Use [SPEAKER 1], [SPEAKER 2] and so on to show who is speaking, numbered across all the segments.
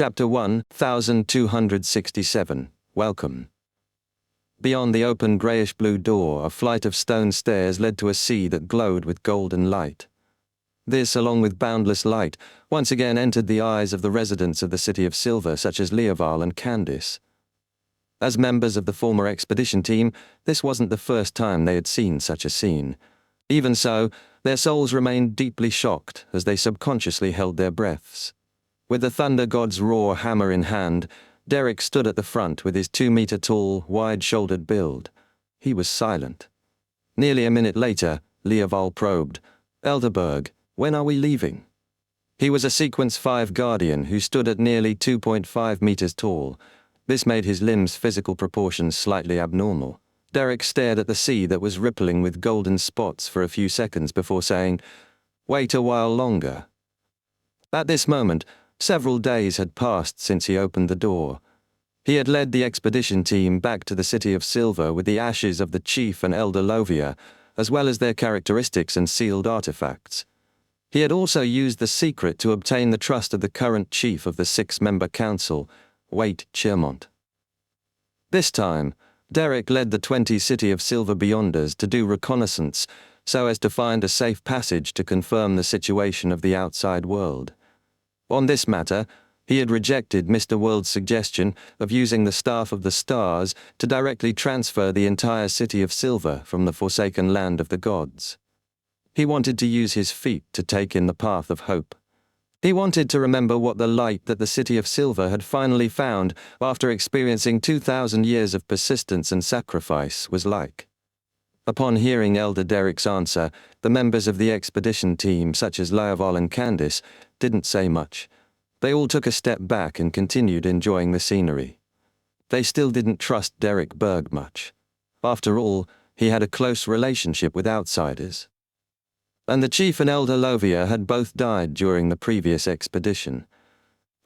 [SPEAKER 1] Chapter 1267. Welcome. Beyond the open greyish-blue door, a flight of stone stairs led to a sea that glowed with golden light. This, along with boundless light, once again entered the eyes of the residents of the City of Silver, such as Leoval and Candice. As members of the former expedition team, this wasn't the first time they had seen such a scene. Even so, their souls remained deeply shocked as they subconsciously held their breaths. With the Thunder God's raw hammer in hand, Derek stood at the front with his 2-meter-tall, wide-shouldered build. He was silent. Nearly a minute later, Leoval probed, "Elderberg, when are we leaving?" He was a Sequence 5 Guardian who stood at nearly 2.5 meters tall. This made his limbs' physical proportions slightly abnormal. Derek stared at the sea that was rippling with golden spots for a few seconds before saying, "Wait a while longer." At this moment, several days had passed since he opened the door. He had led the expedition team back to the City of Silver with the ashes of the Chief and Elder Lovia, as well as their characteristics and sealed artifacts. He had also used the secret to obtain the trust of the current chief of the 6-member council, Waite Chermont. This time, Derek led the 20 City of Silver Beyonders to do reconnaissance so as to find a safe passage to confirm the situation of the outside world. On this matter, he had rejected Mr. World's suggestion of using the Staff of the Stars to directly transfer the entire City of Silver from the forsaken land of the gods. He wanted to use his feet to take in the path of hope. He wanted to remember what the light that the City of Silver had finally found after experiencing 2,000 years of persistence and sacrifice was like. Upon hearing Elder Derek's answer, the members of the expedition team, such as Leoval and Candice, didn't say much. They all took a step back and continued enjoying the scenery. They still didn't trust Derek Berg much. After all, he had a close relationship with outsiders. And the Chief and Elder Lovia had both died during the previous expedition.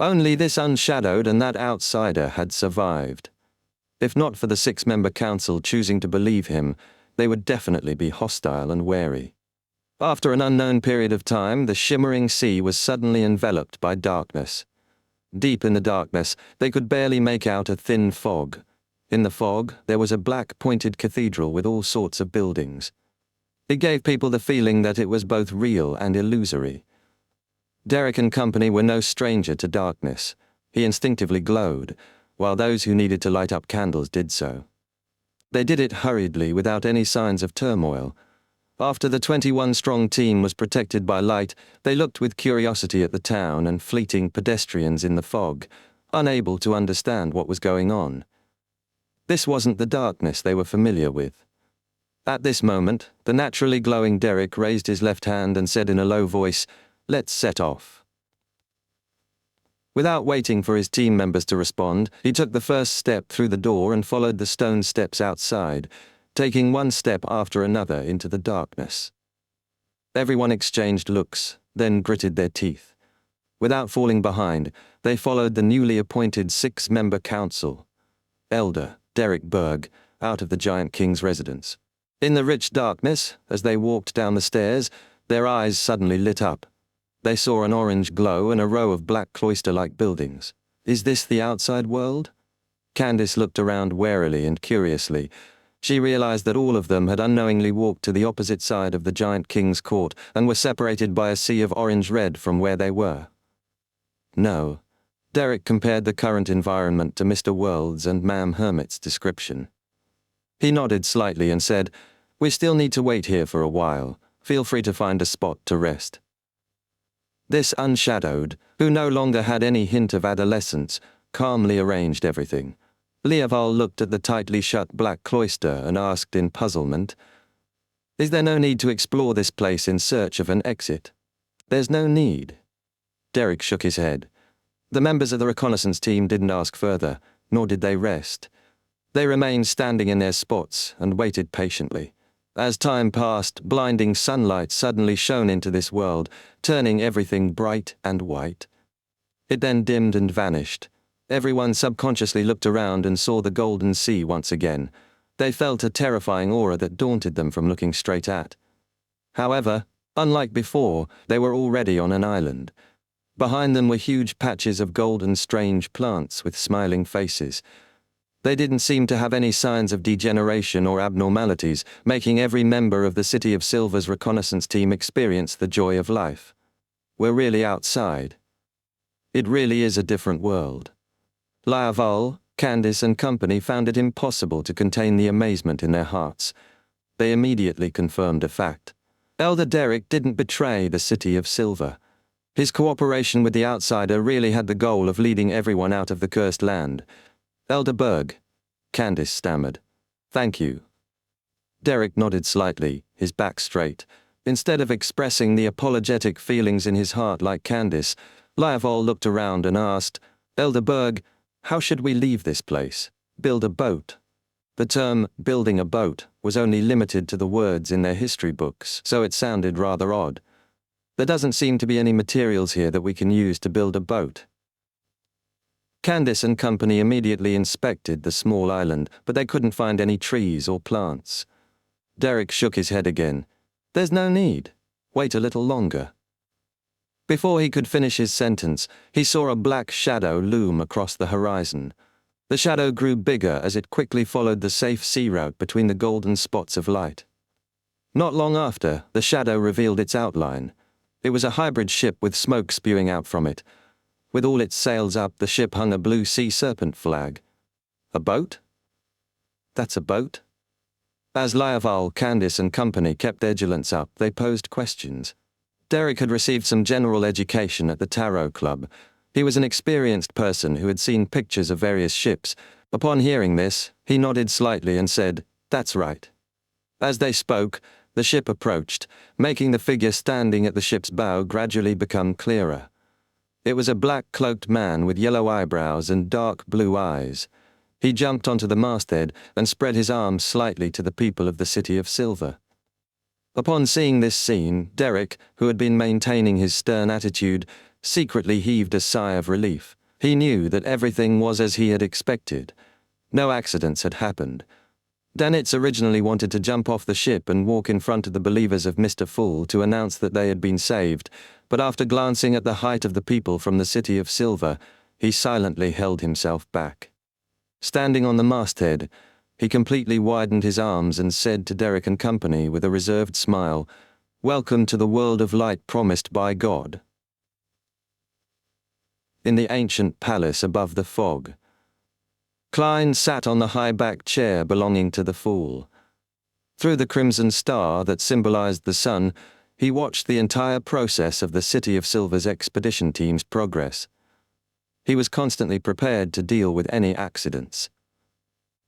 [SPEAKER 1] Only this unshadowed and that outsider had survived. If not for the 6-member council choosing to believe him, they would definitely be hostile and wary. After an unknown period of time, the shimmering sea was suddenly enveloped by darkness. Deep in the darkness, they could barely make out a thin fog. In the fog, there was a black pointed cathedral with all sorts of buildings. It gave people the feeling that it was both real and illusory. Derek and company were no stranger to darkness. He instinctively glowed, while those who needed to light up candles did so. They did it hurriedly, without any signs of turmoil. After the 21-strong team was protected by light, they looked with curiosity at the town and fleeting pedestrians in the fog, unable to understand what was going on. This wasn't the darkness they were familiar with. At this moment, the naturally glowing Derek raised his left hand and said in a low voice, "Let's set off." Without waiting for his team members to respond, he took the first step through the door and followed the stone steps outside, taking one step after another into the darkness. Everyone exchanged looks, then gritted their teeth. Without falling behind, they followed the newly appointed 6-member council, Elder Derek Berg, out of the Giant King's residence. In the rich darkness, as they walked down the stairs, their eyes suddenly lit up. They saw an orange glow and a row of black cloister-like buildings. Is this the outside world? Candice looked around warily and curiously. She realized that all of them had unknowingly walked to the opposite side of the Giant King's court and were separated by a sea of orange-red from where they were. No. Derek compared the current environment to Mr. World's and Ma'am Hermit's description. He nodded slightly and said, "We still need to wait here for a while. Feel free to find a spot to rest." This unshadowed, who no longer had any hint of adolescence, calmly arranged everything. Leoval looked at the tightly shut black cloister and asked in puzzlement, "Is there no need to explore this place in search of an exit?" "There's no need." Derek shook his head. The members of the reconnaissance team didn't ask further, nor did they rest. They remained standing in their spots and waited patiently. As time passed, blinding sunlight suddenly shone into this world, turning everything bright and white. It then dimmed and vanished. Everyone subconsciously looked around and saw the golden sea once again. They felt a terrifying aura that daunted them from looking straight at. However, unlike before, they were already on an island. Behind them were huge patches of golden strange plants with smiling faces. They didn't seem to have any signs of degeneration or abnormalities, making every member of the City of Silver's reconnaissance team experience the joy of life. We're really outside. It really is a different world. Lyaval, Candace and company found it impossible to contain the amazement in their hearts. They immediately confirmed a fact. Elder Derek didn't betray the City of Silver. His cooperation with the outsider really had the goal of leading everyone out of the cursed land. Elder Berg, Candace stammered. Thank you. Derek nodded slightly, his back straight. Instead of expressing the apologetic feelings in his heart like Candace, Lyaval looked around and asked, Elder Berg, how should we leave this place? Build a boat. The term, building a boat, was only limited to the words in their history books, so it sounded rather odd. There doesn't seem to be any materials here that we can use to build a boat. Candace and company immediately inspected the small island, but they couldn't find any trees or plants. Derek shook his head again. There's no need. Wait a little longer. Before he could finish his sentence, he saw a black shadow loom across the horizon. The shadow grew bigger as it quickly followed the safe sea route between the golden spots of light. Not long after, the shadow revealed its outline. It was a hybrid ship with smoke spewing out from it. With all its sails up, the ship hung a blue sea serpent flag. A boat? That's a boat? As Lyaval, Candace and company kept their vigilance up, they posed questions. Derek had received some general education at the Tarot Club. He was an experienced person who had seen pictures of various ships. Upon hearing this, he nodded slightly and said, That's right. As they spoke, the ship approached, making the figure standing at the ship's bow gradually become clearer. It was a black-cloaked man with yellow eyebrows and dark blue eyes. He jumped onto the masthead and spread his arms slightly to the people of the City of Silver. Upon seeing this scene, Derek, who had been maintaining his stern attitude, secretly heaved a sigh of relief. He knew that everything was as he had expected. No accidents had happened. Danitz originally wanted to jump off the ship and walk in front of the believers of Mr. Fool to announce that they had been saved, but after glancing at the height of the people from the City of Silver, he silently held himself back. Standing on the masthead, he completely widened his arms and said to Derek and company with a reserved smile, Welcome to the world of light promised by God. In the ancient palace above the fog, Klein sat on the high-backed chair belonging to the Fool. Through the crimson star that symbolized the sun, he watched the entire process of the City of Silver's expedition team's progress. He was constantly prepared to deal with any accidents.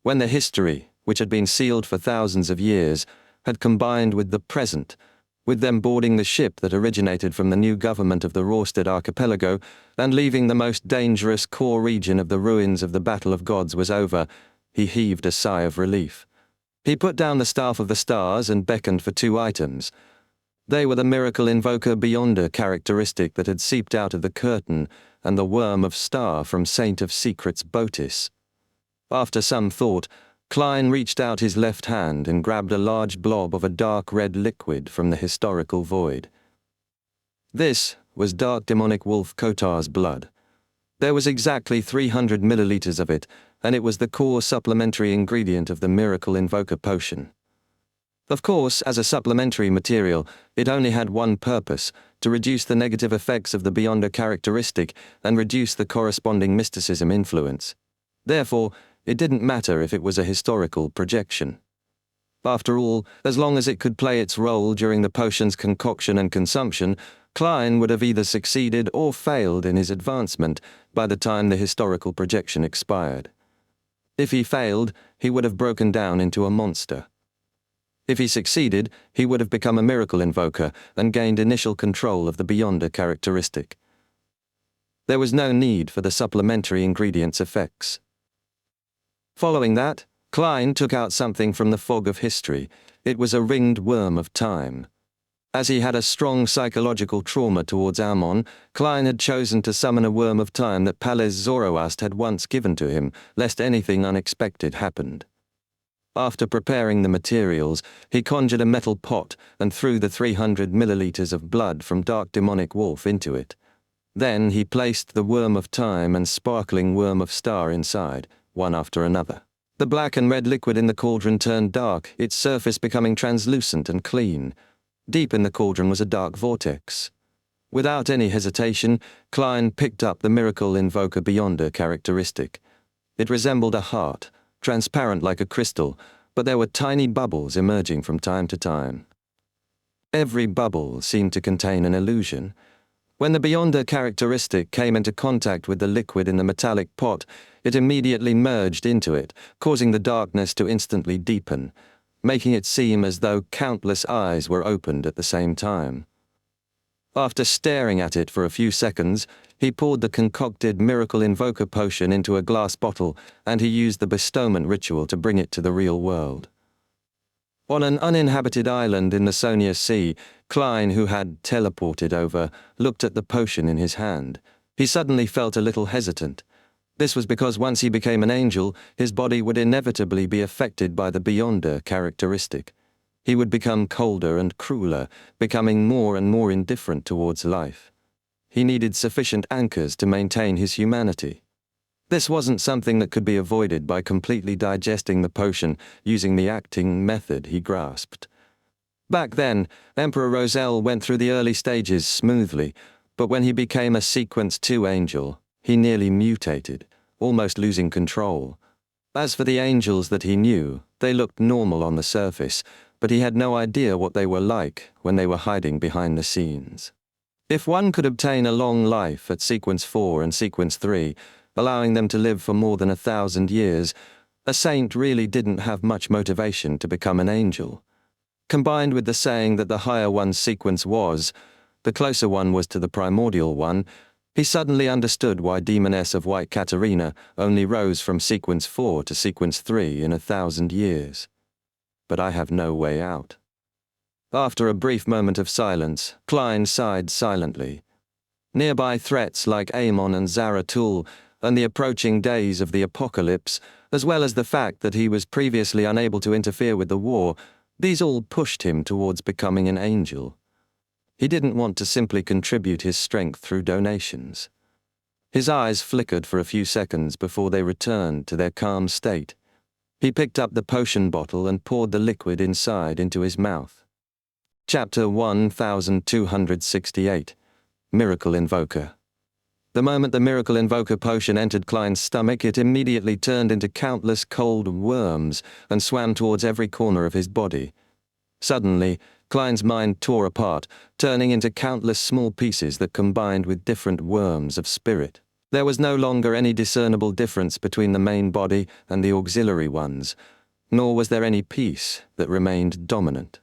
[SPEAKER 1] When the history, which had been sealed for thousands of years, had combined with the present, with them boarding the ship that originated from the new government of the Rorstad archipelago and leaving the most dangerous core region of the ruins of the Battle of Gods was over, he heaved a sigh of relief. He put down the staff of the stars and beckoned for 2 items. They were the Miracle Invoker Beyonder characteristic that had seeped out of the curtain and the Worm of Star from Saint of Secrets Botis. After some thought, Klein reached out his left hand and grabbed a large blob of a dark red liquid from the historical void. This was Dark Demonic Wolf Kotar's blood. There was exactly 300 milliliters of it, and it was the core supplementary ingredient of the Miracle Invoker potion. Of course, as a supplementary material, it only had one purpose, to reduce the negative effects of the Beyonder characteristic and reduce the corresponding mysticism influence. Therefore, it didn't matter if it was a historical projection. After all, as long as it could play its role during the potion's concoction and consumption, Klein would have either succeeded or failed in his advancement by the time the historical projection expired. If he failed, he would have broken down into a monster. If he succeeded, he would have become a miracle invoker and gained initial control of the Beyonder characteristic. There was no need for the supplementary ingredient's effects. Following that, Klein took out something from the fog of history. It was a ringed worm of time. As he had a strong psychological trauma towards Ammon, Klein had chosen to summon a worm of time that Palez Zoroast had once given to him, lest anything unexpected happened. After preparing the materials, he conjured a metal pot and threw the 300 milliliters of blood from Dark Demonic Wolf into it. Then he placed the worm of time and sparkling worm of star inside, one after another. The black and red liquid in the cauldron turned dark, its surface becoming translucent and clean. Deep in the cauldron was a dark vortex. Without any hesitation, Klein picked up the Miracle Invoker Beyonder characteristic. It resembled a heart, transparent like a crystal, but there were tiny bubbles emerging from time to time. Every bubble seemed to contain an illusion. When the Beyonder characteristic came into contact with the liquid in the metallic pot, it immediately merged into it, causing the darkness to instantly deepen, making it seem as though countless eyes were opened at the same time. After staring at it for a few seconds, he poured the concocted Miracle Invoker potion into a glass bottle, and he used the bestowment ritual to bring it to the real world. On an uninhabited island in the Sonia Sea, Klein, who had teleported over, looked at the potion in his hand. He suddenly felt a little hesitant. This was because once he became an angel, his body would inevitably be affected by the Beyonder characteristic. He would become colder and crueler, becoming more and more indifferent towards life. He needed sufficient anchors to maintain his humanity. This wasn't something that could be avoided by completely digesting the potion using the acting method he grasped. Back then, Emperor Roselle went through the early stages smoothly, but when he became a Sequence 2 angel, he nearly mutated, almost losing control. As for the angels that he knew, they looked normal on the surface, but he had no idea what they were like when they were hiding behind the scenes. If one could obtain a long life at Sequence 4 and Sequence 3, allowing them to live for more than 1,000 years, a saint really didn't have much motivation to become an angel. Combined with the saying that the higher one's sequence was, the closer one was to the primordial one, he suddenly understood why Demoness of White Katerina only rose from Sequence 4 to Sequence 3 in 1,000 years. But I have no way out. After a brief moment of silence, Klein sighed silently. Nearby threats like Amon and Zaratul, and the approaching days of the apocalypse, as well as the fact that he was previously unable to interfere with the war, these all pushed him towards becoming an angel. He didn't want to simply contribute his strength through donations. His eyes flickered for a few seconds before they returned to their calm state. He picked up the potion bottle and poured the liquid inside into his mouth. Chapter 1268. Miracle Invoker. The moment the Miracle Invoker potion entered Klein's stomach, it immediately turned into countless cold worms and swam towards every corner of his body. Suddenly, Klein's mind tore apart, turning into countless small pieces that combined with different worms of spirit. There was no longer any discernible difference between the main body and the auxiliary ones, nor was there any piece that remained dominant.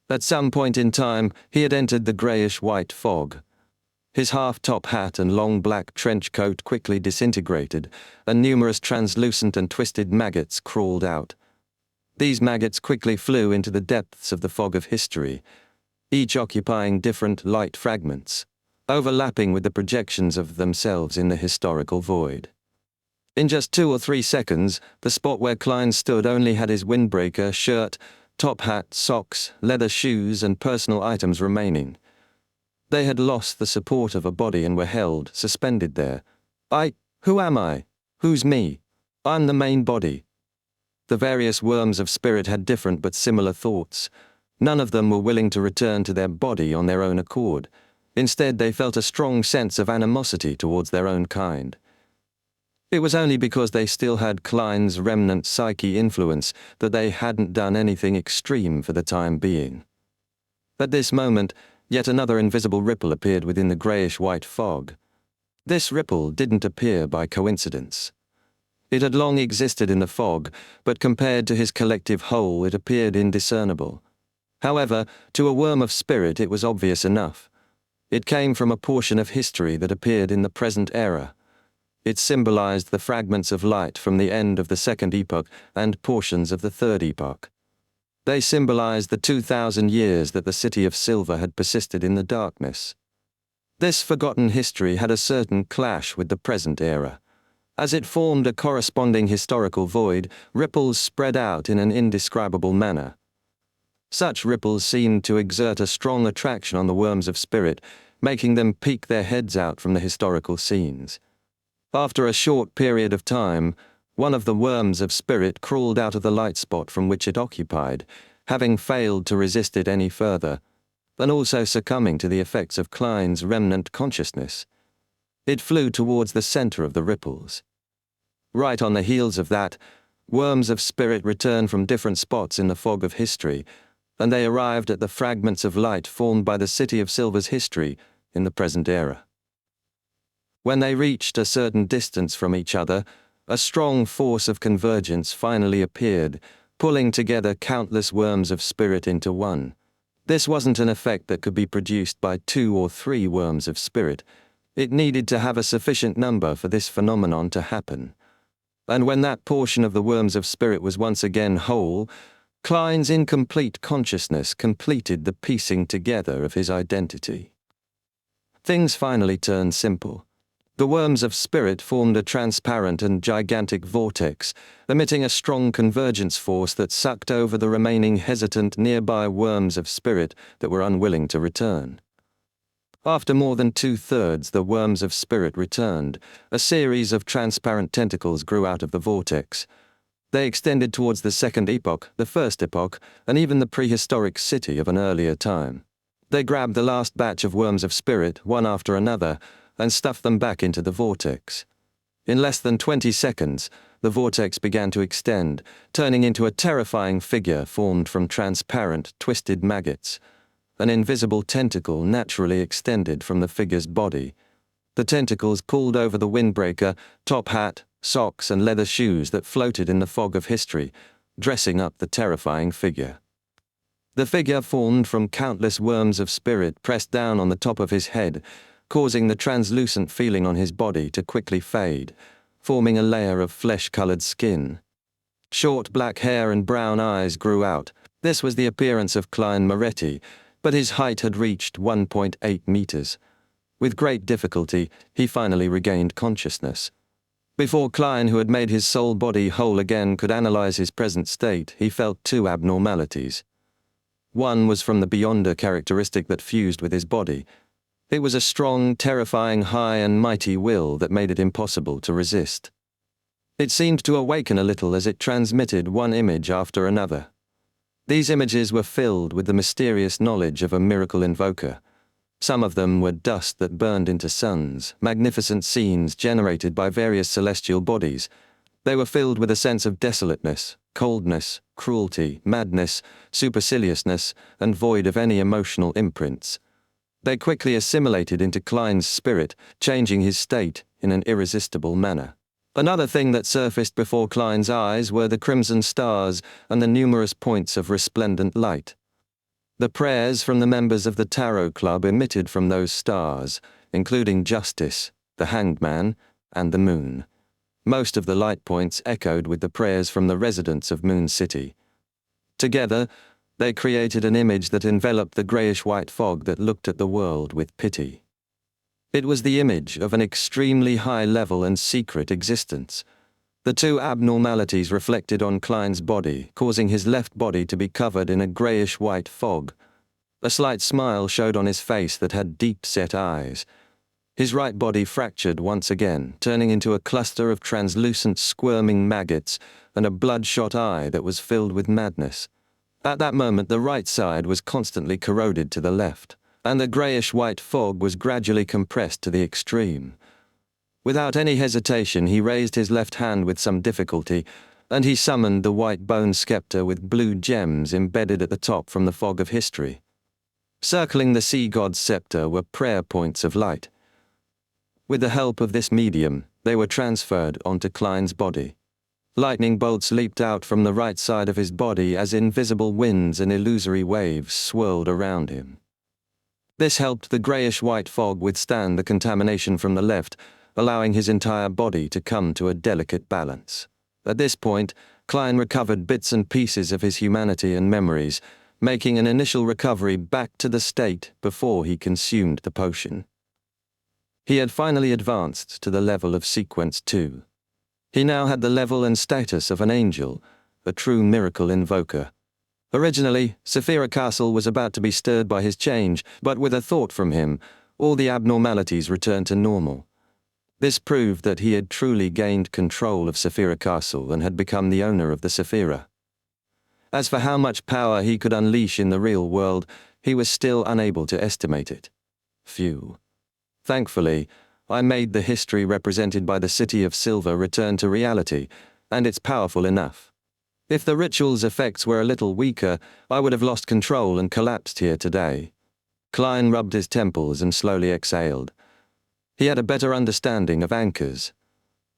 [SPEAKER 1] At some point in time, he had entered the greyish-white fog. His half-top hat and long black trench coat quickly disintegrated, and numerous translucent and twisted maggots crawled out. These maggots quickly flew into the depths of the fog of history, each occupying different light fragments, overlapping with the projections of themselves in the historical void. In just 2 or 3 seconds, the spot where Klein stood only had his windbreaker, shirt, top hat, socks, leather shoes, and personal items remaining. They had lost the support of a body and were held, suspended there. Who am I? Who's me? I'm the main body. The various worms of spirit had different but similar thoughts. None of them were willing to return to their body on their own accord. Instead, they felt a strong sense of animosity towards their own kind. It was only because they still had Klein's remnant psyche influence that they hadn't done anything extreme for the time being. At this moment, yet another invisible ripple appeared within the greyish-white fog. This ripple didn't appear by coincidence. It had long existed in the fog, but compared to his collective whole, it appeared indiscernible. However, to a worm of spirit it was obvious enough. It came from a portion of history that appeared in the present era. It symbolized the fragments of light from the end of the second epoch and portions of the third epoch. They symbolized the 2,000 years that the City of Silver had persisted in the darkness. This forgotten history had a certain clash with the present era. As it formed a corresponding historical void, ripples spread out in an indescribable manner. Such ripples seemed to exert a strong attraction on the worms of spirit, making them peek their heads out from the historical scenes. After a short period of time, one of the worms of spirit crawled out of the light spot from which it occupied, having failed to resist it any further, and also succumbing to the effects of Klein's remnant consciousness. It flew towards the center of the ripples. Right on the heels of that, worms of spirit returned from different spots in the fog of history, and they arrived at the fragments of light formed by the City of Silver's history in the present era. When they reached a certain distance from each other, a strong force of convergence finally appeared, pulling together countless worms of spirit into one. This wasn't an effect that could be produced by 2 or 3 worms of spirit. It needed to have a sufficient number for this phenomenon to happen. And when that portion of the worms of spirit was once again whole, Klein's incomplete consciousness completed the piecing together of his identity. Things finally turned simple. The worms of spirit formed a transparent and gigantic vortex, emitting a strong convergence force that sucked over the remaining hesitant nearby worms of spirit that were unwilling to return. After more than 2/3 the worms of spirit returned, a series of transparent tentacles grew out of the vortex. They extended towards the second epoch, the first epoch, and even the prehistoric city of an earlier time. They grabbed the last batch of worms of spirit, one after another, and stuffed them back into the vortex. In less than 20 seconds, the vortex began to extend, turning into a terrifying figure formed from transparent, twisted maggots. An invisible tentacle naturally extended from the figure's body. The tentacles pulled over the windbreaker, top hat, socks, and leather shoes that floated in the fog of history, dressing up the terrifying figure. The figure formed from countless worms of spirit pressed down on the top of his head, causing the translucent feeling on his body to quickly fade, forming a layer of flesh-colored skin. Short black hair and brown eyes grew out. This was the appearance of Klein Moretti, but his height had reached 1.8 meters. With great difficulty, he finally regained consciousness. Before Klein, who had made his soul body whole again, could analyze his present state, he felt 2 abnormalities. One was from the Beyonder characteristic that fused with his body. It was a strong, terrifying, high and mighty will that made it impossible to resist. It seemed to awaken a little as it transmitted one image after another. These images were filled with the mysterious knowledge of a miracle invoker. Some of them were dust that burned into suns, magnificent scenes generated by various celestial bodies. They were filled with a sense of desolateness, coldness, cruelty, madness, superciliousness, and void of any emotional imprints. They quickly assimilated into Klein's spirit, changing his state in an irresistible manner. Another thing that surfaced before Klein's eyes were the crimson stars and the numerous points of resplendent light. The prayers from the members of the Tarot Club emitted from those stars, including Justice, the Hanged Man, and the Moon. Most of the light points echoed with the prayers from the residents of Moon City. Together, they created an image that enveloped the greyish-white fog that looked at the world with pity. It was the image of an extremely high-level and secret existence. The 2 abnormalities reflected on Klein's body, causing his left body to be covered in a greyish-white fog. A slight smile showed on his face that had deep-set eyes. His right body fractured once again, turning into a cluster of translucent, squirming maggots and a bloodshot eye that was filled with madness. At that moment, the right side was constantly corroded to the left, and the greyish-white fog was gradually compressed to the extreme. Without any hesitation, he raised his left hand with some difficulty, and he summoned the white bone scepter with blue gems embedded at the top from the fog of history. Circling the sea god's scepter were prayer points of light. With the help of this medium, they were transferred onto Klein's body. Lightning bolts leaped out from the right side of his body as invisible winds and illusory waves swirled around him. This helped the greyish-white fog withstand the contamination from the left, allowing his entire body to come to a delicate balance. At this point, Klein recovered bits and pieces of his humanity and memories, making an initial recovery back to the state before he consumed the potion. He had finally advanced to the level of Sequence 2. He now had the level and status of an angel, a true miracle invoker. Originally, Saphira Castle was about to be stirred by his change, but with a thought from him, all the abnormalities returned to normal. This proved that he had truly gained control of Saphira Castle and had become the owner of the Saphira. As for how much power he could unleash in the real world, he was still unable to estimate it. Phew. Thankfully, I made the history represented by the City of Silver return to reality, and it's powerful enough. If the ritual's effects were a little weaker, I would have lost control and collapsed here today. Klein rubbed his temples and slowly exhaled. He had a better understanding of anchors.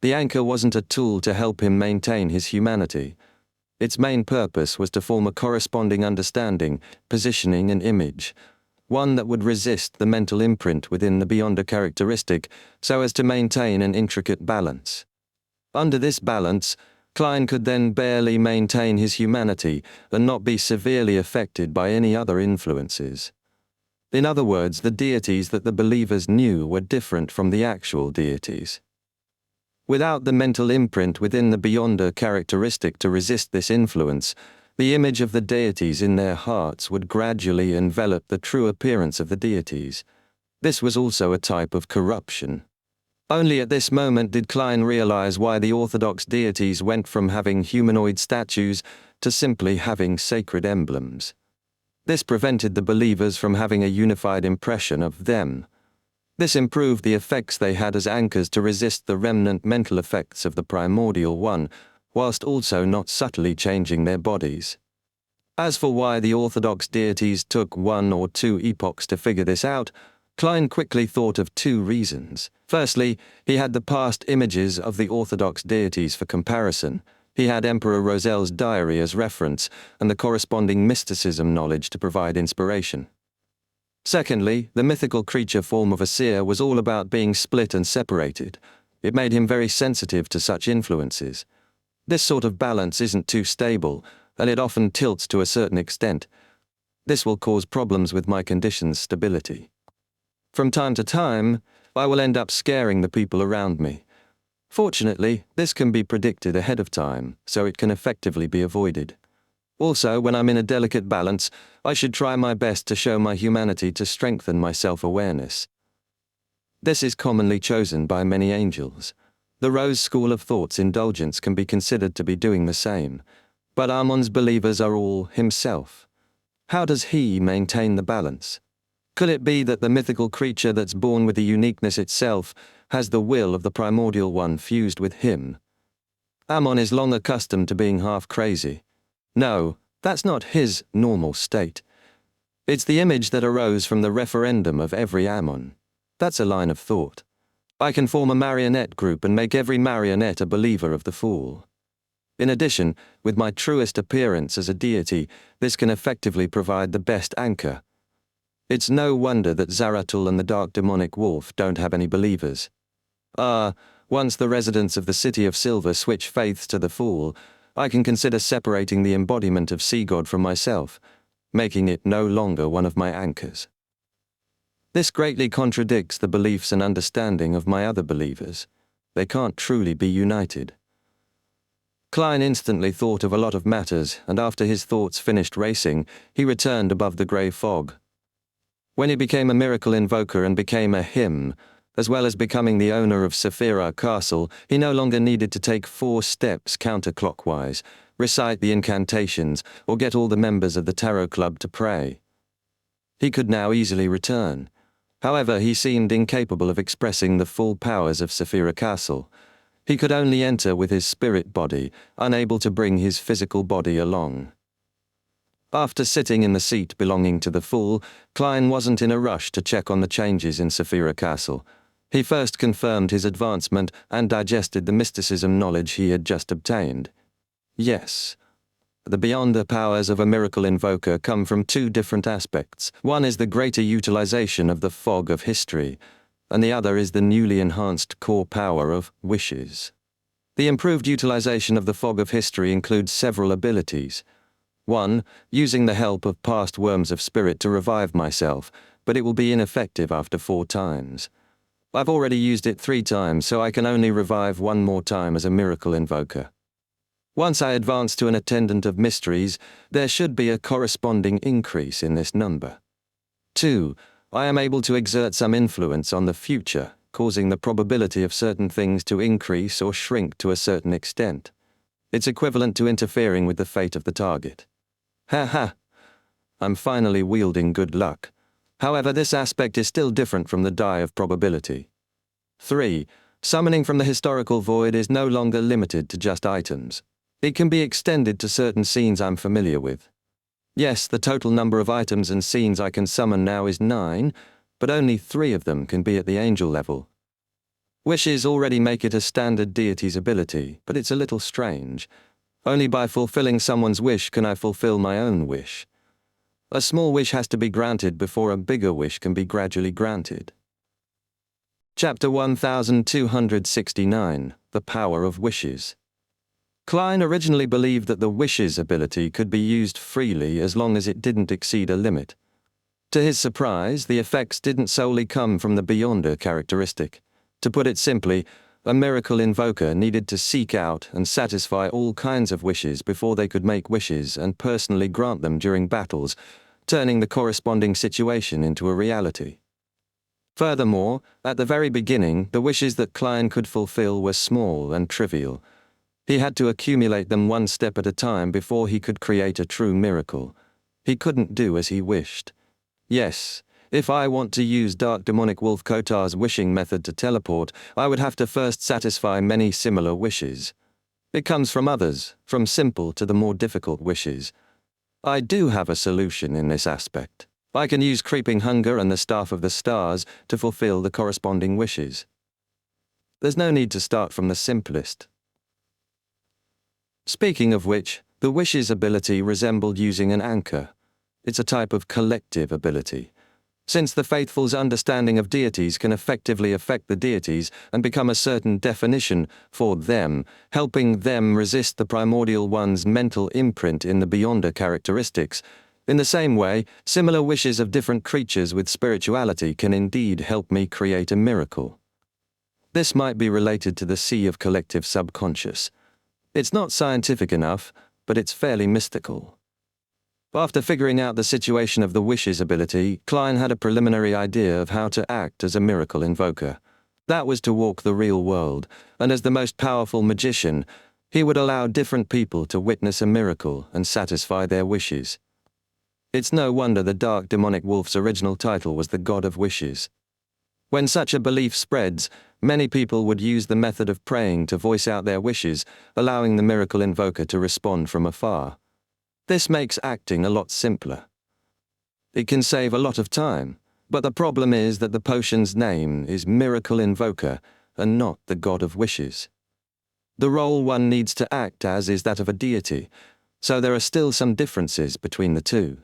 [SPEAKER 1] The anchor wasn't a tool to help him maintain his humanity. Its main purpose was to form a corresponding understanding, positioning and image, one that would resist the mental imprint within the Beyonder characteristic so as to maintain an intricate balance. Under this balance, Klein could then barely maintain his humanity and not be severely affected by any other influences. In other words, the deities that the believers knew were different from the actual deities. Without the mental imprint within the Beyonder characteristic to resist this influence, the image of the deities in their hearts would gradually envelop the true appearance of the deities. This was also a type of corruption. Only at this moment did Klein realize why the Orthodox deities went from having humanoid statues to simply having sacred emblems. This prevented the believers from having a unified impression of them. This improved the effects they had as anchors to resist the remnant mental effects of the primordial one, whilst also not subtly changing their bodies. As for why the Orthodox deities took 1 or 2 epochs to figure this out, Klein quickly thought of 2 reasons. Firstly, he had the past images of the Orthodox deities for comparison. He had Emperor Rosel's diary as reference and the corresponding mysticism knowledge to provide inspiration. Secondly, the mythical creature form of a seer was all about being split and separated. It made him very sensitive to such influences. This sort of balance isn't too stable, and it often tilts to a certain extent. This will cause problems with my condition's stability. From time to time, I will end up scaring the people around me. Fortunately, this can be predicted ahead of time, so it can effectively be avoided. Also, when I'm in a delicate balance, I should try my best to show my humanity to strengthen my self-awareness. This is commonly chosen by many angels. The Rose School of Thought's indulgence can be considered to be doing the same, but Amon's believers are all himself. How does he maintain the balance? Could it be that the mythical creature that's born with the uniqueness itself has the will of the primordial one fused with him? Amon is long accustomed to being half crazy. No, that's not his normal state. It's the image that arose from the referendum of every Amon. That's a line of thought. I can form a marionette group and make every marionette a believer of the fool. In addition, with my truest appearance as a deity, this can effectively provide the best anchor. It's no wonder that Zaratul and the dark demonic wolf don't have any believers. Once the residents of the City of Silver switch faiths to the fool, I can consider separating the embodiment of Sea God from myself, making it no longer one of my anchors. This greatly contradicts the beliefs and understanding of my other believers. They can't truly be united. Klein instantly thought of a lot of matters, and after his thoughts finished racing, he returned above the grey fog. When he became a miracle invoker and became a him, as well as becoming the owner of Saphira Castle, he no longer needed to take 4 steps counterclockwise, recite the incantations, or get all the members of the Tarot Club to pray. He could now easily return. However, he seemed incapable of expressing the full powers of Saphira Castle. He could only enter with his spirit body, unable to bring his physical body along. After sitting in the seat belonging to the fool, Klein wasn't in a rush to check on the changes in Saphira Castle. He first confirmed his advancement and digested the mysticism knowledge he had just obtained. Yes, the Beyonder powers of a miracle invoker come from 2 different aspects. One is the greater utilization of the fog of history, and the other is the newly enhanced core power of wishes. The improved utilization of the fog of history includes several abilities. 1, using the help of past worms of spirit to revive myself, but it will be ineffective after 4 times. I've already used it 3 times, so I can only revive 1 more time as a miracle invoker. Once I advance to an attendant of mysteries, there should be a corresponding increase in this number. 2, I am able to exert some influence on the future, causing the probability of certain things to increase or shrink to a certain extent. It's equivalent to interfering with the fate of the target. Ha ha! I'm finally wielding good luck. However, this aspect is still different from the die of probability. 3. Summoning from the historical void is no longer limited to just items. It can be extended to certain scenes I'm familiar with. Yes, the total number of items and scenes I can summon now is 9, but only 3 of them can be at the angel level. Wishes already make it a standard deity's ability, but it's a little strange. Only by fulfilling someone's wish can I fulfill my own wish. A small wish has to be granted before a bigger wish can be gradually granted. Chapter 1269, The Power of Wishes. Klein originally believed that the wishes ability could be used freely as long as it didn't exceed a limit. To his surprise, the effects didn't solely come from the Beyonder characteristic. To put it simply, a miracle invoker needed to seek out and satisfy all kinds of wishes before they could make wishes and personally grant them during battles, turning the corresponding situation into a reality. Furthermore, at the very beginning, the wishes that Klein could fulfill were small and trivial. He had to accumulate them one step at a time before he could create a true miracle. He couldn't do as he wished. Yes, if I want to use Dark Demonic Wolf Kotar's wishing method to teleport, I would have to first satisfy many similar wishes. It comes from others, from simple to the more difficult wishes. I do have a solution in this aspect. I can use Creeping Hunger and the Staff of the Stars to fulfill the corresponding wishes. There's no need to start from the simplest. Speaking of which, the wishes ability resembled using an anchor. It's a type of collective ability. Since the faithful's understanding of deities can effectively affect the deities and become a certain definition for them, helping them resist the primordial one's mental imprint in the Beyonder characteristics, in the same way, similar wishes of different creatures with spirituality can indeed help me create a miracle. This might be related to the sea of collective subconscious. It's not scientific enough, but it's fairly mystical. After figuring out the situation of the wishes ability, Klein had a preliminary idea of how to act as a miracle invoker. That was to walk the real world, and as the most powerful magician, he would allow different people to witness a miracle and satisfy their wishes. It's no wonder the Dark Demonic Wolf's original title was the God of Wishes. When such a belief spreads, many people would use the method of praying to voice out their wishes, allowing the miracle invoker to respond from afar. This makes acting a lot simpler. It can save a lot of time, but the problem is that the potion's name is Miracle Invoker and not the God of Wishes. The role one needs to act as is that of a deity, so there are still some differences between the two.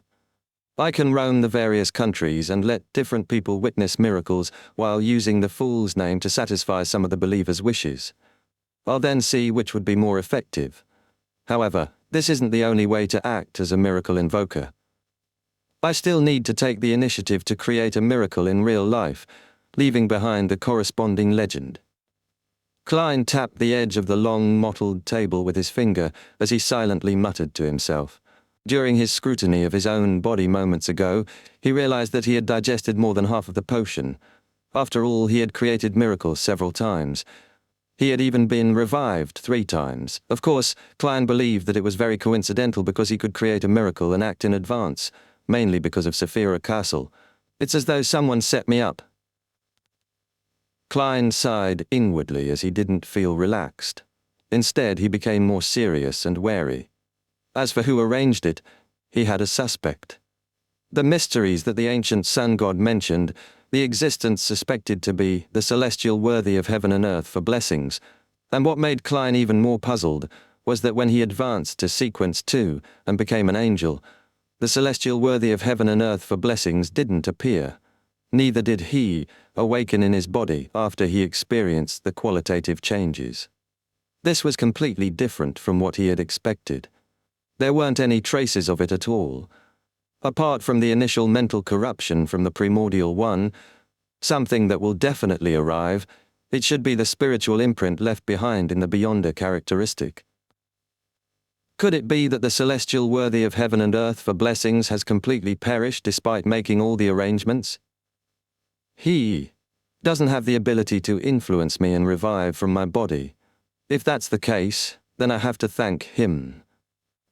[SPEAKER 1] I can roam the various countries and let different people witness miracles while using the Fool's name to satisfy some of the believers' wishes. I'll then see which would be more effective. However, this isn't the only way to act as a miracle invoker. I still need to take the initiative to create a miracle in real life, leaving behind the corresponding legend. Klein tapped the edge of the long, mottled table with his finger as he silently muttered to himself. During his scrutiny of his own body moments ago, he realized that he had digested more than half of the potion. After all, he had created miracles several times. He had even been revived 3 times. Of course, Klein believed that it was very coincidental because he could create a miracle and act in advance, mainly because of Saphira Castle. It's as though someone set me up. Klein sighed inwardly as he didn't feel relaxed. Instead, he became more serious and wary. As for who arranged it, he had a suspect. The mysteries that the ancient sun god mentioned, the existence suspected to be the celestial worthy of heaven and earth for blessings, and what made Klein even more puzzled was that when he advanced to sequence 2 and became an angel, the celestial worthy of heaven and earth for blessings didn't appear. Neither did he awaken in his body after he experienced the qualitative changes. This was completely different from what he had expected. There weren't any traces of it at all. Apart from the initial mental corruption from the primordial one, something that will definitely arrive, it should be the spiritual imprint left behind in the Beyonder characteristic. Could it be that the celestial worthy of heaven and earth for blessings has completely perished despite making all the arrangements? He doesn't have the ability to influence me and revive from my body. If that's the case, then I have to thank him.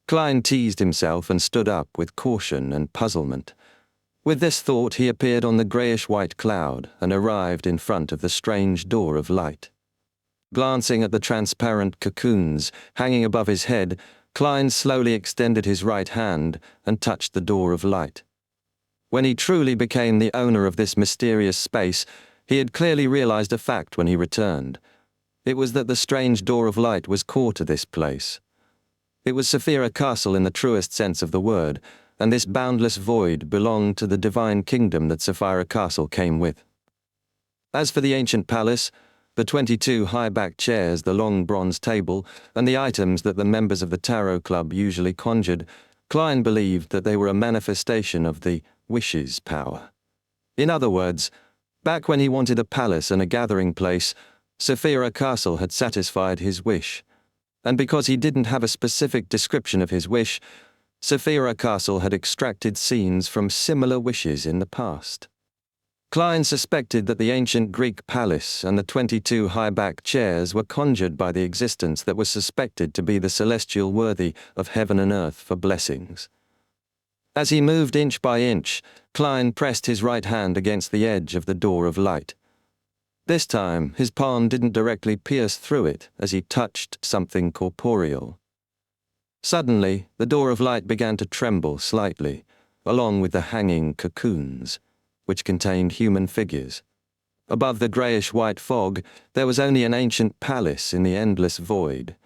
[SPEAKER 1] Klein teased himself and stood up with caution and puzzlement. With this thought, he appeared on the greyish-white cloud and arrived in front of the strange door of light. Glancing at the transparent cocoons hanging above his head, Klein slowly extended his right hand and touched the door of light. When he truly became the owner of this mysterious space, he had clearly realized a fact when he returned. It was that the strange door of light was core to this place. It was Saphira Castle in the truest sense of the word, and this boundless void belonged to the divine kingdom that Saphira Castle came with. As for the ancient palace, the 22 high-backed chairs, the long bronze table, and the items that the members of the Tarot Club usually conjured, Klein believed that they were a manifestation of the wishes power. In other words, back when he wanted a palace and a gathering place, Saphira Castle had satisfied his wish. And because he didn't have a specific description of his wish, Saphira Castle had extracted scenes from similar wishes in the past. Klein suspected that the ancient Greek palace and the 22 high-backed chairs were conjured by the existence that was suspected to be the celestial worthy of heaven and earth for blessings. As he moved inch by inch, Klein pressed his right hand against the edge of the door of light. This time, his palm didn't directly pierce through it as he touched something corporeal. Suddenly, the door of light began to tremble slightly, along with the hanging cocoons, which contained human figures. Above the greyish-white fog, there was only an ancient palace in the endless void.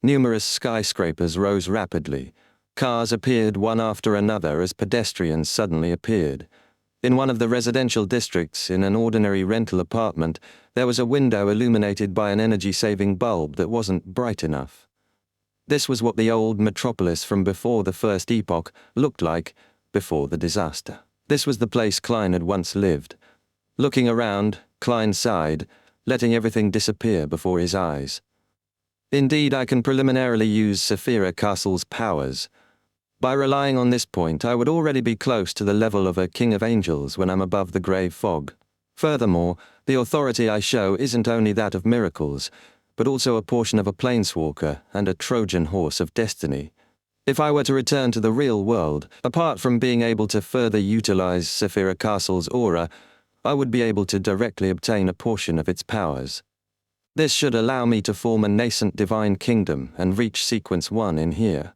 [SPEAKER 1] Numerous skyscrapers rose rapidly. Cars appeared one after another as pedestrians suddenly appeared. In one of the residential districts, in an ordinary rental apartment, there was a window illuminated by an energy-saving bulb that wasn't bright enough. This was what the old metropolis from before the First Epoch looked like before the disaster. This was the place Klein had once lived. Looking around, Klein sighed, letting everything disappear before his eyes. Indeed, I can preliminarily use Saphira Castle's powers. By relying on this point, I would already be close to the level of a king of angels when I'm above the grey fog. Furthermore, the authority I show isn't only that of miracles, but also a portion of a planeswalker and a Trojan horse of destiny. If I were to return to the real world, apart from being able to further utilize Saphira Castle's aura, I would be able to directly obtain a portion of its powers. This should allow me to form a nascent divine kingdom and reach sequence 1 in here.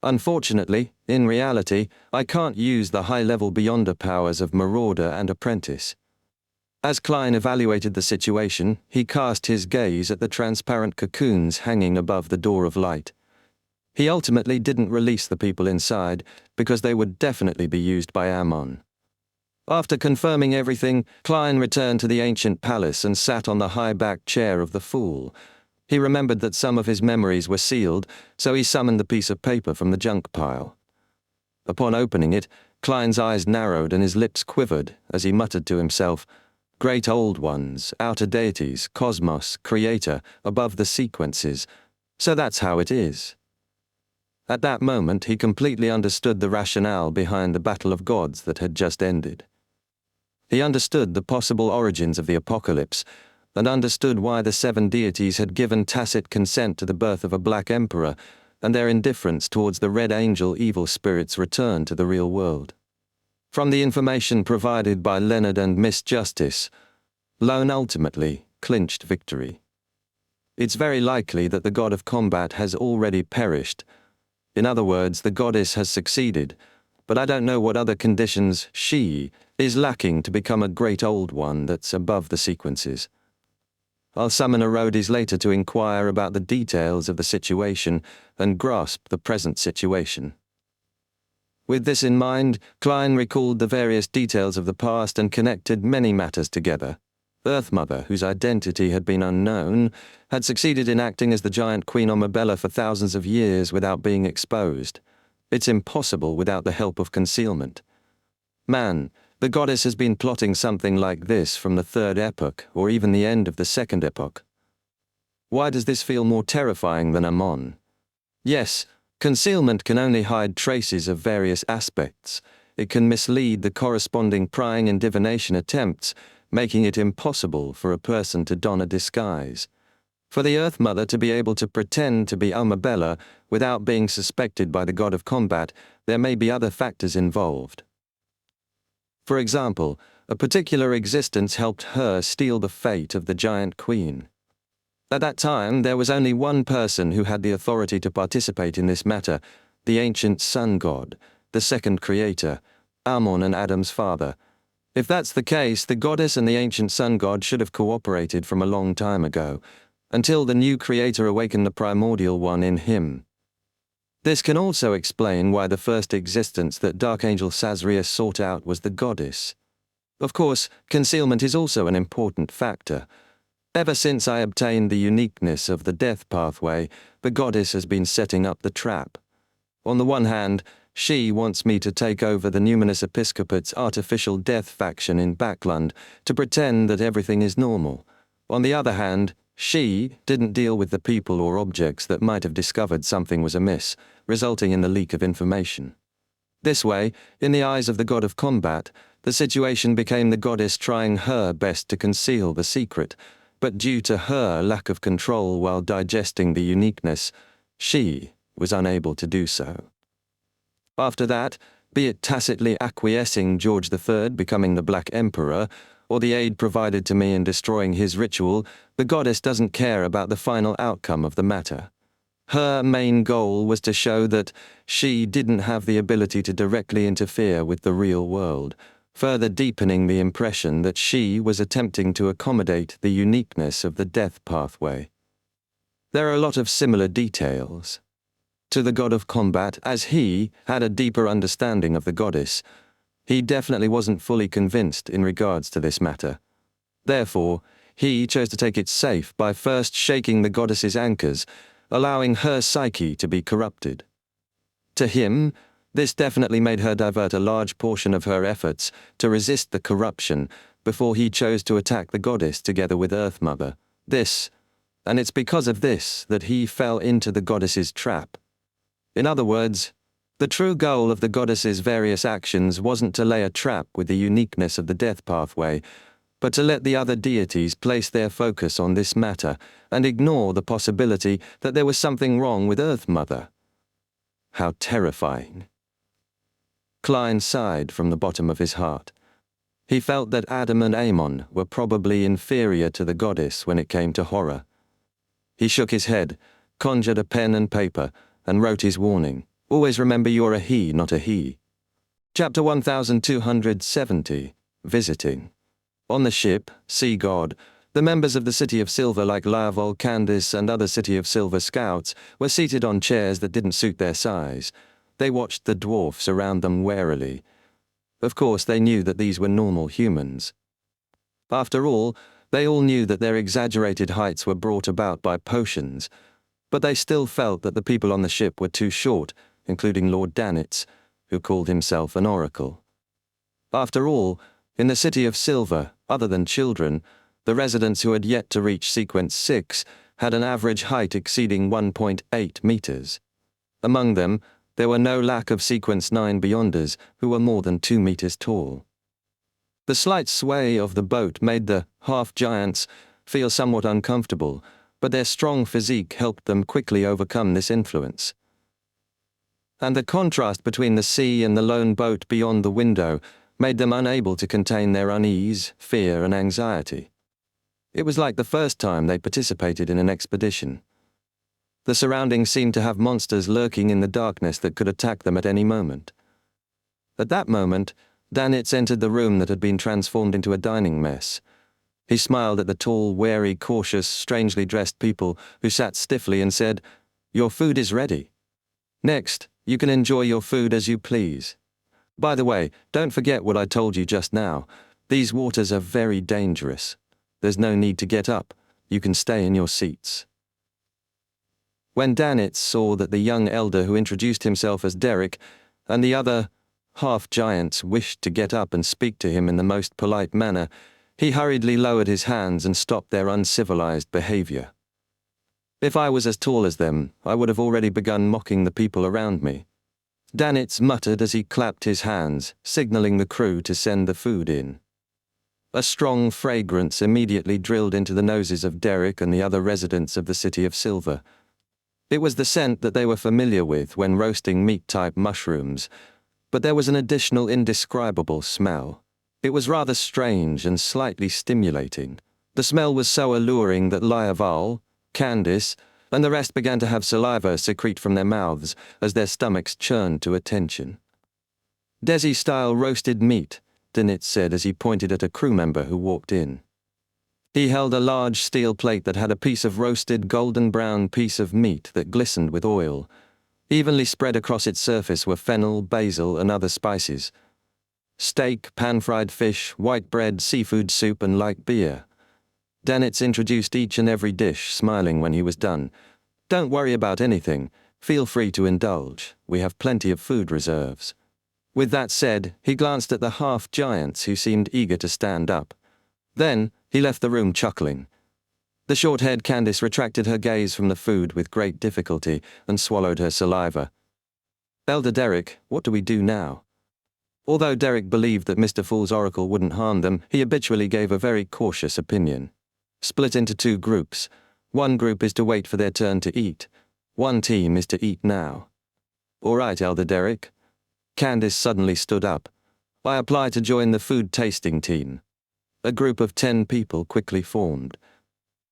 [SPEAKER 1] Unfortunately, in reality, I can't use the high-level Beyonder powers of Marauder and Apprentice. As Klein evaluated the situation, he cast his gaze at the transparent cocoons hanging above the door of light. He ultimately didn't release the people inside, because they would definitely be used by Ammon. After confirming everything, Klein returned to the ancient palace and sat on the high-backed chair of the Fool. He remembered that some of his memories were sealed, so he summoned the piece of paper from the junk pile. Upon opening it, Klein's eyes narrowed and his lips quivered as he muttered to himself, "Great old ones, outer deities, cosmos, creator, above the sequences. So that's how it is." At that moment, he completely understood the rationale behind the battle of gods that had just ended. He understood the possible origins of the apocalypse, and understood why the 7 deities had given tacit consent to the birth of a black emperor, and their indifference towards the Red Angel evil spirit's return to the real world. From the information provided by Leonard and Miss Justice, Lone ultimately clinched victory. It's very likely that the god of combat has already perished. In other words, the goddess has succeeded, but I don't know what other conditions she is lacking to become a great old one that's above the sequences. I'll summon Herodes later to inquire about the details of the situation and grasp the present situation. With this in mind, Klein recalled the various details of the past and connected many matters together. Earth Mother, whose identity had been unknown, had succeeded in acting as the giant Queen Omabella for thousands of years without being exposed. It's impossible without the help of concealment. Man, the goddess has been plotting something like this from the 3rd epoch, or even the end of the 2nd epoch. Why does this feel more terrifying than Ammon? Yes, concealment can only hide traces of various aspects. It can mislead the corresponding prying and divination attempts, making it impossible for a person to don a disguise. For the Earth Mother to be able to pretend to be Umabella without being suspected by the god of combat, there may be other factors involved. For example, a particular existence helped her steal the fate of the giant queen. At that time, there was only one person who had the authority to participate in this matter, the ancient sun god, the second creator, Ammon and Adam's father. If that's the case, the goddess and the ancient sun god should have cooperated from a long time ago, until the new creator awakened the primordial one in him. This can also explain why the first existence that Dark Angel Sazrius sought out was the goddess. Of course, concealment is also an important factor. Ever since I obtained the uniqueness of the death pathway, the goddess has been setting up the trap. On the one hand, she wants me to take over the Numinous Episcopate's artificial death faction in Backland to pretend that everything is normal. On the other hand, she didn't deal with the people or objects that might have discovered something was amiss, resulting in the leak of information. This way, in the eyes of the god of combat, the situation became the goddess trying her best to conceal the secret, but due to her lack of control while digesting the uniqueness, she was unable to do so. After that, be it tacitly acquiescing George III becoming the Black Emperor, or the aid provided to me in destroying his ritual, the goddess doesn't care about the final outcome of the matter. Her main goal was to show that she didn't have the ability to directly interfere with the real world, further deepening the impression that she was attempting to accommodate the uniqueness of the death pathway. There are a lot of similar details. To the god of combat, as he had a deeper understanding of the goddess, he definitely wasn't fully convinced in regards to this matter. Therefore, he chose to take it safe by first shaking the goddess's anchors, allowing her psyche to be corrupted. To him, this definitely made her divert a large portion of her efforts to resist the corruption before he chose to attack the goddess together with Earth Mother. And it's because of this that he fell into the goddess's trap. In other words, the true goal of the goddess's various actions wasn't to lay a trap with the uniqueness of the death pathway, but to let the other deities place their focus on this matter and ignore the possibility that there was something wrong with Earth Mother. How terrifying. Klein sighed from the bottom of his heart. He felt that Adam and Ammon were probably inferior to the goddess when it came to horror. He shook his head, conjured a pen and paper, and wrote his warning. Always remember you're a he, not a he. Chapter 1270, Visiting. On the ship, Sea God, the members of the City of Silver like Larval, Candice, and other City of Silver scouts were seated on chairs that didn't suit their size. They watched the dwarfs around them warily. Of course, they knew that these were normal humans. After all, they all knew that their exaggerated heights were brought about by potions, but they still felt that the people on the ship were too short, including Lord Danitz, who called himself an oracle. After all, in the City of Silver, other than children, the residents who had yet to reach Sequence 6 had an average height exceeding 1.8 meters. Among them, there were no lack of Sequence 9 beyonders who were more than 2 meters tall. The slight sway of the boat made the half-giants feel somewhat uncomfortable, but their strong physique helped them quickly overcome this influence. And the contrast between the sea and the lone boat beyond the window made them unable to contain their unease, fear, and anxiety. It was like the first time they participated in an expedition. The surroundings seemed to have monsters lurking in the darkness that could attack them at any moment. At that moment, Danitz entered the room that had been transformed into a dining mess. He smiled at the tall, wary, cautious, strangely dressed people who sat stiffly and said, "Your food is ready. Next, you can enjoy your food as you please. By the way, don't forget what I told you just now. These waters are very dangerous. There's no need to get up. You can stay in your seats." When Danitz saw that the young elder who introduced himself as Derek and the other half-giants wished to get up and speak to him in the most polite manner, he hurriedly lowered his hands and stopped their uncivilized behavior. If I was as tall as them, I would have already begun mocking the people around me. Danitz muttered as he clapped his hands, signaling the crew to send the food in. A strong fragrance immediately drilled into the noses of Derek and the other residents of the City of Silver. It was the scent that they were familiar with when roasting meat-type mushrooms, but there was an additional indescribable smell. It was rather strange and slightly stimulating. The smell was so alluring that Liaval, Candice, and the rest began to have saliva secrete from their mouths as their stomachs churned to attention. Desi-style roasted meat, Dinitz said as he pointed at a crew member who walked in. He held a large steel plate that had a piece of roasted golden-brown piece of meat that glistened with oil. Evenly spread across its surface were fennel, basil, and other spices. Steak, pan-fried fish, white bread, seafood soup, and light beer. Danitz introduced each and every dish, smiling when he was done. "Don't worry about anything. Feel free to indulge. We have plenty of food reserves." With that said, he glanced at the half-giants who seemed eager to stand up. Then, he left the room chuckling. The short-haired Candice retracted her gaze from the food with great difficulty and swallowed her saliva. "Elder Derek, what do we do now?" Although Derek believed that Mr. Fool's oracle wouldn't harm them, he habitually gave a very cautious opinion. Split into two groups. One group is to wait for their turn to eat. One team is to eat now. "All right, Elder Derek." Candice suddenly stood up. "I apply to join the food tasting team." A group of 10 people quickly formed.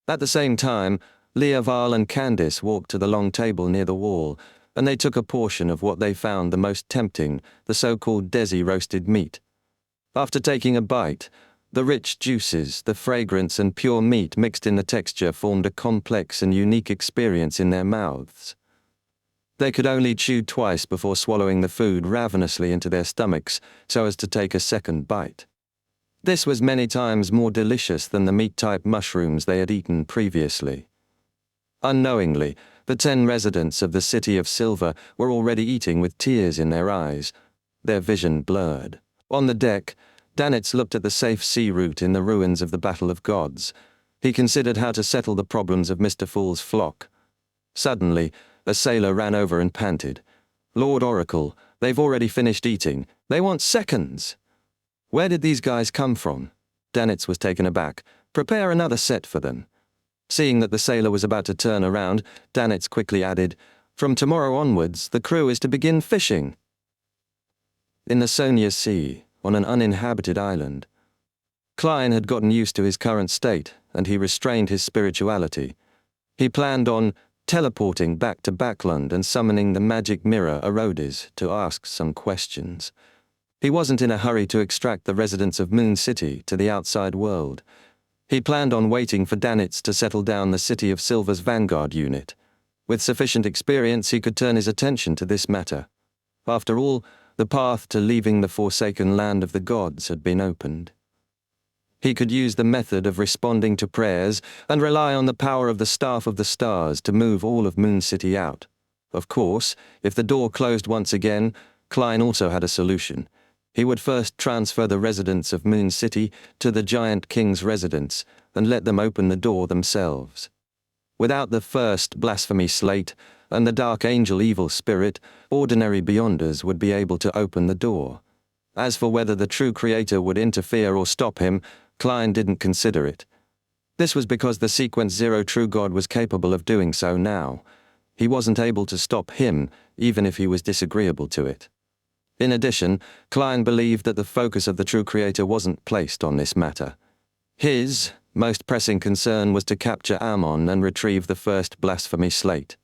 [SPEAKER 1] At the same time, Liaval and Candice walked to the long table near the wall, and they took a portion of what they found the most tempting, the so-called Desi roasted meat. After taking a bite, the rich juices, the fragrance and pure meat mixed in the texture formed a complex and unique experience in their mouths. They could only chew twice before swallowing the food ravenously into their stomachs so as to take a second bite. This was many times more delicious than the meat-type mushrooms they had eaten previously. Unknowingly, the 10 residents of the City of Silver were already eating with tears in their eyes, their vision blurred. On the deck, Danitz looked at the safe sea route in the ruins of the Battle of Gods. He considered how to settle the problems of Mr. Fool's flock. Suddenly, a sailor ran over and panted. "Lord Oracle, they've already finished eating. They want seconds." "Where did these guys come from?" Danitz was taken aback. "Prepare another set for them." Seeing that the sailor was about to turn around, Danitz quickly added, "From tomorrow onwards, the crew is to begin fishing." In the Sonia Sea, on an uninhabited island, Klein had gotten used to his current state, and he restrained his spirituality. He planned on teleporting back to Backland and summoning the magic mirror Arodis to ask some questions. He wasn't in a hurry to extract the residents of Moon City to the outside world. He planned on waiting for Danitz to settle down the City of Silver's Vanguard unit. With sufficient experience, he could turn his attention to this matter. After all, the path to leaving the forsaken land of the gods had been opened. He could use the method of responding to prayers and rely on the power of the Staff of the Stars to move all of Moon City out. Of course, if the door closed once again, Klein also had a solution. He would first transfer the residents of Moon City to the Giant King's residence and let them open the door themselves. Without the first blasphemy slate and the Dark Angel evil spirit, ordinary Beyonders would be able to open the door. As for whether the true creator would interfere or stop him, Klein didn't consider it. This was because the Sequence Zero true God was capable of doing so now. He wasn't able to stop him, even if he was disagreeable to it. In addition, Klein believed that the focus of the true creator wasn't placed on this matter. His most pressing concern was to capture Ammon and retrieve the first blasphemy slate.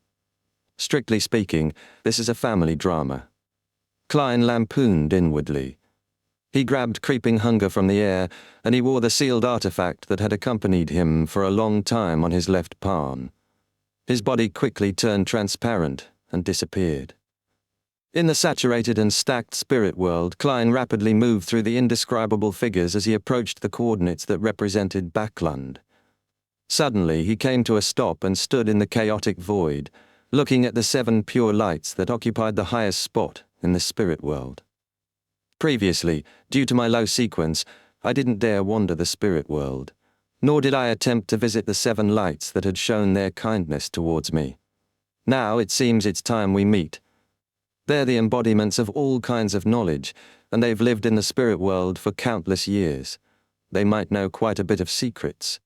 [SPEAKER 1] Strictly speaking, this is a family drama. Klein lampooned inwardly. He grabbed creeping hunger from the air, and he wore the sealed artifact that had accompanied him for a long time on his left palm. His body quickly turned transparent and disappeared. In the saturated and stacked spirit world, Klein rapidly moved through the indescribable figures as he approached the coordinates that represented Backland. Suddenly, he came to a stop and stood in the chaotic void, looking at the 7 pure lights that occupied the highest spot in the spirit world. Previously, due to my low sequence, I didn't dare wander the spirit world, nor did I attempt to visit the 7 lights that had shown their kindness towards me. Now it seems it's time we meet. They're the embodiments of all kinds of knowledge, and they've lived in the spirit world for countless years. They might know quite a bit of secrets.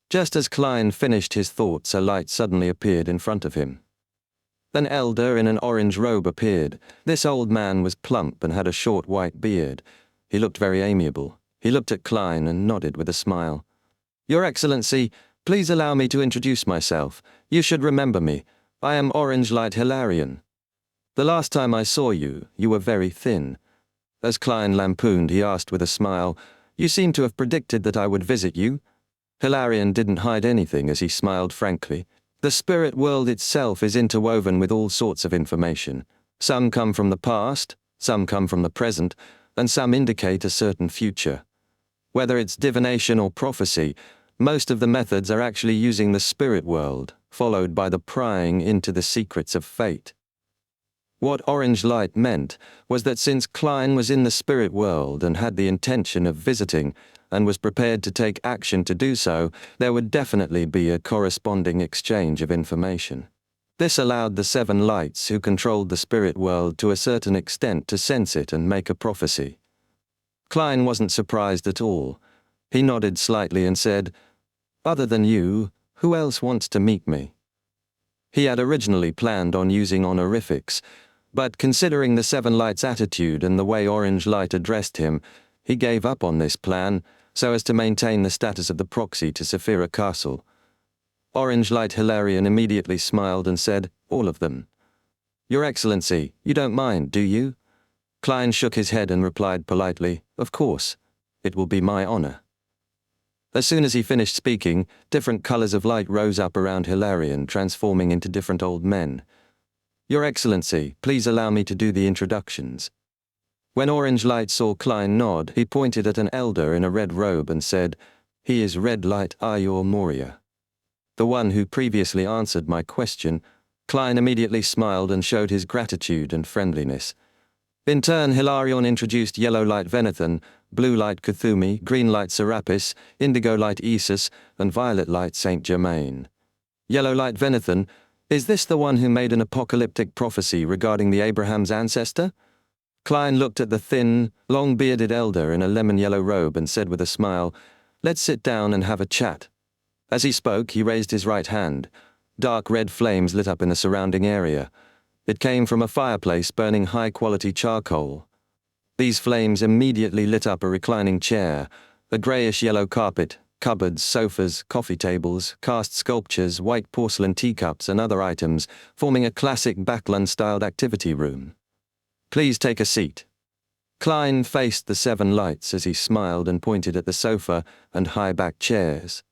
[SPEAKER 1] Just as Klein finished his thoughts, a light suddenly appeared in front of him. An elder in an orange robe appeared. This old man was plump and had a short white beard. He looked very amiable. He looked at Klein and nodded with a smile. "Your Excellency, please allow me to introduce myself. You should remember me. I am Orange Light Hilarion. The last time I saw you, you were very thin." As Klein lampooned, he asked with a smile, "You seem to have predicted that I would visit you." Hilarion didn't hide anything as he smiled frankly. The spirit world itself is interwoven with all sorts of information. Some come from the past, some come from the present, and some indicate a certain future. Whether it's divination or prophecy, most of the methods are actually using the spirit world, followed by the prying into the secrets of fate. What Orange Light meant was that since Klein was in the spirit world and had the intention of visiting, and was prepared to take action to do so, there would definitely be a corresponding exchange of information. This allowed the Seven Lights, who controlled the spirit world to a certain extent, to sense it and make a prophecy. Klein wasn't surprised at all. He nodded slightly and said, "Other than you, who else wants to meet me?" He had originally planned on using honorifics, but considering the Seven Lights' attitude and the way Orange Light addressed him, he gave up on this plan so as to maintain the status of the proxy to Saphira Castle. Orange Light Hilarion immediately smiled and said, "All of them." "Your Excellency, you don't mind, do you?" Klein shook his head and replied politely, "Of course. It will be my honor." As soon as he finished speaking, different colors of light rose up around Hilarion, transforming into different old men. "Your Excellency, please allow me to do the introductions." When Orange Light saw Klein nod, he pointed at an elder in a red robe and said, "He is Red Light Ayur Moria, the one who previously answered my question." Klein immediately smiled and showed his gratitude and friendliness. In turn, Hilarion introduced Yellow Light Venathan, Blue Light Kuthumi, Green Light Serapis, Indigo Light Isis, and Violet Light Saint Germain. "Yellow Light Venathan, is this the one who made an apocalyptic prophecy regarding the Abraham's ancestor?" Klein looked at the thin, long-bearded elder in a lemon-yellow robe and said with a smile, "Let's sit down and have a chat." As he spoke, he raised his right hand. Dark red flames lit up in the surrounding area. It came from a fireplace burning high-quality charcoal. These flames immediately lit up a reclining chair, a greyish-yellow carpet, cupboards, sofas, coffee tables, cast sculptures, white porcelain teacups, and other items, forming a classic Backlund-styled activity room. "Please take a seat." Klein faced the Seven Lights as he smiled and pointed at the sofa and high-backed chairs.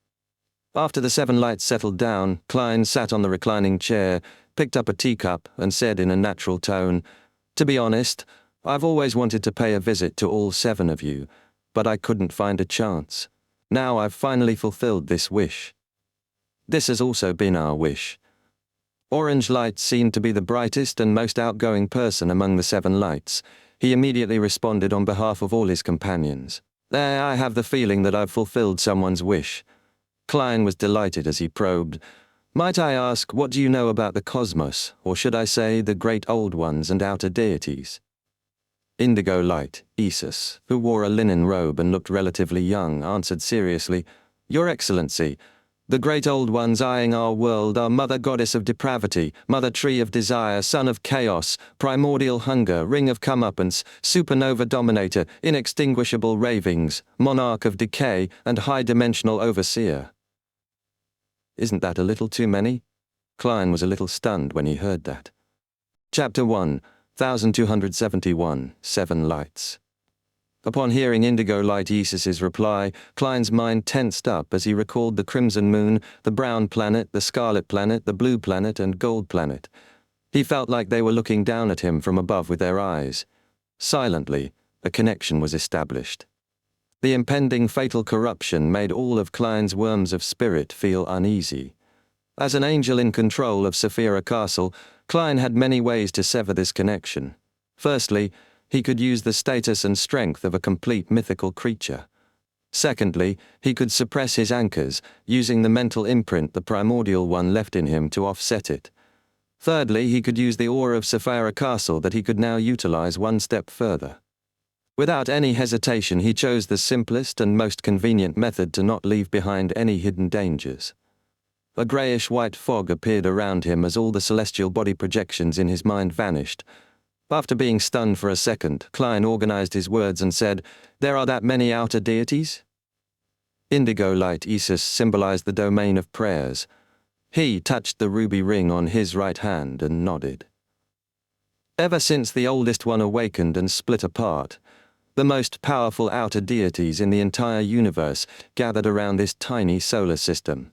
[SPEAKER 1] After the Seven Lights settled down, Klein sat on the reclining chair, picked up a teacup, and said in a natural tone, "To be honest, I've always wanted to pay a visit to all seven of you, but I couldn't find a chance. Now I've finally fulfilled this wish." This has also been our wish. Orange Light seemed to be the brightest and most outgoing person among the Seven Lights. He immediately responded on behalf of all his companions. "I have the feeling that I've fulfilled someone's wish." Klein was delighted as he probed, "Might I ask, what do you know about the cosmos, or should I say, the great old ones and outer deities?" Indigo Light, Isis, who wore a linen robe and looked relatively young, answered seriously, "Your Excellency, the great old ones eyeing our world are Mother Goddess of Depravity, Mother Tree of Desire, Son of Chaos, Primordial Hunger, Ring of Comeuppance, Supernova Dominator, Inextinguishable Ravings, Monarch of Decay, and High-Dimensional Overseer." Isn't that a little too many? Klein was a little stunned when he heard that. Chapter 1, 1271, Seven Lights. Upon hearing Indigo Light Isis's reply, Klein's mind tensed up as he recalled the Crimson Moon, the Brown Planet, the Scarlet Planet, the Blue Planet, and Gold Planet. He felt like they were looking down at him from above with their eyes. Silently, a connection was established. The impending fatal corruption made all of Klein's worms of spirit feel uneasy. As an angel in control of Saphira Castle, Klein had many ways to sever this connection. Firstly, he could use the status and strength of a complete mythical creature. Secondly, he could suppress his anchors, using the mental imprint the primordial one left in him to offset it. Thirdly, he could use the aura of Saphira Castle that he could now utilize one step further. Without any hesitation, he chose the simplest and most convenient method to not leave behind any hidden dangers. A greyish-white fog appeared around him as all the celestial body projections in his mind vanished. After being stunned for a second, Klein organized his words and said, "There are that many outer deities?" Indigo light Isis symbolized the domain of prayers. He touched the ruby ring on his right hand and nodded. Ever since the oldest one awakened and split apart, the most powerful outer deities in the entire universe gathered around this tiny solar system.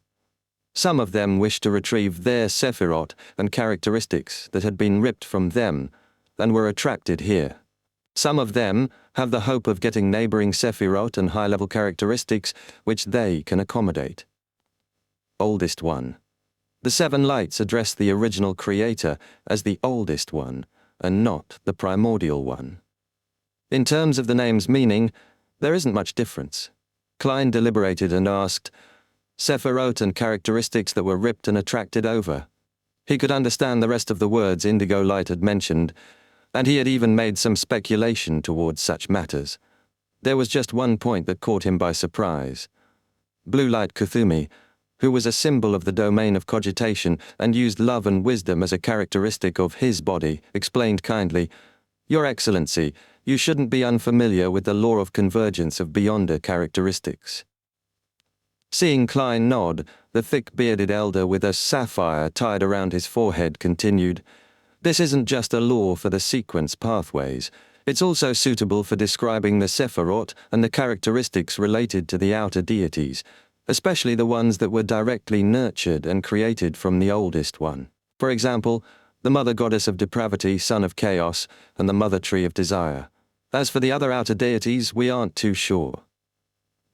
[SPEAKER 1] Some of them wished to retrieve their sephirot and characteristics that had been ripped from them and were attracted here. Some of them have the hope of getting neighboring sephirot and high-level characteristics which they can accommodate. Oldest one. The seven lights address the original creator as the oldest one, and not the primordial one. In terms of the name's meaning, there isn't much difference. Klein deliberated and asked, "Sephirot and characteristics that were ripped and attracted over." He could understand the rest of the words Indigo Light had mentioned, and he had even made some speculation towards such matters. There was just one point that caught him by surprise. Blue Light Kuthumi, who was a symbol of the domain of cogitation and used love and wisdom as a characteristic of his body, explained kindly, "Your Excellency, you shouldn't be unfamiliar with the law of convergence of beyonder characteristics." Seeing Klein nod, the thick-bearded elder with a sapphire tied around his forehead continued, "This isn't just a law for the sequence pathways. It's also suitable for describing the sephirot and the characteristics related to the outer deities, especially the ones that were directly nurtured and created from the oldest one. For example, the mother goddess of depravity, son of chaos, and the mother tree of desire. As for the other outer deities, we aren't too sure.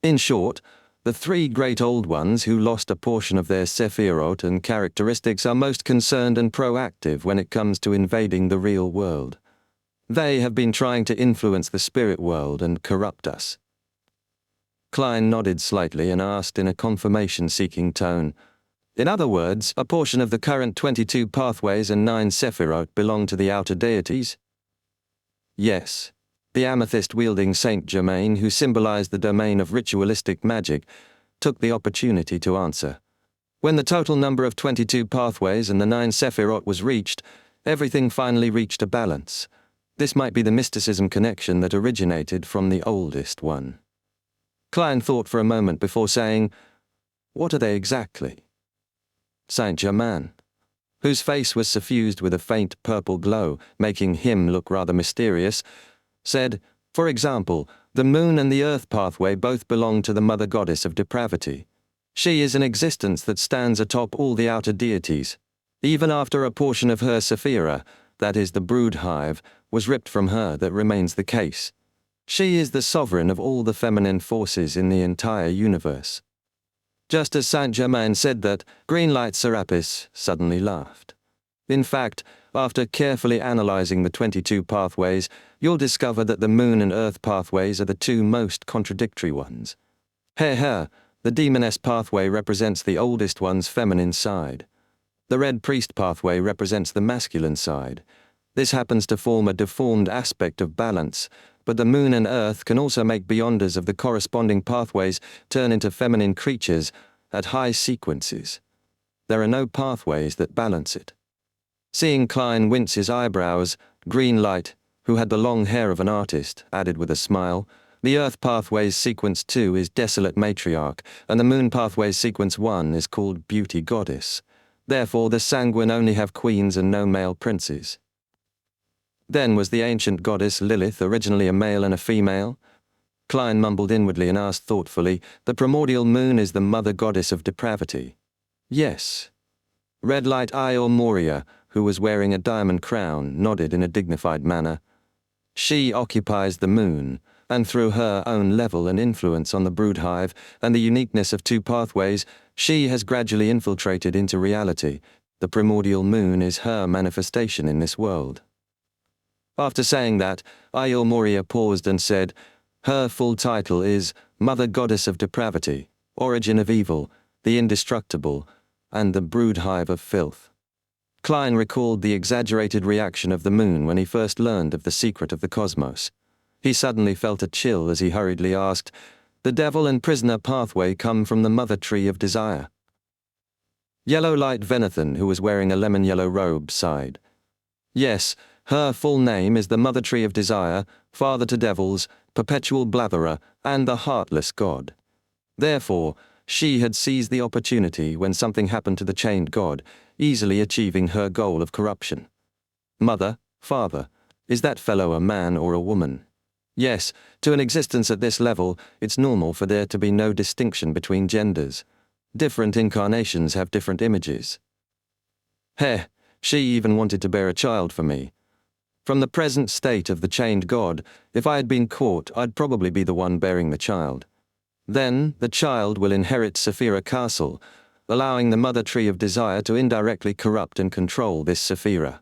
[SPEAKER 1] In short, the three great old ones who lost a portion of their sephirot and characteristics are most concerned and proactive when it comes to invading the real world. They have been trying to influence the spirit world and corrupt us." Klein nodded slightly and asked in a confirmation-seeking tone, "In other words, a portion of the current 22 pathways and 9 sephirot belong to the outer deities?" "Yes." The amethyst-wielding Saint Germain, who symbolized the domain of ritualistic magic, took the opportunity to answer. "When the total number of 22 pathways and the 9 sephirot was reached, everything finally reached a balance. This might be the mysticism connection that originated from the oldest one." Klein thought for a moment before saying, "What are they exactly?" Saint Germain, whose face was suffused with a faint purple glow, making him look rather mysterious, said, "For example, the moon and the earth pathway both belong to the mother goddess of depravity. She is an existence that stands atop all the outer deities. Even after a portion of her sephira, that is the brood hive, was ripped from her, that remains the case. She is the sovereign of all the feminine forces in the entire universe." Just as Saint Germain said that, Greenlight Serapis suddenly laughed. "In fact, after carefully analyzing the 22 pathways, you'll discover that the moon and earth pathways are the two most contradictory ones. The demoness pathway represents the oldest one's feminine side. The red priest pathway represents the masculine side. This happens to form a deformed aspect of balance, but the moon and earth can also make beyonders of the corresponding pathways turn into feminine creatures at high sequences. There are no pathways that balance it." Seeing Klein wince his eyebrows, Greenlight, who had the long hair of an artist, added with a smile, "The earth pathway's sequence 2 is desolate matriarch, and the moon pathway's sequence 1 is called beauty goddess. Therefore the sanguine only have queens and no male princes." Then was the ancient goddess Lilith originally a male and a female? Klein mumbled inwardly and asked thoughtfully, "The primordial moon is the mother goddess of depravity?" "Yes." Red Light Io Moria, who was wearing a diamond crown, nodded in a dignified manner. "She occupies the moon, and through her own level and influence on the brood hive and the uniqueness of two pathways, she has gradually infiltrated into reality. The primordial moon is her manifestation in this world." After saying that, Io Moria paused and said, "Her full title is Mother Goddess of Depravity, Origin of Evil, the Indestructible, and the Brood Hive of Filth." Klein recalled the exaggerated reaction of the moon when he first learned of the secret of the cosmos. He suddenly felt a chill as he hurriedly asked, "The devil and prisoner pathway come from the mother tree of desire?" Yellow Light Venathan, who was wearing a lemon-yellow robe, sighed. "Yes, her full name is the Mother Tree of Desire, Father to Devils, Perpetual Blatherer, and the Heartless God. Therefore, she had seized the opportunity when something happened to the chained god, easily achieving her goal of corruption. Mother, father, is that fellow a man or a woman? Yes, to an existence at this level, it's normal for there to be no distinction between genders. Different incarnations have different images. Heh, she even wanted to bear a child for me. From the present state of the chained god, if I had been caught, I'd probably be the one bearing the child. Then, the child will inherit Sephira Castle, allowing the Mother Tree of Desire to indirectly corrupt and control this Sephira.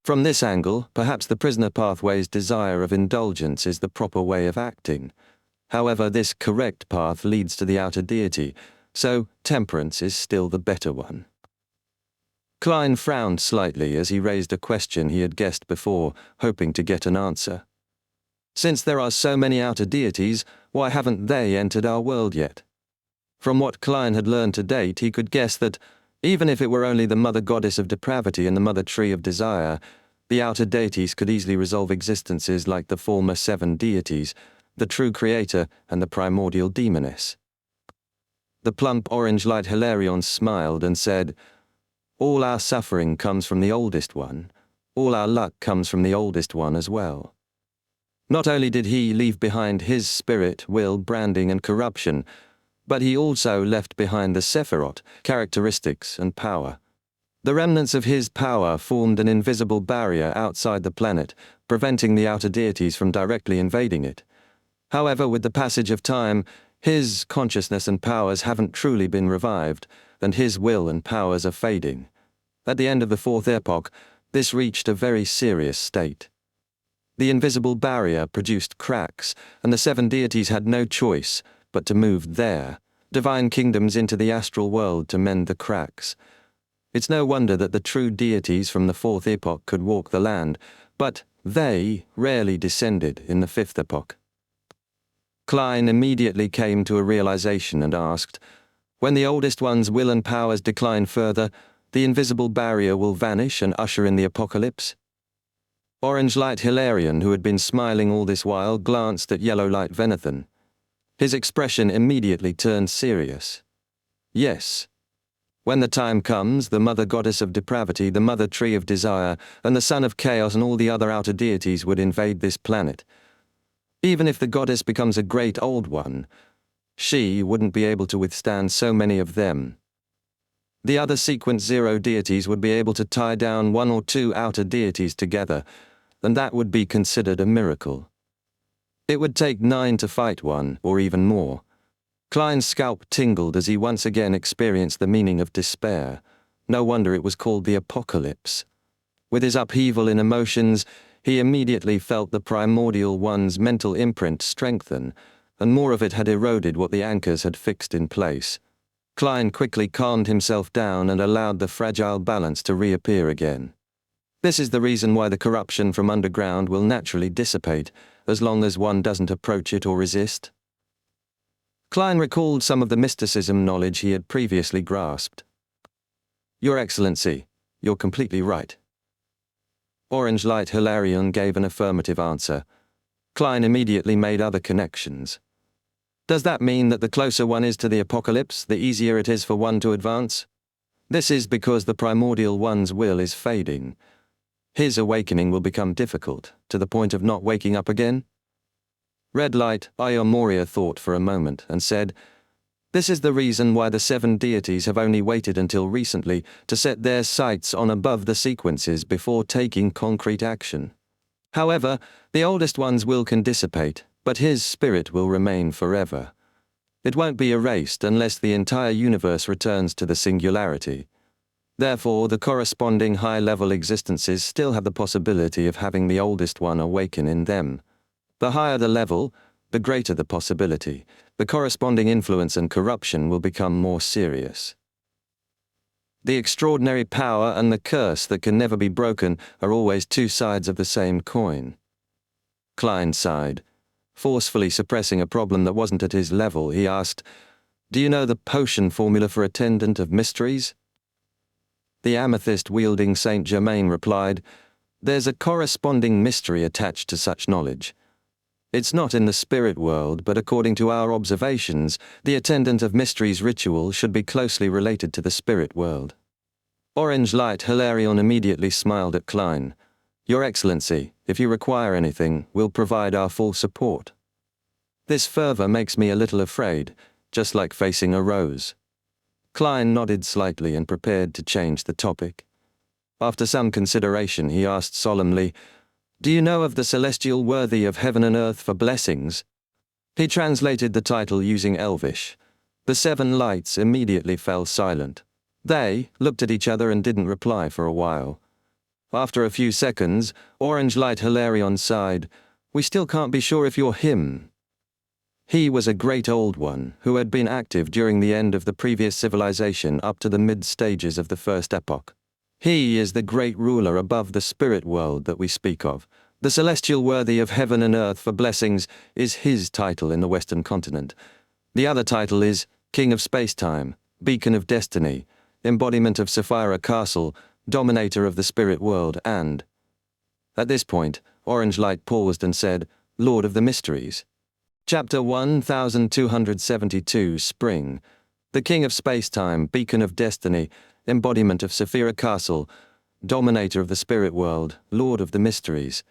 [SPEAKER 1] From this angle, perhaps the prisoner pathway's desire of indulgence is the proper way of acting. However, this correct path leads to the outer deity, so temperance is still the better one." Klein frowned slightly as he raised a question he had guessed before, hoping to get an answer. Since there are so many outer deities, why haven't they entered our world yet? From what Klein had learned to date, he could guess that, even if it were only the Mother Goddess of Depravity and the Mother Tree of Desire, the outer deities could easily resolve existences like the former 7 deities, the True Creator and the Primordial Demoness. The plump orange-light Hilarion smiled and said, "All our suffering comes from the Oldest One. All our luck comes from the Oldest One as well. Not only did he leave behind his spirit, will, branding, and corruption, but he also left behind the Sephiroth, characteristics, and power. The remnants of his power formed an invisible barrier outside the planet, preventing the outer deities from directly invading it. However, with the passage of time, his consciousness and powers haven't truly been revived, and his will and powers are fading. At the end of the 4th epoch, this reached a very serious state. The invisible barrier produced cracks, and the 7 deities had no choice but to move their divine kingdoms into the astral world to mend the cracks. It's no wonder that the true deities from the 4th epoch could walk the land, but they rarely descended in the 5th epoch." Klein immediately came to a realization and asked, "When the Oldest One's will and powers decline further, the invisible barrier will vanish and usher in the apocalypse?" Orange Light Hilarion, who had been smiling all this while, glanced at Yellow Light Venathan. His expression immediately turned serious. "Yes. When the time comes, the Mother Goddess of Depravity, the Mother Tree of Desire, and the Son of Chaos and all the other outer deities would invade this planet. Even if the goddess becomes a great old one, she wouldn't be able to withstand so many of them. The other Sequence 0 deities would be able to tie down 1 or 2 outer deities together, and that would be considered a miracle. It would take 9 to fight one, or even more." Klein's scalp tingled as he once again experienced the meaning of despair. No wonder it was called the apocalypse. With his upheaval in emotions, he immediately felt the Primordial One's mental imprint strengthen, and more of it had eroded what the anchors had fixed in place. Klein quickly calmed himself down and allowed the fragile balance to reappear again. This is the reason why the corruption from underground will naturally dissipate, as long as one doesn't approach it or resist. Klein recalled some of the mysticism knowledge he had previously grasped. "Your Excellency, you're completely right." Orange Light Hilarion gave an affirmative answer. Klein immediately made other connections. "Does that mean that the closer one is to the apocalypse, the easier it is for one to advance? This is because the Primordial One's will is fading. His awakening will become difficult, to the point of not waking up again?" Red Light Ion Moria thought for a moment and said, "This is the reason why the 7 deities have only waited until recently to set their sights on above the sequences before taking concrete action. However, the Oldest One's will can dissipate, but his spirit will remain forever. It won't be erased unless the entire universe returns to the singularity. Therefore, the corresponding high-level existences still have the possibility of having the Oldest One awaken in them. The higher the level, the greater the possibility. The corresponding influence and corruption will become more serious. The extraordinary power and the curse that can never be broken are always 2 sides of the same coin." Klein sighed. Forcefully suppressing a problem that wasn't at his level, he asked, "Do you know the potion formula for Attendant of Mysteries?" The amethyst-wielding Saint Germain replied, "There's a corresponding mystery attached to such knowledge. It's not in the spirit world, but according to our observations, the Attendant of Mysteries ritual should be closely related to the spirit world." Orange Light Hilarion immediately smiled at Klein. "Your Excellency, if you require anything, we'll provide our full support." This fervor makes me a little afraid, just like facing a rose. Klein nodded slightly and prepared to change the topic. After some consideration, he asked solemnly, "Do you know of the celestial worthy of heaven and earth for blessings?" He translated the title using Elvish. The 7 lights immediately fell silent. They looked at each other and didn't reply for a while. After a few seconds, Orange Light Hilarion sighed, "We still can't be sure if you're him." He was a great old one who had been active during the end of the previous civilization up to the mid-stages of the first epoch. He is the great ruler above the spirit world that we speak of. The celestial worthy of heaven and earth for blessings is his title in the Western continent. The other title is King of Spacetime, Beacon of Destiny, Embodiment of Sapphira Castle, Dominator of the spirit world, and... At this point, Orange Light paused and said, "Lord of the Mysteries." Chapter 1272, Spring. The King of Spacetime, Beacon of Destiny, Embodiment of Sapphira Castle, Dominator of the Spirit World, Lord of the Mysteries.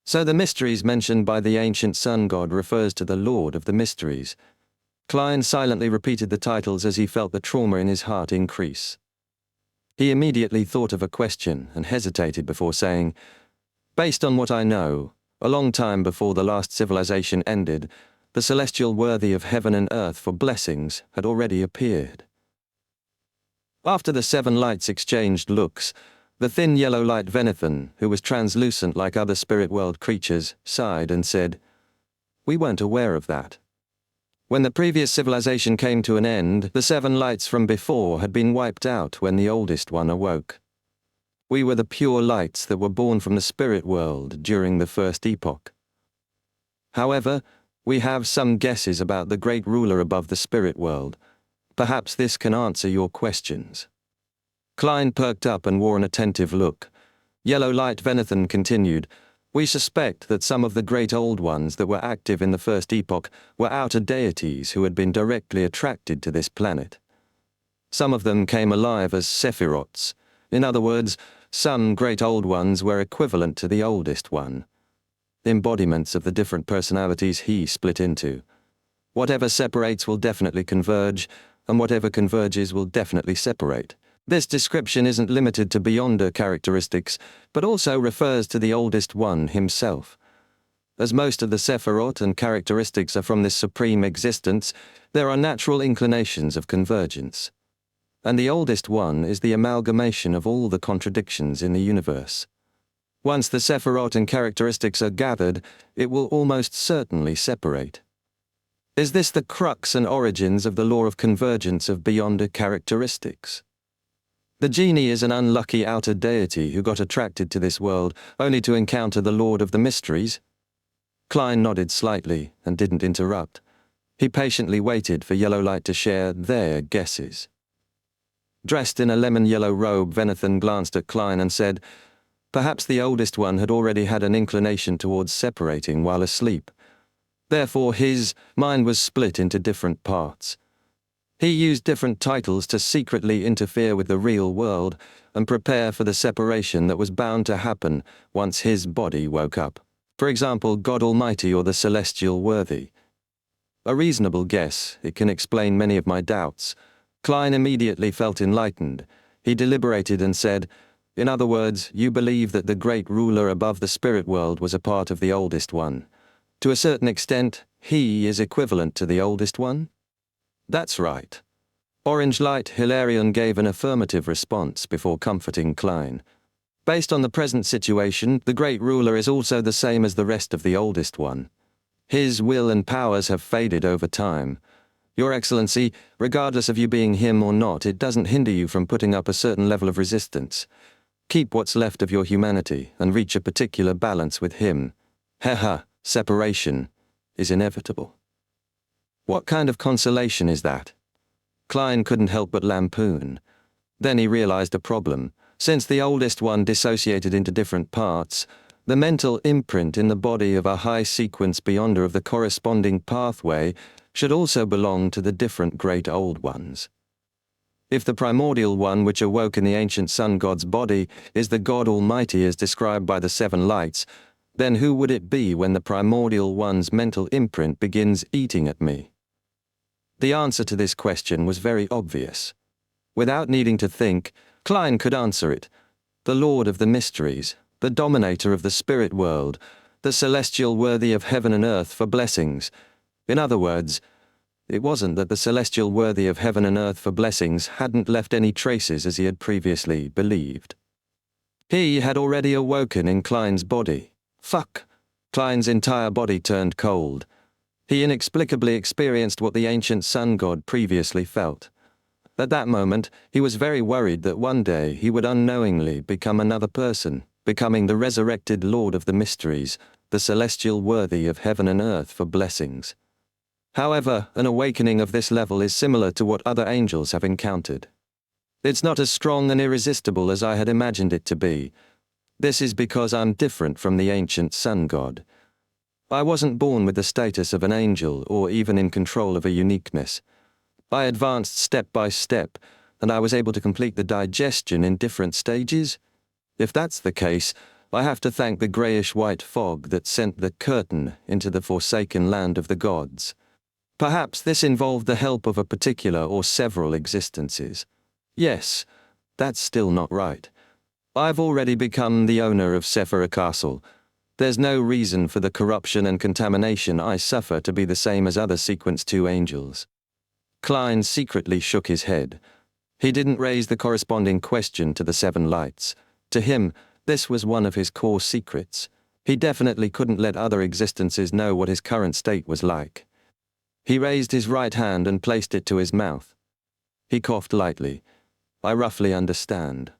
[SPEAKER 1] So the mysteries mentioned by the ancient sun god refers to the Lord of the Mysteries. Klein silently repeated the titles as he felt the trauma in his heart increase. He immediately thought of a question and hesitated before saying, "Based on what I know, a long time before the last civilization ended, the celestial worthy of heaven and earth for blessings had already appeared." After the 7 lights exchanged looks, the thin yellow light Venethan, who was translucent like other spirit world creatures, sighed and said, "We weren't aware of that. When the previous civilization came to an end, the 7 lights from before had been wiped out when the oldest one awoke. We were the pure lights that were born from the spirit world during the first epoch. However, we have some guesses about the great ruler above the spirit world. Perhaps this can answer your questions." Klein perked up and wore an attentive look. Yellow Light Venethan continued, "We suspect that some of the great old ones that were active in the first epoch were outer deities who had been directly attracted to this planet. Some of them came alive as sephirots. In other words, some great old ones were equivalent to the oldest one. Embodiments of the different personalities he split into. Whatever separates will definitely converge, and whatever converges will definitely separate. This description isn't limited to Beyonder characteristics, but also refers to the oldest one himself. As most of the Sephirot and characteristics are from this supreme existence, there are natural inclinations of convergence. And the oldest one is the amalgamation of all the contradictions in the universe. Once the Sephirot and characteristics are gathered, it will almost certainly separate. Is this the crux and origins of the law of convergence of Beyonder characteristics? The genie is an unlucky outer deity who got attracted to this world only to encounter the Lord of the Mysteries. Klein nodded slightly and didn't interrupt. He patiently waited for Yellow Light to share their guesses. Dressed in a lemon-yellow robe, Venethan glanced at Klein and said, "Perhaps the oldest one had already had an inclination towards separating while asleep. Therefore his mind was split into different parts. He used different titles to secretly interfere with the real world and prepare for the separation that was bound to happen once his body woke up. For example, God Almighty or the Celestial Worthy. A reasonable guess, it can explain many of my doubts." Klein immediately felt enlightened. He deliberated and said, "In other words, you believe that the great ruler above the spirit world was a part of the oldest one. To a certain extent, he is equivalent to the oldest one?" "That's right." Orange Light Hilarion gave an affirmative response before comforting Klein. "Based on the present situation, the great ruler is also the same as the rest of the oldest one. His will and powers have faded over time. Your Excellency, regardless of you being him or not, it doesn't hinder you from putting up a certain level of resistance. Keep what's left of your humanity and reach a particular balance with him. Separation is inevitable. What kind of consolation is that? Klein couldn't help but lampoon. Then he realized a problem. Since the oldest one dissociated into different parts, the mental imprint in the body of a high-sequence beyonder of the corresponding pathway should also belong to the different great old ones. If the primordial one which awoke in the ancient sun god's body is the God Almighty as described by the seven lights, then who would it be when the primordial one's mental imprint begins eating at me? The answer to this question was very obvious. Without needing to think, Klein could answer it. The Lord of the Mysteries, the Dominator of the spirit world, the celestial worthy of heaven and earth for blessings. In other words, it wasn't that the celestial worthy of heaven and earth for blessings hadn't left any traces as he had previously believed. He had already awoken in Klein's body. Klein's entire body turned cold. He inexplicably experienced what the ancient sun god previously felt. At that moment, he was very worried that one day he would unknowingly become another person, becoming the resurrected Lord of the Mysteries, the celestial worthy of heaven and earth for blessings. However, an awakening of this level is similar to what other angels have encountered. It's not as strong and irresistible as I had imagined it to be. This is because I'm different from the ancient sun god. I wasn't born with the status of an angel or even in control of a uniqueness. I advanced step by step, and I was able to complete the digestion in different stages. If that's the case, I have to thank the greyish-white fog that sent the curtain into the forsaken land of the gods. Perhaps this involved the help of a particular or several existences. Yes, that's still not right. I've already become the owner of Sephira Castle. There's no reason for the corruption and contamination I suffer to be the same as other Sequence 2 angels. Klein secretly shook his head. He didn't raise the corresponding question to the seven lights. To him, this was one of his core secrets. He definitely couldn't let other existences know what his current state was like. He raised his right hand and placed it to his mouth. He coughed lightly. I roughly understand.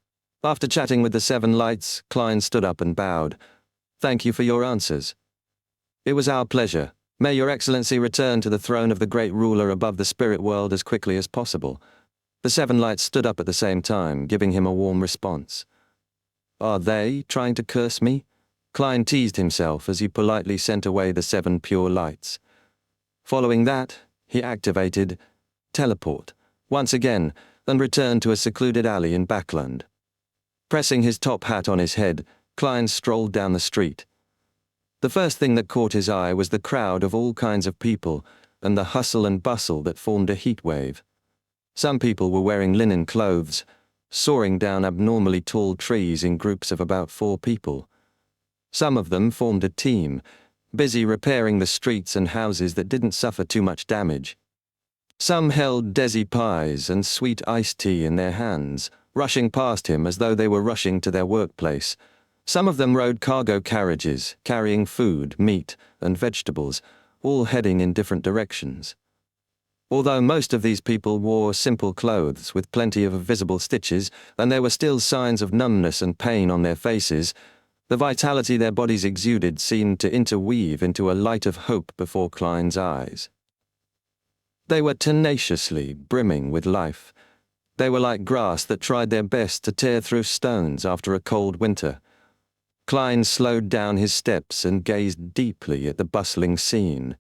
[SPEAKER 1] After chatting with the seven lights, Klein stood up and bowed. Thank you for your answers. It was our pleasure. May your excellency return to the throne of the great ruler above the spirit world as quickly as possible. The seven lights stood up at the same time, giving him a warm response. Are they trying to curse me? Klein teased himself as he politely sent away the seven pure lights. Following that, he activated teleport once again and returned to a secluded alley in Backland. Pressing his top hat on his head, Klein strolled down the street. The first thing that caught his eye was the crowd of all kinds of people and the hustle and bustle that formed a heat wave. Some people were wearing linen clothes, soaring down abnormally tall trees in groups of about 4 people. Some of them formed a team, busy repairing the streets and houses that didn't suffer too much damage. Some held desi pies and sweet iced tea in their hands, rushing past him as though they were rushing to their workplace. Some of them rode cargo carriages, carrying food, meat, and vegetables, all heading in different directions. Although most of these people wore simple clothes with plenty of visible stitches, and there were still signs of numbness and pain on their faces, the vitality their bodies exuded seemed to interweave into a light of hope before Klein's eyes. They were tenaciously brimming with life. They were like grass that tried their best to tear through stones after a cold winter. Klein slowed down his steps and gazed deeply at the bustling scene.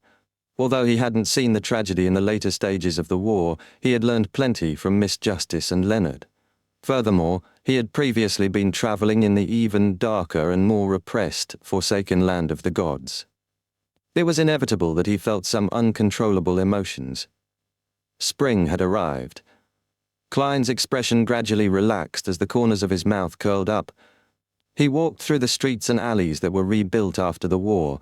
[SPEAKER 1] Although he hadn't seen the tragedy in the later stages of the war, he had learned plenty from Miss Justice and Leonard. Furthermore, he had previously been traveling in the even darker and more repressed, forsaken land of the gods. It was inevitable that he felt some uncontrollable emotions. Spring had arrived. Klein's expression gradually relaxed as the corners of his mouth curled up. He walked through the streets and alleys that were rebuilt after the war,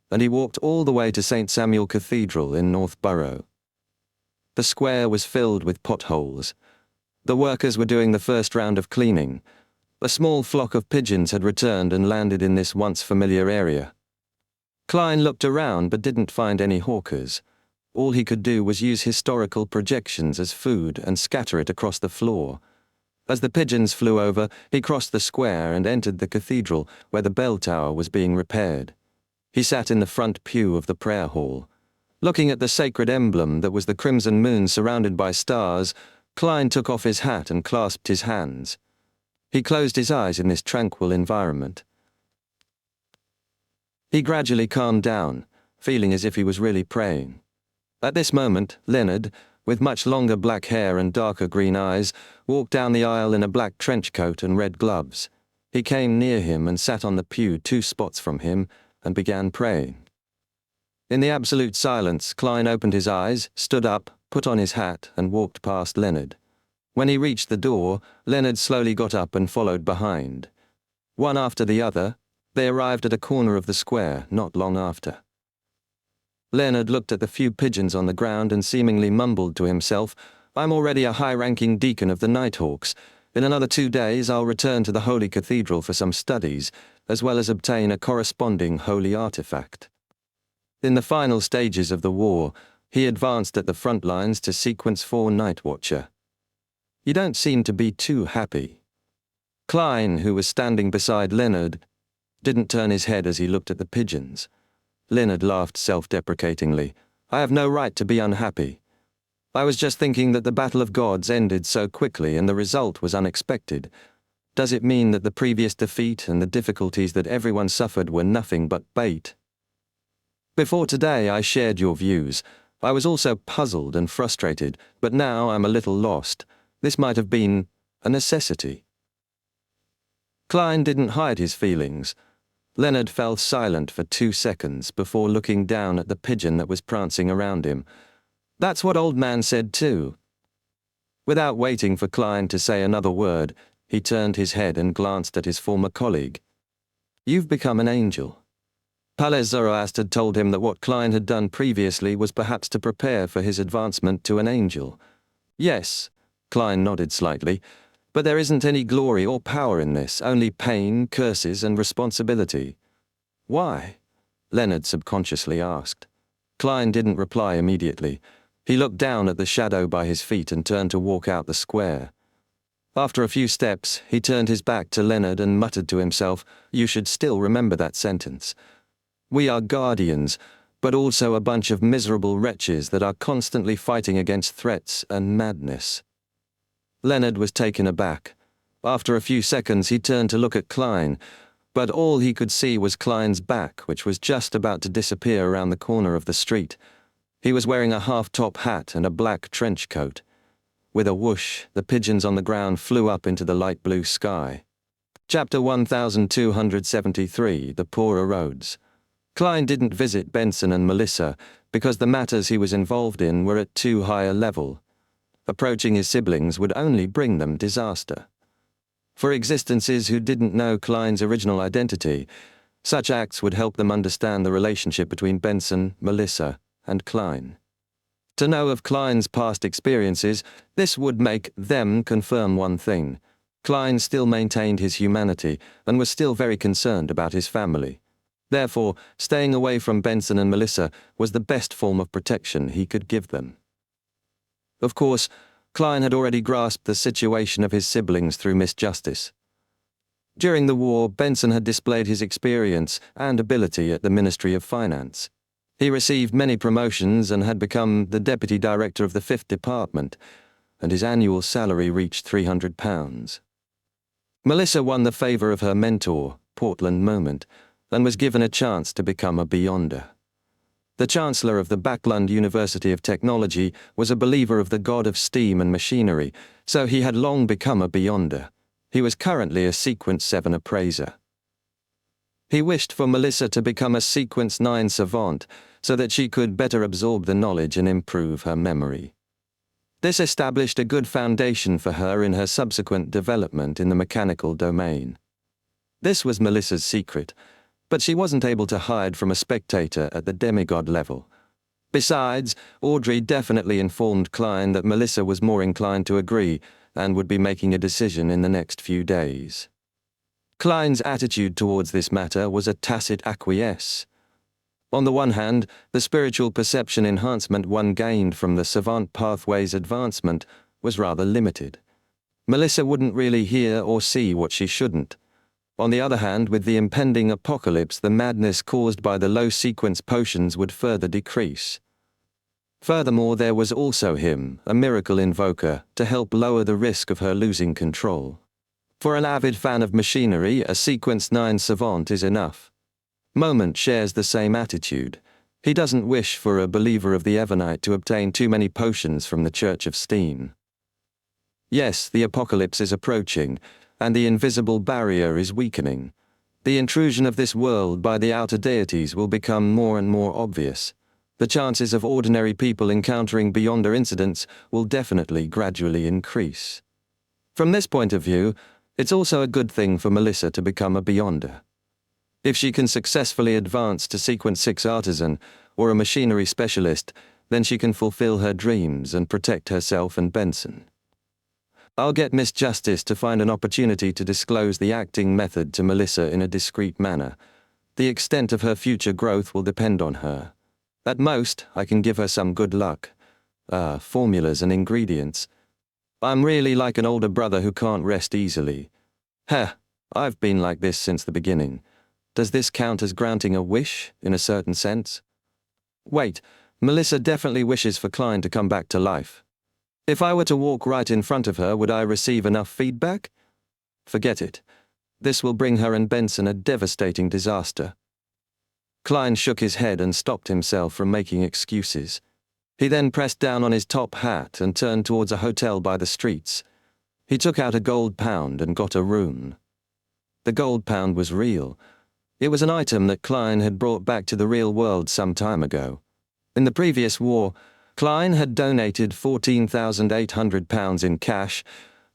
[SPEAKER 1] and he walked all the way to St. Samuel Cathedral in North Borough. The square was filled with potholes. The workers were doing the first round of cleaning. A small flock of pigeons had returned and landed in this once familiar area. Klein looked around but didn't find any hawkers. All he could do was use historical projections as food and scatter it across the floor. As the pigeons flew over, he crossed the square and entered the cathedral, where the bell tower was being repaired. He sat in the front pew of the prayer hall. Looking at the sacred emblem that was the crimson moon surrounded by stars, Klein took off his hat and clasped his hands. He closed his eyes in this tranquil environment. He gradually calmed down, feeling as if he was really praying. At this moment, Leonard, with much longer black hair and darker green eyes, walked down the aisle in a black trench coat and red gloves. He came near him and sat on the pew 2 spots from him and began praying. In the absolute silence, Klein opened his eyes, stood up, put on his hat, and walked past Leonard. When he reached the door, Leonard slowly got up and followed behind. One after the other, they arrived at a corner of the square not long after. Leonard looked at the few pigeons on the ground and seemingly mumbled to himself, "I'm already a high-ranking deacon of the Nighthawks. In another 2 days I'll return to the Holy Cathedral for some studies, as well as obtain a corresponding holy artifact." In the final stages of the war, he advanced at the front lines to Sequence 4 Night Watcher. "You don't seem to be too happy." Klein, who was standing beside Leonard, didn't turn his head as he looked at the pigeons. Leonard laughed self-deprecatingly. "I have no right to be unhappy. I was just thinking that the Battle of Gods ended so quickly and the result was unexpected. Does it mean that the previous defeat and the difficulties that everyone suffered were nothing but bait? Before today I shared your views. I was also puzzled and frustrated, but now I'm a little lost. This might have been a necessity." Klein didn't hide his feelings. Leonard fell silent for 2 seconds before looking down at the pigeon that was prancing around him. "That's what Old Man said too." Without waiting for Klein to say another word, he turned his head and glanced at his former colleague. "You've become an angel." Palez Zoroast had told him that what Klein had done previously was perhaps to prepare for his advancement to an angel. "Yes," Klein nodded slightly, "but there isn't any glory or power in this, only pain, curses, and responsibility." "Why?" Leonard subconsciously asked. Klein didn't reply immediately. He looked down at the shadow by his feet and turned to walk out the square. After a few steps, he turned his back to Leonard and muttered to himself, "You should still remember that sentence. We are guardians, but also a bunch of miserable wretches that are constantly fighting against threats and madness." Leonard was taken aback. After a few seconds he turned to look at Klein, but all he could see was Klein's back, which was just about to disappear around the corner of the street. He was wearing a half-top hat and a black trench coat. With a whoosh, the pigeons on the ground flew up into the light blue sky. Chapter 1273, The Poorer Roads. Klein didn't visit Benson and Melissa because the matters he was involved in were at too high a level. Approaching his siblings would only bring them disaster. For existences who didn't know Klein's original identity, such acts would help them understand the relationship between Benson, Melissa, and Klein. To know of Klein's past experiences, this would make them confirm one thing. Klein still maintained his humanity and was still very concerned about his family. Therefore, staying away from Benson and Melissa was the best form of protection he could give them. Of course, Klein had already grasped the situation of his siblings through Miss Justice. During the war, Benson had displayed his experience and ability at the Ministry of Finance. He received many promotions and had become the Deputy Director of the 5th Department, and his annual salary reached £300. Melissa won the favour of her mentor, Portland Moment, and was given a chance to become a Beyonder. The Chancellor of the Backlund University of Technology was a believer of the god of steam and machinery, so he had long become a Beyonder. He was currently a Sequence 7 appraiser. He wished for Melissa to become a Sequence 9 savant so that she could better absorb the knowledge and improve her memory. This established a good foundation for her in her subsequent development in the mechanical domain. This was Melissa's secret, but she wasn't able to hide from a spectator at the demigod level. Besides, Audrey definitely informed Klein that Melissa was more inclined to agree and would be making a decision in the next few days. Klein's attitude towards this matter was a tacit acquiesce. On the one hand, the spiritual perception enhancement one gained from the savant pathway's advancement was rather limited. Melissa wouldn't really hear or see what she shouldn't. On the other hand, with the impending apocalypse, the madness caused by the low-sequence potions would further decrease. Furthermore, there was also him, a miracle invoker, to help lower the risk of her losing control. For an avid fan of machinery, a Sequence 9 savant is enough. Moment shares the same attitude. He doesn't wish for a believer of the Evernight to obtain too many potions from the Church of Steam. Yes, the apocalypse is approaching, and the invisible barrier is weakening. The intrusion of this world by the outer deities will become more and more obvious. The chances of ordinary people encountering Beyonder incidents will definitely gradually increase. From this point of view, it's also a good thing for Melissa to become a Beyonder. If she can successfully advance to Sequence 6 artisan or a machinery specialist, then she can fulfill her dreams and protect herself and Benson. I'll get Miss Justice to find an opportunity to disclose the acting method to Melissa in a discreet manner. The extent of her future growth will depend on her. At most, I can give her some good luck. Formulas and ingredients. I'm really like an older brother who can't rest easily. I've been like this since the beginning. Does this count as granting a wish, in a certain sense? Wait, Melissa definitely wishes for Klein to come back to life. If I were to walk right in front of her, would I receive enough feedback? Forget it. This will bring her and Benson a devastating disaster. Klein shook his head and stopped himself from making excuses. He then pressed down on his top hat and turned towards a hotel by the streets. He took out a gold pound and got a room. The gold pound was real. It was an item that Klein had brought back to the real world some time ago. In the previous war, Klein had donated £14,800 in cash,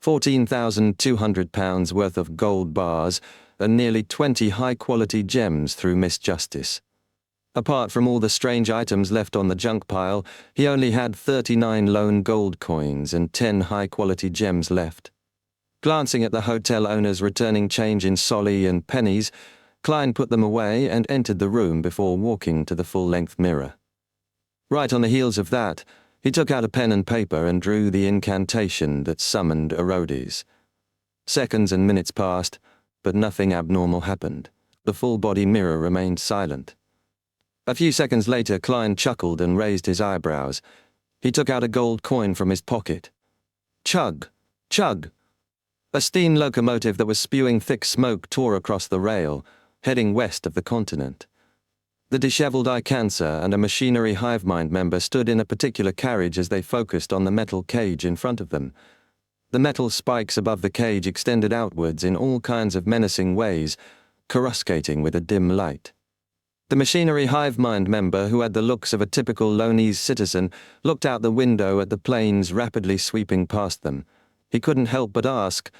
[SPEAKER 1] £14,200 worth of gold bars, and nearly 20 high-quality gems through Miss Justice. Apart from all the strange items left on the junk pile, he only had 39 lone gold coins and 10 high-quality gems left. Glancing at the hotel owner's returning change in solly and pennies, Klein put them away and entered the room before walking to the full-length mirror. Right on the heels of that, he took out a pen and paper and drew the incantation that summoned Erodes. Seconds and minutes passed, but nothing abnormal happened. The full-body mirror remained silent. A few seconds later, Klein chuckled and raised his eyebrows. He took out a gold coin from his pocket. Chug! Chug! A steam locomotive that was spewing thick smoke tore across the rail, heading west of the continent. The disheveled eye cancer and a machinery hive mind member stood in a particular carriage as they focused on the metal cage in front of them. The metal spikes above the cage extended outwards in all kinds of menacing ways, coruscating with a dim light. The machinery hive mind member, who had the looks of a typical Lonese citizen, looked out the window at the planes rapidly sweeping past them. He couldn't help but ask,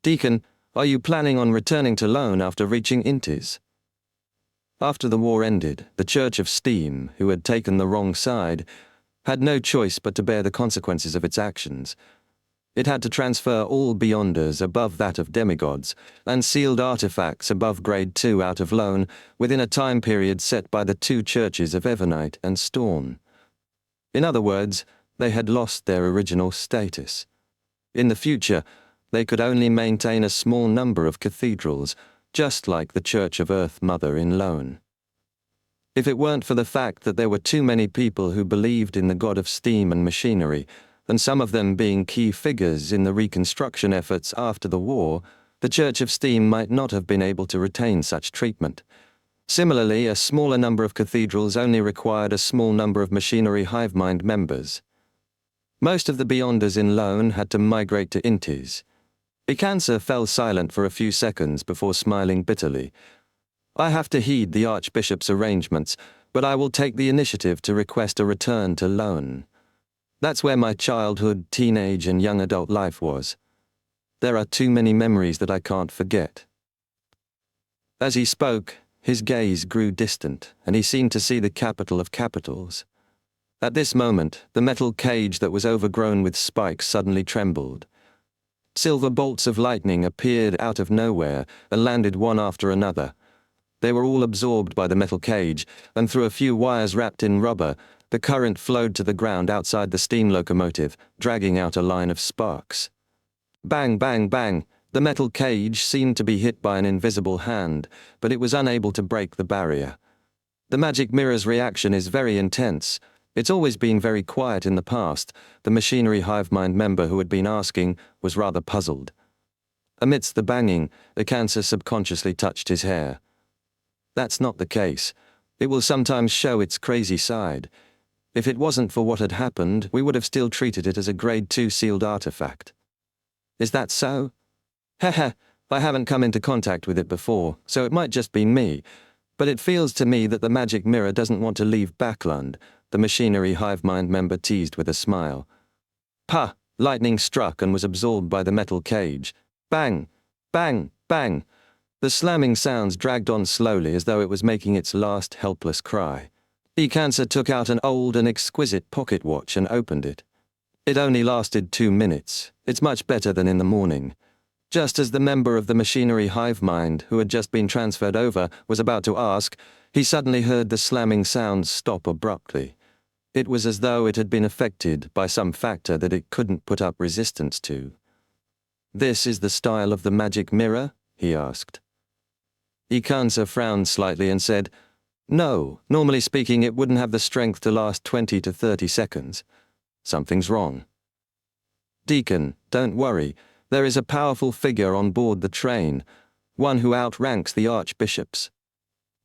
[SPEAKER 1] "Deacon, are you planning on returning to Lone after reaching Intis?" After the war ended, the Church of Steam, who had taken the wrong side, had no choice but to bear the consequences of its actions. It had to transfer all Beyonders above that of demigods, and sealed artifacts above Grade 2 out of Lone within a time period set by the two churches of Evernight and Storm. In other words, they had lost their original status. In the future, they could only maintain a small number of cathedrals, just like the Church of Earth Mother in Lone. If it weren't for the fact that there were too many people who believed in the god of steam and machinery, and some of them being key figures in the reconstruction efforts after the war, the Church of Steam might not have been able to retain such treatment. Similarly, a smaller number of cathedrals only required a small number of machinery hive mind members. Most of the Beyonders in Lone had to migrate to Intis. Icancer fell silent for a few seconds before smiling bitterly. "I have to heed the Archbishop's arrangements, but I will take the initiative to request a return to Lone. That's where my childhood, teenage, and young adult life was. There are too many memories that I can't forget." As he spoke, his gaze grew distant, and he seemed to see the capital of capitals. At this moment, the metal cage that was overgrown with spikes suddenly trembled. Silver bolts of lightning appeared out of nowhere and landed one after another. They were all absorbed by the metal cage, and through a few wires wrapped in rubber, the current flowed to the ground outside the steam locomotive, dragging out a line of sparks. Bang, bang, bang! The metal cage seemed to be hit by an invisible hand, but it was unable to break the barrier. The magic mirror's reaction is very intense. It's always been very quiet in the past. The machinery hive mind member who had been asking was rather puzzled. Amidst the banging, the cancer subconsciously touched his hair. That's not the case. It will sometimes show its crazy side. If it wasn't for what had happened, we would have still treated it as a Grade 2 sealed artifact. Is that so? Haha, I haven't come into contact with it before, so it might just be me. But it feels to me that the magic mirror doesn't want to leave Backland, the machinery hive mind member teased with a smile. Pah! Lightning struck and was absorbed by the metal cage. Bang! Bang! Bang! The slamming sounds dragged on slowly as though it was making its last helpless cry. Cancer took out an old and exquisite pocket watch and opened it. It only lasted 2 minutes. It's much better than in the morning. Just as the member of the machinery hive mind, who had just been transferred over, was about to ask, he suddenly heard the slamming sounds stop abruptly. It was as though it had been affected by some factor that it couldn't put up resistance to. "This is the style of the magic mirror?" he asked. Ikansa frowned slightly and said, "No, normally speaking it wouldn't have the strength to last 20 to 30 seconds. Something's wrong." "Deacon, don't worry. There is a powerful figure on board the train, one who outranks the archbishops."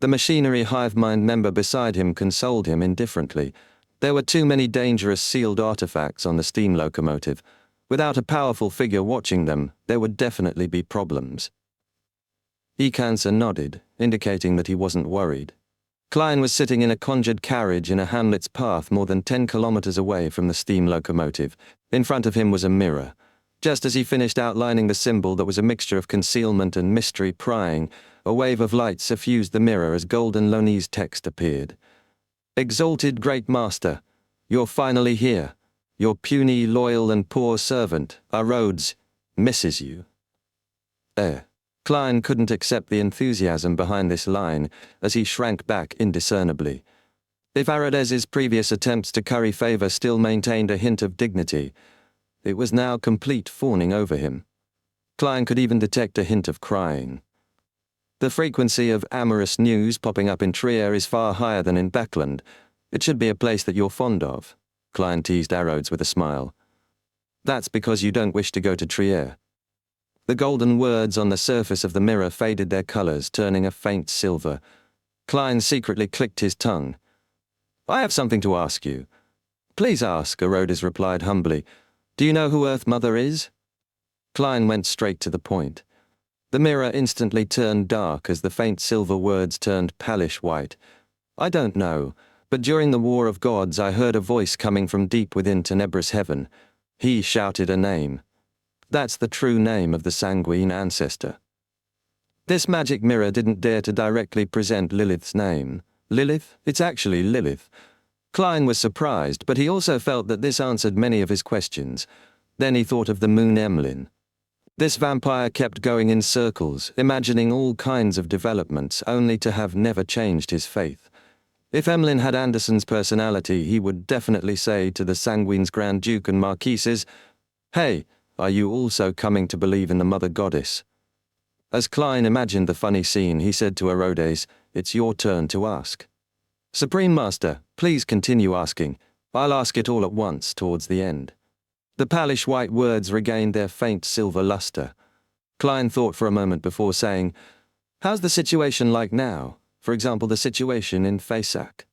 [SPEAKER 1] The machinery hive mind member beside him consoled him indifferently. There were too many dangerous sealed artifacts on the steam locomotive. Without a powerful figure watching them, there would definitely be problems. Ikansa nodded, indicating that he wasn't worried. Klein was sitting in a conjured carriage in a hamlet's path more than 10 kilometers away from the steam locomotive. In front of him was a mirror. Just as he finished outlining the symbol that was a mixture of concealment and mystery prying, a wave of light suffused the mirror as golden Lonese text appeared. "Exalted Great Master, you're finally here. Your puny, loyal and poor servant, our Rhodes, misses you." Klein couldn't accept the enthusiasm behind this line, as he shrank back indiscernibly. If Aradez's previous attempts to curry favor still maintained a hint of dignity, it was now complete fawning over him. Klein could even detect a hint of crying. The frequency of amorous news popping up in Trier is far higher than in Backland. It should be a place that you're fond of, Klein teased Arodes with a smile. "That's because you don't wish to go to Trier." The golden words on the surface of the mirror faded their colors, turning a faint silver. Klein secretly clicked his tongue. "I have something to ask you." "Please ask," Arodes replied humbly. "Do you know who Earth Mother is?" Klein went straight to the point. The mirror instantly turned dark as the faint silver words turned palish white. "I don't know, but during the War of Gods I heard a voice coming from deep within Tenebrous heaven. He shouted a name. That's the true name of the sanguine ancestor." This magic mirror didn't dare to directly present Lilith's name. Lilith? It's actually Lilith. Klein was surprised, but he also felt that this answered many of his questions. Then he thought of the Moon Emlyn. This vampire kept going in circles, imagining all kinds of developments, only to have never changed his faith. If Emlyn had Anderson's personality, he would definitely say to the Sanguine's Grand Duke and Marquises, "Hey, are you also coming to believe in the Mother Goddess?" As Klein imagined the funny scene, he said to Arodes, "It's your turn to ask." "Supreme Master, please continue asking. I'll ask it all at once, towards the end." The palish white words regained their faint silver luster. Klein thought for a moment before saying, "How's the situation like now? For example, the situation in Faisak?"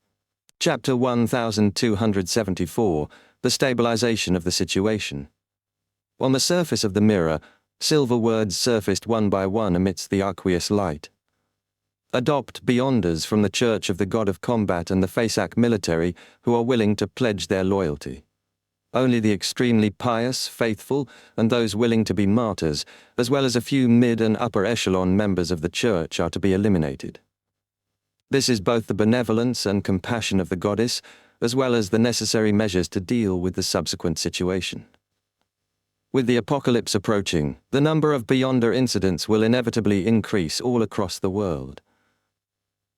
[SPEAKER 1] Chapter 1274, The Stabilization of the Situation. On the surface of the mirror, silver words surfaced one by one amidst the aqueous light. "Adopt Beyonders from the Church of the God of Combat and the Faisak military who are willing to pledge their loyalty. Only the extremely pious, faithful, and those willing to be martyrs, as well as a few mid- and upper-echelon members of the Church, are to be eliminated. This is both the benevolence and compassion of the goddess, as well as the necessary measures to deal with the subsequent situation. With the apocalypse approaching, the number of Beyonder incidents will inevitably increase all across the world.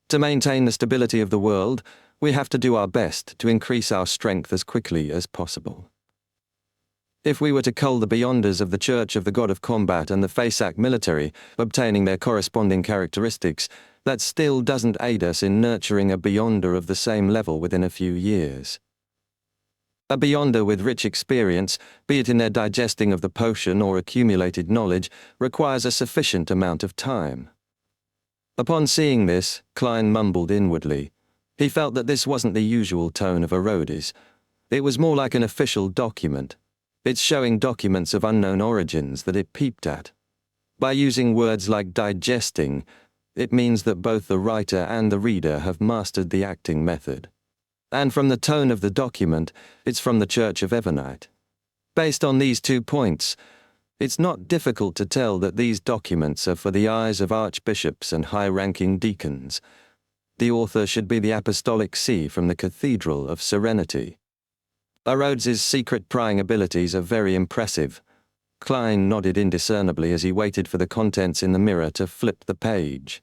[SPEAKER 1] To maintain the stability of the world, we have to do our best to increase our strength as quickly as possible. If we were to cull the Beyonders of the Church of the God of Combat and the Faceac military, obtaining their corresponding characteristics, that still doesn't aid us in nurturing a Beyonder of the same level within a few years. A Beyonder with rich experience, be it in their digesting of the potion or accumulated knowledge, requires a sufficient amount of time. Upon seeing this, Klein mumbled inwardly. He felt that this wasn't the usual tone of a roadies. It was more like an official document. It's showing documents of unknown origins that it peeped at. By using words like digesting, it means that both the writer and the reader have mastered the acting method. And from the tone of the document, it's from the Church of Evernite. Based on these 2 points, it's not difficult to tell that these documents are for the eyes of archbishops and high-ranking deacons. The author should be the Apostolic See from the Cathedral of Serenity. Rhodes's secret prying abilities are very impressive. Klein nodded indiscernibly as he waited for the contents in the mirror to flip the page.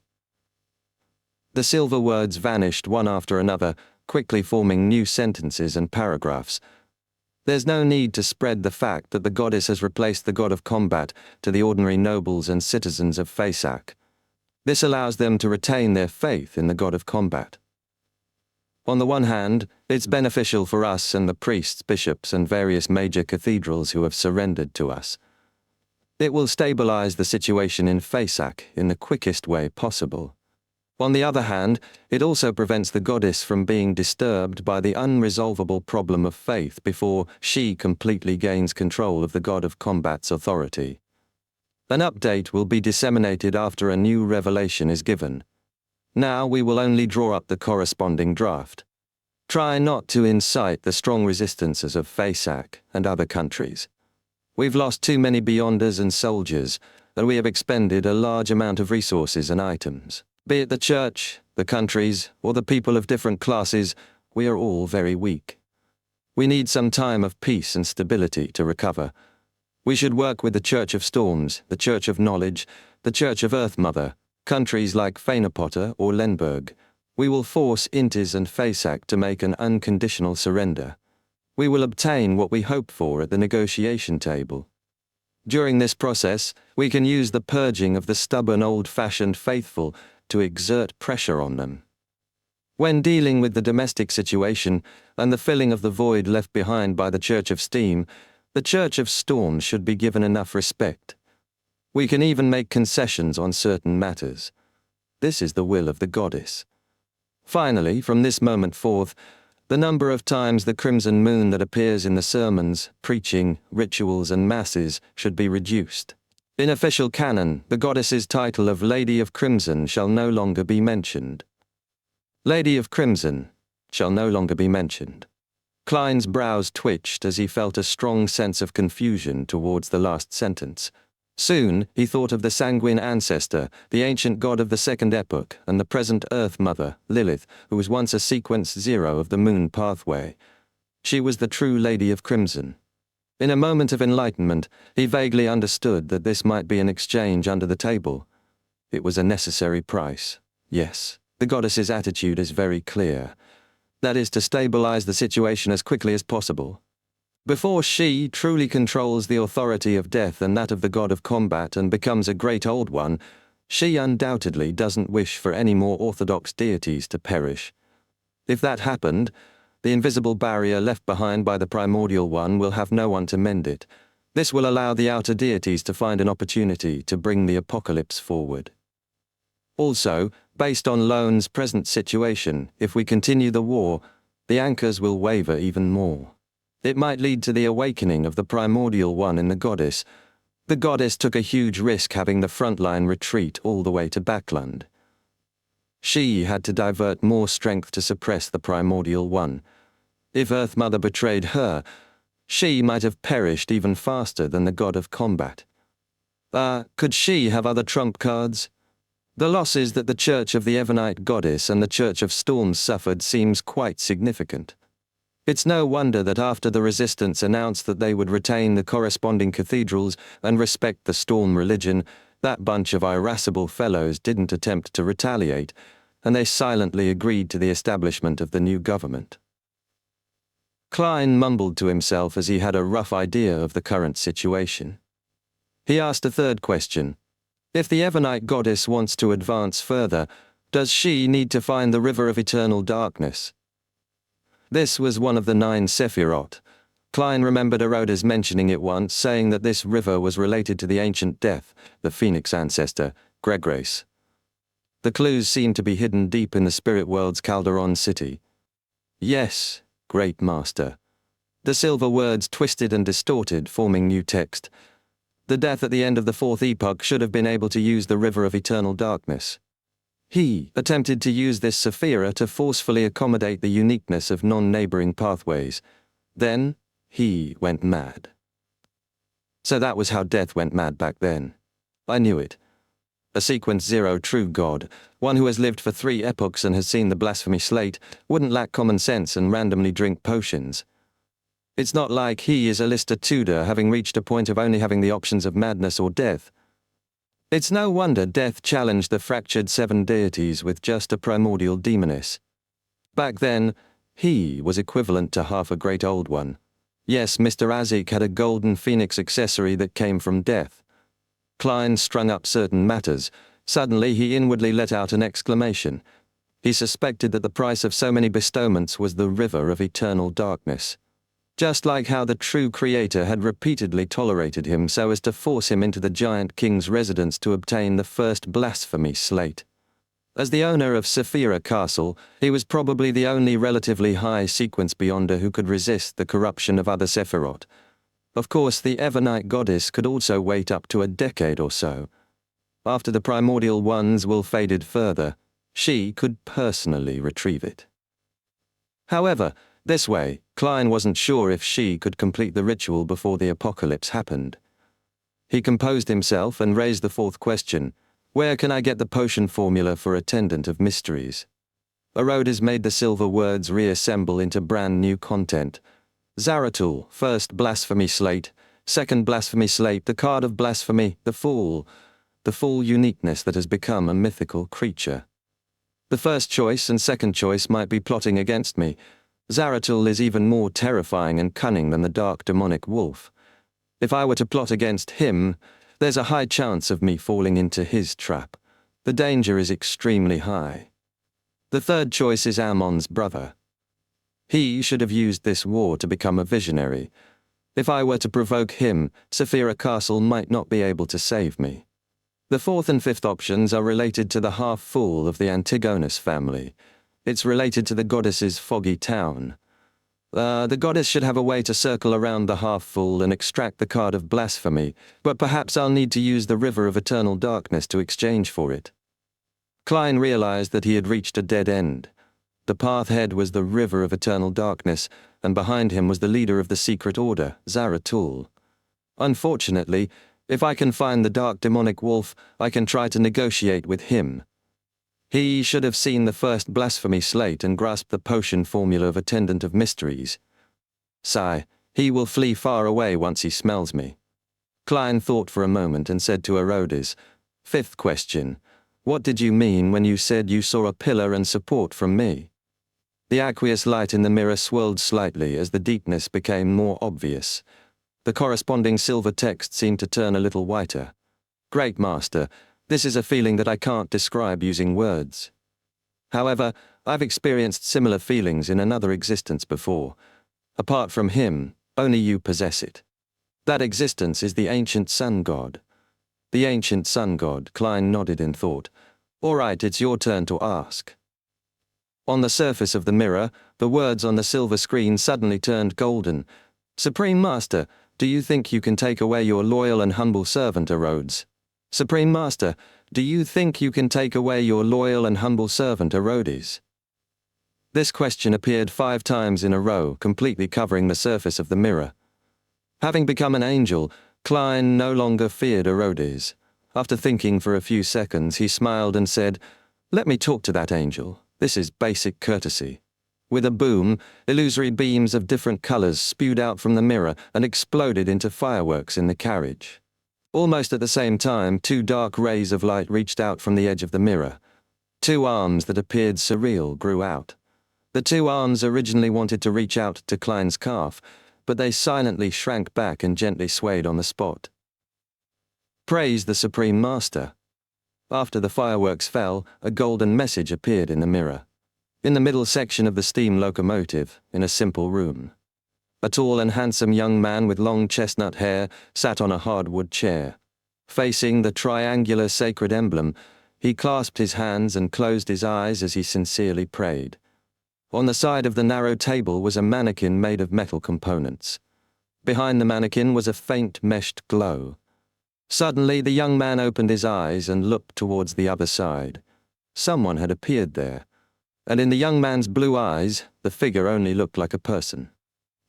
[SPEAKER 1] The silver words vanished one after another, quickly forming new sentences and paragraphs. There's no need to spread the fact that the goddess has replaced the god of combat to the ordinary nobles and citizens of Faceac. This allows them to retain their faith in the god of combat. On the one hand, it's beneficial for us and the priests, bishops, and various major cathedrals who have surrendered to us. It will stabilize the situation in Faceac in the quickest way possible. On the other hand, it also prevents the goddess from being disturbed by the unresolvable problem of faith before she completely gains control of the god of combat's authority. An update will be disseminated after a new revelation is given. Now we will only draw up the corresponding draft. Try not to incite the strong resistances of Faceac and other countries. We've lost too many Beyonders and soldiers, and we have expended a large amount of resources and items. Be it the church, the countries, or the people of different classes, we are all very weak. We need some time of peace and stability to recover. We should work with the Church of Storms, the Church of Knowledge, the Church of Earth Mother, countries like Fenepotter or Lenberg. We will force Intis and Faceac to make an unconditional surrender. We will obtain what we hope for at the negotiation table. During this process, we can use the purging of the stubborn old-fashioned faithful to exert pressure on them. When dealing with the domestic situation and the filling of the void left behind by the Church of Steam, the Church of Storms should be given enough respect. We can even make concessions on certain matters. This is the will of the goddess. Finally, from this moment forth, the number of times the crimson moon that appears in the sermons, preaching, rituals, and masses should be reduced. In official canon, the goddess's title of Lady of Crimson shall no longer be mentioned. Lady of Crimson shall no longer be mentioned. Klein's brows twitched as he felt a strong sense of confusion towards the last sentence. Soon, he thought of the sanguine ancestor, the ancient god of the Second Epoch, and the present Earth Mother, Lilith, who was once a sequence 0 of the moon pathway. She was the true Lady of Crimson. In a moment of enlightenment, he vaguely understood that this might be an exchange under the table. It was a necessary price. Yes, the goddess's attitude is very clear. That is to stabilize the situation as quickly as possible. Before she truly controls the authority of death and that of the god of combat and becomes a great old one, she undoubtedly doesn't wish for any more orthodox deities to perish. If that happened, the invisible barrier left behind by the primordial one will have no one to mend it. This will allow the outer deities to find an opportunity to bring the apocalypse forward. Also, based on Lone's present situation, if we continue the war, the anchors will waver even more. It might lead to the awakening of the primordial one in the goddess. The goddess took a huge risk having the frontline retreat all the way to Backland. She had to divert more strength to suppress the primordial one. If Earth Mother betrayed her, she might have perished even faster than the god of combat. Could she have other trump cards? The losses that the Church of the Evernite Goddess and the Church of Storms suffered seems quite significant. It's no wonder that after the resistance announced that they would retain the corresponding cathedrals and respect the Storm religion, that bunch of irascible fellows didn't attempt to retaliate, and they silently agreed to the establishment of the new government. Klein mumbled to himself as he had a rough idea of the current situation. He asked a third question. If the Evernite goddess wants to advance further, does she need to find the river of eternal darkness? This was one of the 9 Sephirot. Klein remembered Orodes mentioning it once, saying that this river was related to the ancient death, the phoenix ancestor, Gregres. The clues seemed to be hidden deep in the spirit world's Calderon city. Yes, great master. The silver words twisted and distorted, forming new text. The death at the end of the 4th epoch should have been able to use the river of eternal darkness. He attempted to use this Sephira to forcefully accommodate the uniqueness of non-neighboring pathways. Then, he went mad. So that was how death went mad back then. I knew it. A sequence 0 true god, one who has lived for 3 epochs and has seen the blasphemy slate, wouldn't lack common sense and randomly drink potions. It's not like he is a Lister Tudor, having reached a point of only having the options of madness or death. It's no wonder death challenged the fractured 7 deities with just a primordial demoness. Back then, he was equivalent to half a great old one. Yes, Mr. Azik had a golden phoenix accessory that came from death. Klein strung up certain matters. Suddenly he inwardly let out an exclamation. He suspected that the price of so many bestowments was the river of eternal darkness. Just like how the true creator had repeatedly tolerated him so as to force him into the giant king's residence to obtain the first blasphemy slate. As the owner of Sephira Castle, he was probably the only relatively high sequence beyonder who could resist the corruption of other Sephirot. Of course, the Evernite goddess could also wait up to a decade or so. After the primordial ones will faded further, she could personally retrieve it. However, this way, Klein wasn't sure if she could complete the ritual before the apocalypse happened. He composed himself and raised the 4th question. Where can I get the potion formula for Attendant of Mysteries? Orodes made the silver words reassemble into brand new content. Zaratul, first blasphemy slate, second blasphemy slate, the card of blasphemy, the full uniqueness that has become a mythical creature. The first choice and second choice might be plotting against me. Zaratul is even more terrifying and cunning than the dark demonic wolf. If I were to plot against him, there's a high chance of me falling into his trap. The danger is extremely high. The third choice is Ammon's brother. He should have used this war to become a visionary. If I were to provoke him, Sephira Castle might not be able to save me. The 4th and 5th options are related to the half-fool of the Antigonus family. It's related to the goddess's foggy town. The goddess should have a way to circle around the half-fool and extract the card of blasphemy, but perhaps I'll need to use the river of eternal darkness to exchange for it. Klein realized that he had reached a dead end. The path ahead was the river of eternal darkness, and behind him was the leader of the secret order, Zaratul. Unfortunately, if I can find the dark demonic wolf, I can try to negotiate with him. He should have seen the first blasphemy slate and grasped the potion formula of Attendant of Mysteries. Sigh, he will flee far away once he smells me. Klein thought for a moment and said to Orodes, 5th question, what did you mean when you said you saw a pillar and support from me? The aqueous light in the mirror swirled slightly as the deepness became more obvious. The corresponding silver text seemed to turn a little whiter. Great Master, this is a feeling that I can't describe using words. However, I've experienced similar feelings in another existence before. Apart from him, only you possess it. That existence is the ancient sun god. The ancient sun god, Klein nodded in thought. All right, it's your turn to ask. On the surface of the mirror, the words on the silver screen suddenly turned golden. Supreme Master, do you think you can take away your loyal and humble servant, Orodes? Supreme Master, do you think you can take away your loyal and humble servant, Orodes? This question appeared 5 times in a row, completely covering the surface of the mirror. Having become an angel, Klein no longer feared Orodes. After thinking for a few seconds, he smiled and said, Let me talk to that angel. This is basic courtesy. With a boom, illusory beams of different colors spewed out from the mirror and exploded into fireworks in the carriage. Almost at the same time, 2 dark rays of light reached out from the edge of the mirror. 2 arms that appeared surreal grew out. The two arms originally wanted to reach out to Klein's calf, but they silently shrank back and gently swayed on the spot. Praise the Supreme Master. After the fireworks fell, a golden message appeared in the mirror. In the middle section of the steam locomotive, in a simple room. A tall and handsome young man with long chestnut hair sat on a hardwood chair. Facing the triangular sacred emblem, he clasped his hands and closed his eyes as he sincerely prayed. On the side of the narrow table was a mannequin made of metal components. Behind the mannequin was a faint meshed glow. Suddenly, the young man opened his eyes and looked towards the other side. Someone had appeared there, and in the young man's blue eyes, the figure only looked like a person.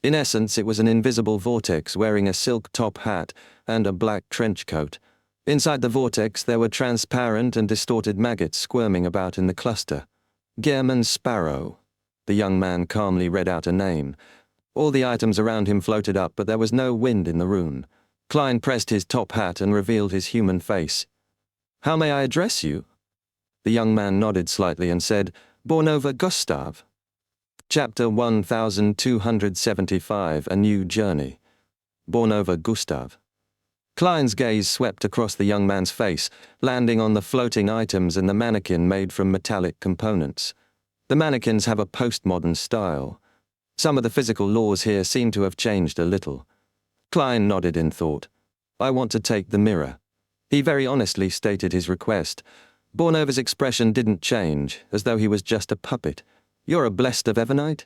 [SPEAKER 1] In essence, it was an invisible vortex wearing a silk top hat and a black trench coat. Inside the vortex, there were transparent and distorted maggots squirming about in the cluster. Gehrman Sparrow. The young man calmly read out a name. All the items around him floated up, but there was no wind in the room. Klein pressed his top hat and revealed his human face. "How may I address you?" The young man nodded slightly and said, "Bornova Gustav." Chapter 1275, A New Journey. Bornova Gustav. Klein's gaze swept across the young man's face, landing on the floating items and the mannequin made from metallic components. The mannequins have a postmodern style. Some of the physical laws here seem to have changed a little. Klein nodded in thought. "I want to take the mirror." He very honestly stated his request. Bornova's expression didn't change, as though he was just a puppet. "You're a blessed of Evernite?"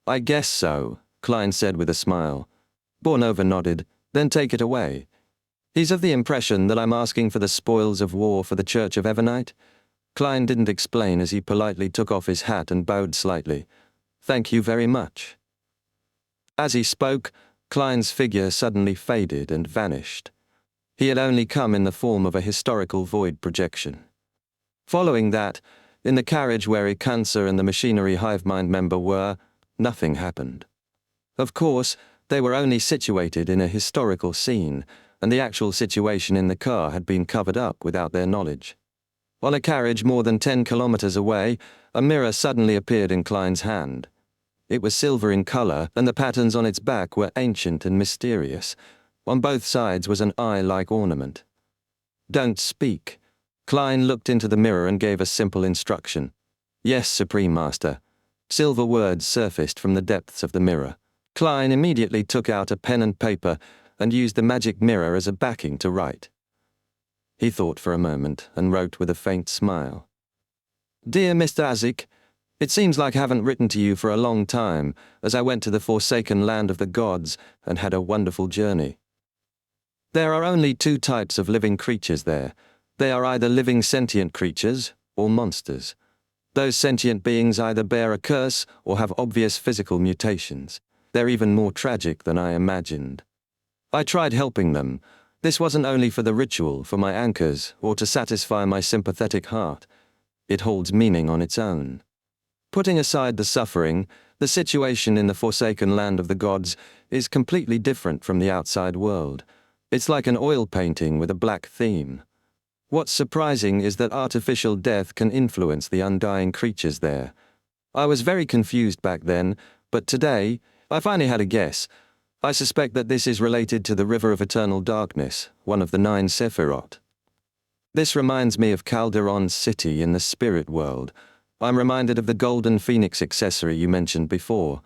[SPEAKER 1] "I guess so," Klein said with a smile. Bornova nodded, "Then take it away." "He's of the impression that I'm asking for the spoils of war for the Church of Evernite?" Klein didn't explain as he politely took off his hat and bowed slightly. "Thank you very much." As he spoke, Klein's figure suddenly faded and vanished. He had only come in the form of a historical void projection. Following that, in the carriage where Ikansa and the machinery hivemind member were, nothing happened. Of course, they were only situated in a historical scene, and the actual situation in the car had been covered up without their knowledge. On a carriage more than 10 kilometers away, a mirror suddenly appeared in Klein's hand. It was silver in color, and the patterns on its back were ancient and mysterious. On both sides was an eye-like ornament. "Don't speak." Klein looked into the mirror and gave a simple instruction. "Yes, Supreme Master." Silver words surfaced from the depths of the mirror. Klein immediately took out a pen and paper and used the magic mirror as a backing to write. He thought for a moment and wrote with a faint smile. "Dear Mr. Azik, it seems like I haven't written to you for a long time, as I went to the forsaken land of the gods and had a wonderful journey. There are only two types of living creatures there. They are either living sentient creatures or monsters. Those sentient beings either bear a curse or have obvious physical mutations. They're even more tragic than I imagined. I tried helping them. This wasn't only for the ritual, for my anchors, or to satisfy my sympathetic heart. It holds meaning on its own. Putting aside the suffering, the situation in the forsaken land of the gods is completely different from the outside world. It's like an oil painting with a black theme. What's surprising is that artificial death can influence the undying creatures there. I was very confused back then, but today, I finally had a guess. I suspect that this is related to the River of Eternal Darkness, one of the 9 Sephirot. This reminds me of Calderon's city in the spirit world. I'm reminded of the golden phoenix accessory you mentioned before.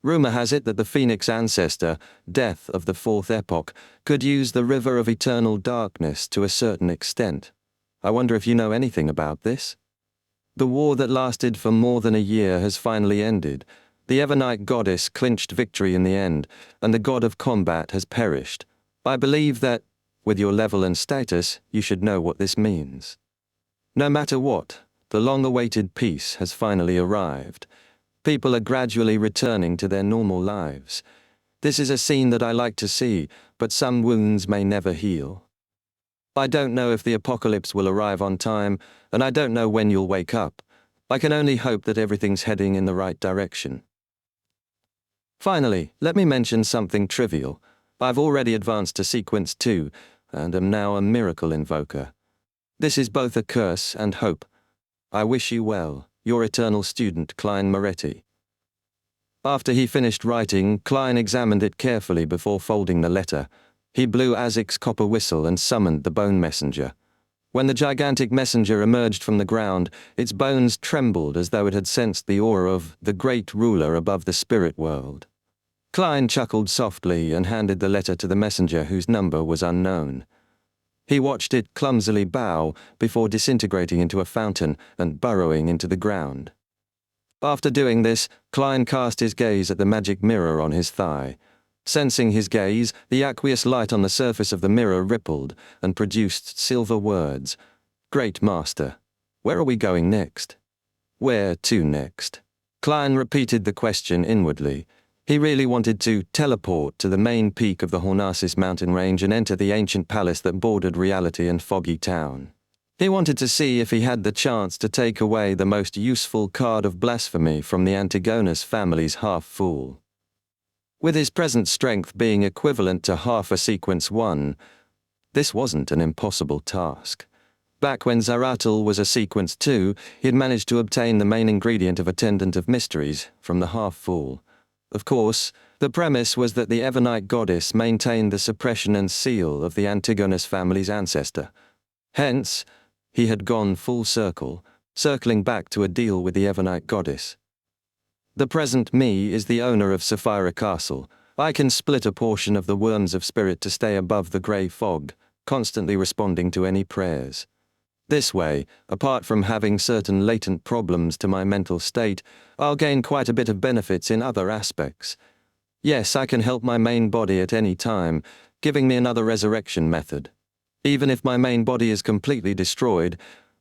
[SPEAKER 1] Rumor has it that the phoenix ancestor, Death of the 4th Epoch, could use the River of Eternal Darkness to a certain extent. I wonder if you know anything about this? The war that lasted for more than a year has finally ended. The Evernite goddess clinched victory in the end, and the god of combat has perished. I believe that, with your level and status, you should know what this means. No matter what, the long-awaited peace has finally arrived. People are gradually returning to their normal lives. This is a scene that I like to see, but some wounds may never heal. I don't know if the apocalypse will arrive on time, and I don't know when you'll wake up. I can only hope that everything's heading in the right direction. Finally, let me mention something trivial. I've already advanced to Sequence 2, and am now a miracle invoker. This is both a curse and hope. I wish you well, your eternal student Klein Moretti. After he finished writing, Klein examined it carefully before folding the letter. He blew Azic's copper whistle and summoned the bone messenger. When the gigantic messenger emerged from the ground, its bones trembled as though it had sensed the aura of the great ruler above the spirit world. Klein chuckled softly and handed the letter to the messenger, whose number was unknown. He watched it clumsily bow before disintegrating into a fountain and burrowing into the ground. After doing this, Klein cast his gaze at the magic mirror on his thigh. Sensing his gaze, the aqueous light on the surface of the mirror rippled and produced silver words. "Great Master, where are we going next?" "Where to next?" Klein repeated the question inwardly. He really wanted to teleport to the main peak of the Hornasis mountain range and enter the ancient palace that bordered reality and Foggy Town. He wanted to see if he had the chance to take away the most useful card of blasphemy from the Antigonus family's half-fool. With his present strength being equivalent to half a sequence 1, this wasn't an impossible task. Back when Zaratul was a sequence 2, he had managed to obtain the main ingredient of Attendant of Mysteries from the half-fool. Of course, the premise was that the Evernite goddess maintained the suppression and seal of the Antigonus family's ancestor. Hence, he had gone full circle, circling back to a deal with the Evernite goddess. The present me is the owner of Sapphira Castle. I can split a portion of the worms of spirit to stay above the grey fog, constantly responding to any prayers. This way, apart from having certain latent problems to my mental state, I'll gain quite a bit of benefits in other aspects. Yes, I can help my main body at any time, giving me another resurrection method. Even if my main body is completely destroyed,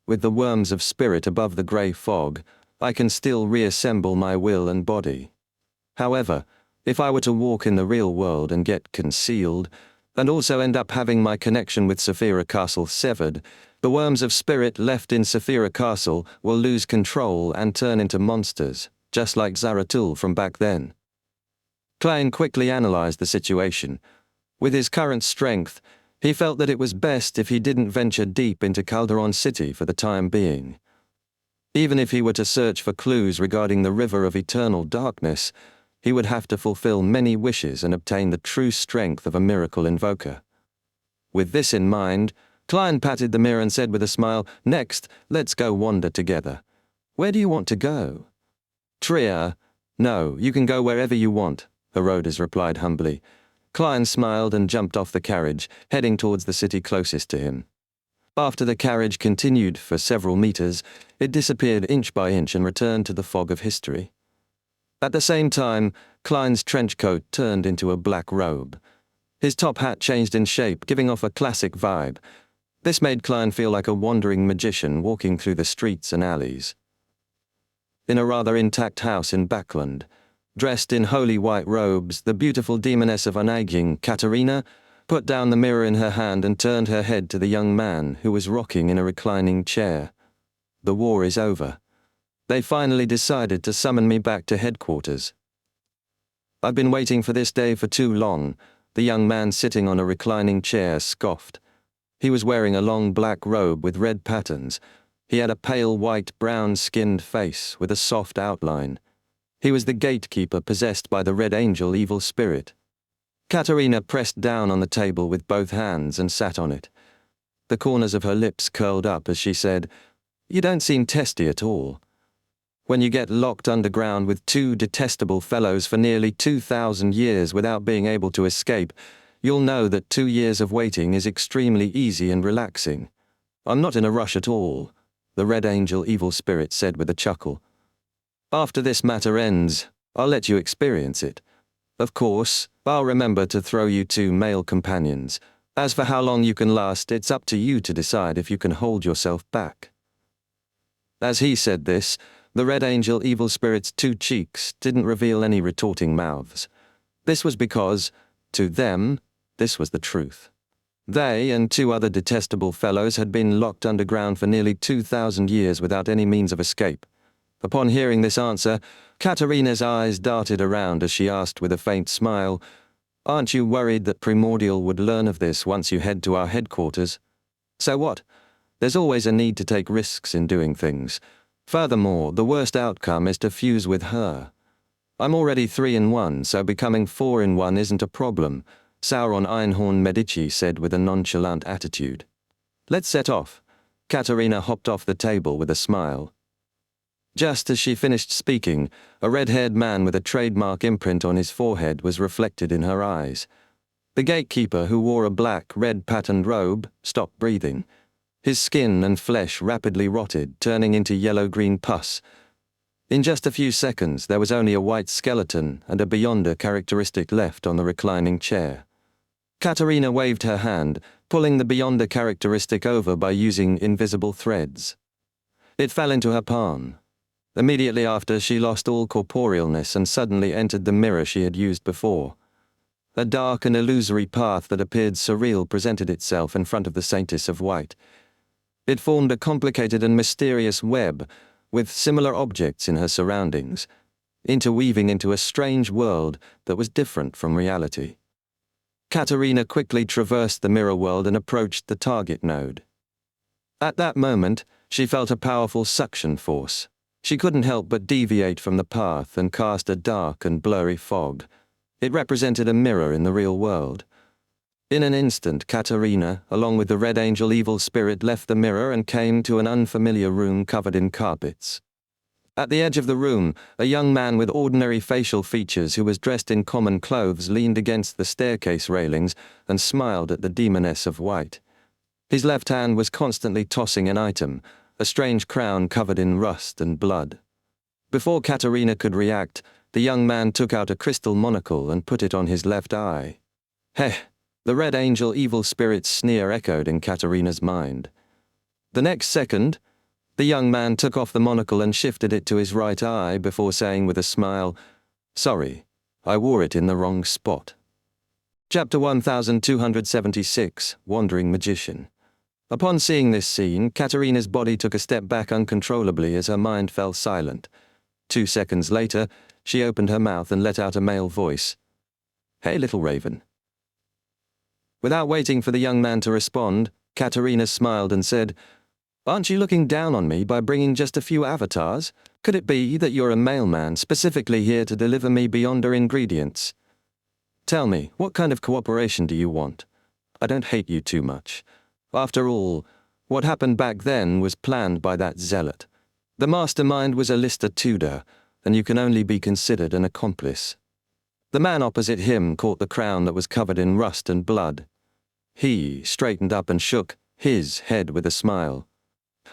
[SPEAKER 1] with the worms of spirit above the grey fog, I can still reassemble my will and body. However, if I were to walk in the real world and get concealed, and also end up having my connection with Sapphira Castle severed, the worms of spirit left in Sapphira Castle will lose control and turn into monsters, just like Zaratul from back then. Klein quickly analyzed the situation. With his current strength, he felt that it was best if he didn't venture deep into Calderon City for the time being. Even if he were to search for clues regarding the River of Eternal Darkness, he would have to fulfill many wishes and obtain the true strength of a miracle invoker. With this in mind, Klein patted the mirror and said with a smile, "Next, let's go wander together. Where do you want to go?" "Trier." "No, you can go wherever you want," Herodes replied humbly. Klein smiled and jumped off the carriage, heading towards the city closest to him. After the carriage continued for several meters, it disappeared inch by inch and returned to the fog of history. At the same time, Klein's trench coat turned into a black robe. His top hat changed in shape, giving off a classic vibe. This made Klein feel like a wandering magician walking through the streets and alleys. In a rather intact house in Backland, dressed in holy white robes, the beautiful demoness of Onaging, Katerina, put down the mirror in her hand and turned her head to the young man who was rocking in a reclining chair. "The war is over. They finally decided to summon me back to headquarters. I've been waiting for this day for too long," the young man sitting on a reclining chair scoffed. He was wearing a long black robe with red patterns. He had a pale white brown-skinned face with a soft outline. He was the gatekeeper possessed by the Red Angel evil spirit. Katerina pressed down on the table with both hands and sat on it. The corners of her lips curled up as she said, "You don't seem testy at all. When you get locked underground with two detestable fellows for nearly 2,000 years without being able to escape, you'll know that 2 years of waiting is extremely easy and relaxing. I'm not in a rush at all," the Red Angel evil spirit said with a chuckle. "After this matter ends, I'll let you experience it. Of course, I'll remember to throw you 2 male companions. As for how long you can last, it's up to you to decide if you can hold yourself back." As he said this, the Red Angel evil spirit's 2 cheeks didn't reveal any retorting mouths. This was because, to them, this was the truth. They and 2 other detestable fellows had been locked underground for nearly 2,000 years without any means of escape. Upon hearing this answer, Katerina's eyes darted around as she asked with a faint smile, "Aren't you worried that Primordial would learn of this once you head to our headquarters?" "So what? There's always a need to take risks in doing things. Furthermore, the worst outcome is to fuse with her. I'm already 3-in-1, so becoming 4-in-1 isn't a problem, Sauron Einhorn Medici said with a nonchalant attitude. Let's set off. Katerina hopped off the table with a smile. Just as she finished speaking, a red-haired man with a trademark imprint on his forehead was reflected in her eyes. The gatekeeper, who wore a black, red-patterned robe, stopped breathing. His skin and flesh rapidly rotted, turning into yellow-green pus. In just a few seconds, there was only a white skeleton and a Beyonder characteristic left on the reclining chair. Katerina waved her hand, pulling the Beyonder characteristic over by using invisible threads. It fell into her palm. Immediately after, she lost all corporealness and suddenly entered the mirror she had used before. A dark and illusory path that appeared surreal presented itself in front of the Saintess of White. It formed a complicated and mysterious web, with similar objects in her surroundings, interweaving into a strange world that was different from reality. Katerina quickly traversed the mirror world and approached the target node. At that moment, she felt a powerful suction force. She couldn't help but deviate from the path and cast a dark and blurry fog. It represented a mirror in the real world. In an instant, Katerina, along with the Red Angel evil spirit, left the mirror and came to an unfamiliar room covered in carpets. At the edge of the room, a young man with ordinary facial features who was dressed in common clothes leaned against the staircase railings and smiled at the Demoness of White. His left hand was constantly tossing an item, a strange crown covered in rust and blood. Before Katerina could react, the young man took out a crystal monocle and put it on his left eye. Heh! The Red Angel evil spirit's sneer echoed in Katerina's mind. The next second, the young man took off the monocle and shifted it to his right eye before saying with a smile, "Sorry, I wore it in the wrong spot." Chapter 1276, Wandering Magician. Upon seeing this scene, Katerina's body took a step back uncontrollably as her mind fell silent. 2 seconds later, she opened her mouth and let out a male voice. "Hey, little raven." Without waiting for the young man to respond, Katerina smiled and said, "Aren't you looking down on me by bringing just a few avatars? Could it be that you're a mailman specifically here to deliver me Beyonder ingredients? Tell me, what kind of cooperation do you want? I don't hate you too much. After all, what happened back then was planned by that zealot. The mastermind was a Lister Tudor, and you can only be considered an accomplice." The man opposite him caught the crown that was covered in rust and blood. He straightened up and shook his head with a smile.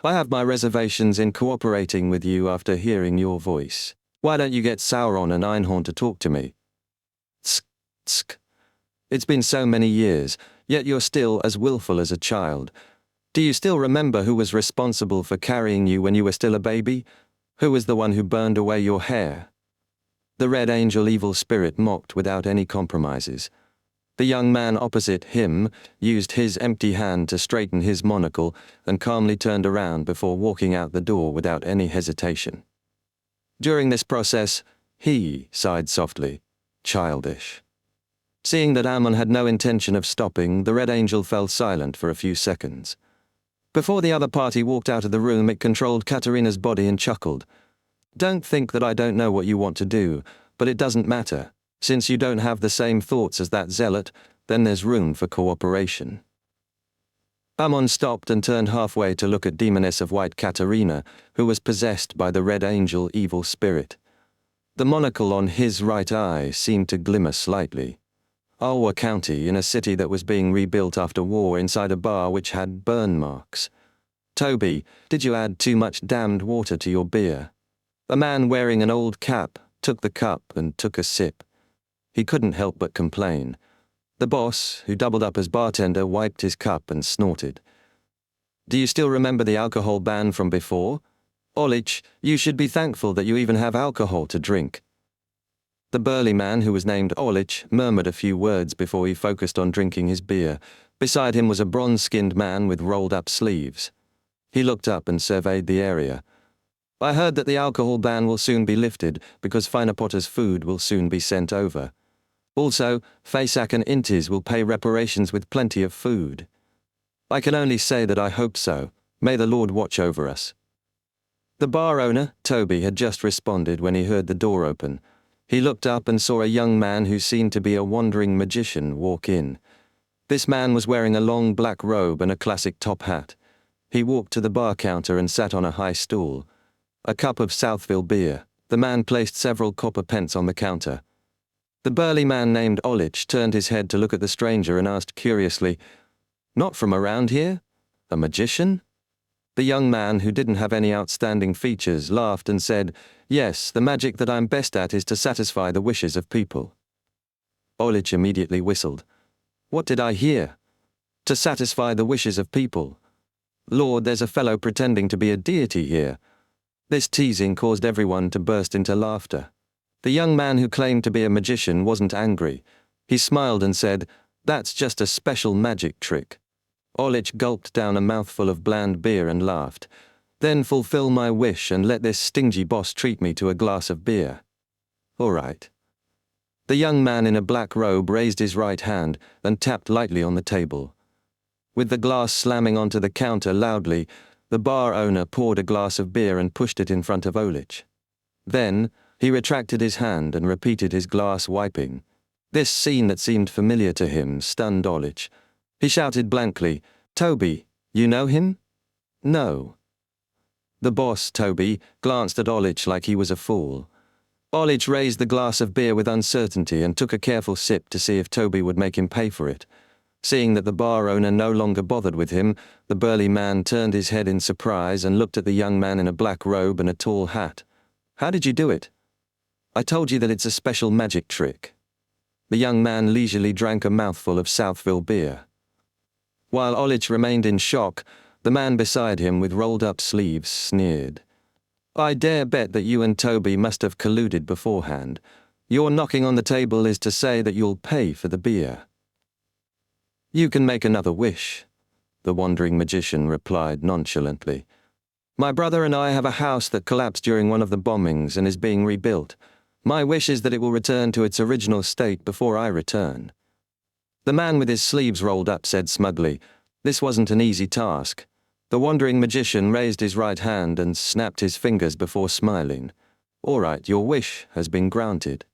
[SPEAKER 1] "I have my reservations in cooperating with you after hearing your voice. Why don't you get Sauron and Einhorn to talk to me?" Tsk, tsk. It's been so many years, yet you're still as willful as a child. Do you still remember who was responsible for carrying you when you were still a baby? Who was the one who burned away your hair? The Red Angel evil spirit mocked without any compromises. The young man opposite him used his empty hand to straighten his monocle and calmly turned around before walking out the door without any hesitation. During this process, he sighed softly, childish. Seeing that Ammon had no intention of stopping, the Red Angel fell silent for a few seconds. Before the other party walked out of the room, it controlled Katerina's body and chuckled. "Don't think that I don't know what you want to do, but it doesn't matter. Since you don't have the same thoughts as that zealot, then there's room for cooperation." Ammon stopped and turned halfway to look at Demoness of White Katerina, who was possessed by the Red Angel evil spirit. The monocle on his right eye seemed to glimmer slightly. Alwa County, in a city that was being rebuilt after war, inside a bar which had burn marks. "Toby, did you add too much damned water to your beer?" A man wearing an old cap took the cup and took a sip. He couldn't help but complain. The boss, who doubled up as bartender, wiped his cup and snorted. "Do you still remember the alcohol ban from before? Olich, you should be thankful that you even have alcohol to drink." The burly man, who was named Olich, murmured a few words before he focused on drinking his beer. Beside him was a bronze-skinned man with rolled-up sleeves. He looked up and surveyed the area. "I heard that the alcohol ban will soon be lifted because Finer Potter's food will soon be sent over. Also, Fasak and Intis will pay reparations with plenty of food. I can only say that I hope so. May the Lord watch over us." The bar owner, Toby, had just responded when he heard the door open. He looked up and saw a young man who seemed to be a wandering magician walk in. This man was wearing a long black robe and a classic top hat. He walked to the bar counter and sat on a high stool. A cup of Southville beer. The man placed several copper pence on the counter. The burly man named Olich turned his head to look at the stranger and asked curiously, "Not from around here? A magician?" The young man, who didn't have any outstanding features, laughed and said, "Yes, the magic that I'm best at is to satisfy the wishes of people." Olich immediately whistled. "What did I hear? To satisfy the wishes of people? Lord, there's a fellow pretending to be a deity here." This teasing caused everyone to burst into laughter. The young man who claimed to be a magician wasn't angry. He smiled and said, "That's just a special magic trick." Olich gulped down a mouthful of bland beer and laughed. "Then fulfill my wish and let this stingy boss treat me to a glass of beer." "All right." The young man in a black robe raised his right hand and tapped lightly on the table. With the glass slamming onto the counter loudly, the bar owner poured a glass of beer and pushed it in front of Olich. Then, he retracted his hand and repeated his glass wiping. This scene that seemed familiar to him stunned Olich. He shouted blankly, "Toby, you know him?" "No." The boss, Toby, glanced at Olich like he was a fool. Olich raised the glass of beer with uncertainty and took a careful sip to see if Toby would make him pay for it. Seeing that the bar owner no longer bothered with him, the burly man turned his head in surprise and looked at the young man in a black robe and a tall hat. "How did you do it?" "I told you that it's a special magic trick." The young man leisurely drank a mouthful of Southville beer. While Olich remained in shock, the man beside him with rolled-up sleeves sneered. "I dare bet that you and Toby must have colluded beforehand. Your knocking on the table is to say that you'll pay for the beer." "You can make another wish," the wandering magician replied nonchalantly. "My brother and I have a house that collapsed during one of the bombings and is being rebuilt. My wish is that it will return to its original state before I return." The man with his sleeves rolled up said smugly, "This wasn't an easy task." The wandering magician raised his right hand and snapped his fingers before smiling. "All right, your wish has been granted."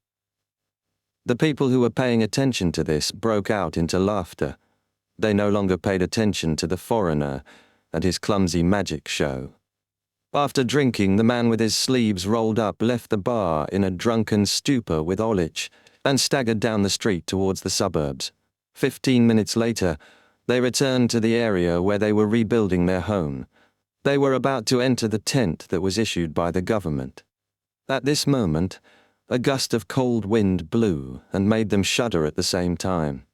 [SPEAKER 1] The people who were paying attention to this broke out into laughter. They no longer paid attention to the foreigner and his clumsy magic show. After drinking, the man with his sleeves rolled up left the bar in a drunken stupor with Olich and staggered down the street towards the suburbs. 15 minutes later, they returned to the area where they were rebuilding their home. They were about to enter the tent that was issued by the government. At this moment, a gust of cold wind blew and made them shudder at the same time.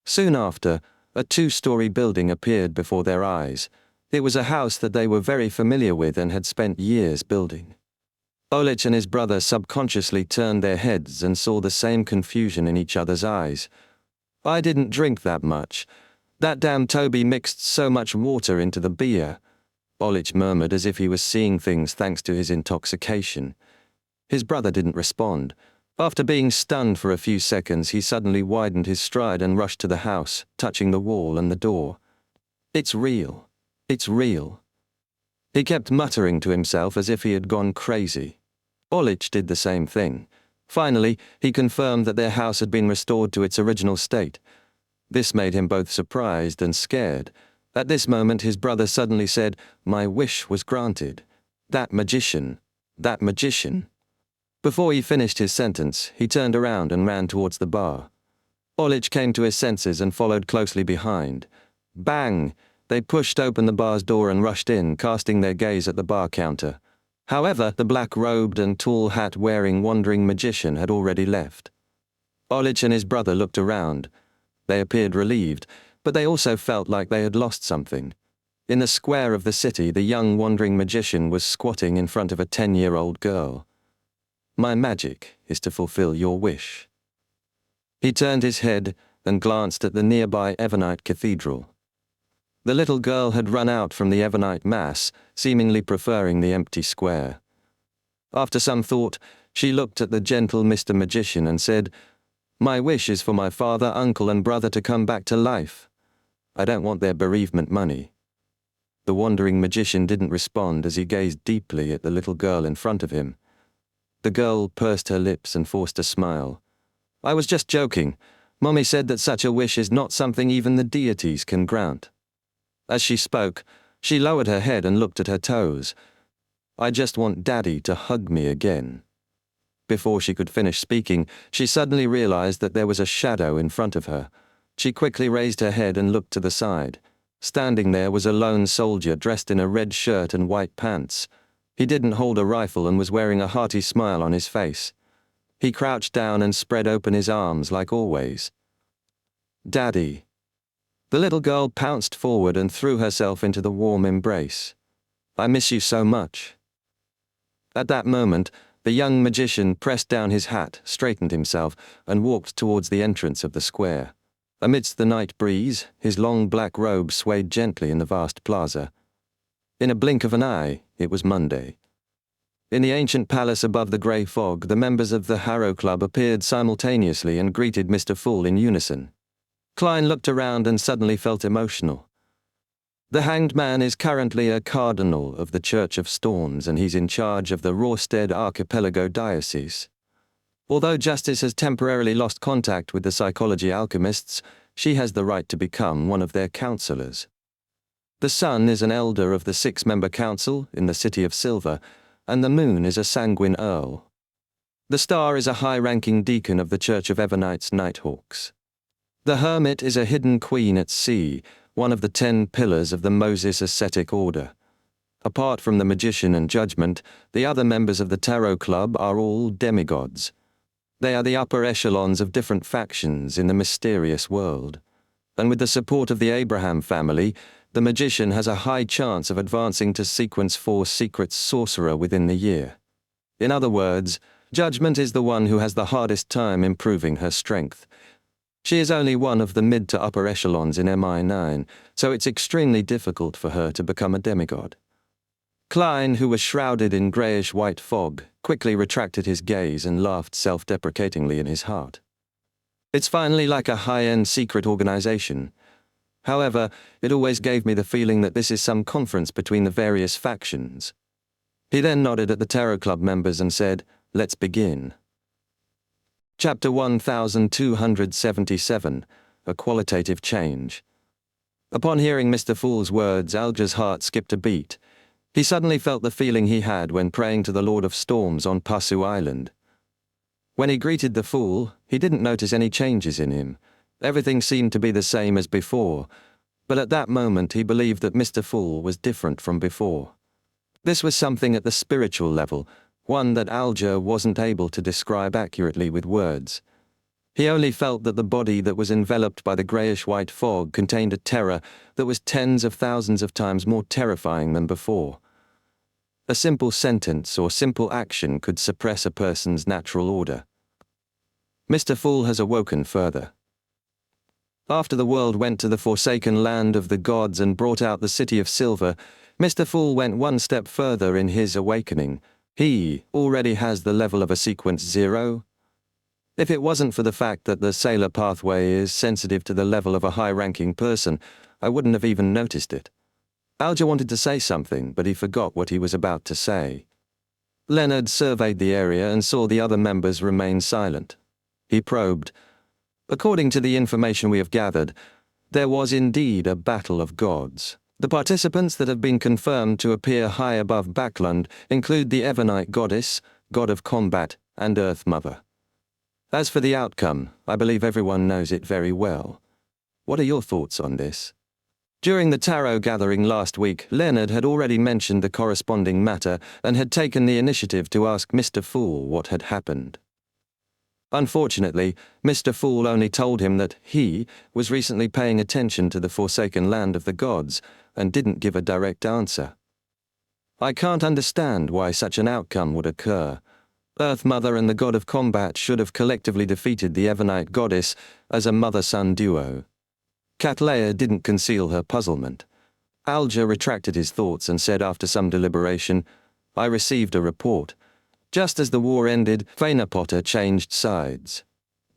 [SPEAKER 1] Soon after, a 2-story building appeared before their eyes. It was a house that they were very familiar with and had spent years building. Olich and his brother subconsciously turned their heads and saw the same confusion in each other's eyes. "I didn't drink that much. That damn Toby mixed so much water into the beer," Olich murmured as if he was seeing things thanks to his intoxication. His brother didn't respond. After being stunned for a few seconds, he suddenly widened his stride and rushed to the house, touching the wall and the door. "It's real. It's real." He kept muttering to himself as if he had gone crazy. Olich did the same thing. Finally, he confirmed that their house had been restored to its original state. This made him both surprised and scared. At this moment, his brother suddenly said, "My wish was granted. That magician. That magician." Before he finished his sentence, he turned around and ran towards the bar. Olich came to his senses and followed closely behind. Bang! They pushed open the bar's door and rushed in, casting their gaze at the bar counter. However, the black-robed and tall hat-wearing wandering magician had already left. Olich and his brother looked around. They appeared relieved, but they also felt like they had lost something. In the square of the city, the young wandering magician was squatting in front of a 10-year-old girl. "My magic is to fulfill your wish." He turned his head and glanced at the nearby Evernite cathedral. The little girl had run out from the Evernite mass, seemingly preferring the empty square. After some thought, she looked at the gentle Mr. Magician and said, "My wish is for my father, uncle, and brother to come back to life. I don't want their bereavement money." The wandering magician didn't respond as he gazed deeply at the little girl in front of him. The girl pursed her lips and forced a smile. I was just joking. Mommy said that such a wish is not something even the deities can grant. As she spoke, she lowered her head and looked at her toes. I just want Daddy to hug me again. Before she could finish speaking, she suddenly realized that there was a shadow in front of her. She quickly raised her head and looked to the side. Standing there was a lone soldier dressed in a red shirt and white pants. He didn't hold a rifle and was wearing a hearty smile on his face. He crouched down and spread open his arms like always. Daddy. The little girl pounced forward and threw herself into the warm embrace. I miss you so much. At that moment, the young magician pressed down his hat, straightened himself, and walked towards the entrance of the square. Amidst the night breeze, his long black robe swayed gently in the vast plaza. In a blink of an eye, it was Monday. In the ancient palace above the grey fog, the members of the Harrow Club appeared simultaneously and greeted Mr. Fool in unison. Klein looked around and suddenly felt emotional. The hanged man is currently a cardinal of the Church of Storms, and he's in charge of the Rawstead Archipelago Diocese. Although Justice has temporarily lost contact with the psychology alchemists, she has the right to become one of their counselors. The sun is an elder of the 6-member council in the City of Silver, and the moon is a sanguine earl. The star is a high-ranking deacon of the Church of Evernight's Nighthawks. The hermit is a hidden queen at sea, one of the 10 pillars of the Moses ascetic order. Apart from the magician and judgment, the other members of the Tarot Club are all demigods. They are the upper echelons of different factions in the mysterious world. And with the support of the Abraham family, the magician has a high chance of advancing to Sequence 4 Secret Sorcerer within the year. In other words, Judgment is the one who has the hardest time improving her strength. She is only one of the mid to upper echelons in MI9, so it's extremely difficult for her to become a demigod. Klein, who was shrouded in greyish-white fog, quickly retracted his gaze and laughed self-deprecatingly in his heart. It's finally like a high-end secret organization. However, it always gave me the feeling that this is some conference between the various factions. He then nodded at the Tarot Club members and said, "Let's begin." Chapter 1277, A Qualitative Change. Upon hearing Mr. Fool's words, Alger's heart skipped a beat. He suddenly felt the feeling he had when praying to the Lord of Storms on Passu Island. When he greeted the Fool, he didn't notice any changes in him. Everything seemed to be the same as before, but at that moment he believed that Mr. Fool was different from before. This was something at the spiritual level, one that Alger wasn't able to describe accurately with words. He only felt that the body that was enveloped by the greyish-white fog contained a terror that was tens of thousands of times more terrifying than before. A simple sentence or simple action could suppress a person's natural order. Mr. Fool has awoken further. After the world went to the forsaken land of the gods and brought out the City of Silver, Mr. Fool went one step further in his awakening. He already has the level of a Sequence 0. If it wasn't for the fact that the Sailor pathway is sensitive to the level of a high-ranking person, I wouldn't have even noticed it. Alger wanted to say something, but he forgot what he was about to say. Leonard surveyed the area and saw the other members remain silent. He probed. According to the information we have gathered, there was indeed a battle of gods. The participants that have been confirmed to appear high above Backland include the Evernight Goddess, God of Combat, and Earth Mother. As for the outcome, I believe everyone knows it very well. What are your thoughts on this? During the tarot gathering last week, Leonard had already mentioned the corresponding matter and had taken the initiative to ask Mr. Fool what had happened. Unfortunately, Mr. Fool only told him that he was recently paying attention to the forsaken land of the gods and didn't give a direct answer. I can't understand why such an outcome would occur. Earth Mother and the God of Combat should have collectively defeated the Evernight Goddess as a mother-son duo. Cattleya didn't conceal her puzzlement. Alger retracted his thoughts and said after some deliberation, "I received a report. Just as the war ended, Faina Potter changed sides.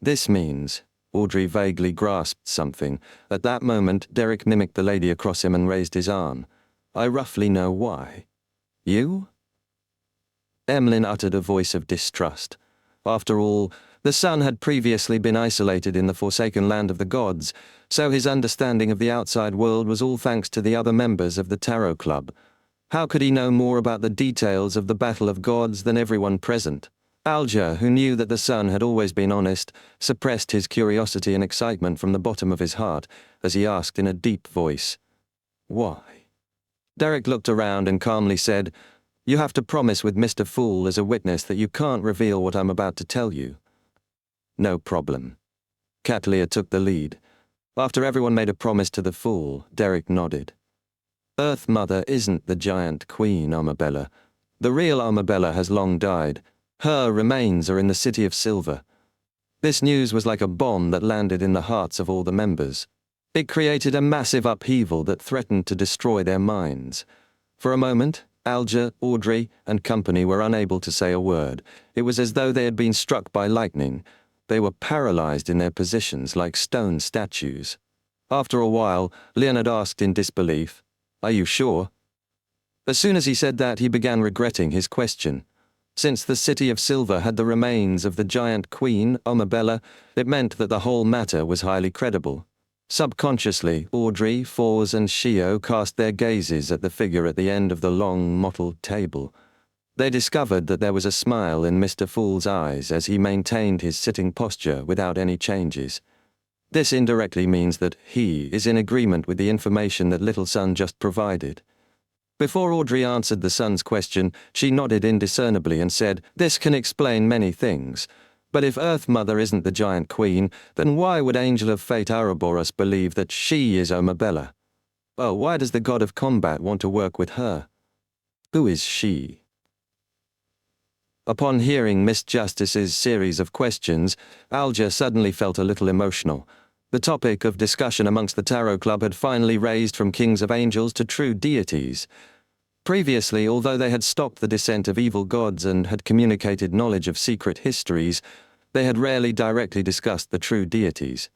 [SPEAKER 1] This means..." Audrey vaguely grasped something. At that moment, Derek mimicked the lady across him and raised his arm. "I roughly know why. You?" Emlyn uttered a voice of distrust. After all, the son had previously been isolated in the forsaken land of the gods, so his understanding of the outside world was all thanks to the other members of the Tarot Club. How could he know more about the details of the battle of gods than everyone present? Alger, who knew that the son had always been honest, suppressed his curiosity and excitement from the bottom of his heart as he asked in a deep voice, "Why?" Derek looked around and calmly said, "You have to promise with Mr. Fool as a witness that you can't reveal what I'm about to tell you." "No problem." Catleya took the lead. After everyone made a promise to the Fool, Derek nodded. "Earth Mother isn't the giant queen, Armabella. The real Armabella has long died. Her remains are in the City of Silver." This news was like a bomb that landed in the hearts of all the members. It created a massive upheaval that threatened to destroy their minds. For a moment, Alger, Audrey, and company were unable to say a word. It was as though they had been struck by lightning. They were paralyzed in their positions like stone statues. After a while, Leonard asked in disbelief, "Are you sure?" As soon as he said that, he began regretting his question. Since the City of Silver had the remains of the giant queen, Armabella, it meant that the whole matter was highly credible. Subconsciously, Audrey, Fours, and Shio cast their gazes at the figure at the end of the long, mottled table. They discovered that there was a smile in Mr. Fool's eyes as he maintained his sitting posture without any changes. This indirectly means that he is in agreement with the information that Little Son just provided. Before Audrey answered the son's question, she nodded indiscernibly and said, "This can explain many things. But if Earth Mother isn't the giant queen, then why would Angel of Fate Ouroboros believe that she is Omabella? Oh, why does the god of combat want to work with her? Who is she?" Upon hearing Miss Justice's series of questions, Alger suddenly felt a little emotional. The topic of discussion amongst the Tarot Club had finally raised from kings of angels to true deities. Previously, although they had stopped the descent of evil gods and had communicated knowledge of secret histories, they had rarely directly discussed the true deities.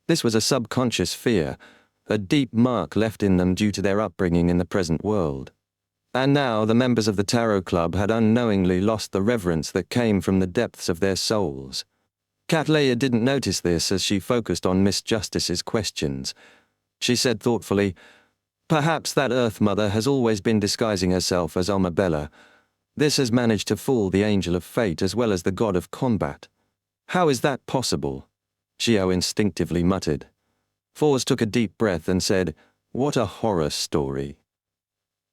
[SPEAKER 1] This was a subconscious fear, a deep mark left in them due to their upbringing in the present world. And now the members of the Tarot Club had unknowingly lost the reverence that came from the depths of their souls. Catleya didn't notice this as she focused on Miss Justice's questions. She said thoughtfully, "Perhaps that Earth Mother has always been disguising herself as Armabella. This has managed to fool the Angel of Fate as well as the god of combat. How is that possible?" Shio instinctively muttered. Fours took a deep breath and said, "What a horror story."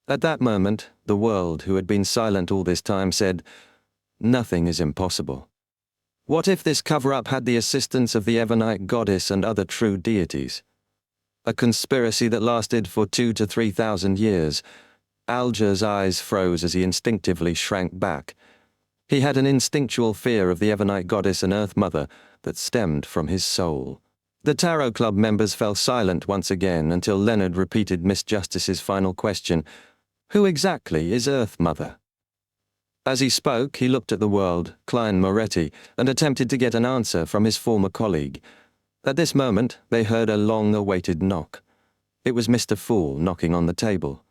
[SPEAKER 1] At that moment, the world, who had been silent all this time, said, "Nothing is impossible." What if this cover-up had the assistance of the Ebonite goddess and other true deities? A conspiracy that lasted for 2,000 to 3,000 years. Alger's eyes froze as he instinctively shrank back. He had an instinctual fear of the Ebonite goddess and Earth Mother that stemmed from his soul. The Tarot Club members fell silent once again until Leonard repeated Miss Justice's final question, "Who exactly is Earth Mother?" As he spoke, he looked at the world, Klein Moretti, and attempted to get an answer from his former colleague. At this moment, they heard a long-awaited knock. It was Mr. Fool knocking on the table.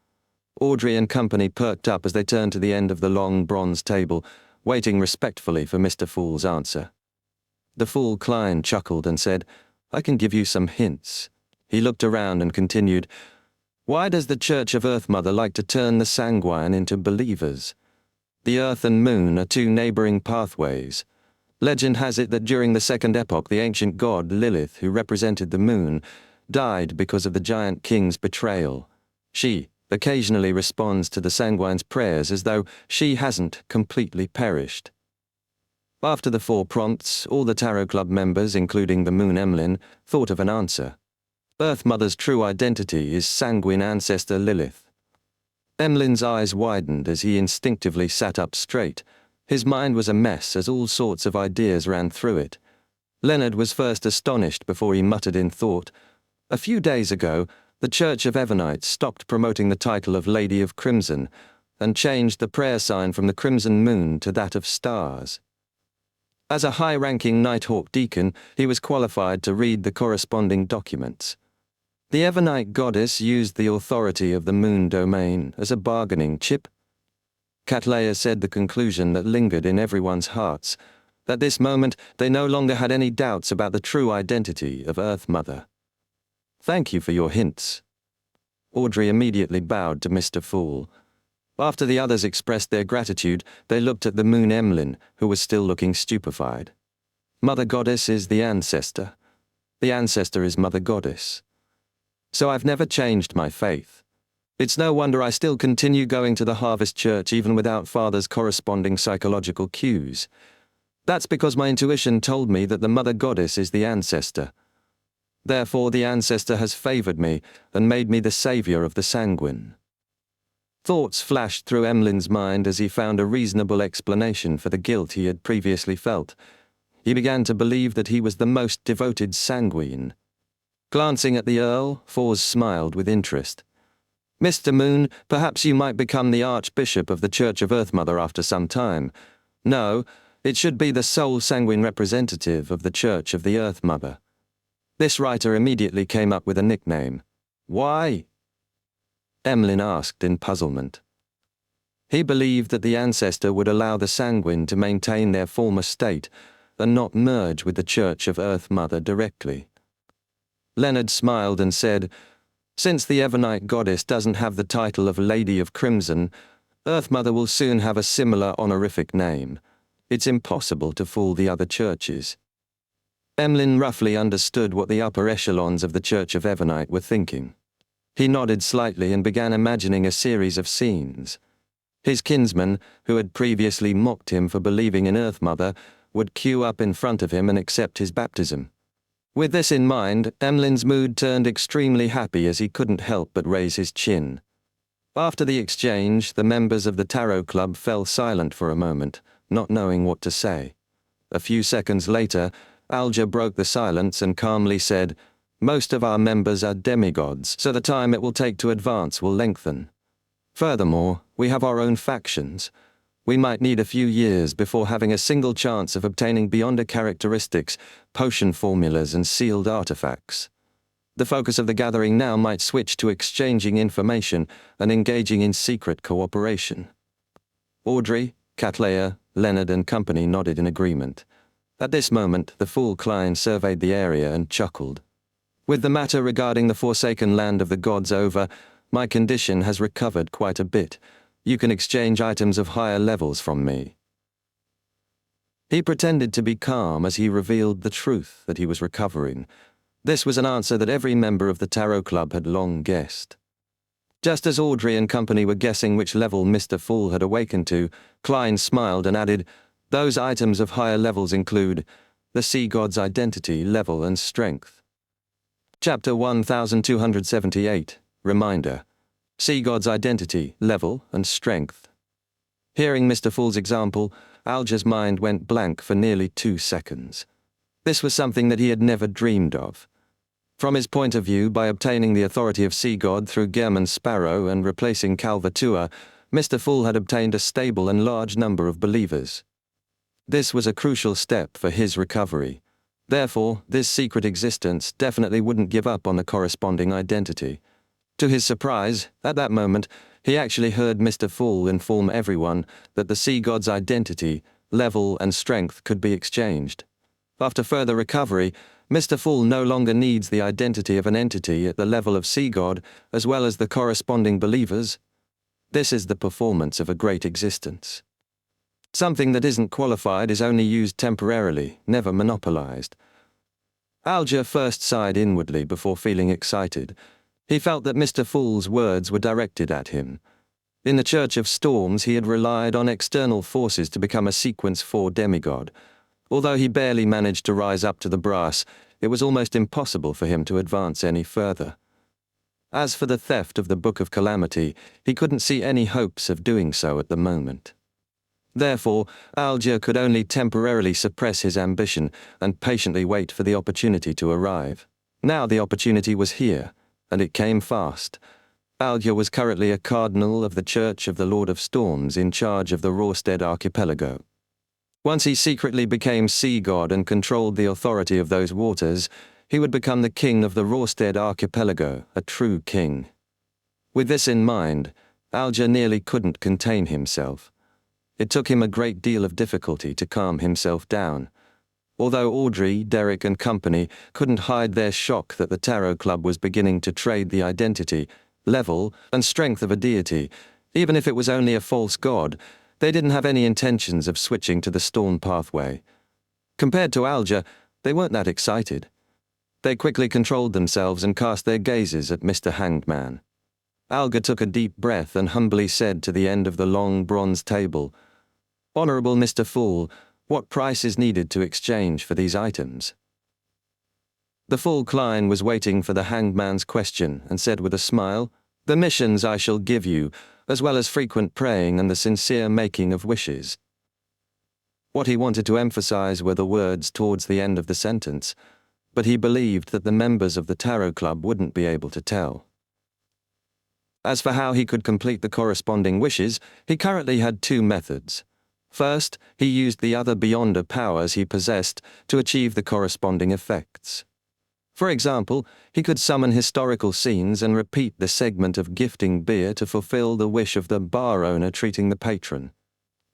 [SPEAKER 1] Audrey and company perked up as they turned to the end of the long bronze table, waiting respectfully for Mr. Fool's answer. The Fool Klein chuckled and said, "I can give you some hints." He looked around and continued, "Why does the Church of Earth Mother like to turn the sanguine into believers? The Earth and Moon are two neighboring pathways. Legend has it that during the Second Epoch, the ancient god Lilith, who represented the Moon, died because of the giant king's betrayal. She occasionally responds to the sanguine's prayers as though she hasn't completely perished." After the 4 prompts, all the Tarot Club members, including the Moon Emlyn, thought of an answer. Earth Mother's true identity is sanguine ancestor Lilith. Emlyn's eyes widened as he instinctively sat up straight. His mind was a mess as all sorts of ideas ran through it. Leonard was first astonished before he muttered in thought, "A few days ago, the Church of Evonites stopped promoting the title of Lady of Crimson and changed the prayer sign from the Crimson Moon to that of Stars." As a high-ranking Nighthawk deacon, he was qualified to read the corresponding documents. The Ebonite goddess used the authority of the Moon domain as a bargaining chip. Cattleya said the conclusion that lingered in everyone's hearts. At this moment, they no longer had any doubts about the true identity of Earth Mother. "Thank you for your hints." Audrey immediately bowed to Mr. Fool. After the others expressed their gratitude, they looked at the moon Emlyn, who was still looking stupefied. "Mother Goddess is the ancestor. The ancestor is Mother Goddess. So I've never changed my faith. It's no wonder I still continue going to the Harvest Church even without Father's corresponding psychological cues. That's because my intuition told me that the Mother Goddess is the ancestor. Therefore the ancestor has favored me and made me the savior of the sanguine." Thoughts flashed through Emlyn's mind as he found a reasonable explanation for the guilt he had previously felt. He began to believe that he was the most devoted sanguine. Glancing at the Earl, Fours smiled with interest. "Mr. Moon, perhaps you might become the Archbishop of the Church of Earth Mother after some time. No, it should be the sole sanguine representative of the Church of the Earth Mother." This writer immediately came up with a nickname. "Why?" Emlyn asked in puzzlement. He believed that the ancestor would allow the sanguine to maintain their former state and not merge with the Church of Earth Mother directly. Leonard smiled and said, "Since the Evernite goddess doesn't have the title of Lady of Crimson, Earth Mother will soon have a similar honorific name. It's impossible to fool the other churches." Emlyn roughly understood what the upper echelons of the Church of Evernite were thinking. He nodded slightly and began imagining a series of scenes. His kinsman, who had previously mocked him for believing in Earth Mother, would queue up in front of him and accept his baptism. With this in mind, Emlyn's mood turned extremely happy as he couldn't help but raise his chin. After the exchange, the members of the Tarot Club fell silent for a moment, not knowing what to say. A few seconds later, Alger broke the silence and calmly said, "Most of our members are demigods, so the time it will take to advance will lengthen. Furthermore, we have our own factions. We might need a few years before having a single chance of obtaining Beyonder characteristics, potion formulas, and sealed artifacts. The focus of the gathering now might switch to exchanging information and engaging in secret cooperation." Audrey, Cattleya, Leonard and company nodded in agreement. At this moment, the Fool Klein surveyed the area and chuckled. "With the matter regarding the Forsaken Land of the Gods over, my condition has recovered quite a bit. You can exchange items of higher levels from me." He pretended to be calm as he revealed the truth that he was recovering. This was an answer that every member of the Tarot Club had long guessed. Just as Audrey and company were guessing which level Mr. Fool had awakened to, Klein smiled and added, "Those items of higher levels include the Sea God's identity, level and strength." Chapter 1278, Reminder. Sea God's identity, level and strength. Hearing Mr. Fool's example, Alger's mind went blank for nearly 2 seconds. This was something that he had never dreamed of. From his point of view, by obtaining the authority of Sea God through Gehrman Sparrow and replacing Calvatua, Mr. Fool had obtained a stable and large number of believers. This was a crucial step for his recovery. Therefore, this secret existence definitely wouldn't give up on the corresponding identity. To his surprise, at that moment, he actually heard Mr. Fool inform everyone that the Sea God's identity, level and strength could be exchanged. After further recovery, Mr. Fool no longer needs the identity of an entity at the level of Sea God as well as the corresponding believers. This is the performance of a great existence. Something that isn't qualified is only used temporarily, never monopolized. Alger first sighed inwardly before feeling excited. He felt that Mr. Fool's words were directed at him. In the Church of Storms, he had relied on external forces to become a Sequence 4 demigod. Although he barely managed to rise up to the brass, it was almost impossible for him to advance any further. As for the theft of the Book of Calamity, he couldn't see any hopes of doing so at the moment. Therefore, Alger could only temporarily suppress his ambition and patiently wait for the opportunity to arrive. Now the opportunity was here, and it came fast. Alger was currently a cardinal of the Church of the Lord of Storms in charge of the Rorstead archipelago. Once he secretly became Sea God and controlled the authority of those waters, he would become the king of the Rorstead archipelago, a true king. With this in mind, Alger nearly couldn't contain himself. It took him a great deal of difficulty to calm himself down. Although Audrey, Derek and company couldn't hide their shock that the Tarot Club was beginning to trade the identity, level, and strength of a deity, even if it was only a false god, they didn't have any intentions of switching to the Storm pathway. Compared to Alger, they weren't that excited. They quickly controlled themselves and cast their gazes at Mr. Hanged Man. Alger took a deep breath and humbly said to the end of the long bronze table, "Honorable Mr. Fool, what price is needed to exchange for these items?" The Fool Klein was waiting for the Hanged Man's question and said with a smile, "The missions I shall give you, as well as frequent praying and the sincere making of wishes." What he wanted to emphasize were the words towards the end of the sentence, but he believed that the members of the Tarot Club wouldn't be able to tell. As for how he could complete the corresponding wishes, he currently had two methods. First, he used the other Beyonder powers he possessed to achieve the corresponding effects. For example, he could summon historical scenes and repeat the segment of gifting beer to fulfill the wish of the bar owner treating the patron.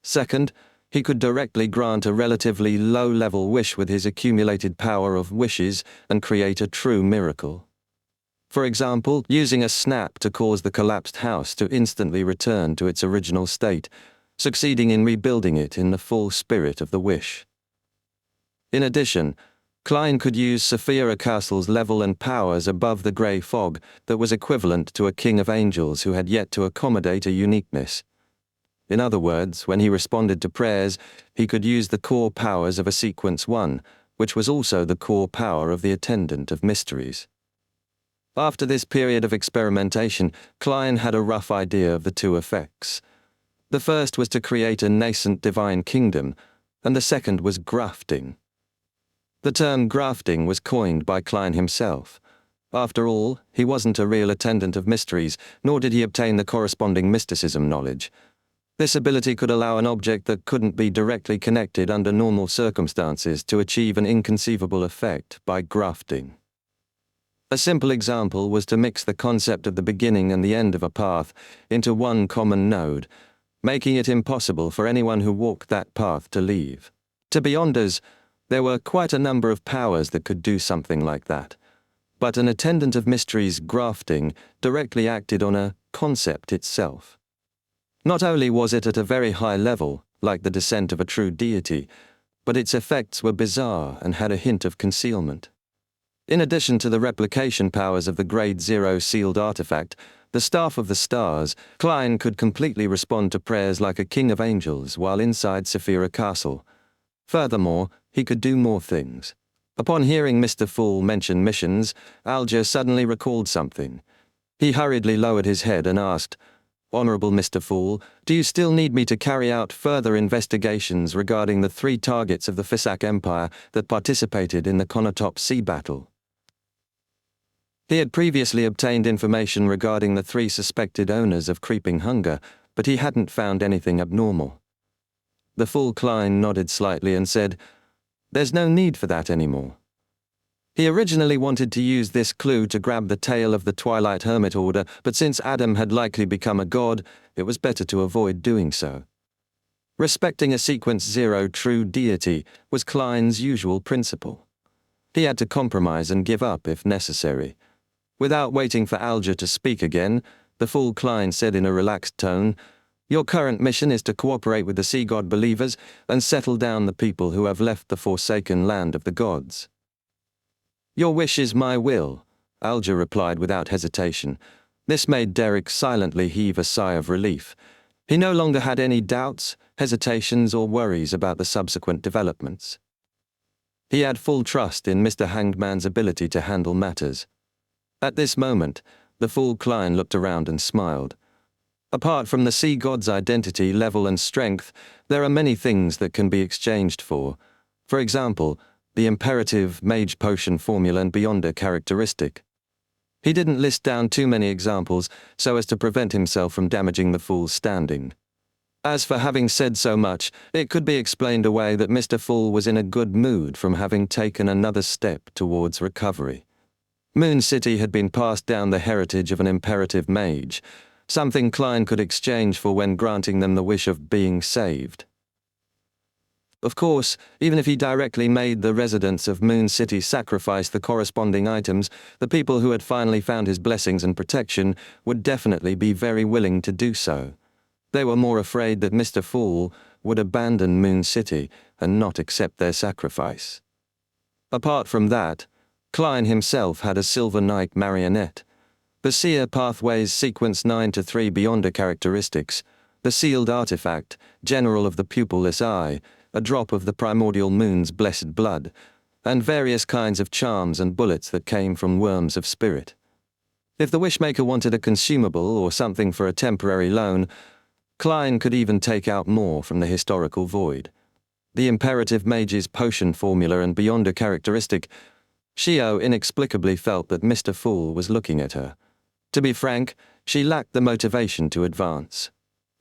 [SPEAKER 1] Second, he could directly grant a relatively low-level wish with his accumulated power of wishes and create a true miracle. For example, using a snap to cause the collapsed house to instantly return to its original state, succeeding in rebuilding it in the full spirit of the wish. In addition, Klein could use Saphira Castle's level and powers above the grey fog that was equivalent to a king of angels who had yet to accommodate a uniqueness. In other words, when he responded to prayers, he could use the core powers of a Sequence 1, which was also the core power of the Attendant of Mysteries. After this period of experimentation, Klein had a rough idea of the two effects. The first was to create a nascent divine kingdom, and the second was grafting. The term grafting was coined by Klein himself. After all, he wasn't a real Attendant of Mysteries, nor did he obtain the corresponding mysticism knowledge. This ability could allow an object that couldn't be directly connected under normal circumstances to achieve an inconceivable effect by grafting. A simple example was to mix the concept of the beginning and the end of a path into one common node, making it impossible for anyone who walked that path to leave. To Beyonders, there were quite a number of powers that could do something like that, but an Attendant of Mysteries grafting directly acted on a concept itself. Not only was it at a very high level, like the descent of a true deity, but its effects were bizarre and had a hint of concealment. In addition to the replication powers of the Grade 0 sealed artifact, the Staff of the Stars, Klein could completely respond to prayers like a king of angels while inside Saphira Castle. Furthermore, he could do more things. Upon hearing Mr. Fool mention missions, Alger suddenly recalled something. He hurriedly lowered his head and asked, "Honorable Mr. Fool, do you still need me to carry out further investigations regarding the 3 targets of the Fisak Empire that participated in the Konotop Sea battle?" He had previously obtained information regarding the 3 suspected owners of Creeping Hunger, but he hadn't found anything abnormal. The Fool Klein nodded slightly and said, "There's no need for that anymore." He originally wanted to use this clue to grab the tail of the Twilight Hermit Order, but since Adam had likely become a god, it was better to avoid doing so. Respecting a Sequence 0 true deity was Klein's usual principle. He had to compromise and give up if necessary. Without waiting for Alger to speak again, the Fool Klein said in a relaxed tone, "Your current mission is to cooperate with the Sea God believers and settle down the people who have left the forsaken land of the gods." "Your wish is my will," Alger replied without hesitation. This made Derek silently heave a sigh of relief. He no longer had any doubts, hesitations, or worries about the subsequent developments. He had full trust in Mr. Hanged Man's ability to handle matters. At this moment, the Fool Klein looked around and smiled. Apart from the sea god's identity, level, and strength, there are many things that can be exchanged for. For example, the imperative mage potion formula and Beyonder characteristic. He didn't list down too many examples so as to prevent himself from damaging the Fool's standing. As for having said so much, it could be explained away that Mr. Fool was in a good mood from having taken another step towards recovery. Moon City had been passed down the heritage of an imperative mage, something Klein could exchange for when granting them the wish of being saved. Of course, even if he directly made the residents of Moon City sacrifice the corresponding items, the people who had finally found his blessings and protection would definitely be very willing to do so. They were more afraid that Mr. Fool would abandon Moon City and not accept their sacrifice. Apart from that, Klein himself had a Silver Knight marionette. The Seer Pathways Sequence 9-3 Beyonder characteristics, the sealed artifact, General of the Pupilless Eye, a drop of the primordial moon's blessed blood, and various kinds of charms and bullets that came from worms of spirit. If the Wishmaker wanted a consumable or something for a temporary loan, Klein could even take out more from the historical void. The Imperative Mage's potion formula and Beyonder characteristic, Shio inexplicably felt that Mr. Fool was looking at her. To be frank, she lacked the motivation to advance.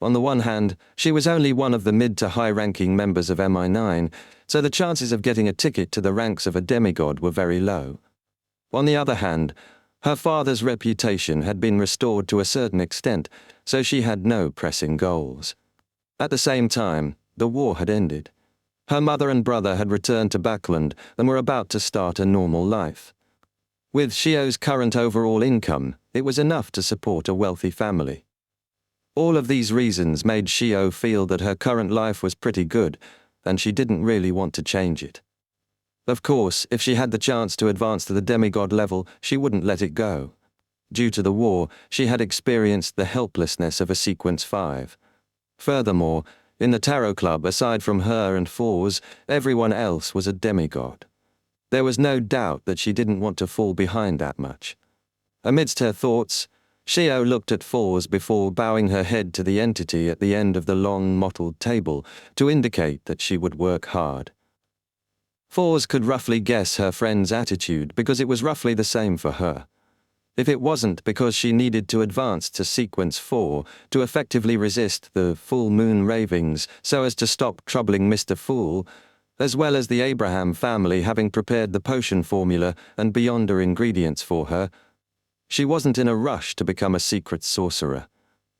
[SPEAKER 1] On the one hand, she was only one of the mid to high-ranking members of MI9, so the chances of getting a ticket to the ranks of a demigod were very low. On the other hand, her father's reputation had been restored to a certain extent, so she had no pressing goals. At the same time, the war had ended. Her mother and brother had returned to Backland and were about to start a normal life. With Shio's current overall income, it was enough to support a wealthy family. All of these reasons made Shio feel that her current life was pretty good, and she didn't really want to change it. Of course, if she had the chance to advance to the demigod level, she wouldn't let it go. Due to the war, she had experienced the helplessness of a Sequence 5. Furthermore, in the Tarot Club, aside from her and Fours, everyone else was a demigod. There was no doubt that she didn't want to fall behind that much. Amidst her thoughts, Shio looked at Fours before bowing her head to the entity at the end of the long mottled table to indicate that she would work hard. Fours could roughly guess her friend's attitude because it was roughly the same for her. If it wasn't because she needed to advance to Sequence 4 to effectively resist the full moon ravings so as to stop troubling Mr. Fool, as well as the Abraham family having prepared the potion formula and Beyonder ingredients for her, she wasn't in a rush to become a secret sorcerer.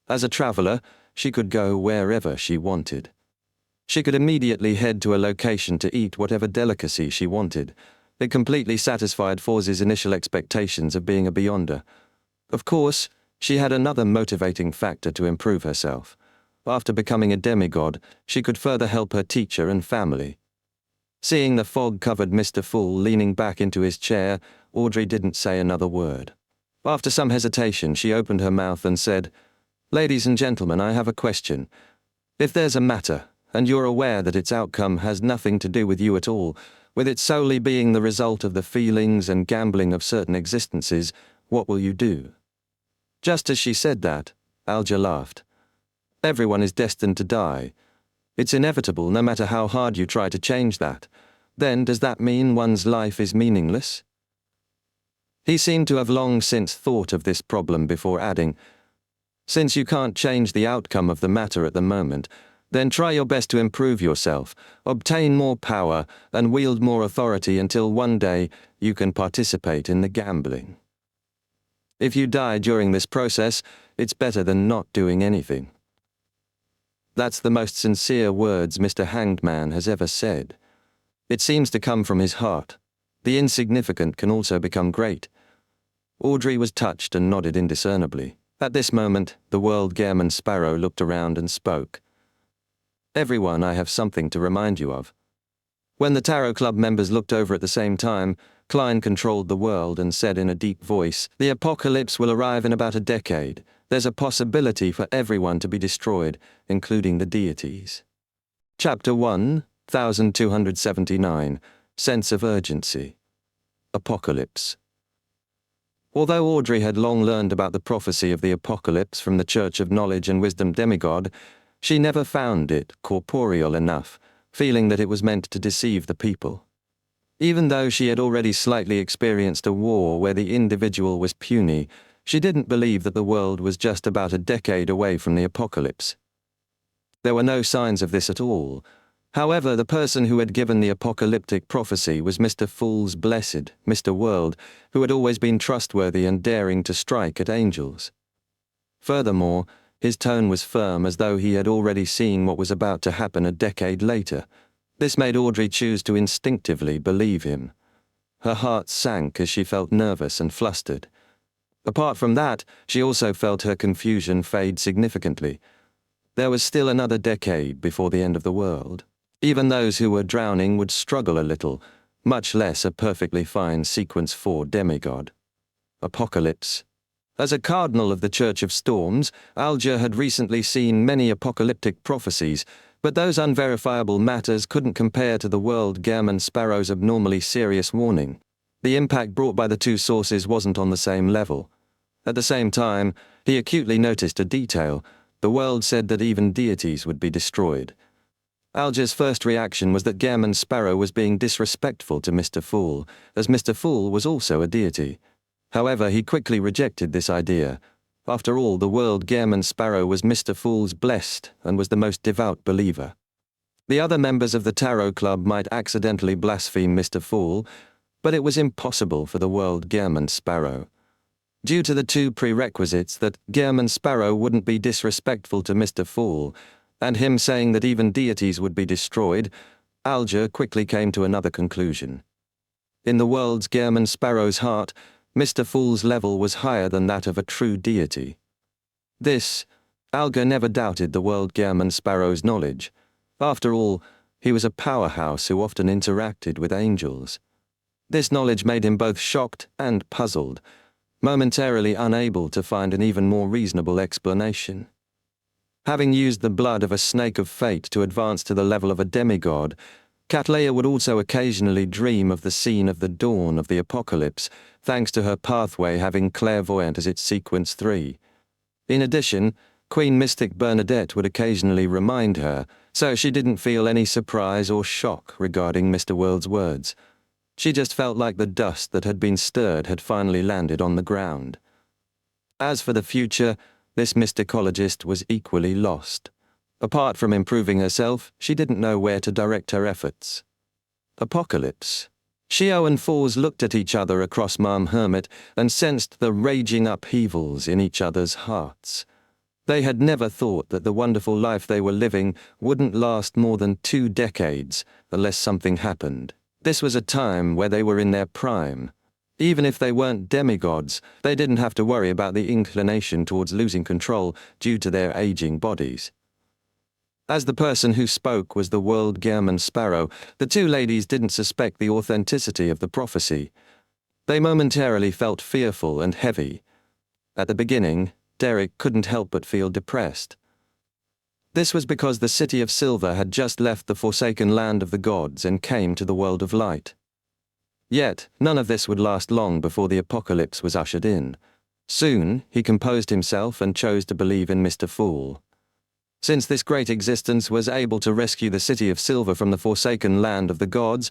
[SPEAKER 1] As a traveler, she could go wherever she wanted. She could immediately head to a location to eat whatever delicacy she wanted. It completely satisfied Forz's initial expectations of being a Beyonder. Of course, she had another motivating factor to improve herself. After becoming a demigod, she could further help her teacher and family. Seeing the fog-covered Mr. Fool leaning back into his chair, Audrey didn't say another word. After some hesitation, she opened her mouth and said, "Ladies and gentlemen, I have a question. If there's a matter, and you're aware that its outcome has nothing to do with you at all, with it solely being the result of the feelings and gambling of certain existences, what will you do?" Just as she said that, Alja laughed. "Everyone is destined to die. It's inevitable no matter how hard you try to change that. Then does that mean one's life is meaningless?" He seemed to have long since thought of this problem before adding, "Since you can't change the outcome of the matter at the moment, then try your best to improve yourself, obtain more power, and wield more authority until one day you can participate in the gambling. If you die during this process, it's better than not doing anything." That's the most sincere words Mr. Hanged Man has ever said. It seems to come from his heart. The insignificant can also become great. Audrey was touched and nodded indiscernibly. At this moment, the World Gairman Sparrow looked around and spoke. "Everyone, I have something to remind you of." When the Tarot Club members looked over at the same time, Klein controlled the world and said in a deep voice, "The apocalypse will arrive in about a decade. There's a possibility for everyone to be destroyed, including the deities." Chapter 1, 1279, Sense of Urgency. Apocalypse. Although Audrey had long learned about the prophecy of the apocalypse from the Church of Knowledge and Wisdom demigod, she never found it corporeal enough, feeling that it was meant to deceive the people. Even though she had already slightly experienced a war where the individual was puny, she didn't believe that the world was just about a decade away from the apocalypse. There were no signs of this at all. However, the person who had given the apocalyptic prophecy was Mr. Fool's blessed, Mr. World, who had always been trustworthy and daring to strike at angels. Furthermore, his tone was firm, as though he had already seen what was about to happen a decade later. This made Audrey choose to instinctively believe him. Her heart sank as she felt nervous and flustered. Apart from that, she also felt her confusion fade significantly. There was still another decade before the end of the world. Even those who were drowning would struggle a little, much less a perfectly fine Sequence 4 demigod. Apocalypse. As a cardinal of the Church of Storms, Alger had recently seen many apocalyptic prophecies, but those unverifiable matters couldn't compare to the world Gehrman Sparrow's abnormally serious warning. The impact brought by the two sources wasn't on the same level. At the same time, he acutely noticed a detail. The world said that even deities would be destroyed. Alger's first reaction was that Gehrman Sparrow was being disrespectful to Mr. Fool, as Mr. Fool was also a deity. However, he quickly rejected this idea. After all, the world Gehrman Sparrow was Mr. Fool's blessed and was the most devout believer. The other members of the Tarot Club might accidentally blaspheme Mr. Fool, but it was impossible for the world Gehrman Sparrow. Due to the two prerequisites that Gehrman Sparrow wouldn't be disrespectful to Mr. Fool, and him saying that even deities would be destroyed, Alger quickly came to another conclusion. In the world's Gehrman Sparrow's heart, Mr. Fool's level was higher than that of a true deity. This, Alger never doubted the world Gehrman Sparrow's knowledge. After all, he was a powerhouse who often interacted with angels. This knowledge made him both shocked and puzzled, momentarily unable to find an even more reasonable explanation. Having used the blood of a snake of fate to advance to the level of a demigod, Cattleya would also occasionally dream of the scene of the dawn of the apocalypse, thanks to her pathway having clairvoyant as its Sequence 3. In addition, Queen Mystic Bernadette would occasionally remind her, so she didn't feel any surprise or shock regarding Mr. World's words. She just felt like the dust that had been stirred had finally landed on the ground. As for the future, this mysticologist was equally lost. Apart from improving herself, she didn't know where to direct her efforts. Apocalypse. Shio and Fours looked at each other across Ma'am Hermit and sensed the raging upheavals in each other's hearts. They had never thought that the wonderful life they were living wouldn't last more than 2 decades unless something happened. This was a time where they were in their prime. Even if they weren't demigods, they didn't have to worry about the inclination towards losing control due to their aging bodies. As the person who spoke was the world Gehrman Sparrow, the two ladies didn't suspect the authenticity of the prophecy. They momentarily felt fearful and heavy. At the beginning, Derek couldn't help but feel depressed. This was because the City of Silver had just left the forsaken land of the gods and came to the world of light. Yet, none of this would last long before the apocalypse was ushered in. Soon, he composed himself and chose to believe in Mr. Fool. Since this great existence was able to rescue the City of Silver from the forsaken land of the gods,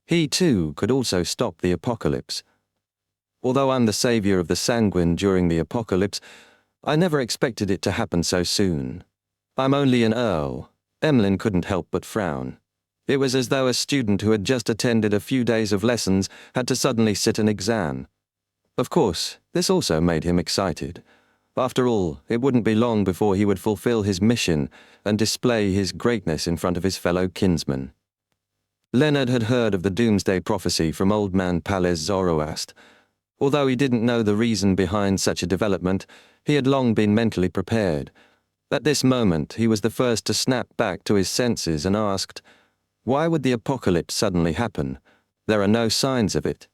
[SPEAKER 1] he too could also stop the apocalypse. Although I'm the savior of the sanguine during the apocalypse, I never expected it to happen so soon. I'm only an earl. Emlyn couldn't help but frown. It was as though a student who had just attended a few days of lessons had to suddenly sit an exam. Of course, this also made him excited. After all, it wouldn't be long before he would fulfill his mission and display his greatness in front of his fellow kinsmen. Leonard had heard of the doomsday prophecy from Old Man Palles Zoroast. Although he didn't know the reason behind such a development, he had long been mentally prepared. At this moment, he was the first to snap back to his senses and asked, "Why would the apocalypse suddenly happen? There are no signs of it."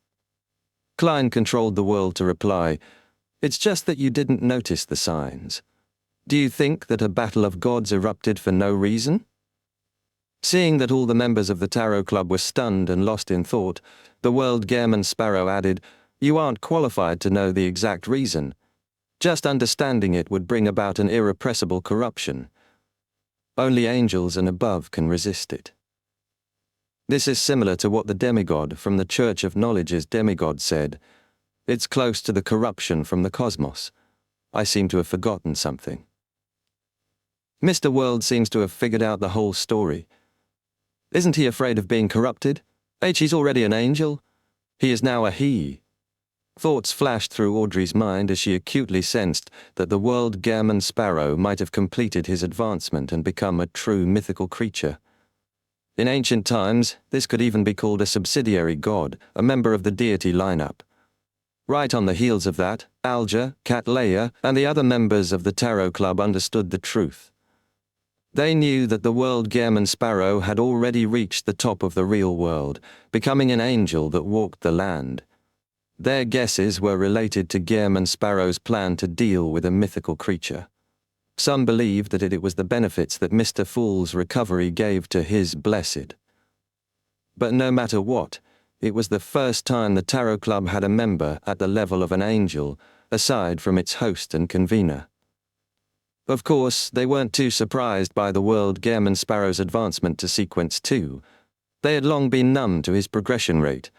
[SPEAKER 1] Klein controlled the world to reply, "It's just that you didn't notice the signs. Do you think that a battle of gods erupted for no reason?" Seeing that all the members of the Tarot Club were stunned and lost in thought, the world Gehrman Sparrow added, "You aren't qualified to know the exact reason. Just understanding it would bring about an irrepressible corruption. Only angels and above can resist it." This is similar to what the demigod from the Church of Knowledge's demigod said. It's close to the corruption from the cosmos. I seem to have forgotten something. Mr. World seems to have figured out the whole story. Isn't he afraid of being corrupted? He's already an angel. He is now a he. Thoughts flashed through Audrey's mind as she acutely sensed that the world Gehrman Sparrow might have completed his advancement and become a true mythical creature. In ancient times, this could even be called a subsidiary god, a member of the deity lineup. Right on the heels of that, Alger, Catleya, and the other members of the Tarot Club understood the truth. They knew that the world Gehrman Sparrow had already reached the top of the real world, becoming an angel that walked the land. Their guesses were related to Gehrman Sparrow's plan to deal with a mythical creature. Some believed that it was the benefits that Mr. Fool's recovery gave to his blessed. But no matter what, it was the first time the Tarot Club had a member at the level of an angel, aside from its host and convener. Of course, they weren't too surprised by the world Gehrman Sparrow's advancement to Sequence 2. They had long been numb to his progression rate.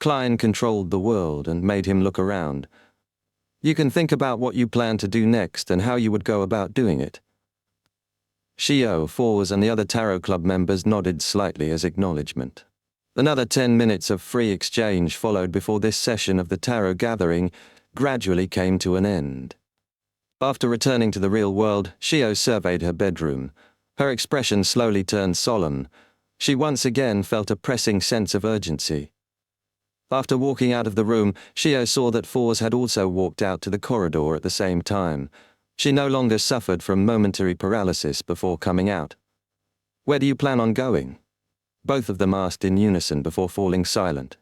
[SPEAKER 1] Klein controlled the world and made him look around. You can think about what you plan to do next and how you would go about doing it. Shio, Fours, and the other Tarot Club members nodded slightly as acknowledgement. Another 10 minutes of free exchange followed before this session of the tarot gathering gradually came to an end. After returning to the real world, Shio surveyed her bedroom. Her expression slowly turned solemn. She once again felt a pressing sense of urgency. After walking out of the room, Shio saw that Fours had also walked out to the corridor at the same time. She no longer suffered from momentary paralysis before coming out. "Where do you plan on going?" both of them asked in unison before falling silent.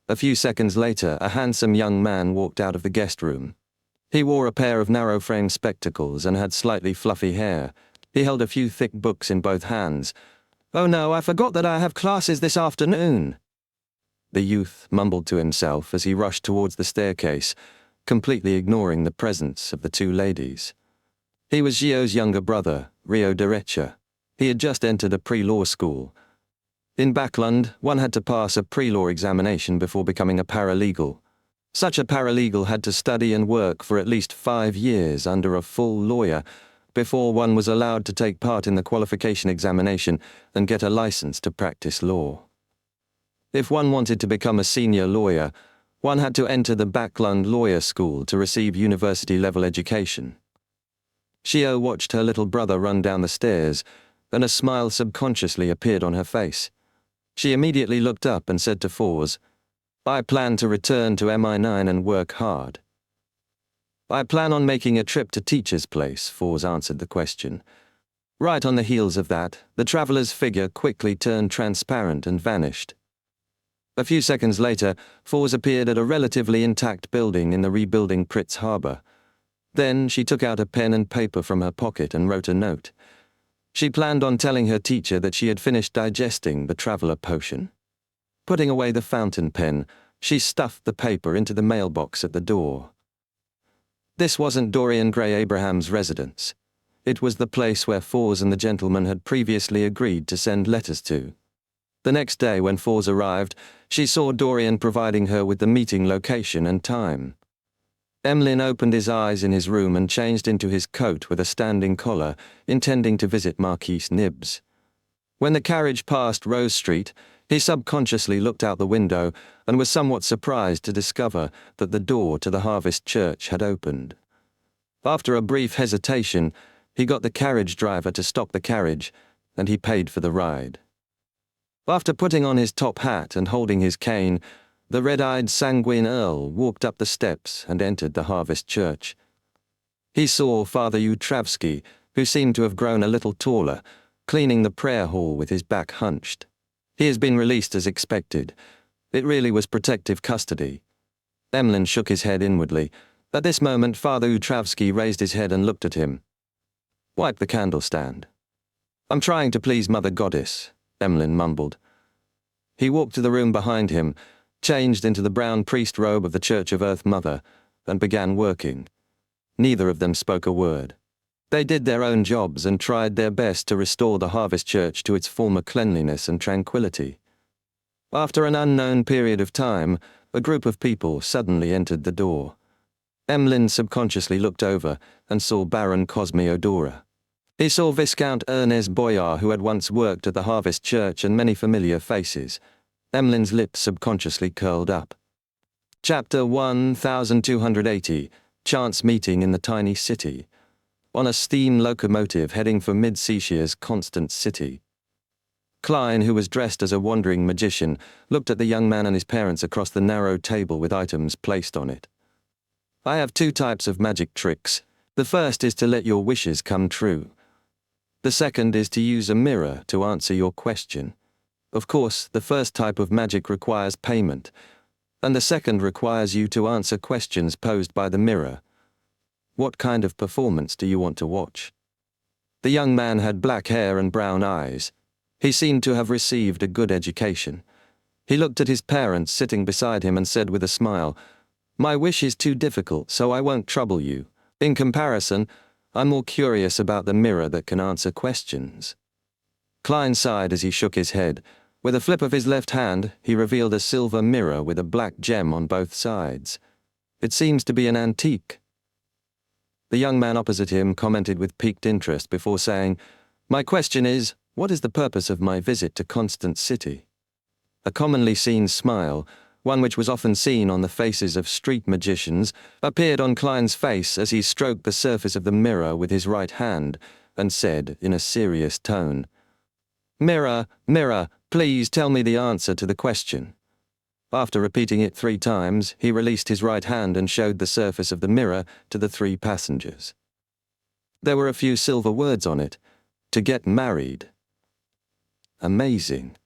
[SPEAKER 1] A few seconds later, a handsome young man walked out of the guest room. He wore a pair of narrow-framed spectacles and had slightly fluffy hair. He held a few thick books in both hands. "Oh no, I forgot that I have classes this afternoon." The youth mumbled to himself as he rushed towards the staircase, completely ignoring the presence of the two ladies. He was Gio's younger brother, Rio Derecha. He had just entered a pre-law school. In Backland, one had to pass a pre-law examination before becoming a paralegal. Such a paralegal had to study and work for at least 5 years under a full lawyer before one was allowed to take part in the qualification examination and get a license to practice law. If one wanted to become a senior lawyer, one had to enter the Backland Lawyer School to receive university-level education. Shio watched her little brother run down the stairs, and a smile subconsciously appeared on her face. She immediately looked up and said to Fours, "I plan to return to MI9 and work hard." "I plan on making a trip to Teacher's Place," Fours answered the question. Right on the heels of that, the traveller's figure quickly turned transparent and vanished. A few seconds later, Fours appeared at a relatively intact building in the rebuilding Pritz Harbour. Then she took out a pen and paper from her pocket and wrote a note. She planned on telling her teacher that she had finished digesting the traveller potion. Putting away the fountain pen, she stuffed the paper into the mailbox at the door. This wasn't Dorian Gray Abraham's residence. It was the place where Fours and the gentleman had previously agreed to send letters to. The next day when Fours arrived, she saw Dorian providing her with the meeting location and time. Emlyn opened his eyes in his room and changed into his coat with a standing collar, intending to visit Marquise Nibbs. When the carriage passed Rose Street, he subconsciously looked out the window and was somewhat surprised to discover that the door to the Harvest Church had opened. After a brief hesitation, he got the carriage driver to stop the carriage, and he paid for the ride. After putting on his top hat and holding his cane, the red-eyed sanguine Earl walked up the steps and entered the Harvest Church. He saw Father Utravsky, who seemed to have grown a little taller, cleaning the prayer hall with his back hunched. He has been released as expected. It really was protective custody. Emlyn shook his head inwardly. At this moment, Father Utravsky raised his head and looked at him. "Wipe the candle stand." "I'm trying to please Mother Goddess," Emlyn mumbled. He walked to the room behind him, changed into the brown priest robe of the Church of Earth Mother, and began working. Neither of them spoke a word. They did their own jobs and tried their best to restore the Harvest Church to its former cleanliness and tranquility. After an unknown period of time, a group of people suddenly entered the door. Emlyn subconsciously looked over and saw Baron Cosmiodora. He saw Viscount Ernest Boyar, who had once worked at the Harvest Church, and many familiar faces. Emlyn's lips subconsciously curled up. Chapter 1280, Chance Meeting in the Tiny City. On a steam locomotive heading for Mid-Seashire's Constant City. Klein, who was dressed as a wandering magician, looked at the young man and his parents across the narrow table with items placed on it. I have two types of magic tricks. The first is to let your wishes come true. The second is to use a mirror to answer your question. Of course, the first type of magic requires payment, and the second requires you to answer questions posed by the mirror. What kind of performance do you want to watch? The young man had black hair and brown eyes. He seemed to have received a good education. He looked at his parents sitting beside him and said with a smile, "My wish is too difficult, so I won't trouble you. In comparison, I'm more curious about the mirror that can answer questions." Klein sighed as he shook his head. With a flip of his left hand, he revealed a silver mirror with a black gem on both sides. "It seems to be an antique." The young man opposite him commented with piqued interest before saying, "My question is, what is the purpose of my visit to Constant City?" A commonly seen smile, one which was often seen on the faces of street magicians, appeared on Klein's face as he stroked the surface of the mirror with his right hand and said in a serious tone, "Mirror, mirror, please tell me the answer to the question." After repeating it 3 times, he released his right hand and showed the surface of the mirror to the 3 passengers. There were a few silver words on it. "To get married." Amazing.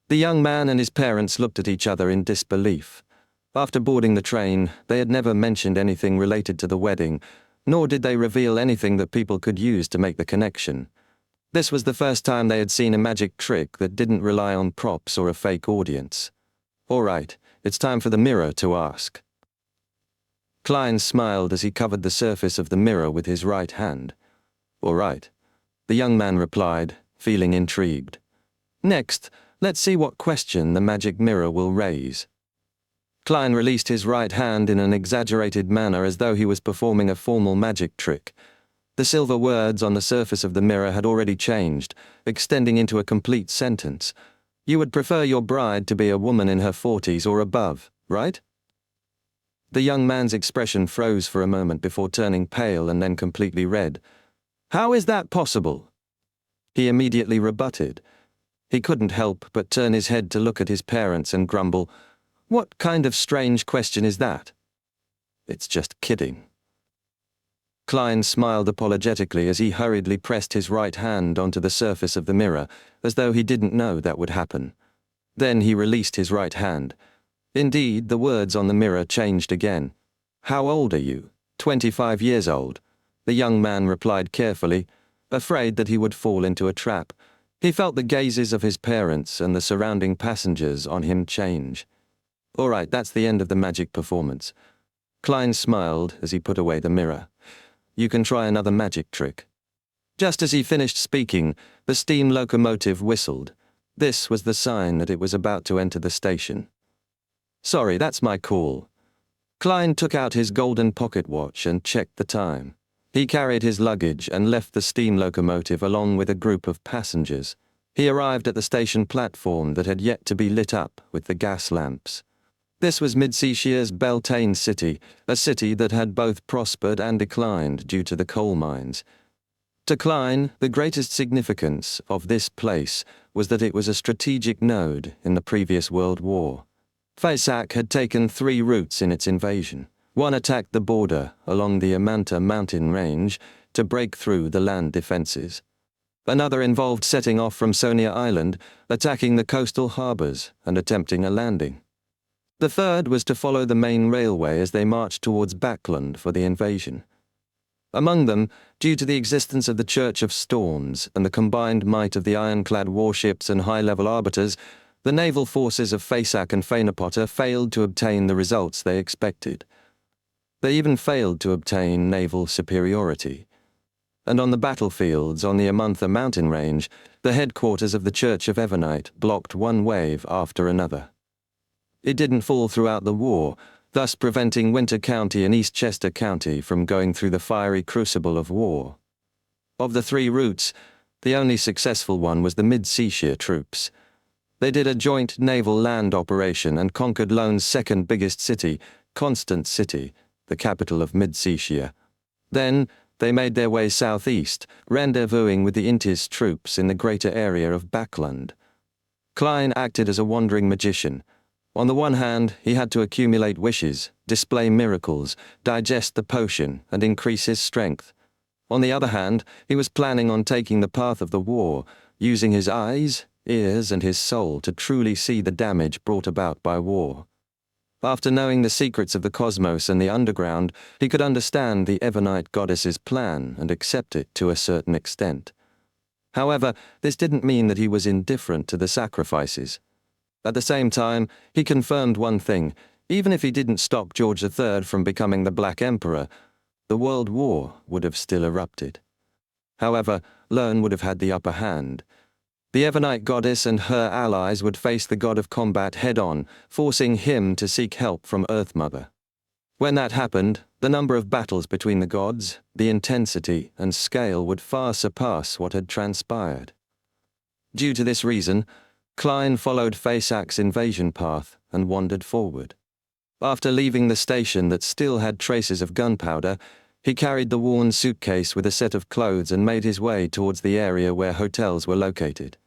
[SPEAKER 1] The young man and his parents looked at each other in disbelief. After boarding the train, they had never mentioned anything related to the wedding, nor did they reveal anything that people could use to make the connection. This was the first time they had seen a magic trick that didn't rely on props or a fake audience. "All right, it's time for the mirror to ask." Klein smiled as he covered the surface of the mirror with his right hand. "All right," the young man replied, feeling intrigued. "Next, let's see what question the magic mirror will raise." Klein released his right hand in an exaggerated manner as though he was performing a formal magic trick. The silver words on the surface of the mirror had already changed, extending into a complete sentence. "You would prefer your bride to be a woman in her 40s or above, right?" The young man's expression froze for a moment before turning pale and then completely red. "How is that possible?" He immediately rebutted. He couldn't help but turn his head to look at his parents and grumble, "What kind of strange question is that?" "It's just kidding." Klein smiled apologetically as he hurriedly pressed his right hand onto the surface of the mirror, as though he didn't know that would happen. Then he released his right hand. Indeed, the words on the mirror changed again. "How old are you?" 25 years old. The young man replied carefully, afraid that he would fall into a trap. He felt the gazes of his parents and the surrounding passengers on him change. "All right, that's the end of the magic performance." Klein smiled as he put away the mirror. "You can try another magic trick." Just as he finished speaking, the steam locomotive whistled. This was the sign that it was about to enter the station. "Sorry, that's my call." Klein took out his golden pocket watch and checked the time. He carried his luggage and left the steam locomotive along with a group of passengers. He arrived at the station platform that had yet to be lit up with the gas lamps. This was Mid-Seashire's Beltane city, a city that had both prospered and declined due to the coal mines. To Klein, the greatest significance of this place was that it was a strategic node in the previous World War. Faisak had taken 3 routes in its invasion. One attacked the border along the Amanta mountain range to break through the land defenses. Another involved setting off from Sonia Island, attacking the coastal harbors and attempting a landing. The third was to follow the main railway as they marched towards Backland for the invasion. Among them, due to the existence of the Church of Storms and the combined might of the ironclad warships and high-level arbiters, the naval forces of Faisak and Fainapotter failed to obtain the results they expected. They even failed to obtain naval superiority. And on the battlefields on the Amantha mountain range, the headquarters of the Church of Evernite blocked one wave after another. It didn't fall throughout the war, thus preventing Winter County and Eastchester County from going through the fiery crucible of war. Of the 3 routes, the only successful one was the Mid-Seashire troops. They did a joint naval land operation and conquered Lone's second biggest city, Constant City, the capital of Mid-Seatia. Then, they made their way southeast, rendezvousing with the Intis troops in the greater area of Backland. Klein acted as a wandering magician. On the one hand, he had to accumulate wishes, display miracles, digest the potion, and increase his strength. On the other hand, he was planning on taking the path of the war, using his eyes, ears, and his soul to truly see the damage brought about by war. After knowing the secrets of the cosmos and the underground, he could understand the Evernite goddess's plan and accept it to a certain extent. However, this didn't mean that he was indifferent to the sacrifices. At the same time, he confirmed one thing: even if he didn't stop George III from becoming the Black Emperor, the World War would have still erupted. However, Lern would have had the upper hand. The Evernite goddess and her allies would face the god of combat head-on, forcing him to seek help from Earth Mother. When that happened, the number of battles between the gods, the intensity and scale would far surpass what had transpired. Due to this reason, Klein followed Faysak's invasion path and wandered forward. After leaving the station that still had traces of gunpowder, he carried the worn suitcase with a set of clothes and made his way towards the area where hotels were located.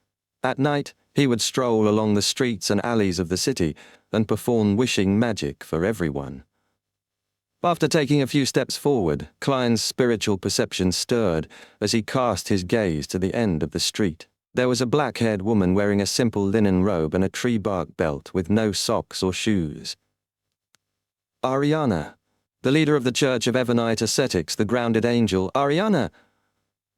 [SPEAKER 1] At night, he would stroll along the streets and alleys of the city and perform wishing magic for everyone. After taking a few steps forward, Klein's spiritual perception stirred as he cast his gaze to the end of the street. There was a black-haired woman wearing a simple linen robe and a tree bark belt with no socks or shoes. Ariana, the leader of the Church of Evernite Ascetics, the grounded angel. Ariana!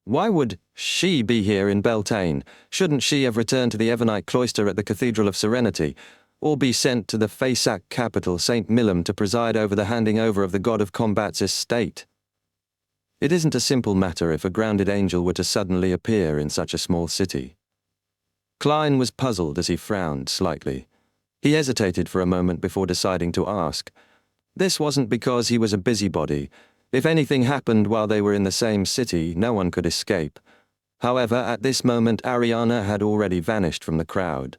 [SPEAKER 1] Why would she be here in Beltane? Shouldn't she have returned to the Evernite cloister at the Cathedral of Serenity, or be sent to the Faysak capital, St. Milam, to preside over the handing over of the god of combat's estate? It isn't a simple matter if a grounded angel were to suddenly appear in such a small city. Klein was puzzled as he frowned slightly. He hesitated for a moment before deciding to ask. This wasn't because he was a busybody. If anything happened while they were in the same city, no one could escape. However, at this moment, Ariana had already vanished from the crowd.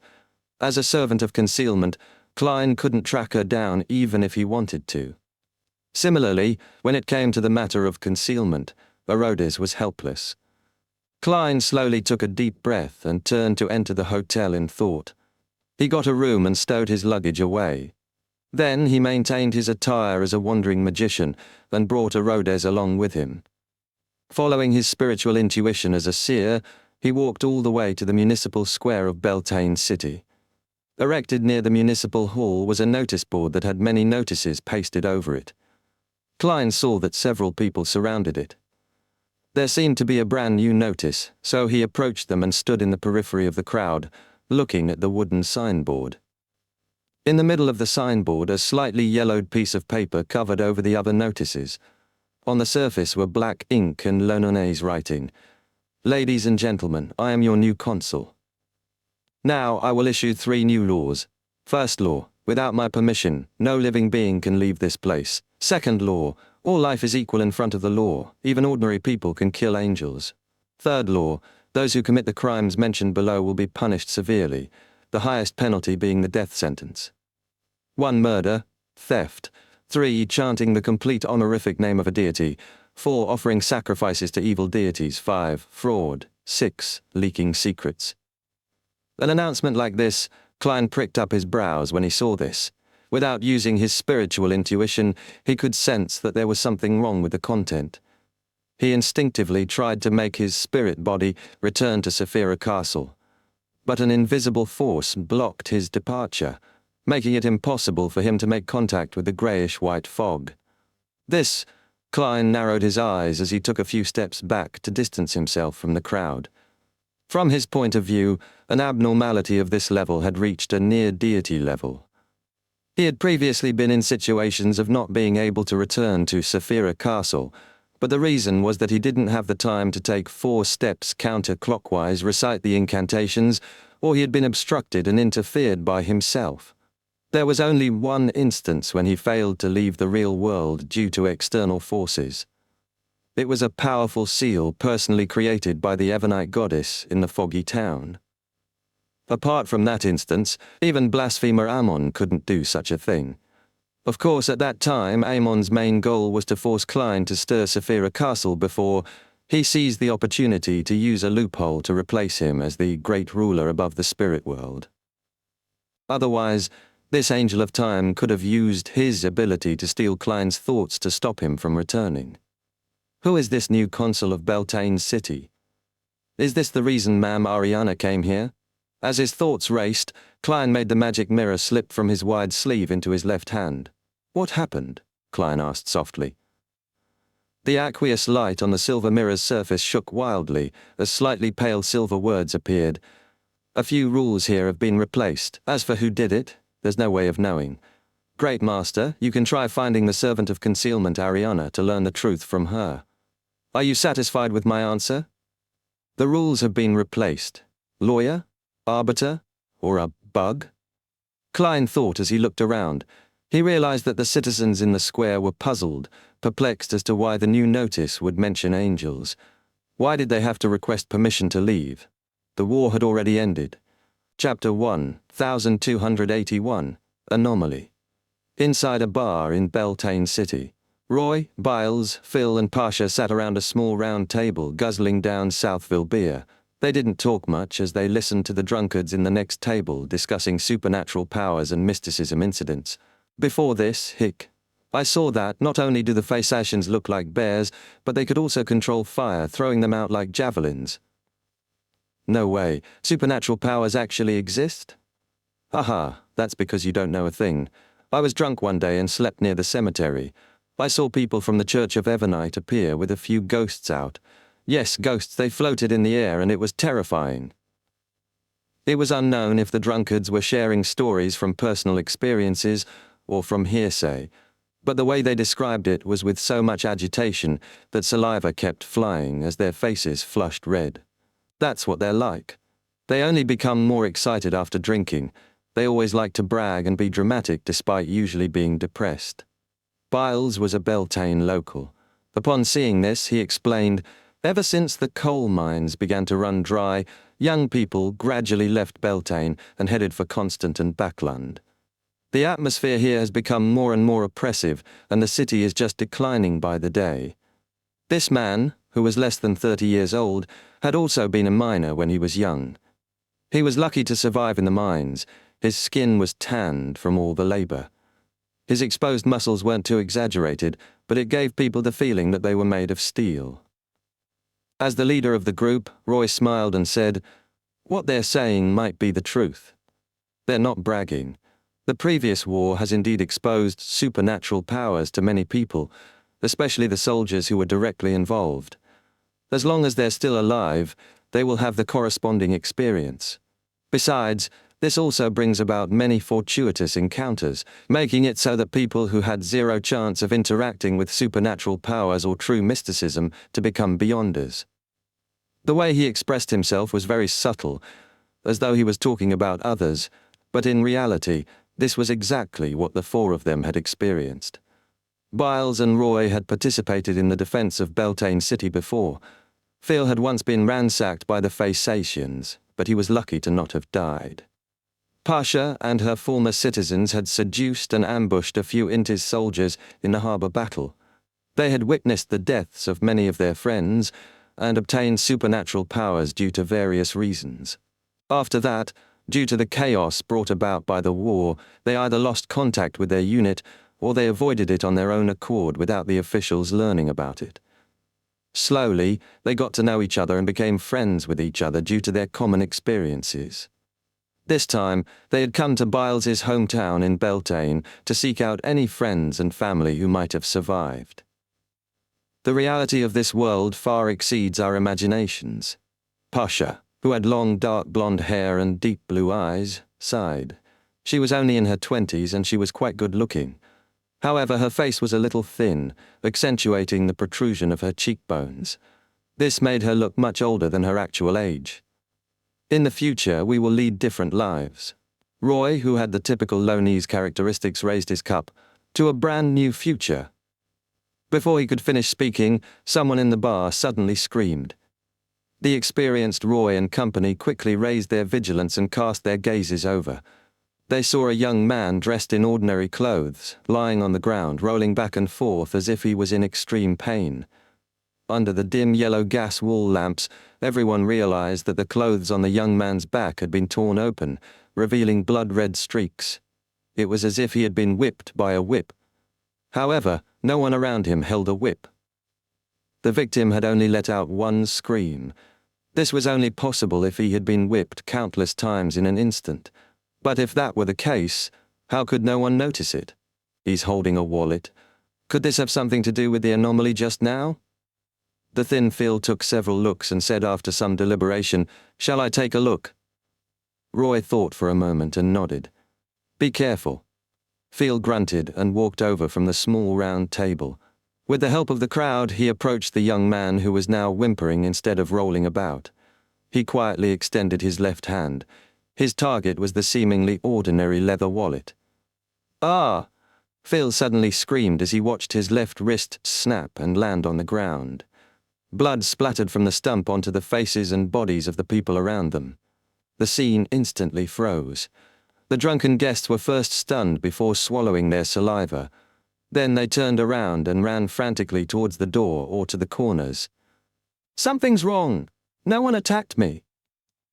[SPEAKER 1] As a servant of concealment, Klein couldn't track her down even if he wanted to. Similarly, when it came to the matter of concealment, Orodes was helpless. Klein slowly took a deep breath and turned to enter the hotel in thought. He got a room and stowed his luggage away. Then he maintained his attire as a wandering magician and brought Orodes along with him. Following his spiritual intuition as a seer, he walked all the way to the municipal square of Beltane City. Erected near the municipal hall was a notice board that had many notices pasted over it. Klein saw that several people surrounded it. There seemed to be a brand new notice, so he approached them and stood in the periphery of the crowd, looking at the wooden signboard. In the middle of the signboard, a slightly yellowed piece of paper covered over the other notices. On the surface were black ink and Lenonaise writing. "Ladies and gentlemen, I am your new consul. Now I will issue 3 new laws. First law, without my permission, no living being can leave this place. Second law, all life is equal in front of the law. Even ordinary people can kill angels. Third law, those who commit the crimes mentioned below will be punished severely, the highest penalty being the death sentence. 1 murder, theft. 3 chanting the complete honorific name of a deity. 4 offering sacrifices to evil deities. 5 fraud. 6 leaking secrets." An announcement like this, Klein pricked up his brows when he saw this. Without using his spiritual intuition, he could sense that there was something wrong with the content. He instinctively tried to make his spirit body return to Saphira Castle. But an invisible force blocked his departure, making it impossible for him to make contact with the greyish-white fog. This, Klein narrowed his eyes as he took a few steps back to distance himself from the crowd. From his point of view, an abnormality of this level had reached a near-deity level. He had previously been in situations of not being able to return to Saphira Castle, but the reason was that he didn't have the time to take 4 steps counterclockwise, recite the incantations, or he had been obstructed and interfered by himself. There was only one instance when he failed to leave the real world due to external forces. It was a powerful seal personally created by the Evernite goddess in the foggy town. Apart from that instance, even blasphemer Ammon couldn't do such a thing. Of course, at that time, Ammon's main goal was to force Klein to stir Saphira Castle before he seized the opportunity to use a loophole to replace him as the great ruler above the spirit world. Otherwise, this Angel of Time could have used his ability to steal Klein's thoughts to stop him from returning. Who is this new consul of Beltane's city? Is this the reason Mam Ariana came here? As his thoughts raced, Klein made the magic mirror slip from his wide sleeve into his left hand. What happened? Klein asked softly. The aqueous light on the silver mirror's surface shook wildly as slightly pale silver words appeared. A few rules here have been replaced. As for who did it, there's no way of knowing. Great Master, you can try finding the servant of concealment Ariana to learn the truth from her. Are you satisfied with my answer? The rules have been replaced. Lawyer? Arbiter? Or a bug? Klein thought as he looked around. He realized that the citizens in the square were puzzled, perplexed as to why the new notice would mention angels. Why did they have to request permission to leave? The war had already ended. Chapter 1, 1281, Anomaly. Inside a bar in Beltane City, Roy, Biles, Phil and Pasha sat around a small round table guzzling down Southville beer. They didn't talk much as they listened to the drunkards in the next table discussing supernatural powers and mysticism incidents. Before this, I saw that not only do the Phasacians look like bears, but they could also control fire, throwing them out like javelins. No way. Supernatural powers actually exist? Haha, that's because you don't know a thing. I was drunk one day and slept near the cemetery. I saw people from the Church of Evernite appear with a few ghosts out. Yes, ghosts, they floated in the air and it was terrifying. It was unknown if the drunkards were sharing stories from personal experiences or from hearsay, but the way they described it was with so much agitation that saliva kept flying as their faces flushed red. That's what they're like. They only become more excited after drinking. They always like to brag and be dramatic despite usually being depressed. Biles was a Beltane local. Upon seeing this, he explained, ever since the coal mines began to run dry, young people gradually left Beltane and headed for Constant and Backland. The atmosphere here has become more and more oppressive, and the city is just declining by the day. This man, who was less than 30 years old, had also been a miner when he was young. He was lucky to survive in the mines. His skin was tanned from all the labor. His exposed muscles weren't too exaggerated, but it gave people the feeling that they were made of steel. As the leader of the group, Roy smiled and said, what they're saying might be the truth. They're not bragging. The previous war has indeed exposed supernatural powers to many people, especially the soldiers who were directly involved. As long as they're still alive, they will have the corresponding experience. Besides, this also brings about many fortuitous encounters, making it so that people who had zero chance of interacting with supernatural powers or true mysticism to become beyonders. The way he expressed himself was very subtle, as though he was talking about others, but in reality, this was exactly what the four of them had experienced. Biles and Roy had participated in the defense of Beltane City before. Phil had once been ransacked by the Phasacians, but he was lucky to not have died. Pasha and her former citizens had seduced and ambushed a few Intis soldiers in the harbour battle. They had witnessed the deaths of many of their friends and obtained supernatural powers due to various reasons. After that, due to the chaos brought about by the war, they either lost contact with their unit or they avoided it on their own accord without the officials learning about it. Slowly, they got to know each other and became friends with each other due to their common experiences. This time, they had come to Biles's hometown in Beltane to seek out any friends and family who might have survived. The reality of this world far exceeds our imaginations. Pasha, who had long dark blonde hair and deep blue eyes, sighed. She was only in her 20s and she was quite good-looking. However, her face was a little thin, accentuating the protrusion of her cheekbones. This made her look much older than her actual age. In the future, we will lead different lives. Roy, who had the typical Lonese characteristics, raised his cup to a brand new future. Before he could finish speaking, someone in the bar suddenly screamed. The experienced Roy and company quickly raised their vigilance and cast their gazes over. They saw a young man dressed in ordinary clothes, lying on the ground, rolling back and forth as if he was in extreme pain. Under the dim yellow gas wall lamps, everyone realized that the clothes on the young man's back had been torn open, revealing blood-red streaks. It was as if he had been whipped by a whip. However, no one around him held a whip. The victim had only let out one scream. This was only possible if he had been whipped countless times in an instant. But if that were the case, how could no one notice it? He's holding a wallet. Could this have something to do with the anomaly just now? The thin Phil took several looks and said after some deliberation, "Shall I take a look?" Roy thought for a moment and nodded. "Be careful." Phil grunted and walked over from the small round table. With the help of the crowd, he approached the young man who was now whimpering instead of rolling about. He quietly extended his left hand. His target was the seemingly ordinary leather wallet. "Ah!" Phil suddenly screamed as he watched his left wrist snap and land on the ground. Blood splattered from the stump onto the faces and bodies of the people around them. The scene instantly froze. The drunken guests were first stunned before swallowing their saliva. Then they turned around and ran frantically towards the door or to the corners. "Something's wrong! No one attacked me!"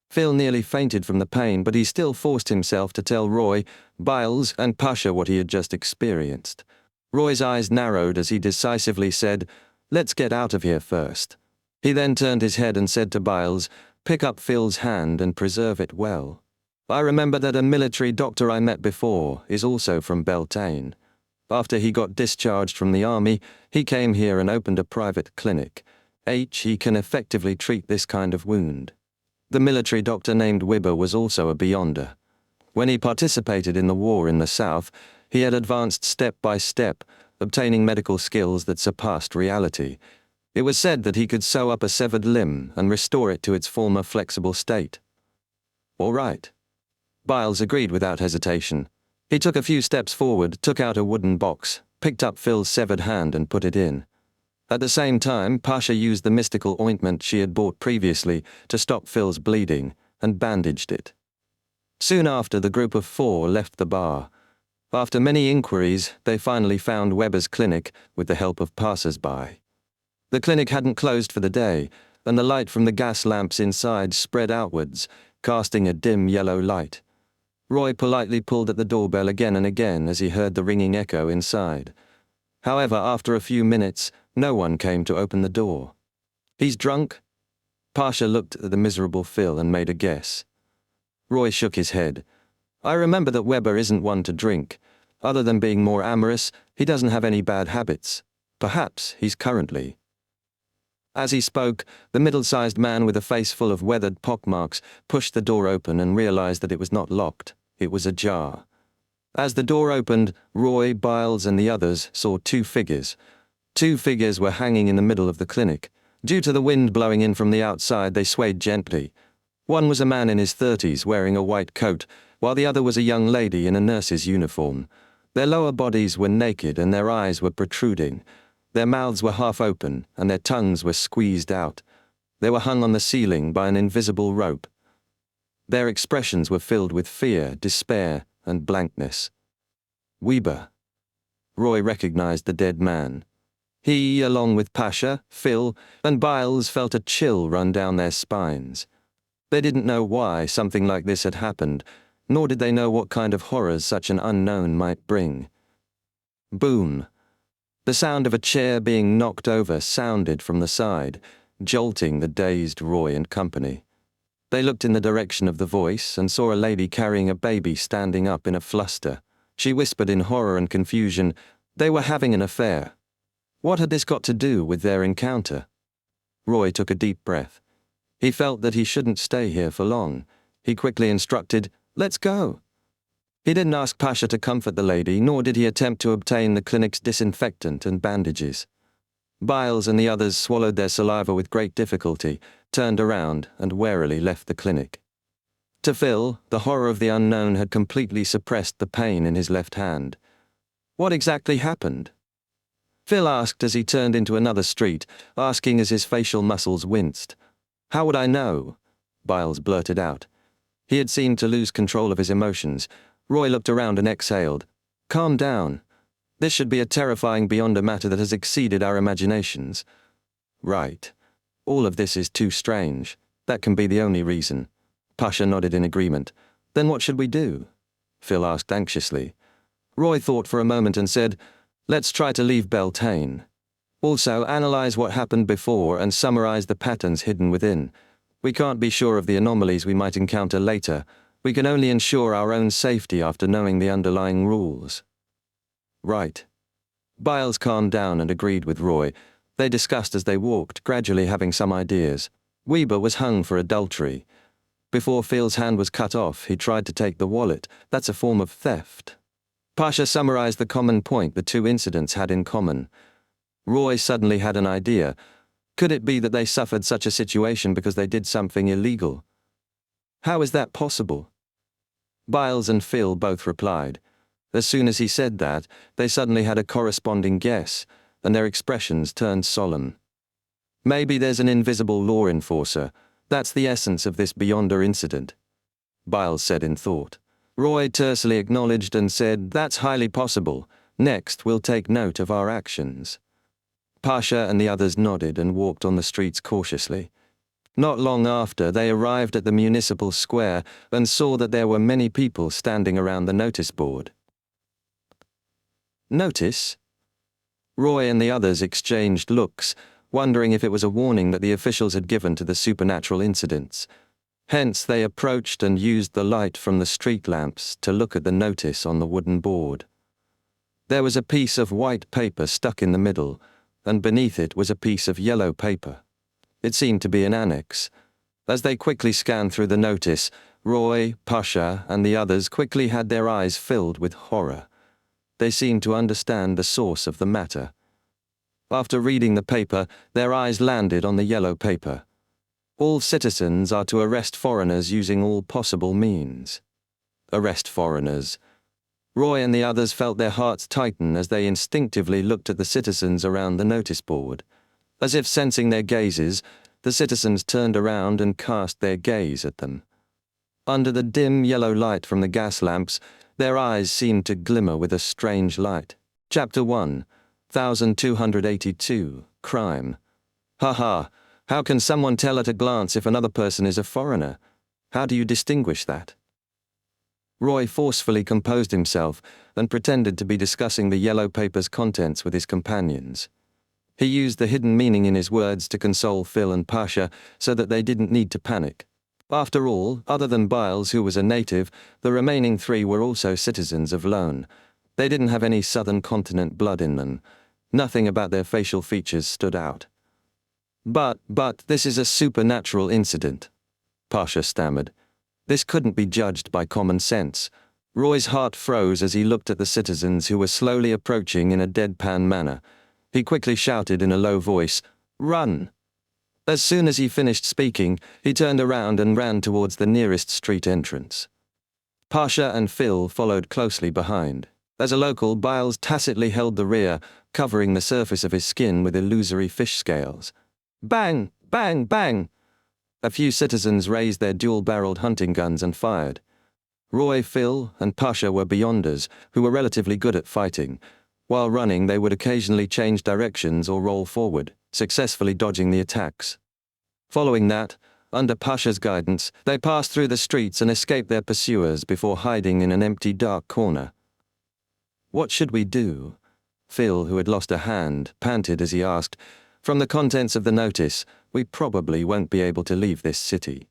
[SPEAKER 1] Phil nearly fainted from the pain, but he still forced himself to tell Roy, Biles, and Pasha what he had just experienced. Roy's eyes narrowed as he decisively said, "Let's get out of here first." He then turned his head and said to Biles, "Pick up Phil's hand and preserve it well. I remember that a military doctor I met before is also from Beltane. After he got discharged from the army, he came here and opened a private clinic. He can effectively treat this kind of wound." The military doctor named Wibber was also a Beyonder. When he participated in the war in the South, he had advanced step by step, obtaining medical skills that surpassed reality. It was said that he could sew up a severed limb and restore it to its former flexible state. "All right." Biles agreed without hesitation. He took a few steps forward, took out a wooden box, picked up Phil's severed hand and put it in. At the same time, Pasha used the mystical ointment she had bought previously to stop Phil's bleeding and bandaged it. Soon after, the group of 4 left the bar. After many inquiries, they finally found Webber's clinic with the help of passers-by. The clinic hadn't closed for the day, and the light from the gas lamps inside spread outwards, casting a dim yellow light. Roy politely pulled at the doorbell again and again as he heard the ringing echo inside. However, after a few minutes, no one came to open the door. "He's drunk?" Pasha looked at the miserable Phil and made a guess. Roy shook his head. "I remember that Webber isn't one to drink. Other than being more amorous, he doesn't have any bad habits. Perhaps he's currently." As he spoke, the middle-sized man with a face full of weathered pockmarks pushed the door open and realized that it was not locked. It was ajar. As the door opened, Roy, Biles, and the others saw 2 figures. 2 figures were hanging in the middle of the clinic. Due to the wind blowing in from the outside, they swayed gently. One was a man in his 30s wearing a white coat, while the other was a young lady in a nurse's uniform. Their lower bodies were naked and their eyes were protruding. Their mouths were half open and their tongues were squeezed out. They were hung on the ceiling by an invisible rope. Their expressions were filled with fear, despair, and blankness. "Weber." Roy recognized the dead man. He, along with Pasha, Phil, and Biles, felt a chill run down their spines. They didn't know why something like this had happened, nor did they know what kind of horrors such an unknown might bring. Boom. The sound of a chair being knocked over sounded from the side, jolting the dazed Roy and company. They looked in the direction of the voice and saw a lady carrying a baby standing up in a fluster. She whispered in horror and confusion, they were having an affair. What had this got to do with their encounter? Roy took a deep breath. He felt that he shouldn't stay here for long. He quickly instructed, "Let's go." He didn't ask Pasha to comfort the lady, nor did he attempt to obtain the clinic's disinfectant and bandages. Biles and the others swallowed their saliva with great difficulty, turned around, and warily left the clinic. To Phil, the horror of the unknown had completely suppressed the pain in his left hand. What exactly happened? Phil asked as he turned into another street, asking as his facial muscles winced. How would I know? Biles blurted out. He had seemed to lose control of his emotions. Roy looked around and exhaled. Calm down. This should be a terrifying beyond a matter that has exceeded our imaginations. Right. All of this is too strange. That can be the only reason. Pasha nodded in agreement. Then what should we do? Phil asked anxiously. Roy thought for a moment and said, let's try to leave Beltane. Also, analyze what happened before and summarize the patterns hidden within. We can't be sure of the anomalies we might encounter later. We can only ensure our own safety after knowing the underlying rules. Right. Biles calmed down and agreed with Roy. They discussed as they walked, gradually having some ideas. Weber was hung for adultery. Before Phil's hand was cut off, he tried to take the wallet. That's a form of theft. Pasha summarized the common point the two incidents had in common. Roy suddenly had an idea. Could it be that they suffered such a situation because they did something illegal? How is that possible? Biles and Phil both replied. As soon as he said that, they suddenly had a corresponding guess, and their expressions turned solemn. Maybe there's an invisible law enforcer. That's the essence of this Beyonder incident, Biles said in thought. Roy tersely acknowledged and said, that's highly possible. Next, we'll take note of our actions. Pasha and the others nodded and walked on the streets cautiously. Not long after, they arrived at the municipal square and saw that there were many people standing around the notice board. Notice? Roy and the others exchanged looks, wondering if it was a warning that the officials had given to the supernatural incidents. Hence, they approached and used the light from the street lamps to look at the notice on the wooden board. There was a piece of white paper stuck in the middle, and beneath it was a piece of yellow paper. It seemed to be an annex. As they quickly scanned through the notice, Roy, Pasha, and the others quickly had their eyes filled with horror. They seemed to understand the source of the matter. After reading the paper, their eyes landed on the yellow paper. All citizens are to arrest foreigners using all possible means. Arrest foreigners. Roy and the others felt their hearts tighten as they instinctively looked at the citizens around the notice board. As if sensing their gazes, the citizens turned around and cast their gaze at them. Under the dim yellow light from the gas lamps, their eyes seemed to glimmer with a strange light. Chapter 1, 1282, Crime. Ha! How can someone tell at a glance if another person is a foreigner? How do you distinguish that? Roy forcefully composed himself and pretended to be discussing the yellow paper's contents with his companions. He used the hidden meaning in his words to console Phil and Pasha so that they didn't need to panic. After all, other than Biles, who was a native, the remaining three were also citizens of Lone. They didn't have any southern continent blood in them. Nothing about their facial features stood out. But this is a supernatural incident, Pasha stammered. This couldn't be judged by common sense. Roy's heart froze as he looked at the citizens who were slowly approaching in a deadpan manner. He quickly shouted in a low voice, "Run!" As soon as he finished speaking, he turned around and ran towards the nearest street entrance. Pasha and Phil followed closely behind. As a local, Biles tacitly held the rear, covering the surface of his skin with illusory fish scales. Bang! Bang! Bang! A few citizens raised their dual-barreled hunting guns and fired. Roy, Phil, and Pasha were Beyonders, who were relatively good at fighting. While running, they would occasionally change directions or roll forward, successfully dodging the attacks. Following that, under Pasha's guidance, they passed through the streets and escaped their pursuers before hiding in an empty dark corner. What should we do? Phil, who had lost a hand, panted as he asked, "From the contents of the notice, we probably won't be able to leave this city.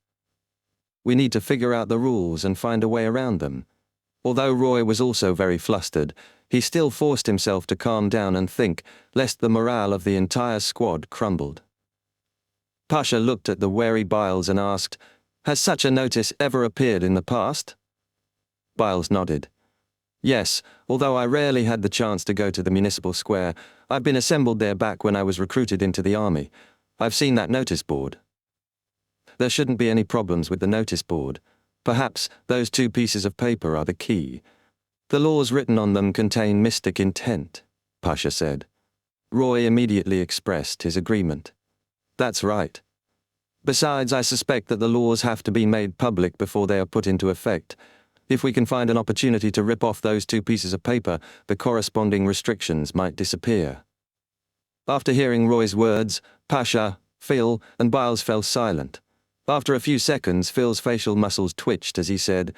[SPEAKER 1] We need to figure out the rules and find a way around them." Although Roy was also very flustered, he still forced himself to calm down and think, lest the morale of the entire squad crumbled. Pasha looked at the wary Biles and asked, "Has such a notice ever appeared in the past?" Biles nodded. "Yes, although I rarely had the chance to go to the municipal square. I've been assembled there back when I was recruited into the army. I've seen that notice board." There shouldn't be any problems with the notice board. Perhaps those two pieces of paper are the key. The laws written on them contain mystic intent, Pasha said. Roy immediately expressed his agreement. "That's right." Besides, I suspect that the laws have to be made public before they are put into effect. If we can find an opportunity to rip off those 2 pieces of paper, the corresponding restrictions might disappear." After hearing Roy's words, Pasha, Phil, and Biles fell silent. After a few seconds, Phil's facial muscles twitched as he said,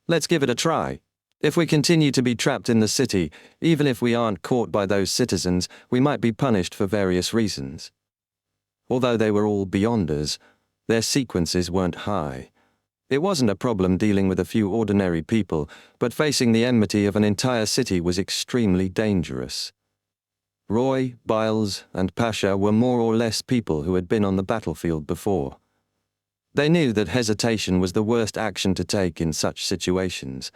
[SPEAKER 1] "Let's give it a try. If we continue to be trapped in the city, even if we aren't caught by those citizens, we might be punished for various reasons." Although they were all beyonders, their sequences weren't high. It wasn't a problem dealing with a few ordinary people, but facing the enmity of an entire city was extremely dangerous. Roy, Biles, and Pasha were more or less people who had been on the battlefield before. They knew that hesitation was the worst action to take in such situations,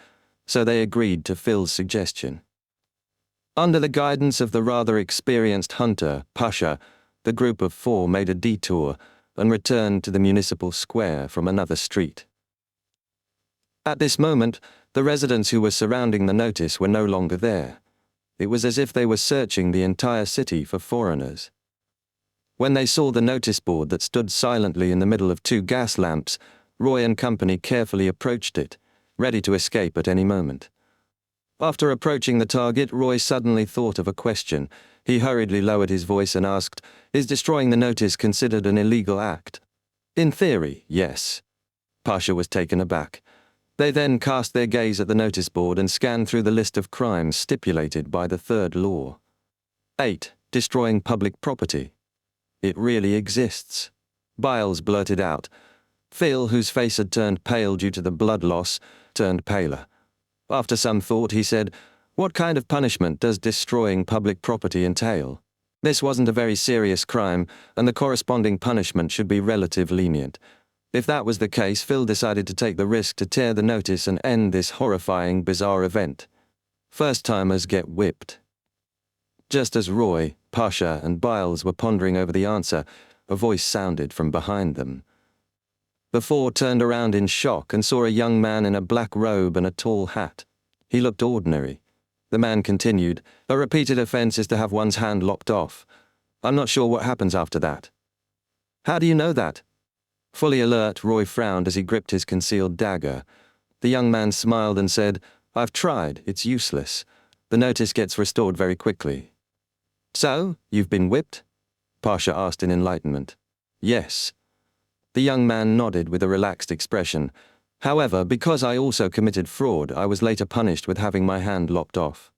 [SPEAKER 1] so they agreed to Phil's suggestion. Under the guidance of the rather experienced hunter, Pasha, the group of 4 made a detour and returned to the municipal square from another street. At this moment, the residents who were surrounding the notice were no longer there. It was as if they were searching the entire city for foreigners. When they saw the notice board that stood silently in the middle of 2 gas lamps, Roy and company carefully approached it, ready to escape at any moment. After approaching the target, Roy suddenly thought of a question. He hurriedly lowered his voice and asked, "Is destroying the notice considered an illegal act?" "In theory, yes." Pasha was taken aback. They then cast their gaze at the notice board and scanned through the list of crimes stipulated by the 3rd law. 8. Destroying public property. It really exists. Biles blurted out. Phil, whose face had turned pale due to the blood loss, turned paler. After some thought, he said, "What kind of punishment does destroying public property entail?" This wasn't a very serious crime, and the corresponding punishment should be relatively lenient. If that was the case, Phil decided to take the risk to tear the notice and end this horrifying, bizarre event. First-timers get whipped. Just as Roy, Pasha, and Biles were pondering over the answer, a voice sounded from behind them. The 4 turned around in shock and saw a young man in a black robe and a tall hat. He looked ordinary. The man continued, "A repeated offense is to have one's hand lopped off. I'm not sure what happens after that." "How do you know that?" Fully alert, Roy frowned as he gripped his concealed dagger. The young man smiled and said, "I've tried, it's useless. The notice gets restored very quickly." "So, you've been whipped?" Pasha asked in enlightenment. "Yes." The young man nodded with a relaxed expression. "However, because I also committed fraud, I was later punished with having my hand lopped off."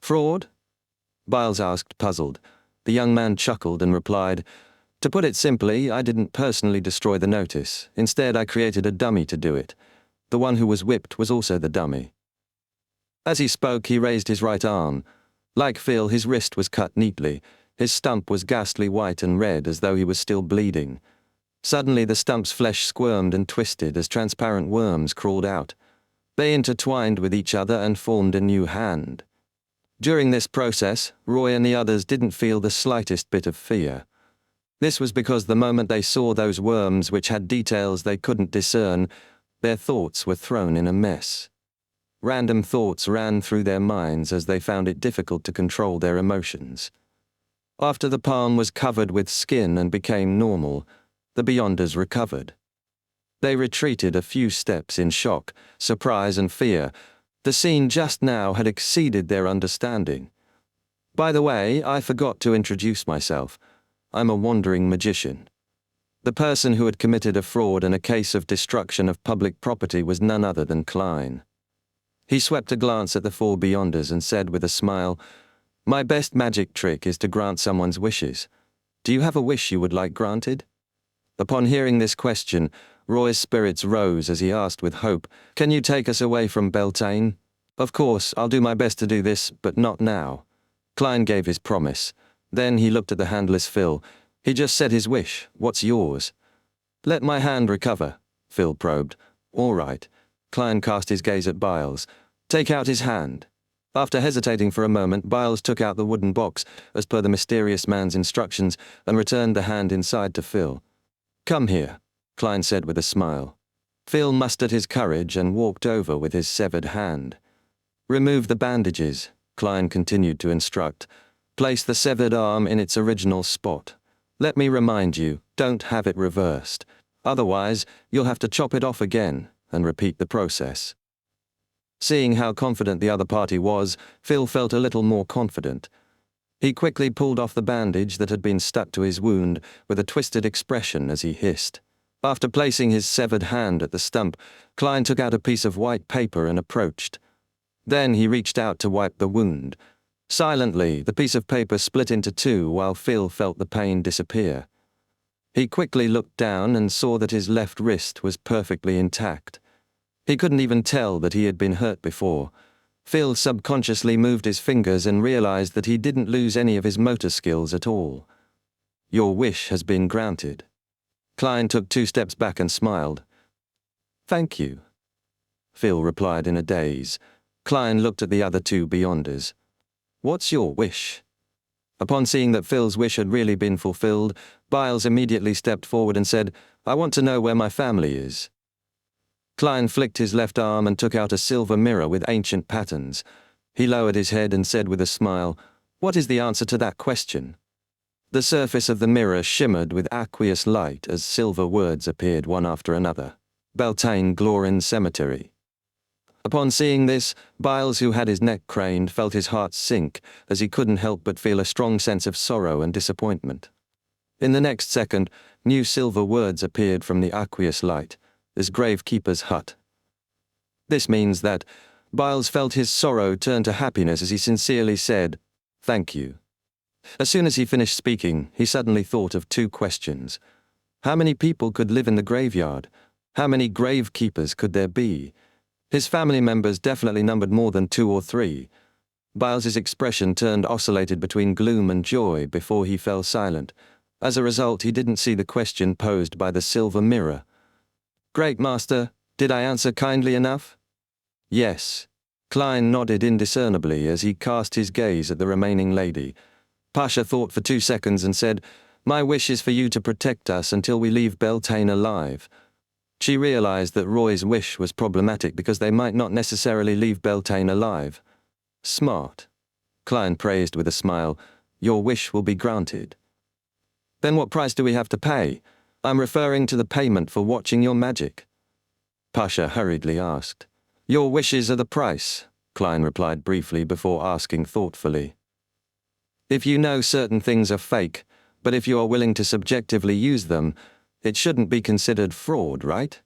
[SPEAKER 1] "Fraud?" Biles asked, puzzled. The young man chuckled and replied, "To put it simply, I didn't personally destroy the notice. Instead, I created a dummy to do it. The one who was whipped was also the dummy." As he spoke, he raised his right arm. Like Phil, his wrist was cut neatly. His stump was ghastly white and red as though he was still bleeding. Suddenly, the stump's flesh squirmed and twisted as transparent worms crawled out. They intertwined with each other and formed a new hand. During this process, Roy and the others didn't feel the slightest bit of fear. This was because the moment they saw those worms which had details they couldn't discern, their thoughts were thrown in a mess. Random thoughts ran through their minds as they found it difficult to control their emotions. After the palm was covered with skin and became normal, the Beyonders recovered. They retreated a few steps in shock, surprise, and fear. The scene just now had exceeded their understanding. "By the way, I forgot to introduce myself. I'm a wandering magician." The person who had committed a fraud and a case of destruction of public property was none other than Klein. He swept a glance at the 4 Beyonders and said with a smile, "My best magic trick is to grant someone's wishes. Do you have a wish you would like granted?" Upon hearing this question, Roy's spirits rose as he asked with hope, "Can you take us away from Beltane?" "Of course, I'll do my best to do this, but not now." Klein gave his promise. Then he looked at the handless Phil. "He just said his wish. What's yours?" "Let my hand recover," Phil probed. "All right." Klein cast his gaze at Biles. "Take out his hand." After hesitating for a moment, Biles took out the wooden box, as per the mysterious man's instructions, and returned the hand inside to Phil. "Come here," Klein said with a smile. Phil mustered his courage and walked over with his severed hand. "Remove the bandages," Klein continued to instruct. "Place the severed arm in its original spot. Let me remind you, don't have it reversed. Otherwise, you'll have to chop it off again and repeat the process. Seeing how confident the other party was, Phil felt a little more confident. He quickly pulled off the bandage that had been stuck to his wound with a twisted expression as he hissed. After placing his severed hand at the stump, Klein took out a piece of white paper and approached. Then he reached out to wipe the wound. Silently, the piece of paper split into two while Phil felt the pain disappear. He quickly looked down and saw that his left wrist was perfectly intact. He couldn't even tell that he had been hurt before. Phil subconsciously moved his fingers and realized that he didn't lose any of his motor skills at all. "Your wish has been granted." Klein took 2 steps back and smiled. "Thank you," Phil replied in a daze. Klein looked at the other 2 Beyonders. "What's your wish?" Upon seeing that Phil's wish had really been fulfilled, Biles immediately stepped forward and said, "I want to know where my family is." Klein flicked his left arm and took out a silver mirror with ancient patterns. He lowered his head and said with a smile, "What is the answer to that question?" The surface of the mirror shimmered with aqueous light as silver words appeared one after another. Beltane Glorin Cemetery. Upon seeing this, Biles, who had his neck craned, felt his heart sink as he couldn't help but feel a strong sense of sorrow and disappointment. In the next second, new silver words appeared from the aqueous light. This gravekeeper's hut. This means that Biles felt his sorrow turn to happiness as he sincerely said, "Thank you." As soon as he finished speaking, he suddenly thought of 2 questions. How many people could live in the graveyard? How many gravekeepers could there be? His family members definitely numbered more than 2 or 3. Biles's expression oscillated between gloom and joy before he fell silent. As a result, he didn't see the question posed by the silver mirror. "Great, Master. Did I answer kindly enough?" "Yes." Klein nodded indiscernibly as he cast his gaze at the remaining lady. Pasha thought for 2 seconds and said, "My wish is for you to protect us until we leave Beltane alive." She realized that Roy's wish was problematic because they might not necessarily leave Beltane alive. "Smart." Klein praised with a smile. "Your wish will be granted." "Then what price do we have to pay? I'm referring to the payment for watching your magic." Pasha hurriedly asked. "Your wishes are the price," Klein replied briefly before asking thoughtfully. "If you know certain things are fake, but if you are willing to subjectively use them, it shouldn't be considered fraud, right?"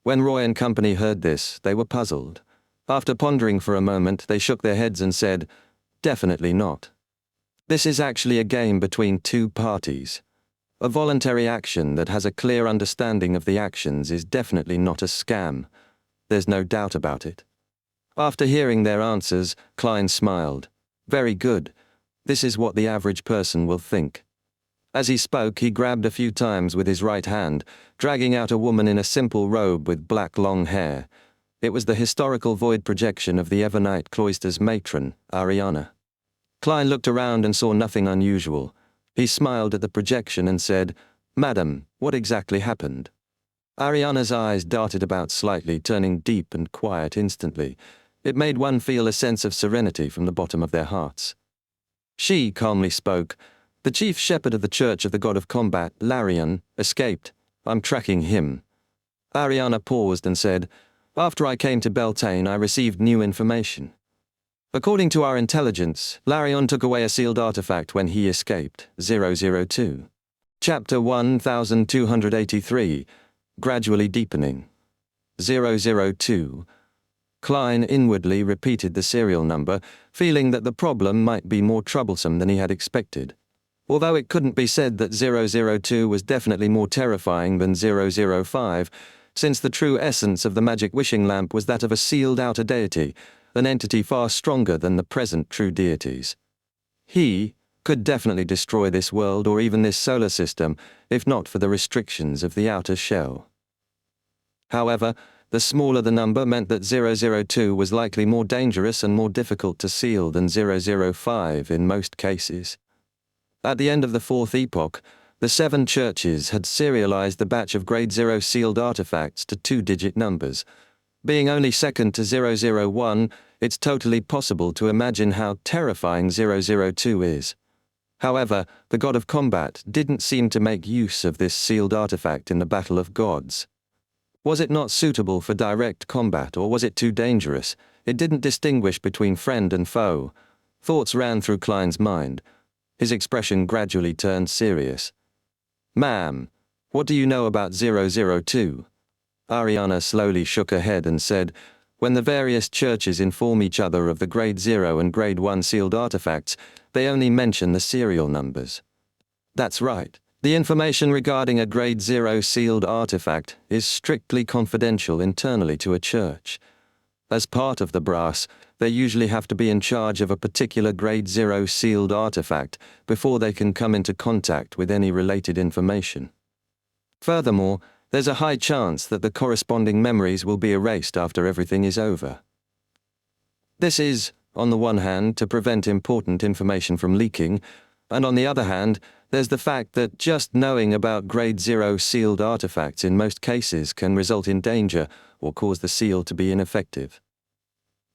[SPEAKER 1] When Roy and company heard this, they were puzzled. After pondering for a moment, they shook their heads and said, "Definitely not. This is actually a game between 2 parties. A voluntary action that has a clear understanding of the actions is definitely not a scam. There's no doubt about it." After hearing their answers, Klein smiled. "Very good. This is what the average person will think." As he spoke, he grabbed a few times with his right hand, dragging out a woman in a simple robe with black long hair. It was the historical void projection of the Evernight Cloister's matron, Ariana. Klein looked around and saw nothing unusual. He smiled at the projection and said, "Madam, what exactly happened?" Ariana's eyes darted about slightly, turning deep and quiet instantly. It made one feel a sense of serenity from the bottom of their hearts. She calmly spoke, "The chief shepherd of the Church of the God of Combat, Larion, escaped. I'm tracking him." Ariana paused and said, "After I came to Beltane, I received new information. According to our intelligence, Larion took away a sealed artifact when he escaped, 002. Chapter 1283, Gradually Deepening. 002. Klein inwardly repeated the serial number, feeling that the problem might be more troublesome than he had expected. Although it couldn't be said that 002 was definitely more terrifying than 005, since the true essence of the magic wishing lamp was that of a sealed outer deity, an entity far stronger than the present true deities. He could definitely destroy this world or even this solar system, if not for the restrictions of the outer shell. However, the smaller the number meant that 002 was likely more dangerous and more difficult to seal than 005 in most cases. At the end of the 4th epoch, the 7 churches had serialized the batch of Grade 0 sealed artifacts to 2-digit numbers. Being only second to 001, it's totally possible to imagine how terrifying 002 is. However, the god of combat didn't seem to make use of this sealed artifact in the Battle of Gods. Was it not suitable for direct combat, or was it too dangerous? It didn't distinguish between friend and foe. Thoughts ran through Klein's mind. His expression gradually turned serious. "Ma'am, what do you know about 002? Ariana slowly shook her head and said, "When the various churches inform each other of the Grade 0 and Grade 1 sealed artifacts, they only mention the serial numbers." "That's right. The information regarding a Grade 0 sealed artifact is strictly confidential internally to a church. As part of the brass, they usually have to be in charge of a particular Grade 0 sealed artifact before they can come into contact with any related information. Furthermore, there's a high chance that the corresponding memories will be erased after everything is over. This is, on the one hand, to prevent important information from leaking, and on the other hand, there's the fact that just knowing about Grade 0 sealed artifacts in most cases can result in danger or cause the seal to be ineffective."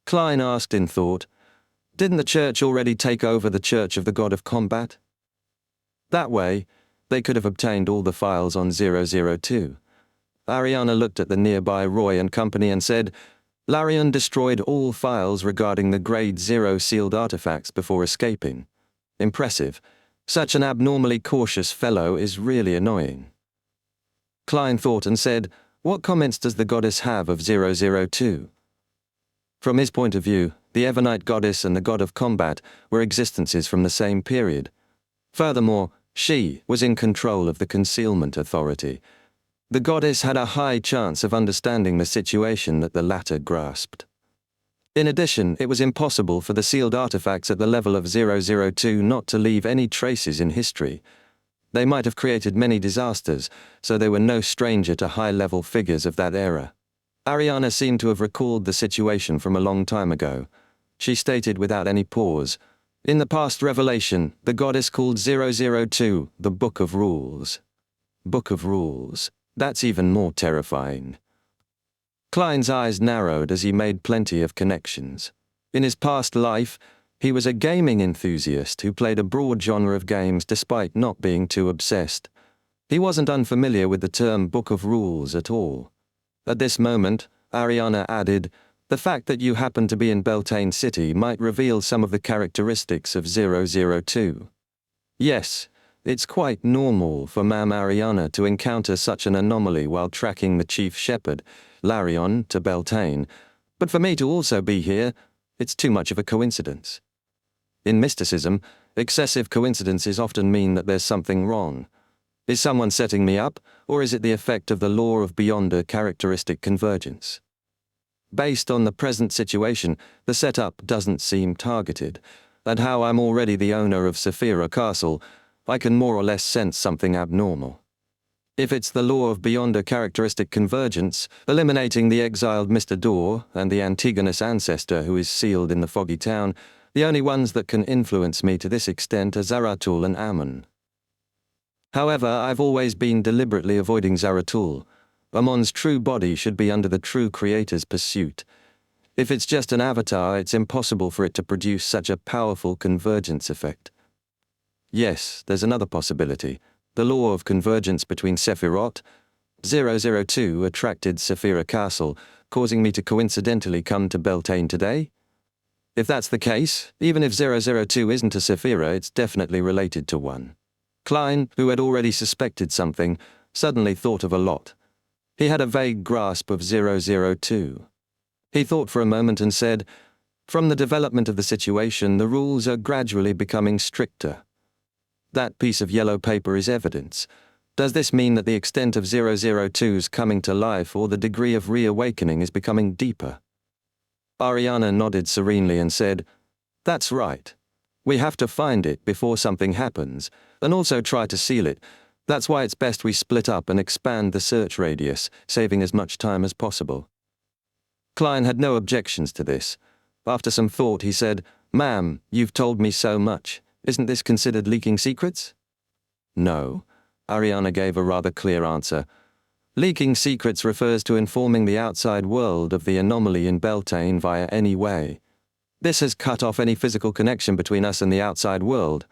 [SPEAKER 1] Klein asked in thought, "Didn't the church already take over the Church of the God of Combat?" That way, they could have obtained all the files on 002. Ariana looked at the nearby Roy and Company and said, "Larion destroyed all files regarding the Grade 0 sealed artifacts before escaping. Impressive. Such an abnormally cautious fellow is really annoying." Klein thought and said, "What comments does the goddess have of 002? From his point of view, the Evernite goddess and the god of combat were existences from the same period. Furthermore, she was in control of the concealment authority. The goddess had a high chance of understanding the situation that the latter grasped. In addition, it was impossible for the sealed artifacts at the level of 002 not to leave any traces in history. They might have created many disasters, so they were no stranger to high-level figures of that era." Ariana seemed to have recalled the situation from a long time ago. She stated without any pause, "In the past revelation, the goddess called 002 the Book of Rules." Book of Rules. That's even more terrifying. Klein's eyes narrowed as he made plenty of connections. In his past life, he was a gaming enthusiast who played a broad genre of games despite not being too obsessed. He wasn't unfamiliar with the term Book of Rules at all. At this moment, Ariana added, "The fact that you happen to be in Beltane City might reveal some of the characteristics of 002. Yes, it's quite normal for Ma'am Ariana to encounter such an anomaly while tracking the chief shepherd, Larion, to Beltane, but for me to also be here, it's too much of a coincidence." In mysticism, excessive coincidences often mean that there's something wrong. Is someone setting me up, or is it the effect of the law of beyonder characteristic convergence? Based on the present situation, the setup doesn't seem targeted, and how I'm already the owner of Saphira Castle, I can more or less sense something abnormal. If it's the law of beyonder characteristic convergence, eliminating the exiled Mr. Dor and the Antigonus ancestor who is sealed in the foggy town, the only ones that can influence me to this extent are Zaratul and Ammon. However, I've always been deliberately avoiding Zaratul. Ammon's true body should be under the true creator's pursuit. If it's just an avatar, it's impossible for it to produce such a powerful convergence effect. Yes, there's another possibility. The law of convergence between Sephirot. 002 attracted Saphira Castle, causing me to coincidentally come to Beltane today? If that's the case, even if 002 isn't a Saphira, it's definitely related to one. Klein, who had already suspected something, suddenly thought of a lot. He had a vague grasp of 002. He thought for a moment and said, "From the development of the situation, the rules are gradually becoming stricter. That piece of yellow paper is evidence. Does this mean that the extent of 002's coming to life or the degree of reawakening is becoming deeper?" Ariana nodded serenely and said, "That's right. We have to find it before something happens, and also try to seal it. That's why it's best we split up and expand the search radius, saving as much time as possible." Klein had no objections to this. After some thought, he said, "Ma'am, you've told me so much. Isn't this considered leaking secrets?" "No." Ariana gave a rather clear answer. "Leaking secrets refers to informing the outside world of the anomaly in Beltane via any way. This has cut off any physical connection between us and the outside world.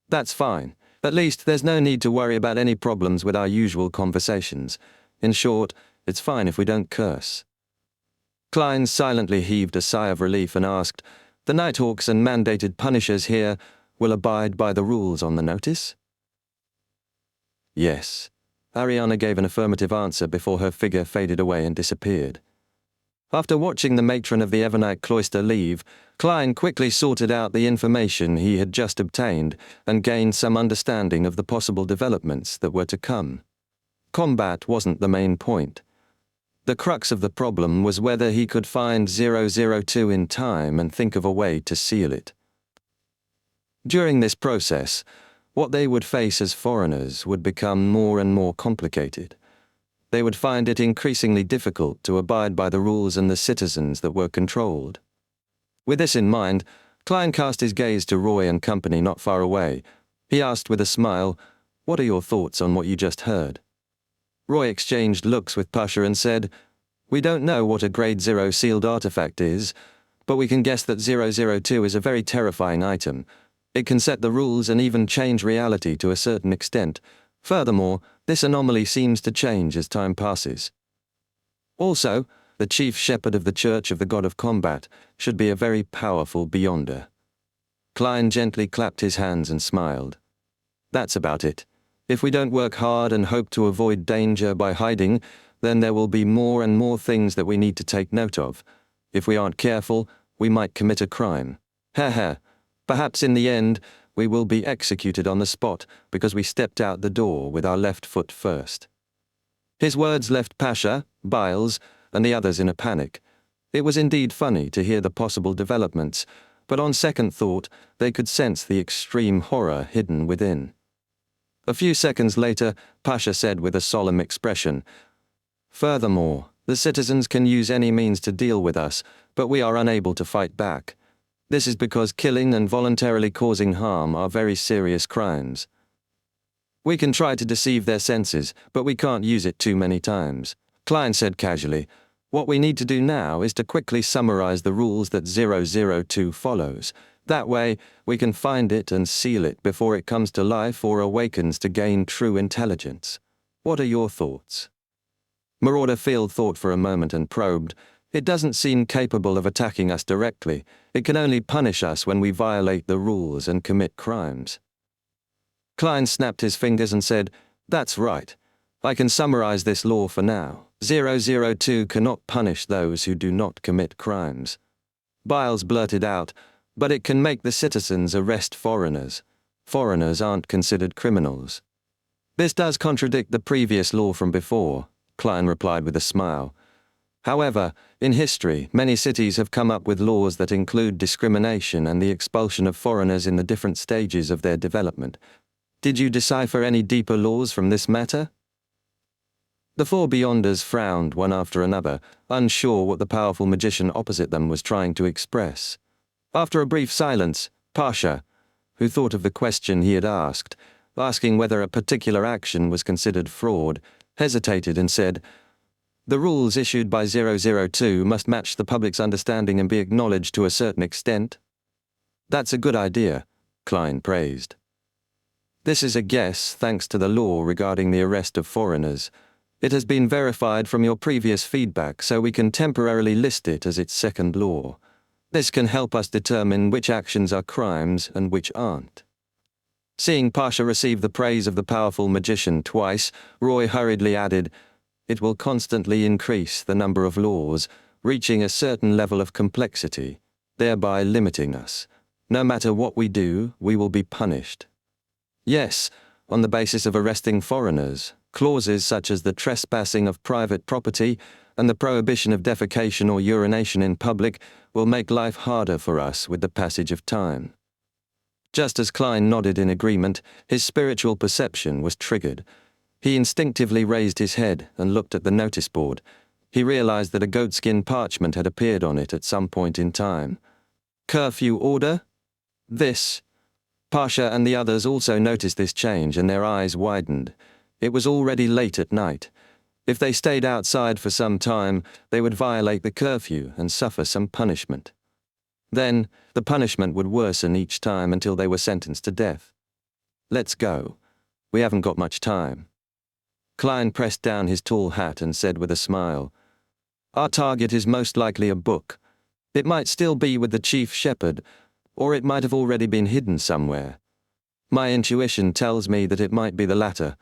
[SPEAKER 1] That's fine. At least there's no need to worry about any problems with our usual conversations. In short, it's fine if we don't curse. Klein silently heaved a sigh of relief and asked, "The Nighthawks and mandated punishers here will abide by the rules on the notice?" Yes. Ariana gave an affirmative answer before her figure faded away and disappeared. After watching the matron of the Evernite cloister leave, Klein quickly sorted out the information he had just obtained and gained some understanding of the possible developments that were to come. Combat wasn't the main point. The crux of the problem was whether he could find 002 in time and think of a way to seal it. During this process, what they would face as foreigners would become more and more complicated. They would find it increasingly difficult to abide by the rules and the citizens that were controlled. With this in mind, Klein cast his gaze to Roy and company not far away. He asked with a smile, "What are your thoughts on what you just heard?" Roy exchanged looks with Pasha and said, "We don't know what a Grade 0 sealed artifact is, but we can guess that 002 is a very terrifying item. It can set the rules and even change reality to a certain extent. Furthermore, this anomaly seems to change as time passes. Also, the chief shepherd of the Church of the God of Combat should be a very powerful beyonder." Klein gently clapped his hands and smiled. "That's about it. If we don't work hard and hope to avoid danger by hiding, then there will be more and more things that we need to take note of. If we aren't careful, we might commit a crime. Perhaps in the end, we will be executed on the spot because we stepped out the door with our left foot first." His words left Pasha, Biles, and the others in a panic. It was indeed funny to hear the possible developments, but on second thought, they could sense the extreme horror hidden within. A few seconds later, Pasha said with a solemn expression, "Furthermore, the citizens can use any means to deal with us, but we are unable to fight back. This is because killing and voluntarily causing harm are very serious crimes. We can try to deceive their senses, but we can't use it too many times." Klein said casually, "What we need to do now is to quickly summarize the rules that 002 follows. That way, we can find it and seal it before it comes to life or awakens to gain true intelligence. What are your thoughts?" Marauder Field thought for a moment and probed, "It doesn't seem capable of attacking us directly. It can only punish us when we violate the rules and commit crimes." Klein snapped his fingers and said, "That's right. I can summarize this law for now. 002 cannot punish those who do not commit crimes." Biles blurted out, "But it can make the citizens arrest foreigners. Foreigners aren't considered criminals." "This does contradict the previous law from before," Klein replied with a smile. "However, in history, many cities have come up with laws that include discrimination and the expulsion of foreigners in the different stages of their development. Did you decipher any deeper laws from this matter?" The four Beyonders frowned one after another, unsure what the powerful magician opposite them was trying to express. After a brief silence, Pasha, who thought of the question he had asked, asking whether a particular action was considered fraud, hesitated and said, "The rules issued by 002 must match the public's understanding and be acknowledged to a certain extent." "That's a good idea," Klein praised. "This is a guess thanks to the law regarding the arrest of foreigners. It has been verified from your previous feedback, so we can temporarily list it as its second law. This can help us determine which actions are crimes and which aren't." Seeing Pasha receive the praise of the powerful magician twice, Roy hurriedly added, "It will constantly increase the number of laws, reaching a certain level of complexity, thereby limiting us. No matter what we do, we will be punished. Yes, on the basis of arresting foreigners, clauses such as the trespassing of private property and the prohibition of defecation or urination in public will make life harder for us with the passage of time." Just as Klein nodded in agreement, his spiritual perception was triggered. He instinctively raised his head and looked at the notice board. He realized that a goatskin parchment had appeared on it at some point in time. "Curfew order?" "This." Pasha and the others also noticed this change and their eyes widened. It was already late at night. If they stayed outside for some time, they would violate the curfew and suffer some punishment. Then, the punishment would worsen each time until they were sentenced to death. Let's go. We haven't got much time. Klein pressed down his tall hat and said with a smile, "Our target is most likely a book. It might still be with the chief shepherd, or it might have already been hidden somewhere. My intuition tells me that it might be the latter.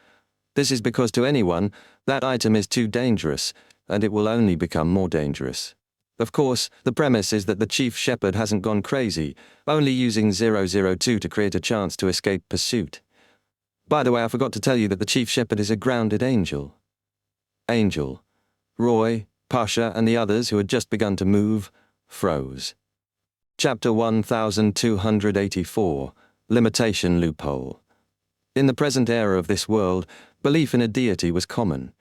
[SPEAKER 1] This is because to anyone, that item is too dangerous, and it will only become more dangerous. Of course, the premise is that the chief shepherd hasn't gone crazy, only using 002 to create a chance to escape pursuit. By the way, I forgot to tell you that the chief shepherd is a grounded angel." Angel. Roy, Pasha, and the others who had just begun to move, froze. Chapter 1284, Limitation Loophole. In the present era of this world, belief in a deity was common.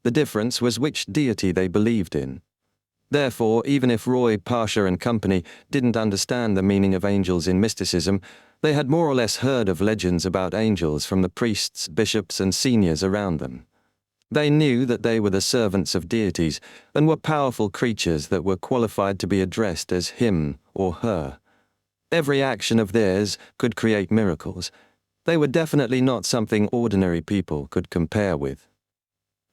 [SPEAKER 1] The difference was which deity they believed in. Therefore, even if Roy, Pasha, and company didn't understand the meaning of angels in mysticism, they had more or less heard of legends about angels from the priests, bishops, and seniors around them. They knew that they were the servants of deities and were powerful creatures that were qualified to be addressed as him or her. Every action of theirs could create miracles. They were definitely not something ordinary people could compare with.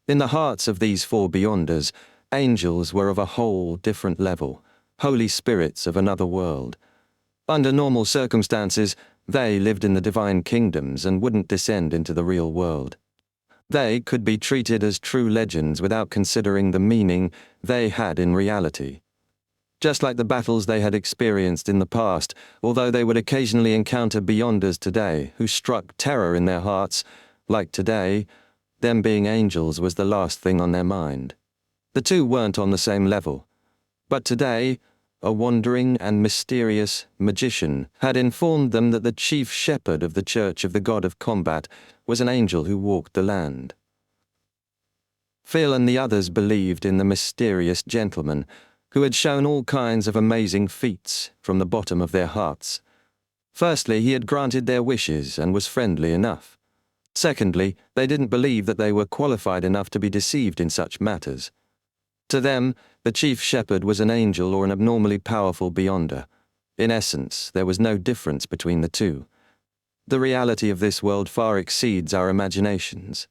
[SPEAKER 1] In the hearts of these four beyonders, angels were of a whole different level, holy spirits of another world. Under normal circumstances, they lived in the divine kingdoms and wouldn't descend into the real world. They could be treated as true legends without considering the meaning they had in reality. Just like the battles they had experienced in the past, although they would occasionally encounter beyonders today who struck terror in their hearts, like today, them being angels was the last thing on their mind. The two weren't on the same level. But today, a wandering and mysterious magician had informed them that the chief shepherd of the Church of the God of Combat was an angel who walked the land. Phil and the others believed in the mysterious gentleman who had shown all kinds of amazing feats from the bottom of their hearts. Firstly, he had granted their wishes and was friendly enough. Secondly, they didn't believe that they were qualified enough to be deceived in such matters. To them, the chief shepherd was an angel or an abnormally powerful beyonder. In essence, there was no difference between the two. The reality of this world far exceeds our imaginations.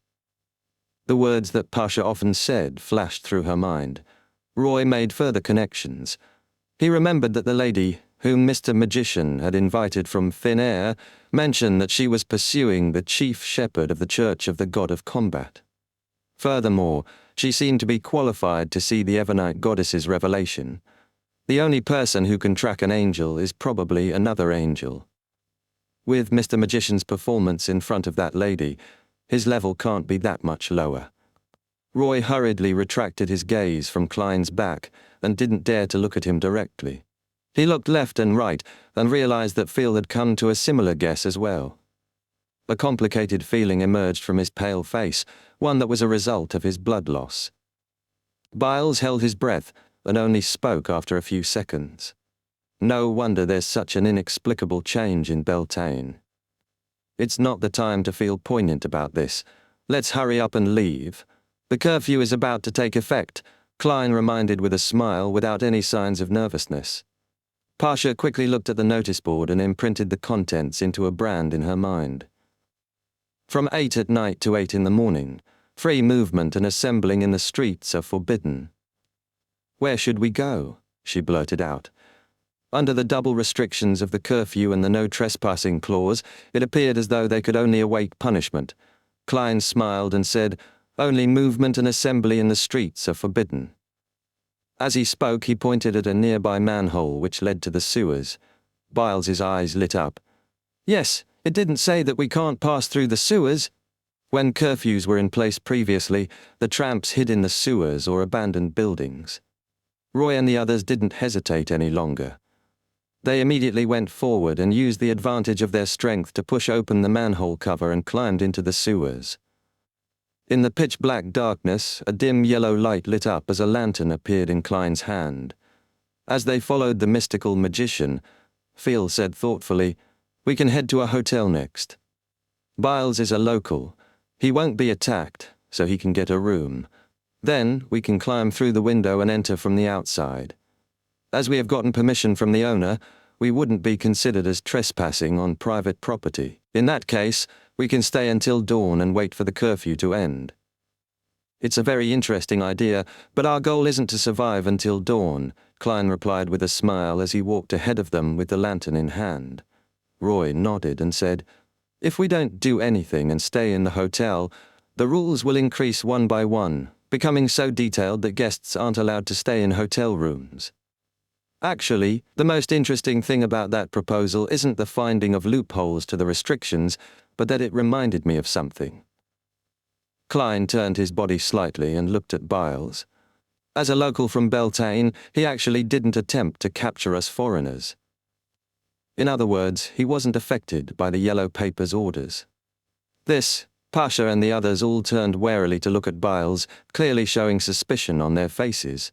[SPEAKER 1] The words that Pasha often said flashed through her mind. Roy made further connections. He remembered that the lady, whom Mr. Magician had invited from thin air, mentioned that she was pursuing the chief shepherd of the Church of the God of Combat. Furthermore, she seemed to be qualified to see the Evernite goddess's revelation. The only person who can track an angel is probably another angel. With Mr. Magician's performance in front of that lady, his level can't be that much lower. Roy hurriedly retracted his gaze from Klein's back and didn't dare to look at him directly. He looked left and right and realized that Phil had come to a similar guess as well. A complicated feeling emerged from his pale face, one that was a result of his blood loss. Biles held his breath and only spoke after a few seconds. No wonder there's such an inexplicable change in Beltane. It's not the time to feel poignant about this. Let's hurry up and leave. The curfew is about to take effect, Klein reminded with a smile without any signs of nervousness. Pasha quickly looked at the notice board and imprinted the contents into a brand in her mind. From 8 at night to 8 in the morning, free movement and assembling in the streets are forbidden. Where should we go? She blurted out. Under the double restrictions of the curfew and the no trespassing clause, it appeared as though they could only await punishment. Klein smiled and said, "Only movement and assembly in the streets are forbidden." As he spoke, he pointed at a nearby manhole which led to the sewers. Biles's eyes lit up. "Yes, it didn't say that we can't pass through the sewers." When curfews were in place previously, the tramps hid in the sewers or abandoned buildings. Roy and the others didn't hesitate any longer. They immediately went forward and used the advantage of their strength to push open the manhole cover and climbed into the sewers. In the pitch-black darkness, a dim yellow light lit up as a lantern appeared in Klein's hand. As they followed the mystical magician, Phil said thoughtfully, "We can head to a hotel next. Biles is a local. He won't be attacked, so he can get a room. Then we can climb through the window and enter from the outside. As we have gotten permission from the owner, we wouldn't be considered as trespassing on private property. In that case, We can stay until dawn and wait for the curfew to end. It's a very interesting idea, but our goal isn't to survive until dawn, Klein replied with a smile as he walked ahead of them with the lantern in hand. Roy nodded and said, "If we don't do anything and stay in the hotel, the rules will increase one by one, becoming so detailed that guests aren't allowed to stay in hotel rooms." Actually, the most interesting thing about that proposal isn't the finding of loopholes to the restrictions, but that it reminded me of something. Klein turned his body slightly and looked at Biles. As a local from Beltane, he actually didn't attempt to capture us foreigners. In other words, he wasn't affected by the Yellow Paper's orders. This, Pasha and the others all turned warily to look at Biles, clearly showing suspicion on their faces.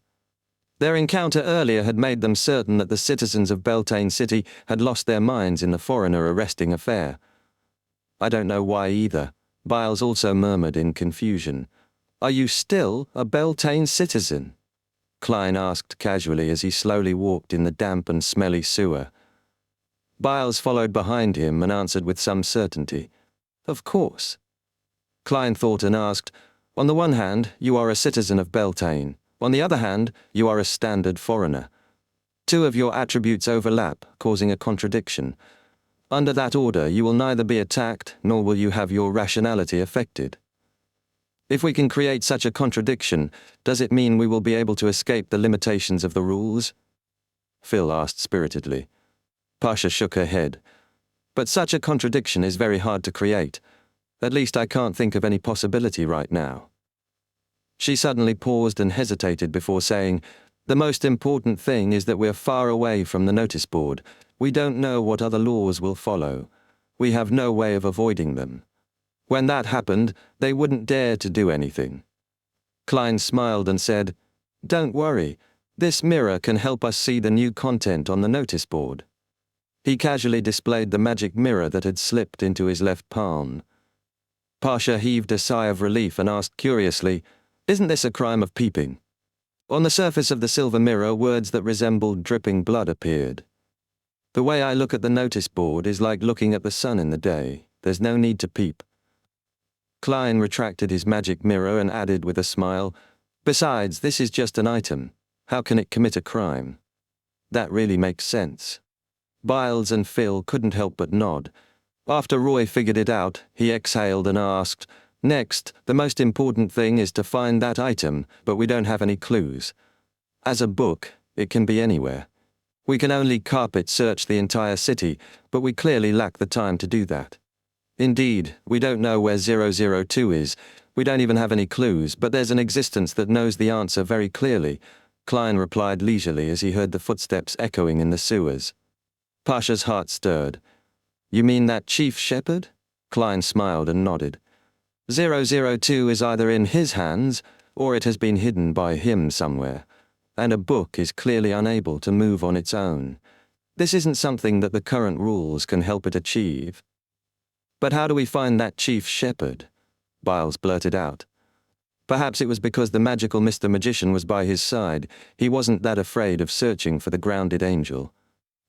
[SPEAKER 1] Their encounter earlier had made them certain that the citizens of Beltane City had lost their minds in the foreigner arresting affair. "I don't know why either," Biles also murmured in confusion. "Are you still a Beltane citizen?" Klein asked casually as he slowly walked in the damp and smelly sewer. Biles followed behind him and answered with some certainty, "Of course." Klein thought and asked, "On the one hand, you are a citizen of Beltane. On the other hand, you are a standard foreigner. Two of your attributes overlap, causing a contradiction. Under that order, you will neither be attacked, nor will you have your rationality affected. If we can create such a contradiction, does it mean we will be able to escape the limitations of the rules?" Phil asked spiritedly. Pasha shook her head. "But such a contradiction is very hard to create. At least I can't think of any possibility right now." She suddenly paused and hesitated before saying, "The most important thing is that we're far away from the notice board. We don't know what other laws will follow. We have no way of avoiding them. When that happened, they wouldn't dare to do anything." Klein smiled and said, "Don't worry. This mirror can help us see the new content on the notice board." He casually displayed the magic mirror that had slipped into his left palm. Pasha heaved a sigh of relief and asked curiously, "Isn't this a crime of peeping?" On the surface of the silver mirror, words that resembled dripping blood appeared. "The way I look at the notice board is like looking at the sun in the day. There's no need to peep." Klein retracted his magic mirror and added with a smile, "Besides, this is just an item. How can it commit a crime?" "That really makes sense." Biles and Phil couldn't help but nod. After Roy figured it out, he exhaled and asked, "Next, the most important thing is to find that item, but we don't have any clues. As a book, it can be anywhere. We can only carpet search the entire city, but we clearly lack the time to do that. Indeed, we don't know where 002 is. We don't even have any clues, but there's an existence that knows the answer very clearly," Klein replied leisurely as he heard the footsteps echoing in the sewers. Pasha's heart stirred. "You mean that Chief Shepherd?" Klein smiled and nodded. 002 is either in his hands, or it has been hidden by him somewhere, and a book is clearly unable to move on its own. This isn't something that the current rules can help it achieve. "But how do we find that Chief Shepherd?" Biles blurted out. Perhaps it was because the magical Mr. Magician was by his side. He wasn't that afraid of searching for the grounded angel.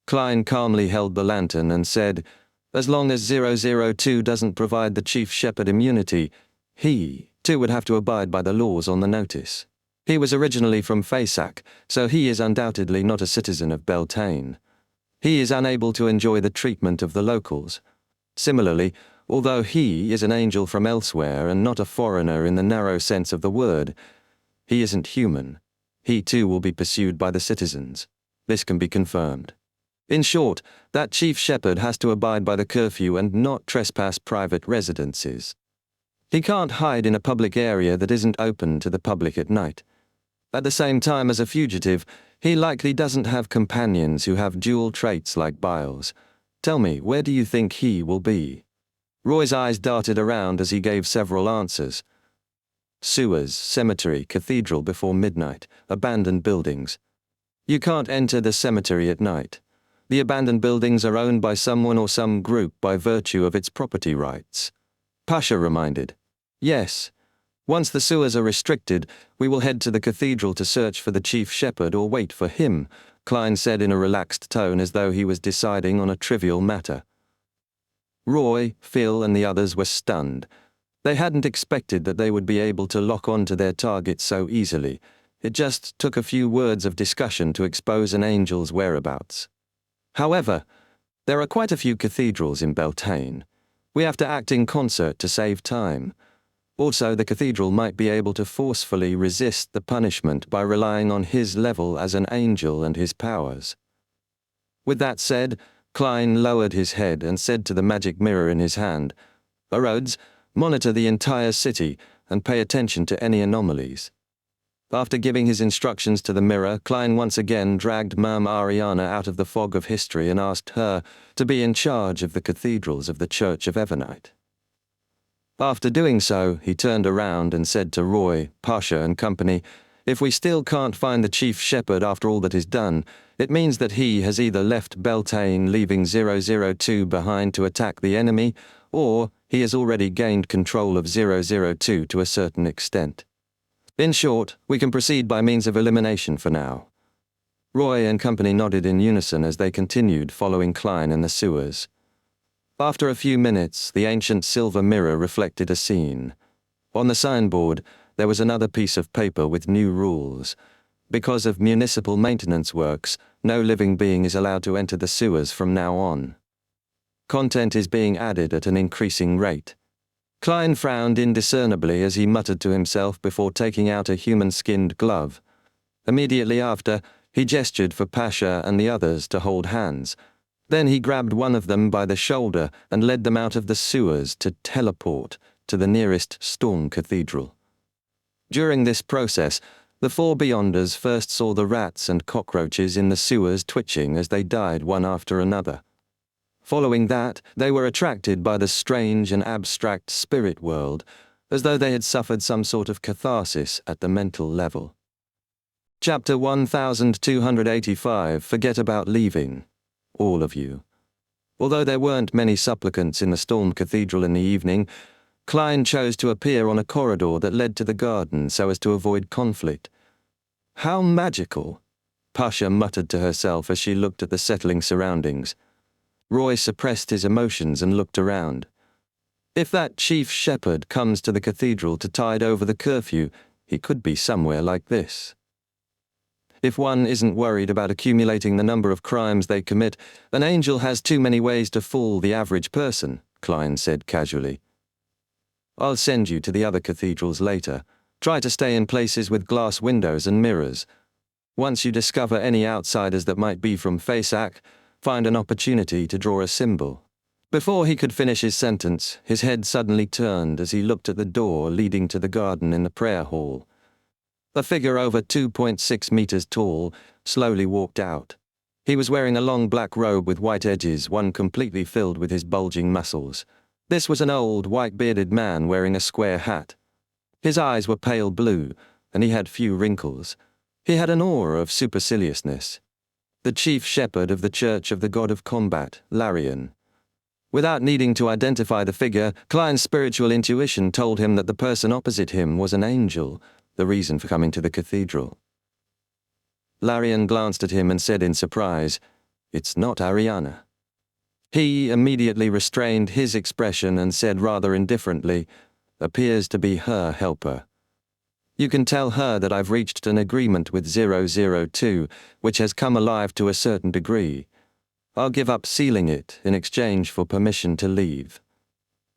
[SPEAKER 1] Klein calmly held the lantern and said, "As long as 002 doesn't provide the Chief Shepherd immunity, he, too, would have to abide by the laws on the notice. He was originally from Faysac, so he is undoubtedly not a citizen of Beltane. He is unable to enjoy the treatment of the locals. Similarly, although he is an angel from elsewhere and not a foreigner in the narrow sense of the word, he isn't human. He too will be pursued by the citizens. This can be confirmed. In short, that Chief Shepherd has to abide by the curfew and not trespass private residences. He can't hide in a public area that isn't open to the public at night. At the same time, as a fugitive, he likely doesn't have companions who have dual traits like Biles. Tell me, where do you think he will be?" Roy's eyes darted around as he gave several answers. Sewers, cemetery, cathedral before midnight, abandoned buildings. You can't enter the cemetery at night. The abandoned buildings are owned by someone or some group by virtue of its property rights. Pasha reminded. "Yes. Once the sewers are restricted, we will head to the cathedral to search for the Chief Shepherd or wait for him," Klein said in a relaxed tone as though he was deciding on a trivial matter. Roy, Phil, and the others were stunned. They hadn't expected that they would be able to lock on to their target so easily. It just took a few words of discussion to expose an angel's whereabouts. However, there are quite a few cathedrals in Beltane. We have to act in concert to save time. Also, the cathedral might be able to forcefully resist the punishment by relying on his level as an angel and his powers. With that said, Klein lowered his head and said to the magic mirror in his hand, "Rhodes, monitor the entire city and pay attention to any anomalies." After giving his instructions to the mirror, Klein once again dragged Ma'am Ariana out of the fog of history and asked her to be in charge of the cathedrals of the Church of Evernite. After doing so, he turned around and said to Roy, Pasha and company, "If we still can't find the chief shepherd after all that is done, it means that he has either left Beltane leaving 002 behind to attack the enemy, or he has already gained control of 002 to a certain extent. In short, we can proceed by means of elimination for now." Roy and company nodded in unison as they continued following Klein in the sewers. After a few minutes, the ancient silver mirror reflected a scene. On the signboard, there was another piece of paper with new rules. Because of municipal maintenance works, no living being is allowed to enter the sewers from now on. Content is being added at an increasing rate. Klein frowned indiscernibly as he muttered to himself before taking out a human-skinned glove. Immediately after, he gestured for Pasha and the others to hold hands. Then he grabbed one of them by the shoulder and led them out of the sewers to teleport to the nearest storm cathedral. During this process, the four Beyonders first saw the rats and cockroaches in the sewers twitching as they died one after another. Following that, they were attracted by the strange and abstract spirit world, as though they had suffered some sort of catharsis at the mental level. Chapter 1285, Forget About Leaving. All of you. Although there weren't many supplicants in the Storm Cathedral in the evening, Klein chose to appear on a corridor that led to the garden so as to avoid conflict. "How magical," Pasha muttered to herself as she looked at the settling surroundings. Roy suppressed his emotions and looked around. If that chief shepherd comes to the cathedral to tide over the curfew, he could be somewhere like this. If one isn't worried about accumulating the number of crimes they commit, an angel has too many ways to fool the average person, Klein said casually. "I'll send you to the other cathedrals later. Try to stay in places with glass windows and mirrors. Once you discover any outsiders that might be from Fasak, find an opportunity to draw a symbol." Before he could finish his sentence, his head suddenly turned as he looked at the door leading to the garden in the prayer hall. A figure over 2.6 meters tall slowly walked out. He was wearing a long black robe with white edges, one completely filled with his bulging muscles. This was an old, white-bearded man wearing a square hat. His eyes were pale blue, and he had few wrinkles. He had an aura of superciliousness. The chief shepherd of the Church of the God of Combat, Larian. Without needing to identify the figure, Klein's spiritual intuition told him that the person opposite him was an angel, the reason for coming to the cathedral. Larian glanced at him and said in surprise, "It's not Ariana." He immediately restrained his expression and said rather indifferently, "Appears to be her helper. You can tell her that I've reached an agreement with 002, which has come alive to a certain degree. I'll give up sealing it in exchange for permission to leave.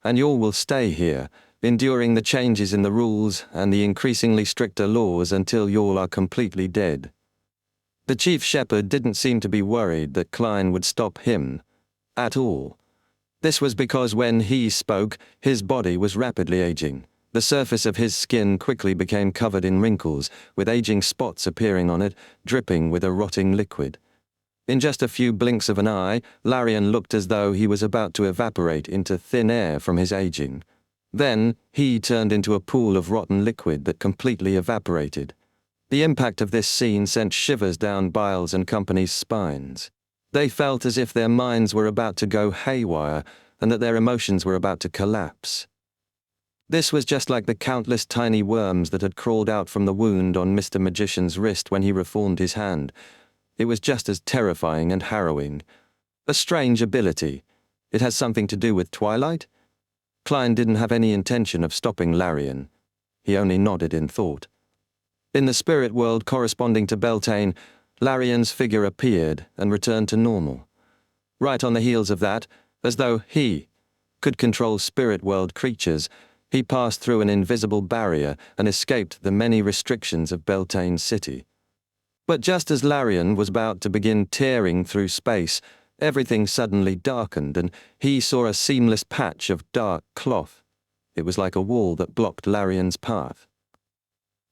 [SPEAKER 1] And you all will stay here, enduring the changes in the rules and the increasingly stricter laws until you all are completely dead." The chief shepherd didn't seem to be worried that Klein would stop him at all. This was because when he spoke, his body was rapidly aging. The surface of his skin quickly became covered in wrinkles, with aging spots appearing on it, dripping with a rotting liquid. In just a few blinks of an eye, Larian looked as though he was about to evaporate into thin air from his aging. Then, he turned into a pool of rotten liquid that completely evaporated. The impact of this scene sent shivers down Biles and Company's spines. They felt as if their minds were about to go haywire and that their emotions were about to collapse. This was just like the countless tiny worms that had crawled out from the wound on Mr. Magician's wrist when he reformed his hand. It was just as terrifying and harrowing. A strange ability. It has something to do with twilight? Klein didn't have any intention of stopping Larian. He only nodded in thought. In the spirit world corresponding to Beltane, Larian's figure appeared and returned to normal. Right on the heels of that, as though he could control spirit world creatures, he passed through an invisible barrier and escaped the many restrictions of Beltane City. But just as Larian was about to begin tearing through space, everything suddenly darkened and he saw a seamless patch of dark cloth. It was like a wall that blocked Larian's path.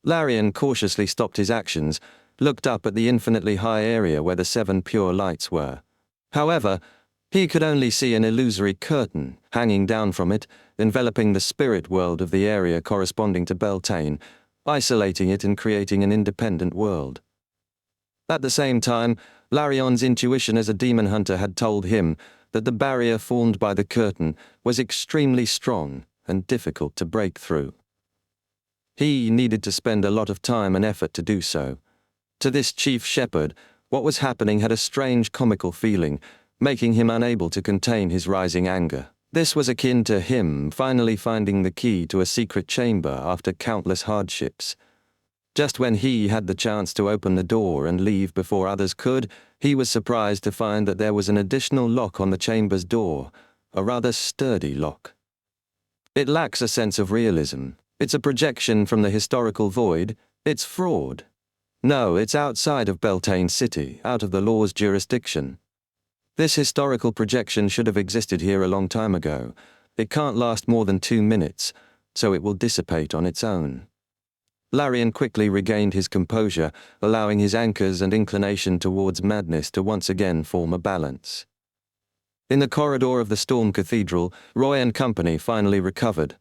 [SPEAKER 1] Larian cautiously stopped his actions, looked up at the infinitely high area where the 7 pure lights were. However, he could only see an illusory curtain hanging down from it, enveloping the spirit world of the area corresponding to Beltane, isolating it and creating an independent world. At the same time, Larion's intuition as a demon hunter had told him that the barrier formed by the curtain was extremely strong and difficult to break through. He needed to spend a lot of time and effort to do so. To this chief shepherd, what was happening had a strange comical feeling, making him unable to contain his rising anger. This was akin to him finally finding the key to a secret chamber after countless hardships. Just when he had the chance to open the door and leave before others could, he was surprised to find that there was an additional lock on the chamber's door, a rather sturdy lock. It lacks a sense of realism. It's a projection from the historical void. It's fraud. No, it's outside of Beltane City, out of the law's jurisdiction. This historical projection should have existed here a long time ago. It can't last more than 2 minutes, so it will dissipate on its own. Larian quickly regained his composure, allowing his anchors and inclination towards madness to once again form a balance. In the corridor of the Storm Cathedral, Roy and company finally recovered.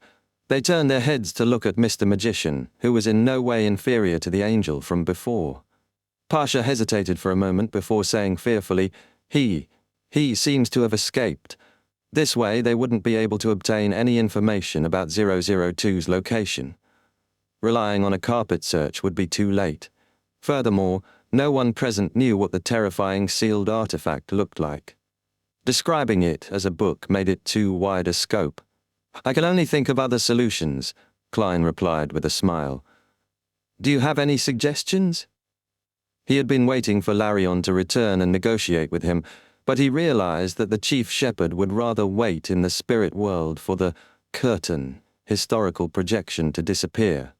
[SPEAKER 1] They turned their heads to look at Mr. Magician, who was in no way inferior to the angel from before. Pasha hesitated for a moment before saying fearfully, He seems to have escaped. This way they wouldn't be able to obtain any information about 002's location. Relying on a carpet search would be too late. Furthermore, no one present knew what the terrifying sealed artifact looked like. Describing it as a book made it too wide a scope. I can only think of other solutions, Klein replied with a smile. Do you have any suggestions? He had been waiting for Larion to return and negotiate with him, but he realized that the chief shepherd would rather wait in the spirit world for the curtain, historical projection to disappear.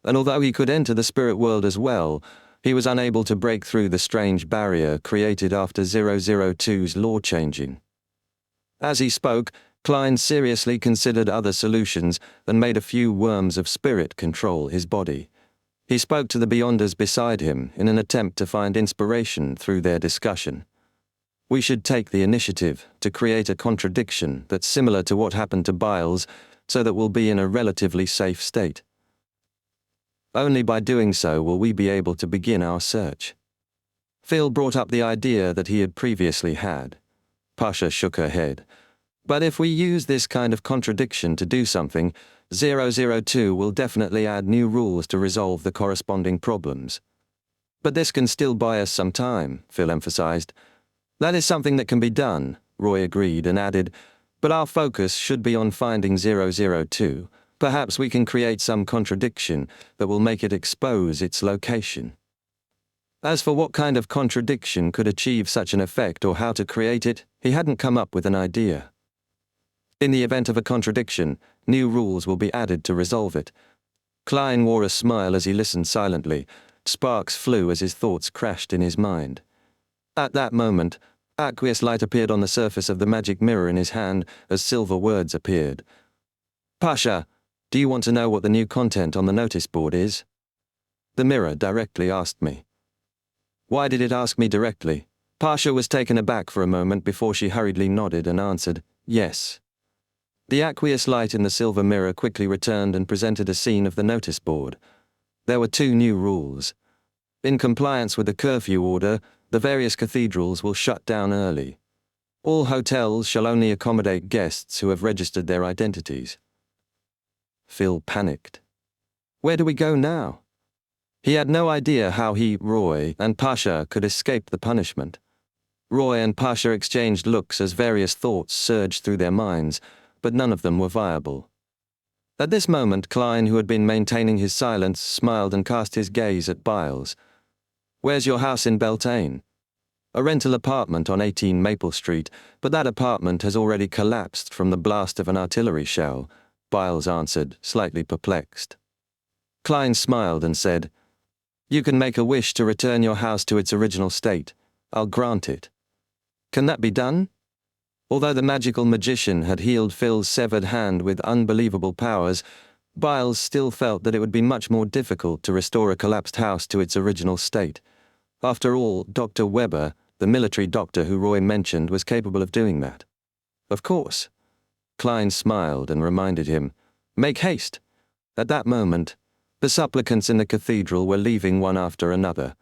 [SPEAKER 1] And although he could enter the spirit world as well, he was unable to break through the strange barrier created after 002's law changing. As he spoke, Klein seriously considered other solutions and made a few worms of spirit control his body. He spoke to the Beyonders beside him in an attempt to find inspiration through their discussion. We should take the initiative to create a contradiction that's similar to what happened to Biles, so that we'll be in a relatively safe state. Only by doing so will we be able to begin our search. Phil brought up the idea that he had previously had. Pasha shook her head. But if we use this kind of contradiction to do something, 002 will definitely add new rules to resolve the corresponding problems. But this can still buy us some time, Phil emphasized. That is something that can be done, Roy agreed and added, but our focus should be on finding 002. Perhaps we can create some contradiction that will make it expose its location. As for what kind of contradiction could achieve such an effect or how to create it, he hadn't come up with an idea. In the event of a contradiction, new rules will be added to resolve it. Klein wore a smile as he listened silently. Sparks flew as his thoughts crashed in his mind. At that moment, aqueous light appeared on the surface of the magic mirror in his hand as silver words appeared. Pasha, do you want to know what the new content on the notice board is? The mirror directly asked me. Why did it ask me directly? Pasha was taken aback for a moment before she hurriedly nodded and answered, yes. The aqueous light in the silver mirror quickly returned and presented a scene of the notice board. There were 2 new rules. In compliance with the curfew order, the various cathedrals will shut down early. All hotels shall only accommodate guests who have registered their identities. Phil panicked. Where do we go now? He had no idea how he, Roy, and Pasha could escape the punishment. Roy and Pasha exchanged looks as various thoughts surged through their minds, but none of them were viable. At this moment, Klein, who had been maintaining his silence, smiled and cast his gaze at Biles. "Where's your house in Beltane?" "A rental apartment on 18 Maple Street, but that apartment has already collapsed from the blast of an artillery shell," Biles answered, slightly perplexed. Klein smiled and said, "You can make a wish to return your house to its original state. I'll grant it." "Can that be done?" Although the magical magician had healed Phil's severed hand with unbelievable powers, Biles still felt that it would be much more difficult to restore a collapsed house to its original state. After all, Dr. Weber, the military doctor who Roy mentioned, was capable of doing that. "Of course." Klein smiled and reminded him, "Make haste." At that moment, the supplicants in the cathedral were leaving one after another.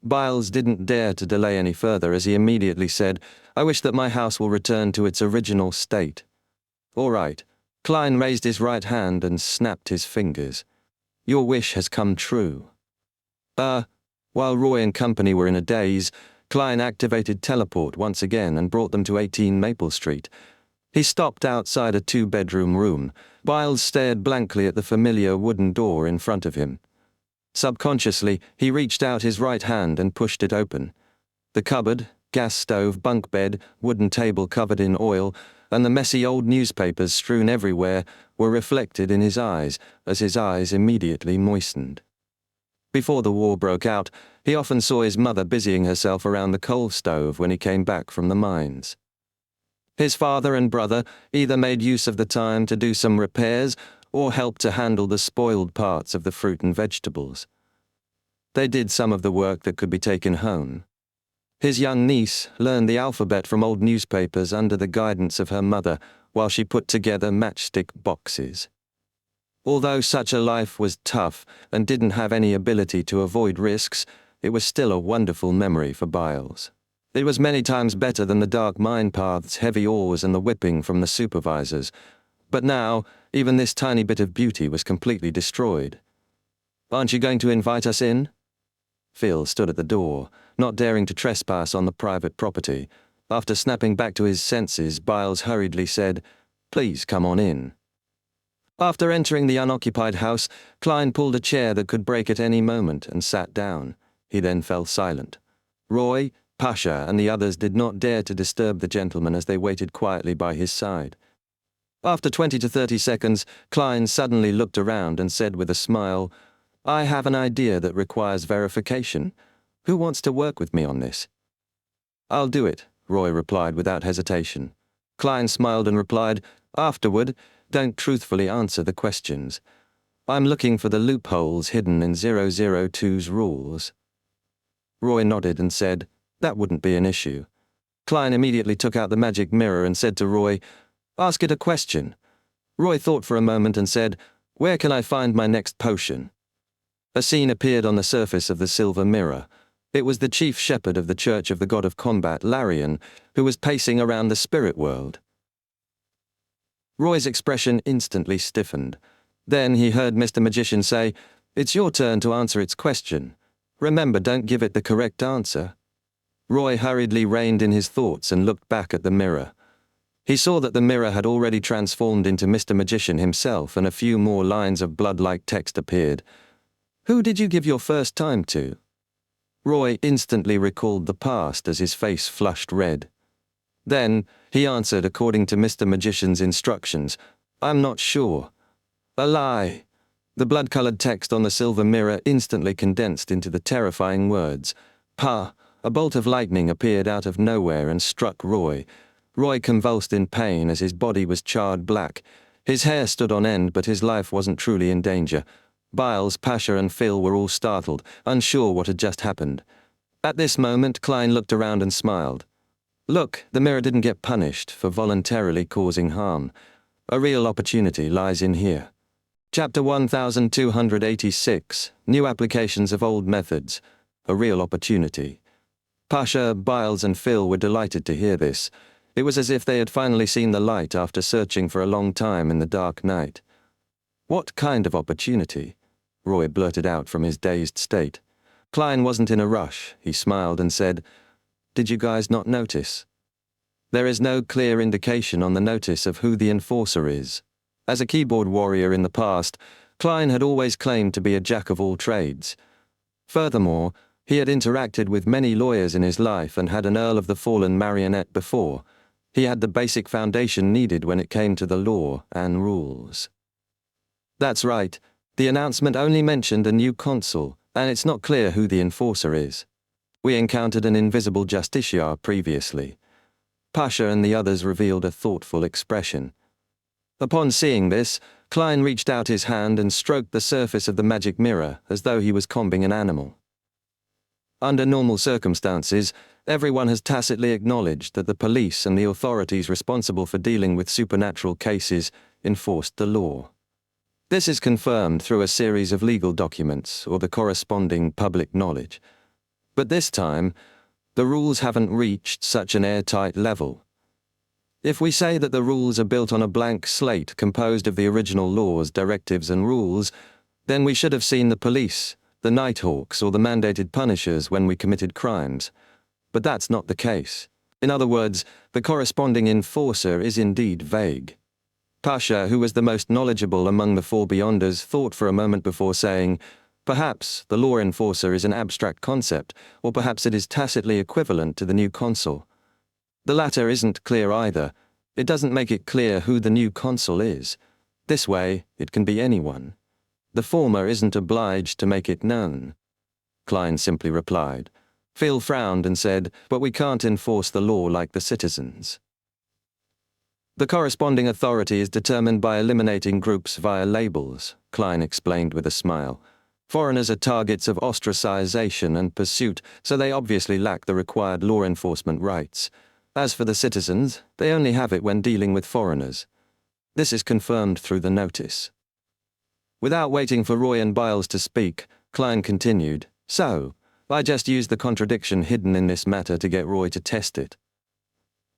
[SPEAKER 1] Biles didn't dare to delay any further as he immediately said, "I wish that my house will return to its original state." "All right." Klein raised his right hand and snapped his fingers. "Your wish has come true." While Roy and company were in a daze, Klein activated teleport once again and brought them to 18 Maple Street. He stopped outside a 2-bedroom room. Biles stared blankly at the familiar wooden door in front of him. Subconsciously, he reached out his right hand and pushed it open. The cupboard, gas stove, bunk bed, wooden table covered in oil, and the messy old newspapers strewn everywhere were reflected in his eyes, as his eyes immediately moistened. Before the war broke out, he often saw his mother busying herself around the coal stove when he came back from the mines. His father and brother either made use of the time to do some repairs or helped to handle the spoiled parts of the fruit and vegetables. They did some of the work that could be taken home. His young niece learned the alphabet from old newspapers under the guidance of her mother while she put together matchstick boxes. Although such a life was tough and didn't have any ability to avoid risks, it was still a wonderful memory for Biles. It was many times better than the dark mine paths, heavy oars, and the whipping from the supervisors. But now, even this tiny bit of beauty was completely destroyed. "Aren't you going to invite us in?" Phil stood at the door, not daring to trespass on the private property. After snapping back to his senses, Biles hurriedly said, "Please come on in." After entering the unoccupied house, Klein pulled a chair that could break at any moment and sat down. He then fell silent. Roy, Pasha, and the others did not dare to disturb the gentleman as they waited quietly by his side. After 20 to 30 seconds, Klein suddenly looked around and said with a smile, "I have an idea that requires verification. Who wants to work with me on this?" "I'll do it," Roy replied without hesitation. Klein smiled and replied, "Afterward, don't truthfully answer the questions. I'm looking for the loopholes hidden in 002's rules." Roy nodded and said, "That wouldn't be an issue." Klein immediately took out the magic mirror and said to Roy, "Ask it a question." Roy thought for a moment and said, "Where can I find my next potion?" A scene appeared on the surface of the silver mirror. It was the chief shepherd of the Church of the God of Combat, Larian, who was pacing around the spirit world. Roy's expression instantly stiffened. Then he heard Mr. Magician say, "It's your turn to answer its question. Remember, don't give it the correct answer." Roy hurriedly reined in his thoughts and looked back at the mirror. He saw that the mirror had already transformed into Mr. Magician himself, and a few more lines of blood-like text appeared. "Who did you give your first time to?" Roy instantly recalled the past as his face flushed red. Then he answered according to Mr. Magician's instructions, "I'm not sure." "A lie." The blood-colored text on the silver mirror instantly condensed into the terrifying words, "Pa." A bolt of lightning appeared out of nowhere and struck Roy. Roy convulsed in pain as his body was charred black. His hair stood on end, but his life wasn't truly in danger. Biles, Pasha, and Phil were all startled, unsure what had just happened. At this moment, Klein looked around and smiled. "Look, the mirror didn't get punished for voluntarily causing harm. A real opportunity lies in here." Chapter 1286, New Applications of Old Methods. A real opportunity. Pasha, Biles, and Phil were delighted to hear this. It was as if they had finally seen the light after searching for a long time in the dark night. "What kind of opportunity?" Roy blurted out from his dazed state. Klein wasn't in a rush. He smiled and said, did you guys not notice? There is no clear indication on the notice of who the enforcer is. As a keyboard warrior in the past, Klein had always claimed to be a jack of all trades. Furthermore, he had interacted with many lawyers in his life and had an Earl of the Fallen marionette before. He had the basic foundation needed when it came to the law and rules. That's right, the announcement only mentioned a new consul, and it's not clear who the enforcer is. We encountered an invisible justiciar previously. Pasha and the others revealed a thoughtful expression. Upon seeing this, Klein reached out his hand and stroked the surface of the magic mirror as though he was combing an animal. Under normal circumstances, everyone has tacitly acknowledged that the police and the authorities responsible for dealing with supernatural cases enforced the law. This is confirmed through a series of legal documents or the corresponding public knowledge. But this time, the rules haven't reached such an airtight level. If we say that the rules are built on a blank slate composed of the original laws, directives and rules, then we should have seen the police, the Nighthawks or the mandated punishers when we committed crimes. But that's not the case. In other words, the corresponding enforcer is indeed vague. Pasha, who was the most knowledgeable among the four Beyonders, thought for a moment before saying, perhaps the law enforcer is an abstract concept, or perhaps it is tacitly equivalent to the new consul. The latter isn't clear either. It doesn't make it clear who the new consul is. This way, it can be anyone. The former isn't obliged to make it known. Klein simply replied. Phil frowned and said, but we can't enforce the law like the citizens. The corresponding authority is determined by eliminating groups via labels, Klein explained with a smile. Foreigners are targets of ostracization and pursuit, so they obviously lack the required law enforcement rights. As for the citizens, they only have it when dealing with foreigners. This is confirmed through the notice. Without waiting for Roy and Biles to speak, Klein continued, so, I just used the contradiction hidden in this matter to get Roy to test it.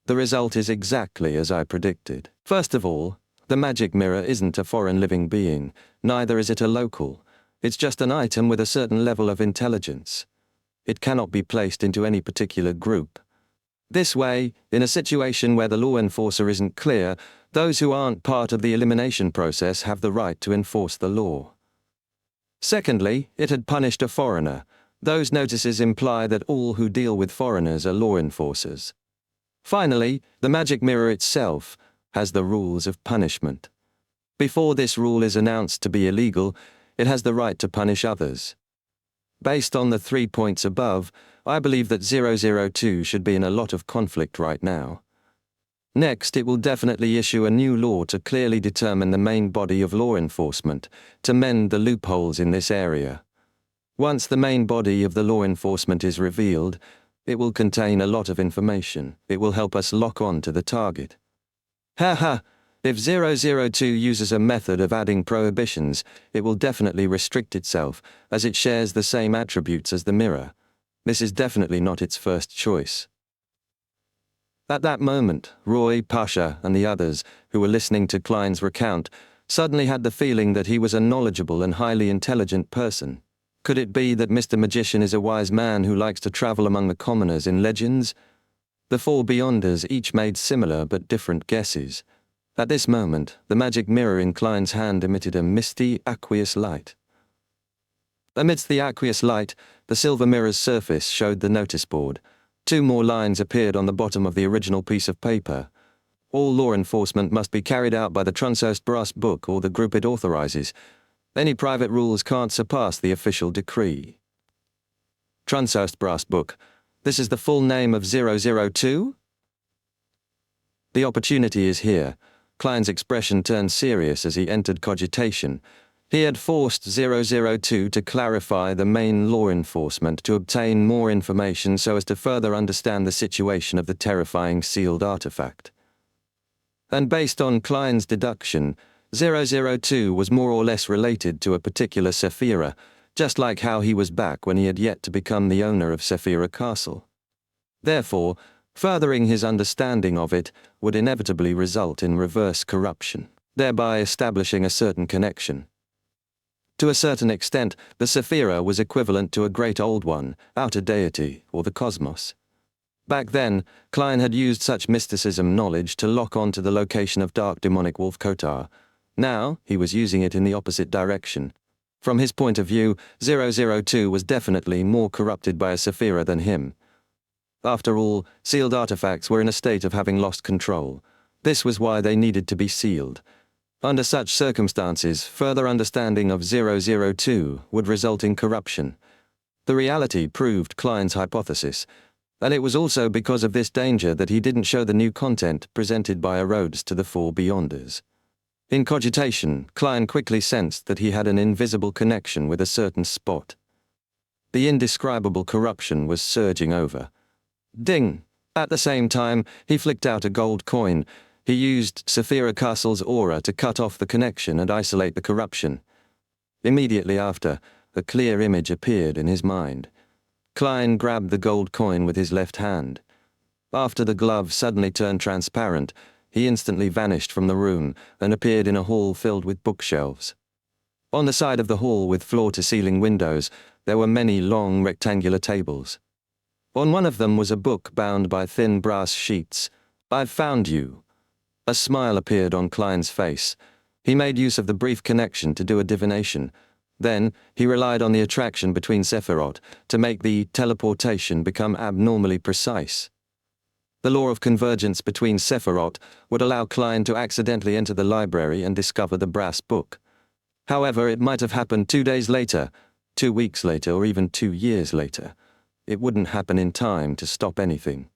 [SPEAKER 1] The result is exactly as I predicted. First of all, the magic mirror isn't a foreign living being, neither is it a local. It's just an item with a certain level of intelligence. It cannot be placed into any particular group. This way, in a situation where the law enforcer isn't clear, those who aren't part of the elimination process have the right to enforce the law. Secondly, it had punished a foreigner. Those notices imply that all who deal with foreigners are law enforcers. Finally, the magic mirror itself has the rules of punishment. Before this rule is announced to be illegal, it has the right to punish others. Based on the 3 points above, I believe that 002 should be in a lot of conflict right now. Next, it will definitely issue a new law to clearly determine the main body of law enforcement, to mend the loopholes in this area. Once the main body of the law enforcement is revealed, it will contain a lot of information. It will help us lock on to the target. Haha, if 002 uses a method of adding prohibitions, it will definitely restrict itself, as it shares the same attributes as the mirror. This is definitely not its first choice. At that moment, Roy, Pasha, and the others, who were listening to Klein's recount, suddenly had the feeling that he was a knowledgeable and highly intelligent person. Could it be that Mr. Magician is a wise man who likes to travel among the commoners in legends? The four Beyonders each made similar but different guesses. At this moment, the magic mirror in Klein's hand emitted a misty, aqueous light. Amidst the aqueous light, the silver mirror's surface showed the notice board. 2 more lines appeared on the bottom of the original piece of paper. All law enforcement must be carried out by the Trunsost Brass Book or the group it authorizes. Any private rules can't surpass the official decree. Trunsost Brass Book. This is the full name of 002? The opportunity is here. Klein's expression turned serious as he entered cogitation. He had forced 002 to clarify the main law enforcement to obtain more information so as to further understand the situation of the terrifying sealed artifact. And based on Klein's deduction, 002 was more or less related to a particular Sephira, just like how he was back when he had yet to become the owner of Sephira Castle. Therefore, furthering his understanding of it would inevitably result in reverse corruption, thereby establishing a certain connection. To a certain extent, the Sephira was equivalent to a great old one, outer deity, or the cosmos. Back then, Klein had used such mysticism knowledge to lock onto the location of dark demonic wolf Kotar. Now, he was using it in the opposite direction. From his point of view, 002 was definitely more corrupted by a Sephira than him. After all, sealed artifacts were in a state of having lost control. This was why they needed to be sealed. Under such circumstances, further understanding of 002 would result in corruption. The reality proved Klein's hypothesis, and it was also because of this danger that he didn't show the new content presented by Rhodes to the four Beyonders. In cogitation, Klein quickly sensed that he had an invisible connection with a certain spot. The indescribable corruption was surging over. Ding! At the same time, he flicked out a gold coin. He used Sephira Castle's aura to cut off the connection and isolate the corruption. Immediately after, a clear image appeared in his mind. Klein grabbed the gold coin with his left hand. After the glove suddenly turned transparent, he instantly vanished from the room and appeared in a hall filled with bookshelves. On the side of the hall with floor-to-ceiling windows, there were many long rectangular tables. On one of them was a book bound by thin brass sheets. "I've found you." A smile appeared on Klein's face. He made use of the brief connection to do a divination. Then, he relied on the attraction between Sephirot to make the teleportation become abnormally precise. The law of convergence between Sephirot would allow Klein to accidentally enter the library and discover the brass book. However, it might have happened 2 days later, 2 weeks later, or even 2 years later. It wouldn't happen in time to stop anything.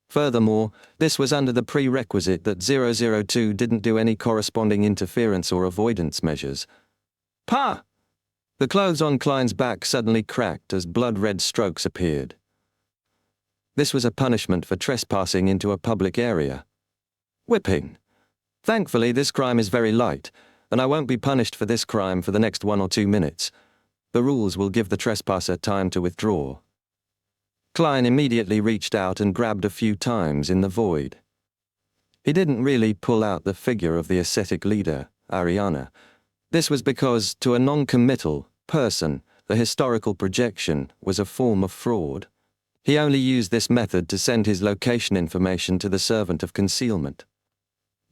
[SPEAKER 1] Furthermore, this was under the prerequisite that 002 didn't do any corresponding interference or avoidance measures. "Pa!" The clothes on Klein's back suddenly cracked as blood-red strokes appeared. This was a punishment for trespassing into a public area. Whipping. Thankfully, this crime is very light, and I won't be punished for this crime for the next 1 or 2 minutes. The rules will give the trespasser time to withdraw. Klein immediately reached out and grabbed a few times in the void. He didn't really pull out the figure of the ascetic leader, Ariana. This was because, to a non-committal person, the historical projection was a form of fraud. He only used this method to send his location information to the servant of concealment.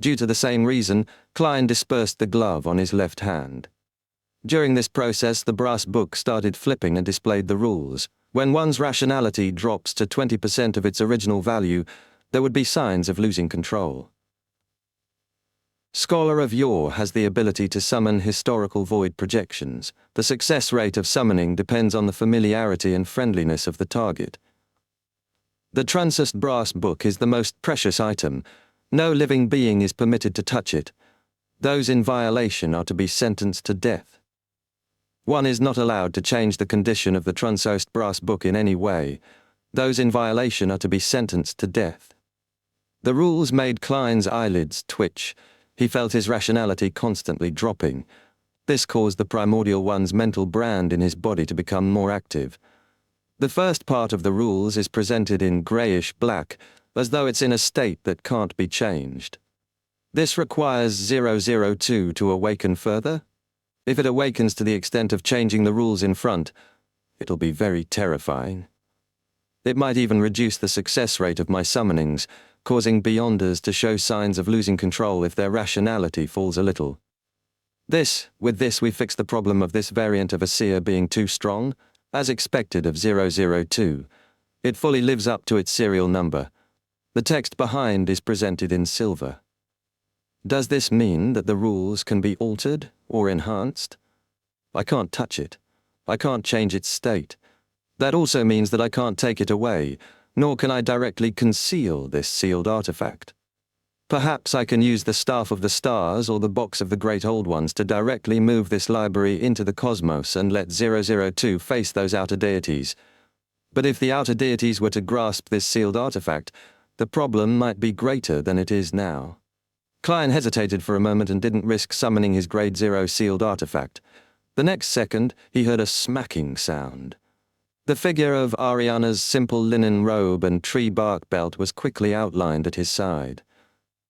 [SPEAKER 1] Due to the same reason, Klein dispersed the glove on his left hand. During this process, the brass book started flipping and displayed the rules. When one's rationality drops to 20% of its original value, there would be signs of losing control. Scholar of Yore has the ability to summon historical void projections. The success rate of summoning depends on the familiarity and friendliness of the target. The Truncest brass book is the most precious item. No living being is permitted to touch it. Those in violation are to be sentenced to death. One is not allowed to change the condition of the Truncest brass book in any way. Those in violation are to be sentenced to death. The rules made Klein's eyelids twitch. He felt his rationality constantly dropping. This caused the primordial one's mental brand in his body to become more active. The first part of the rules is presented in greyish-black, as though it's in a state that can't be changed. This requires 002 to awaken further. If it awakens to the extent of changing the rules in front, it'll be very terrifying. It might even reduce the success rate of my summonings, causing Beyonders to show signs of losing control if their rationality falls a little. With this we fix the problem of this variant of a seer being too strong, as expected of 002. It fully lives up to its serial number. The text behind is presented in silver. Does this mean that the rules can be altered or enhanced? I can't touch it. I can't change its state. That also means that I can't take it away, nor can I directly conceal this sealed artifact. Perhaps I can use the Staff of the Stars or the Box of the Great Old Ones to directly move this library into the cosmos and let 002 face those outer deities. But if the outer deities were to grasp this sealed artifact, the problem might be greater than it is now. Klein hesitated for a moment and didn't risk summoning his Grade 0 sealed artifact. The next second, he heard a smacking sound. The figure of Ariana's simple linen robe and tree bark belt was quickly outlined at his side.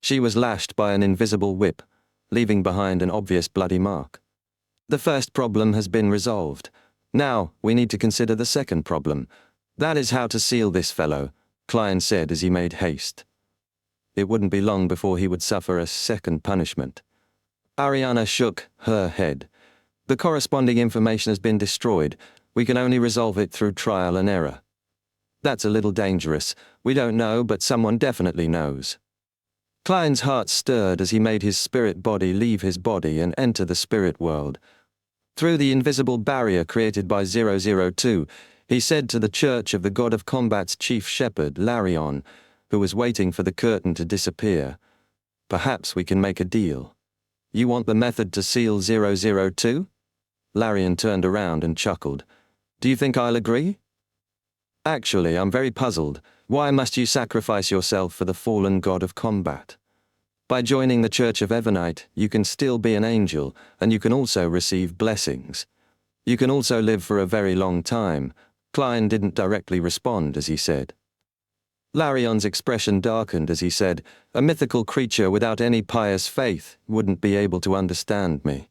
[SPEAKER 1] She was lashed by an invisible whip, leaving behind an obvious bloody mark. The first problem has been resolved. Now, we need to consider the second problem. That is how to seal this fellow. Klein said as he made haste. It wouldn't be long before he would suffer a second punishment. Ariana shook her head. The corresponding information has been destroyed. We can only resolve it through trial and error. That's a little dangerous. We don't know, but someone definitely knows. Klein's heart stirred as he made his spirit body leave his body and enter the spirit world. Through the invisible barrier created by 002, he said to the Church of the God of Combat's chief shepherd, Larion, who was waiting for the curtain to disappear, "Perhaps we can make a deal. You want the method to seal 002? Larion turned around and chuckled. "Do you think I'll agree?" "Actually, I'm very puzzled. Why must you sacrifice yourself for the fallen God of Combat? By joining the Church of Evernite, you can still be an angel, and you can also receive blessings. You can also live for a very long time." Klein didn't directly respond as he said. Larion's expression darkened as he said, "A mythical creature without any pious faith wouldn't be able to understand me.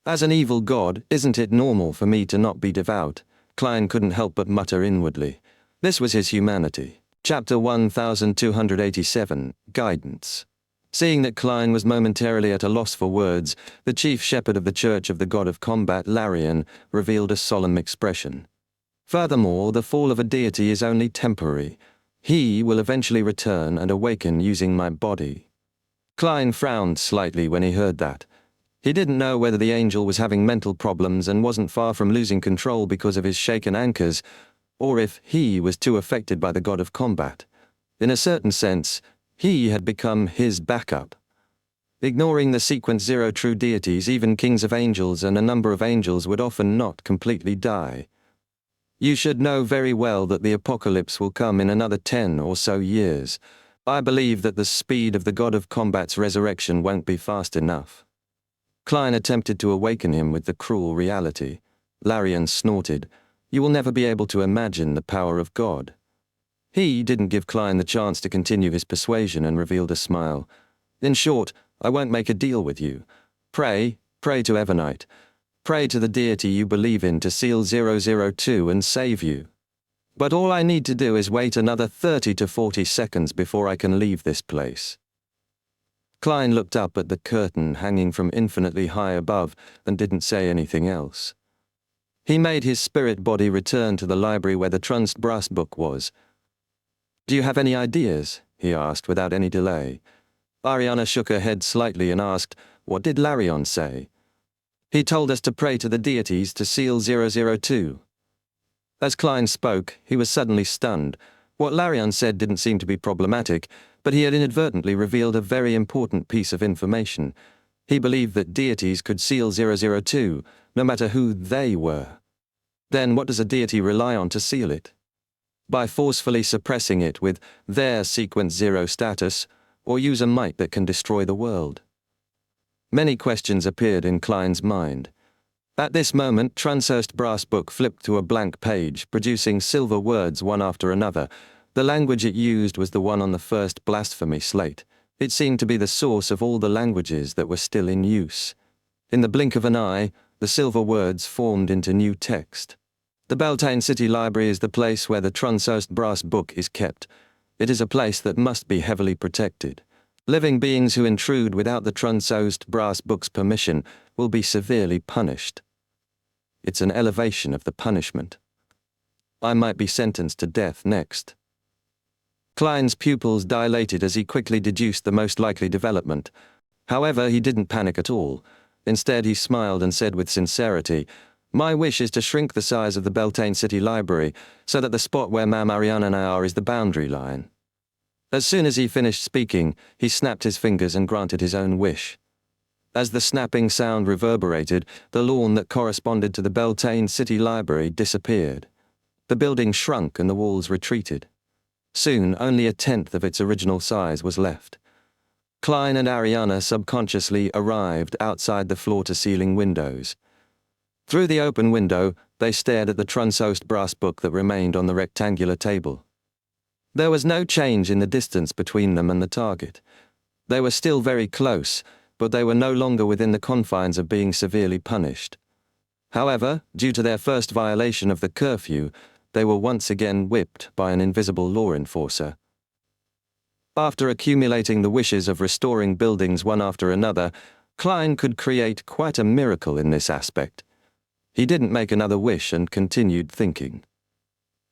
[SPEAKER 1] As an evil god, isn't it normal for me to not be devout?" Klein couldn't help but mutter inwardly. This was his humanity. Chapter 1287, Guidance. Seeing that Klein was momentarily at a loss for words, the chief shepherd of the Church of the God of Combat, Larion, revealed a solemn expression. "Furthermore, the fall of a deity is only temporary. He will eventually return and awaken using my body." Klein frowned slightly when he heard that. He didn't know whether the angel was having mental problems and wasn't far from losing control because of his shaken anchors, or if he was too affected by the God of Combat. In a certain sense, he had become his backup. Ignoring the sequence 0 true deities, even kings of angels and a number of angels would often not completely die. You should know very well that the apocalypse will come in another 10 or so years. I believe that the speed of the God of Combat's resurrection won't be fast enough. Klein attempted to awaken him with the cruel reality. Larion snorted. "You will never be able to imagine the power of God." He didn't give Klein the chance to continue his persuasion and revealed a smile. "In short, I won't make a deal with you. Pray to Evernite. Pray to the deity you believe in to seal 002 and save you. But all I need to do is wait another 30 to 40 seconds before I can leave this place." Klein looked up at the curtain hanging from infinitely high above and didn't say anything else. He made his spirit body return to the library where the Trunst brass book was. "Do you have any ideas?" he asked without any delay. Ariana shook her head slightly and asked, "What did Larion say?" "He told us to pray to the deities to seal 002. As Klein spoke, he was suddenly stunned. What Larion said didn't seem to be problematic, but he had inadvertently revealed a very important piece of information. He believed that deities could seal 002, no matter who they were. Then what does a deity rely on to seal it? By forcefully suppressing it with their sequence 0 status, or use a might that can destroy the world? Many questions appeared in Klein's mind. At this moment, Trunshurst brass book flipped to a blank page, producing silver words one after another. The language it used was the one on the first blasphemy slate. It seemed to be the source of all the languages that were still in use. In the blink of an eye, the silver words formed into new text. "The Beltane City Library is the place where the Trunshurst brass book is kept. It is a place that must be heavily protected. Living beings who intrude without the Trunshurst brass book's permission will be severely punished. It's an elevation of the punishment. I might be sentenced to death next." Klein's pupils dilated as he quickly deduced the most likely development. However, he didn't panic at all. Instead, he smiled and said with sincerity, "My wish is to shrink the size of the Beltane City Library so that the spot where Mam Ariana and I are is the boundary line." As soon as he finished speaking, he snapped his fingers and granted his own wish. As the snapping sound reverberated, the lawn that corresponded to the Beltane City Library disappeared. The building shrunk and the walls retreated. Soon, only a tenth of its original size was left. Klein and Ariana subconsciously arrived outside the floor-to-ceiling windows. Through the open window, they stared at the Trunshurst brass book that remained on the rectangular table. There was no change in the distance between them and the target. They were still very close, but they were no longer within the confines of being severely punished. However, due to their first violation of the curfew, they were once again whipped by an invisible law enforcer. After accumulating the wishes of restoring buildings one after another, Klein could create quite a miracle in this aspect. He didn't make another wish and continued thinking.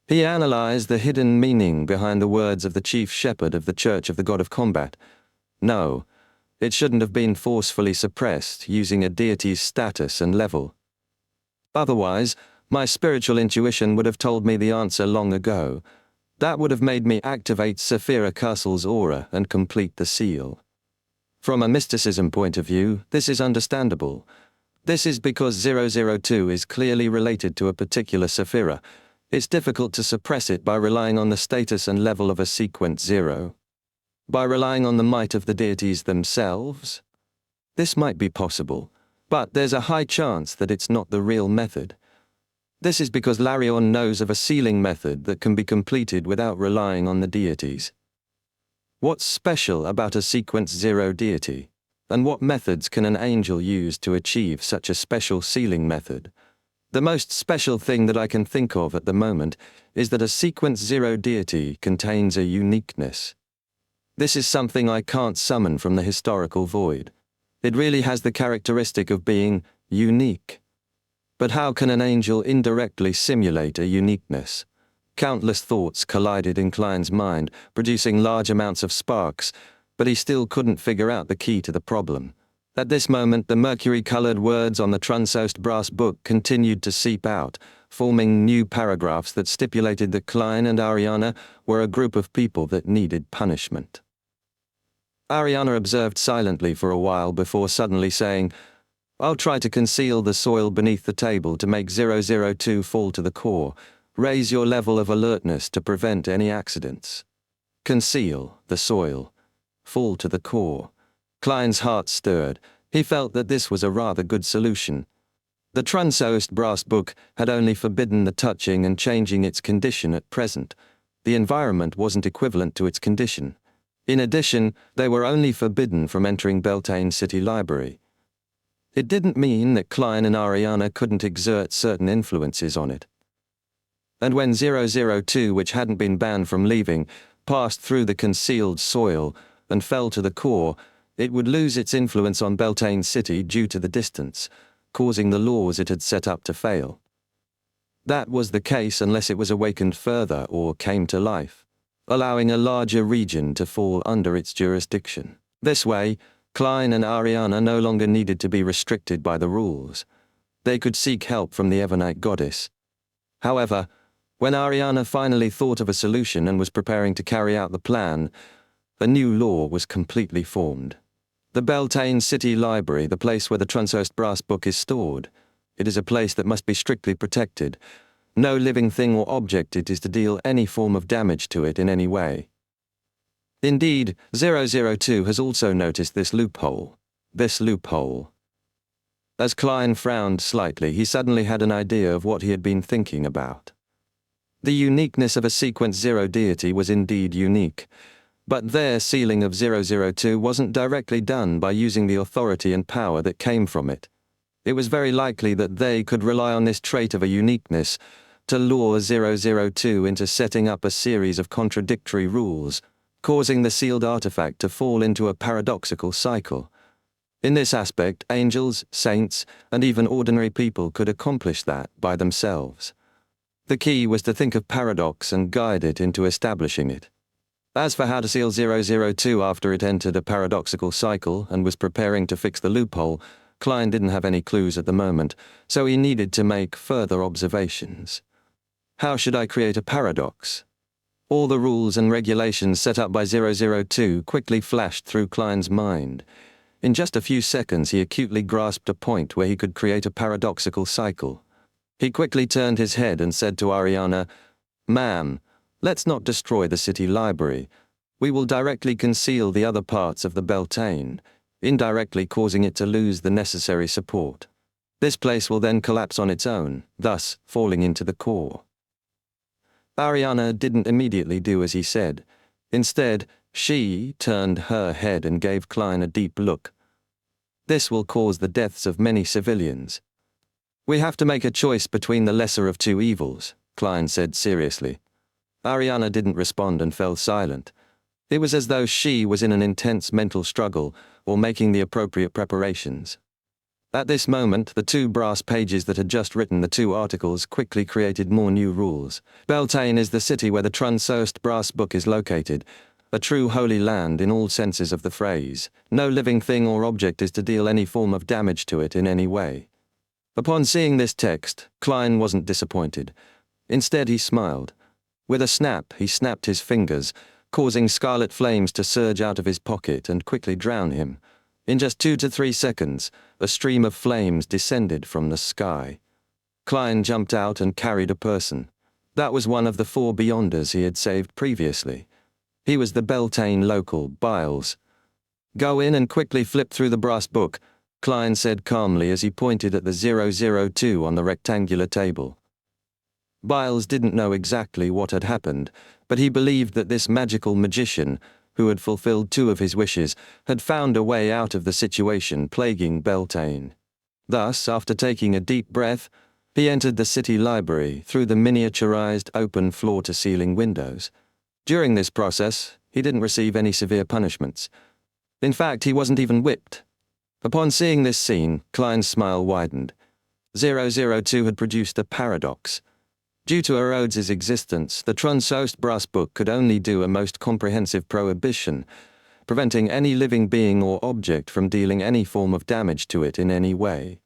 [SPEAKER 1] He analyzed the hidden meaning behind the words of the chief shepherd of the Church of the God of Combat. No, it shouldn't have been forcefully suppressed using a deity's status and level. Otherwise, my spiritual intuition would have told me the answer long ago. That would have made me activate Saphira Castle's aura and complete the seal. From a mysticism point of view, this is understandable. This is because 002 is clearly related to a particular Saphira. It's difficult to suppress it by relying on the status and level of a sequence 0. By relying on the might of the deities themselves? This might be possible, but there's a high chance that it's not the real method. This is because Larion knows of a sealing method that can be completed without relying on the deities. What's special about a sequence 0 deity? And what methods can an angel use to achieve such a special sealing method? The most special thing that I can think of at the moment is that a sequence 0 deity contains a uniqueness. This is something I can't summon from the historical void. It really has the characteristic of being unique. But how can an angel indirectly simulate a uniqueness? Countless thoughts collided in Klein's mind, producing large amounts of sparks, but he still couldn't figure out the key to the problem. At this moment, the mercury-colored words on the Trunsost brass book continued to seep out, forming new paragraphs that stipulated that Klein and Ariana were a group of people that needed punishment. Ariana observed silently for a while before suddenly saying, "I'll try to conceal the soil beneath the table to make 002 fall to the core. Raise your level of alertness to prevent any accidents." Conceal the soil. Fall to the core. Klein's heart stirred. He felt that this was a rather good solution. The Trunsost brass book had only forbidden the touching and changing its condition at present. The environment wasn't equivalent to its condition. In addition, they were only forbidden from entering Beltane City Library. It didn't mean that Klein and Ariana couldn't exert certain influences on it. And when 002, which hadn't been banned from leaving, passed through the concealed soil and fell to the core, it would lose its influence on Beltane City due to the distance, causing the laws it had set up to fail. That was the case unless it was awakened further or came to life, allowing a larger region to fall under its jurisdiction. This way, Klein and Ariana no longer needed to be restricted by the rules. They could seek help from the Evernite goddess. However, when Ariana finally thought of a solution and was preparing to carry out the plan, a new law was completely formed. The Beltane City Library, the place where the Trunsost brass book is stored. It is a place that must be strictly protected. No living thing or object is to deal any form of damage to it in any way. Indeed, 002 has also noticed this loophole. As Klein frowned slightly, he suddenly had an idea of what he had been thinking about. The uniqueness of a sequence 0 deity was indeed unique. But their sealing of 002 wasn't directly done by using the authority and power that came from it. It was very likely that they could rely on this trait of a uniqueness to lure 002 into setting up a series of contradictory rules, causing the sealed artifact to fall into a paradoxical cycle. In this aspect, angels, saints, and even ordinary people could accomplish that by themselves. The key was to think of paradox and guide it into establishing it. As for how to seal 002 after it entered a paradoxical cycle and was preparing to fix the loophole, Klein didn't have any clues at the moment, so he needed to make further observations. How should I create a paradox? All the rules and regulations set up by 002 quickly flashed through Klein's mind. In just a few seconds, he acutely grasped a point where he could create a paradoxical cycle. He quickly turned his head and said to Ariana, "Ma'am, let's not destroy the city library. We will directly conceal the other parts of the Beltane, indirectly causing it to lose the necessary support. This place will then collapse on its own, thus falling into the core." Ariana didn't immediately do as he said. Instead, she turned her head and gave Klein a deep look. "This will cause the deaths of many civilians. We have to make a choice between the lesser of two evils. Klein said seriously. Ariana didn't respond and fell silent. It was as though she was in an intense mental struggle or making the appropriate preparations. At this moment, the two brass pages that had just written the two articles quickly created more new rules. Beltane is the city where the Trunsoest brass book is located, a true holy land in all senses of the phrase. No living thing or object is to deal any form of damage to it in any way. Upon seeing this text, Klein wasn't disappointed. Instead, he smiled. With a snap, he snapped his fingers, causing scarlet flames to surge out of his pocket and quickly drown him. In just 2 to 3 seconds, a stream of flames descended from the sky. Klein jumped out and carried a person. That was one of the 4 Beyonders he had saved previously. He was the Beltane local, Biles. "Go in and quickly flip through the brass book," Klein said calmly as he pointed at the 002 on the rectangular table. Biles didn't know exactly what had happened, but he believed that this magical magician, who had fulfilled 2 of his wishes, had found a way out of the situation plaguing Beltane. Thus, after taking a deep breath, he entered the city library through the miniaturized open floor-to-ceiling windows. During this process, he didn't receive any severe punishments. In fact, he wasn't even whipped. Upon seeing this scene, Klein's smile widened. 002 had produced a paradox. Due to Rhodes's existence, the Trunsoest brass book could only do a most comprehensive prohibition, preventing any living being or object from dealing any form of damage to it in any way.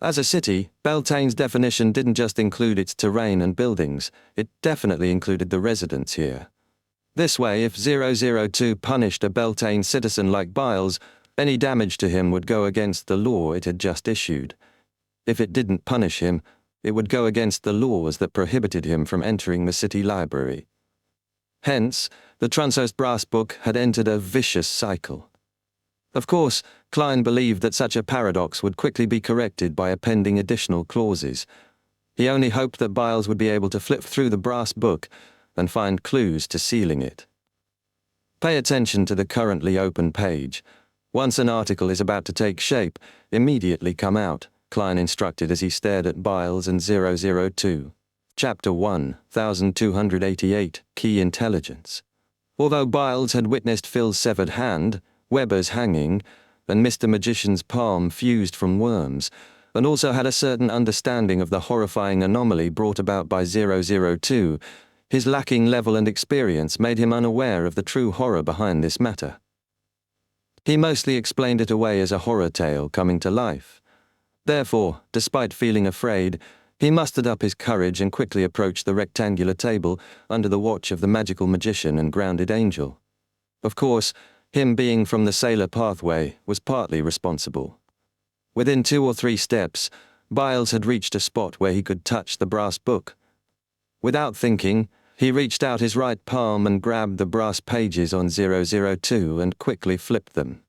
[SPEAKER 1] As a city, Beltane's definition didn't just include its terrain and buildings, it definitely included the residents here. This way, if 002 punished a Beltane citizen like Biles, any damage to him would go against the law it had just issued. If it didn't punish him, it would go against the laws that prohibited him from entering the city library. Hence, the Trunsoest brass book had entered a vicious cycle. Of course, Klein believed that such a paradox would quickly be corrected by appending additional clauses. He only hoped that Biles would be able to flip through the brass book and find clues to sealing it. Pay attention to the currently open page. Once an article is about to take shape, immediately come out, Klein instructed as he stared at Biles and 002. Chapter 1, 1288, Key Intelligence. Although Biles had witnessed Phil's severed hand, Weber's hanging, and Mr. Magician's palm fused from worms, and also had a certain understanding of the horrifying anomaly brought about by 002, his lacking level and experience made him unaware of the true horror behind this matter. He mostly explained it away as a horror tale coming to life. Therefore, despite feeling afraid, he mustered up his courage and quickly approached the rectangular table under the watch of the magical magician and grounded angel. Of course, him being from the sailor pathway was partly responsible. Within 2 or 3 steps, Biles had reached a spot where he could touch the brass book. Without thinking, he reached out his right palm and grabbed the brass pages on 002 and quickly flipped them.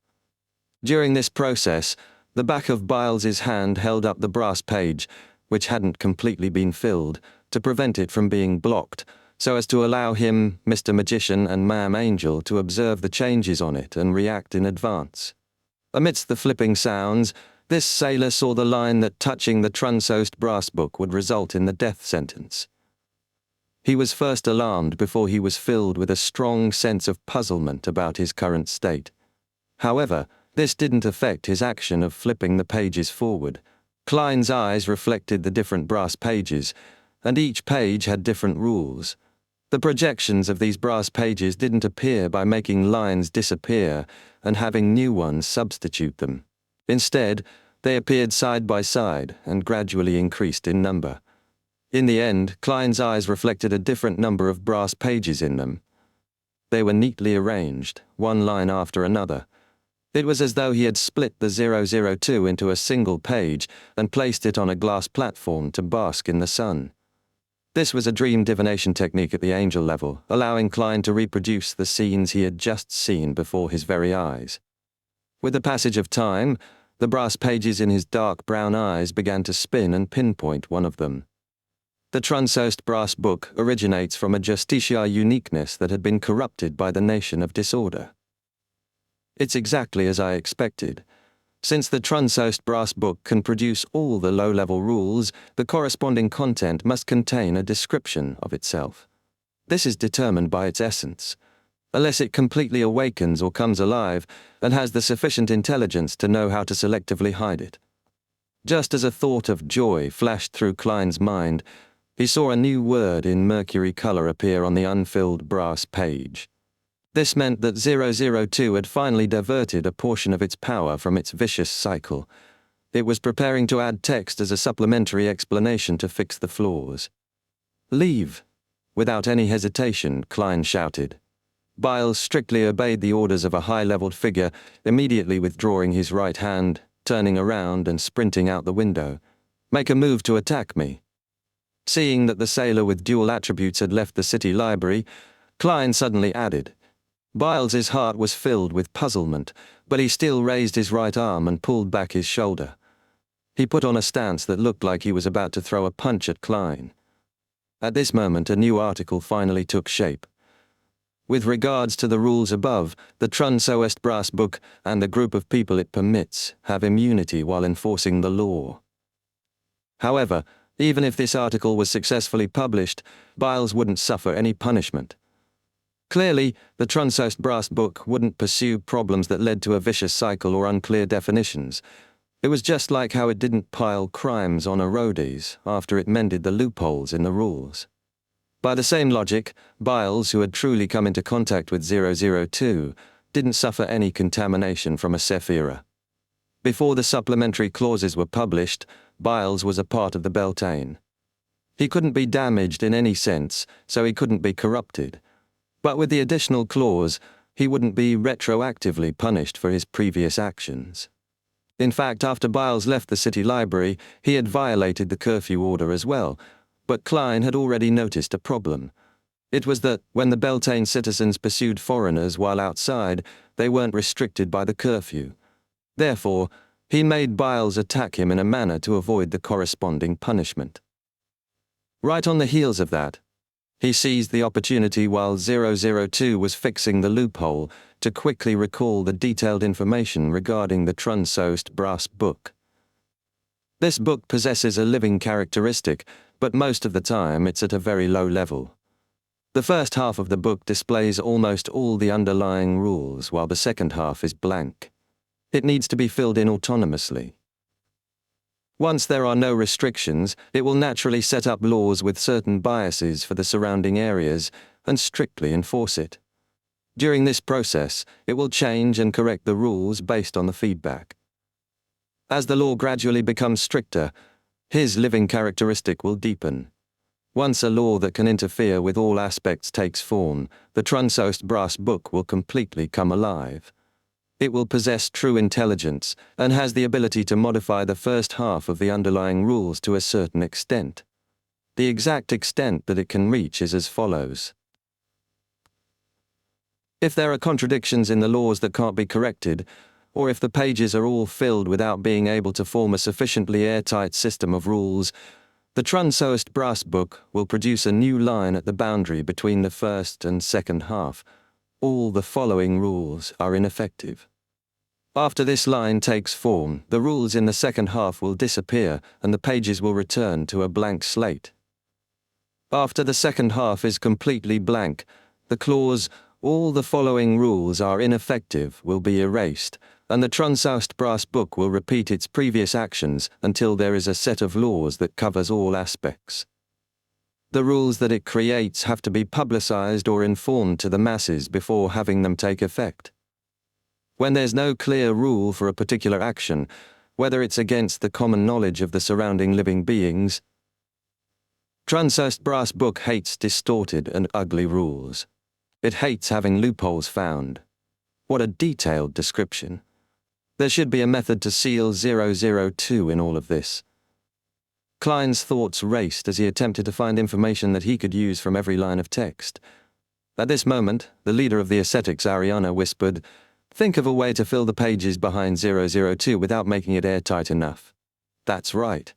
[SPEAKER 1] During this process, the back of Biles's hand held up the brass page, which hadn't completely been filled, to prevent it from being blocked, so as to allow him, Mr. Magician and Ma'am Angel to observe the changes on it and react in advance. Amidst the flipping sounds, this sailor saw the line that touching the Trunsoest brass book would result in the death sentence. He was first alarmed before he was filled with a strong sense of puzzlement about his current state. However, this didn't affect his action of flipping the pages forward. Klein's eyes reflected the different brass pages, and each page had different rules. The projections of these brass pages didn't appear by making lines disappear and having new ones substitute them. Instead, they appeared side by side and gradually increased in number. In the end, Klein's eyes reflected a different number of brass pages in them. They were neatly arranged, one line after another. It was as though he had split the 002 into a single page and placed it on a glass platform to bask in the sun. This was a dream divination technique at the angel level, allowing Klein to reproduce the scenes he had just seen before his very eyes. With the passage of time, the brass pages in his dark brown eyes began to spin and pinpoint one of them. The Trunsoest brass book originates from a justiciar uniqueness that had been corrupted by the nation of disorder. It's exactly as I expected. Since the Trunsost Brass Book can produce all the low-level rules, the corresponding content must contain a description of itself. This is determined by its essence, unless it completely awakens or comes alive and has the sufficient intelligence to know how to selectively hide it. Just as a thought of joy flashed through Klein's mind, he saw a new word in mercury color appear on the unfilled brass page. This meant that 002 had finally diverted a portion of its power from its vicious cycle. It was preparing to add text as a supplementary explanation to fix the flaws. "Leave!" Without any hesitation, Klein shouted. Biles strictly obeyed the orders of a high-leveled figure, immediately withdrawing his right hand, turning around and sprinting out the window. "Make a move to attack me." Seeing that the sailor with dual attributes had left the city library, Klein suddenly added. Biles's heart was filled with puzzlement, but he still raised his right arm and pulled back his shoulder. He put on a stance that looked like he was about to throw a punch at Klein. At this moment, a new article finally took shape. With regards to the rules above, the Trunsoest Brass Book and the group of people it permits have immunity while enforcing the law. However, even if this article was successfully published, Biles wouldn't suffer any punishment. Clearly, the Trunsoest Brass Book wouldn't pursue problems that led to a vicious cycle or unclear definitions. It was just like how it didn't pile crimes on Orodes after it mended the loopholes in the rules. By the same logic, Biles, who had truly come into contact with 002, didn't suffer any contamination from a Sephira. Before the supplementary clauses were published, Biles was a part of the Beltane. He couldn't be damaged in any sense, so he couldn't be corrupted. But with the additional clause, he wouldn't be retroactively punished for his previous actions. In fact, after Biles left the city library, he had violated the curfew order as well, but Klein had already noticed a problem. It was that, when the Beltane citizens pursued foreigners while outside, they weren't restricted by the curfew. Therefore, he made Biles attack him in a manner to avoid the corresponding punishment. Right on the heels of that, he seized the opportunity while 002 was fixing the loophole to quickly recall the detailed information regarding the Trunsoest Brass Book. This book possesses a living characteristic, but most of the time it's at a very low level. The first half of the book displays almost all the underlying rules, while the second half is blank. It needs to be filled in autonomously. Once there are no restrictions, it will naturally set up laws with certain biases for the surrounding areas and strictly enforce it. During this process, it will change and correct the rules based on the feedback. As the law gradually becomes stricter, his living characteristic will deepen. Once a law that can interfere with all aspects takes form, the Trunsoest Brass Book will completely come alive. It will possess true intelligence and has the ability to modify the first half of the underlying rules to a certain extent. The exact extent that it can reach is as follows. If there are contradictions in the laws that can't be corrected, or if the pages are all filled without being able to form a sufficiently airtight system of rules, the Trunsoest Brass Book will produce a new line at the boundary between the first and second half. All the following rules are ineffective. After this line takes form, the rules in the second half will disappear and the pages will return to a blank slate. After the second half is completely blank, the clause, "All the following rules are ineffective," will be erased, and the Trunsoest Brass Book will repeat its previous actions until there is a set of laws that covers all aspects. The rules that it creates have to be publicized or informed to the masses before having them take effect. When there's no clear rule for a particular action, whether it's against the common knowledge of the surrounding living beings, Trunsoest Brass Book hates distorted and ugly rules. It hates having loopholes found. What a detailed description. There should be a method to seal 002 in all of this. Klein's thoughts raced as he attempted to find information that he could use from every line of text. At this moment, the leader of the ascetics, Ariana, whispered, "Think of a way to fill the pages behind 002 without making it airtight enough." That's right.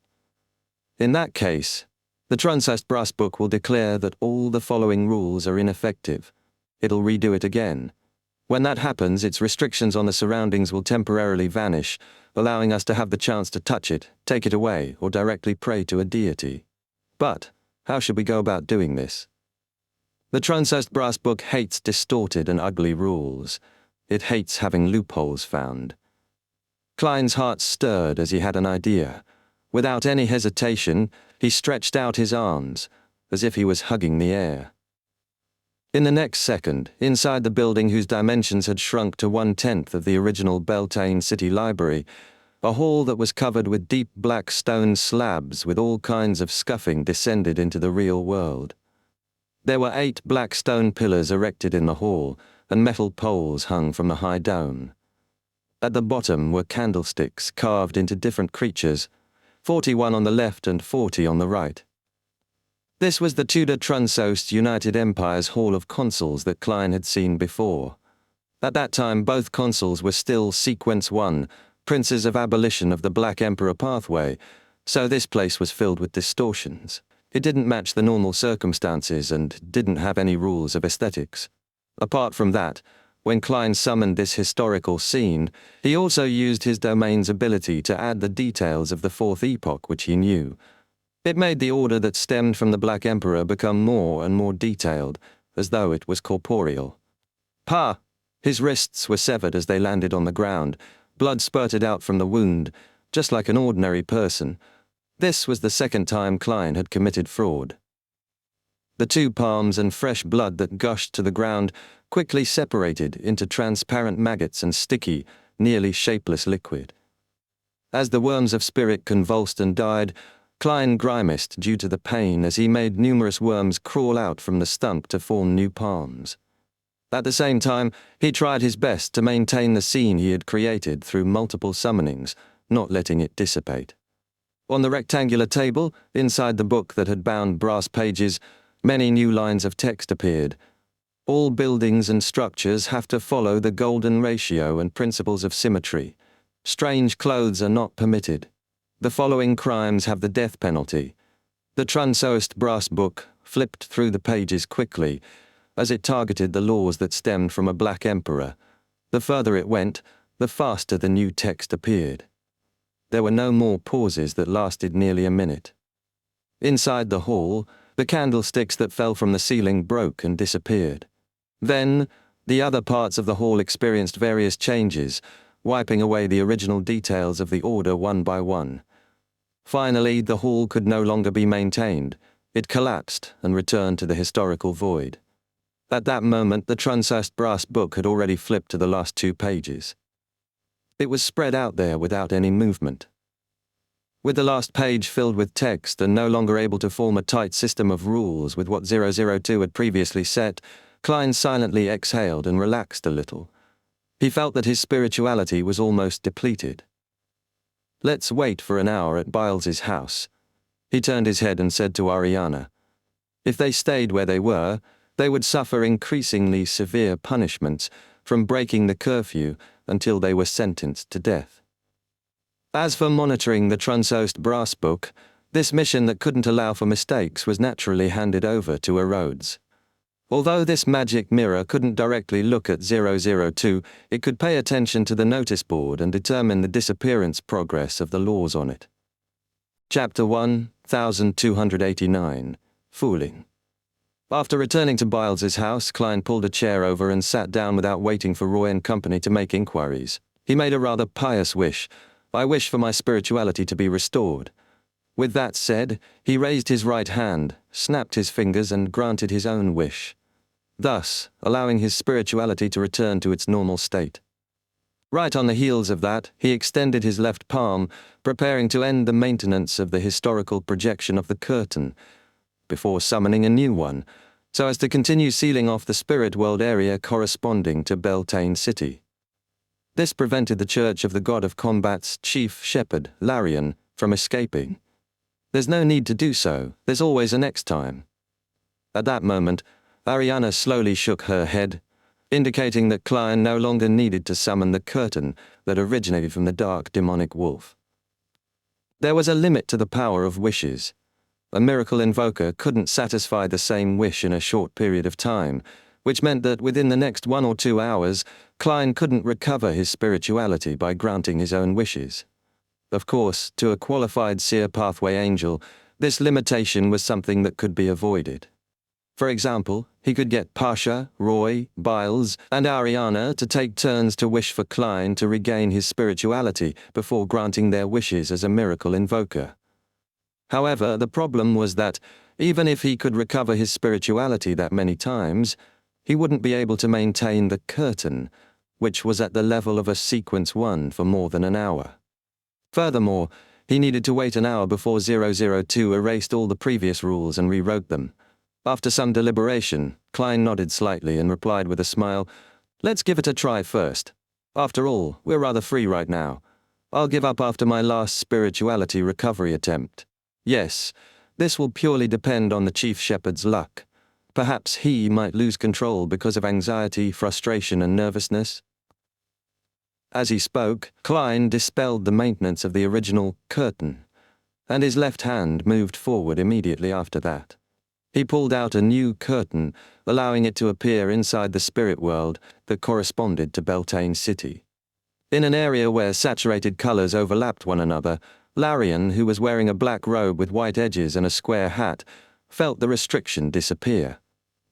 [SPEAKER 1] In that case, the Trunsoest Brass Book will declare that all the following rules are ineffective. It'll redo it again. When that happens, its restrictions on the surroundings will temporarily vanish, allowing us to have the chance to touch it, take it away, or directly pray to a deity. But how should we go about doing this? The Truncest Brass Book hates distorted and ugly rules. It hates having loopholes found. Klein's heart stirred as he had an idea. Without any hesitation, he stretched out his arms, as if he was hugging the air. In the next second, inside the building whose dimensions had shrunk to 1/10 of the original Beltane City Library, a hall that was covered with deep black stone slabs with all kinds of scuffing descended into the real world. There were 8 black stone pillars erected in the hall, and metal poles hung from the high dome. At the bottom were candlesticks carved into different creatures, 41 on the left and 40 on the right. This was the Tudor Trunsost United Empire's Hall of Consuls that Klein had seen before. At that time, both consuls were still Sequence 1, Princes of Abolition of the Black Emperor pathway, so this place was filled with distortions. It didn't match the normal circumstances and didn't have any rules of aesthetics. Apart from that, when Klein summoned this historical scene, he also used his domain's ability to add the details of the Fourth Epoch which he knew. It made the order that stemmed from the Black Emperor become more and more detailed, as though it was corporeal. Pa! His wrists were severed as they landed on the ground. Blood spurted out from the wound, just like an ordinary person. This was the second time Klein had committed fraud. The 2 palms and fresh blood that gushed to the ground quickly separated into transparent maggots and sticky, nearly shapeless liquid. As the worms of spirit convulsed and died, Klein grimaced due to the pain as he made numerous worms crawl out from the stump to form new palms. At the same time, he tried his best to maintain the scene he had created through multiple summonings, not letting it dissipate. On the rectangular table, inside the book that had bound brass pages, many new lines of text appeared. All buildings and structures have to follow the golden ratio and principles of symmetry. Strange clothes are not permitted. The following crimes have the death penalty. The Trunsost Brass Book flipped through the pages quickly, as it targeted the laws that stemmed from a Black Emperor. The further it went, the faster the new text appeared. There were no more pauses that lasted nearly a minute. Inside the hall, the candlesticks that fell from the ceiling broke and disappeared. Then, the other parts of the hall experienced various changes, wiping away the original details of the order one by one. Finally, the hall could no longer be maintained. It collapsed and returned to the historical void. At that moment, the Truncest Brass Book had already flipped to the last 2 pages. It was spread out there without any movement. With the last page filled with text and no longer able to form a tight system of rules with what 002 had previously set, Klein silently exhaled and relaxed a little. He felt that his spirituality was almost depleted. Let's wait for an hour at Byles's house. He turned his head and said to Ariana, if they stayed where they were, they would suffer increasingly severe punishments from breaking the curfew until they were sentenced to death. As for monitoring the Trunsost Brass Book, this mission that couldn't allow for mistakes was naturally handed over to Rhodes. Although this magic mirror couldn't directly look at 002, it could pay attention to the notice board and determine the disappearance progress of the laws on it. Chapter 1, 1289, Fooling. After returning to Byles's house, Klein pulled a chair over and sat down without waiting for Roy and company to make inquiries. He made a rather pious wish. I wish for my spirituality to be restored. With that said, he raised his right hand, snapped his fingers and granted his own wish, thus allowing his spirituality to return to its normal state. Right on the heels of that, he extended his left palm, preparing to end the maintenance of the historical projection of the curtain, before summoning a new one, so as to continue sealing off the spirit world area corresponding to Beltane City. This prevented the Church of the God of Combat's chief shepherd, Larian, from escaping. There's no need to do so, there's always a next time. At that moment, Ariana slowly shook her head, indicating that Klein no longer needed to summon the curtain that originated from the dark demonic wolf. There was a limit to the power of wishes. A miracle invoker couldn't satisfy the same wish in a short period of time, which meant that within the next 1 or 2 hours, Klein couldn't recover his spirituality by granting his own wishes. Of course, to a qualified seer pathway angel, this limitation was something that could be avoided. For example, he could get Pasha, Roy, Biles, and Ariana to take turns to wish for Klein to regain his spirituality before granting their wishes as a miracle invoker. However, the problem was that, even if he could recover his spirituality that many times, he wouldn't be able to maintain the curtain, which was at the level of a sequence 1 for more than an hour. Furthermore, he needed to wait an hour before 002 erased all the previous rules and rewrote them. After some deliberation, Klein nodded slightly and replied with a smile, "Let's give it a try first. After all, we're rather free right now. I'll give up after my last spirituality recovery attempt. Yes, this will purely depend on the Chief Shepherd's luck. Perhaps he might lose control because of anxiety, frustration, and nervousness." As he spoke, Klein dispelled the maintenance of the original curtain, and his left hand moved forward immediately after that. He pulled out a new curtain, allowing it to appear inside the spirit world that corresponded to Beltane City. In an area where saturated colors overlapped one another, Larian, who was wearing a black robe with white edges and a square hat, felt the restriction disappear.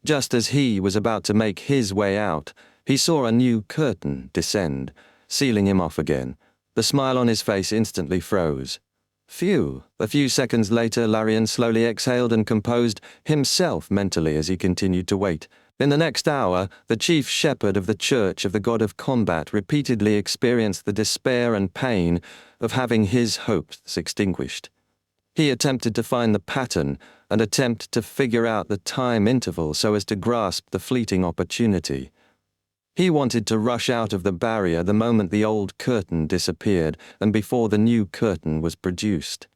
[SPEAKER 1] Just as he was about to make his way out, he saw a new curtain descend, sealing him off again. The smile on his face instantly froze. Phew! A few seconds later, Larian slowly exhaled and composed himself mentally as he continued to wait. In the next hour, the chief shepherd of the Church of the God of Combat repeatedly experienced the despair and pain of having his hopes extinguished. He attempted to find the pattern and attempt to figure out the time interval so as to grasp the fleeting opportunity. He wanted to rush out of the barrier the moment the old curtain disappeared and before the new curtain was produced.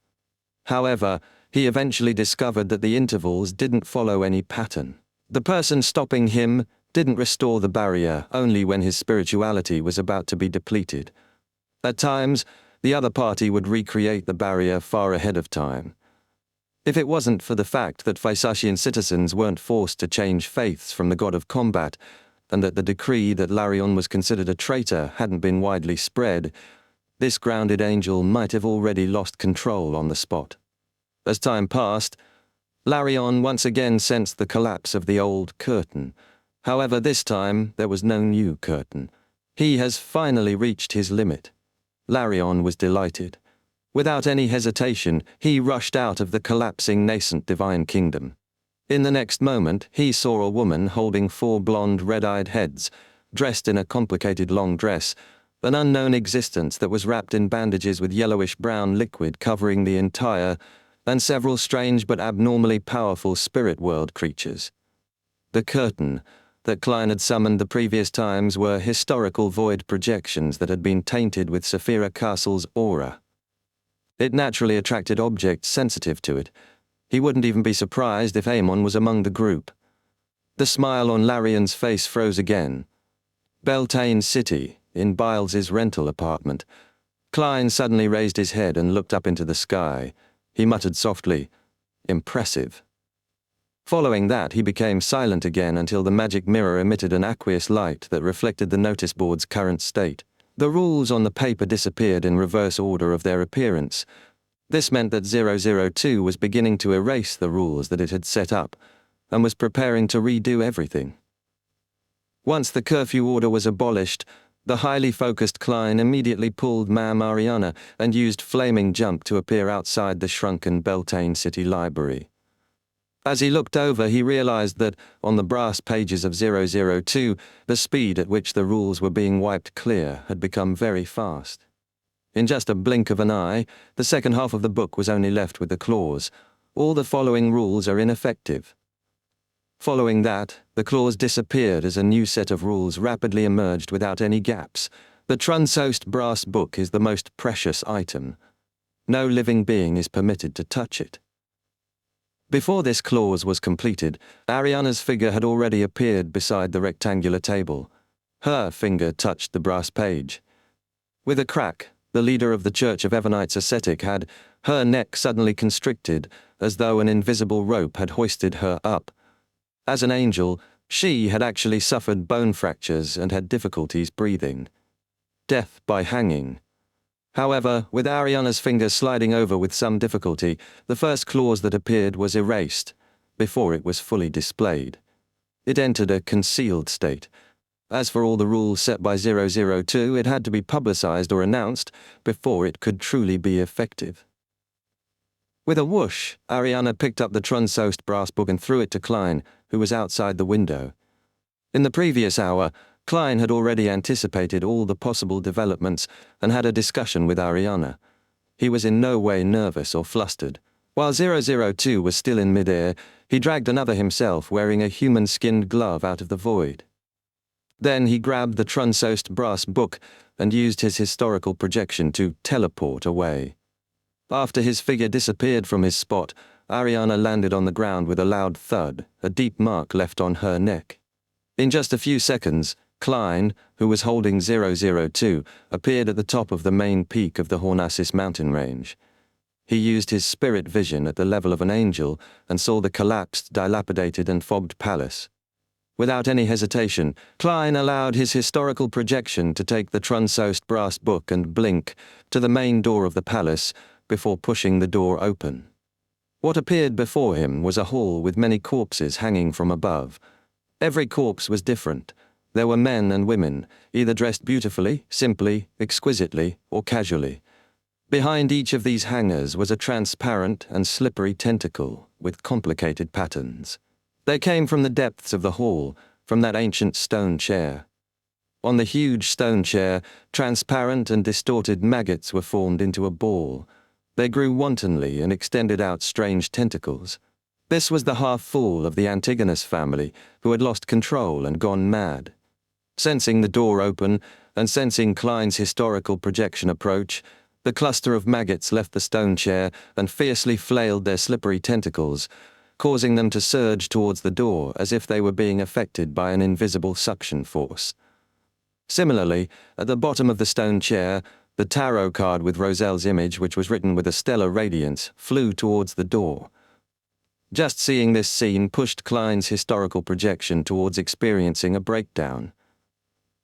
[SPEAKER 1] However, he eventually discovered that the intervals didn't follow any pattern. The person stopping him didn't restore the barrier only when his spirituality was about to be depleted. At times, the other party would recreate the barrier far ahead of time. If it wasn't for the fact that Physacian citizens weren't forced to change faiths from the God of Combat, and that the decree that Larion was considered a traitor hadn't been widely spread, this grounded angel might have already lost control on the spot. As time passed, Larion once again sensed the collapse of the old curtain. However, this time there was no new curtain. He has finally reached his limit. Larion was delighted. Without any hesitation, he rushed out of the collapsing nascent divine kingdom. In the next moment, he saw a woman holding 4 blonde, red-eyed heads, dressed in a complicated long dress, an unknown existence that was wrapped in bandages with yellowish-brown liquid covering the entire, and several strange but abnormally powerful spirit world creatures. The curtain that Klein had summoned the previous times were historical void projections that had been tainted with Saphira Castle's aura. It naturally attracted objects sensitive to it. He wouldn't even be surprised if Amon was among the group. The smile on Larian's face froze again. Beltane City, in Biles's rental apartment. Klein suddenly raised his head and looked up into the sky. He muttered softly, "Impressive." Following that, he became silent again until the magic mirror emitted an aqueous light that reflected the notice board's current state. The rules on the paper disappeared in reverse order of their appearance. This meant that 002 was beginning to erase the rules that it had set up, and was preparing to redo everything. Once the curfew order was abolished, the highly focused Klein immediately pulled Ma'am Ariana and used Flaming Jump to appear outside the shrunken Beltane City Library. As he looked over, he realized that, on the brass pages of 002, the speed at which the rules were being wiped clear had become very fast. In just a blink of an eye, the second half of the book was only left with the clause, "All the following rules are ineffective." Following that, the clause disappeared as a new set of rules rapidly emerged without any gaps. The Trunsost brass book is the most precious item. No living being is permitted to touch it. Before this clause was completed, Ariana's figure had already appeared beside the rectangular table. Her finger touched the brass page. With a crack, the leader of the Church of Evernight's ascetic had her neck suddenly constricted, as though an invisible rope had hoisted her up. As an angel, She had actually suffered bone fractures and had difficulties breathing. Death by hanging. However, with Ariana's fingers sliding over with some difficulty, the first clause that appeared was erased, before it was fully displayed. It entered a concealed state. As for all the rules set by 002, it had to be publicized or announced before it could truly be effective. With a whoosh, Ariana picked up the Trunsost brass book and threw it to Klein, who was outside the window. In the previous hour, Klein had already anticipated all the possible developments and had a discussion with Ariana. He was in no way nervous or flustered. While 002 was still in midair, he dragged another himself wearing a human-skinned glove out of the void. Then he grabbed the Trunsost brass book and used his historical projection to teleport away. After his figure disappeared from his spot, Ariana landed on the ground with a loud thud, a deep mark left on her neck. In just a few seconds, Klein, who was holding 002, appeared at the top of the main peak of the Hornasis mountain range. He used his spirit vision at the level of an angel and saw the collapsed, dilapidated and fobbed palace. Without any hesitation, Klein allowed his historical projection to take the Trunsost brass book and blink to the main door of the palace before pushing the door open. What appeared before him was a hall with many corpses hanging from above. Every corpse was different. There were men and women, either dressed beautifully, simply, exquisitely, or casually. Behind each of these hangers was a transparent and slippery tentacle with complicated patterns. They came from the depths of the hall, from that ancient stone chair. On the huge stone chair, transparent and distorted maggots were formed into a ball. They grew wantonly and extended out strange tentacles. This was the half-fool of the Antigonus family, who had lost control and gone mad. Sensing the door open, and sensing Klein's historical projection approach, the cluster of maggots left the stone chair and fiercely flailed their slippery tentacles, causing them to surge towards the door as if they were being affected by an invisible suction force. Similarly, at the bottom of the stone chair, the tarot card with Roselle's image, which was written with a stellar radiance, flew towards the door. Just seeing this scene pushed Klein's historical projection towards experiencing a breakdown.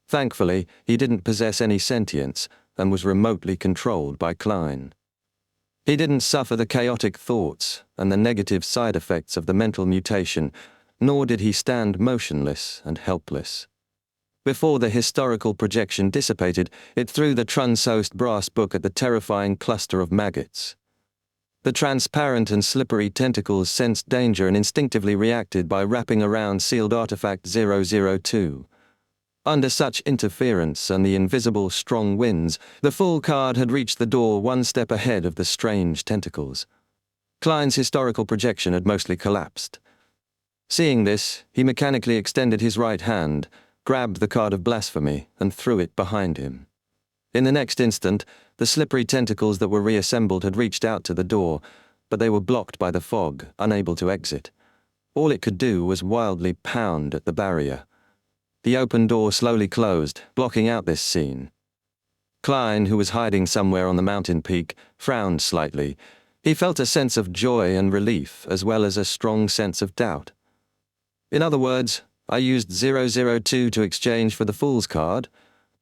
[SPEAKER 1] Thankfully, he didn't possess any sentience and was remotely controlled by Klein. He didn't suffer the chaotic thoughts and the negative side effects of the mental mutation, nor did he stand motionless and helpless. Before the historical projection dissipated, it threw the Trunsost brass book at the terrifying cluster of maggots. The transparent and slippery tentacles sensed danger and instinctively reacted by wrapping around sealed artifact 002. Under such interference and the invisible strong winds, the full card had reached the door one step ahead of the strange tentacles. Klein's historical projection had mostly collapsed. Seeing this, he mechanically extended his right hand, grabbed the card of blasphemy, and threw it behind him. In the next instant, the slippery tentacles that were reassembled had reached out to the door, but they were blocked by the fog, unable to exit. All it could do was wildly pound at the barrier. The open door slowly closed, blocking out this scene. Klein, who was hiding somewhere on the mountain peak, frowned slightly. He felt a sense of joy and relief, as well as a strong sense of doubt. In other words, I used 002 to exchange for the Fool's card.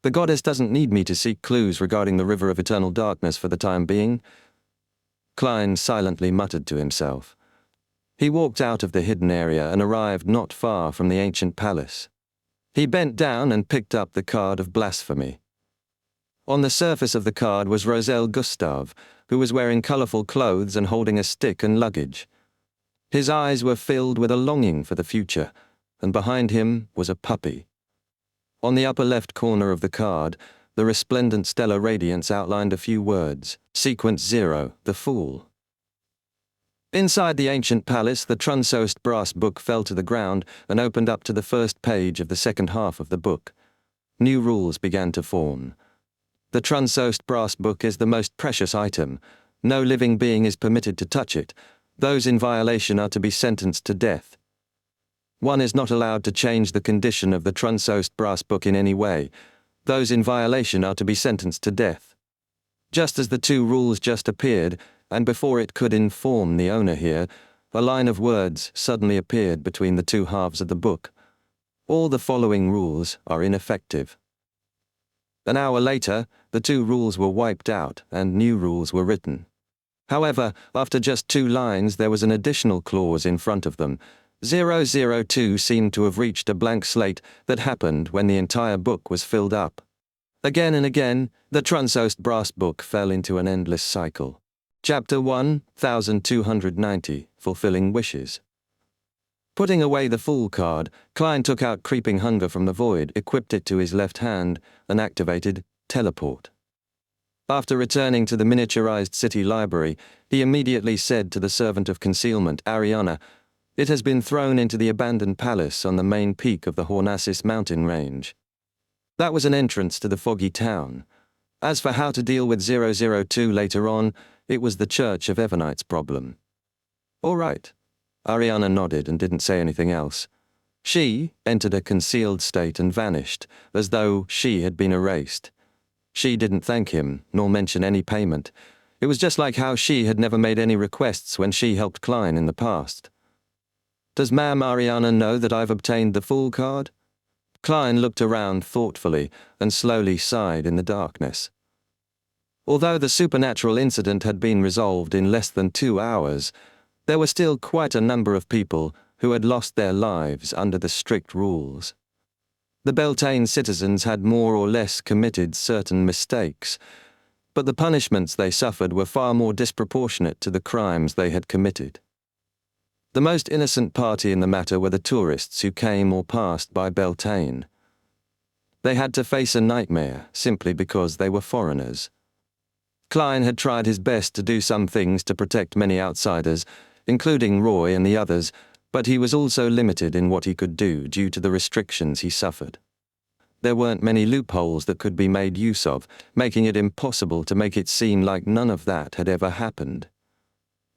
[SPEAKER 1] The goddess doesn't need me to seek clues regarding the river of eternal darkness for the time being. Klein silently muttered to himself. He walked out of the hidden area and arrived not far from the ancient palace. He bent down and picked up the card of blasphemy. On the surface of the card was Roselle Gustav, who was wearing colorful clothes and holding a stick and luggage. His eyes were filled with a longing for the future, and behind him was a puppy. On the upper left corner of the card, the resplendent stellar radiance outlined a few words. Sequence 0, the Fool. Inside the ancient palace, the Trunsost brass book fell to the ground and opened up to the first page of the second half of the book. New rules began to form. The Trunsost brass book is the most precious item. No living being is permitted to touch it. Those in violation are to be sentenced to death. One is not allowed to change the condition of the Trunsost brass book in any way. Those in violation are to be sentenced to death. Just as the two rules just appeared, and before it could inform the owner here, a line of words suddenly appeared between the two halves of the book. All the following rules are ineffective. An hour later, the 2 rules were wiped out and new rules were written. However, after just 2 lines, there was an additional clause in front of them. 002 seemed to have reached a blank slate that happened when the entire book was filled up. Again and again, the Trunsost brass book fell into an endless cycle. Chapter 1, 1290, Fulfilling Wishes. Putting away the Fool card, Klein took out Creeping Hunger from the void, equipped it to his left hand, and activated Teleport. After returning to the miniaturized city library, he immediately said to the servant of concealment, Ariana, "It has been thrown into the abandoned palace on the main peak of the Hornassus mountain range." That was an entrance to the foggy town. As for how to deal with 002 later on, it was the Church of Evernight's problem. "All right." Ariana nodded and didn't say anything else. She entered a concealed state and vanished, as though she had been erased. She didn't thank him, nor mention any payment. It was just like how she had never made any requests when she helped Klein in the past. "Does Ma'am Ariana know that I've obtained the Fool card?" Klein looked around thoughtfully and slowly sighed in the darkness. Although the supernatural incident had been resolved in less than 2 hours, there were still quite a number of people who had lost their lives under the strict rules. The Beltane citizens had more or less committed certain mistakes, but the punishments they suffered were far more disproportionate to the crimes they had committed. The most innocent party in the matter were the tourists who came or passed by Beltane. They had to face a nightmare simply because they were foreigners. Klein had tried his best to do some things to protect many outsiders, including Roy and the others, but he was also limited in what he could do due to the restrictions he suffered. There weren't many loopholes that could be made use of, making it impossible to make it seem like none of that had ever happened.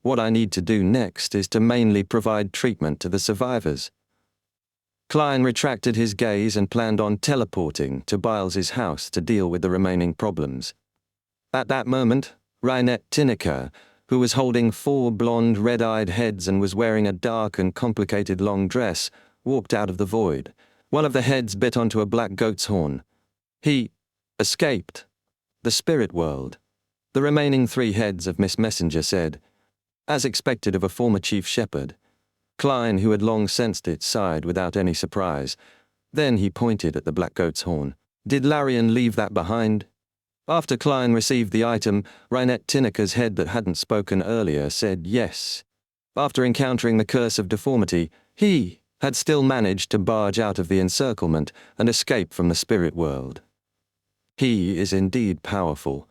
[SPEAKER 1] What I need to do next is to mainly provide treatment to the survivors. Klein retracted his gaze and planned on teleporting to Biles's house to deal with the remaining problems. At that moment, Reinette Tinnicker, who was holding 4 blonde, red-eyed heads and was wearing a dark and complicated long dress, walked out of the void. One of the heads bit onto a black goat's horn. He escaped the spirit world. The remaining 3 heads of Miss Messenger said, as expected of a former chief shepherd. Klein, who had long sensed it, sighed without any surprise. Then he pointed at the black goat's horn. "Did Larian leave that behind?" After Klein received the item, Reinette Tinniker's head that hadn't spoken earlier said yes. After encountering the curse of deformity, he had still managed to barge out of the encirclement and escape from the spirit world. He is indeed powerful.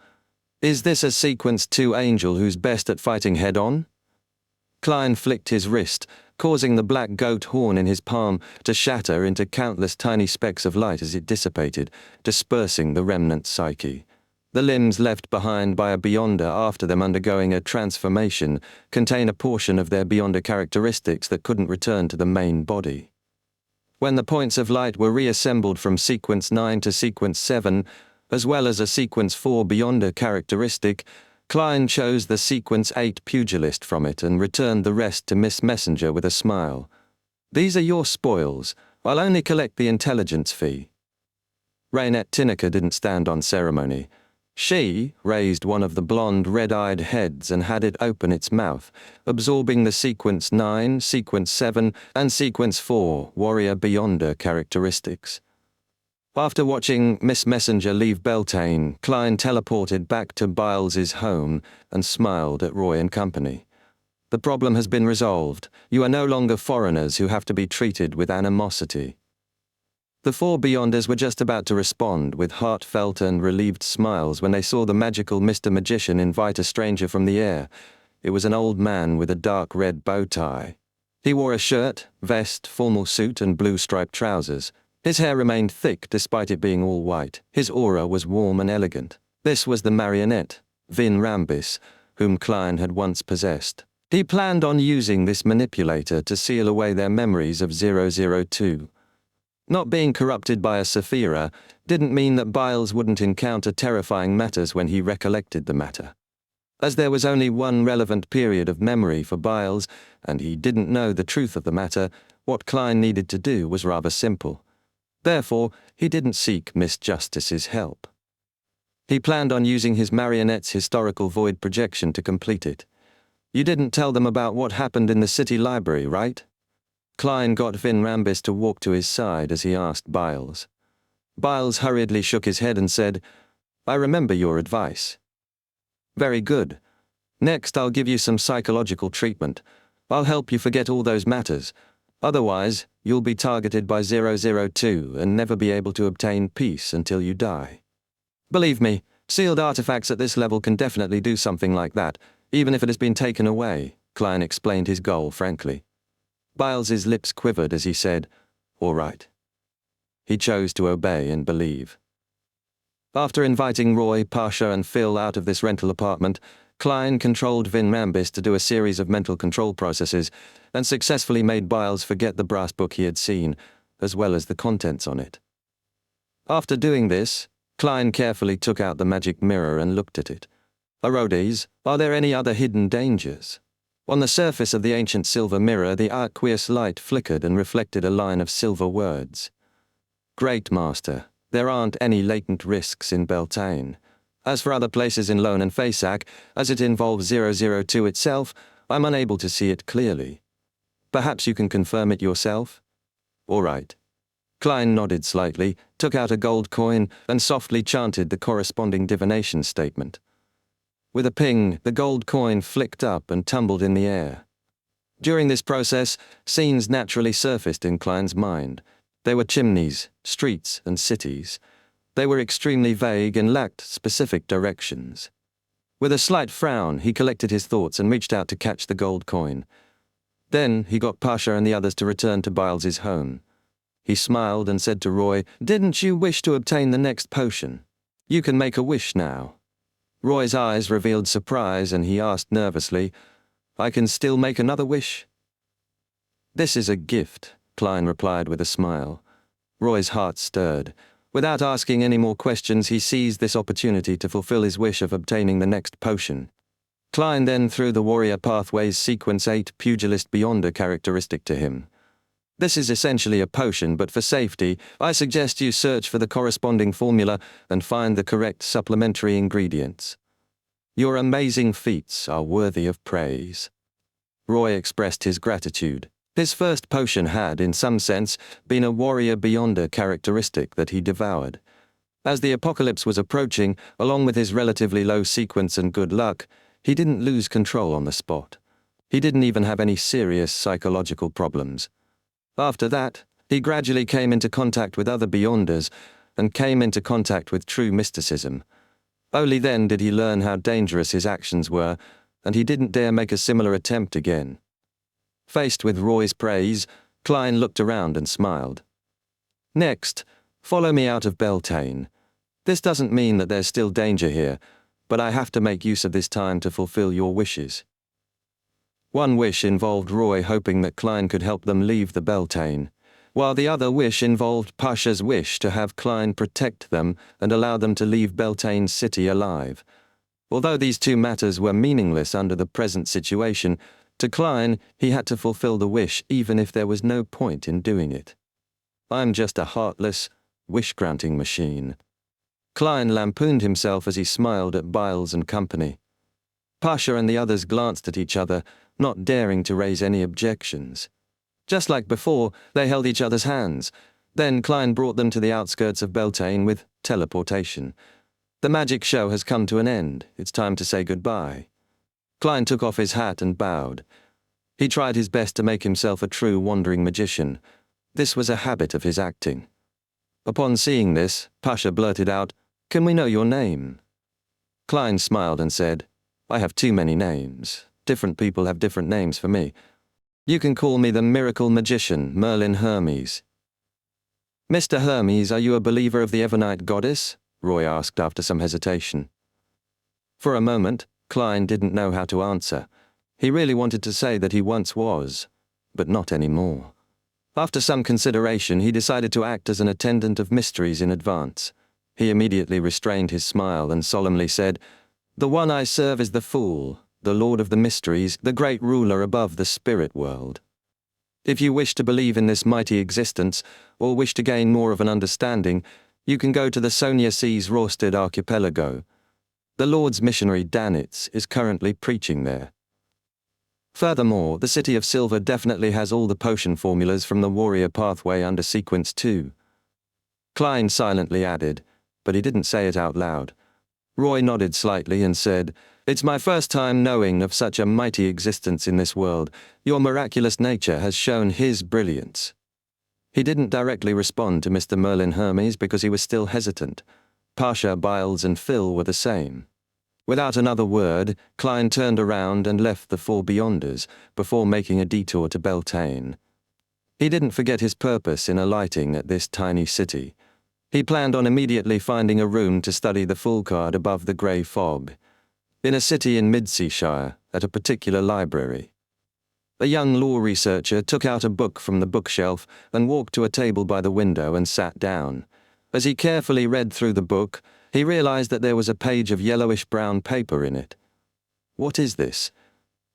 [SPEAKER 1] Is this a Sequence 2 angel who's best at fighting head-on? Klein flicked his wrist, causing the black goat horn in his palm to shatter into countless tiny specks of light as it dissipated, dispersing the remnant psyche. The limbs left behind by a Beyonder after them undergoing a transformation contain a portion of their Beyonder characteristics that couldn't return to the main body. When the points of light were reassembled from Sequence 9 to Sequence 7, as well as a Sequence 4 Beyonder characteristic, Klein chose the Sequence 8 pugilist from it and returned the rest to Miss Messenger with a smile. "These are your spoils. I'll only collect the intelligence fee." Reinette Tinniker didn't stand on ceremony. She raised one of the blonde, red-eyed heads and had it open its mouth, absorbing the Sequence 9, Sequence 7, and Sequence 4 Warrior Beyonder characteristics. After watching Miss Messenger leave Beltane, Klein teleported back to Biles's home and smiled at Roy and company. "The problem has been resolved. You are no longer foreigners who have to be treated with animosity." The 4 Beyonders were just about to respond with heartfelt and relieved smiles when they saw the magical Mr. Magician invite a stranger from the air. It was an old man with a dark red bow tie. He wore a shirt, vest, formal suit, and blue striped trousers. His hair remained thick despite it being all white. His aura was warm and elegant. This was the marionette, Vin Rambis, whom Klein had once possessed. He planned on using this manipulator to seal away their memories of 002. Not being corrupted by a Saphira didn't mean that Biles wouldn't encounter terrifying matters when he recollected the matter. As there was only one relevant period of memory for Biles, and he didn't know the truth of the matter, what Klein needed to do was rather simple. Therefore, he didn't seek Miss Justice's help. He planned on using his marionette's historical void projection to complete it. You didn't tell them about what happened in the city library, right? Klein got Vin Rambis to walk to his side as he asked Biles. Biles hurriedly shook his head and said, I remember your advice. Very good. Next, I'll give you some psychological treatment. I'll help you forget all those matters. Otherwise, you'll be targeted by 002 and never be able to obtain peace until you die. Believe me, sealed artifacts at this level can definitely do something like that, even if it has been taken away, Klein explained his goal frankly. Biles's lips quivered as he said, All right. He chose to obey and believe. After inviting Roy, Pasha, and Phil out of this rental apartment, Klein controlled Vin Rambis to do a series of mental control processes and successfully made Biles forget the brass book he had seen, as well as the contents on it. After doing this, Klein carefully took out the magic mirror and looked at it. Orodes, are there any other hidden dangers? On the surface of the ancient silver mirror, the aqueous light flickered and reflected a line of silver words. Great Master, there aren't any latent risks in Beltane. As for other places in Lone and Faceac, as it involves 002 itself, I'm unable to see it clearly. Perhaps you can confirm it yourself? All right. Klein nodded slightly, took out a gold coin, and softly chanted the corresponding divination statement. With a ping, the gold coin flicked up and tumbled in the air. During this process, scenes naturally surfaced in Klein's mind. They were chimneys, streets, and cities. They were extremely vague and lacked specific directions. With a slight frown, he collected his thoughts and reached out to catch the gold coin. Then he got Pasha and the others to return to Biles's home. He smiled and said to Roy, Didn't you wish to obtain the next potion? You can make a wish now. Roy's eyes revealed surprise and he asked nervously, I can still make another wish? This is a gift, Klein replied with a smile. Roy's heart stirred. Without asking any more questions, he seized this opportunity to fulfill his wish of obtaining the next potion. Klein then threw the Warrior Pathways Sequence 8 Pugilist Beyonder characteristic to him. This is essentially a potion, but for safety, I suggest you search for the corresponding formula and find the correct supplementary ingredients. Your amazing feats are worthy of praise. Roy expressed his gratitude. His first potion had, in some sense, been a Warrior Beyonder characteristic that he devoured. As the apocalypse was approaching, along with his relatively low sequence and good luck, he didn't lose control on the spot. He didn't even have any serious psychological problems. After that, he gradually came into contact with other Beyonders and came into contact with true mysticism. Only then did he learn how dangerous his actions were, and he didn't dare make a similar attempt again. Faced with Roy's praise, Klein looked around and smiled. Next, follow me out of Beltane. This doesn't mean that there's still danger here, but I have to make use of this time to fulfill your wishes. One wish involved Roy hoping that Klein could help them leave the Beltane, while the other wish involved Pasha's wish to have Klein protect them and allow them to leave Beltane City alive. Although these two matters were meaningless under the present situation, to Klein he had to fulfill the wish even if there was no point in doing it. I'm just a heartless, wish-granting machine. Klein lampooned himself as he smiled at Biles and company. Pasha and the others glanced at each other, not daring to raise any objections. Just like before, they held each other's hands. Then Klein brought them to the outskirts of Beltane with teleportation. The magic show has come to an end. It's time to say goodbye. Klein took off his hat and bowed. He tried his best to make himself a true wandering magician. This was a habit of his acting. Upon seeing this, Pasha blurted out, Can we know your name? Klein smiled and said, I have too many names. Different people have different names for me. You can call me the miracle magician, Merlin Hermes. Mr. Hermes, are you a believer of the Evernite goddess? Roy asked after some hesitation. For a moment, Klein didn't know how to answer. He really wanted to say that he once was, but not anymore. After some consideration, he decided to act as an attendant of mysteries in advance. He immediately restrained his smile and solemnly said, The one I serve is the Fool, the Lord of the Mysteries, the great ruler above the spirit world. If you wish to believe in this mighty existence, or wish to gain more of an understanding, you can go to the Sonia Seas Rorsted Archipelago. The Lord's missionary Danitz is currently preaching there. Furthermore, the City of Silver definitely has all the potion formulas from the Warrior Pathway under Sequence 2. Klein silently added, but he didn't say it out loud. Roy nodded slightly and said, "It's my first time knowing of such a mighty existence in this world. Your miraculous nature has shown his brilliance." He didn't directly respond to Mr. Merlin Hermes because he was still hesitant. Pasha, Biles, and Phil were the same. Without another word, Klein turned around and left the Four Beyonders before making a detour to Beltane. He didn't forget his purpose in alighting at this tiny city. He planned on immediately finding a room to study the Fool card above the grey fog, in a city in Midseashire, at a particular library. A young law researcher took out a book from the bookshelf and walked to a table by the window and sat down. As he carefully read through the book, he realized that there was a page of yellowish-brown paper in it. "What is this?"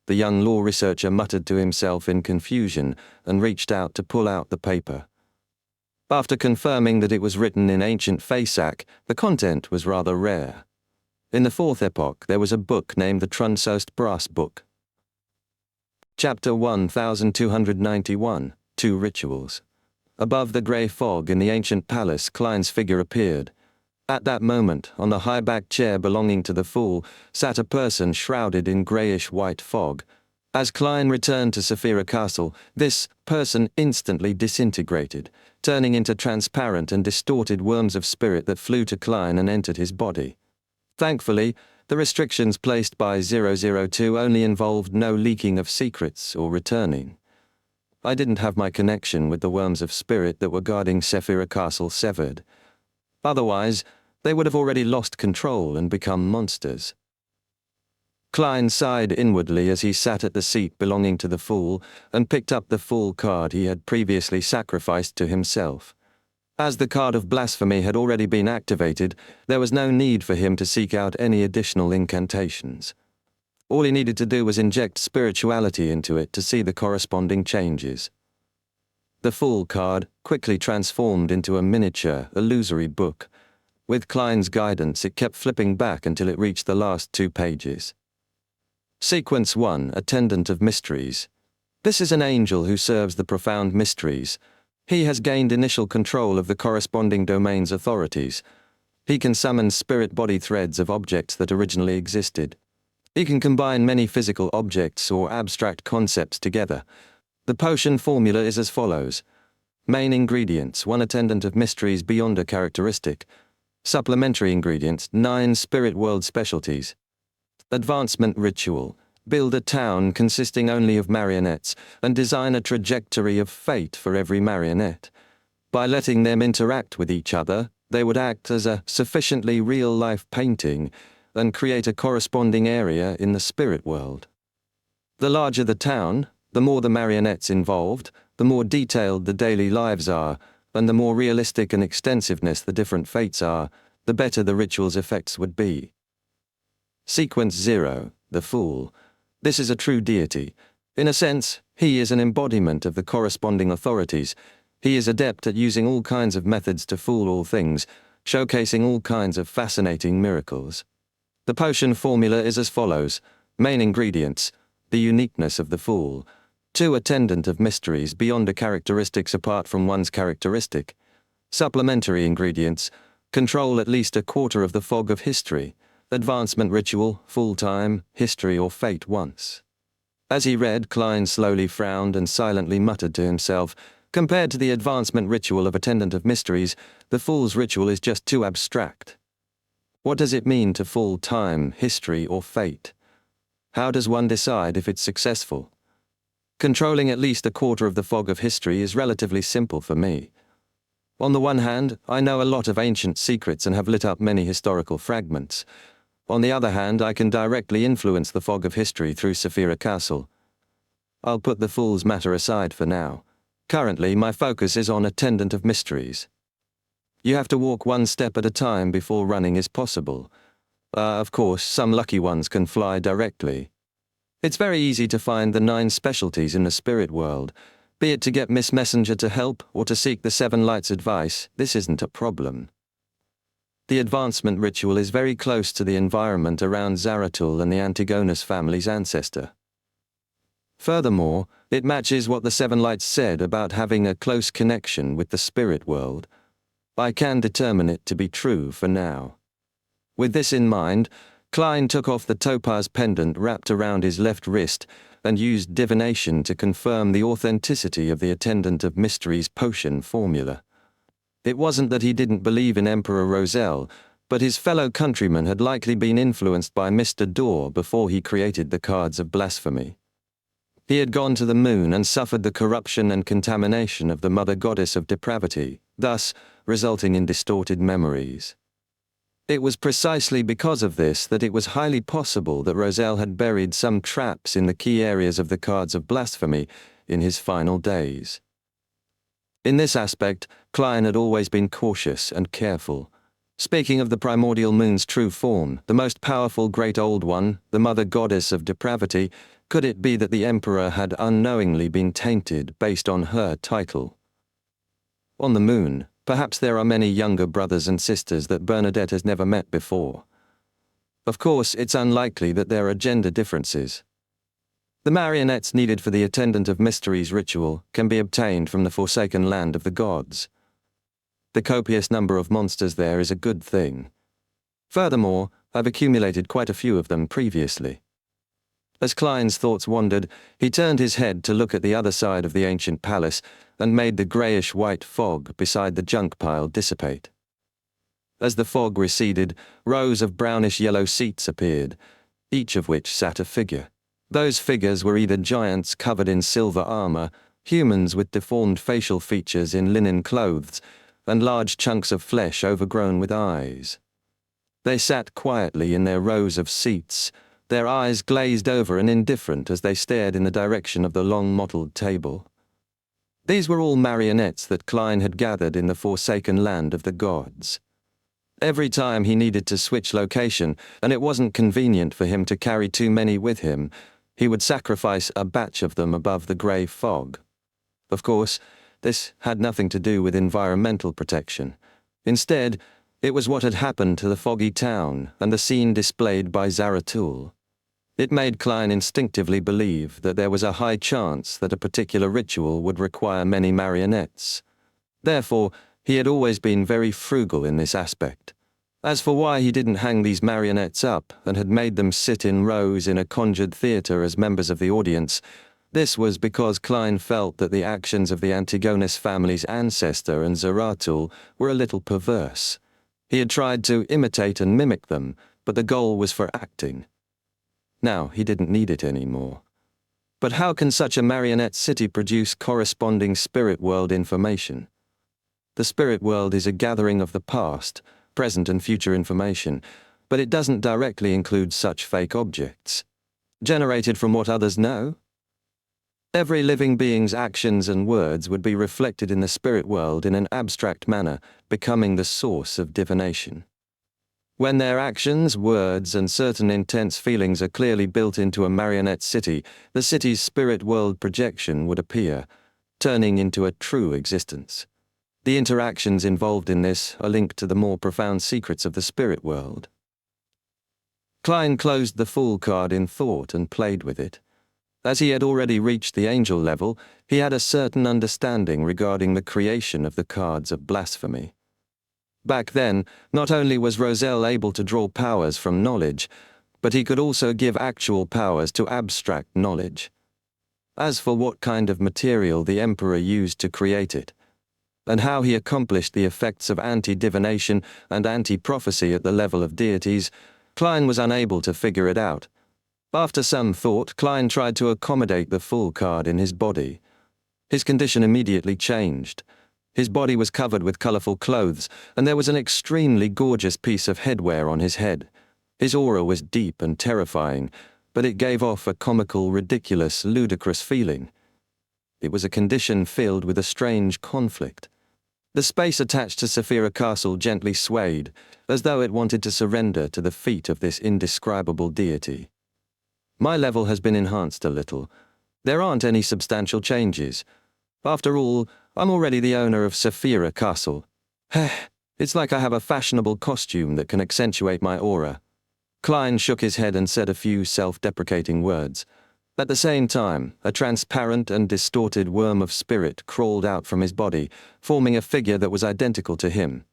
[SPEAKER 1] The young law researcher muttered to himself in confusion and reached out to pull out the paper. After confirming that it was written in ancient Faesac, the content was rather rare. In the Fourth Epoch, there was a book named the Trunsost Brass Book. Chapter 1291, Two Rituals. Above the grey fog in the ancient palace, Klein's figure appeared. At that moment, on the high-backed chair belonging to the Fool, sat a person shrouded in greyish-white fog. As Klein returned to Saphira Castle, this person instantly disintegrated, turning into transparent and distorted worms of spirit that flew to Klein and entered his body. Thankfully, the restrictions placed by 002 only involved no leaking of secrets or returning. I didn't have my connection with the worms of spirit that were guarding Saphira Castle severed. Otherwise, they would have already lost control and become monsters. Klein sighed inwardly as he sat at the seat belonging to the Fool and picked up the Fool card he had previously sacrificed to himself. As the card of blasphemy had already been activated, there was no need for him to seek out any additional incantations. All he needed to do was inject spirituality into it to see the corresponding changes. The Fool card quickly transformed into a miniature, illusory book. With Klein's guidance, it kept flipping back until it reached the last 2 pages. Sequence 1, Attendant of Mysteries. This is an angel who serves the profound mysteries. He has gained initial control of the corresponding domain's authorities. He can summon spirit body threads of objects that originally existed. He can combine many physical objects or abstract concepts together. The potion formula is as follows. Main ingredients, 1 Attendant of Mysteries beyond a characteristic. Supplementary ingredients, 9 spirit world specialties. Advancement ritual. Build a town consisting only of marionettes and design a trajectory of fate for every marionette. By letting them interact with each other, they would act as a sufficiently real-life painting and create a corresponding area in the spirit world. The larger the town, the more the marionettes involved, the more detailed the daily lives are, and the more realistic and extensiveness the different fates are, the better the ritual's effects would be. Sequence 0, the Fool. This is a true deity. In a sense, he is an embodiment of the corresponding authorities. He is adept at using all kinds of methods to fool all things, showcasing all kinds of fascinating miracles. The potion formula is as follows. Main ingredients, the uniqueness of the Fool. 2 Attendant of Mysteries beyond a characteristics apart from one's characteristic. Supplementary ingredients, control at least a quarter of the fog of history. Advancement ritual, full time, history or fate once. As he read, Klein slowly frowned and silently muttered to himself, compared to the advancement ritual of Attendant of Mysteries, the Fool's ritual is just too abstract. What does it mean to full time, history or fate? How does one decide if it's successful? Controlling at least a quarter of the fog of history is relatively simple for me. On the one hand, I know a lot of ancient secrets and have lit up many historical fragments. On the other hand, I can directly influence the fog of history through Saphira Castle. I'll put the Fool's matter aside for now. Currently, my focus is on Attendant of Mysteries. You have to walk 1 step at a time before running is possible. Of course, some lucky ones can fly directly. It's very easy to find the 9 specialties in the spirit world. Be it to get Miss Messenger to help or to seek the Seven Lights' advice, this isn't a problem. The advancement ritual is very close to the environment around Zaratul and the Antigonus family's ancestor. Furthermore, it matches what the Seven Lights said about having a close connection with the spirit world. I can determine it to be true for now. With this in mind, Klein took off the topaz pendant wrapped around his left wrist and used divination to confirm the authenticity of the Attendant of Mysteries potion formula. It wasn't that he didn't believe in Emperor Roselle, but his fellow countrymen had likely been influenced by Mr. Dorr before he created the cards of blasphemy. He had gone to the moon and suffered the corruption and contamination of the Mother Goddess of Depravity, thus resulting in distorted memories. It was precisely because of this that it was highly possible that Roselle had buried some traps in the key areas of the cards of blasphemy in his final days. In this aspect, Klein had always been cautious and careful. Speaking of the primordial moon's true form, the most powerful Great Old One, the Mother Goddess of Depravity, could it be that the Emperor had unknowingly been tainted based on her title? On the moon, perhaps there are many younger brothers and sisters that Bernadette has never met before. Of course, it's unlikely that there are gender differences. The marionettes needed for the Attendant of Mysteries ritual can be obtained from the Forsaken Land of the Gods. The copious number of monsters there is a good thing. Furthermore, I've accumulated quite a few of them previously. As Klein's thoughts wandered, he turned his head to look at the other side of the ancient palace and made the greyish-white fog beside the junk pile dissipate. As the fog receded, rows of brownish-yellow seats appeared, each of which sat a figure. Those figures were either giants covered in silver armor, humans with deformed facial features in linen clothes, and large chunks of flesh overgrown with eyes. They sat quietly in their rows of seats, their eyes glazed over and indifferent as they stared in the direction of the long mottled table. These were all marionettes that Klein had gathered in the Forsaken Land of the Gods. Every time he needed to switch location, and it wasn't convenient for him to carry too many with him, he would sacrifice a batch of them above the grey fog. Of course, this had nothing to do with environmental protection. Instead, it was what had happened to the foggy town and the scene displayed by Zaratul. It made Klein instinctively believe that there was a high chance that a particular ritual would require many marionettes. Therefore, he had always been very frugal in this aspect. As for why he didn't hang these marionettes up and had made them sit in rows in a conjured theatre as members of the audience, this was because Klein felt that the actions of the Antigonus family's ancestor and Zaratul were a little perverse. He had tried to imitate and mimic them, but the goal was for acting. Now he didn't need it anymore. But how can such a marionette city produce corresponding spirit world information? The spirit world is a gathering of the past, present and future information, but it doesn't directly include such fake objects. Generated from what others know? Every living being's actions and words would be reflected in the spirit world in an abstract manner, becoming the source of divination. When their actions, words, and certain intense feelings are clearly built into a marionette city, the city's spirit world projection would appear, turning into a true existence. The interactions involved in this are linked to the more profound secrets of the spirit world. Klein closed the Fool card in thought and played with it. As he had already reached the angel level, he had a certain understanding regarding the creation of the cards of blasphemy. Back then, not only was Roselle able to draw powers from knowledge, but he could also give actual powers to abstract knowledge. As for what kind of material the Emperor used to create it, and how he accomplished the effects of anti-divination and anti-prophecy at the level of deities, Klein was unable to figure it out. After some thought, Klein tried to accommodate the Fool card in his body. His condition immediately changed. His body was covered with colourful clothes, and there was an extremely gorgeous piece of headwear on his head. His aura was deep and terrifying, but it gave off a comical, ridiculous, ludicrous feeling. It was a condition filled with a strange conflict. The space attached to Saphira Castle gently swayed, as though it wanted to surrender to the feet of this indescribable deity. My level has been enhanced a little. There aren't any substantial changes. After all, I'm already the owner of Saphira Castle. It's like I have a fashionable costume that can accentuate my aura. Klein shook his head and said a few self-deprecating words. At the same time, a transparent and distorted worm of spirit crawled out from his body, forming a figure that was identical to him.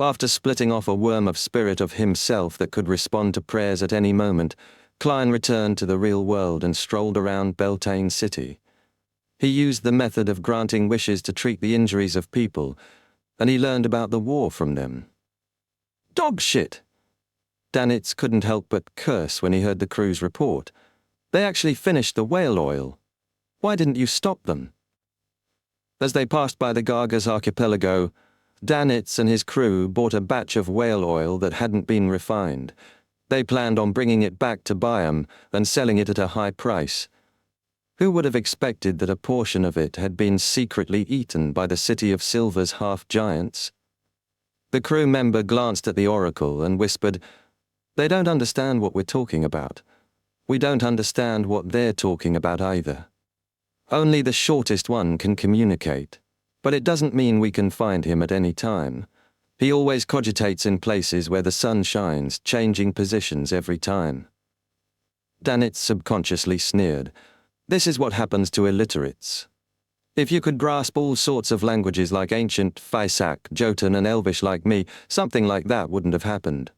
[SPEAKER 1] After splitting off a worm of spirit of himself that could respond to prayers at any moment, Klein returned to the real world and strolled around Beltane City. He used the method of granting wishes to treat the injuries of people, and he learned about the war from them. Dog shit! Danitz couldn't help but curse when he heard the crew's report. They actually finished the whale oil. Why didn't you stop them? As they passed by the Gargas archipelago, Danitz and his crew bought a batch of whale oil that hadn't been refined. They planned on bringing it back to Byam and selling it at a high price. Who would have expected that a portion of it had been secretly eaten by the City of Silver's half-giants? The crew member glanced at the oracle and whispered, "They don't understand what we're talking about. We don't understand what they're talking about either. Only the shortest one can communicate, but it doesn't mean we can find him at any time. He always cogitates in places where the sun shines, changing positions every time." Danitz subconsciously sneered. This is what happens to illiterates. If you could grasp all sorts of languages like Ancient, Physac, Jotun and Elvish like me, something like that wouldn't have happened.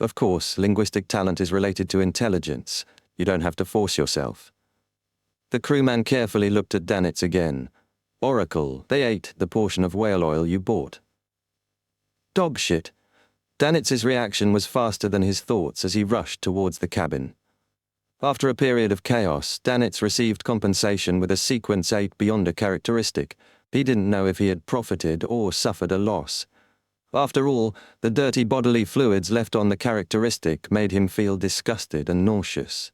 [SPEAKER 1] Of course, linguistic talent is related to intelligence. You don't have to force yourself. The crewman carefully looked at Danitz again. Oracle, they ate the portion of whale oil you bought. Dog shit. Danitz's reaction was faster than his thoughts as he rushed towards the cabin. After a period of chaos, Danitz received compensation with a sequence 8 beyond a characteristic. He didn't know if he had profited or suffered a loss. After all, the dirty bodily fluids left on the characteristic made him feel disgusted and nauseous.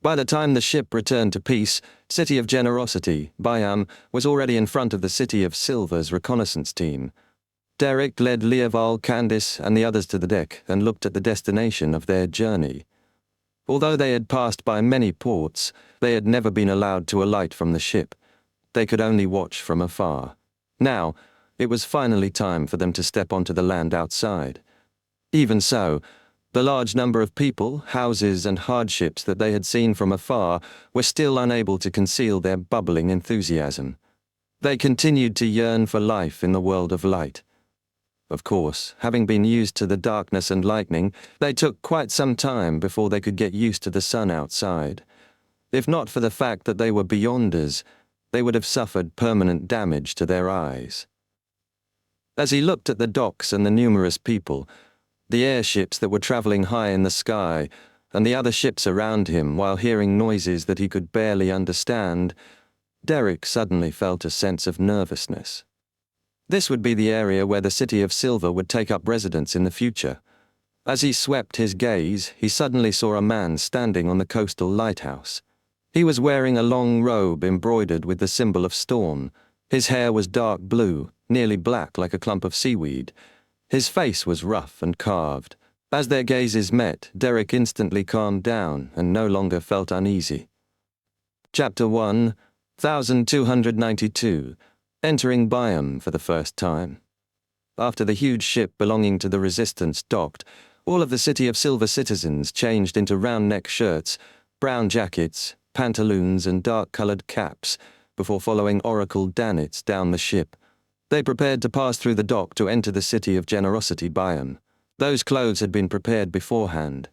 [SPEAKER 1] By the time the ship returned to peace, City of Generosity, Byam, was already in front of the City of Silver's reconnaissance team. Derek led Leoval, Candice, and the others to the deck and looked at the destination of their journey. Although they had passed by many ports, they had never been allowed to alight from the ship. They could only watch from afar. Now, it was finally time for them to step onto the land outside. Even so, the large number of people, houses, and hardships that they had seen from afar were still unable to conceal their bubbling enthusiasm. They continued to yearn for life in the world of light. Of course, having been used to the darkness and lightning, they took quite some time before they could get used to the sun outside. If not for the fact that they were beyonders, they would have suffered permanent damage to their eyes. As he looked at the docks and the numerous people, the airships that were traveling high in the sky, and the other ships around him while hearing noises that he could barely understand, Derek suddenly felt a sense of nervousness. This would be the area where the City of Silver would take up residence in the future. As he swept his gaze, he suddenly saw a man standing on the coastal lighthouse. He was wearing a long robe embroidered with the symbol of storm. His hair was dark blue, nearly black like a clump of seaweed. His face was rough and carved. As their gazes met, Derek instantly calmed down and no longer felt uneasy. Chapter 1, 1292. Entering Byam for the first time. After the huge ship belonging to the Resistance docked, all of the City of Silver citizens changed into round-neck shirts, brown jackets, pantaloons, and dark-colored caps before following Oracle Danitz down the ship. They prepared to pass through the dock to enter the City of Generosity Byam. Those clothes had been prepared beforehand.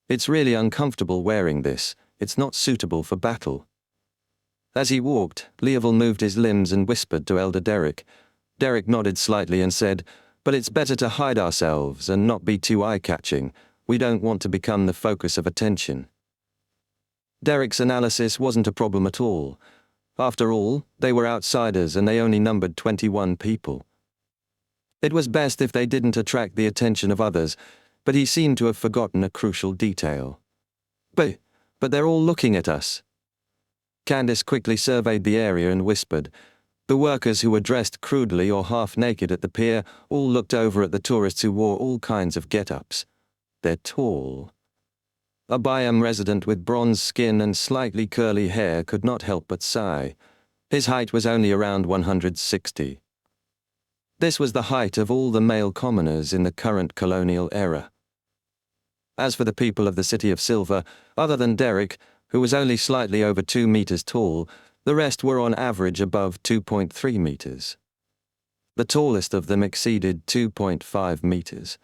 [SPEAKER 1] It's really uncomfortable wearing this. It's not suitable for battle. As he walked, Leoval moved his limbs and whispered to Elder Derek. Derek nodded slightly and said, "But it's better to hide ourselves and not be too eye-catching. We don't want to become the focus of attention." Derek's analysis wasn't a problem at all. After all, they were outsiders and they only numbered 21 people. It was best if they didn't attract the attention of others, but he seemed to have forgotten a crucial detail. But they're all looking at us." Candice quickly surveyed the area and whispered. The workers who were dressed crudely or half-naked at the pier all looked over at the tourists who wore all kinds of get-ups. They're tall. A Byam resident with bronze skin and slightly curly hair could not help but sigh. His height was only around 160. This was the height of all the male commoners in the current colonial era. As for the people of the City of Silver, other than Derek, who was only slightly over 2 meters tall, the rest were on average above 2.3 meters. The tallest of them exceeded 2.5 meters.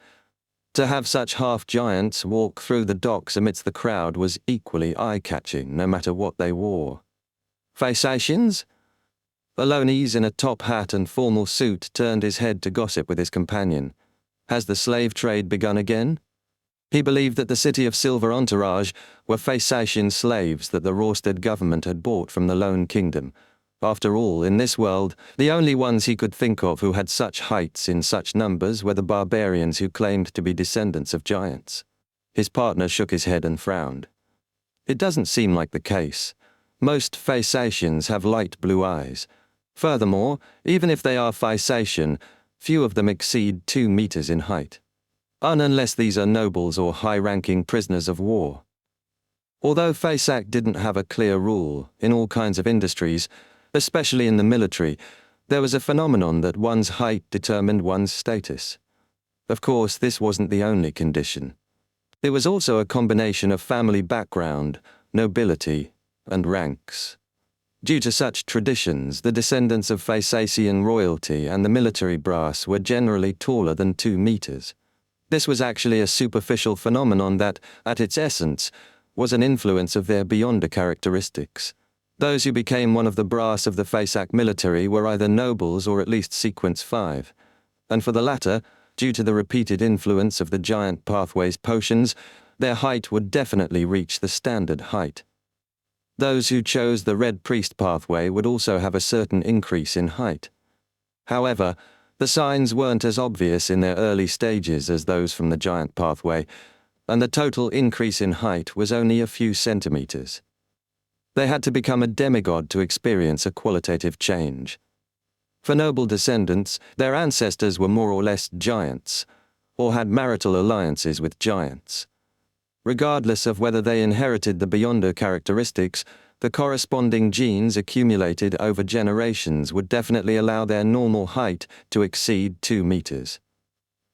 [SPEAKER 1] To have such half-giants walk through the docks amidst the crowd was equally eye-catching, no matter what they wore. Phaeacians? Alones in a top hat and formal suit turned his head to gossip with his companion. Has the slave trade begun again? He believed that the City of Silver entourage were Phaeacian slaves that the Rorstead government had bought from the Lone Kingdom. After all, in this world, the only ones he could think of who had such heights in such numbers were the barbarians who claimed to be descendants of giants. His partner shook his head and frowned. It doesn't seem like the case. Most Phaeacians have light blue eyes. Furthermore, even if they are Phaeacian, few of them exceed 2 meters in height. Unless these are nobles or high-ranking prisoners of war. Although Phaeac didn't have a clear rule in all kinds of industries, especially in the military, there was a phenomenon that one's height determined one's status. Of course, this wasn't the only condition. It was also a combination of family background, nobility, and ranks. Due to such traditions, the descendants of Phaeacian royalty and the military brass were generally taller than 2 meters. This was actually a superficial phenomenon that, at its essence, was an influence of their beyonder characteristics. Those who became one of the brass of the Phaeac military were either nobles or at least sequence 5. And for the latter, due to the repeated influence of the giant pathways potions, their height would definitely reach the standard height. Those who chose the Red Priest pathway would also have a certain increase in height. However, the signs weren't as obvious in their early stages as those from the giant pathway, and the total increase in height was only a few centimeters. They had to become a demigod to experience a qualitative change. For noble descendants, their ancestors were more or less giants, or had marital alliances with giants. Regardless of whether they inherited the beyonder characteristics, the corresponding genes accumulated over generations would definitely allow their normal height to exceed 2 meters.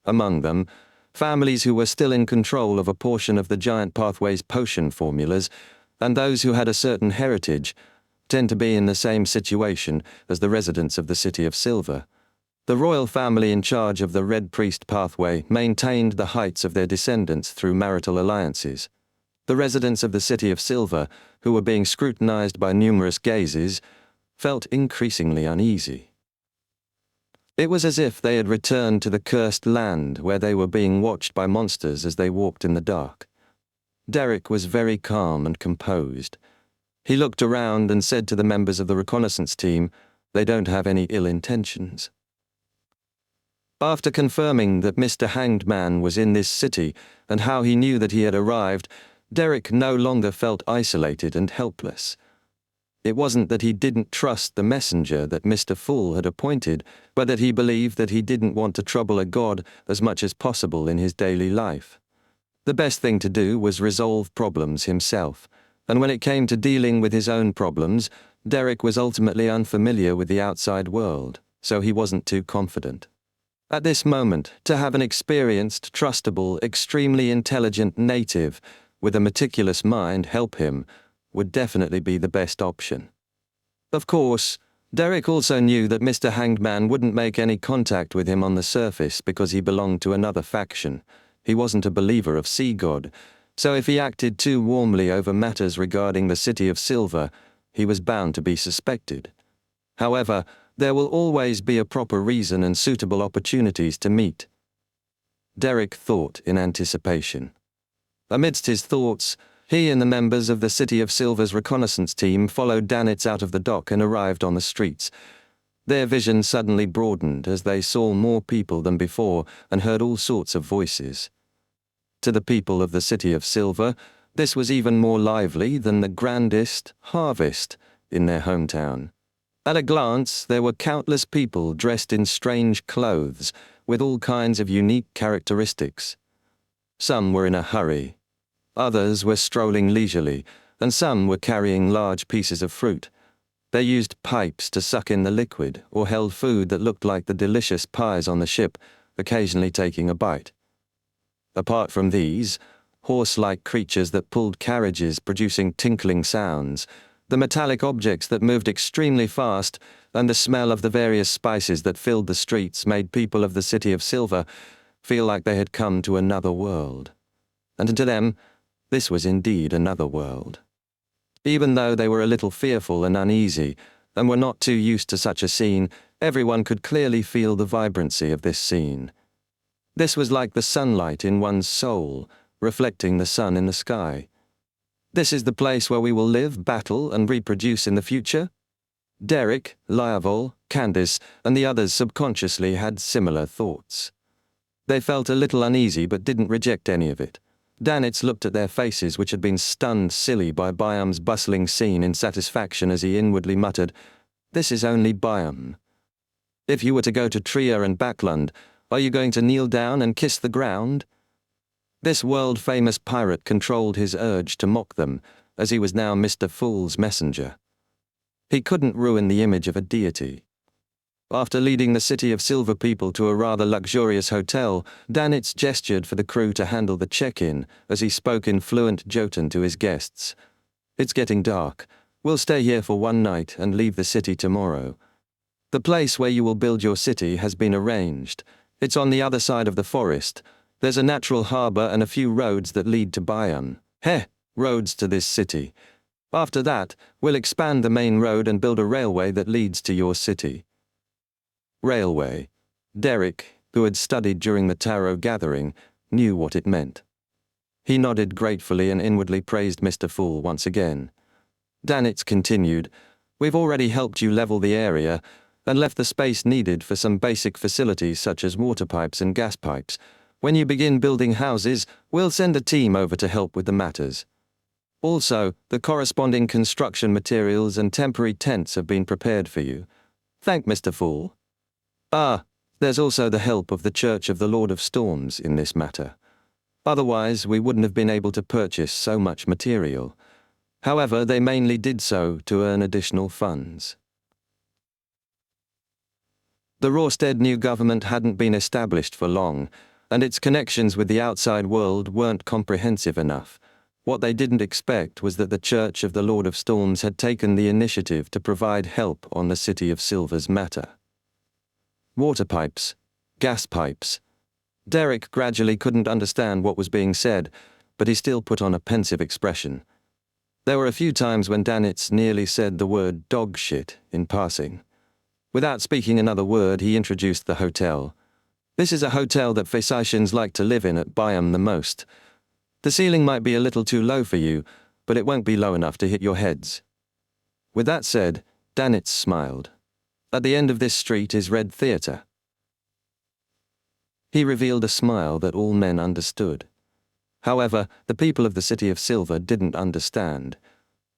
[SPEAKER 1] Among them, families who were still in control of a portion of the giant pathway's potion formulas, and those who had a certain heritage, tend to be in the same situation as the residents of the City of Silver. The royal family in charge of the Red Priest pathway maintained the heights of their descendants through marital alliances. The residents of the City of Silver, who were being scrutinized by numerous gazes, felt increasingly uneasy. It was as if they had returned to the cursed land where they were being watched by monsters as they walked in the dark. Derek was very calm and composed. He looked around and said to the members of the reconnaissance team, "They don't have any ill intentions." After confirming that Mr. Hanged Man was in this city and how he knew that he had arrived, Derek no longer felt isolated and helpless. It wasn't that he didn't trust the messenger that Mr. Fool had appointed, but that he believed that he didn't want to trouble a god as much as possible in his daily life. The best thing to do was resolve problems himself, and when it came to dealing with his own problems, Derek was ultimately unfamiliar with the outside world, so he wasn't too confident. At this moment, to have an experienced, trustable, extremely intelligent native with a meticulous mind help him would definitely be the best option. Of course, Derek also knew that Mr. Hanged Man wouldn't make any contact with him on the surface because he belonged to another faction. He wasn't a believer of Sea God, so if he acted too warmly over matters regarding the City of Silver, he was bound to be suspected. However, there will always be a proper reason and suitable opportunities to meet. Derek thought in anticipation. Amidst his thoughts, he and the members of the City of Silver's reconnaissance team followed Danitz out of the dock and arrived on the streets. Their vision suddenly broadened as they saw more people than before and heard all sorts of voices. To the people of the City of Silver, this was even more lively than the grandest harvest in their hometown. At a glance, there were countless people dressed in strange clothes with all kinds of unique characteristics. Some were in a hurry, others were strolling leisurely, and some were carrying large pieces of fruit. They used pipes to suck in the liquid or held food that looked like the delicious pies on the ship, occasionally taking a bite. Apart from these, horse-like creatures that pulled carriages producing tinkling sounds, the metallic objects that moved extremely fast, and the smell of the various spices that filled the streets made people of the City of Silver feel like they had come to another world. And to them, this was indeed another world. Even though they were a little fearful and uneasy, and were not too used to such a scene, everyone could clearly feel the vibrancy of this scene. This was like the sunlight in one's soul, reflecting the sun in the sky. This is the place where we will live, battle, and reproduce in the future? Derek, Lyavol, Candice, and the others subconsciously had similar thoughts. They felt a little uneasy but didn't reject any of it. Danitz looked at their faces, which had been stunned silly by Byam's bustling scene, in satisfaction as he inwardly muttered, "This is only Byam. If you were to go to Trier and Backlund, are you going to kneel down and kiss the ground?" This world-famous pirate controlled his urge to mock them, as he was now Mr. Fool's messenger. He couldn't ruin the image of a deity. After leading the City of Silver people to a rather luxurious hotel, Danitz gestured for the crew to handle the check-in as he spoke in fluent Jotun to his guests. "It's getting dark. We'll stay here for one night and leave the city tomorrow. The place where you will build your city has been arranged. It's on the other side of the forest. There's a natural harbor and a few roads that lead to Bayern. Roads to this city. After that, we'll expand the main road and build a railway that leads to your city." Railway. Derek, who had studied during the tarot gathering, knew what it meant. He nodded gratefully and inwardly praised Mr. Fool once again. Danitz continued, "We've already helped you level the area and left the space needed for some basic facilities such as water pipes and gas pipes. When you begin building houses, we'll send a team over to help with the matters. Also, the corresponding construction materials and temporary tents have been prepared for you. Thank Mr. Fool. There's also the help of the Church of the Lord of Storms in this matter. Otherwise, we wouldn't have been able to purchase so much material. However, they mainly did so to earn additional funds." The Rorstead new government hadn't been established for long, and its connections with the outside world weren't comprehensive enough. What they didn't expect was that the Church of the Lord of Storms had taken the initiative to provide help on the City of Silver's matter. Water pipes, gas pipes. Derek gradually couldn't understand what was being said, but he still put on a pensive expression. There were a few times when Danitz nearly said the word dog shit in passing. Without speaking another word, he introduced the hotel. "This is a hotel that Phasacians like to live in at Byam the most. The ceiling might be a little too low for you, but it won't be low enough to hit your heads." With that said, Danitz smiled. "At the end of this street is Red Theatre." He revealed a smile that all men understood. However, the people of the City of Silver didn't understand.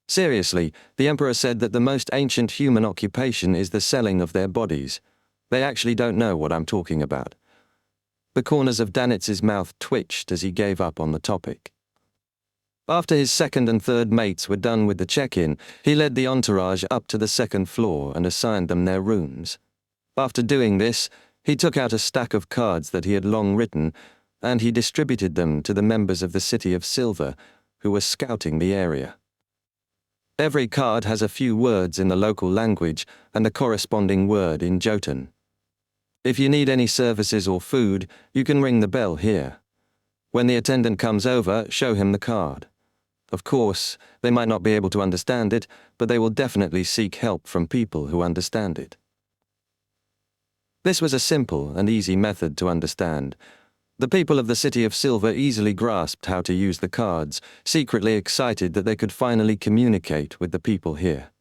[SPEAKER 1] Seriously, the Emperor said that the most ancient human occupation is the selling of their bodies. They actually don't know what I'm talking about. The corners of Danitz's mouth twitched as he gave up on the topic. After his second and third mates were done with the check-in, he led the entourage up to the second floor and assigned them their rooms. After doing this, he took out a stack of cards that he had long written, and he distributed them to the members of the City of Silver, who were scouting the area. Every card has a few words in the local language and a corresponding word in Jotun. If you need any services or food, you can ring the bell here. When the attendant comes over, show him the card. Of course, they might not be able to understand it, but they will definitely seek help from people who understand it. This was a simple and easy method to understand. The people of the City of Silver easily grasped how to use the cards, secretly excited that they could finally communicate with the people here.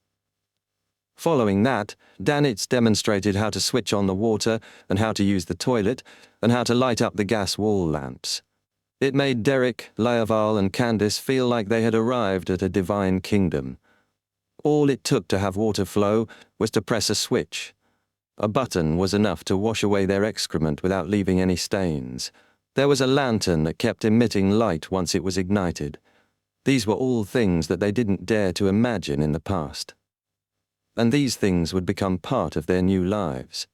[SPEAKER 1] Following that, Danitz demonstrated how to switch on the water and how to use the toilet and how to light up the gas wall lamps. It made Derek, Lyaval, and Candice feel like they had arrived at a divine kingdom. All it took to have water flow was to press a switch. A button was enough to wash away their excrement without leaving any stains. There was a lantern that kept emitting light once it was ignited. These were all things that they didn't dare to imagine in the past. and these things would become part of their new lives.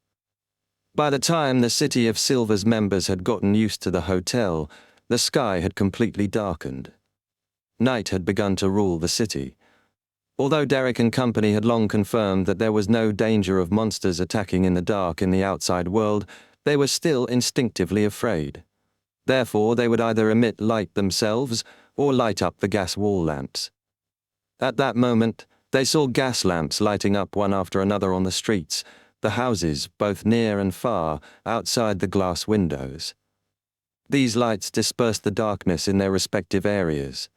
[SPEAKER 1] By the time the City of Silver's members had gotten used to the hotel, the sky had completely darkened. Night had begun to rule the city. Although Derek and company had long confirmed that there was no danger of monsters attacking in the dark in the outside world, they were still instinctively afraid. Therefore, they would either emit light themselves or light up the gas wall lamps. At that moment, they saw gas lamps lighting up one after another on the streets, the houses, both near and far, outside the glass windows. These lights dispersed the darkness in their respective areas.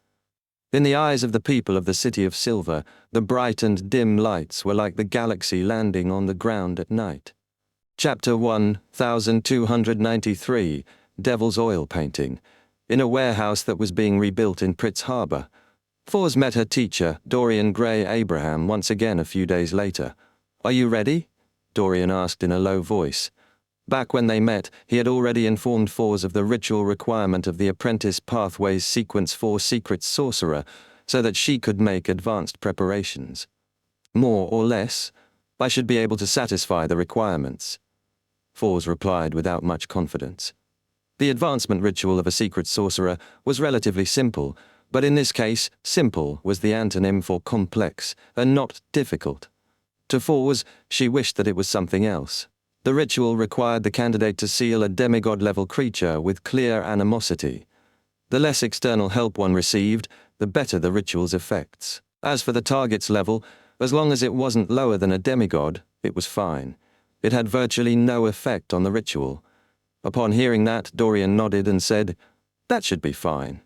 [SPEAKER 1] In the eyes of the people of the City of Silver, the bright and dim lights were like the galaxy landing on the ground at night. Chapter 1293, Devil's Oil Painting. In a warehouse that was being rebuilt in Pritz Harbor, Fours met her teacher, Dorian Gray Abraham, once again a few days later. "Are you ready?" Dorian asked in a low voice. Back when they met, he had already informed Fours of the ritual requirement of the Apprentice Pathways Sequence 4 Secret Sorcerer, so that she could make advanced preparations. "More or less, I should be able to satisfy the requirements," Fours replied without much confidence. The advancement ritual of a secret sorcerer was relatively simple, but in this case, simple was the antonym for complex, and not difficult. To Fours, she wished that it was something else. The ritual required the candidate to seal a demigod-level creature with clear animosity. The less external help one received, the better the ritual's effects. As for the target's level, as long as it wasn't lower than a demigod, it was fine. It had virtually no effect on the ritual. Upon hearing that, Dorian nodded and said, "That should be fine.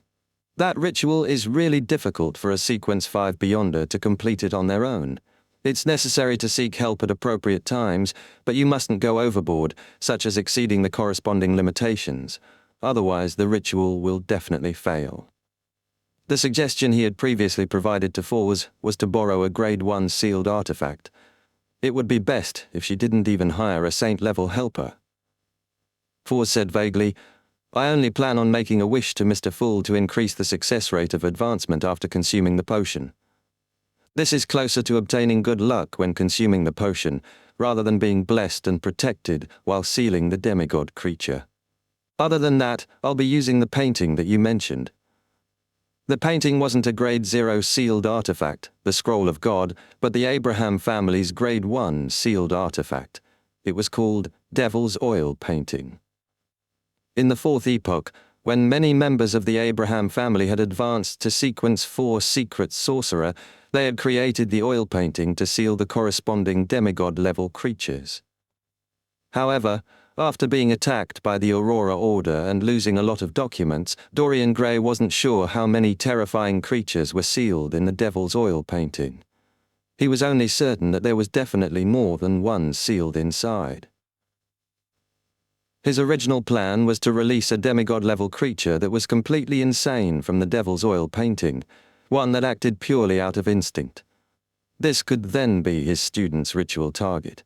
[SPEAKER 1] That ritual is really difficult for a Sequence 5 Beyonder to complete it on their own. It's necessary to seek help at appropriate times, but you mustn't go overboard, such as exceeding the corresponding limitations. Otherwise, the ritual will definitely fail." The suggestion he had previously provided to Fours was to borrow a Grade 1 sealed artifact. It would be best if she didn't even hire a saint-level helper. Fours said vaguely, "I only plan on making a wish to Mr. Fool to increase the success rate of advancement after consuming the potion. This is closer to obtaining good luck when consuming the potion, rather than being blessed and protected while sealing the demigod creature. Other than that, I'll be using the painting that you mentioned." The painting wasn't a Grade 0 sealed artifact, the Scroll of God, but the Abraham family's Grade 1 sealed artifact. It was called Devil's Oil Painting. In the Fourth Epoch, when many members of the Abraham family had advanced to Sequence 4 Secret Sorcerer, they had created the oil painting to seal the corresponding demigod-level creatures. However, after being attacked by the Aurora Order and losing a lot of documents, Dorian Gray wasn't sure how many terrifying creatures were sealed in the Devil's Oil Painting. He was only certain that there was definitely more than one sealed inside. His original plan was to release a demigod-level creature that was completely insane from the Devil's Oil Painting, one that acted purely out of instinct. This could then be his student's ritual target.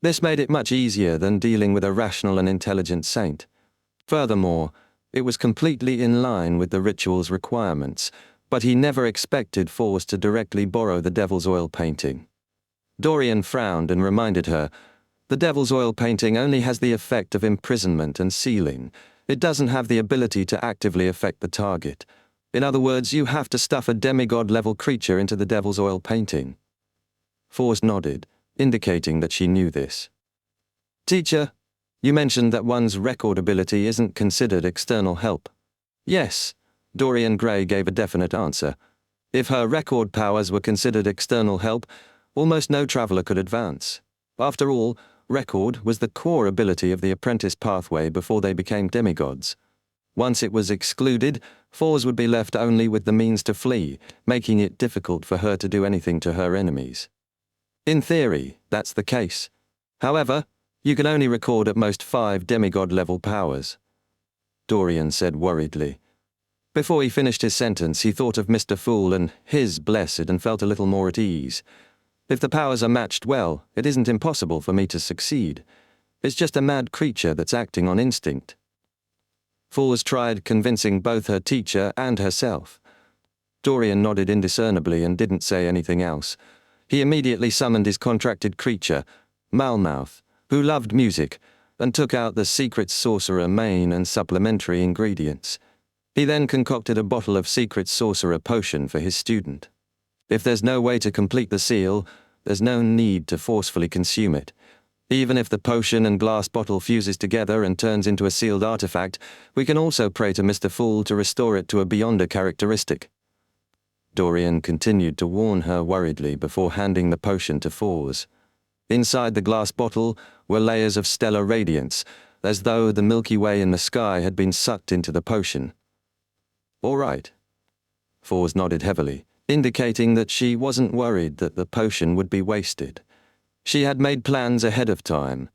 [SPEAKER 1] This made it much easier than dealing with a rational and intelligent saint. Furthermore, it was completely in line with the ritual's requirements, but he never expected Fours to directly borrow the Devil's Oil Painting. Dorian frowned and reminded her, "The Devil's Oil Painting only has the effect of imprisonment and sealing. It doesn't have the ability to actively affect the target. In other words, you have to stuff a demigod-level creature into the Devil's Oil Painting." Fours nodded, indicating that she knew this. "Teacher, you mentioned that one's record ability isn't considered external help." "Yes," Dorian Gray gave a definite answer. "If her record powers were considered external help, almost no traveler could advance. After all, record was the core ability of the apprentice pathway before they became demigods. Once it was excluded, Fours would be left only with the means to flee, making it difficult for her to do anything to her enemies. In theory, that's the case. However, you can only record at most 5 demigod-level powers," Dorian said worriedly. Before he finished his sentence, he thought of Mr. Fool and his blessed and felt a little more at ease. "If the powers are matched well, it isn't impossible for me to succeed. It's just a mad creature that's acting on instinct." Fours tried convincing both her teacher and herself. Dorian nodded indiscernibly and didn't say anything else. He immediately summoned his contracted creature, Malmouth, who loved music, and took out the secret sorcerer main and supplementary ingredients. He then concocted a bottle of secret sorcerer potion for his student. If there's no way to complete the seal, there's no need to forcefully consume it. Even if the potion and glass bottle fuses together and turns into a sealed artifact, we can also pray to Mr. Fool to restore it to a beyonder characteristic. Dorian continued to warn her worriedly before handing the potion to Fours. Inside the glass bottle were layers of stellar radiance, as though the Milky Way in the sky had been sucked into the potion. "All right." Fours nodded heavily, indicating that she wasn't worried that the potion would be wasted. She had made plans ahead of time.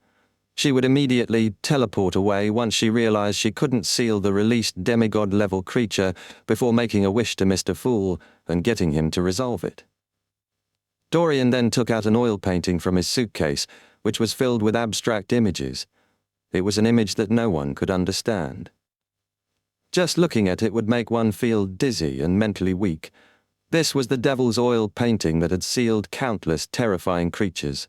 [SPEAKER 1] She would immediately teleport away once she realized she couldn't seal the released demigod-level creature before making a wish to Mr. Fool and getting him to resolve it. Dorian then took out an oil painting from his suitcase, which was filled with abstract images. It was an image that no one could understand. Just looking at it would make one feel dizzy and mentally weak. This was the devil's oil painting that had sealed countless terrifying creatures.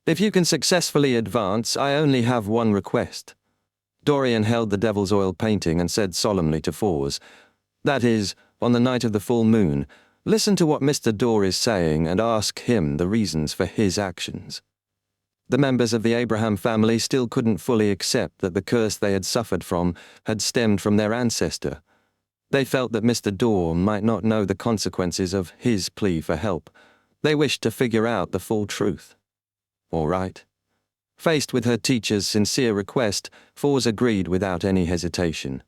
[SPEAKER 1] "If you can successfully advance, I only have one request." Dorian held the devil's oil painting and said solemnly to Fours, "That is, on the night of the full moon, listen to what Mr. Dor is saying and ask him the reasons for his actions." The members of the Abraham family still couldn't fully accept that the curse they had suffered from had stemmed from their ancestor. They felt that Mr. Dor might not know the consequences of his plea for help. They wished to figure out the full truth. "All right." Faced with her teacher's sincere request, Fours agreed without any hesitation.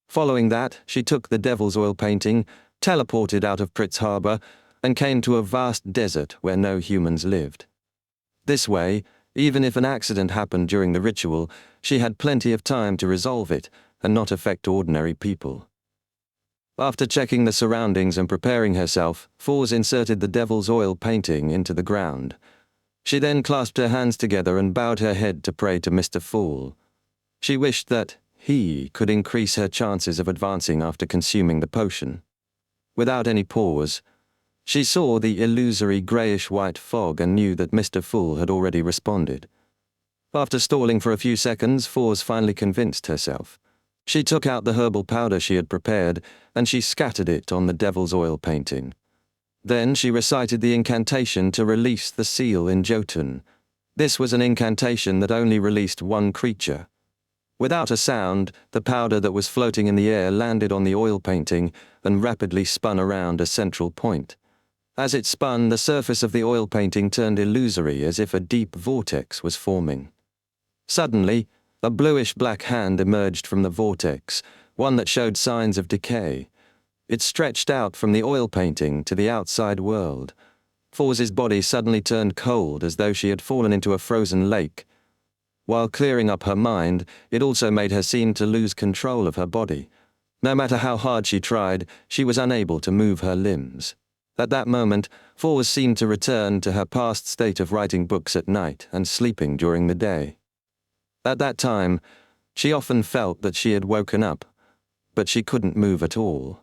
[SPEAKER 1] Following that, she took the devil's oil painting, teleported out of Pritz Harbor, and came to a vast desert where no humans lived. This way, even if an accident happened during the ritual, she had plenty of time to resolve it and not affect ordinary people. After checking the surroundings and preparing herself, Fours inserted the devil's oil painting into the ground. She then clasped her hands together and bowed her head to pray to Mr. Fool. She wished that he could increase her chances of advancing after consuming the potion. Without any pause, she saw the illusory greyish-white fog and knew that Mr. Fool had already responded. After stalling for a few seconds, Fours finally convinced herself. She took out the herbal powder she had prepared, and she scattered it on the devil's oil painting. Then she recited the incantation to release the seal in Jotun. This was an incantation that only released one creature. Without a sound, the powder that was floating in the air landed on the oil painting and rapidly spun around a central point. As it spun, the surface of the oil painting turned illusory as if a deep vortex was forming. Suddenly, a bluish-black hand emerged from the vortex, one that showed signs of decay. It stretched out from the oil painting to the outside world. Fours' body suddenly turned cold as though she had fallen into a frozen lake. While clearing up her mind, it also made her seem to lose control of her body. No matter how hard she tried, she was unable to move her limbs. At that moment, Fours seemed to return to her past state of writing books at night and sleeping during the day. At that time, she often felt that she had woken up, but she couldn't move at all.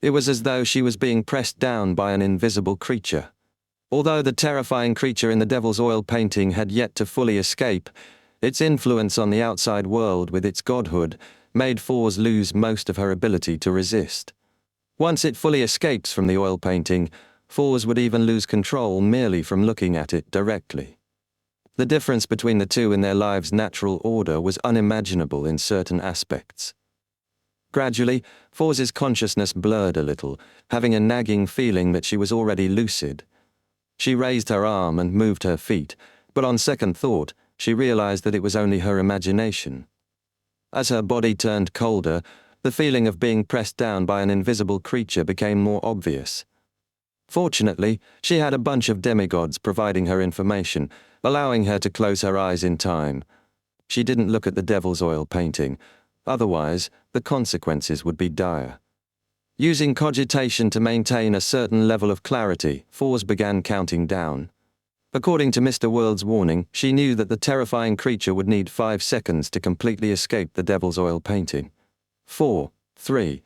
[SPEAKER 1] It was as though she was being pressed down by an invisible creature. Although the terrifying creature in the devil's oil painting had yet to fully escape, its influence on the outside world with its godhood made Fours lose most of her ability to resist. Once it fully escapes from the oil painting, Fours would even lose control merely from looking at it directly. The difference between the two in their lives' natural order was unimaginable in certain aspects. Gradually, Fours' consciousness blurred a little, having a nagging feeling that she was already lucid. She raised her arm and moved her feet, but on second thought, she realized that it was only her imagination. As her body turned colder, the feeling of being pressed down by an invisible creature became more obvious. Fortunately, she had a bunch of demigods providing her information, allowing her to close her eyes in time. She didn't look at the devil's oil painting. Otherwise, the consequences would be dire. Using cogitation to maintain a certain level of clarity, Fours began counting down. According to Mr. World's warning, she knew that the terrifying creature would need 5 seconds to completely escape the devil's oil painting. 4, 3,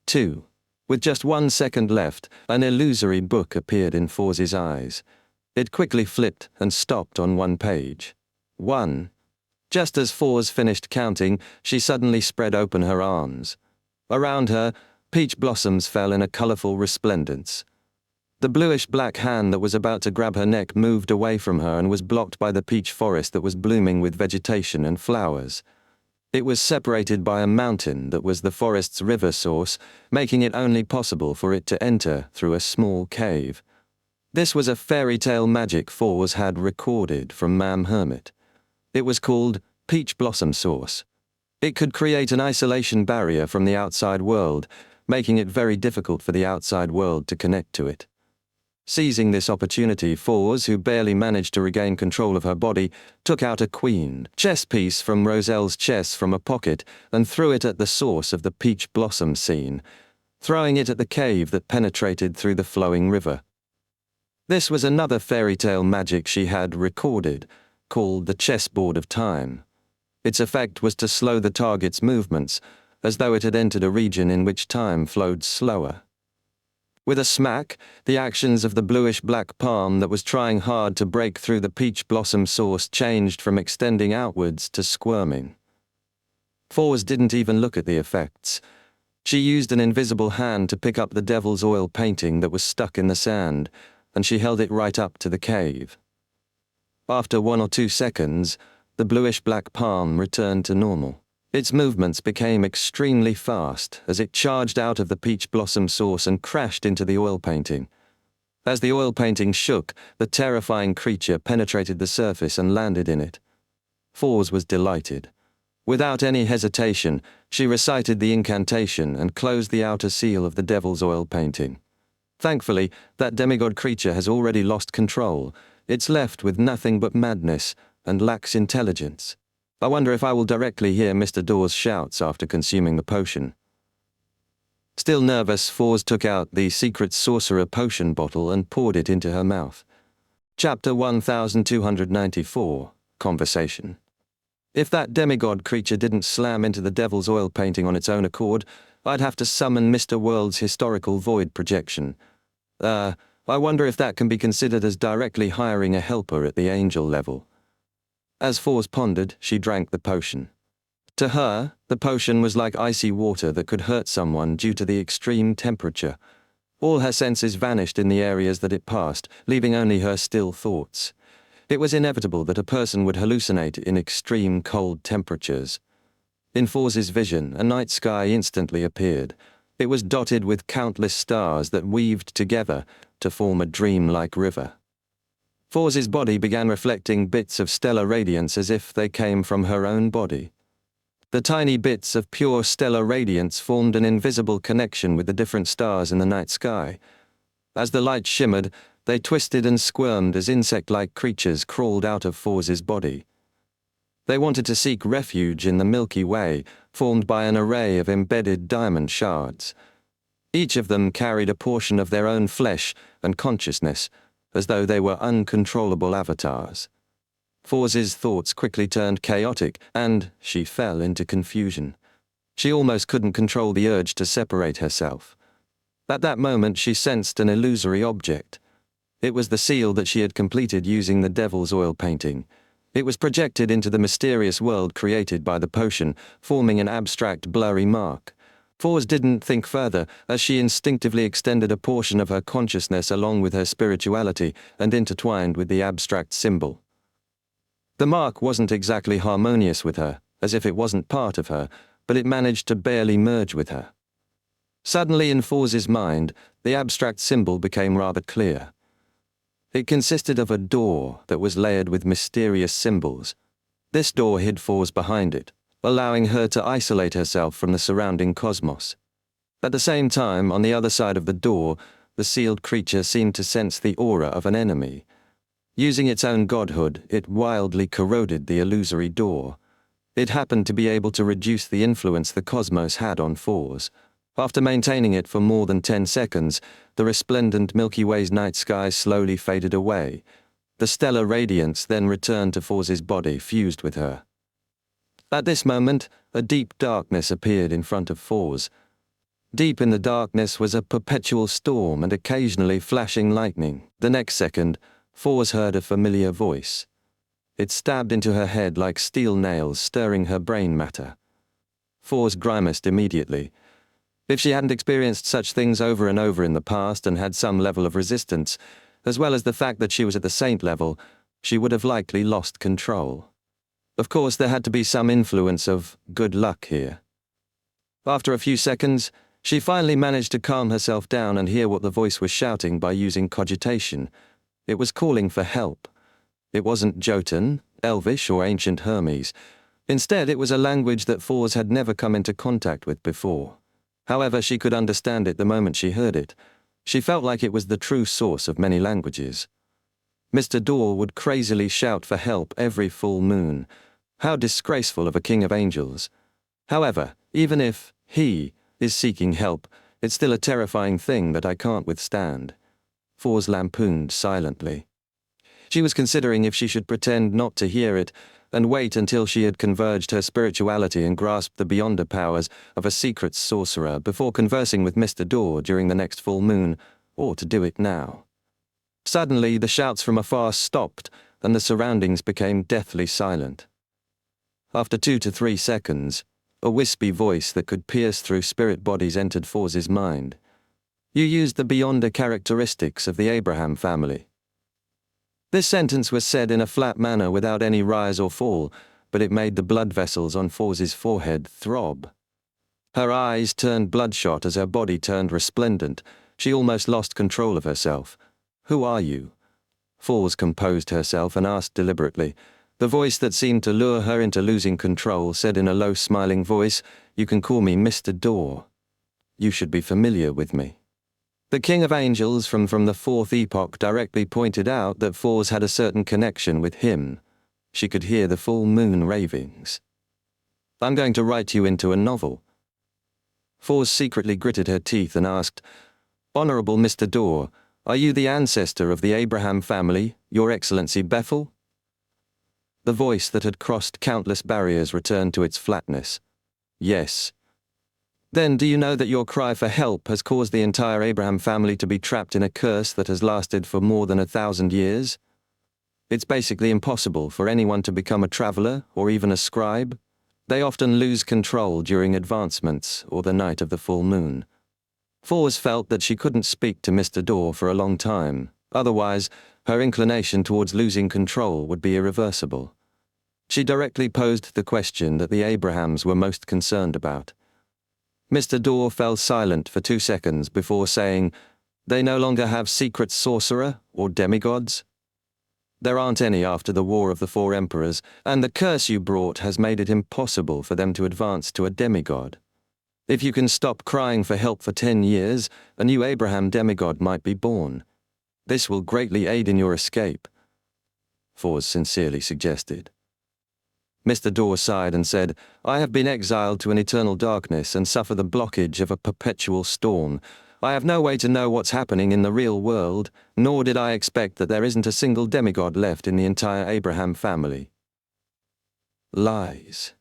[SPEAKER 1] 2. With just 1 second left, an illusory book appeared in Forz's eyes. It quickly flipped and stopped on one page. 1. Just as Forz finished counting, she suddenly spread open her arms. Around her, peach blossoms fell in a colorful resplendence. The bluish-black hand that was about to grab her neck moved away from her and was blocked by the peach forest that was blooming with vegetation and flowers. It was separated by a mountain that was the forest's river source, making it only possible for it to enter through a small cave. This was a fairy tale magic Forz had recorded from Mam Hermit. It was called Peach Blossom Source. It could create an isolation barrier from the outside world, making it very difficult for the outside world to connect to it. Seizing this opportunity, Forz, who barely managed to regain control of her body, took out a queen chess piece from Roselle's chess from a pocket and threw it at the source of the peach blossom scene, throwing it at the cave that penetrated through the flowing river. This was another fairy tale magic she had recorded, called the chessboard of time. Its effect was to slow the target's movements, as though it had entered a region in which time flowed slower. With a smack, the actions of the bluish-black palm that was trying hard to break through the peach blossom source changed from extending outwards to squirming. Forz didn't even look at the effects. She used an invisible hand to pick up the devil's oil painting that was stuck in the sand, and she held it right up to the cave. After 1 or 2 seconds, the bluish-black palm returned to normal. Its movements became extremely fast as it charged out of the peach blossom source and crashed into the oil painting. As the oil painting shook, the terrifying creature penetrated the surface and landed in it. Forz was delighted. Without any hesitation, she recited the incantation and closed the outer seal of the devil's oil painting. Thankfully, that demigod creature has already lost control. It's left with nothing but madness and lacks intelligence. I wonder if I will directly hear Mr. Dawes' shouts after consuming the potion. Still nervous, Forz took out the secret sorcerer potion bottle and poured it into her mouth. Chapter 1294, Conversation. If that demigod creature didn't slam into the devil's oil painting on its own accord, I'd have to summon Mr. World's historical void projection. I wonder if that can be considered as directly hiring a helper at the angel level. As Forz pondered, she drank the potion. To her, the potion was like icy water that could hurt someone due to the extreme temperature. All her senses vanished in the areas that it passed, leaving only her still thoughts. It was inevitable that a person would hallucinate in extreme cold temperatures. In Forz's vision, a night sky instantly appeared. It was dotted with countless stars that weaved together to form a dream-like river. Forz's body began reflecting bits of stellar radiance as if they came from her own body. The tiny bits of pure stellar radiance formed an invisible connection with the different stars in the night sky. As the light shimmered, they twisted and squirmed as insect-like creatures crawled out of Forz's body. They wanted to seek refuge in the Milky Way, formed by an array of embedded diamond shards. Each of them carried a portion of their own flesh and consciousness, as though they were uncontrollable avatars. Forz's thoughts quickly turned chaotic, and she fell into confusion. She almost couldn't control the urge to separate herself. At that moment, she sensed an illusory object. It was the seal that she had completed using the devil's oil painting. It was projected into the mysterious world created by the potion, forming an abstract, blurry mark. Forz didn't think further, as she instinctively extended a portion of her consciousness along with her spirituality and intertwined with the abstract symbol. The mark wasn't exactly harmonious with her, as if it wasn't part of her, but it managed to barely merge with her. Suddenly in Forz's mind, the abstract symbol became rather clear. It consisted of a door that was layered with mysterious symbols. This door hid Forz behind it, allowing her to isolate herself from the surrounding cosmos. At the same time, on the other side of the door, the sealed creature seemed to sense the aura of an enemy. Using its own godhood, it wildly corroded the illusory door. It happened to be able to reduce the influence the cosmos had on Forz. After maintaining it for more than 10 seconds, the resplendent Milky Way's night sky slowly faded away. The stellar radiance then returned to Forz's body, fused with her. At this moment, a deep darkness appeared in front of Forz. Deep in the darkness was a perpetual storm and occasionally flashing lightning. The next second, Foz heard a familiar voice. It stabbed into her head like steel nails, stirring her brain matter. Foz grimaced immediately. If she hadn't experienced such things over and over in the past and had some level of resistance, as well as the fact that she was at the saint level, she would have likely lost control. Of course, there had to be some influence of good luck here. After a few seconds, she finally managed to calm herself down and hear what the voice was shouting by using cogitation. It was calling for help. It wasn't Jotun, Elvish, or ancient Hermes. Instead, it was a language that Foz had never come into contact with before. However, she could understand it the moment she heard it. She felt like it was the true source of many languages. Mr. Daw would crazily shout for help every full moon. How disgraceful of a king of angels. However, even if he is seeking help, it's still a terrifying thing that I can't withstand. Foz lampooned silently. She was considering if she should pretend not to hear it and wait until she had converged her spirituality and grasped the beyonder powers of a secret sorcerer before conversing with Mr. Daw during the next full moon, or to do it now. Suddenly, the shouts from afar stopped, and the surroundings became deathly silent. After 2 to 3 seconds, a wispy voice that could pierce through spirit bodies entered Foz's mind. You used the beyonder characteristics of the Abraham family. This sentence was said in a flat manner without any rise or fall, but it made the blood vessels on Foz's forehead throb. Her eyes turned bloodshot as her body turned resplendent. She almost lost control of herself. Who are you? Foz composed herself and asked deliberately. The voice that seemed to lure her into losing control said in a low smiling voice, You can call me Mr. Daw. You should be familiar with me. The King of Angels from the Fourth Epoch directly pointed out that Foz had a certain connection with him. She could hear the full moon ravings. I'm going to write you into a novel. Foz secretly gritted her teeth and asked, Honorable Mr. Daw, are you the ancestor of the Abraham family, Your Excellency Bethel? The voice that had crossed countless barriers returned to its flatness. Yes. Then do you know that your cry for help has caused the entire Abraham family to be trapped in a curse that has lasted for more than 1,000 years? It's basically impossible for anyone to become a traveler or even a scribe. They often lose control during advancements or the night of the full moon. Foz felt that she couldn't speak to Mr. Daw for a long time. Otherwise, her inclination towards losing control would be irreversible. She directly posed the question that the Abrahams were most concerned about. Mr. Daw fell silent for 2 seconds before saying, They no longer have secret sorcerer or demigods? There aren't any after the War of the Four Emperors, and the curse you brought has made it impossible for them to advance to a demigod. If you can stop crying for help for 10 years, a new Abraham demigod might be born. This will greatly aid in your escape, Foz sincerely suggested. Mr. Daw sighed and said, I have been exiled to an eternal darkness and suffer the blockage of a perpetual storm. I have no way to know what's happening in the real world, nor did I expect that there isn't a single demigod left in the entire Abraham family. Lies.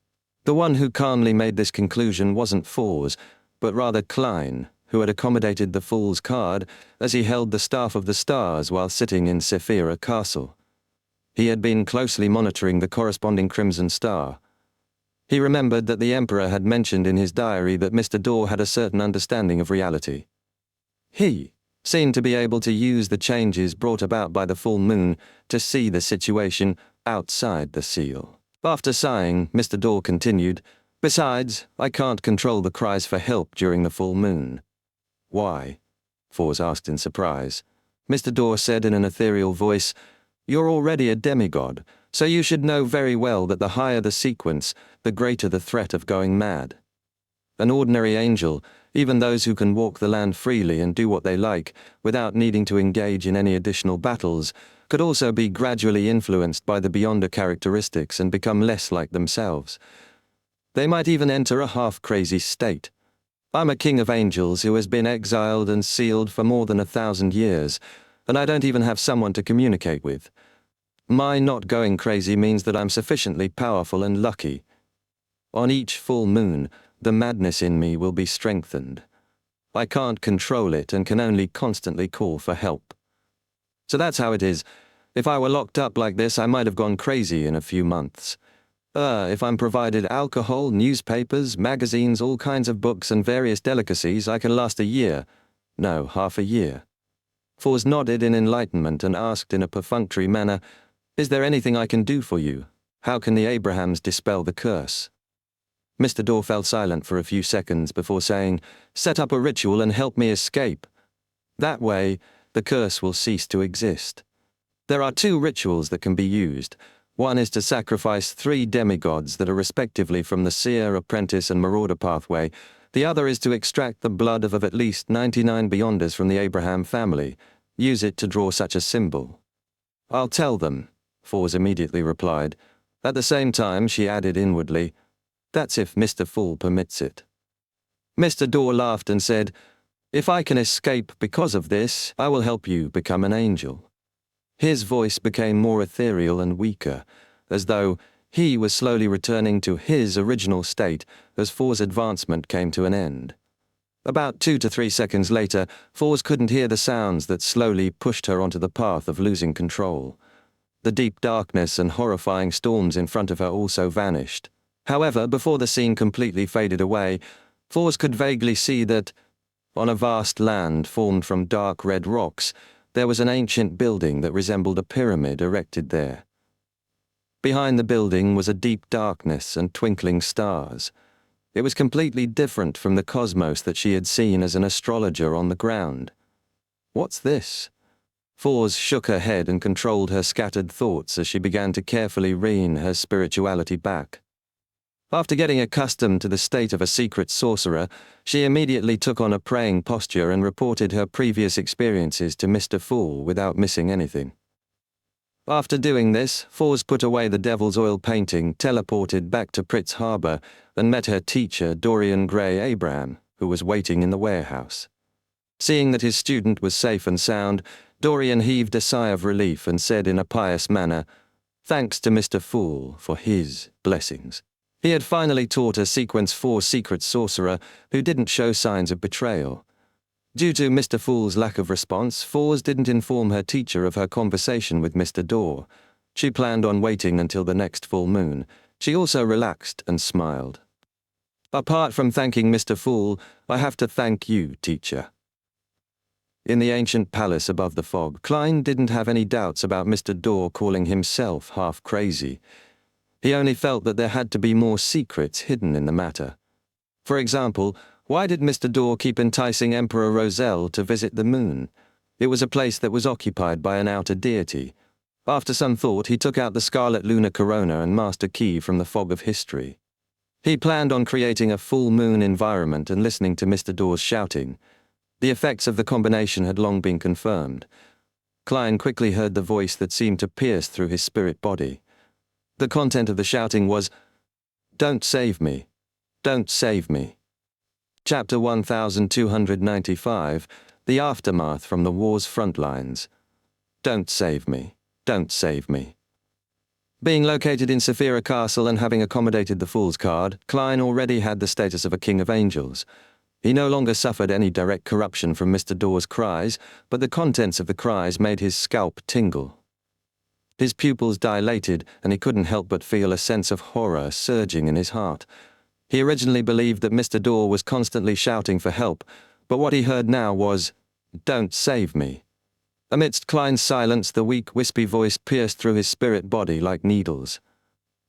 [SPEAKER 1] The one who calmly made this conclusion wasn't Foz, but rather Klein, who had accommodated the Fool's card as he held the Staff of the Stars while sitting in Sephira Castle. He had been closely monitoring the corresponding Crimson Star. He remembered that the Emperor had mentioned in his diary that Mr. Daw had a certain understanding of reality. He seemed to be able to use the changes brought about by the full moon to see the situation outside the seal. After sighing, Mr. Daw continued, Besides, I can't control the cries for help during the full moon. Why? Foz asked in surprise. Mr. Daw said in an ethereal voice, You're already a demigod, so you should know very well that the higher the sequence, the greater the threat of going mad. An ordinary angel, even those who can walk the land freely and do what they like, without needing to engage in any additional battles, could also be gradually influenced by the beyonder characteristics and become less like themselves. They might even enter a half-crazy state. I'm a king of angels who has been exiled and sealed for more than 1,000 years, and I don't even have someone to communicate with. My not going crazy means that I'm sufficiently powerful and lucky. On each full moon, the madness in me will be strengthened. I can't control it and can only constantly call for help. So that's how it is. If I were locked up like this, I might have gone crazy in a few months. If I'm provided alcohol, newspapers, magazines, all kinds of books and various delicacies, I can last a year. No, half a year. Fors nodded in enlightenment and asked in a perfunctory manner, "Is there anything I can do for you? How can the Abrahams dispel the curse?" Mr. Dorr fell silent for a few seconds before saying, "Set up a ritual and help me escape. That way, the curse will cease to exist. There are 2 rituals that can be used. One is to sacrifice 3 demigods that are respectively from the seer, apprentice, and marauder pathway. The other is to extract the blood of at least 99 Beyonders from the Abraham family. Use it to draw such a symbol." "I'll tell them," Fors immediately replied. At the same time, she added inwardly, "That's if Mr. Fool permits it." Mr. Dorr laughed and said, "If I can escape because of this, I will help you become an angel." His voice became more ethereal and weaker, as though he was slowly returning to his original state as Fors' advancement came to an end. About 2 to 3 seconds later, Fors couldn't hear the sounds that slowly pushed her onto the path of losing control. The deep darkness and horrifying storms in front of her also vanished. However, before the scene completely faded away, Fors could vaguely see that, on a vast land formed from dark red rocks, there was an ancient building that resembled a pyramid erected there. Behind the building was a deep darkness and twinkling stars. It was completely different from the cosmos that she had seen as an astrologer on the ground. "What's this?" Fors shook her head and controlled her scattered thoughts as she began to carefully rein her spirituality back. After getting accustomed to the state of a secret sorcerer, she immediately took on a praying posture and reported her previous experiences to Mr. Fool without missing anything. After doing this, Fors put away the devil's oil painting, teleported back to Pritz Harbor, and met her teacher, Dorian Gray Abraham, who was waiting in the warehouse. Seeing that his student was safe and sound, Dorian heaved a sigh of relief and said in a pious manner, "Thanks to Mr. Fool for his blessings." He had finally taught a Sequence 4 secret sorcerer who didn't show signs of betrayal. Due to Mr. Fool's lack of response, Fors didn't inform her teacher of her conversation with Mr. Dorr. She planned on waiting until the next full moon. She also relaxed and smiled. "Apart from thanking Mr. Fool, I have to thank you, teacher." In the ancient palace above the fog, Klein didn't have any doubts about Mr. Dorr calling himself half crazy. He only felt that there had to be more secrets hidden in the matter. For example, why did Mr. Dorr keep enticing Emperor Roselle to visit the moon? It was a place that was occupied by an outer deity. After some thought, he took out the scarlet lunar corona and master key from the fog of history. He planned on creating a full moon environment and listening to Mr. Dorr's shouting. The effects of the combination had long been confirmed. Klein quickly heard the voice that seemed to pierce through his spirit body. The content of the shouting was, "Don't save me. Don't save me." Chapter 1295, The Aftermath from the War's Front Lines. Don't save me. Don't save me. Being located in Saphira Castle and having accommodated the Fool's card, Klein already had the status of a King of Angels. He no longer suffered any direct corruption from Mr. Dorr's cries, but the contents of the cries made his scalp tingle. His pupils dilated, and he couldn't help but feel a sense of horror surging in his heart. He originally believed that Mr. Dorr was constantly shouting for help, but what he heard now was, "Don't save me." Amidst Klein's silence, the weak, wispy voice pierced through his spirit body like needles.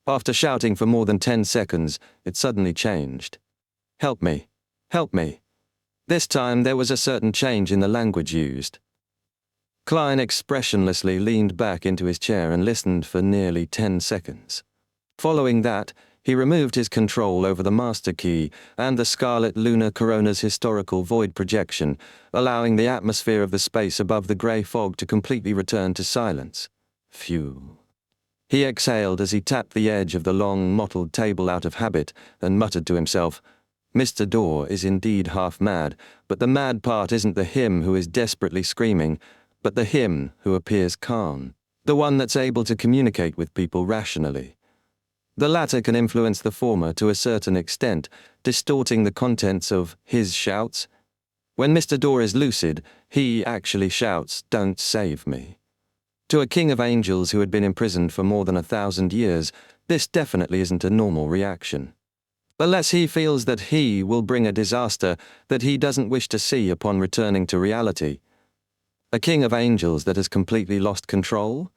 [SPEAKER 1] After shouting for more than 10 seconds, it suddenly changed. "Help me. Help me." This time there was a certain change in the language used. Klein expressionlessly leaned back into his chair and listened for nearly 10 seconds. Following that, he removed his control over the master key and the scarlet lunar corona's historical void projection, allowing the atmosphere of the space above the grey fog to completely return to silence. Phew. He exhaled as he tapped the edge of the long, mottled table out of habit and muttered to himself, "Mr. Dorr is indeed half mad, but the mad part isn't the him who is desperately screaming, but the him who appears calm, the one that's able to communicate with people rationally. The latter can influence the former to a certain extent, distorting the contents of his shouts. When Mr. Door is lucid, he actually shouts, "Don't save me." To a king of angels who had been imprisoned for more than 1,000 years, this definitely isn't a normal reaction. Unless he feels that he will bring a disaster that he doesn't wish to see upon returning to reality. A king of angels that has completely lost control?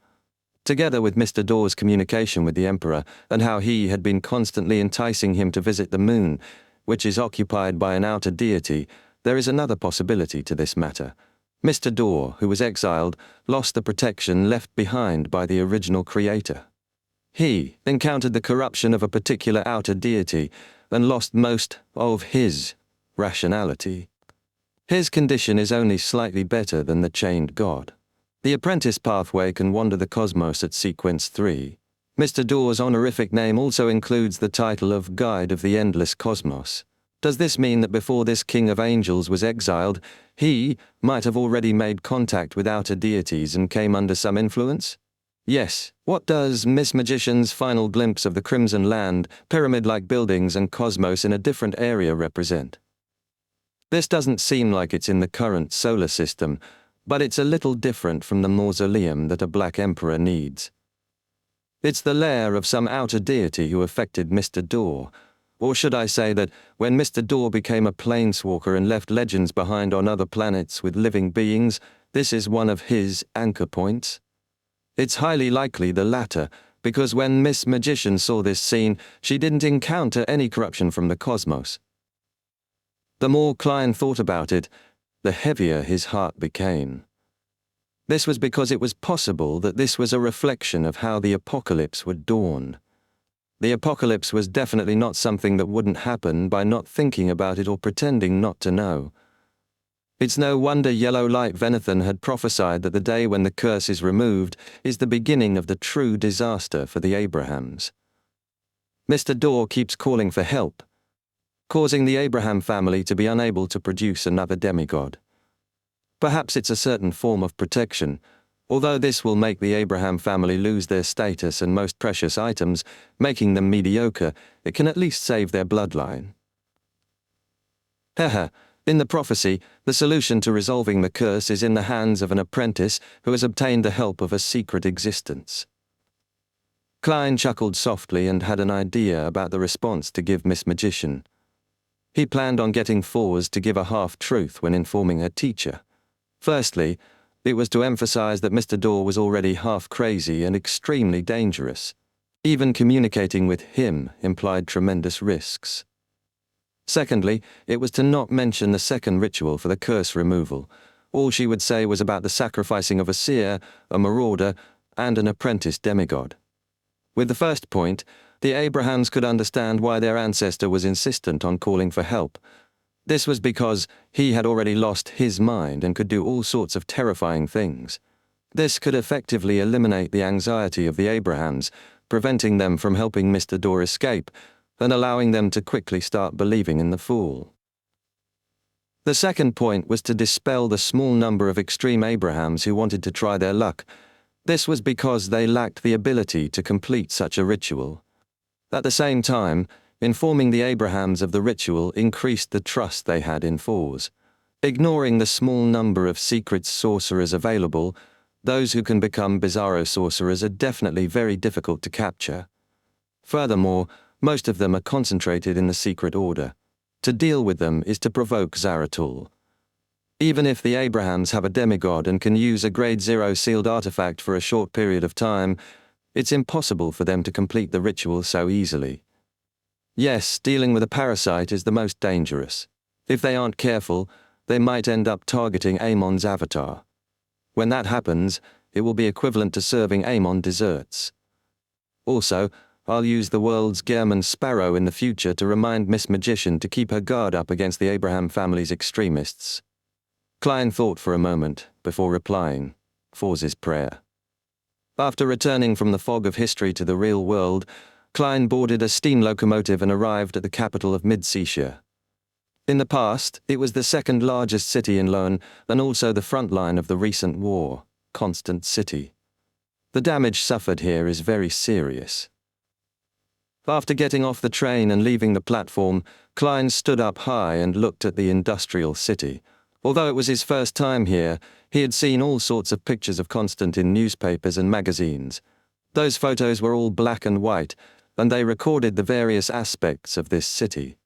[SPEAKER 1] Together with Mr. Door's communication with the Emperor and how he had been constantly enticing him to visit the moon, which is occupied by an outer deity, there is another possibility to this matter. Mr. Door, who was exiled, lost the protection left behind by the original creator. He encountered the corruption of a particular outer deity and lost most of his rationality. His condition is only slightly better than the chained god. The apprentice pathway can wander the cosmos at sequence 3. Mr. Door's honorific name also includes the title of Guide of the Endless Cosmos. Does this mean that before this king of angels was exiled, he might have already made contact with outer deities and came under some influence? Yes. What does Miss Magician's final glimpse of the Crimson Land, pyramid-like buildings and cosmos in a different area represent? This doesn't seem like it's in the current solar system, but it's a little different from the mausoleum that a Black Emperor needs. It's the lair of some outer deity who affected Mr. Door. Or should I say that when Mr. Door became a planeswalker and left legends behind on other planets with living beings, this is one of his anchor points? It's highly likely the latter, because when Miss Magician saw this scene, she didn't encounter any corruption from the cosmos. The more Klein thought about it, the heavier his heart became. This was because it was possible that this was a reflection of how the apocalypse would dawn. The apocalypse was definitely not something that wouldn't happen by not thinking about it or pretending not to know. It's no wonder Yellow Light Venathan had prophesied that the day when the curse is removed is the beginning of the true disaster for the Abrahams. Mr. Door keeps calling for help, causing the Abraham family to be unable to produce another demigod. Perhaps it's a certain form of protection. Although this will make the Abraham family lose their status and most precious items, making them mediocre, it can at least save their bloodline. Haha, in the prophecy, the solution to resolving the curse is in the hands of an apprentice who has obtained the help of a secret existence. Klein chuckled softly and had an idea about the response to give Miss Magician. He planned on getting Fours to give a half-truth when informing her teacher. Firstly, it was to emphasize that Mr. Door was already half crazy and extremely dangerous. Even communicating with him implied tremendous risks. Secondly, it was to not mention the second ritual for the curse removal. All she would say was about the sacrificing of a seer, a marauder, and an apprentice demigod. With the first point, the Abrahams could understand why their ancestor was insistent on calling for help. This was because he had already lost his mind and could do all sorts of terrifying things. This could effectively eliminate the anxiety of the Abrahams, preventing them from helping Mr. Door escape and allowing them to quickly start believing in the fool. The second point was to dispel the small number of extreme Abrahams who wanted to try their luck. This was because they lacked the ability to complete such a ritual. At the same time, informing the Abrahams of the ritual increased the trust they had in Fours. Ignoring the small number of secret sorcerers available, those who can become bizarro sorcerers are definitely very difficult to capture. Furthermore, most of them are concentrated in the secret order. To deal with them is to provoke Zaratul. Even if the Abrahams have a demigod and can use a Grade 0 sealed artifact for a short period of time, it's impossible for them to complete the ritual so easily. Yes, dealing with a parasite is the most dangerous. If they aren't careful, they might end up targeting Amon's avatar. When that happens, it will be equivalent to serving Amon desserts. Also, I'll use the world's German sparrow in the future to remind Miss Magician to keep her guard up against the Abraham family's extremists. Klein thought for a moment before replying, Fours' prayer. After returning from the fog of history to the real world, Klein boarded a steam locomotive and arrived at the capital of Mid-Seatia. In the past, it was the second largest city in Loan and also the front line of the recent war, Constant City. The damage suffered here is very serious. After getting off the train and leaving the platform, Klein stood up high and looked at the industrial city, Although it was his first time here, he had seen all sorts of pictures of Constant in newspapers and magazines. Those photos were all black and white, and they recorded the various aspects of this city.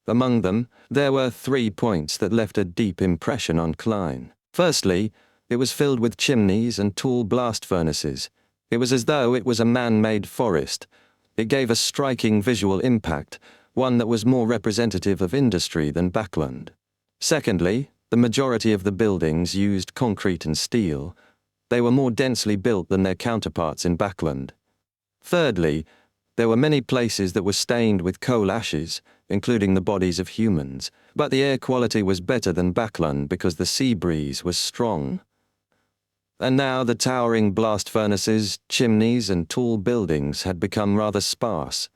[SPEAKER 1] Among them, there were 3 points that left a deep impression on Klein. Firstly, it was filled with chimneys and tall blast furnaces. It was as though it was a man-made forest. It gave a striking visual impact, one that was more representative of industry than Backland. Secondly, the majority of the buildings used concrete and steel. They were more densely built than their counterparts in Backland. Thirdly, there were many places that were stained with coal ashes, including the bodies of humans, but the air quality was better than Backland because the sea breeze was strong. And now the towering blast furnaces, chimneys, and tall buildings had become rather sparse.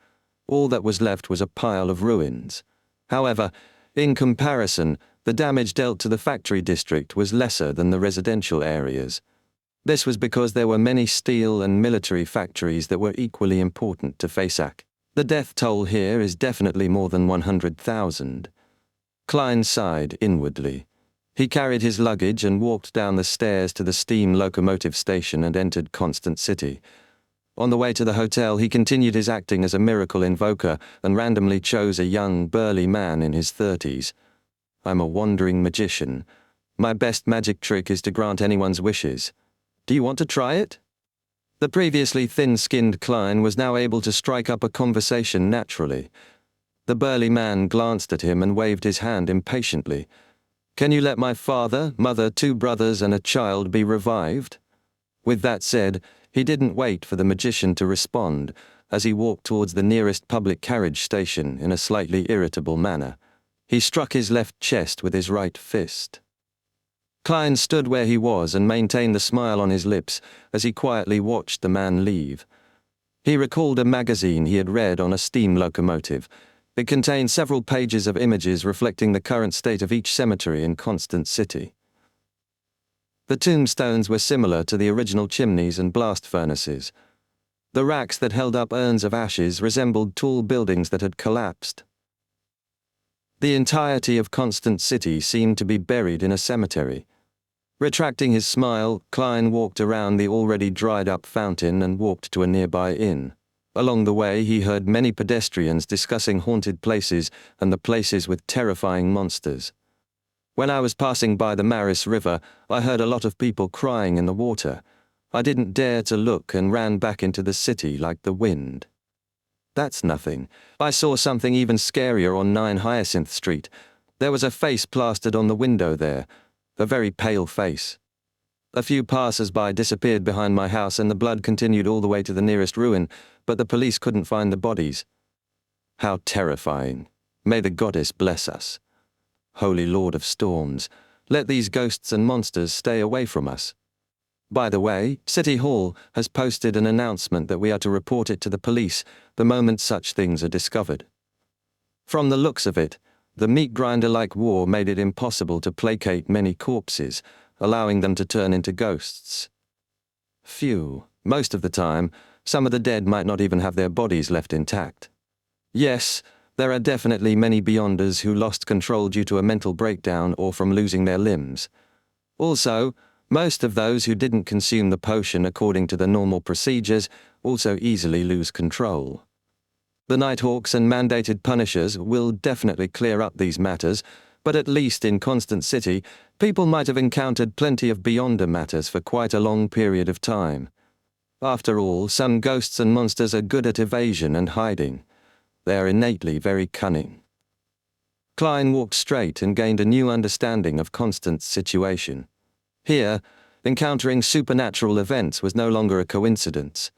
[SPEAKER 1] All that was left was a pile of ruins. However, in comparison, the damage dealt to the factory district was lesser than the residential areas. This was because there were many steel and military factories that were equally important to Fasak. The death toll here is definitely more than 100,000. Klein sighed inwardly. He carried his luggage and walked down the stairs to the steam locomotive station and entered Constant City. On the way to the hotel, he continued his acting as a miracle invoker and randomly chose a young, burly man in his 30s. I'm a wandering magician. My best magic trick is to grant anyone's wishes. Do you want to try it? The previously thin-skinned Klein was now able to strike up a conversation naturally. The burly man glanced at him and waved his hand impatiently. Can you let my father, mother, 2 brothers, and a child be revived? With that said, he didn't wait for the magician to respond, as he walked towards the nearest public carriage station in a slightly irritable manner. He struck his left chest with his right fist. Klein stood where he was and maintained the smile on his lips as he quietly watched the man leave. He recalled a magazine he had read on a steam locomotive. It contained several pages of images reflecting the current state of each cemetery in Constant City. The tombstones were similar to the original chimneys and blast furnaces. The racks that held up urns of ashes resembled tall buildings that had collapsed. The entirety of Constant City seemed to be buried in a cemetery. Retracting his smile, Klein walked around the already dried-up fountain and walked to a nearby inn. Along the way, he heard many pedestrians discussing haunted places and the places with terrifying monsters. When I was passing by the Maris River, I heard a lot of people crying in the water. I didn't dare to look and ran back into the city like the wind. That's nothing. I saw something even scarier on 9 Hyacinth Street. There was a face plastered on the window there, a very pale face. A few passers-by disappeared behind my house and the blood continued all the way to the nearest ruin, but the police couldn't find the bodies. How terrifying. May the goddess bless us. Holy Lord of Storms, let these ghosts and monsters stay away from us. By the way, City Hall has posted an announcement that we are to report it to the police the moment such things are discovered. From the looks of it, the meat grinder-like war made it impossible to placate many corpses, allowing them to turn into ghosts. Phew, most of the time, some of the dead might not even have their bodies left intact. Yes, there are definitely many Beyonders who lost control due to a mental breakdown or from losing their limbs. Also, most of those who didn't consume the potion according to the normal procedures also easily lose control. The Nighthawks and mandated Punishers will definitely clear up these matters, but at least in Constant City, people might have encountered plenty of Beyonder matters for quite a long period of time. After all, some ghosts and monsters are good at evasion and hiding. They are innately very cunning. Klein walked straight and gained a new understanding of Constant's situation. Here, encountering supernatural events was no longer a coincidence.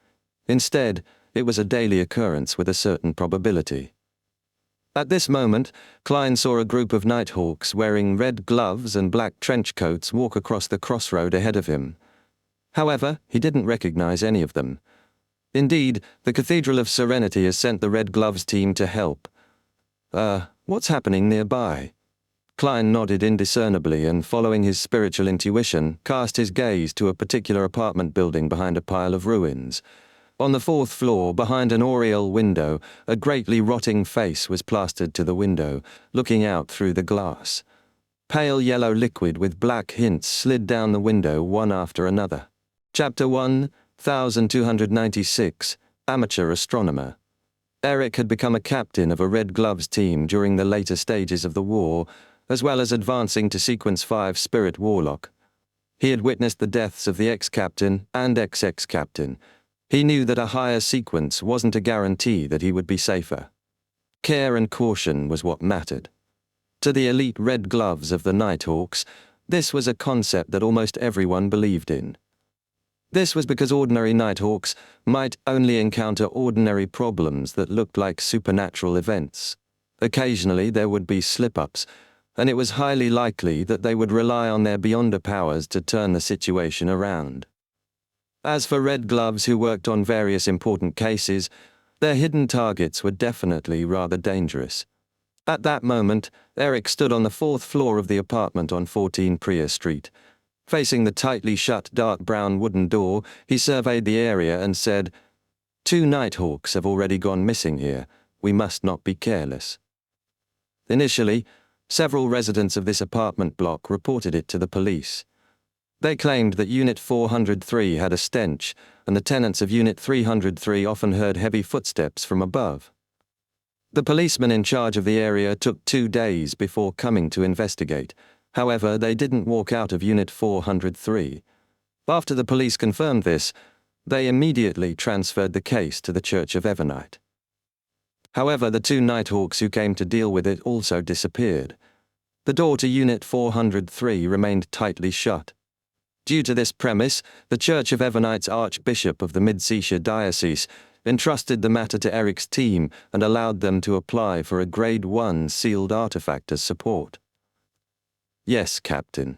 [SPEAKER 1] Instead, it was a daily occurrence with a certain probability. At this moment, Klein saw a group of Nighthawks wearing red gloves and black trench coats walk across the crossroad ahead of him. However, he didn't recognize any of them. Indeed, the Cathedral of Serenity has sent the Red Gloves team to help. What's happening nearby? Klein nodded indiscernibly and, following his spiritual intuition, cast his gaze to a particular apartment building behind a pile of ruins. On the 4th floor, behind an oriel window, a greatly rotting face was plastered to the window, looking out through the glass. Pale yellow liquid with black hints slid down the window one after another. Chapter 1296, Amateur Astronomer. Eric had become a captain of a Red Gloves team during the later stages of the war, as well as advancing to Sequence 5 Spirit Warlock. He had witnessed the deaths of the ex-captain and ex-ex-captain. He knew that a higher sequence wasn't a guarantee that he would be safer. Care and caution was what mattered. To the elite Red Gloves of the Nighthawks, this was a concept that almost everyone believed in. This was because ordinary Nighthawks might only encounter ordinary problems that looked like supernatural events. Occasionally there would be slip-ups, and it was highly likely that they would rely on their Beyonder powers to turn the situation around. As for Red Gloves who worked on various important cases, their hidden targets were definitely rather dangerous. At that moment, Eric stood on the 4th floor of the apartment on 14 Priya Street. Facing the tightly shut dark brown wooden door, he surveyed the area and said, "2 Nighthawks have already gone missing here. We must not be careless." Initially, several residents of this apartment block reported it to the police. They claimed that Unit 403 had a stench, and the tenants of Unit 303 often heard heavy footsteps from above. The policeman in charge of the area took 2 days before coming to investigate. However, they didn't walk out of Unit 403. After the police confirmed this, they immediately transferred the case to the Church of Evernite. However, the 2 Nighthawks who came to deal with it also disappeared. The door to Unit 403 remained tightly shut. Due to this premise, the Church of Evernite's Archbishop of the Mid-Seasia Diocese entrusted the matter to Eric's team and allowed them to apply for a Grade 1 sealed artifact as support. "Yes, Captain."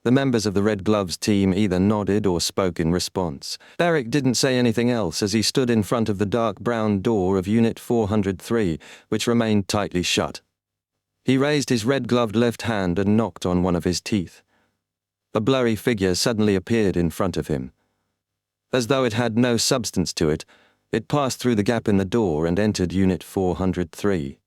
[SPEAKER 1] The members of the Red Gloves team either nodded or spoke in response. Eric didn't say anything else as he stood in front of the dark brown door of Unit 403, which remained tightly shut. He raised his red-gloved left hand and knocked on one of his teeth. A blurry figure suddenly appeared in front of him. As though it had no substance to it, it passed through the gap in the door and entered Unit 403.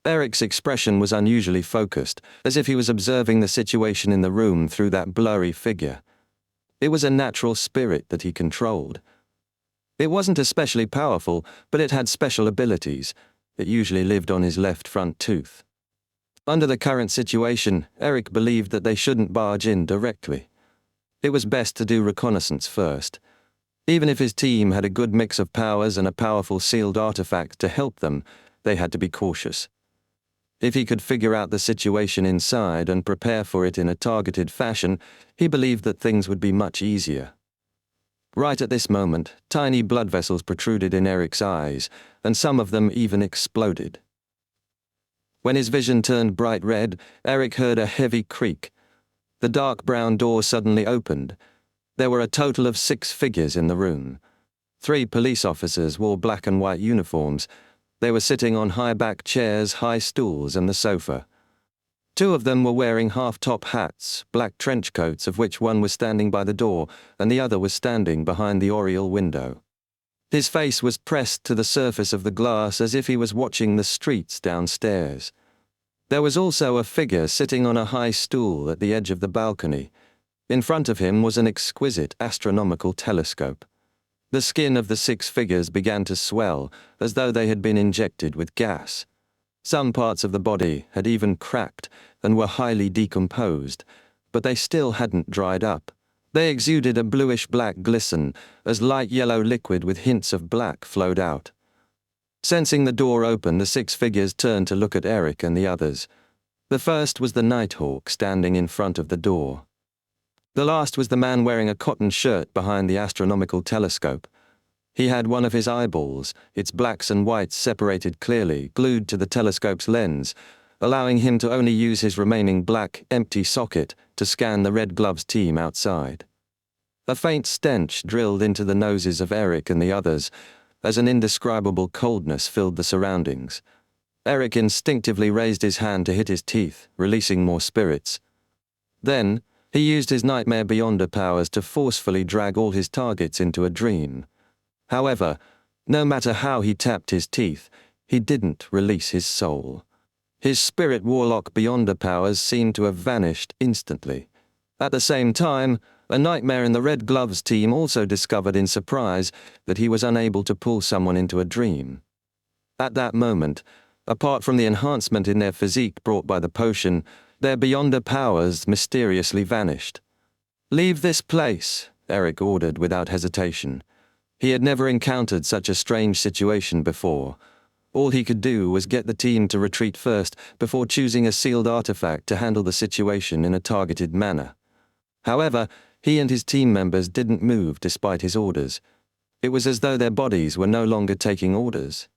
[SPEAKER 1] Eric's expression was unusually focused, as if he was observing the situation in the room through that blurry figure. It was a natural spirit that he controlled. It wasn't especially powerful, but it had special abilities. It usually lived on his left front tooth. Under the current situation, Eric believed that they shouldn't barge in directly. It was best to do reconnaissance first. Even if his team had a good mix of powers and a powerful sealed artifact to help them, they had to be cautious. If he could figure out the situation inside and prepare for it in a targeted fashion, he believed that things would be much easier. Right at this moment, tiny blood vessels protruded in Eric's eyes, and some of them even exploded. When his vision turned bright red, Eric heard a heavy creak. The dark brown door suddenly opened. There were a total of 6 figures in the room. 3 police officers wore black and white uniforms. They were sitting on high-back chairs, high stools, and the sofa. 2 of them were wearing half-top hats, black trench coats, of which one was standing by the door and the other was standing behind the oriel window. His face was pressed to the surface of the glass as if he was watching the streets downstairs. There was also a figure sitting on a high stool at the edge of the balcony. In front of him was an exquisite astronomical telescope. The skin of the 6 figures began to swell, as though they had been injected with gas. Some parts of the body had even cracked and were highly decomposed, but they still hadn't dried up. They exuded a bluish-black glisten, as light yellow liquid with hints of black flowed out. Sensing the door open, the 6 figures turned to look at Eric and the others. The first was the Nighthawk standing in front of the door. The last was the man wearing a cotton shirt behind the astronomical telescope. He had one of his eyeballs, its blacks and whites separated clearly, glued to the telescope's lens, allowing him to only use his remaining black, empty socket to scan the Red Gloves team outside. A faint stench drilled into the noses of Eric and the others, as an indescribable coldness filled the surroundings. Eric instinctively raised his hand to hit his teeth, releasing more spirits. Then, he used his Nightmare Beyonder powers to forcefully drag all his targets into a dream. However, no matter how he tapped his teeth, he didn't release his soul. His spirit warlock Beyonder powers seemed to have vanished instantly. At the same time, a nightmare in the Red Gloves team also discovered in surprise that he was unable to pull someone into a dream. At that moment, apart from the enhancement in their physique brought by the potion, their Beyonder powers mysteriously vanished. "Leave this place," Eric ordered without hesitation. He had never encountered such a strange situation before. All he could do was get the team to retreat first before choosing a sealed artifact to handle the situation in a targeted manner. However, he and his team members didn't move despite his orders. It was as though their bodies were no longer taking orders.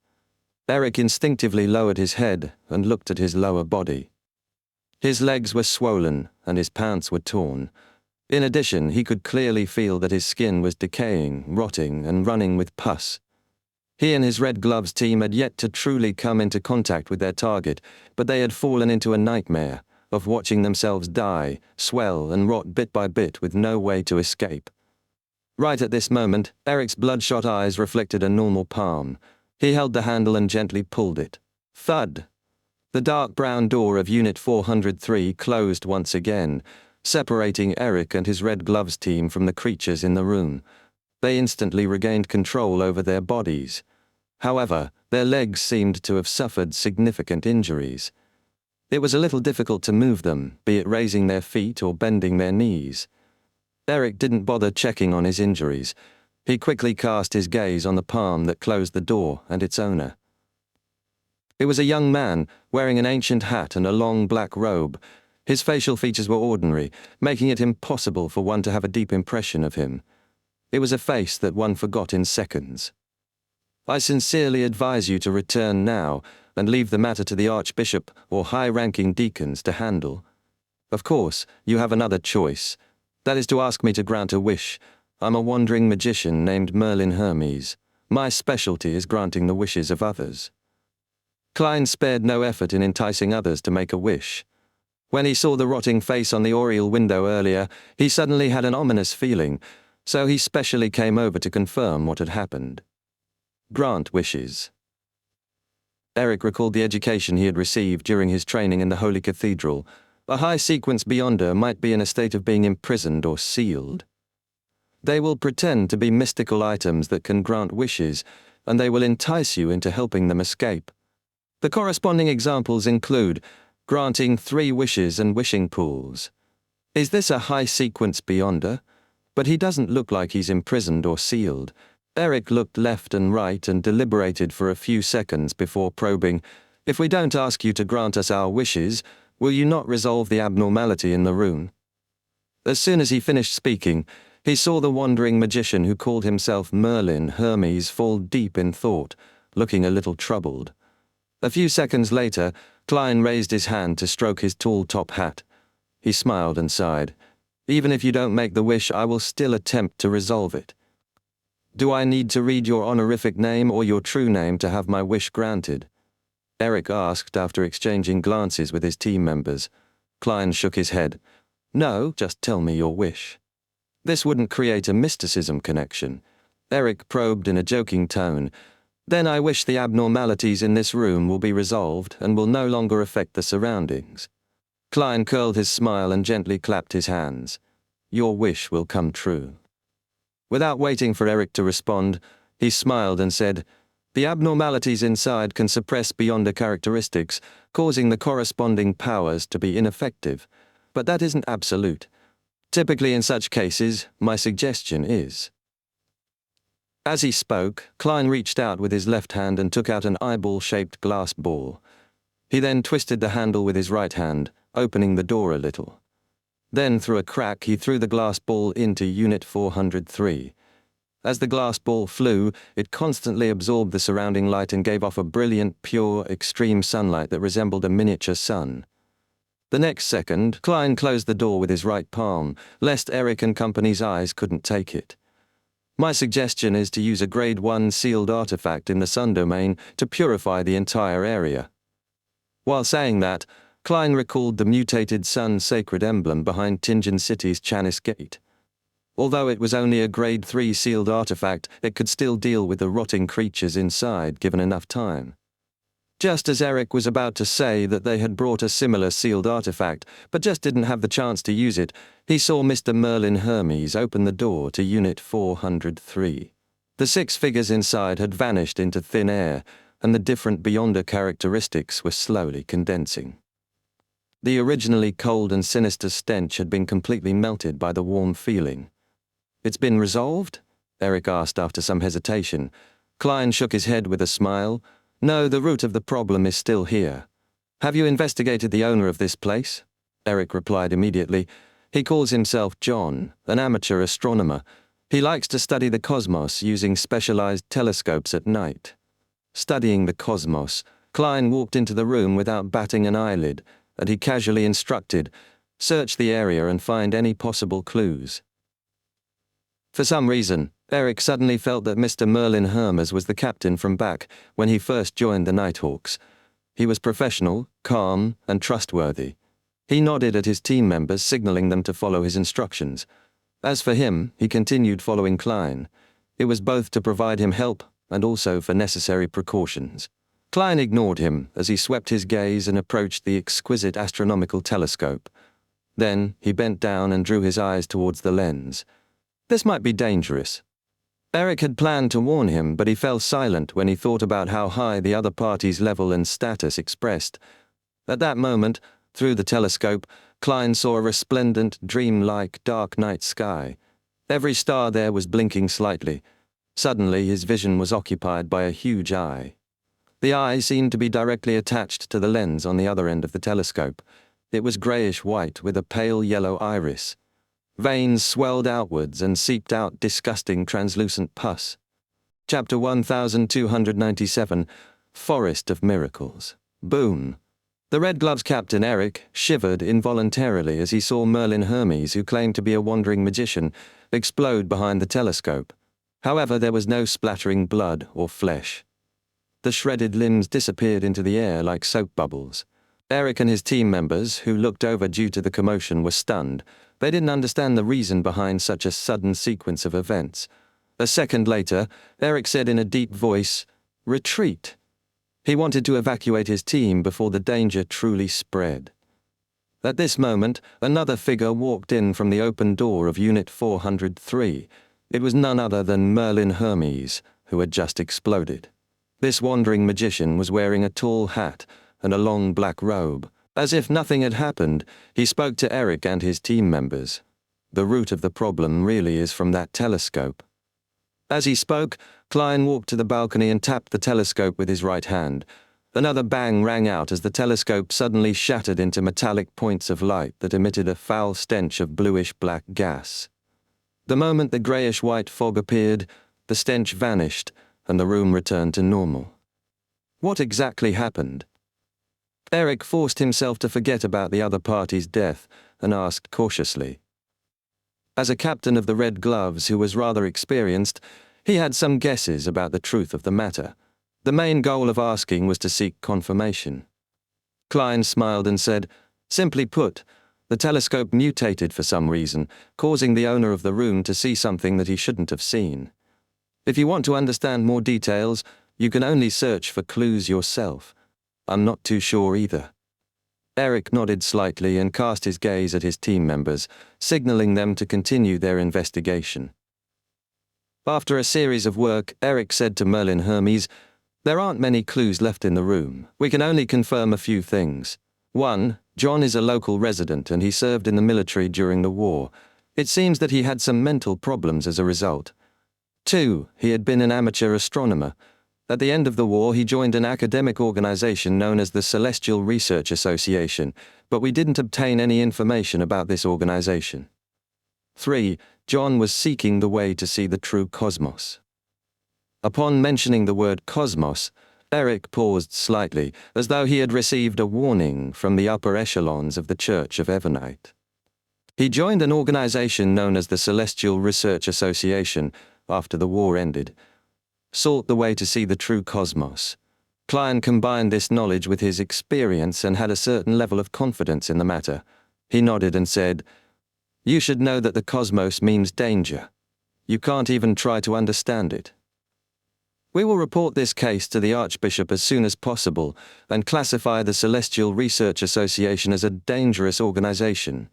[SPEAKER 1] Eric instinctively lowered his head and looked at his lower body. His legs were swollen and his pants were torn. In addition, he could clearly feel that his skin was decaying, rotting, and running with pus. He and his Red Gloves team had yet to truly come into contact with their target, but they had fallen into a nightmare of watching themselves die, swell, and rot bit by bit with no way to escape. Right at this moment, Eric's bloodshot eyes reflected a normal palm. He held the handle and gently pulled it. Thud! The dark brown door of Unit 403 closed once again, separating Eric and his Red Gloves team from the creatures in the room. They instantly regained control over their bodies. However, their legs seemed to have suffered significant injuries. It was a little difficult to move them, be it raising their feet or bending their knees. Eric didn't bother checking on his injuries. He quickly cast his gaze on the palm that closed the door and its owner. It was a young man, wearing an ancient hat and a long black robe. His facial features were ordinary, making it impossible for one to have a deep impression of him. It was a face that one forgot in seconds. "I sincerely advise you to return now and leave the matter to the Archbishop or high-ranking deacons to handle. Of course, you have another choice. That is to ask me to grant a wish. I'm a wandering magician named Merlin Hermes. My specialty is granting the wishes of others." Klein spared no effort in enticing others to make a wish. When he saw the rotting face on the oriel window earlier, he suddenly had an ominous feeling, so he specially came over to confirm what had happened. Grant wishes. Eric recalled the education he had received during his training in the Holy Cathedral. A high-sequence Beyonder might be in a state of being imprisoned or sealed. They will pretend to be mystical items that can grant wishes, and they will entice you into helping them escape. The corresponding examples include granting 3 wishes and wishing pools. Is this a high-sequence Beyonder? But he doesn't look like he's imprisoned or sealed. Eric looked left and right and deliberated for a few seconds before probing, "If we don't ask you to grant us our wishes, will you not resolve the abnormality in the room?" As soon as he finished speaking, he saw the wandering magician who called himself Merlin Hermes fall deep in thought, looking a little troubled. A few seconds later, Klein raised his hand to stroke his tall top hat. He smiled and sighed. "Even if you don't make the wish, I will still attempt to resolve it. Do I need to read your honorific name or your true name to have my wish granted?" Eric asked after exchanging glances with his team members. Klein shook his head. "No, just tell me your wish." This wouldn't create a mysticism connection. Eric probed in a joking tone. "Then I wish the abnormalities in this room will be resolved and will no longer affect the surroundings." Klein curled his smile and gently clapped his hands. "Your wish will come true." Without waiting for Eric to respond, he smiled and said, "The abnormalities inside can suppress Beyonder characteristics, causing the corresponding powers to be ineffective. But that isn't absolute. Typically in such cases, my suggestion is." As he spoke, Klein reached out with his left hand and took out an eyeball-shaped glass ball. He then twisted the handle with his right hand, opening the door a little. Then, through a crack, he threw the glass ball into Unit 403. As the glass ball flew, it constantly absorbed the surrounding light and gave off a brilliant, pure, extreme sunlight that resembled a miniature sun. The next second, Klein closed the door with his right palm, lest Eric and company's eyes couldn't take it. "My suggestion is to use a Grade 1 sealed artifact in the Sun domain to purify the entire area." While saying that, Klein recalled the mutated sun sacred emblem behind Tingen City's Chanis Gate. Although it was only a Grade 3 sealed artifact, it could still deal with the rotting creatures inside given enough time. Just as Eric was about to say that they had brought a similar sealed artifact, but just didn't have the chance to use it, he saw Mr. Merlin Hermes open the door to Unit 403. The 6 figures inside had vanished into thin air, and the different Beyonder characteristics were slowly condensing. The originally cold and sinister stench had been completely melted by the warm feeling. "It's been resolved?" Eric asked after some hesitation. Klein shook his head with a smile. "No, the root of the problem is still here." "Have you investigated the owner of this place?" Eric replied immediately. "He calls himself John, an amateur astronomer. He likes to study the cosmos using specialized telescopes at night." Studying the cosmos, Klein walked into the room without batting an eyelid, and he casually instructed, "Search the area and find any possible clues." For some reason, Eric suddenly felt that Mr. Merlin Hermes was the captain from back when he first joined the Nighthawks. He was professional, calm, and trustworthy. He nodded at his team members, signaling them to follow his instructions. As for him, he continued following Klein. It was both to provide him help and also for necessary precautions. Klein ignored him as he swept his gaze and approached the exquisite astronomical telescope. Then he bent down and drew his eyes towards the lens. This might be dangerous. Eric had planned to warn him, but he fell silent when he thought about how high the other party's level and status expressed. At that moment, through the telescope, Klein saw a resplendent, dreamlike, dark night sky. Every star there was blinking slightly. Suddenly, his vision was occupied by a huge eye. The eye seemed to be directly attached to the lens on the other end of the telescope. It was grayish-white with a pale yellow iris. Veins swelled outwards and seeped out disgusting translucent pus. Chapter 1297, Forest of Miracles. Boom. The Red Gloves captain, Eric, shivered involuntarily as he saw Merlin Hermes, who claimed to be a wandering magician, explode behind the telescope. However, there was no splattering blood or flesh. The shredded limbs disappeared into the air like soap bubbles. Eric and his team members, who looked over due to the commotion, were stunned. They didn't understand the reason behind such a sudden sequence of events. A second later, Eric said in a deep voice, "Retreat." He wanted to evacuate his team before the danger truly spread. At this moment, another figure walked in from the open door of Unit 403. It was none other than Merlin Hermes, who had just exploded. This wandering magician was wearing a tall hat and a long black robe. As if nothing had happened, he spoke to Eric and his team members. "The root of the problem really is from that telescope." As he spoke, Klein walked to the balcony and tapped the telescope with his right hand. Another bang rang out as the telescope suddenly shattered into metallic points of light that emitted a foul stench of bluish-black gas. The moment the grayish-white fog appeared, the stench vanished, and the room returned to normal. What exactly happened? Eric forced himself to forget about the other party's death and asked cautiously. As a captain of the Red Gloves who was rather experienced, he had some guesses about the truth of the matter. The main goal of asking was to seek confirmation. Klein smiled and said, "Simply put, the telescope mutated for some reason, causing the owner of the room to see something that he shouldn't have seen. If you want to understand more details, you can only search for clues yourself. I'm not too sure either." Eric nodded slightly and cast his gaze at his team members, signaling them to continue their investigation. After a series of work, Eric said to Merlin Hermes, "There aren't many clues left in the room. We can only confirm a few things. 1. John is a local resident and he served in the military during the war. It seems that he had some mental problems as a result. 2. He had been an amateur astronomer. At the end of the war, he joined an academic organization known as the Celestial Research Association, but we didn't obtain any information about this organization. 3. John was seeking the way to see the true cosmos." Upon mentioning the word cosmos, Eric paused slightly, as though he had received a warning from the upper echelons of the Church of Evernite. He joined an organization known as the Celestial Research Association after the war ended. Sought the way to see the true cosmos. Klein combined this knowledge with his experience and had a certain level of confidence in the matter. He nodded and said, "You should know that the cosmos means danger. You can't even try to understand it." We will report this case to the Archbishop as soon as possible and classify the Celestial Research Association as a dangerous organization,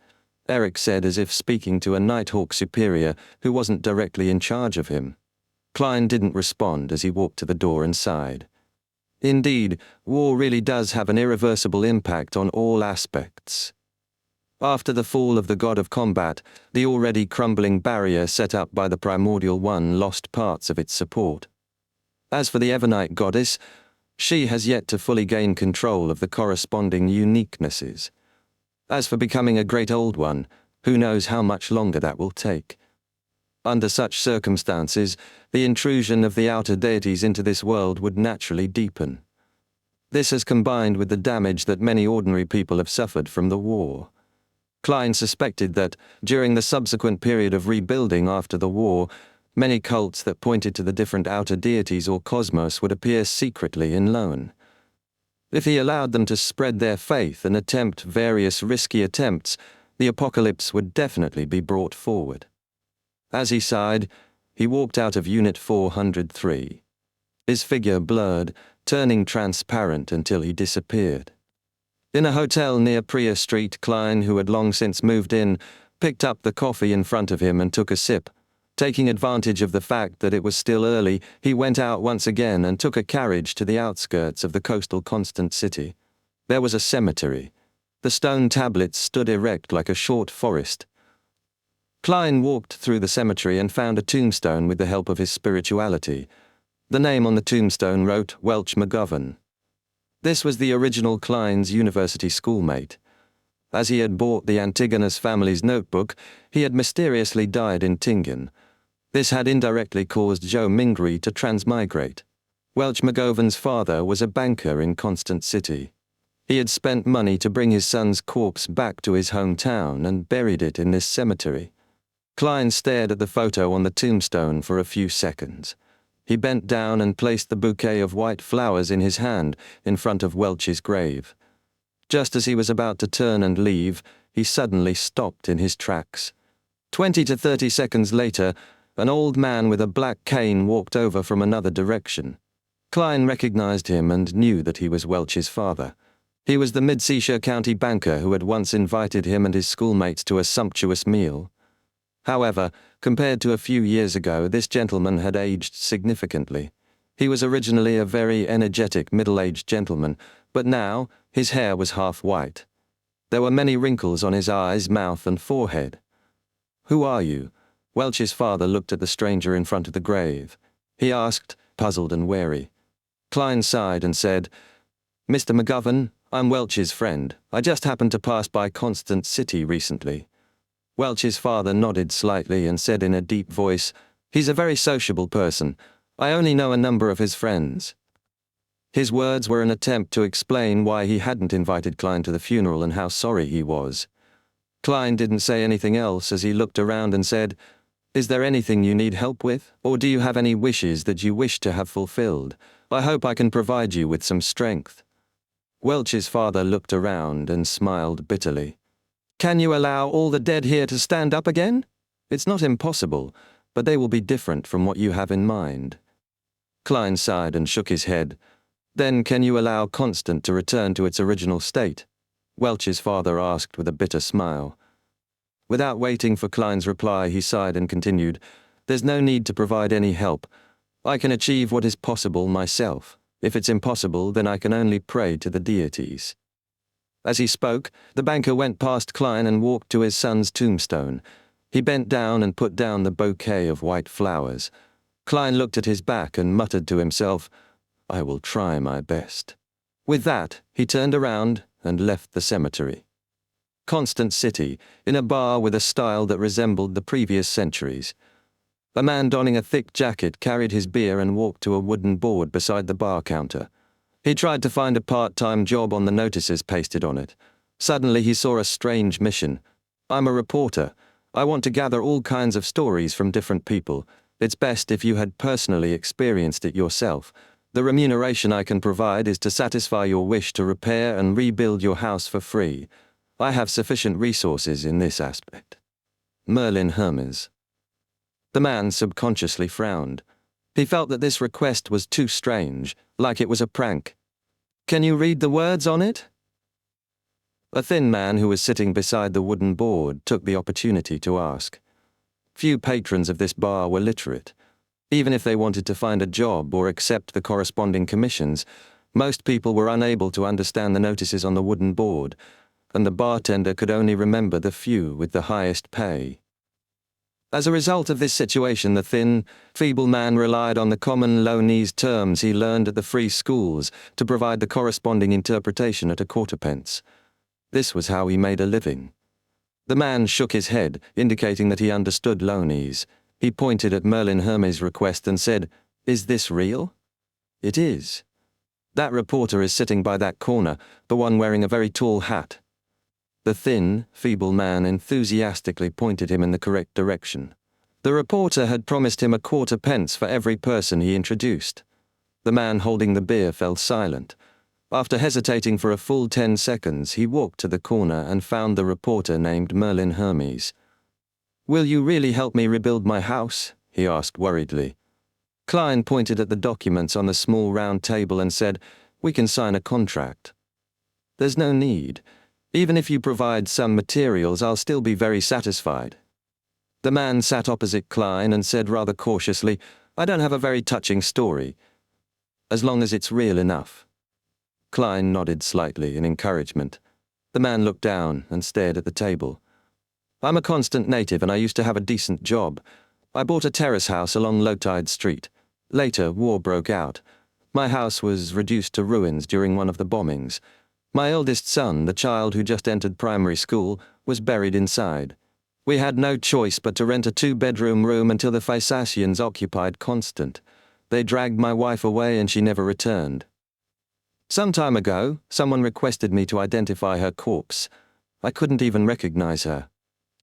[SPEAKER 1] Eric said as if speaking to a Nighthawk superior who wasn't directly in charge of him. Klein didn't respond as he walked to the door and sighed. Indeed, war really does have an irreversible impact on all aspects. After the fall of the god of combat, the already crumbling barrier set up by the Primordial One lost parts of its support. As for the Evernite goddess, she has yet to fully gain control of the corresponding uniquenesses. As for becoming a great old one, who knows how much longer that will take. Under such circumstances, the intrusion of the outer deities into this world would naturally deepen. This has combined with the damage that many ordinary people have suffered from the war. Klein suspected that, during the subsequent period of rebuilding after the war, many cults that pointed to the different outer deities or cosmos would appear secretly in Loan. If he allowed them to spread their faith and attempt various risky attempts, the apocalypse would definitely be brought forward. As he sighed, he walked out of Unit 403. His figure blurred, turning transparent until he disappeared. In a hotel near Priya Street, Klein, who had long since moved in, picked up the coffee in front of him and took a sip. Taking advantage of the fact that it was still early, he went out once again and took a carriage to the outskirts of the coastal Constant City. There was a cemetery. The stone tablets stood erect like a short forest. Klein walked through the cemetery and found a tombstone with the help of his spirituality. The name on the tombstone wrote Welch McGovern. This was the original Klein's university schoolmate. As he had bought the Antigonus family's notebook, he had mysteriously died in Tingen. This had indirectly caused Joe Mingri to transmigrate. Welch McGovern's father was a banker in Constant City. He had spent money to bring his son's corpse back to his hometown and buried it in this cemetery. Klein stared at the photo on the tombstone for a few seconds. He bent down and placed the bouquet of white flowers in his hand in front of Welch's grave. Just as he was about to turn and leave, he suddenly stopped in his tracks. 20 to 30 seconds later, an old man with a black cane walked over from another direction. Klein recognized him and knew that he was Welch's father. He was the Mid-Seashire County banker who had once invited him and his schoolmates to a sumptuous meal. However, compared to a few years ago, this gentleman had aged significantly. He was originally a very energetic middle-aged gentleman, but now his hair was half white. There were many wrinkles on his eyes, mouth, and forehead. "Who are you?" Welch's father looked at the stranger in front of the grave. He asked, puzzled and wary. Klein sighed and said, "Mr. McGovern, I'm Welch's friend. I just happened to pass by Constant City recently." Welch's father nodded slightly and said in a deep voice, "He's a very sociable person. I only know a number of his friends." His words were an attempt to explain why he hadn't invited Klein to the funeral and how sorry he was. Klein didn't say anything else as he looked around and said, "Is there anything you need help with, or do you have any wishes that you wish to have fulfilled? I hope I can provide you with some strength." Welch's father looked around and smiled bitterly. "Can you allow all the dead here to stand up again? It's not impossible, but they will be different from what you have in mind." Klein sighed and shook his head. "Then can you allow Constant to return to its original state?" Welch's father asked with a bitter smile. Without waiting for Klein's reply, he sighed and continued, "There's no need to provide any help. I can achieve what is possible myself. If it's impossible, then I can only pray to the deities." As he spoke, the banker went past Klein and walked to his son's tombstone. He bent down and put down the bouquet of white flowers. Klein looked at his back and muttered to himself, "I will try my best." With that, he turned around and left the cemetery. Constant City, in a bar with a style that resembled the previous centuries. A man donning a thick jacket carried his beer and walked to a wooden board beside the bar counter. He tried to find a part-time job on the notices pasted on it. Suddenly he saw a strange mission. "I'm a reporter. I want to gather all kinds of stories from different people. It's best if you had personally experienced it yourself. The remuneration I can provide is to satisfy your wish to repair and rebuild your house for free. I have sufficient resources in this aspect." Merlin Hermes. The man subconsciously frowned. He felt that this request was too strange, like it was a prank. "Can you read the words on it?" A thin man who was sitting beside the wooden board took the opportunity to ask. Few patrons of this bar were literate. Even if they wanted to find a job or accept the corresponding commissions, most people were unable to understand the notices on the wooden board, and the bartender could only remember the few with the highest pay. As a result of this situation, the thin, feeble man relied on the common low-knees terms he learned at the free schools to provide the corresponding interpretation at a quarter-pence. This was how he made a living. The man shook his head, indicating that he understood low-knees. He pointed at Merlin Hermes' request and said, "Is this real?" "It is. That reporter is sitting by that corner, the one wearing a very tall hat." The thin, feeble man enthusiastically pointed him in the correct direction. The reporter had promised him a quarter-pence for every person he introduced. The man holding the beer fell silent. After hesitating for a full 10 seconds, he walked to the corner and found the reporter named Merlin Hermes. "Will you really help me rebuild my house?" he asked worriedly. Klein pointed at the documents on the small round table and said, "We can sign a contract." "There's no need. Even if you provide some materials, I'll still be very satisfied." The man sat opposite Klein and said rather cautiously, "I don't have a very touching story, as long as it's real enough." Klein nodded slightly in encouragement. The man looked down and stared at the table. "I'm a constant native and I used to have a decent job. I bought a terrace house along Lowtide Street. Later, war broke out. My house was reduced to ruins during one of the bombings. My eldest son, the child who just entered primary school, was buried inside. We had no choice but to rent a 2-bedroom room until the Physacians occupied Constant. They dragged my wife away and she never returned. Some time ago, someone requested me to identify her corpse. I couldn't even recognize her.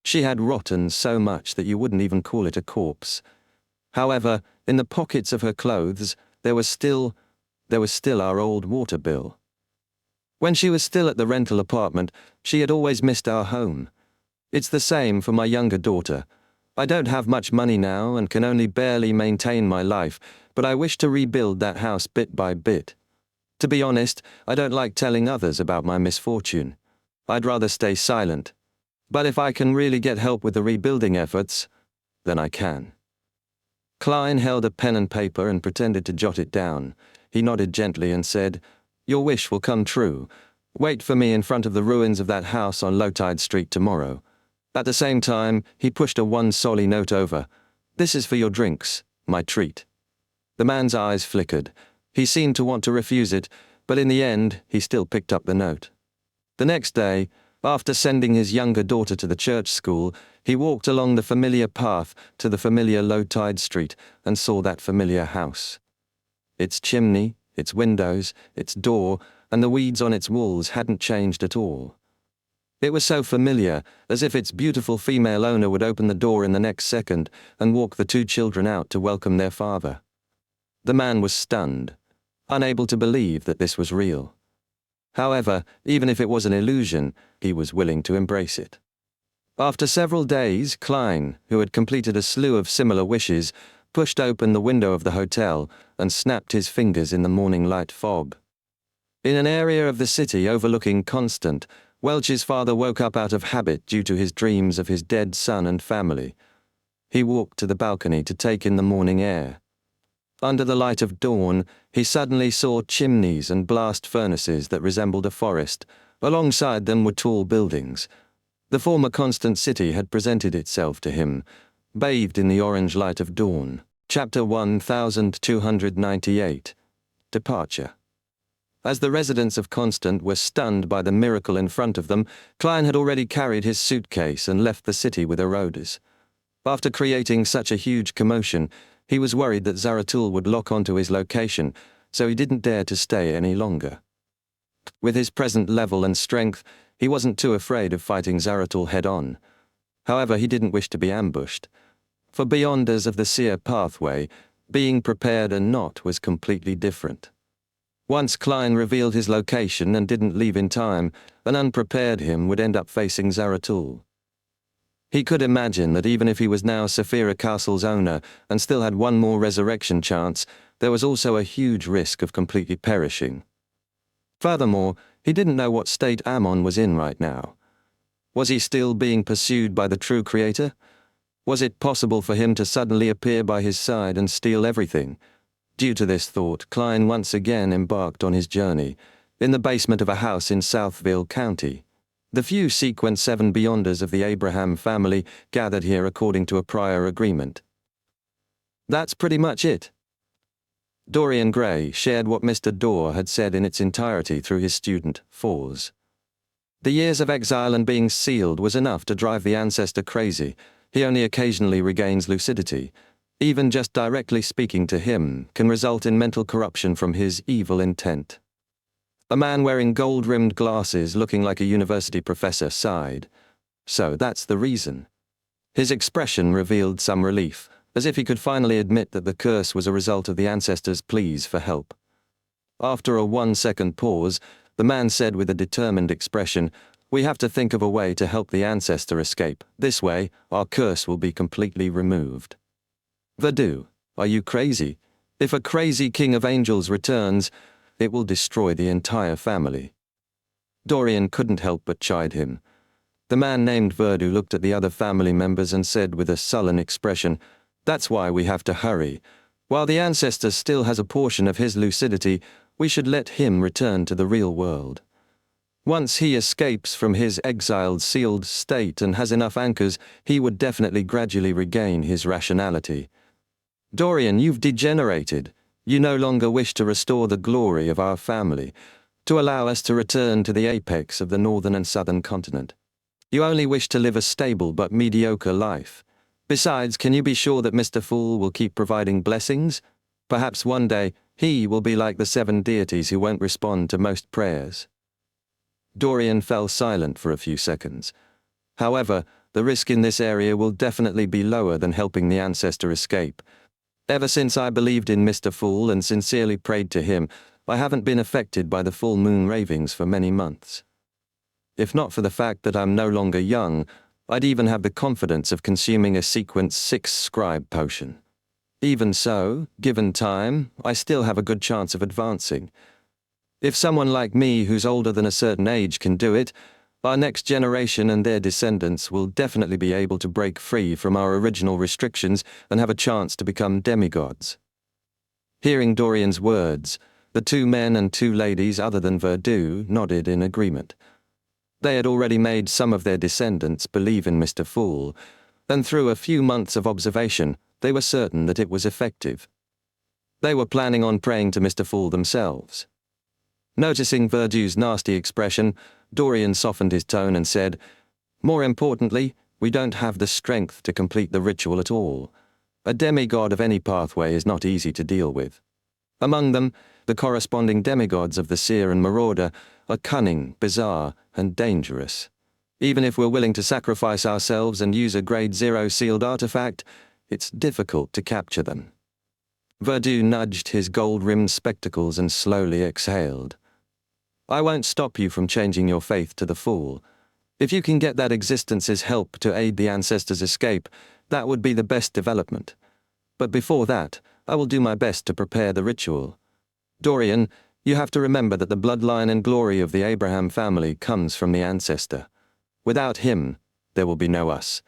[SPEAKER 1] She had rotten so much that you wouldn't even call it a corpse. However, in the pockets of her clothes, there was still our old water bill. When she was still at the rental apartment, she had always missed our home. It's the same for my younger daughter. I don't have much money now and can only barely maintain my life, but I wish to rebuild that house bit by bit. To be honest, I don't like telling others about my misfortune. I'd rather stay silent. But if I can really get help with the rebuilding efforts, then I can." Klein held a pen and paper and pretended to jot it down. He nodded gently and said, "Your wish will come true. Wait for me in front of the ruins of that house on Lowtide Street tomorrow." At the same time, he pushed a 1 solly note over. "This is for your drinks, my treat." The man's eyes flickered. He seemed to want to refuse it, but in the end, he still picked up the note. The next day, after sending his younger daughter to the church school, he walked along the familiar path to the familiar Lowtide Street and saw that familiar house. Its chimney, its windows, its door, and the weeds on its walls hadn't changed at all. It was so familiar, as if its beautiful female owner would open the door in the next second and walk the 2 children out to welcome their father. The man was stunned, unable to believe that this was real. However, even if it was an illusion, he was willing to embrace it. After several days, Klein, who had completed a slew of similar wishes, pushed open the window of the hotel and snapped his fingers in the morning light fog. In an area of the city overlooking Constant, Welch's father woke up out of habit due to his dreams of his dead son and family. He walked to the balcony to take in the morning air. Under the light of dawn, he suddenly saw chimneys and blast furnaces that resembled a forest. Alongside them were tall buildings. The former Constant city had presented itself to him, bathed in the orange light of dawn. Chapter 1298. Departure. As the residents of Constant were stunned by the miracle in front of them, Klein had already carried his suitcase and left the city with Herodes. After creating such a huge commotion, he was worried that Zaratul would lock onto his location, so he didn't dare to stay any longer. With his present level and strength, he wasn't too afraid of fighting Zaratul head-on. However, he didn't wish to be ambushed. For Beyonders of the Seer pathway, being prepared or not was completely different. Once Klein revealed his location and didn't leave in time, an unprepared him would end up facing Zaratul. He could imagine that even if he was now Saphira Castle's owner and still had one more resurrection chance, there was also a huge risk of completely perishing. Furthermore, he didn't know what state Ammon was in right now. Was he still being pursued by the true creator? Was it possible for him to suddenly appear by his side and steal everything? Due to this thought, Klein once again embarked on his journey, in the basement of a house in Southville County. The few Sequence 7 Beyonders of the Abraham family gathered here according to a prior agreement. That's pretty much it. Dorian Gray shared what Mr. Dorr had said in its entirety through his student, Fours. The years of exile and being sealed was enough to drive the ancestor crazy. He only occasionally regains lucidity. Even just directly speaking to him can result in mental corruption from his evil intent. A man wearing gold-rimmed glasses looking like a university professor sighed. So that's the reason. His expression revealed some relief, as if he could finally admit that the curse was a result of the ancestors' pleas for help. After a 1-second pause, the man said with a determined expression, "We have to think of a way to help the ancestor escape. This way, our curse will be completely removed." Verdu, are you crazy? If a crazy king of angels returns, it will destroy the entire family. Dorian couldn't help but chide him. The man named Verdu looked at the other family members and said with a sullen expression, "That's why we have to hurry. While the ancestor still has a portion of his lucidity, we should let him return to the real world. Once he escapes from his exiled, sealed state and has enough anchors, he would definitely gradually regain his rationality." Dorian, you've degenerated. You no longer wish to restore the glory of our family, to allow us to return to the apex of the northern and southern continent. You only wish to live a stable but mediocre life. Besides, can you be sure that Mr. Fool will keep providing blessings? Perhaps one day, he will be like the 7 deities who won't respond to most prayers. Dorian fell silent for a few seconds. However, the risk in this area will definitely be lower than helping the ancestor escape. Ever since I believed in Mr. Fool and sincerely prayed to him, I haven't been affected by the full moon ravings for many months. If not for the fact that I'm no longer young, I'd even have the confidence of consuming a Sequence 6 scribe potion. Even so, given time, I still have a good chance of advancing. If someone like me who's older than a certain age can do it, our next generation and their descendants will definitely be able to break free from our original restrictions and have a chance to become demigods. Hearing Dorian's words, the 2 men and 2 ladies other than Verdu nodded in agreement. They had already made some of their descendants believe in Mr. Fool, and through a few months of observation, they were certain that it was effective. They were planning on praying to Mr. Fool themselves. Noticing Verdu's nasty expression, Dorian softened his tone and said, "More importantly, we don't have the strength to complete the ritual at all. A demigod of any pathway is not easy to deal with. Among them, the corresponding demigods of the seer and marauder are cunning, bizarre, and dangerous. Even if we're willing to sacrifice ourselves and use a grade 0 sealed artifact, it's difficult to capture them." Verdu nudged his gold-rimmed spectacles and slowly exhaled. "I won't stop you from changing your faith to the Fool. If you can get that existence's help to aid the ancestors' escape, that would be the best development. But before that, I will do my best to prepare the ritual. Dorian, you have to remember that the bloodline and glory of the Abraham family comes from the ancestor. Without him, there will be no us.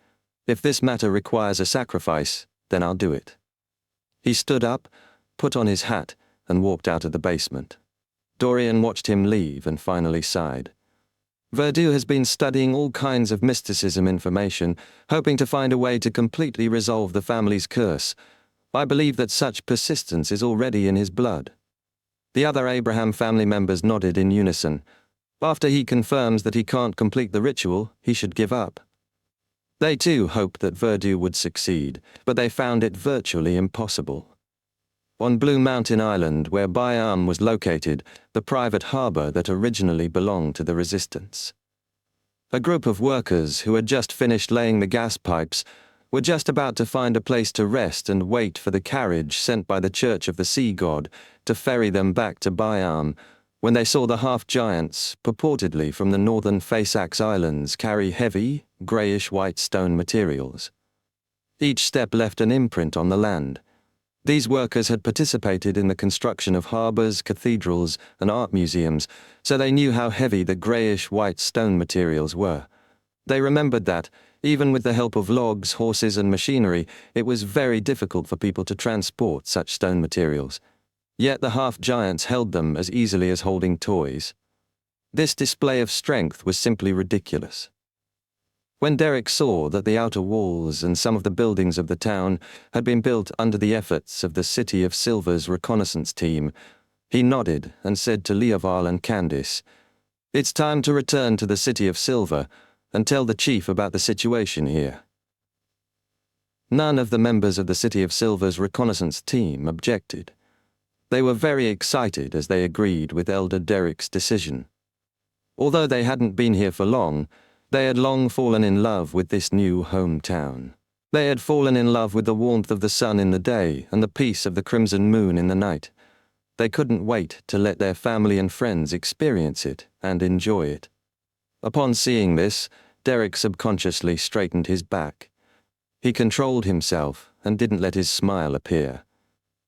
[SPEAKER 1] If this matter requires a sacrifice, then I'll do it." He stood up, put on his hat, and walked out of the basement. Dorian watched him leave and finally sighed. Verdu has been studying all kinds of mysticism information, hoping to find a way to completely resolve the family's curse. I believe that such persistence is already in his blood. The other Abraham family members nodded in unison. After he confirms that he can't complete the ritual, he should give up. They too hoped that Verdu would succeed, but they found it virtually impossible. On Blue Mountain Island, where Bayam was located, the private harbor that originally belonged to the Resistance. A group of workers who had just finished laying the gas pipes were just about to find a place to rest and wait for the carriage sent by the Church of the Sea God to ferry them back to Bayam, when they saw the half-giants, purportedly from the northern Faceax Islands, carry heavy, greyish-white stone materials. Each step left an imprint on the land. These workers had participated in the construction of harbours, cathedrals, and art museums, so they knew how heavy the greyish-white stone materials were. They remembered that, even with the help of logs, horses, and machinery, it was very difficult for people to transport such stone materials. Yet the half-giants held them as easily as holding toys. This display of strength was simply ridiculous. When Derek saw that the outer walls and some of the buildings of the town had been built under the efforts of the City of Silver's reconnaissance team, he nodded and said to Leoval and Candice, "It's time to return to the City of Silver and tell the chief about the situation here." None of the members of the City of Silver's reconnaissance team objected. They were very excited as they agreed with Elder Derek's decision. Although they hadn't been here for long, they had long fallen in love with this new hometown. They had fallen in love with the warmth of the sun in the day and the peace of the crimson moon in the night. They couldn't wait to let their family and friends experience it and enjoy it. Upon seeing this, Derek subconsciously straightened his back. He controlled himself and didn't let his smile appear.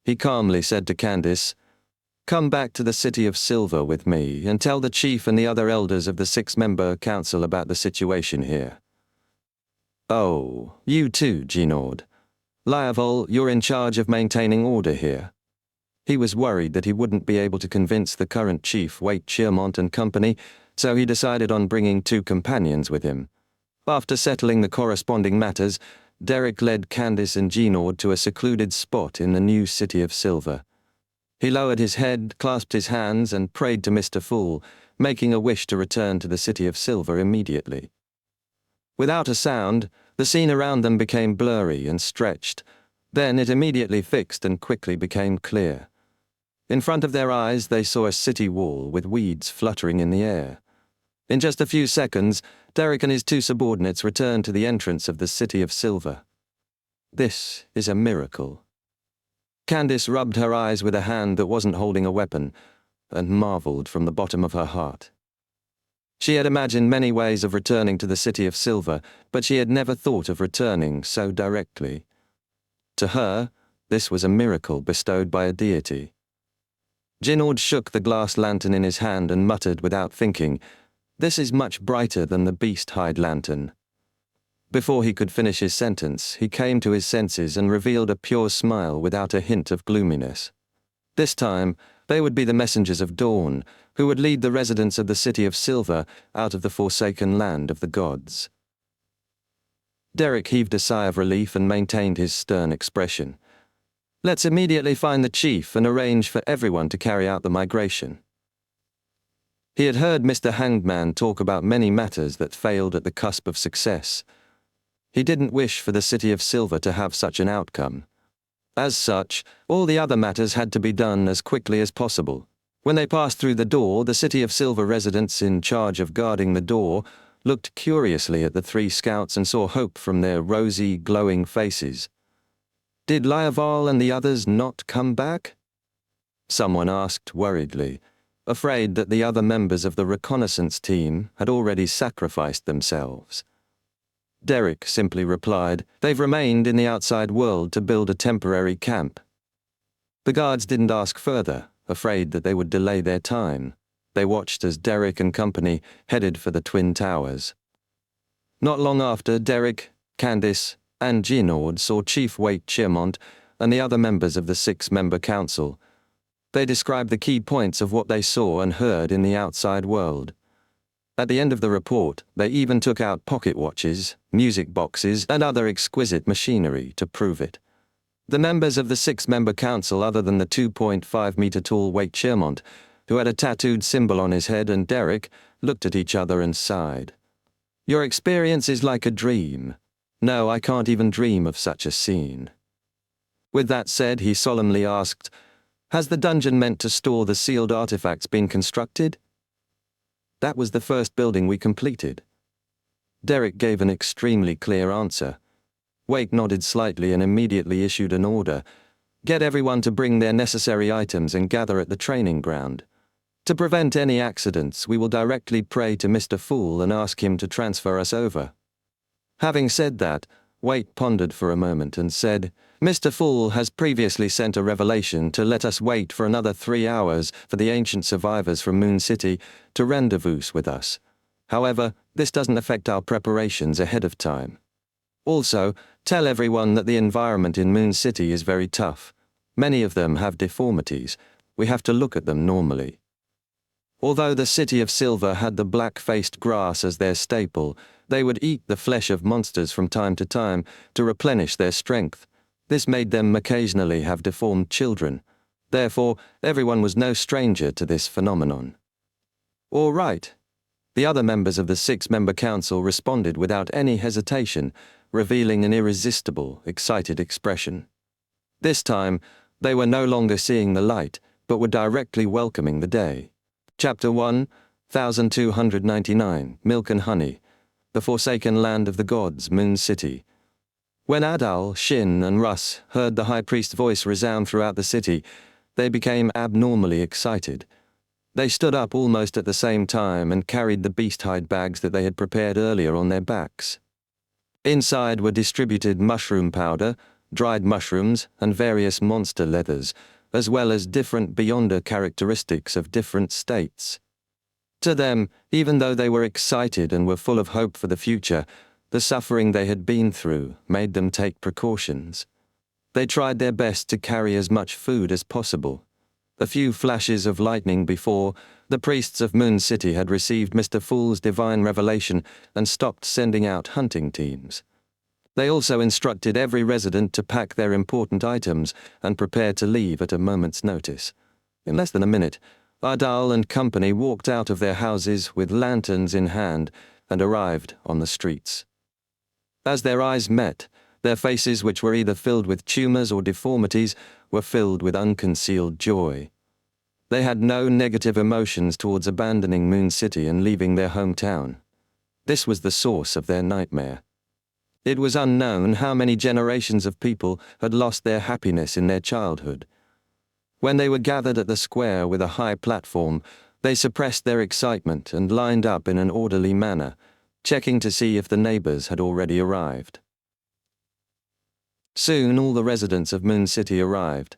[SPEAKER 1] He calmly said to Candice, "Come back to the City of Silver with me and tell the chief and the other elders of the 6-member council about the situation here." "Oh, you too, Ginord. Leoval, you're in charge of maintaining order here." He was worried that he wouldn't be able to convince the current chief, Waite Cheermont and Company, so he decided on bringing 2 companions with him. After settling the corresponding matters, Derek led Candice and Ginord to a secluded spot in the new City of Silver. He lowered his head, clasped his hands, and prayed to Mr. Fool, making a wish to return to the City of Silver immediately. Without a sound, the scene around them became blurry and stretched. Then it immediately fixed and quickly became clear. In front of their eyes, they saw a city wall with weeds fluttering in the air. In just a few seconds, Derek and his 2 subordinates returned to the entrance of the City of Silver. This is a miracle. Candice rubbed her eyes with a hand that wasn't holding a weapon, and marveled from the bottom of her heart. She had imagined many ways of returning to the City of Silver, but she had never thought of returning so directly. To her, this was a miracle bestowed by a deity. Ginord shook the glass lantern in his hand and muttered without thinking, "This is much brighter than the beast-hide lantern." Before he could finish his sentence, he came to his senses and revealed a pure smile without a hint of gloominess. This time, they would be the messengers of dawn, who would lead the residents of the City of Silver out of the forsaken land of the gods. Derek heaved a sigh of relief and maintained his stern expression. "Let's immediately find the chief and arrange for everyone to carry out the migration." He had heard Mr. Hangman talk about many matters that failed at the cusp of success. He didn't wish for the City of Silver to have such an outcome. As such, all the other matters had to be done as quickly as possible. When they passed through the door, the City of Silver residents in charge of guarding the door looked curiously at the 3 scouts and saw hope from their rosy, glowing faces. Did Leoval and the others not come back? Someone asked worriedly, afraid that the other members of the reconnaissance team had already sacrificed themselves. Derek simply replied, "They've remained in the outside world to build a temporary camp." The guards didn't ask further, afraid that they would delay their time. They watched as Derek and company headed for the Twin Towers. Not long after, Derek, Candice, and Ginord saw Chief Waite Cheermont and the other members of the 6-member council. They described the key points of what they saw and heard in the outside world. At the end of the report, they even took out pocket watches, music boxes, and other exquisite machinery to prove it. The members of the 6-member council, other than the 2.5-meter-tall Waite Cheermont, who had a tattooed symbol on his head, and Derek, looked at each other and sighed. "Your experience is like a dream. No, I can't even dream of such a scene." With that said, he solemnly asked, "Has the dungeon meant to store the sealed artifacts been constructed?" "That was the first building we completed." Derek gave an extremely clear answer. Waite nodded slightly and immediately issued an order. "Get everyone to bring their necessary items and gather at the training ground." To prevent any accidents, we will directly pray to Mr. Fool and ask him to transfer us over." Having said that, Waite pondered for a moment and said, "Mr. Fool has previously sent a revelation to let us wait for another 3 hours for the ancient survivors from Moon City to rendezvous with us. However, this doesn't affect our preparations ahead of time. Also, tell everyone that the environment in Moon City is very tough. Many of them have deformities. We have to look at them normally." Although the City of Silver had the black-faced grass as their staple, they would eat the flesh of monsters from time to replenish their strength. This made them occasionally have deformed children. Therefore, everyone was no stranger to this phenomenon. "All right." The other members of the 6-member council responded without any hesitation, revealing an irresistible, excited expression. This time, they were no longer seeing the light, but were directly welcoming the day. Chapter 1, 1299, Milk and Honey, The Forsaken Land of the Gods, Moon City. When Adal, Shin, and Russ heard the High Priest's voice resound throughout the city, they became abnormally excited. They stood up almost at the same time and carried the beast-hide bags that they had prepared earlier on their backs. Inside were distributed mushroom powder, dried mushrooms, and various monster leathers, as well as different beyonder characteristics of different states. To them, even though they were excited and were full of hope for the future, the suffering they had been through made them take precautions. They tried their best to carry as much food as possible. A few flashes of lightning before, the priests of Moon City had received Mr. Fool's divine revelation and stopped sending out hunting teams. They also instructed every resident to pack their important items and prepare to leave at a moment's notice. In less than a minute, Adal and company walked out of their houses with lanterns in hand and arrived on the streets. As their eyes met, their faces, which were either filled with tumors or deformities, were filled with unconcealed joy. They had no negative emotions towards abandoning Moon City and leaving their hometown. This was the source of their nightmare. It was unknown how many generations of people had lost their happiness in their childhood. When they were gathered at the square with a high platform, they suppressed their excitement and lined up in an orderly manner, checking to see if the neighbors had already arrived. Soon all the residents of Moon City arrived.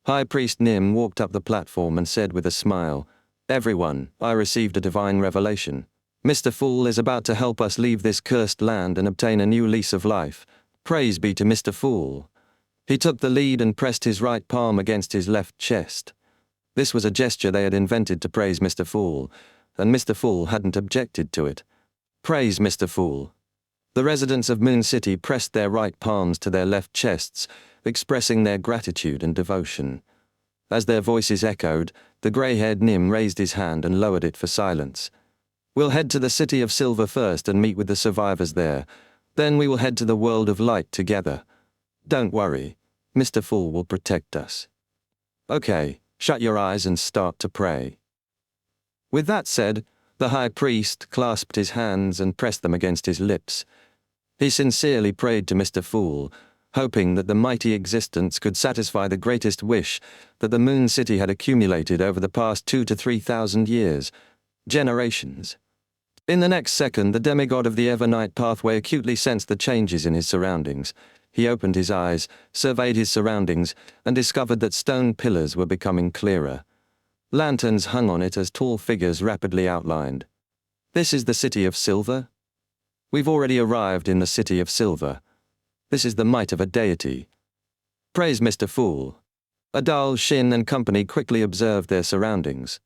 [SPEAKER 1] High Priest Nim walked up the platform and said with a smile, "Everyone, I received a divine revelation. Mr. Fool is about to help us leave this cursed land and obtain a new lease of life. Praise be to Mr. Fool." He took the lead and pressed his right palm against his left chest. This was a gesture they had invented to praise Mr. Fool, and Mr. Fool hadn't objected to it. "Praise Mr. Fool." The residents of Moon City pressed their right palms to their left chests, expressing their gratitude and devotion. As their voices echoed, the grey-haired Nim raised his hand and lowered it for silence. "We'll head to the City of Silver first and meet with the survivors there. Then we will head to the World of Light together. Don't worry, Mr. Fool will protect us. Okay, shut your eyes and start to pray." With that said, the High Priest clasped his hands and pressed them against his lips. He sincerely prayed to Mr. Fool, hoping that the mighty existence could satisfy the greatest wish that the Moon City had accumulated over the past 2,000 to 3,000 years, generations. In the next second, the demigod of the Evernight pathway acutely sensed the changes in his surroundings. He opened his eyes, surveyed his surroundings, and discovered that stone pillars were becoming clearer. Lanterns hung on it as tall figures rapidly outlined. "This is the City of Silver? We've already arrived in the City of Silver. This is the might of a deity. Praise Mr. Fool." Adal, Shin, and company quickly observed their surroundings.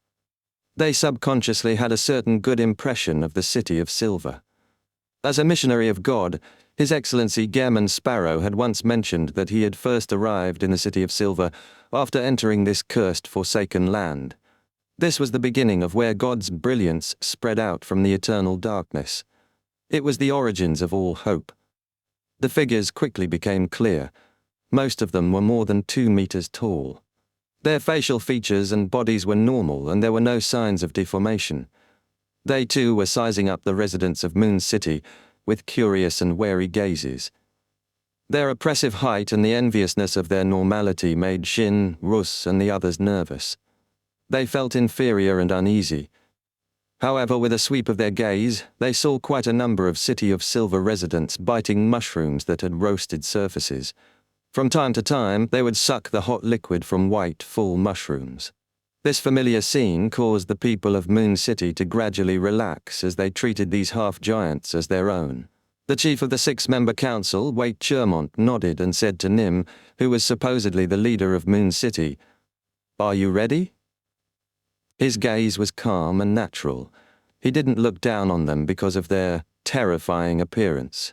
[SPEAKER 1] They subconsciously had a certain good impression of the City of Silver. As a missionary of God, His Excellency Gammon Sparrow had once mentioned that he had first arrived in the City of Silver after entering this cursed, forsaken land. This was the beginning of where God's brilliance spread out from the eternal darkness. It was the origins of all hope. The figures quickly became clear. Most of them were more than 2 meters tall. Their facial features and bodies were normal, and there were no signs of deformation. They too were sizing up the residents of Moon City with curious and wary gazes. Their oppressive height and the enviousness of their normality made Shin, Russ, and the others nervous. They felt inferior and uneasy. However, with a sweep of their gaze, they saw quite a number of City of Silver residents biting mushrooms that had roasted surfaces. From time to time, they would suck the hot liquid from white, full mushrooms. This familiar scene caused the people of Moon City to gradually relax as they treated these half-giants as their own. The chief of the 6-member council, Wait Chermont, nodded and said to Nim, who was supposedly the leader of Moon City, "Are you ready?" His gaze was calm and natural. He didn't look down on them because of their terrifying appearance.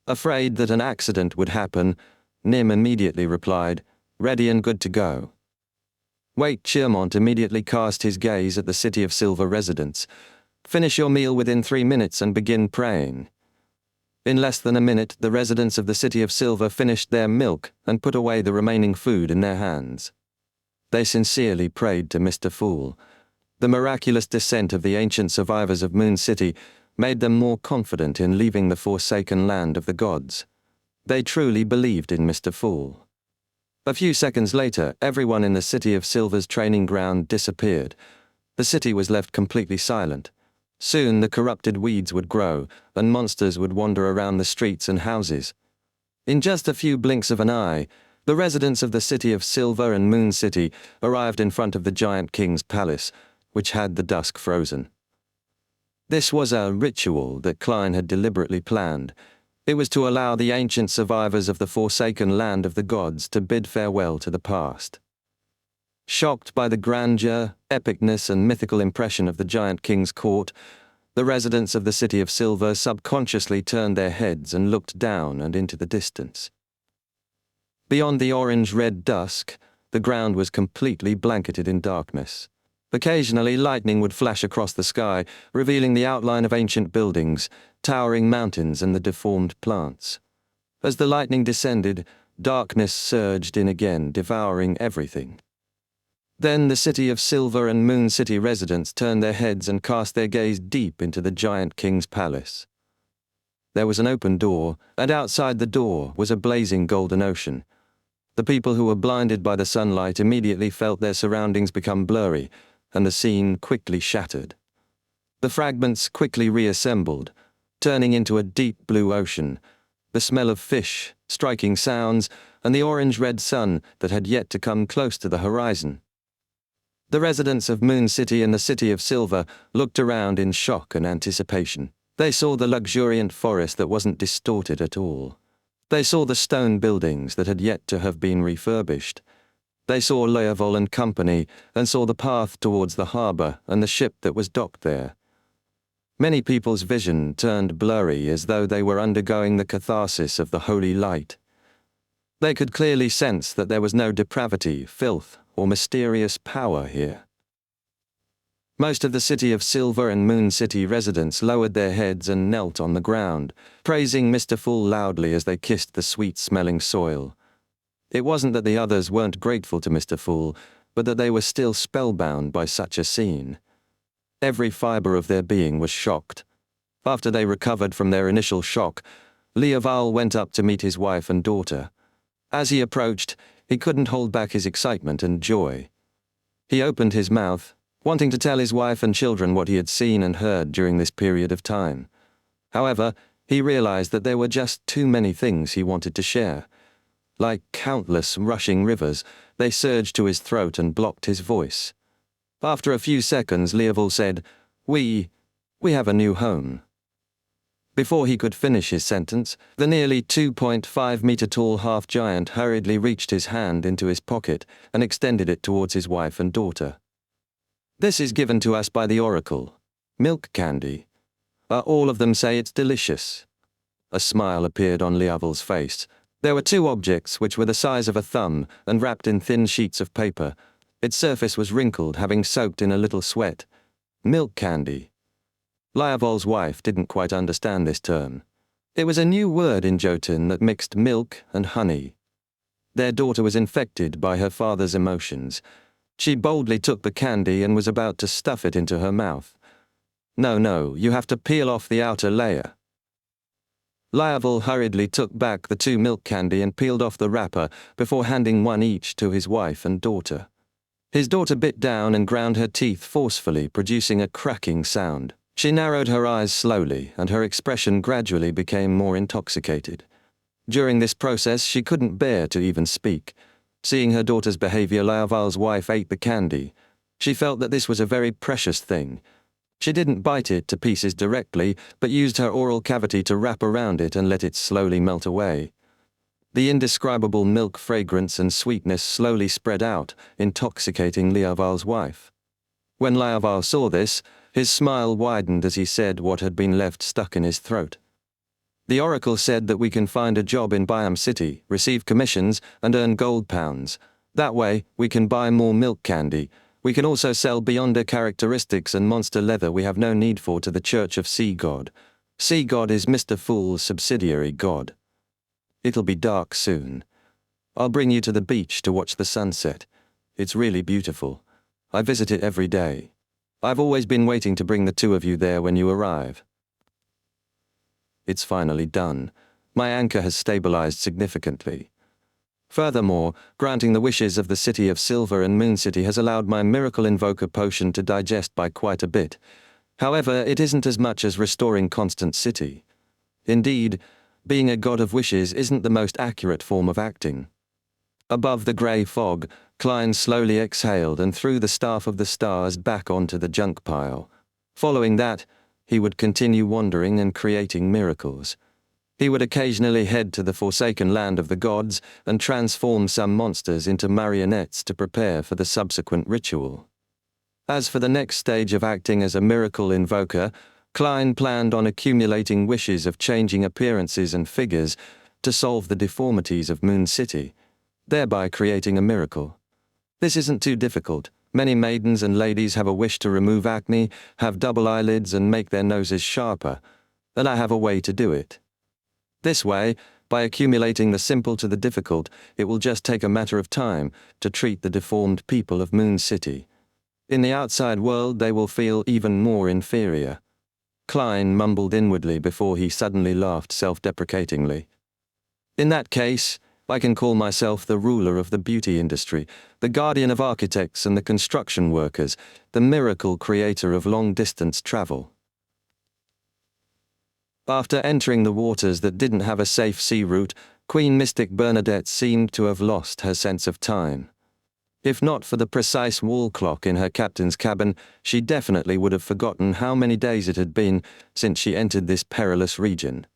[SPEAKER 1] Afraid that an accident would happen, Nim immediately replied, "Ready and good to go." Wait Chermont immediately cast his gaze at the City of Silver residents. "Finish your meal within 3 minutes and begin praying." In less than a minute, the residents of the City of Silver finished their milk and put away the remaining food in their hands. They sincerely prayed to Mr. Fool. The miraculous descent of the ancient survivors of Moon City made them more confident in leaving the forsaken land of the gods. They truly believed in Mr. Fool. A few seconds later, everyone in the City of Silver's training ground disappeared. The city was left completely silent. Soon the corrupted weeds would grow, and monsters would wander around the streets and houses. In just a few blinks of an eye, the residents of the City of Silver and Moon City arrived in front of the Giant King's palace, which had the dusk frozen. This was a ritual that Klein had deliberately planned. It was to allow the ancient survivors of the forsaken land of the gods to bid farewell to the past. Shocked by the grandeur, epicness, and mythical impression of the Giant King's court, the residents of the City of Silver subconsciously turned their heads and looked down and into the distance. Beyond the orange-red dusk, the ground was completely blanketed in darkness. Occasionally, lightning would flash across the sky, revealing the outline of ancient buildings, towering mountains, and the deformed plants. As the lightning descended, darkness surged in again, devouring everything. Then the City of Silver and Moon City residents turned their heads and cast their gaze deep into the Giant King's palace. There was an open door, and outside the door was a blazing golden ocean. The people who were blinded by the sunlight immediately felt their surroundings become blurry, and the scene quickly shattered. The fragments quickly reassembled, turning into a deep blue ocean, the smell of fish, striking sounds, and the orange-red sun that had yet to come close to the horizon. The residents of Moon City and the City of Silver looked around in shock and anticipation. They saw the luxuriant forest that wasn't distorted at all. They saw the stone buildings that had yet to have been refurbished. They saw Leovol and company, and saw the path towards the harbour and the ship that was docked there. Many people's vision turned blurry as though they were undergoing the catharsis of the holy light. They could clearly sense that there was no depravity, filth, or mysterious power here. Most of the City of Silver and Moon City residents lowered their heads and knelt on the ground, praising Mr. Fool loudly as they kissed the sweet-smelling soil. It wasn't that the others weren't grateful to Mr. Fool, but that they were still spellbound by such a scene. Every fibre of their being was shocked. After they recovered from their initial shock, Leoval went up to meet his wife and daughter. As he approached, he couldn't hold back his excitement and joy. He opened his mouth, wanting to tell his wife and children what he had seen and heard during this period of time. However, he realized that there were just too many things he wanted to share. Like countless rushing rivers, they surged to his throat and blocked his voice. After a few seconds, Leoval said, We have a new home." Before he could finish his sentence, the nearly 2.5-meter-tall half-giant hurriedly reached his hand into his pocket and extended it towards his wife and daughter. "This is given to us by the Oracle. Milk candy. All of them say it's delicious." A smile appeared on Leoval's face. There were 2 objects which were the size of a thumb and wrapped in thin sheets of paper. Its surface was wrinkled, having soaked in a little sweat. Milk candy. Leoval's wife didn't quite understand this term. It was a new word in Jotun that mixed milk and honey. Their daughter was infected by her father's emotions. She boldly took the candy and was about to stuff it into her mouth. No, you have to peel off the outer layer." Leoval hurriedly took back the 2 milk candy and peeled off the wrapper before handing one each to his wife and daughter. His daughter bit down and ground her teeth forcefully, producing a cracking sound. She narrowed her eyes slowly, and her expression gradually became more intoxicated. During this process, she couldn't bear to even speak. Seeing her daughter's behavior, Laoval's wife ate the candy. She felt that this was a very precious thing. She didn't bite it to pieces directly, but used her oral cavity to wrap around it and let it slowly melt away. The indescribable milk fragrance and sweetness slowly spread out, intoxicating Laoval's wife. When Laoval saw this, his smile widened as he said what had been left stuck in his throat. The oracle said that we can find a job in Byam City, receive commissions, and earn gold pounds. That way, we can buy more milk candy. We can also sell Beyonder characteristics and monster leather we have no need for to the Church of Sea God. Sea God is Mr. Fool's subsidiary god. It'll be dark soon. I'll bring you to the beach to watch the sunset. It's really beautiful. I visit it every day. I've always been waiting to bring the two of you there when you arrive. It's finally done. My anchor has stabilized significantly. Furthermore, granting the wishes of the City of Silver and Moon City has allowed my Miracle Invoker potion to digest by quite a bit. However, it isn't as much as restoring Constant City. Indeed, being a god of wishes isn't the most accurate form of acting. Above the grey fog, Klein slowly exhaled and threw the Staff of the Stars back onto the junk pile. Following that, he would continue wandering and creating miracles. He would occasionally head to the Forsaken Land of the Gods and transform some monsters into marionettes to prepare for the subsequent ritual. As for the next stage of acting as a miracle invoker, Klein planned on accumulating wishes of changing appearances and figures to solve the deformities of Moon City, thereby creating a miracle. This isn't too difficult. Many maidens and ladies have a wish to remove acne, have double eyelids and make their noses sharper, and I have a way to do it. This way, by accumulating the simple to the difficult, it will just take a matter of time to treat the deformed people of Moon City. In the outside world, they will feel even more inferior. Klein mumbled inwardly before he suddenly laughed self-deprecatingly. In that case, I can call myself the ruler of the beauty industry, the guardian of architects and the construction workers, the miracle creator of long-distance travel. After entering the waters that didn't have a safe sea route, Queen Mystic Bernadette seemed to have lost her sense of time. If not for the precise wall clock in her captain's cabin, she definitely would have forgotten how many days it had been since she entered this perilous region.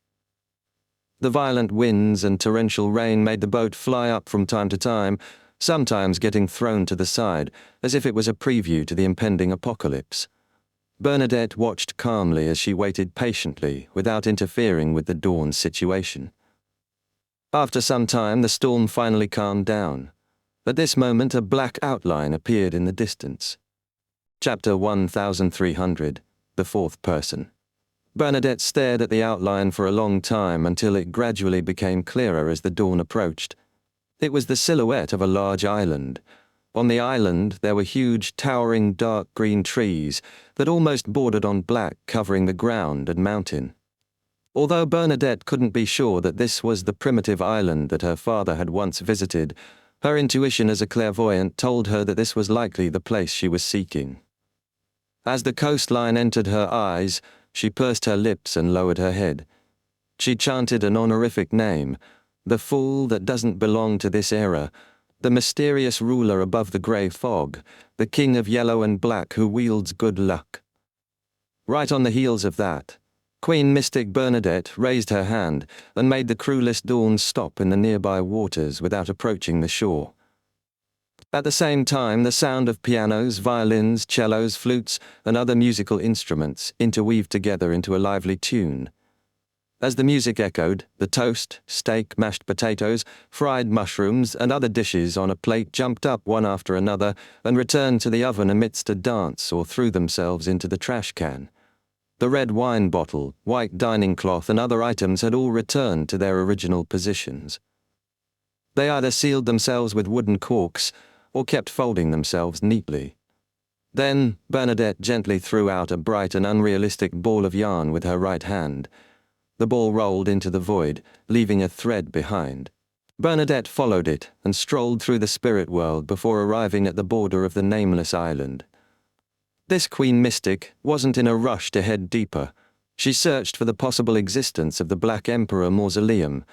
[SPEAKER 1] The violent winds and torrential rain made the boat fly up from time to time, sometimes getting thrown to the side, as if it was a preview to the impending apocalypse. Bernadette watched calmly as she waited patiently, without interfering with the dawn's situation. After some time, the storm finally calmed down. At this moment, a black outline appeared in the distance. Chapter 1300, The Fourth Person. Bernadette stared at the outline for a long time until it gradually became clearer as the dawn approached. It was the silhouette of a large island. On the island, there were huge, towering, dark green trees that almost bordered on black, covering the ground and mountain. Although Bernadette couldn't be sure that this was the primitive island that her father had once visited, her intuition as a clairvoyant told her that this was likely the place she was seeking. As the coastline entered her eyes, she pursed her lips and lowered her head. She chanted an honorific name, the fool that doesn't belong to this era, the mysterious ruler above the grey fog, the king of yellow and black who wields good luck. Right on the heels of that, Queen Mystic Bernadette raised her hand and made the crewless Dawn stop in the nearby waters without approaching the shore. At the same time, the sound of pianos, violins, cellos, flutes, and other musical instruments interweaved together into a lively tune. As the music echoed, the toast, steak, mashed potatoes, fried mushrooms, and other dishes on a plate jumped up one after another and returned to the oven amidst a dance or threw themselves into the trash can. The red wine bottle, white dining cloth, and other items had all returned to their original positions. They either sealed themselves with wooden corks or kept folding themselves neatly. Then Bernadette gently threw out a bright and unrealistic ball of yarn with her right hand. The ball rolled into the void, leaving a thread behind. Bernadette followed it and strolled through the spirit world before arriving at the border of the nameless island. This queen mystic wasn't in a rush to head deeper. She searched for the possible existence of the Black Emperor mausoleum,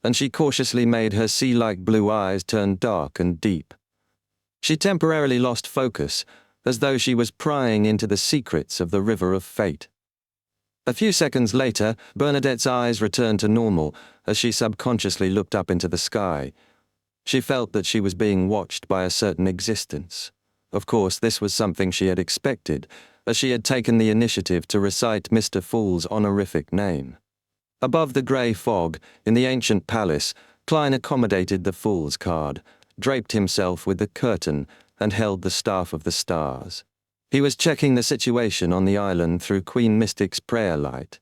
[SPEAKER 1] and she cautiously made her sea-like blue eyes turn dark and deep. She temporarily lost focus, as though she was prying into the secrets of the River of Fate. A few seconds later, Bernadette's eyes returned to normal as she subconsciously looked up into the sky. She felt that she was being watched by a certain existence. Of course, this was something she had expected, as she had taken the initiative to recite Mr. Fool's honorific name. Above the grey fog, in the ancient palace, Klein accommodated the Fool's card, draped himself with the curtain, and held the staff of the stars. He was checking the situation on the island through Queen Mystic's prayer light.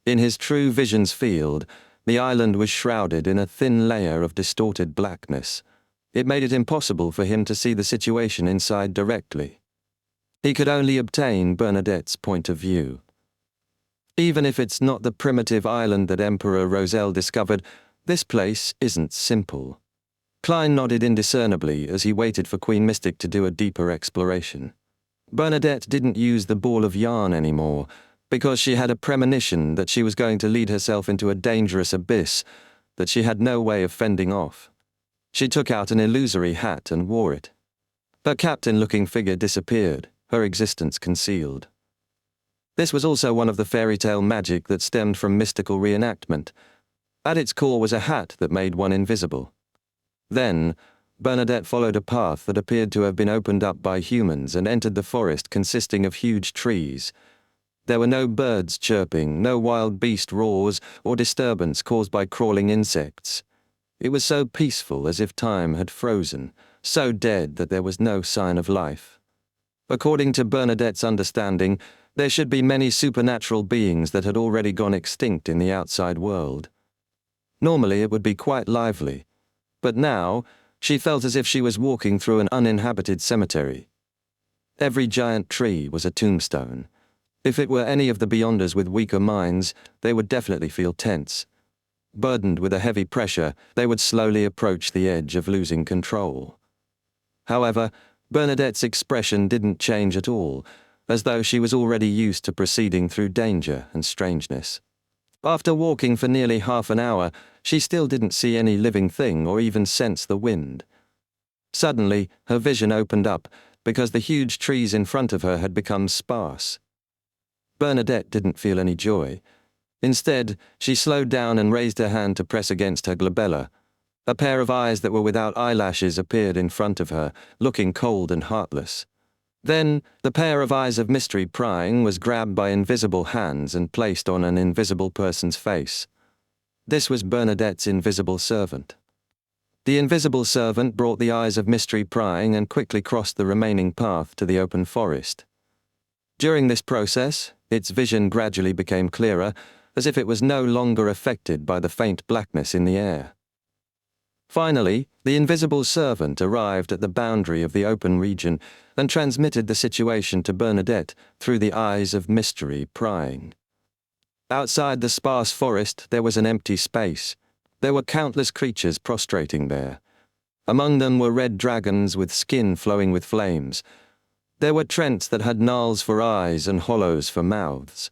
[SPEAKER 1] In his true vision's field, the island was shrouded in a thin layer of distorted blackness. It made it impossible for him to see the situation inside directly. He could only obtain Bernadette's point of view. Even if it's not the primitive island that Emperor Roselle discovered, this place isn't simple. Klein nodded indiscernibly as he waited for Queen Mystic to do a deeper exploration. Bernadette didn't use the ball of yarn anymore, because she had a premonition that she was going to lead herself into a dangerous abyss that she had no way of fending off. She took out an illusory hat and wore it. Her captain-looking figure disappeared, her existence concealed. This was also one of the fairy tale magic that stemmed from mystical reenactment. At its core was a hat that made one invisible. Then, Bernadette followed a path that appeared to have been opened up by humans and entered the forest consisting of huge trees. There were no birds chirping, no wild beast roars, or disturbance caused by crawling insects. It was so peaceful as if time had frozen, so dead that there was no sign of life. According to Bernadette's understanding, there should be many supernatural beings that had already gone extinct in the outside world. Normally it would be quite lively, but now she felt as if she was walking through an uninhabited cemetery. Every giant tree was a tombstone. If it were any of the Beyonders with weaker minds, they would definitely feel tense. Burdened with a heavy pressure, they would slowly approach the edge of losing control. However, Bernadette's expression didn't change at all, as though she was already used to proceeding through danger and strangeness. After walking for nearly half an hour, she still didn't see any living thing or even sense the wind. Suddenly, her vision opened up because the huge trees in front of her had become sparse. Bernadette didn't feel any joy. Instead, she slowed down and raised her hand to press against her glabella. A pair of eyes that were without eyelashes appeared in front of her, looking cold and heartless. Then, the pair of eyes of mystery prying was grabbed by invisible hands and placed on an invisible person's face. This was Bernadette's invisible servant. The invisible servant brought the eyes of mystery prying and quickly crossed the remaining path to the open forest. During this process, its vision gradually became clearer, as if it was no longer affected by the faint blackness in the air. Finally, the invisible servant arrived at the boundary of the open region and transmitted the situation to Bernadette through the eyes of mystery prying. Outside the sparse forest, there was an empty space. There were countless creatures prostrating there. Among them were red dragons with skin flowing with flames. There were trents that had gnarls for eyes and hollows for mouths.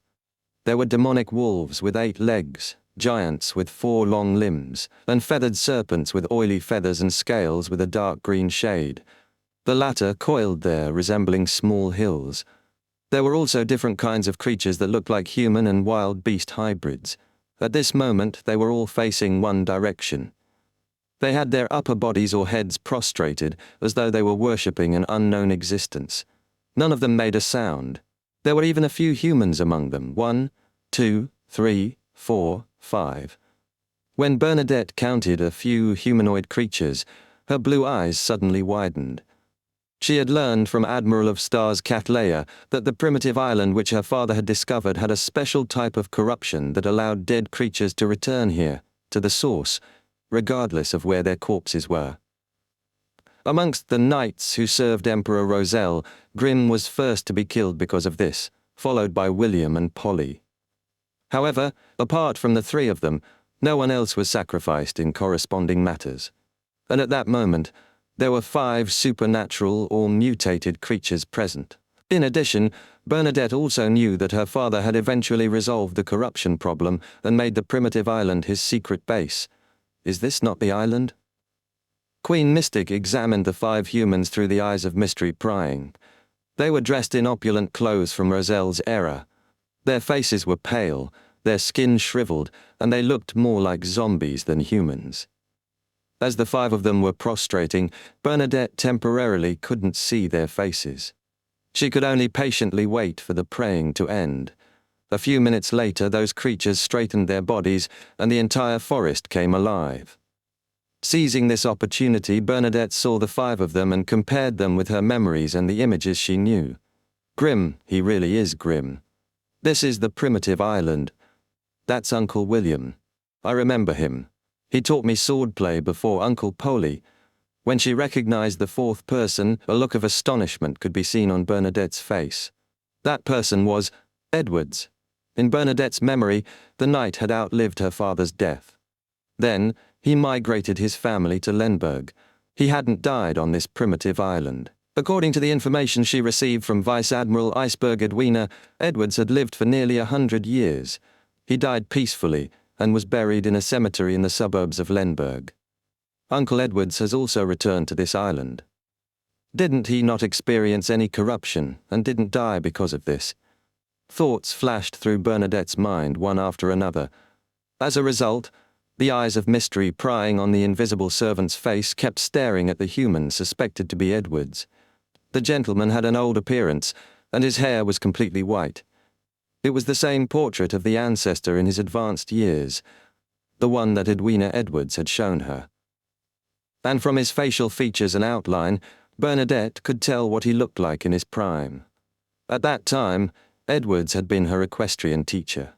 [SPEAKER 1] There were demonic wolves with 8 legs, giants with 4 long limbs, and feathered serpents with oily feathers and scales with a dark green shade. The latter coiled there, resembling small hills. There were also different kinds of creatures that looked like human and wild beast hybrids. At this moment, they were all facing one direction. They had their upper bodies or heads prostrated, as though they were worshipping an unknown existence. None of them made a sound. There were even a few humans among them, 1, 2, 3, 4, 5. When Bernadette counted a few humanoid creatures, her blue eyes suddenly widened. She had learned from Admiral of Stars Cattleya that the primitive island which her father had discovered had a special type of corruption that allowed dead creatures to return here, to the source, regardless of where their corpses were. Amongst the knights who served Emperor Roselle, Grimm was first to be killed because of this, followed by William and Polly. However, apart from the 3 of them, No one else was sacrificed in corresponding matters. And at that moment, there were 5 supernatural or mutated creatures present. In addition, Bernadette also knew that her father had eventually resolved the corruption problem and made the primitive island his secret base. Is this not the island? Queen Mystic examined the 5 humans through the eyes of mystery prying. They were dressed in opulent clothes from Roselle's era. Their faces were pale, their skin shriveled, and they looked more like zombies than humans. As the 5 of them were prostrating, Bernadette temporarily couldn't see their faces. She could only patiently wait for the praying to end. A few minutes later, those creatures straightened their bodies, and the entire forest came alive. Seizing this opportunity, Bernadette saw the 5 of them and compared them with her memories and the images she knew. Grim, he really is grim. This is the primitive island. That's Uncle William. I remember him. He taught me swordplay before Uncle Polly. When she recognized the 4th person, a look of astonishment could be seen on Bernadette's face. That person was Edwards. In Bernadette's memory, the knight had outlived her father's death. Then, he migrated his family to Lemberg. He hadn't died on this primitive island. According to the information she received from Vice Admiral Iceberg Edwina, Edwards had lived for nearly 100 years. He died peacefully and was buried in a cemetery in the suburbs of Lemberg. Uncle Edwards has also returned to this island. Didn't he not experience any corruption and didn't die because of this? Thoughts flashed through Bernadette's mind one after another. As a result, the eyes of mystery prying on the invisible servant's face kept staring at the human suspected to be Edwards. The gentleman had an old appearance, and his hair was completely white. It was the same portrait of the ancestor in his advanced years, the one that Edwina Edwards had shown her. And from his facial features and outline, Bernadette could tell what he looked like in his prime. At that time, Edwards had been her equestrian teacher.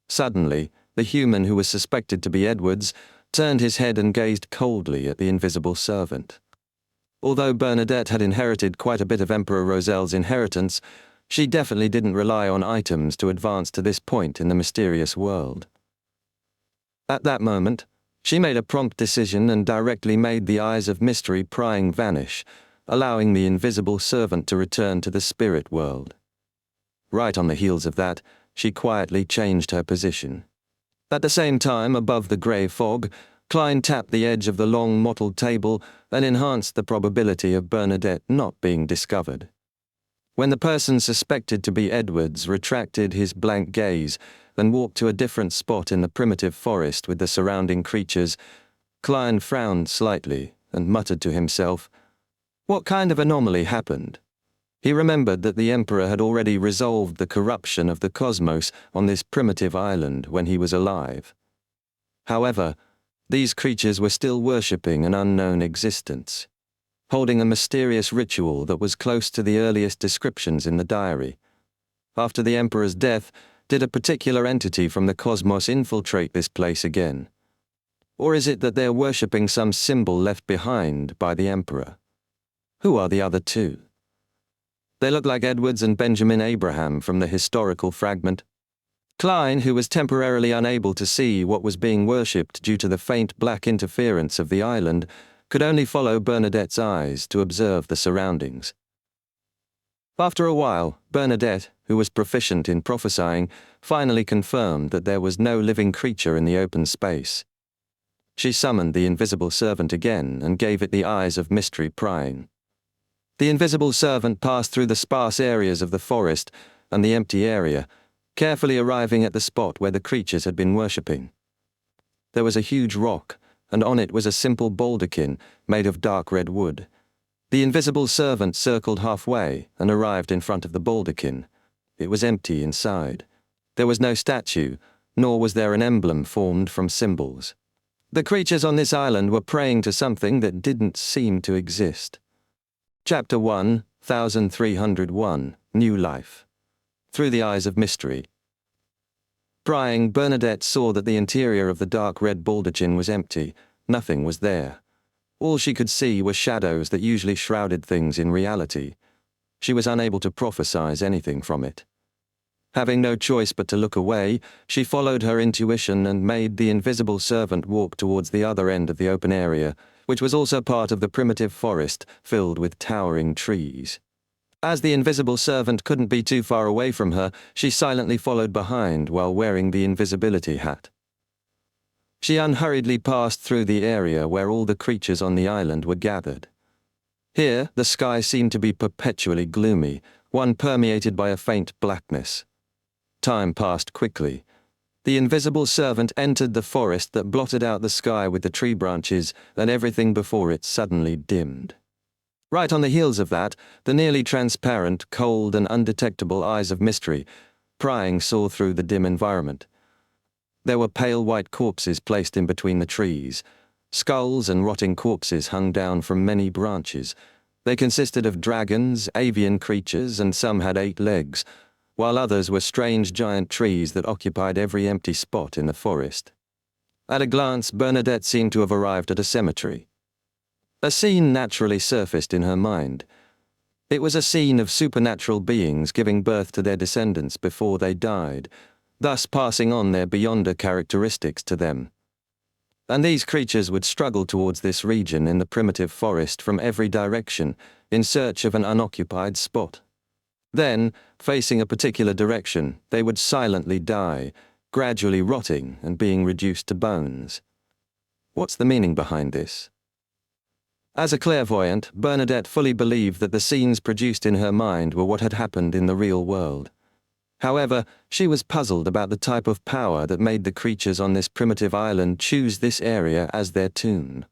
[SPEAKER 1] Suddenly, the human who was suspected to be Edwards turned his head and gazed coldly at the invisible servant. Although Bernadette had inherited quite a bit of Emperor Roselle's inheritance, she definitely didn't rely on items to advance to this point in the mysterious world. At that moment, she made a prompt decision and directly made the eyes of mystery prying vanish, allowing the invisible servant to return to the spirit world. Right on the heels of that, she quietly changed her position. At the same time, above the grey fog, Klein tapped the edge of the long mottled table and enhanced the probability of Bernadette not being discovered. When the person suspected to be Edwards retracted his blank gaze and walked to a different spot in the primitive forest with the surrounding creatures, Klein frowned slightly and muttered to himself, "What kind of anomaly happened?" He remembered that the Emperor had already resolved the corruption of the cosmos on this primitive island when he was alive. However, these creatures were still worshipping an unknown existence, holding a mysterious ritual that was close to the earliest descriptions in the diary. After the Emperor's death, did a particular entity from the cosmos infiltrate this place again? Or is it that they're worshipping some symbol left behind by the Emperor? Who are the other 2? They look like Edwards and Benjamin Abraham from the historical fragment. Klein, who was temporarily unable to see what was being worshipped due to the faint black interference of the island, could only follow Bernadette's eyes to observe the surroundings. After a while, Bernadette, who was proficient in prophesying, finally confirmed that there was no living creature in the open space. She summoned the invisible servant again and gave it the eyes of mystery prying. The invisible servant passed through the sparse areas of the forest and the empty area, carefully arriving at the spot where the creatures had been worshipping. There was a huge rock, and on it was a simple baldaquin made of dark red wood. The invisible servant circled halfway and arrived in front of the baldaquin. It was empty inside. There was no statue, nor was there an emblem formed from symbols. The creatures on this island were praying to something that didn't seem to exist. Chapter 1, 1301, New Life. Through the Eyes of Mystery. Prying, Bernadette saw that the interior of the dark red baldachin was empty. Nothing was there. All she could see were shadows that usually shrouded things in reality. She was unable to prophesize anything from it. Having no choice but to look away, she followed her intuition and made the invisible servant walk towards the other end of the open area, which was also part of the primitive forest filled with towering trees. As the invisible servant couldn't be too far away from her, she silently followed behind while wearing the invisibility hat. She unhurriedly passed through the area where all the creatures on the island were gathered. Here, the sky seemed to be perpetually gloomy, one permeated by a faint blackness. Time passed quickly. The invisible servant entered the forest that blotted out the sky with the tree branches, and everything before it suddenly dimmed. Right on the heels of that, the nearly transparent, cold and undetectable eyes of mystery, prying saw through the dim environment. There were pale white corpses placed in between the trees. Skulls and rotting corpses hung down from many branches. They consisted of dragons, avian creatures, and some had 8 legs, while others were strange giant trees that occupied every empty spot in the forest. At a glance, Bernadette seemed to have arrived at a cemetery. A scene naturally surfaced in her mind. It was a scene of supernatural beings giving birth to their descendants before they died, thus passing on their beyonder characteristics to them. And these creatures would struggle towards this region in the primitive forest from every direction, in search of an unoccupied spot. Then, facing a particular direction, they would silently die, gradually rotting and being reduced to bones. What's the meaning behind this? As a clairvoyant, Bernadette fully believed that the scenes produced in her mind were what had happened in the real world. However, she was puzzled about the type of power that made the creatures on this primitive island choose this area as their tomb.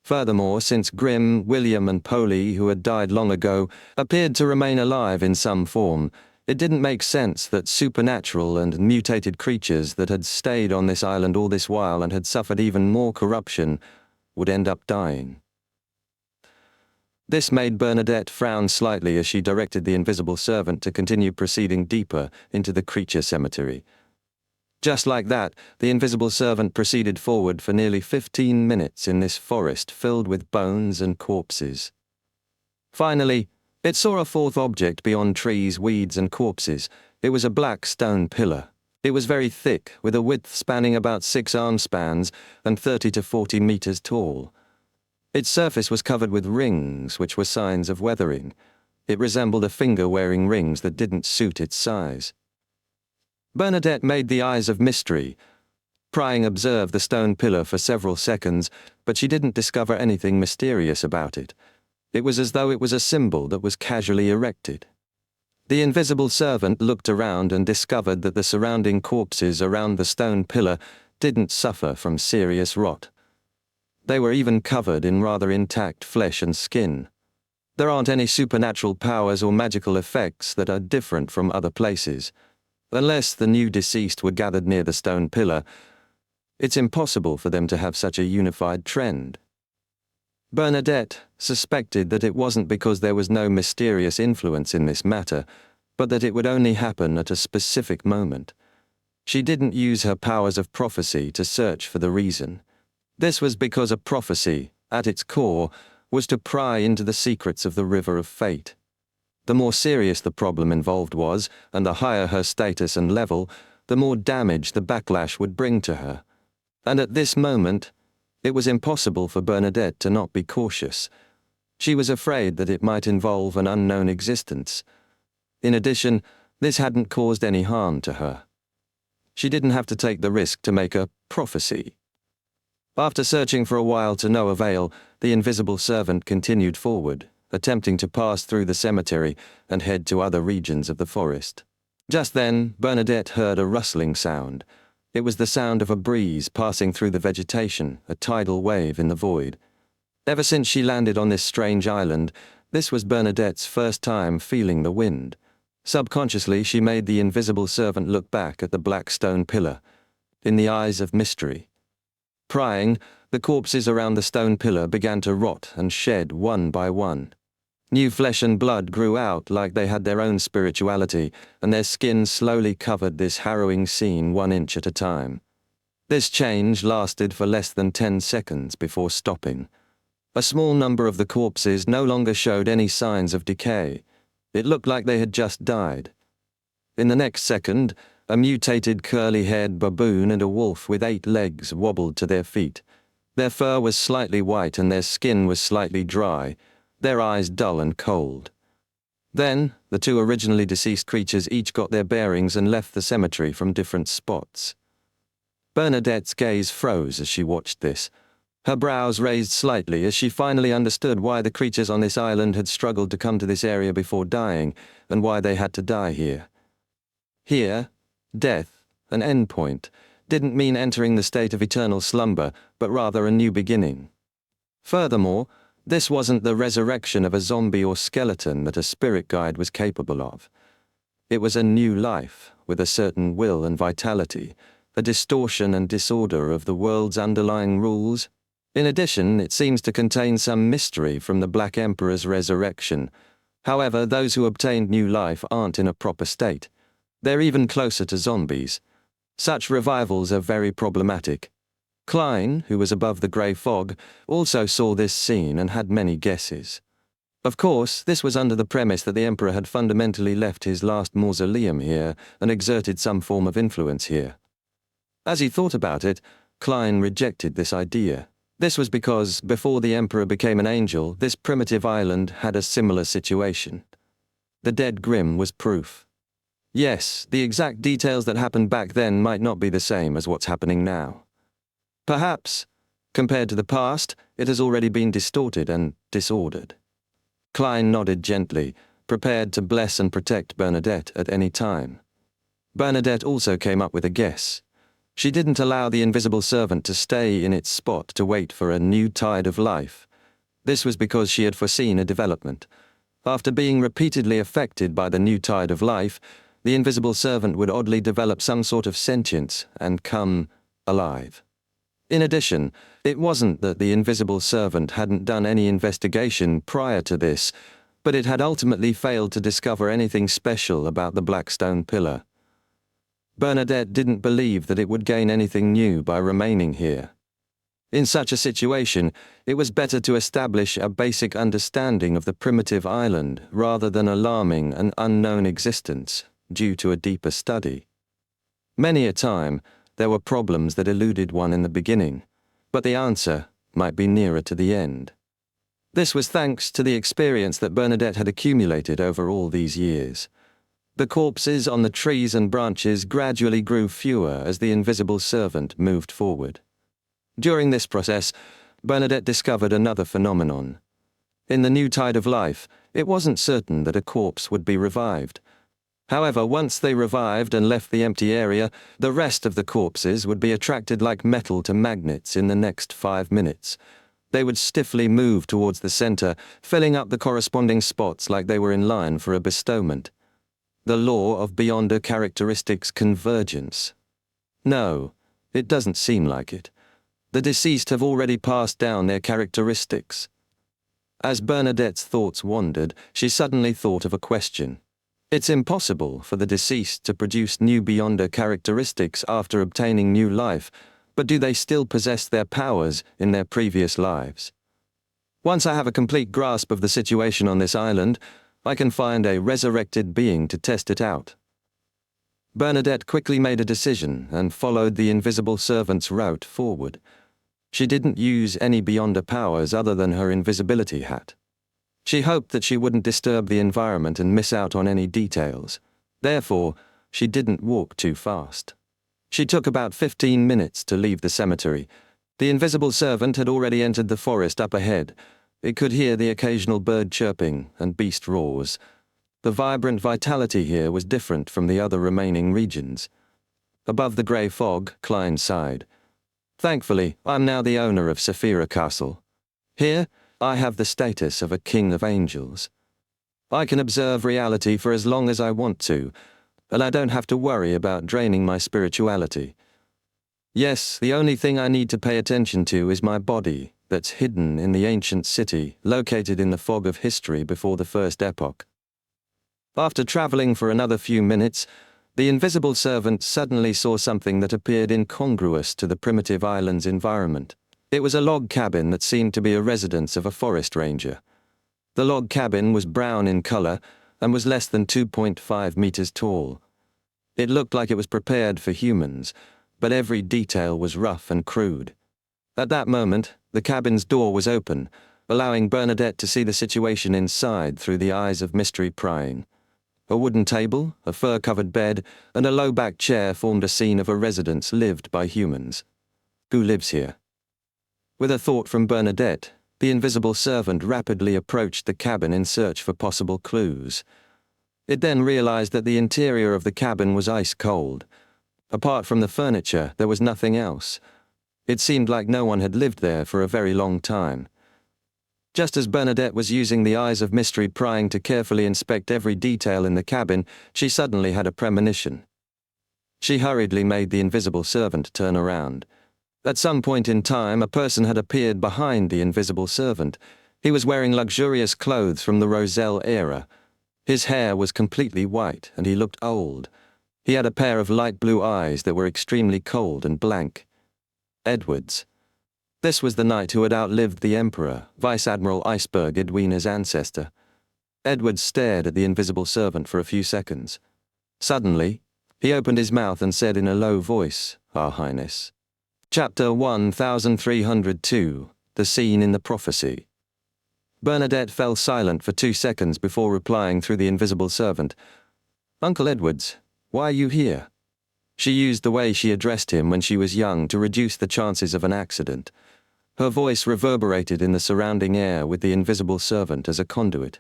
[SPEAKER 1] Furthermore, since Grimm, William and Polly, who had died long ago, appeared to remain alive in some form, it didn't make sense that supernatural and mutated creatures that had stayed on this island all this while and had suffered even more corruption would end up dying. This made Bernadette frown slightly as she directed the invisible servant to continue proceeding deeper into the creature cemetery. Just like that, the invisible servant proceeded forward for nearly 15 minutes in this forest filled with bones and corpses. Finally, it saw a 4th object beyond trees, weeds and corpses. It was a black stone pillar. It was very thick, with a width spanning about 6 arm spans and 30 to 40 meters tall. Its surface was covered with rings, which were signs of weathering. It resembled a finger wearing rings that didn't suit its size. Bernadette made the eyes of mystery. Prying observed the stone pillar for several seconds, but she didn't discover anything mysterious about it. It was as though it was a symbol that was casually erected. The invisible servant looked around and discovered that the surrounding corpses around the stone pillar didn't suffer from serious rot. They were even covered in rather intact flesh and skin. There aren't any supernatural powers or magical effects that are different from other places. Unless the new deceased were gathered near the stone pillar, it's impossible for them to have such a unified trend. Bernadette suspected that it wasn't because there was no mysterious influence in this matter, but that it would only happen at a specific moment. She didn't use her powers of prophecy to search for the reason. This was because a prophecy, at its core, was to pry into the secrets of the river of fate. The more serious the problem involved was, and the higher her status and level, the more damage the backlash would bring to her. And at this moment, it was impossible for Bernadette to not be cautious. She was afraid that it might involve an unknown existence. In addition, this hadn't caused any harm to her. She didn't have to take the risk to make a prophecy. After searching for a while to no avail, the invisible servant continued forward, attempting to pass through the cemetery and head to other regions of the forest. Just then, Bernadette heard a rustling sound. It was the sound of a breeze passing through the vegetation, a tidal wave in the void. Ever since she landed on this strange island, this was Bernadette's first time feeling the wind. Subconsciously, she made the invisible servant look back at the black stone pillar, in the eyes of mystery. Prying, the corpses around the stone pillar began to rot and shed one by one. New flesh and blood grew out like they had their own spirituality, and their skin slowly covered this harrowing scene 1 inch at a time. This change lasted for less than 10 seconds before stopping. A small number of the corpses no longer showed any signs of decay. It looked like they had just died. In the next second, a mutated curly-haired baboon and a wolf with 8 legs wobbled to their feet. Their fur was slightly white and their skin was slightly dry, their eyes dull and cold. Then, the 2 originally deceased creatures each got their bearings and left the cemetery from different spots. Bernadette's gaze froze as she watched this. Her brows raised slightly as she finally understood why the creatures on this island had struggled to come to this area before dying, and why they had to die here. Here, death, an endpoint, didn't mean entering the state of eternal slumber, but rather a new beginning. Furthermore, this wasn't the resurrection of a zombie or skeleton that a spirit guide was capable of. It was a new life, with a certain will and vitality, a distortion and disorder of the world's underlying rules. In addition, it seems to contain some mystery from the Black Emperor's resurrection. However, those who obtained new life aren't in a proper state. They're even closer to zombies. Such revivals are very problematic. Klein, who was above the grey fog, also saw this scene and had many guesses. Of course, this was under the premise that the Emperor had fundamentally left his last mausoleum here and exerted some form of influence here. As he thought about it, Klein rejected this idea. This was because, before the Emperor became an angel, this primitive island had a similar situation. The dead Grimm was proof. Yes, the exact details that happened back then might not be the same as what's happening now. Perhaps, compared to the past, it has already been distorted and disordered. Klein nodded gently, prepared to bless and protect Bernadette at any time. Bernadette also came up with a guess. She didn't allow the invisible servant to stay in its spot to wait for a new tide of life. This was because she had foreseen a development. After being repeatedly affected by the new tide of life, the invisible servant would oddly develop some sort of sentience and come alive. In addition, it wasn't that the invisible servant hadn't done any investigation prior to this, but it had ultimately failed to discover anything special about the Blackstone Pillar. Bernadette didn't believe that it would gain anything new by remaining here. In such a situation, it was better to establish a basic understanding of the primitive island rather than alarming an unknown existence due to a deeper study. Many a time, there were problems that eluded one in the beginning, but the answer might be nearer to the end. This was thanks to the experience that Bernadette had accumulated over all these years. The corpses on the trees and branches gradually grew fewer as the invisible servant moved forward. During this process, Bernadette discovered another phenomenon. In the new tide of life, it wasn't certain that a corpse would be revived. However, once they revived and left the empty area, the rest of the corpses would be attracted like metal to magnets in the next 5 minutes. They would stiffly move towards the center, filling up the corresponding spots like they were in line for a bestowment. The law of beyonder characteristics convergence. No, it doesn't seem like it. The deceased have already passed down their characteristics. As Bernadette's thoughts wandered, she suddenly thought of a question. It's impossible for the deceased to produce new beyonder characteristics after obtaining new life, but do they still possess their powers in their previous lives? Once I have a complete grasp of the situation on this island, I can find a resurrected being to test it out. Bernadette quickly made a decision and followed the invisible servant's route forward. She didn't use any beyonder powers other than her invisibility hat. She hoped that she wouldn't disturb the environment and miss out on any details. Therefore, she didn't walk too fast. She took about 15 minutes to leave the cemetery. The invisible servant had already entered the forest up ahead. It could hear the occasional bird chirping and beast roars. The vibrant vitality here was different from the other remaining regions. Above the grey fog, Klein sighed. Thankfully, I'm now the owner of Saphira Castle. Here, I have the status of a king of angels. I can observe reality for as long as I want to, and I don't have to worry about draining my spirituality. Yes, the only thing I need to pay attention to is my body, that's hidden in the ancient city, located in the fog of history before the first epoch. After traveling for another few minutes, the invisible servant suddenly saw something that appeared incongruous to the primitive island's environment. It was a log cabin that seemed to be a residence of a forest ranger. The log cabin was brown in color and was less than 2.5 meters tall. It looked like it was prepared for humans, but every detail was rough and crude. At that moment, the cabin's door was open, allowing Bernadette to see the situation inside through the eyes of mystery prying. A wooden table, a fur-covered bed, and a low-back chair formed a scene of a residence lived by humans. Who lives here? With a thought from Bernadette, the invisible servant rapidly approached the cabin in search for possible clues. It then realized that the interior of the cabin was ice cold. Apart from the furniture, there was nothing else. It seemed like no one had lived there for a very long time. Just as Bernadette was using the eyes of mystery prying to carefully inspect every detail in the cabin, she suddenly had a premonition. She hurriedly made the invisible servant turn around. At some point in time, a person had appeared behind the invisible servant. He was wearing luxurious clothes from the Roselle era. His hair was completely white, and he looked old. He had a pair of light blue eyes that were extremely cold and blank. Edwards. This was the knight who had outlived the Emperor, Vice Admiral Iceberg Edwina's ancestor. Edwards stared at the invisible servant for a few seconds. Suddenly, he opened his mouth and said in a low voice, "Our Highness." Chapter 1302, The Scene in the Prophecy. Bernadette fell silent for 2 seconds before replying through the invisible servant, "Uncle Edwards, why are you here?" She used the way she addressed him when she was young to reduce the chances of an accident. Her voice reverberated in the surrounding air with the invisible servant as a conduit.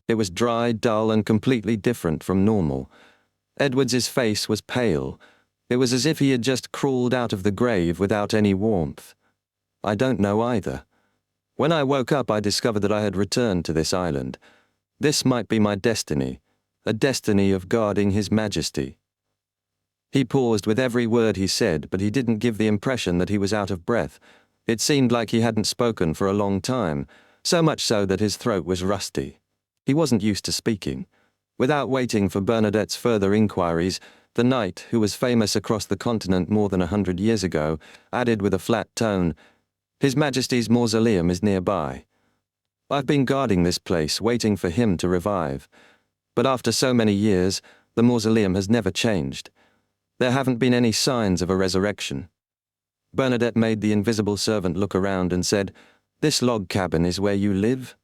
[SPEAKER 1] It was dry, dull, and completely different from normal. Edwards's face was pale. It was as if he had just crawled out of the grave without any warmth. "I don't know either. When I woke up, I discovered that I had returned to this island. This might be my destiny, a destiny of guarding His Majesty." He paused with every word he said, but he didn't give the impression that he was out of breath. It seemed like he hadn't spoken for a long time, so much so that his throat was rusty. He wasn't used to speaking. Without waiting for Bernadette's further inquiries, the knight, who was famous across the continent more than 100 years ago, added with a flat tone, "His Majesty's mausoleum is nearby. I've been guarding this place, waiting for him to revive. But after so many years, the mausoleum has never changed. There haven't been any signs of a resurrection." Bernadette made the invisible servant look around and said, "This log cabin is where you live?"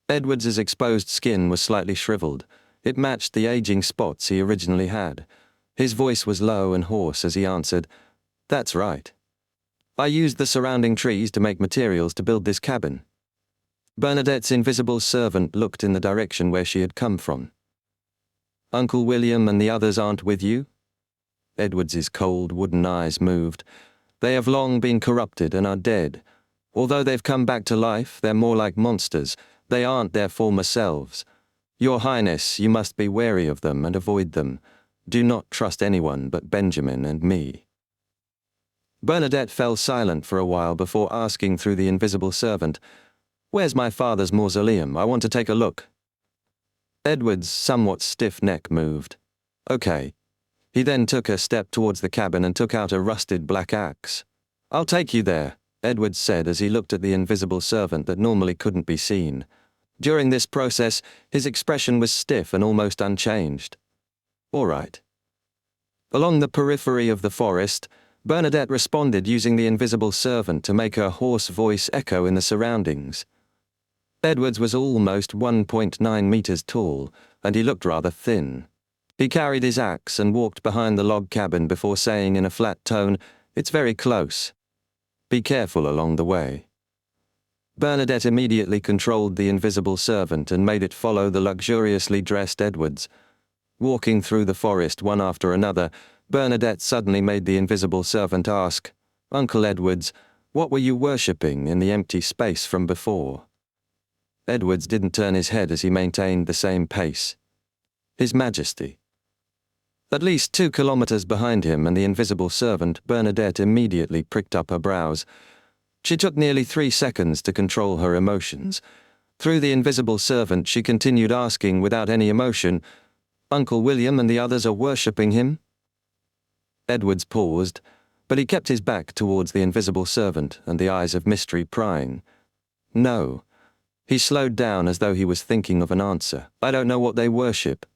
[SPEAKER 1] Edwards's exposed skin was slightly shriveled. It matched the aging spots he originally had. His voice was low and hoarse as he answered, "That's right. I used the surrounding trees to make materials to build this cabin." Bernadette's invisible servant looked in the direction where she had come from. "Uncle William and the others aren't with you?" Edwards's cold wooden eyes moved. "They have long been corrupted and are dead. Although they've come back to life, they're more like monsters. They aren't their former selves. Your Highness, you must be wary of them and avoid them. Do not trust anyone but Benjamin and me." Bernadette fell silent for a while before asking through the invisible servant, "Where's my father's mausoleum? I want to take a look." Edward's somewhat stiff neck moved. "Okay." He then took a step towards the cabin and took out a rusted black axe. "I'll take you there," Edward said as he looked at the invisible servant that normally couldn't be seen. During this process, his expression was stiff and almost unchanged. "All right." Along the periphery of the forest, Bernadette responded using the invisible servant to make her hoarse voice echo in the surroundings. Edwards was almost 1.9 meters tall, and he looked rather thin. He carried his axe and walked behind the log cabin before saying in a flat tone, "It's very close. Be careful along the way." Bernadette immediately controlled the invisible servant and made it follow the luxuriously dressed Edwards. Walking through the forest one after another, Bernadette suddenly made the invisible servant ask, "Uncle Edwards, what were you worshipping in the empty space from before?" Edwards didn't turn his head as he maintained the same pace. "His Majesty." At least 2 kilometers behind him and the invisible servant, Bernadette immediately pricked up her brows. She took nearly 3 seconds to control her emotions. Through the invisible servant, she continued asking without any emotion, "Uncle William and the others are worshipping him?" Edwards paused, but he kept his back towards the invisible servant and the eyes of mystery prying. "No." He slowed down as though he was thinking of an answer. "I don't know what they worship."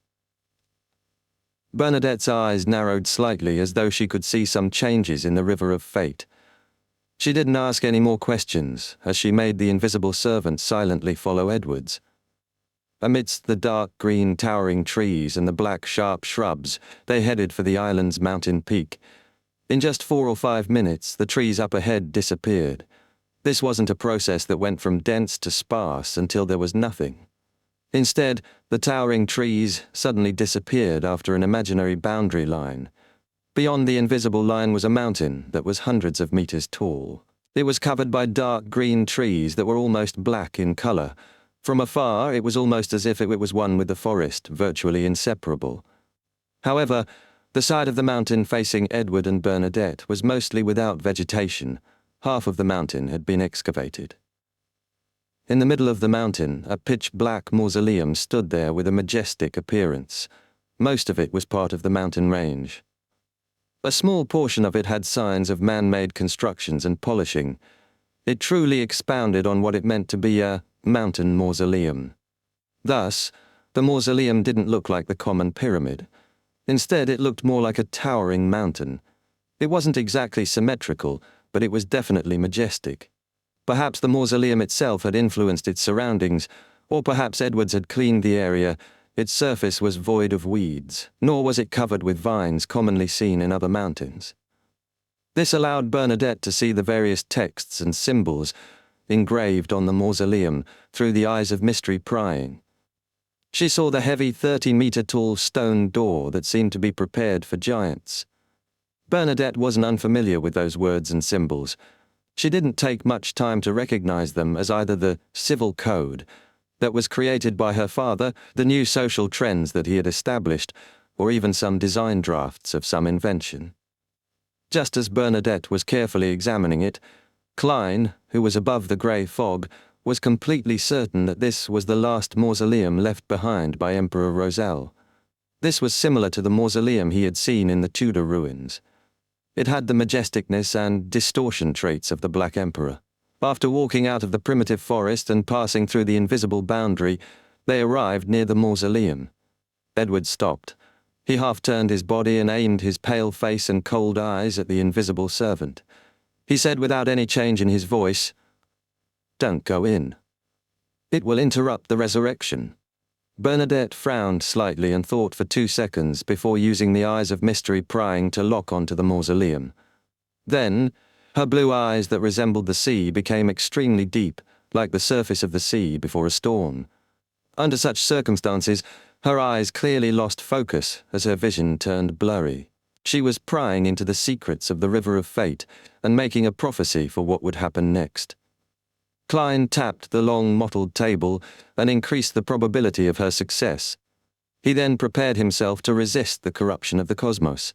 [SPEAKER 1] Bernadette's eyes narrowed slightly as though she could see some changes in the river of fate. She didn't ask any more questions as she made the invisible servant silently follow Edwards. Amidst the dark green towering trees and the black sharp shrubs, they headed for the island's mountain peak. In just 4 or 5 minutes, the trees up ahead disappeared. This wasn't a process that went from dense to sparse until there was nothing. Instead, the towering trees suddenly disappeared after an imaginary boundary line. Beyond the invisible line was a mountain that was hundreds of meters tall. It was covered by dark green trees that were almost black in color. From afar, it was almost as if it was one with the forest, virtually inseparable. However, the side of the mountain facing Edward and Bernadette was mostly without vegetation. Half of the mountain had been excavated. In the middle of the mountain, a pitch-black mausoleum stood there with a majestic appearance. Most of it was part of the mountain range. A small portion of it had signs of man-made constructions and polishing. It truly expounded on what it meant to be a mountain mausoleum. Thus, the mausoleum didn't look like the common pyramid. Instead, it looked more like a towering mountain. It wasn't exactly symmetrical, but it was definitely majestic. Perhaps the mausoleum itself had influenced its surroundings, or perhaps Edwards had cleaned the area. Its surface was void of weeds, nor was it covered with vines commonly seen in other mountains. This allowed Bernadette to see the various texts and symbols engraved on the mausoleum through the eyes of mystery prying. She saw the heavy 30-meter-tall stone door that seemed to be prepared for giants. Bernadette wasn't unfamiliar with those words and symbols. She didn't take much time to recognize them as either the civil code that was created by her father, the new social trends that he had established, or even some design drafts of some invention. Just as Bernadette was carefully examining it, Klein, who was above the grey fog, was completely certain that this was the last mausoleum left behind by Emperor Roselle. This was similar to the mausoleum he had seen in the Tudor ruins. It had the majesticness and distortion traits of the Black Emperor. After walking out of the primitive forest and passing through the invisible boundary, they arrived near the mausoleum. Edward stopped. He half-turned his body and aimed his pale face and cold eyes at the invisible servant. He said without any change in his voice, "Don't go in. It will interrupt the resurrection." Bernadette frowned slightly and thought for 2 seconds before using the eyes of mystery prying to lock onto the mausoleum. Then, her blue eyes that resembled the sea became extremely deep, like the surface of the sea before a storm. Under such circumstances, her eyes clearly lost focus as her vision turned blurry. She was prying into the secrets of the river of fate and making a prophecy for what would happen next. Klein tapped the long mottled table and increased the probability of her success. He then prepared himself to resist the corruption of the cosmos.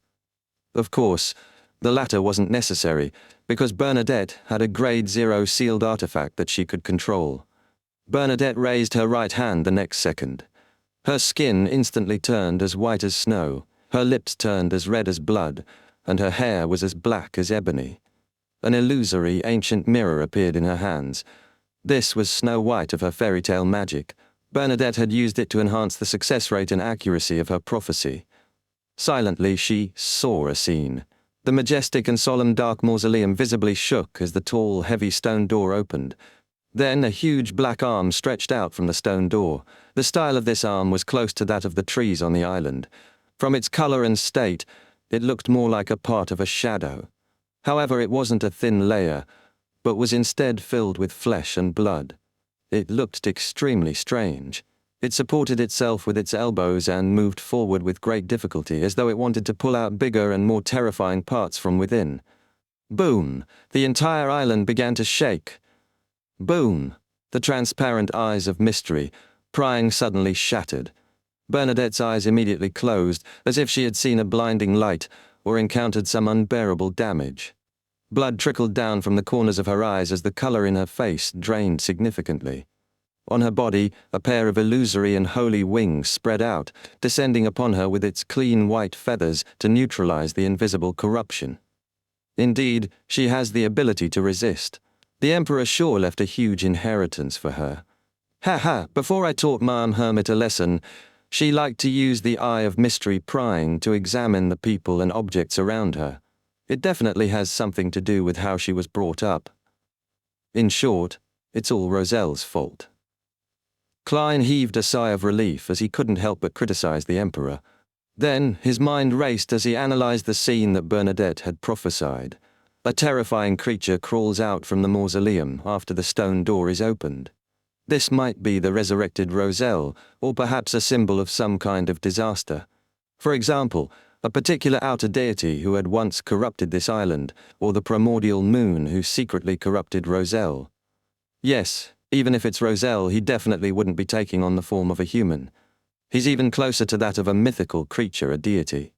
[SPEAKER 1] Of course, the latter wasn't necessary, because Bernadette had a Grade 0 sealed artifact that she could control. Bernadette raised her right hand the next second. Her skin instantly turned as white as snow, her lips turned as red as blood, and her hair was as black as ebony. An illusory ancient mirror appeared in her hands. This was Snow White of her fairy tale magic. Bernadette had used it to enhance the success rate and accuracy of her prophecy. Silently, she saw a scene. The majestic and solemn dark mausoleum visibly shook as the tall, heavy stone door opened. Then a huge black arm stretched out from the stone door. The style of this arm was close to that of the trees on the island. From its color and state, it looked more like a part of a shadow. However, it wasn't a thin layer, but was instead filled with flesh and blood. It looked extremely strange. It supported itself with its elbows and moved forward with great difficulty, as though it wanted to pull out bigger and more terrifying parts from within. Boom! The entire island began to shake. Boom! The transparent eyes of mystery, prying suddenly shattered. Bernadette's eyes immediately closed, as if she had seen a blinding light or encountered some unbearable damage. Blood trickled down from the corners of her eyes as the color in her face drained significantly. On her body, a pair of illusory and holy wings spread out, descending upon her with its clean white feathers to neutralize the invisible corruption. Indeed, she has the ability to resist. The Emperor sure left a huge inheritance for her. Ha ha, before I taught Ma'am Hermit a lesson, She liked to use the eye of mystery prying to examine the people and objects around her. It definitely has something to do with how she was brought up. In short, it's all Roselle's fault. Klein heaved a sigh of relief as he couldn't help but criticize the Emperor. Then his mind raced as he analyzed the scene that Bernadette had prophesied. A terrifying creature crawls out from the mausoleum after the stone door is opened. This might be the resurrected Roselle, or perhaps a symbol of some kind of disaster. For example, a particular outer deity who had once corrupted this island, or the primordial moon who secretly corrupted Roselle. Yes, even if it's Roselle, he definitely wouldn't be taking on the form of a human. He's even closer to that of a mythical creature, a deity.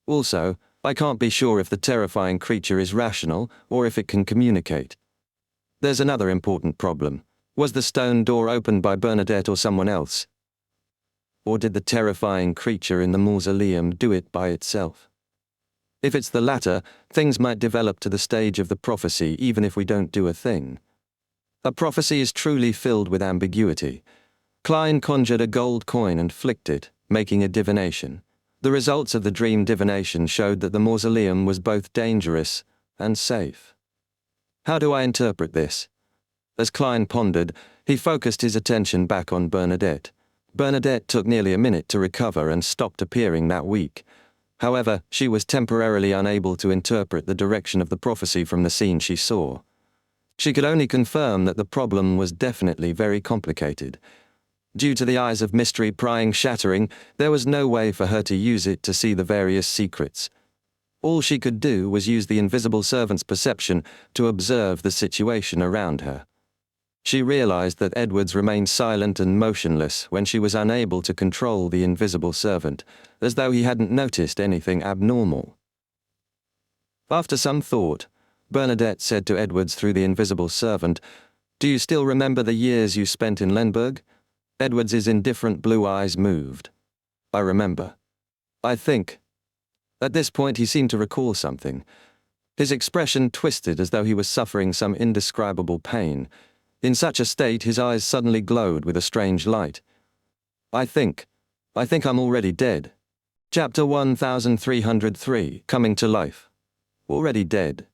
[SPEAKER 1] Also, I can't be sure if the terrifying creature is rational or if it can communicate. There's another important problem. Was the stone door opened by Bernadette or someone else? Or did the terrifying creature in the mausoleum do it by itself? If it's the latter, things might develop to the stage of the prophecy even if we don't do a thing. A prophecy is truly filled with ambiguity. Klein conjured a gold coin and flicked it, making a divination. The results of the dream divination showed that the mausoleum was both dangerous and safe. How do I interpret this? As Klein pondered, he focused his attention back on Bernadette. Bernadette took nearly a minute to recover and stopped appearing that week. However, she was temporarily unable to interpret the direction of the prophecy from the scene she saw. She could only confirm that the problem was definitely very complicated. Due to the eyes of mystery prying shattering, there was no way for her to use it to see the various secrets. All she could do was use the invisible servant's perception to observe the situation around her. She realized that Edwards remained silent and motionless when she was unable to control the invisible servant, as though he hadn't noticed anything abnormal. After some thought, Bernadette said to Edwards through the invisible servant, "Do you still remember the years you spent in Lemberg?" Edwards's indifferent blue eyes moved. "I remember. I think." At this point he seemed to recall something. His expression twisted as though he was suffering some indescribable pain. In such a state his eyes suddenly glowed with a strange light. I think I'm already dead." Chapter 1303, Coming to Life. Already dead.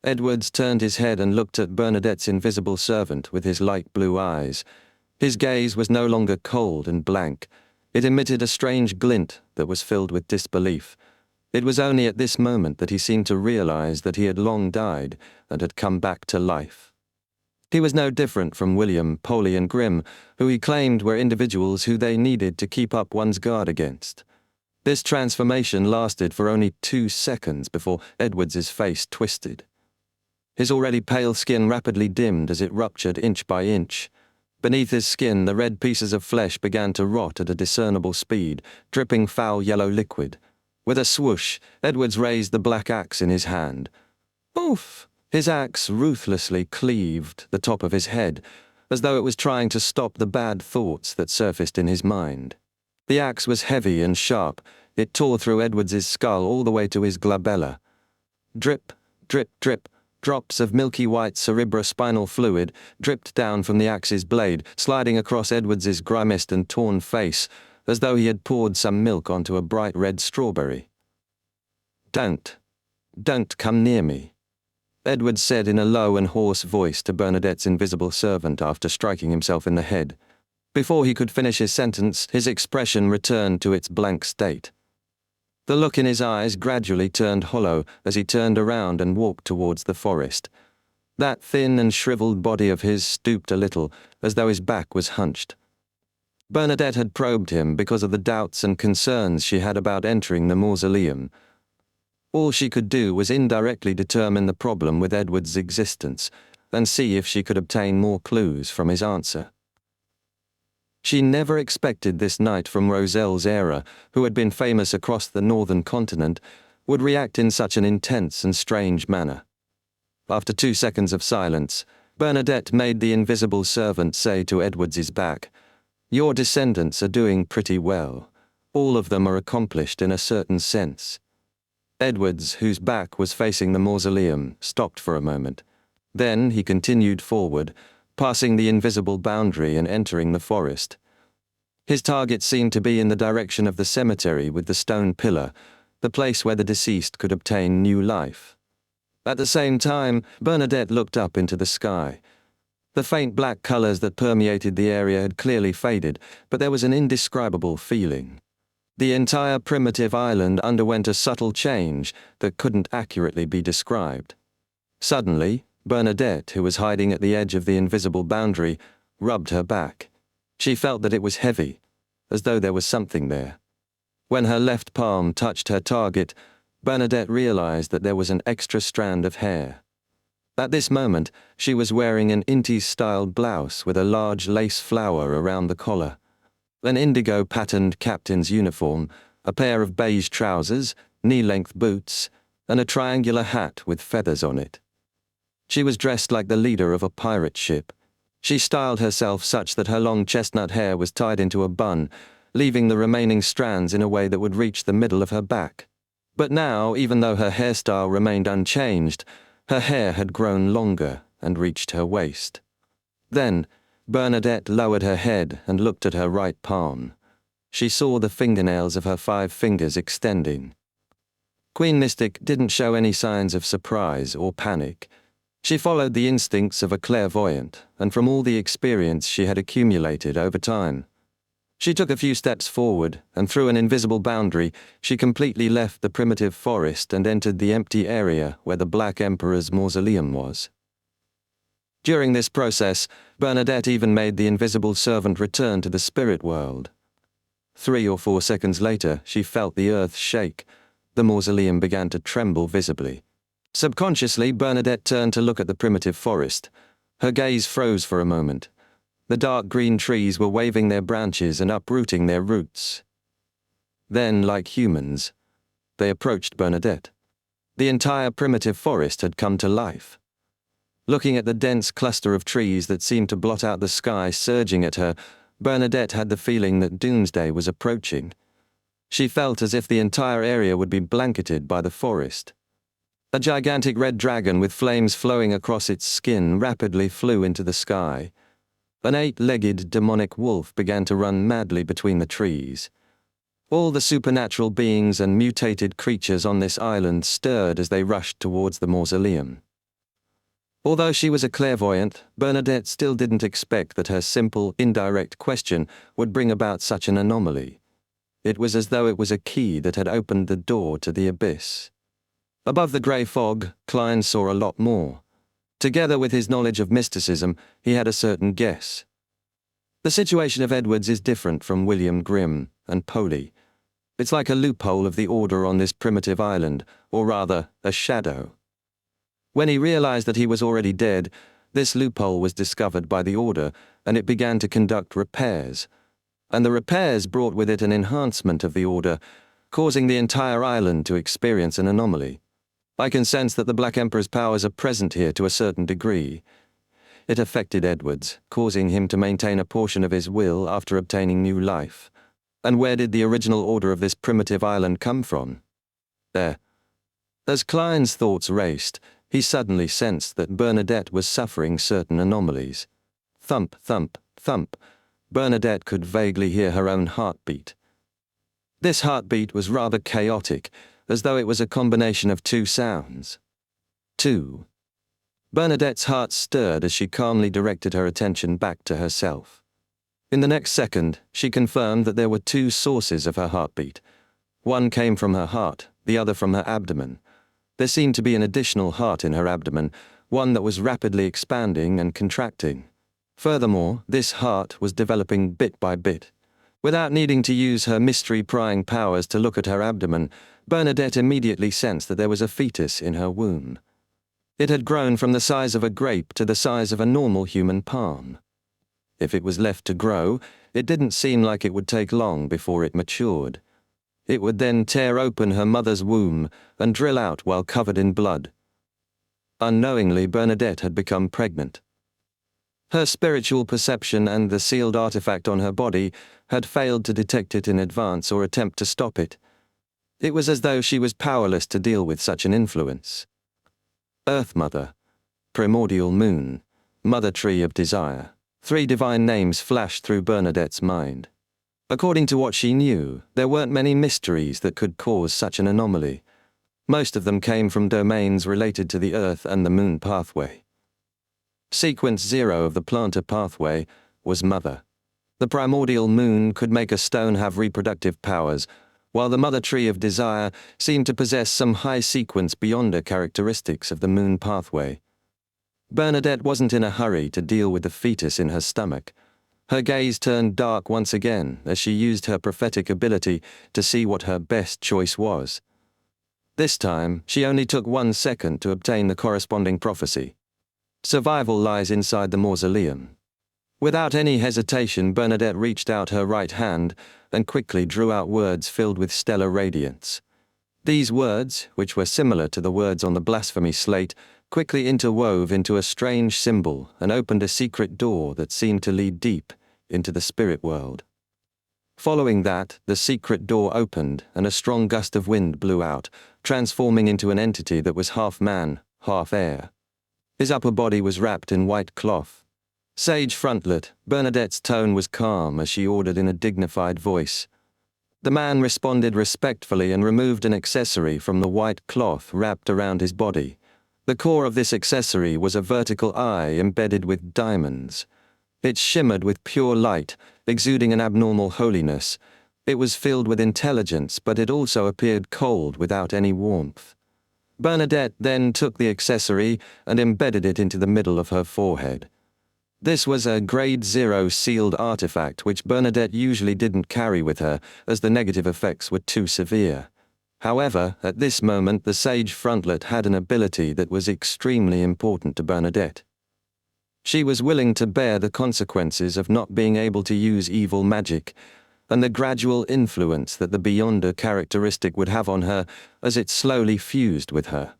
[SPEAKER 1] Edwards turned his head and looked at Bernadette's invisible servant with his light blue eyes. His gaze was no longer cold and blank. It emitted a strange glint that was filled with disbelief. It was only at this moment that he seemed to realize that he had long died and had come back to life. He was no different from William, Polly and Grimm, who he claimed were individuals who they needed to keep up one's guard against. This transformation lasted for only 2 seconds before Edwards's face twisted. His already pale skin rapidly dimmed as it ruptured inch by inch. Beneath his skin, the red pieces of flesh began to rot at a discernible speed, dripping foul yellow liquid. With a swoosh, Edwards raised the black axe in his hand. Oof! His axe ruthlessly cleaved the top of his head, as though it was trying to stop the bad thoughts that surfaced in his mind. The axe was heavy and sharp. It tore through Edwards's skull all the way to his glabella. Drip, drip, drip. Drops of milky white cerebrospinal fluid dripped down from the axe's blade, sliding across Edwards's grimaced and torn face, as though he had poured some milk onto a bright red strawberry. Don't come near me," Edwards said in a low and hoarse voice to Bernadette's invisible servant after striking himself in the head. Before he could finish his sentence, his expression returned to its blank state. The look in his eyes gradually turned hollow as he turned around and walked towards the forest. That thin and shriveled body of his stooped a little, as though his back was hunched. Bernadette had probed him because of the doubts and concerns she had about entering the mausoleum. All she could do was indirectly determine the problem with Edward's existence and see if she could obtain more clues from his answer. She never expected this knight from Roselle's era, who had been famous across the northern continent, would react in such an intense and strange manner. After 2 seconds of silence, Bernadette made the invisible servant say to Edwards's back, "Your descendants are doing pretty well. All of them are accomplished in a certain sense." Edwards, whose back was facing the mausoleum, stopped for a moment. Then he continued forward, passing the invisible boundary and entering the forest. His target seemed to be in the direction of the cemetery with the stone pillar, the place where the deceased could obtain new life. At the same time, Bernadette looked up into the sky. The faint black colors that permeated the area had clearly faded, but there was an indescribable feeling. The entire primitive island underwent a subtle change that couldn't accurately be described. Suddenly, Bernadette, who was hiding at the edge of the invisible boundary, rubbed her back. She felt that it was heavy, as though there was something there. When her left palm touched her target, Bernadette realized that there was an extra strand of hair. At this moment, she was wearing an Inti-style blouse with a large lace flower around the collar, an indigo-patterned captain's uniform, a pair of beige trousers, knee-length boots, and a triangular hat with feathers on it. She was dressed like the leader of a pirate ship. She styled herself such that her long chestnut hair was tied into a bun, leaving the remaining strands in a way that would reach the middle of her back. But now, even though her hairstyle remained unchanged, her hair had grown longer and reached her waist. Then, Bernadette lowered her head and looked at her right palm. She saw the fingernails of her 5 fingers extending. Queen Mystic didn't show any signs of surprise or panic. She followed the instincts of a clairvoyant, and from all the experience she had accumulated over time. She took a few steps forward, and through an invisible boundary, she completely left the primitive forest and entered the empty area where the Black Emperor's mausoleum was. During this process, Bernadette even made the invisible servant return to the spirit world. 3 or 4 seconds later, she felt the earth shake. The mausoleum began to tremble visibly. Subconsciously, Bernadette turned to look at the primitive forest. Her gaze froze for a moment. The dark green trees were waving their branches and uprooting their roots. Then, like humans, they approached Bernadette. The entire primitive forest had come to life. Looking at the dense cluster of trees that seemed to blot out the sky surging at her, Bernadette had the feeling that doomsday was approaching. She felt as if the entire area would be blanketed by the forest. A gigantic red dragon with flames flowing across its skin rapidly flew into the sky. An 8-legged demonic wolf began to run madly between the trees. All the supernatural beings and mutated creatures on this island stirred as they rushed towards the mausoleum. Although she was a clairvoyant, Bernadette still didn't expect that her simple, indirect question would bring about such an anomaly. It was as though it was a key that had opened the door to the abyss. Above the grey fog, Klein saw a lot more. Together with his knowledge of mysticism, he had a certain guess. The situation of Edwards is different from William Grimm and Poley. It's like a loophole of the order on this primitive island, or rather, a shadow. When he realized that he was already dead, this loophole was discovered by the Order, and it began to conduct repairs. And the repairs brought with it an enhancement of the Order, causing the entire island to experience an anomaly. I can sense that the Black Emperor's powers are present here to a certain degree. It affected Edwards, causing him to maintain a portion of his will after obtaining new life. And where did the original order of this primitive island come from? There. As Klein's thoughts raced, he suddenly sensed that Bernadette was suffering certain anomalies. Thump, thump, thump. Bernadette could vaguely hear her own heartbeat. This heartbeat was rather chaotic, as though it was a combination of 2 sounds. 2. Bernadette's heart stirred as she calmly directed her attention back to herself. In the next second, she confirmed that there were 2 sources of her heartbeat. One came from her heart, the other from her abdomen. There seemed to be an additional heart in her abdomen, one that was rapidly expanding and contracting. Furthermore, this heart was developing bit by bit. Without needing to use her mystery-prying powers to look at her abdomen, Bernadette immediately sensed that there was a fetus in her womb. It had grown from the size of a grape to the size of a normal human palm. If it was left to grow, it didn't seem like it would take long before it matured. It would then tear open her mother's womb and drill out while covered in blood. Unknowingly, Bernadette had become pregnant. Her spiritual perception and the sealed artifact on her body had failed to detect it in advance or attempt to stop it. It was as though she was powerless to deal with such an influence. Earth Mother, Primordial Moon, Mother Tree of Desire. 3 divine names flashed through Bernadette's mind. According to what she knew, there weren't many mysteries that could cause such an anomaly. Most of them came from domains related to the Earth and the Moon pathway. Sequence 0 of the plantar pathway was Mother. The primordial moon could make a stone have reproductive powers, while the Mother Tree of Desire seemed to possess some high sequence beyonder characteristics of the moon pathway. Bernadette wasn't in a hurry to deal with the fetus in her stomach. Her gaze turned dark once again as she used her prophetic ability to see what her best choice was. This time, she only took 1 second to obtain the corresponding prophecy. Survival lies inside the mausoleum. Without any hesitation, Bernadette reached out her right hand and quickly drew out words filled with stellar radiance. These words, which were similar to the words on the blasphemy slate, quickly interwove into a strange symbol and opened a secret door that seemed to lead deep into the spirit world. Following that, the secret door opened and a strong gust of wind blew out, transforming into an entity that was half man, half air. His upper body was wrapped in white cloth. Sage frontlet, Bernadette's tone was calm as she ordered in a dignified voice. The man responded respectfully and removed an accessory from the white cloth wrapped around his body. The core of this accessory was a vertical eye embedded with diamonds. It shimmered with pure light, exuding an abnormal holiness. It was filled with intelligence, but it also appeared cold without any warmth. Bernadette then took the accessory and embedded it into the middle of her forehead. This was a Grade 0 sealed artifact which Bernadette usually didn't carry with her, as the negative effects were too severe. However, at this moment the sage frontlet had an ability that was extremely important to Bernadette. She was willing to bear the consequences of not being able to use evil magic, and the gradual influence that the beyonder characteristic would have on her as it slowly fused with her.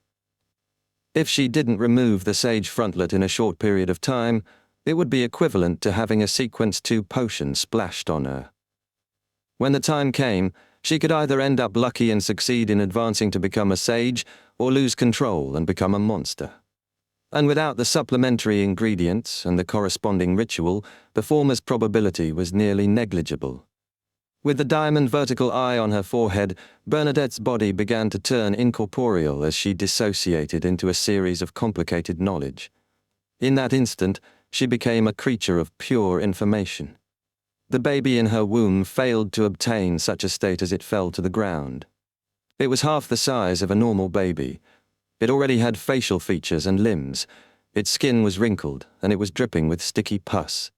[SPEAKER 1] If she didn't remove the sage frontlet in a short period of time, it would be equivalent to having a Sequence 2 potion splashed on her. When the time came, she could either end up lucky and succeed in advancing to become a sage, or lose control and become a monster. And without the supplementary ingredients and the corresponding ritual, the former's probability was nearly negligible. With the diamond vertical eye on her forehead, Bernadette's body began to turn incorporeal as she dissociated into a series of complicated knowledge. In that instant, she became a creature of pure information. The baby in her womb failed to obtain such a state as it fell to the ground. It was half the size of a normal baby. It already had facial features and limbs. Its skin was wrinkled, and it was dripping with sticky pus.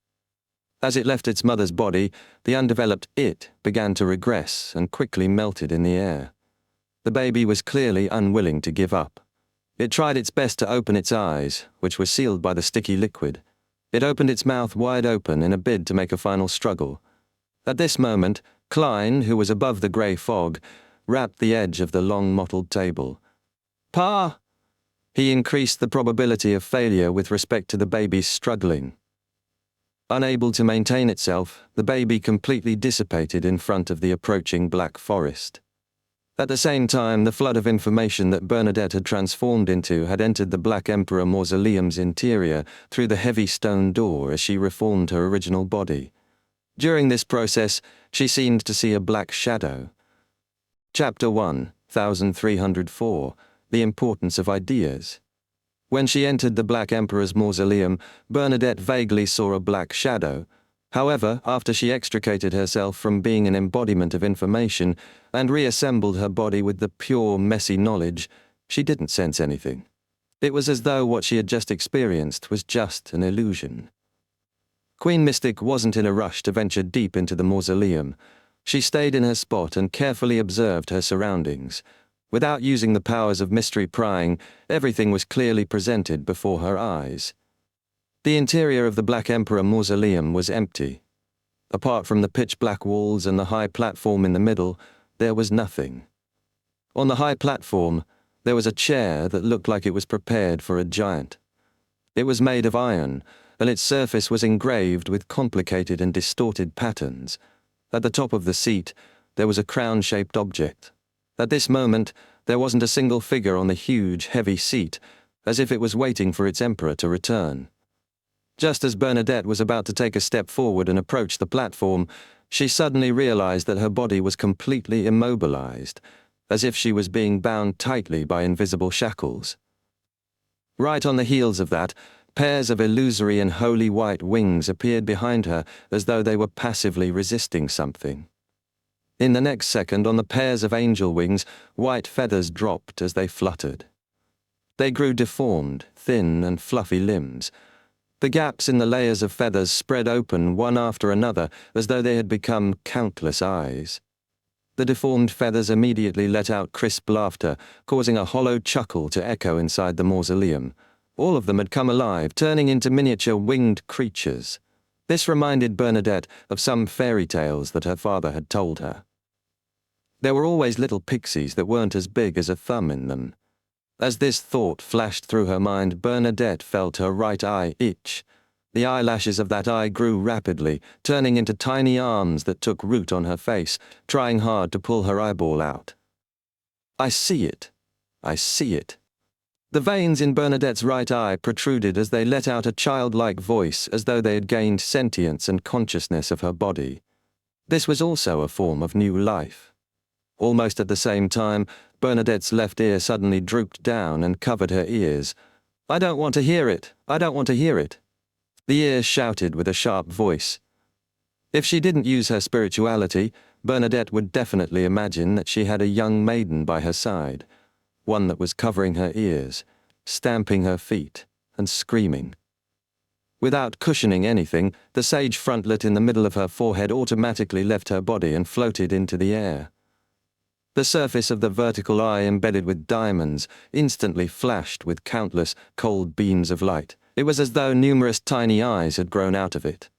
[SPEAKER 1] As it left its mother's body, the undeveloped it began to regress and quickly melted in the air. The baby was clearly unwilling to give up. It tried its best to open its eyes, which were sealed by the sticky liquid. It opened its mouth wide open in a bid to make a final struggle. At this moment, Klein, who was above the grey fog, rapped the edge of the long mottled table. "Pa!" He increased the probability of failure with respect to the baby's struggling. Unable to maintain itself, the baby completely dissipated in front of the approaching black forest. At the same time, the flood of information that Bernadette had transformed into had entered the Black Emperor Mausoleum's interior through the heavy stone door as she reformed her original body. During this process, she seemed to see a black shadow. Chapter 1, 1304, The Importance of Ideas. When she entered the Black Emperor's mausoleum, Bernadette vaguely saw a black shadow. However, after she extricated herself from being an embodiment of information and reassembled her body with the pure, messy knowledge, she didn't sense anything. It was as though what she had just experienced was just an illusion. Queen Mystic wasn't in a rush to venture deep into the mausoleum. She stayed in her spot and carefully observed her surroundings. Without using the powers of mystery prying, everything was clearly presented before her eyes. The interior of the Black Emperor Mausoleum was empty. Apart from the pitch-black walls and the high platform in the middle, there was nothing. On the high platform, there was a chair that looked like it was prepared for a giant. It was made of iron, and its surface was engraved with complicated and distorted patterns. At the top of the seat, there was a crown-shaped object. At this moment, there wasn't a single figure on the huge, heavy seat, as if it was waiting for its emperor to return. Just as Bernadette was about to take a step forward and approach the platform, she suddenly realized that her body was completely immobilized, as if she was being bound tightly by invisible shackles. Right on the heels of that, pairs of illusory and wholly white wings appeared behind her as though they were passively resisting something. In the next second, on the pairs of angel wings, white feathers dropped as they fluttered. They grew deformed, thin and fluffy limbs. The gaps in the layers of feathers spread open one after another as though they had become countless eyes. The deformed feathers immediately let out crisp laughter, causing a hollow chuckle to echo inside the mausoleum. All of them had come alive, turning into miniature winged creatures. This reminded Bernadette of some fairy tales that her father had told her. There were always little pixies that weren't as big as a thumb in them. As this thought flashed through her mind, Bernadette felt her right eye itch. The eyelashes of that eye grew rapidly, turning into tiny arms that took root on her face, trying hard to pull her eyeball out. "I see it. I see it." The veins in Bernadette's right eye protruded as they let out a childlike voice, as though they had gained sentience and consciousness of her body. This was also a form of new life. Almost at the same time, Bernadette's left ear suddenly drooped down and covered her ears. "I don't want to hear it. I don't want to hear it." The ear shouted with a sharp voice. If she didn't use her spirituality, Bernadette would definitely imagine that she had a young maiden by her side, one that was covering her ears, stamping her feet, and screaming. Without cushioning anything, the sage frontlet in the middle of her forehead automatically left her body and floated into the air. The surface of the vertical eye, embedded with diamonds, instantly flashed with countless cold beams of light. It was as though numerous tiny eyes had grown out of it.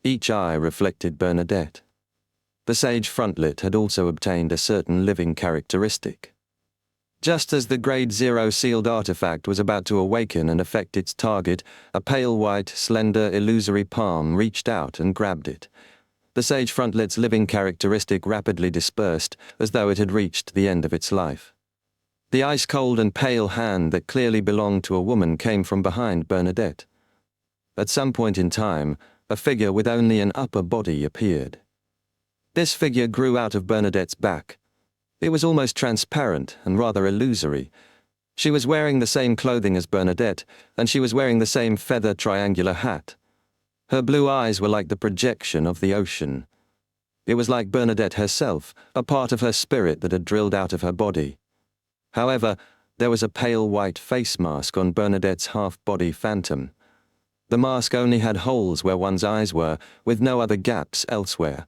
[SPEAKER 1] Each eye reflected Bernadette. The sage frontlet had also obtained a certain living characteristic. Just as the Grade 0 sealed artifact was about to awaken and affect its target, a pale white, slender, illusory palm reached out and grabbed it. The sage frontlet's living characteristic rapidly dispersed, as though it had reached the end of its life. The ice-cold and pale hand that clearly belonged to a woman came from behind Bernadette. At some point in time, a figure with only an upper body appeared. This figure grew out of Bernadette's back. It was almost transparent and rather illusory. She was wearing the same clothing as Bernadette, and she was wearing the same feather triangular hat. Her blue eyes were like the projection of the ocean. It was like Bernadette herself, a part of her spirit that had drilled out of her body. However, there was a pale white face mask on Bernadette's half-body phantom. The mask only had holes where one's eyes were, with no other gaps elsewhere.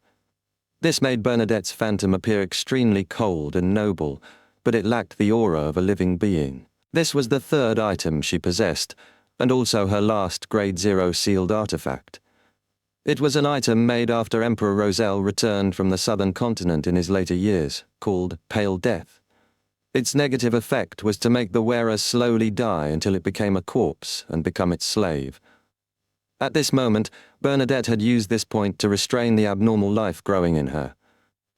[SPEAKER 1] This made Bernadette's phantom appear extremely cold and noble, but it lacked the aura of a living being. This was the third item she possessed, and also her last Grade 0 sealed artifact. It was an item made after Emperor Roselle returned from the southern continent in his later years, called Pale Death. Its negative effect was to make the wearer slowly die until it became a corpse and become its slave. At this moment, Bernadette had used this point to restrain the abnormal life growing in her.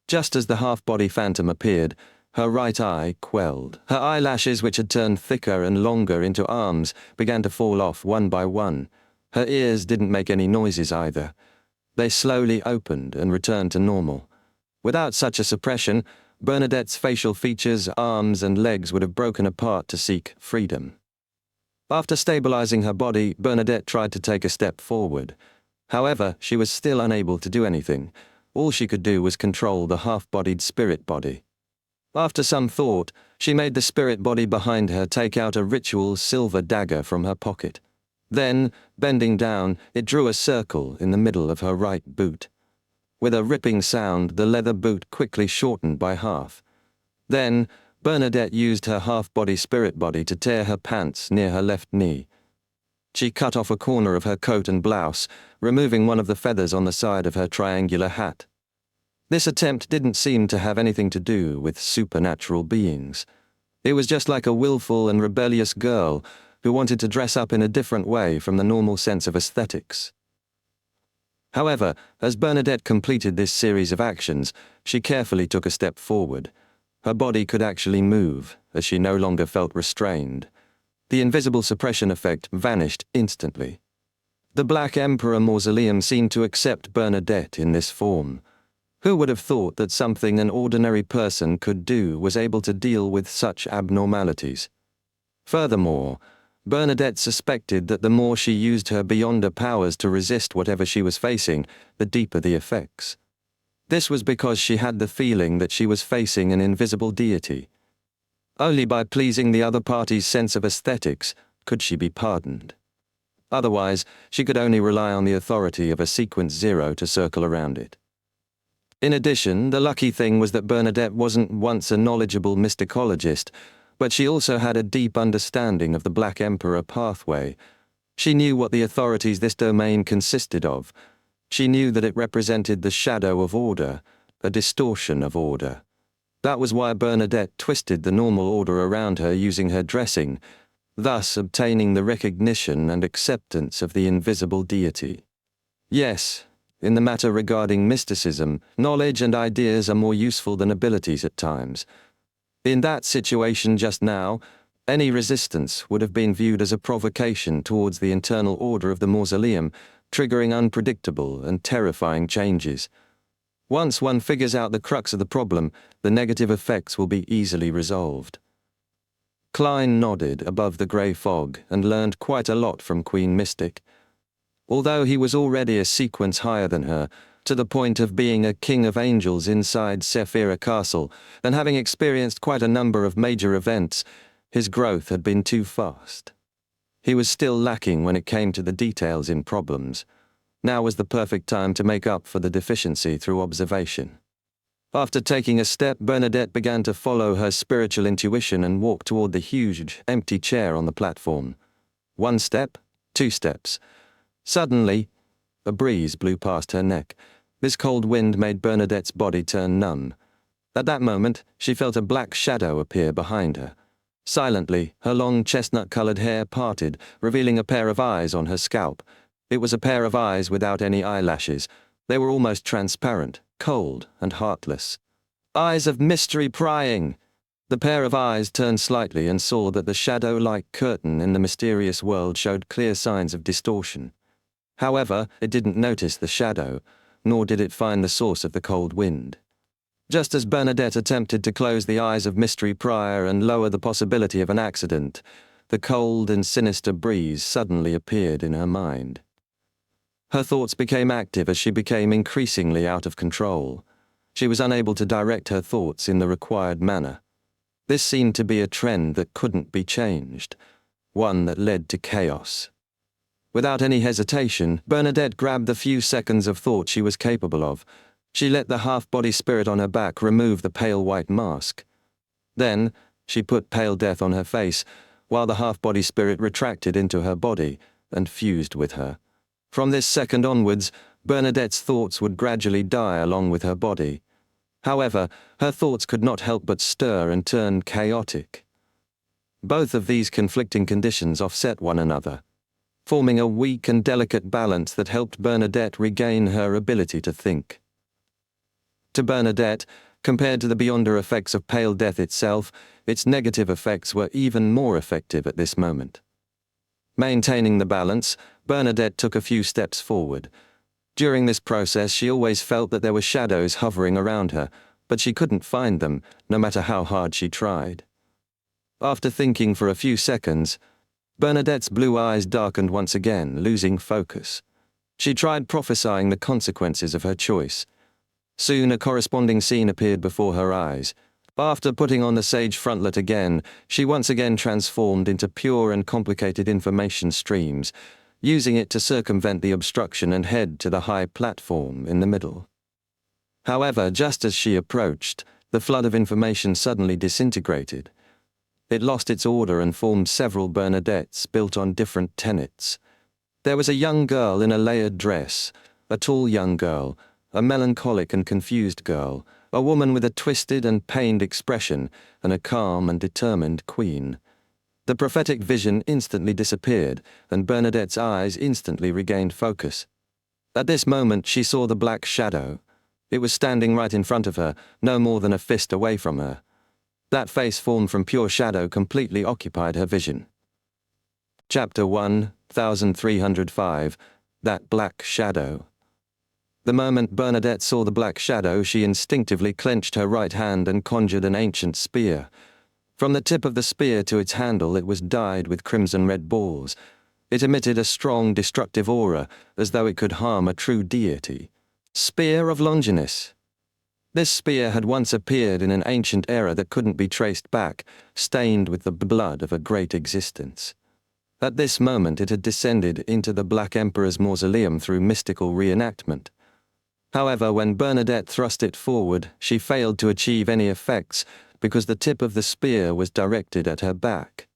[SPEAKER 1] Just as the half-body phantom appeared, her right eye quelled. Her eyelashes, which had turned thicker and longer into arms, began to fall off one by one. Her ears didn't make any noises either. They slowly opened and returned to normal. Without such a suppression, Bernadette's facial features, arms, and legs would have broken apart to seek freedom. After stabilizing her body, Bernadette tried to take a step forward. However, she was still unable to do anything. All she could do was control the half-bodied spirit body. After some thought, she made the spirit body behind her take out a ritual silver dagger from her pocket. Then, bending down, it drew a circle in the middle of her right boot. With a ripping sound, the leather boot quickly shortened by half. Then, Bernadette used her half-body spirit body to tear her pants near her left knee. She cut off a corner of her coat and blouse, removing one of the feathers on the side of her triangular hat. This attempt didn't seem to have anything to do with supernatural beings. It was just like a willful and rebellious girl who wanted to dress up in a different way from the normal sense of aesthetics. However, as Bernadette completed this series of actions, she carefully took a step forward. Her body could actually move, as she no longer felt restrained. The invisible suppression effect vanished instantly. The Black Emperor Mausoleum seemed to accept Bernadette in this form. Who would have thought that something an ordinary person could do was able to deal with such abnormalities? Furthermore, Bernadette suspected that the more she used her beyonder powers to resist whatever she was facing, the deeper the effects. This was because she had the feeling that she was facing an invisible deity. Only by pleasing the other party's sense of aesthetics could she be pardoned. Otherwise, she could only rely on the authority of a sequence 0 to circle around it. In addition, the lucky thing was that Bernadette wasn't once a knowledgeable mysticologist, but she also had a deep understanding of the Black Emperor pathway. She knew what the authorities this domain consisted of. She knew that it represented the shadow of order, a distortion of order. That was why Bernadette twisted the normal order around her using her dressing, thus obtaining the recognition and acceptance of the invisible deity. Yes, in the matter regarding mysticism, knowledge and ideas are more useful than abilities at times. In that situation just now, any resistance would have been viewed as a provocation towards the internal order of the mausoleum, triggering unpredictable and terrifying changes. Once one figures out the crux of the problem, the negative effects will be easily resolved. Klein nodded above the grey fog and learned quite a lot from Queen Mystic. Although he was already a sequence higher than her, to the point of being a king of angels inside Sephira Castle, and having experienced quite a number of major events, his growth had been too fast. He was still lacking when it came to the details in problems. Now was the perfect time to make up for the deficiency through observation. After taking a step, Bernadette began to follow her spiritual intuition and walk toward the huge, empty chair on the platform. 1 step, 2 steps. Suddenly, a breeze blew past her neck. This cold wind made Bernadette's body turn numb. At that moment, she felt a black shadow appear behind her. Silently, her long chestnut-colored hair parted, revealing a pair of eyes on her scalp. It was a pair of eyes without any eyelashes. They were almost transparent, cold, and heartless. Eyes of mystery prying! The pair of eyes turned slightly and saw that the shadow-like curtain in the mysterious world showed clear signs of distortion. However, it didn't notice the shadow, nor did it find the source of the cold wind. Just as Bernadette attempted to close the eyes of mystery prior and lower the possibility of an accident, the cold and sinister breeze suddenly appeared in her mind. Her thoughts became active as she became increasingly out of control. She was unable to direct her thoughts in the required manner. This seemed to be a trend that couldn't be changed, one that led to chaos. Without any hesitation, Bernadette grabbed the few seconds of thought she was capable of. She let the half-body spirit on her back remove the pale white mask. Then, she put pale death on her face, while the half-body spirit retracted into her body and fused with her. From this second onwards, Bernadette's thoughts would gradually die along with her body. However, her thoughts could not help but stir and turn chaotic. Both of these conflicting conditions offset one another, forming a weak and delicate balance that helped Bernadette regain her ability to think. To Bernadette, compared to the beyonder effects of pale death itself, its negative effects were even more effective at this moment. Maintaining the balance, Bernadette took a few steps forward. During this process, she always felt that there were shadows hovering around her, but she couldn't find them, no matter how hard she tried. After thinking for a few seconds, Bernadette's blue eyes darkened once again, losing focus. She tried prophesying the consequences of her choice. Soon a corresponding scene appeared before her eyes. After putting on the sage frontlet again, she once again transformed into pure and complicated information streams, using it to circumvent the obstruction and head to the high platform in the middle. However, just as she approached, the flood of information suddenly disintegrated. It lost its order and formed several Bernadettes built on different tenets. There was a young girl in a layered dress, a tall young girl, a melancholic and confused girl, a woman with a twisted and pained expression, and a calm and determined queen. The prophetic vision instantly disappeared, and Bernadette's eyes instantly regained focus. At this moment she saw the black shadow. It was standing right in front of her, no more than a fist away from her. That face formed from pure shadow completely occupied her vision. Chapter 1305, That Black Shadow. The moment Bernadette saw the black shadow, she instinctively clenched her right hand and conjured an ancient spear. From the tip of the spear to its handle, it was dyed with crimson-red balls. It emitted a strong, destructive aura, as though it could harm a true deity. Spear of Longinus. This spear had once appeared in an ancient era that couldn't be traced back, stained with the blood of a great existence. At this moment it had descended into the Black Emperor's mausoleum through mystical reenactment. However, when Bernadette thrust it forward, she failed to achieve any effects because the tip of the spear was directed at her back.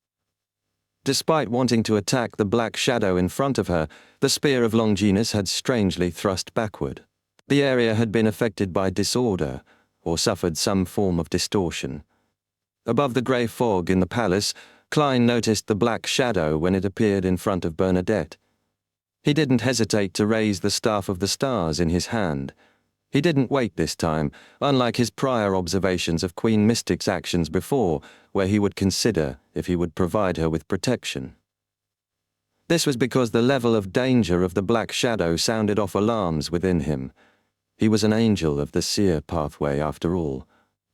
[SPEAKER 1] Despite wanting to attack the black shadow in front of her, the spear of Longinus had strangely thrust backward. The area had been affected by disorder, or suffered some form of distortion. Above the grey fog in the palace, Klein noticed the black shadow when it appeared in front of Bernadette. He didn't hesitate to raise the staff of the stars in his hand. He didn't wait this time, unlike his prior observations of Queen Mystic's actions before, where he would consider if he would provide her with protection. This was because the level of danger of the black shadow sounded off alarms within him. He was an angel of the seer pathway, after all.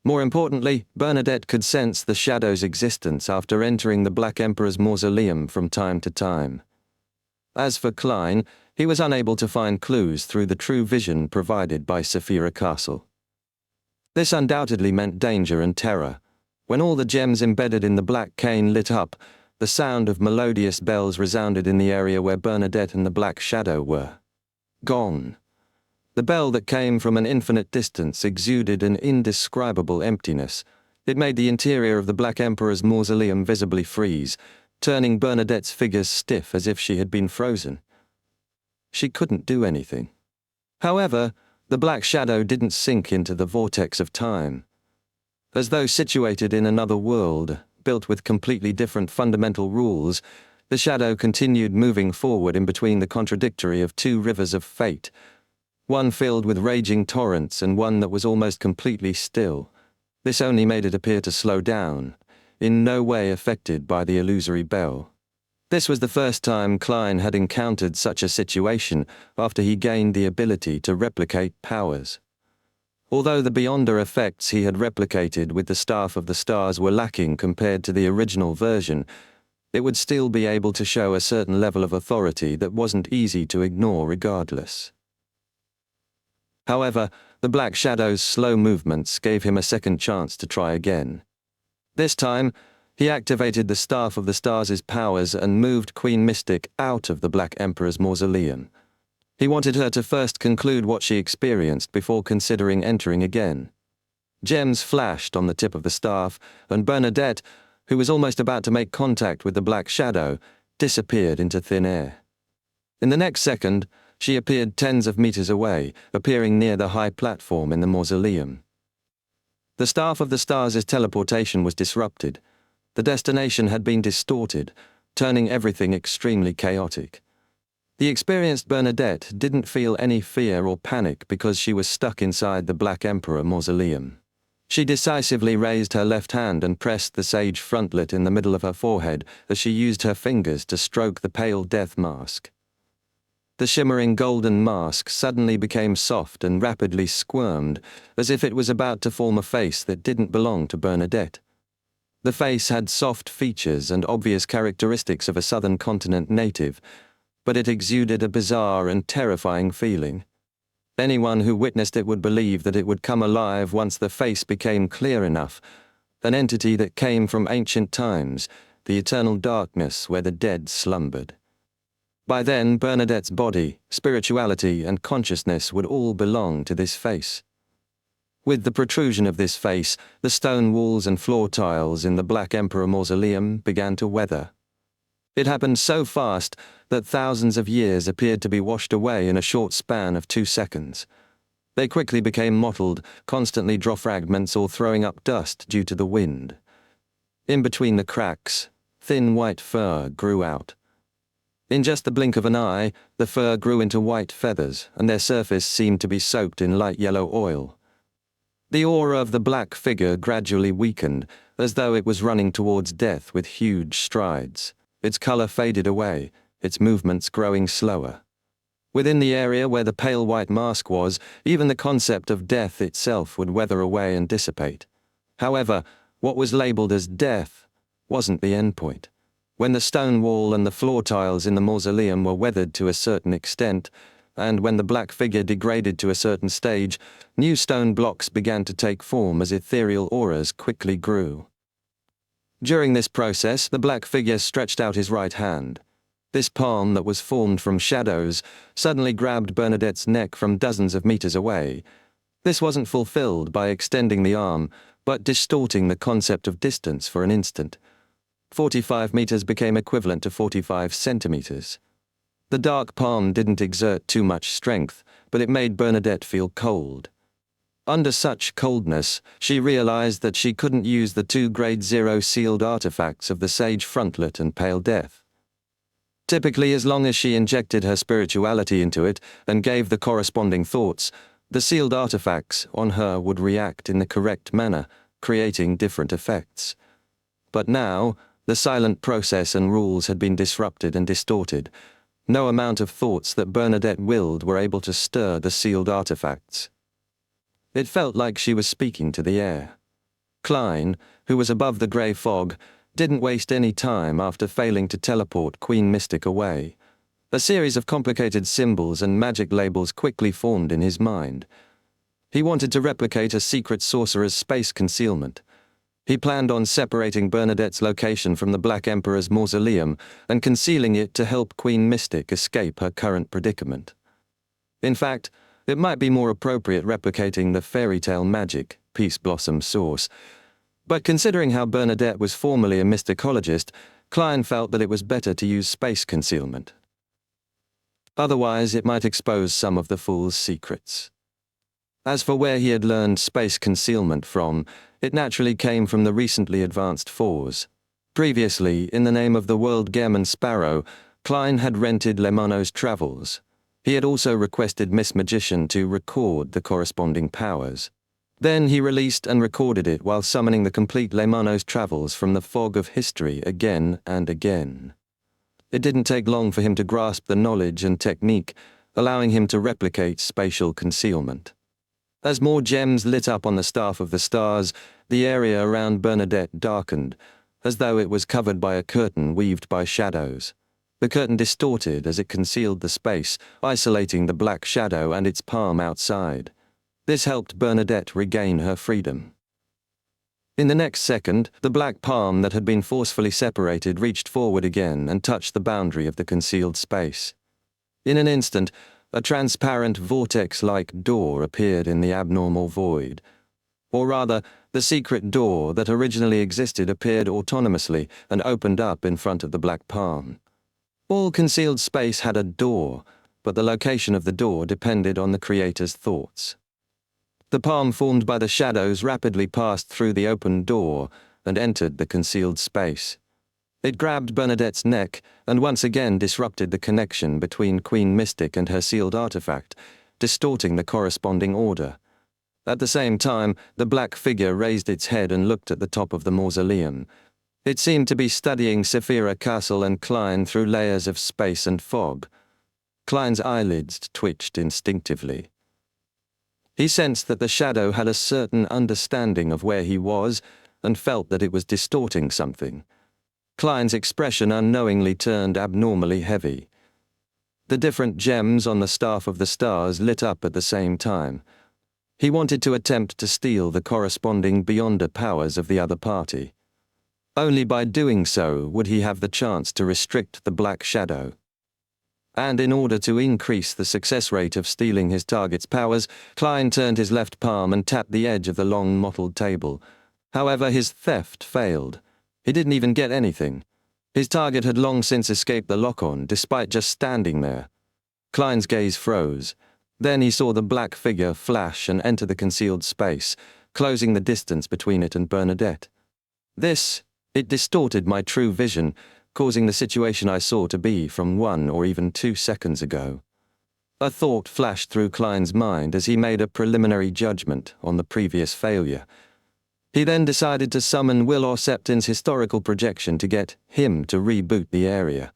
[SPEAKER 1] More importantly, Bernadette could sense the shadow's existence after entering the Black Emperor's mausoleum from time to time. As for Klein, he was unable to find clues through the true vision provided by Saphira Castle. This undoubtedly meant danger and terror. When all the gems embedded in the black cane lit up, the sound of melodious bells resounded in the area where Bernadette and the black shadow were. Gone. The bell that came from an infinite distance exuded an indescribable emptiness. It made the interior of the Black Emperor's mausoleum visibly freeze, turning Bernadette's figures stiff as if she had been frozen. She couldn't do anything. However, the black shadow didn't sink into the vortex of time. As though situated in another world, built with completely different fundamental rules, the shadow continued moving forward in between the contradictory of two rivers of fate, one filled with raging torrents and one that was almost completely still. This only made it appear to slow down, in no way affected by the illusory bell. This was the first time Klein had encountered such a situation after he gained the ability to replicate powers. Although the beyonder effects he had replicated with the Staff of the Stars were lacking compared to the original version, it would still be able to show a certain level of authority that wasn't easy to ignore regardless. However, the Black Shadow's slow movements gave him a second chance to try again. This time, he activated the Staff of the Stars' powers and moved Queen Mystic out of the Black Emperor's mausoleum. He wanted her to first conclude what she experienced before considering entering again. Gems flashed on the tip of the staff, and Bernadette, who was almost about to make contact with the Black Shadow, disappeared into thin air. In the next second, she appeared tens of meters away, appearing near the high platform in the mausoleum. The Staff of the Stars' teleportation was disrupted. The destination had been distorted, turning everything extremely chaotic. The experienced Bernadette didn't feel any fear or panic because she was stuck inside the Black Emperor mausoleum. She decisively raised her left hand and pressed the sage frontlet in the middle of her forehead as she used her fingers to stroke the pale death mask. The shimmering golden mask suddenly became soft and rapidly squirmed, as if it was about to form a face that didn't belong to Bernadette. The face had soft features and obvious characteristics of a southern continent native, but it exuded a bizarre and terrifying feeling. Anyone who witnessed it would believe that it would come alive once the face became clear enough, an entity that came from ancient times, the eternal darkness where the dead slumbered. By then, Bernadette's body, spirituality, and consciousness would all belong to this face. With the protrusion of this face, the stone walls and floor tiles in the Black Emperor mausoleum began to weather. It happened so fast that thousands of years appeared to be washed away in a short span of 2 seconds. They quickly became mottled, constantly dropping fragments or throwing up dust due to the wind. In between the cracks, thin white fur grew out. In just the blink of an eye, the fur grew into white feathers, and their surface seemed to be soaked in light yellow oil. The aura of the black figure gradually weakened, as though it was running towards death with huge strides. Its color faded away, its movements growing slower. Within the area where the pale white mask was, even the concept of death itself would weather away and dissipate. However, what was labeled as death wasn't the endpoint. When the stone wall and the floor tiles in the mausoleum were weathered to a certain extent, and when the black figure degraded to a certain stage, new stone blocks began to take form as ethereal auras quickly grew. During this process, the black figure stretched out his right hand. This palm that was formed from shadows suddenly grabbed Bernadette's neck from dozens of meters away. This wasn't fulfilled by extending the arm, but distorting the concept of distance for an instant. 45 meters became equivalent to 45 centimeters. The dark palm didn't exert too much strength, but it made Bernadette feel cold. Under such coldness, she realized that she couldn't use the 2 Grade 0 sealed artifacts of the Sage Frontlet and Pale Death. Typically, as long as she injected her spirituality into it and gave the corresponding thoughts, the sealed artifacts on her would react in the correct manner, creating different effects. But now, the silent process and rules had been disrupted and distorted. No amount of thoughts that Bernadette willed were able to stir the sealed artifacts. It felt like she was speaking to the air. Klein, who was above the grey fog, didn't waste any time after failing to teleport Queen Mystic away. A series of complicated symbols and magic labels quickly formed in his mind. He wanted to replicate a secret sorcerer's space concealment. He planned on separating Bernadette's location from the Black Emperor's mausoleum and concealing it to help Queen Mystic escape her current predicament. In fact, it might be more appropriate replicating the fairy tale magic, Peace Blossom source. But considering how Bernadette was formerly a mysticologist, Klein felt that it was better to use space concealment. Otherwise, it might expose some of the fool's secrets. As for where he had learned space concealment from, it naturally came from the recently advanced Fours. Previously, in the name of the World Gehrman Sparrow, Klein had rented Lemano's travels. He had also requested Miss Magician to record the corresponding powers. Then he released and recorded it while summoning the complete Lemano's travels from the fog of history again and again. It didn't take long for him to grasp the knowledge and technique, allowing him to replicate spatial concealment. As more gems lit up on the staff of the stars, the area around Bernadette darkened, as though it was covered by a curtain weaved by shadows. The curtain distorted as it concealed the space, isolating the black shadow and its palm outside. This helped Bernadette regain her freedom. In the next second, the black palm that had been forcefully separated reached forward again and touched the boundary of the concealed space. In an instant, a transparent vortex-like door appeared in the abnormal void. Or rather, the secret door that originally existed appeared autonomously and opened up in front of the black palm. All concealed space had a door, but the location of the door depended on the creator's thoughts. The palm formed by the shadows rapidly passed through the open door and entered the concealed space. It grabbed Bernadette's neck and once again disrupted the connection between Queen Mystic and her sealed artifact, distorting the corresponding order. At the same time, the black figure raised its head and looked at the top of the mausoleum. It seemed to be studying Saphira Castle and Klein through layers of space and fog. Klein's eyelids twitched instinctively. He sensed that the shadow had a certain understanding of where he was and felt that it was distorting something. Klein's expression unknowingly turned abnormally heavy. The different gems on the staff of the stars lit up at the same time. He wanted to attempt to steal the corresponding Beyonder powers of the other party. Only by doing so would he have the chance to restrict the black shadow. And in order to increase the success rate of stealing his target's powers, Klein turned his left palm and tapped the edge of the long mottled table. However, his theft failed. He didn't even get anything. His target had long since escaped the lock-on, despite just standing there. Klein's gaze froze. Then he saw the black figure flash and enter the concealed space, closing the distance between it and Bernadette. It distorted my true vision, causing the situation I saw to be from 1 or even 2 seconds ago. A thought flashed through Klein's mind as he made a preliminary judgment on the previous failure. He then decided to summon Will Orseptin's historical projection to get him to reboot the area.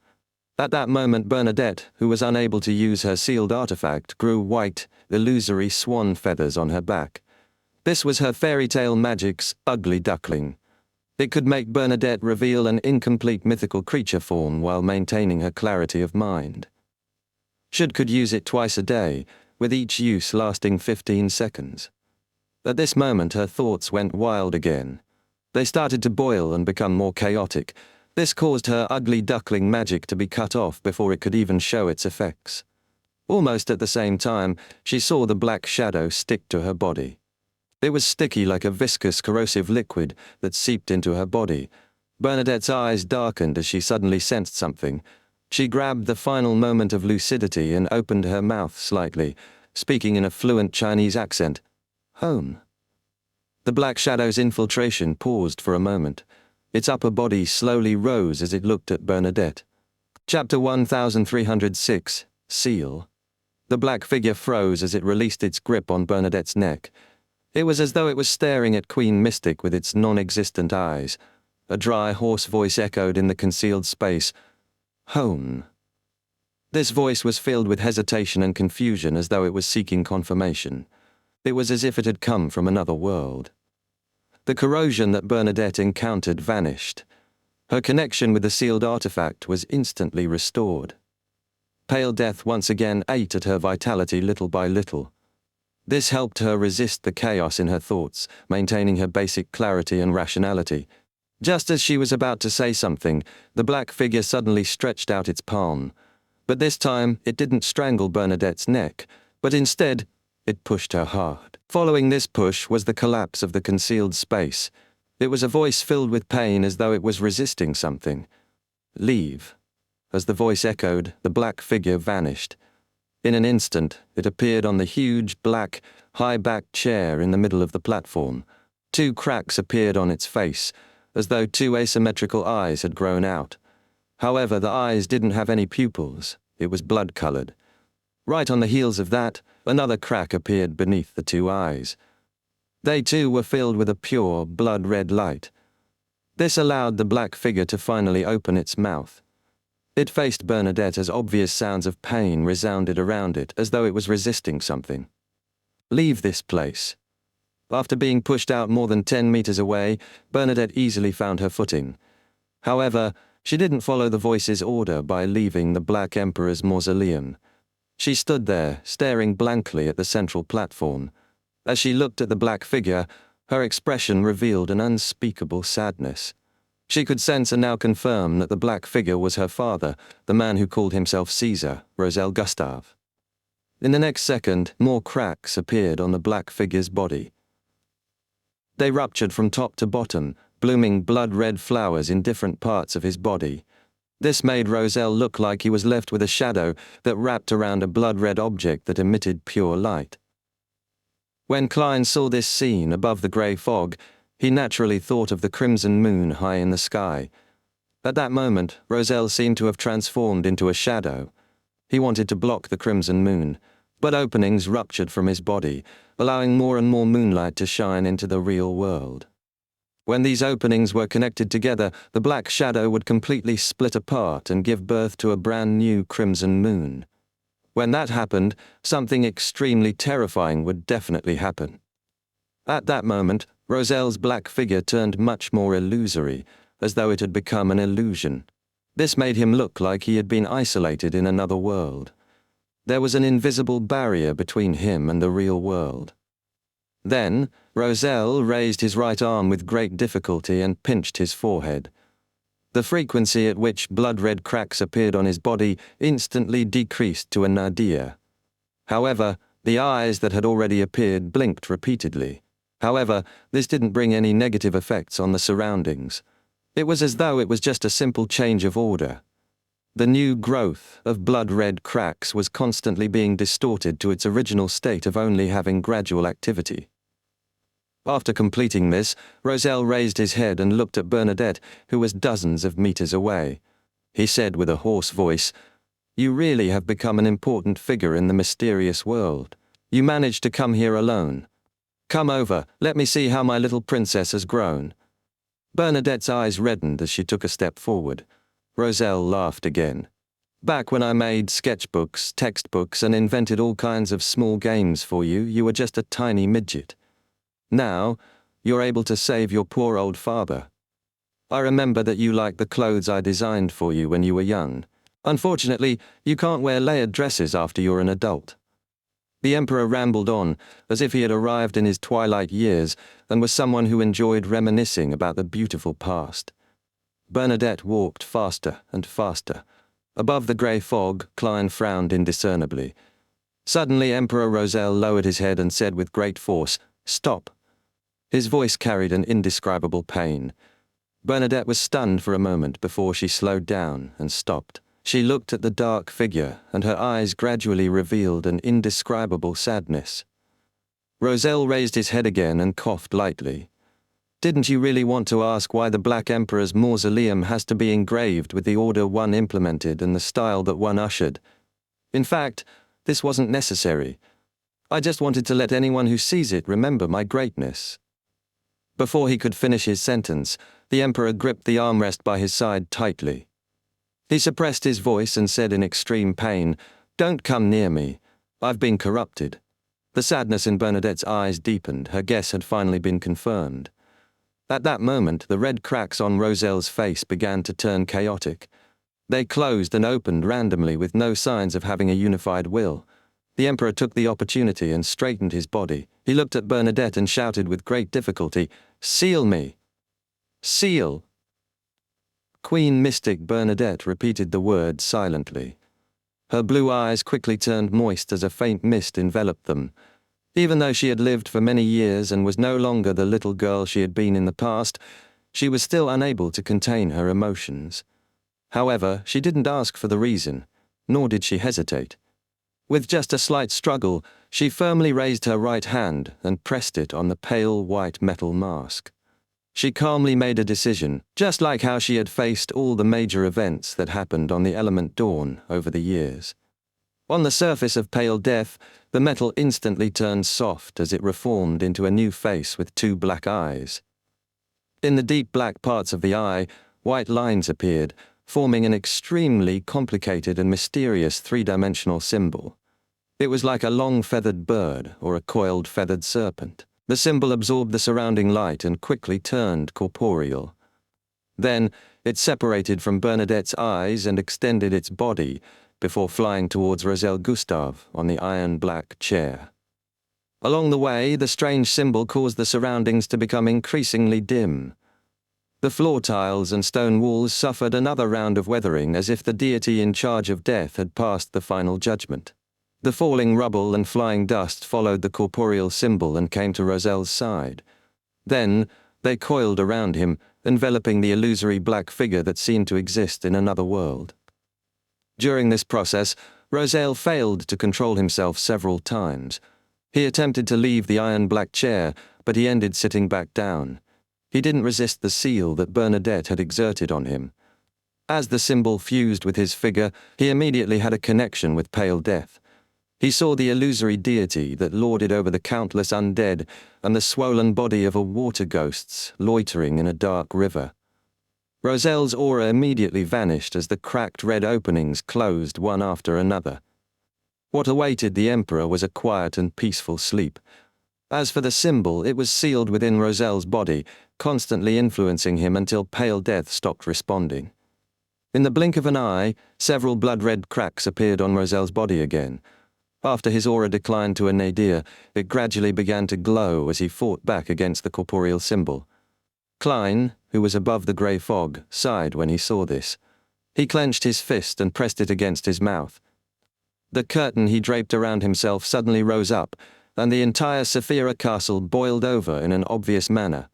[SPEAKER 1] At that moment Bernadette, who was unable to use her sealed artifact, grew white, illusory swan feathers on her back. This was her fairy tale magic's ugly duckling. It could make Bernadette reveal an incomplete mythical creature form while maintaining her clarity of mind. Could use it twice a day, with each use lasting 15 seconds. At this moment her thoughts went wild again. They started to boil and become more chaotic. This caused her ugly duckling magic to be cut off before it could even show its effects. Almost at the same time, she saw the black shadow stick to her body. It was sticky like a viscous corrosive liquid that seeped into her body. Bernadette's eyes darkened as she suddenly sensed something. She grabbed the final moment of lucidity and opened her mouth slightly, speaking in a fluent Chinese accent. Home. The black shadow's infiltration paused for a moment. Its upper body slowly rose as it looked at Bernadette. Chapter 1306, Seal. The black figure froze as it released its grip on Bernadette's neck. It was as though it was staring at Queen Mystic with its non-existent eyes. A dry, hoarse voice echoed in the concealed space. Home. This voice was filled with hesitation and confusion as though it was seeking confirmation. It was as if it had come from another world. The corrosion that Bernadette encountered vanished. Her connection with the sealed artifact was instantly restored. Pale death once again ate at her vitality little by little. This helped her resist the chaos in her thoughts, maintaining her basic clarity and rationality. Just as she was about to say something, the black figure suddenly stretched out its palm. But this time, it didn't strangle Bernadette's neck, but instead, it pushed her hard. Following this push was the collapse of the concealed space. It was a voice filled with pain as though it was resisting something. Leave. As the voice echoed, the black figure vanished. In an instant, it appeared on the huge, black, high-backed chair in the middle of the platform. 2 cracks appeared on its face, as though 2 asymmetrical eyes had grown out. However, the eyes didn't have any pupils. It was blood-colored. Right on the heels of that, another crack appeared beneath the 2 eyes. They too were filled with a pure, blood-red light. This allowed the black figure to finally open its mouth. It faced Bernadette as obvious sounds of pain resounded around it, as though it was resisting something. Leave this place. After being pushed out more than 10 meters away, Bernadette easily found her footing. However, she didn't follow the voice's order by leaving the Black Emperor's mausoleum. She stood there, staring blankly at the central platform. As she looked at the black figure, her expression revealed an unspeakable sadness. She could sense and now confirm that the black figure was her father, the man who called himself Caesar, Roselle Gustave. In the next second, more cracks appeared on the black figure's body. They ruptured from top to bottom, blooming blood-red flowers in different parts of his body. This made Roselle look like he was left with a shadow that wrapped around a blood-red object that emitted pure light. When Klein saw this scene above the grey fog, he naturally thought of the crimson moon high in the sky. At that moment, Roselle seemed to have transformed into a shadow. He wanted to block the crimson moon, but openings ruptured from his body, allowing more and more moonlight to shine into the real world. When these openings were connected together, the black shadow would completely split apart and give birth to a brand new crimson moon. When that happened, something extremely terrifying would definitely happen. At that moment, Roselle's black figure turned much more illusory, as though it had become an illusion. This made him look like he had been isolated in another world. There was an invisible barrier between him and the real world. Then, Roselle raised his right arm with great difficulty and pinched his forehead. The frequency at which blood-red cracks appeared on his body instantly decreased to a nadir. However, the eyes that had already appeared blinked repeatedly. However, this didn't bring any negative effects on the surroundings. It was as though it was just a simple change of order. The new growth of blood-red cracks was constantly being distorted to its original state of only having gradual activity. After completing this, Roselle raised his head and looked at Bernadette, who was dozens of meters away. He said with a hoarse voice, "You really have become an important figure in the mysterious world. You managed to come here alone. Come over, let me see how my little princess has grown." Bernadette's eyes reddened as she took a step forward. Roselle laughed again. Back when I made sketchbooks, textbooks, and invented all kinds of small games for you, you were just a tiny midget. Now, you're able to save your poor old father. I remember that you liked the clothes I designed for you when you were young. Unfortunately, you can't wear layered dresses after you're an adult." The Emperor rambled on, as if he had arrived in his twilight years and was someone who enjoyed reminiscing about the beautiful past. Bernadette walked faster and faster. Above the grey fog, Klein frowned indiscernibly. Suddenly, Emperor Roselle lowered his head and said with great force, "Stop." His voice carried an indescribable pain. Bernadette was stunned for a moment before she slowed down and stopped. She looked at the dark figure, and her eyes gradually revealed an indescribable sadness. Roselle raised his head again and coughed lightly. "Didn't you really want to ask why the Black Emperor's mausoleum has to be engraved with the order one implemented and the style that one ushered? In fact, this wasn't necessary. I just wanted to let anyone who sees it remember my greatness." Before he could finish his sentence, the Emperor gripped the armrest by his side tightly. He suppressed his voice and said in extreme pain, "Don't come near me. I've been corrupted." The sadness in Bernadette's eyes deepened. Her guess had finally been confirmed. At that moment, the red cracks on Roselle's face began to turn chaotic. They closed and opened randomly with no signs of having a unified will. The Emperor took the opportunity and straightened his body. He looked at Bernadette and shouted with great difficulty, "Seal me! Seal!" Queen Mystic Bernadette repeated the word silently. Her blue eyes quickly turned moist as a faint mist enveloped them. Even though she had lived for many years and was no longer the little girl she had been in the past, she was still unable to contain her emotions. However, she didn't ask for the reason, nor did she hesitate. With just a slight struggle, she firmly raised her right hand and pressed it on the pale white metal mask. She calmly made a decision, just like how she had faced all the major events that happened on the element Dawn over the years. On the surface of pale death, the metal instantly turned soft as it reformed into a new face with two black eyes. In the deep black parts of the eye, white lines appeared, forming an extremely complicated and mysterious three-dimensional symbol. It was like a long feathered bird or a coiled feathered serpent. The symbol absorbed the surrounding light and quickly turned corporeal. Then, it separated from Bernadette's eyes and extended its body before flying towards Roselle Gustave on the iron-black chair. Along the way, the strange symbol caused the surroundings to become increasingly dim. The floor tiles and stone walls suffered another round of weathering as if the deity in charge of death had passed the final judgment. The falling rubble and flying dust followed the corporeal symbol and came to Roselle's side. Then, they coiled around him, enveloping the illusory black figure that seemed to exist in another world. During this process, Roselle failed to control himself several times. He attempted to leave the iron-black chair, but he ended sitting back down. He didn't resist the seal that Bernadette had exerted on him. As the symbol fused with his figure, he immediately had a connection with pale death. He saw the illusory deity that lorded over the countless undead and the swollen body of a water ghosts loitering in a dark river. Roselle's aura immediately vanished as the cracked red openings closed one after another. What awaited the Emperor was a quiet and peaceful sleep. As for the symbol, it was sealed within Roselle's body, constantly influencing him until pale death stopped responding. In the blink of an eye, several blood-red cracks appeared on Roselle's body again. After his aura declined to a nadir, it gradually began to glow as he fought back against the corporeal symbol. Klein, who was above the grey fog, sighed when he saw this. He clenched his fist and pressed it against his mouth. The curtain he draped around himself suddenly rose up, and the entire Saphira castle boiled over in an obvious manner.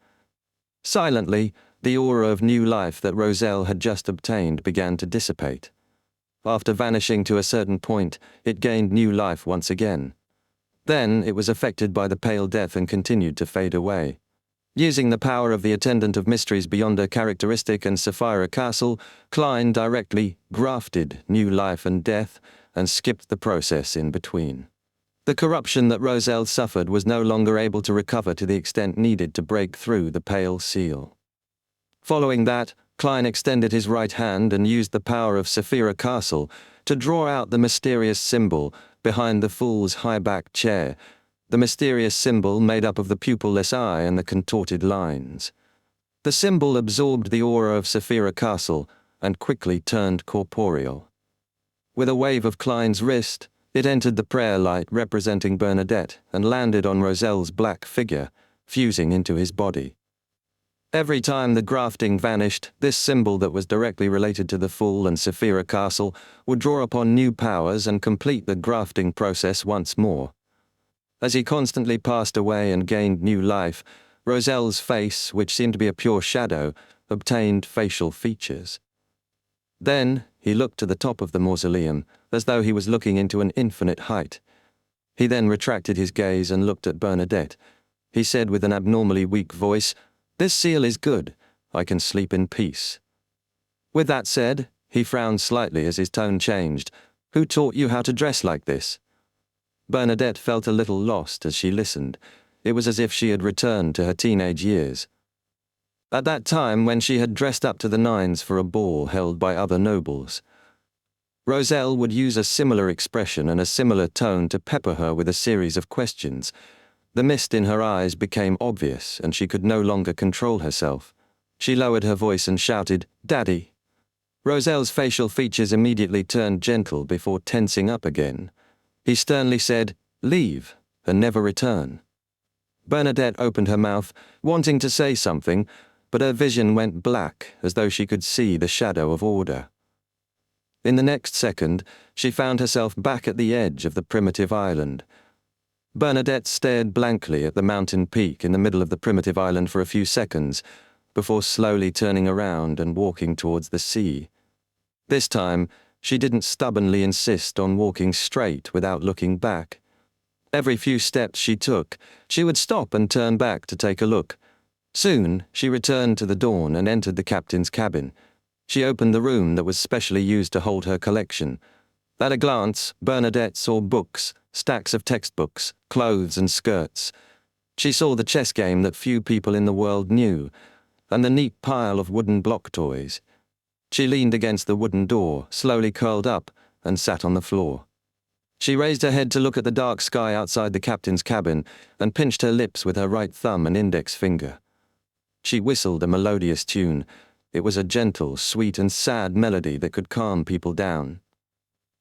[SPEAKER 1] Silently, the aura of new life that Roselle had just obtained began to dissipate. After vanishing to a certain point, it gained new life once again. Then it was affected by the pale death and continued to fade away. Using the power of the Attendant of Mysteries beyond a characteristic and Saphira Castle, Klein directly grafted new life and death and skipped the process in between. The corruption that Roselle suffered was no longer able to recover to the extent needed to break through the pale seal. Following that, Klein extended his right hand and used the power of Saphira Castle to draw out the mysterious symbol behind the fool's high-backed chair, the mysterious symbol made up of the pupil-less eye and the contorted lines. The symbol absorbed the aura of Saphira Castle and quickly turned corporeal. With a wave of Klein's wrist, it entered the prayer light representing Bernadette and landed on Rozelle's black figure, fusing into his body. Every time the grafting vanished, this symbol that was directly related to the Fool and Saphira Castle would draw upon new powers and complete the grafting process once more. As he constantly passed away and gained new life, Rozelle's face, which seemed to be a pure shadow, obtained facial features. Then he looked to the top of the mausoleum, as though he was looking into an infinite height. He then retracted his gaze and looked at Bernadette. He said with an abnormally weak voice, "This seal is good. I can sleep in peace." With that said, he frowned slightly as his tone changed. "Who taught you how to dress like this?" Bernadette felt a little lost as she listened. It was as if she had returned to her teenage years. At that time, when she had dressed up to the nines for a ball held by other nobles. Rozelle would use a similar expression and a similar tone to pepper her with a series of questions. The mist in her eyes became obvious, and she could no longer control herself. She lowered her voice and shouted, "Daddy!" Rozelle's facial features immediately turned gentle before tensing up again. He sternly said, "Leave, and never return." Bernadette opened her mouth, wanting to say something, but her vision went black, as though she could see the shadow of order. In the next second, she found herself back at the edge of the primitive island. Bernadette stared blankly at the mountain peak in the middle of the primitive island for a few seconds, before slowly turning around and walking towards the sea. This time, she didn't stubbornly insist on walking straight without looking back. Every few steps she took, she would stop and turn back to take a look. Soon, she returned to the dawn and entered the captain's cabin. She opened the room that was specially used to hold her collection. At a glance, Bernadette saw books, stacks of textbooks, clothes and skirts. She saw the chess game that few people in the world knew, and the neat pile of wooden block toys. She leaned against the wooden door, slowly curled up, and sat on the floor. She raised her head to look at the dark sky outside the captain's cabin and pinched her lips with her right thumb and index finger. She whistled a melodious tune. It was a gentle, sweet and sad melody that could calm people down.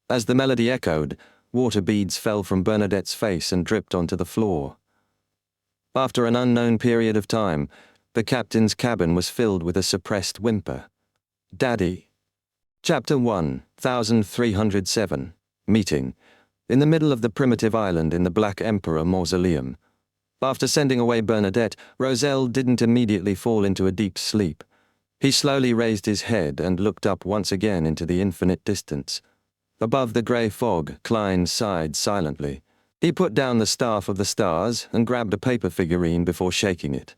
[SPEAKER 1] As the melody echoed, water beads fell from Bernadette's face and dripped onto the floor. After an unknown period of time, the captain's cabin was filled with a suppressed whimper. "Daddy." Chapter 1, 1307. Meeting. In the middle of the primitive island in the Black Emperor Mausoleum. After sending away Bernadette, Rozelle didn't immediately fall into a deep sleep. He slowly raised his head and looked up once again into the infinite distance. Above the grey fog, Klein sighed silently. He put down the staff of the stars and grabbed a paper figurine before shaking it.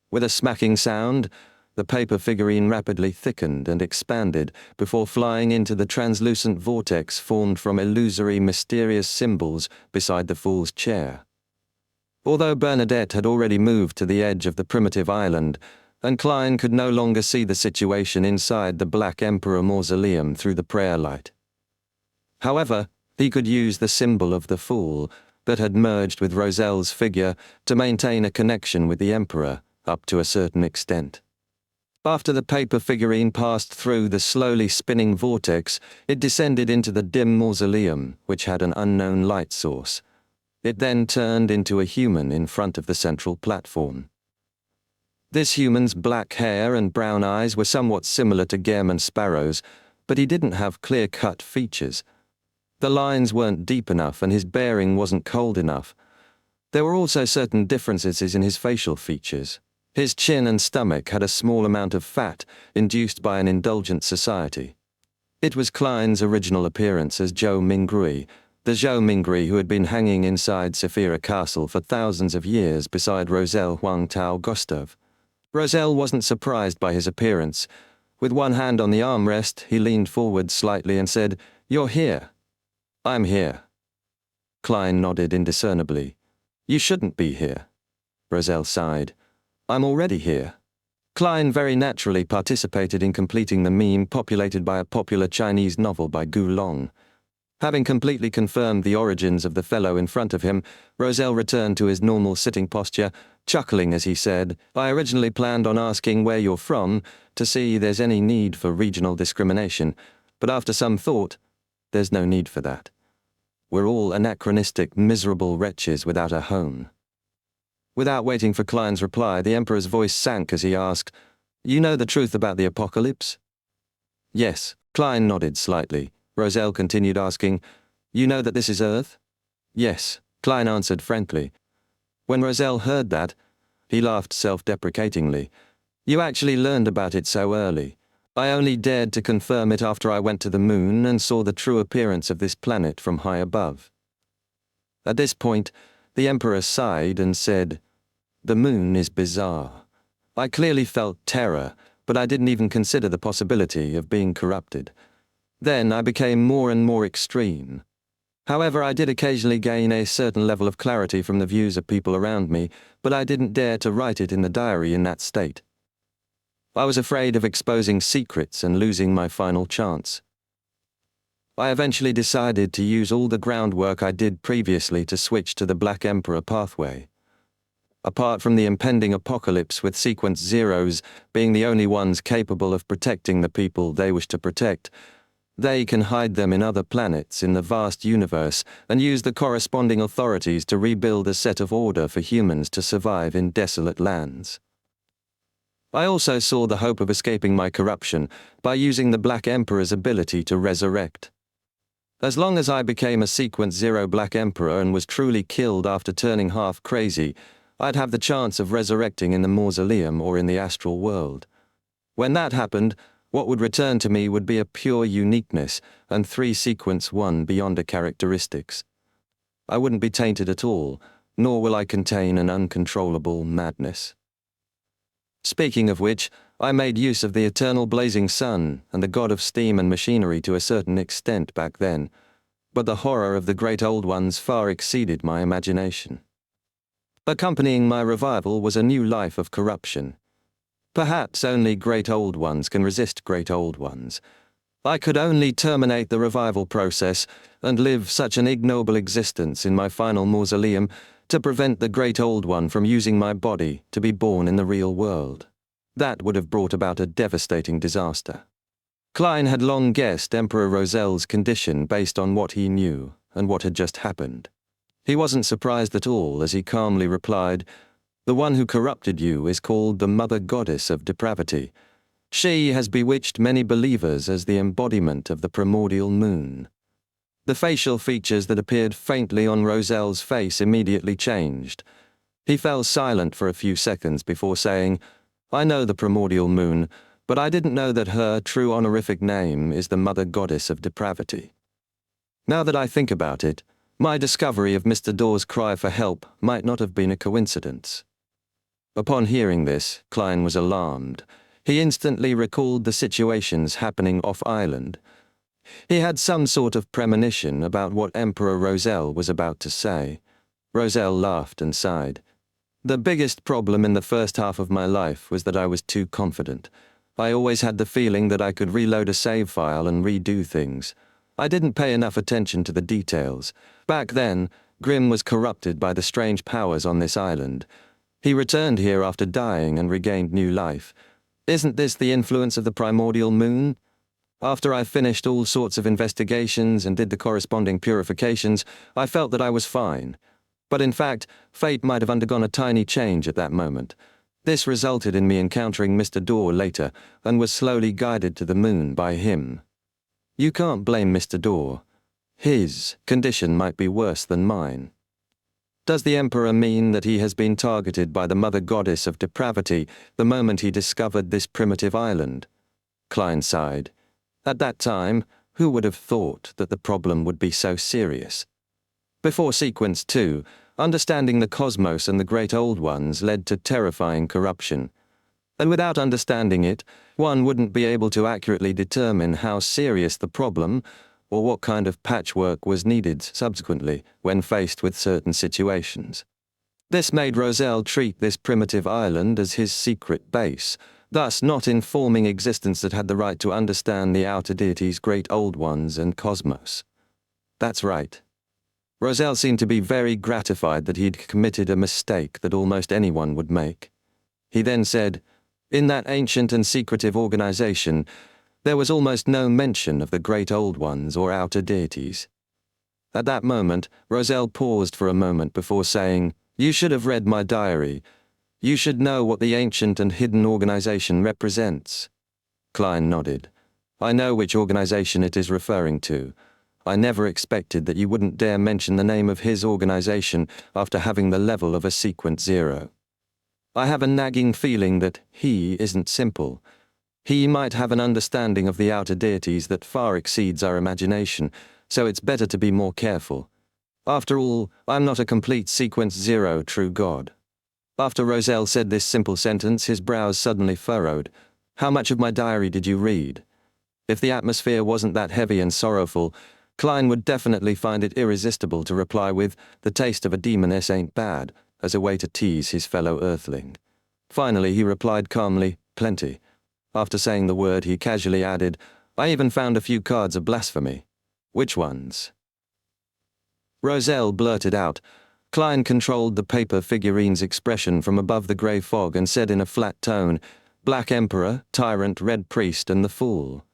[SPEAKER 1] With a smacking sound, the paper figurine rapidly thickened and expanded before flying into the translucent vortex formed from illusory, mysterious symbols beside the fool's chair. Although Bernadette had already moved to the edge of the primitive island, and Klein could no longer see the situation inside the Black Emperor Mausoleum through the prayer light. However, he could use the symbol of the Fool that had merged with Rozelle's figure to maintain a connection with the Emperor up to a certain extent. After the paper figurine passed through the slowly spinning vortex, it descended into the dim mausoleum, which had an unknown light source. It then turned into a human in front of the central platform. This human's black hair and brown eyes were somewhat similar to Gehrman Sparrow's, but he didn't have clear-cut features. The lines weren't deep enough and his bearing wasn't cold enough. There were also certain differences in his facial features. His chin and stomach had a small amount of fat induced by an indulgent society. It was Klein's original appearance as Zhou Mingrui, the Zhou Mingrui who had been hanging inside Saphira Castle for thousands of years beside Rozelle Huang Tao Gustav. Rozelle wasn't surprised by his appearance. With one hand on the armrest, he leaned forward slightly and said, "You're here." "I'm here." Klein nodded indiscernibly. "You shouldn't be here." Rozelle sighed. "I'm already here." Klein very naturally participated in completing the meme populated by a popular Chinese novel by Gu Long. Having completely confirmed the origins of the fellow in front of him, Roselle returned to his normal sitting posture, chuckling as he said, "I originally planned on asking where you're from to see there's any need for regional discrimination, but after some thought, there's no need for that. We're all anachronistic, miserable wretches without a home." Without waiting for Klein's reply, the Emperor's voice sank as he asked, "You know the truth about the apocalypse?" "Yes." Klein nodded slightly. Roselle continued asking, "You know that this is Earth?" "Yes," Klein answered frankly. When Roselle heard that, he laughed self-deprecatingly. "You actually learned about it so early. I only dared to confirm it after I went to the moon and saw the true appearance of this planet from high above." At this point, the Emperor sighed and said, "The moon is bizarre. I clearly felt terror, but I didn't even consider the possibility of being corrupted. Then I became more and more extreme. However, I did occasionally gain a certain level of clarity from the views of people around me, but I didn't dare to write it in the diary in that state. I was afraid of exposing secrets and losing my final chance. I eventually decided to use all the groundwork I did previously to switch to the Black Emperor pathway. Apart from the impending apocalypse with sequence zeros being the only ones capable of protecting the people they wish to protect, they can hide them in other planets in the vast universe and use the corresponding authorities to rebuild a set of order for humans to survive in desolate lands. I also saw the hope of escaping my corruption by using the Black Emperor's ability to resurrect. As long as I became a Sequence Zero Black Emperor and was truly killed after turning half crazy, I'd have the chance of resurrecting in the mausoleum or in the astral world. When that happened, what would return to me would be a pure uniqueness and 3 Sequence 1 Beyonder characteristics. I wouldn't be tainted at all, nor will I contain an uncontrollable madness. Speaking of which, I made use of the eternal blazing sun and the god of steam and machinery to a certain extent back then, but the horror of the great old ones far exceeded my imagination. Accompanying my revival was a new life of corruption. Perhaps only great old ones can resist great old ones. I could only terminate the revival process and live such an ignoble existence in my final mausoleum to prevent the great old one from using my body to be born in the real world. That would have brought about a devastating disaster. Klein had long guessed Emperor Roselle's condition based on what he knew and what had just happened. He wasn't surprised at all as he calmly replied, "The one who corrupted you is called the Mother Goddess of Depravity. She has bewitched many believers as the embodiment of the primordial moon." The facial features that appeared faintly on Roselle's face immediately changed. He fell silent for a few seconds before saying, "I know the primordial moon, but I didn't know that her true honorific name is the Mother Goddess of Depravity. Now that I think about it, my discovery of Mr. Dawes' cry for help might not have been a coincidence." Upon hearing this, Klein was alarmed. He instantly recalled the situations happening off-island. He had some sort of premonition about what Emperor Roselle was about to say. Roselle laughed and sighed. "The biggest problem in the first half of my life was that I was too confident. I always had the feeling that I could reload a save file and redo things. I didn't pay enough attention to the details. Back then, Grimm was corrupted by the strange powers on this island. He returned here after dying and regained new life. Isn't this the influence of the primordial moon? After I finished all sorts of investigations and did the corresponding purifications, I felt that I was fine. But in fact, fate might have undergone a tiny change at that moment. This resulted in me encountering Mr. Daw later and was slowly guided to the moon by him. You can't blame Mr. Daw. His condition might be worse than mine. Does the Emperor mean that he has been targeted by the Mother Goddess of Depravity the moment he discovered this primitive island?" Klein sighed. At that time, who would have thought that the problem would be so serious? Before Sequence 2, understanding the cosmos and the great old ones led to terrifying corruption. And without understanding it, one wouldn't be able to accurately determine how serious the problem or what kind of patchwork was needed subsequently when faced with certain situations. This made Roselle treat this primitive island as his secret base, thus not informing existence that had the right to understand the outer deities, great old ones, and cosmos. That's right. Roselle seemed to be very gratified that he'd committed a mistake that almost anyone would make. He then said, "In that ancient and secretive organization, there was almost no mention of the great old ones or outer deities." At that moment, Roselle paused for a moment before saying, "You should have read my diary. You should know what the ancient and hidden organization represents." Klein nodded. "I know which organization it is referring to. I never expected that you wouldn't dare mention the name of his organization after having the level of a sequence 0. I have a nagging feeling that he isn't simple. He might have an understanding of the outer deities that far exceeds our imagination, so it's better to be more careful. After all, I'm not a complete sequence 0 true god." After Roselle said this simple sentence, his brows suddenly furrowed. "How much of my diary did you read?" If the atmosphere wasn't that heavy and sorrowful, Klein would definitely find it irresistible to reply with, "The taste of a demoness ain't bad," as a way to tease his fellow earthling. Finally, he replied calmly, "Plenty." After saying the word, he casually added, "I even found a few cards of blasphemy." "Which ones?" Roselle blurted out. Klein controlled the paper figurine's expression from above the grey fog and said in a flat tone, "Black Emperor, Tyrant, Red Priest, and the Fool."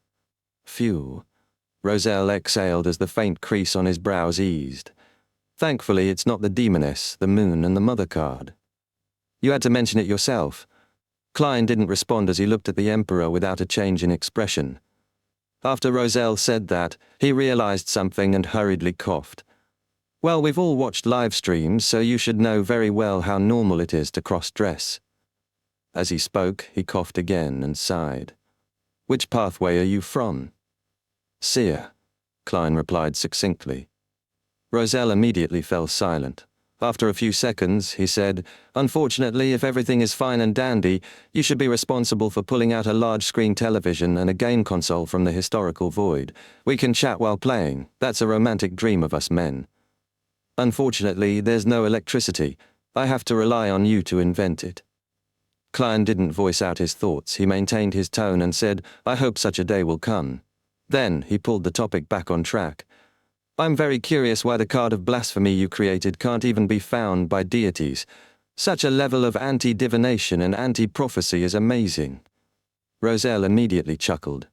[SPEAKER 1] Phew. Roselle exhaled as the faint crease on his brows eased. Thankfully, it's not the demoness, the moon, and the mother card. "You had to mention it yourself." Klein didn't respond as he looked at the Emperor without a change in expression. After Roselle said that, he realized something and hurriedly coughed. "Well, we've all watched live streams, so you should know very well how normal it is to cross-dress." As he spoke, he coughed again and sighed. "Which pathway are you from?" "Seer," Klein replied succinctly. Roselle immediately fell silent. After a few seconds, he said, "Unfortunately, if everything is fine and dandy, you should be responsible for pulling out a large-screen television and a game console from the historical void. We can chat while playing. That's a romantic dream of us men. Unfortunately, there's no electricity. I have to rely on you to invent it." Klein didn't voice out his thoughts. He maintained his tone and said, "I hope such a day will come." Then he pulled the topic back on track. "I'm very curious why the card of blasphemy you created can't even be found by deities. Such a level of anti-divination and anti-prophecy is amazing." Roselle immediately chuckled.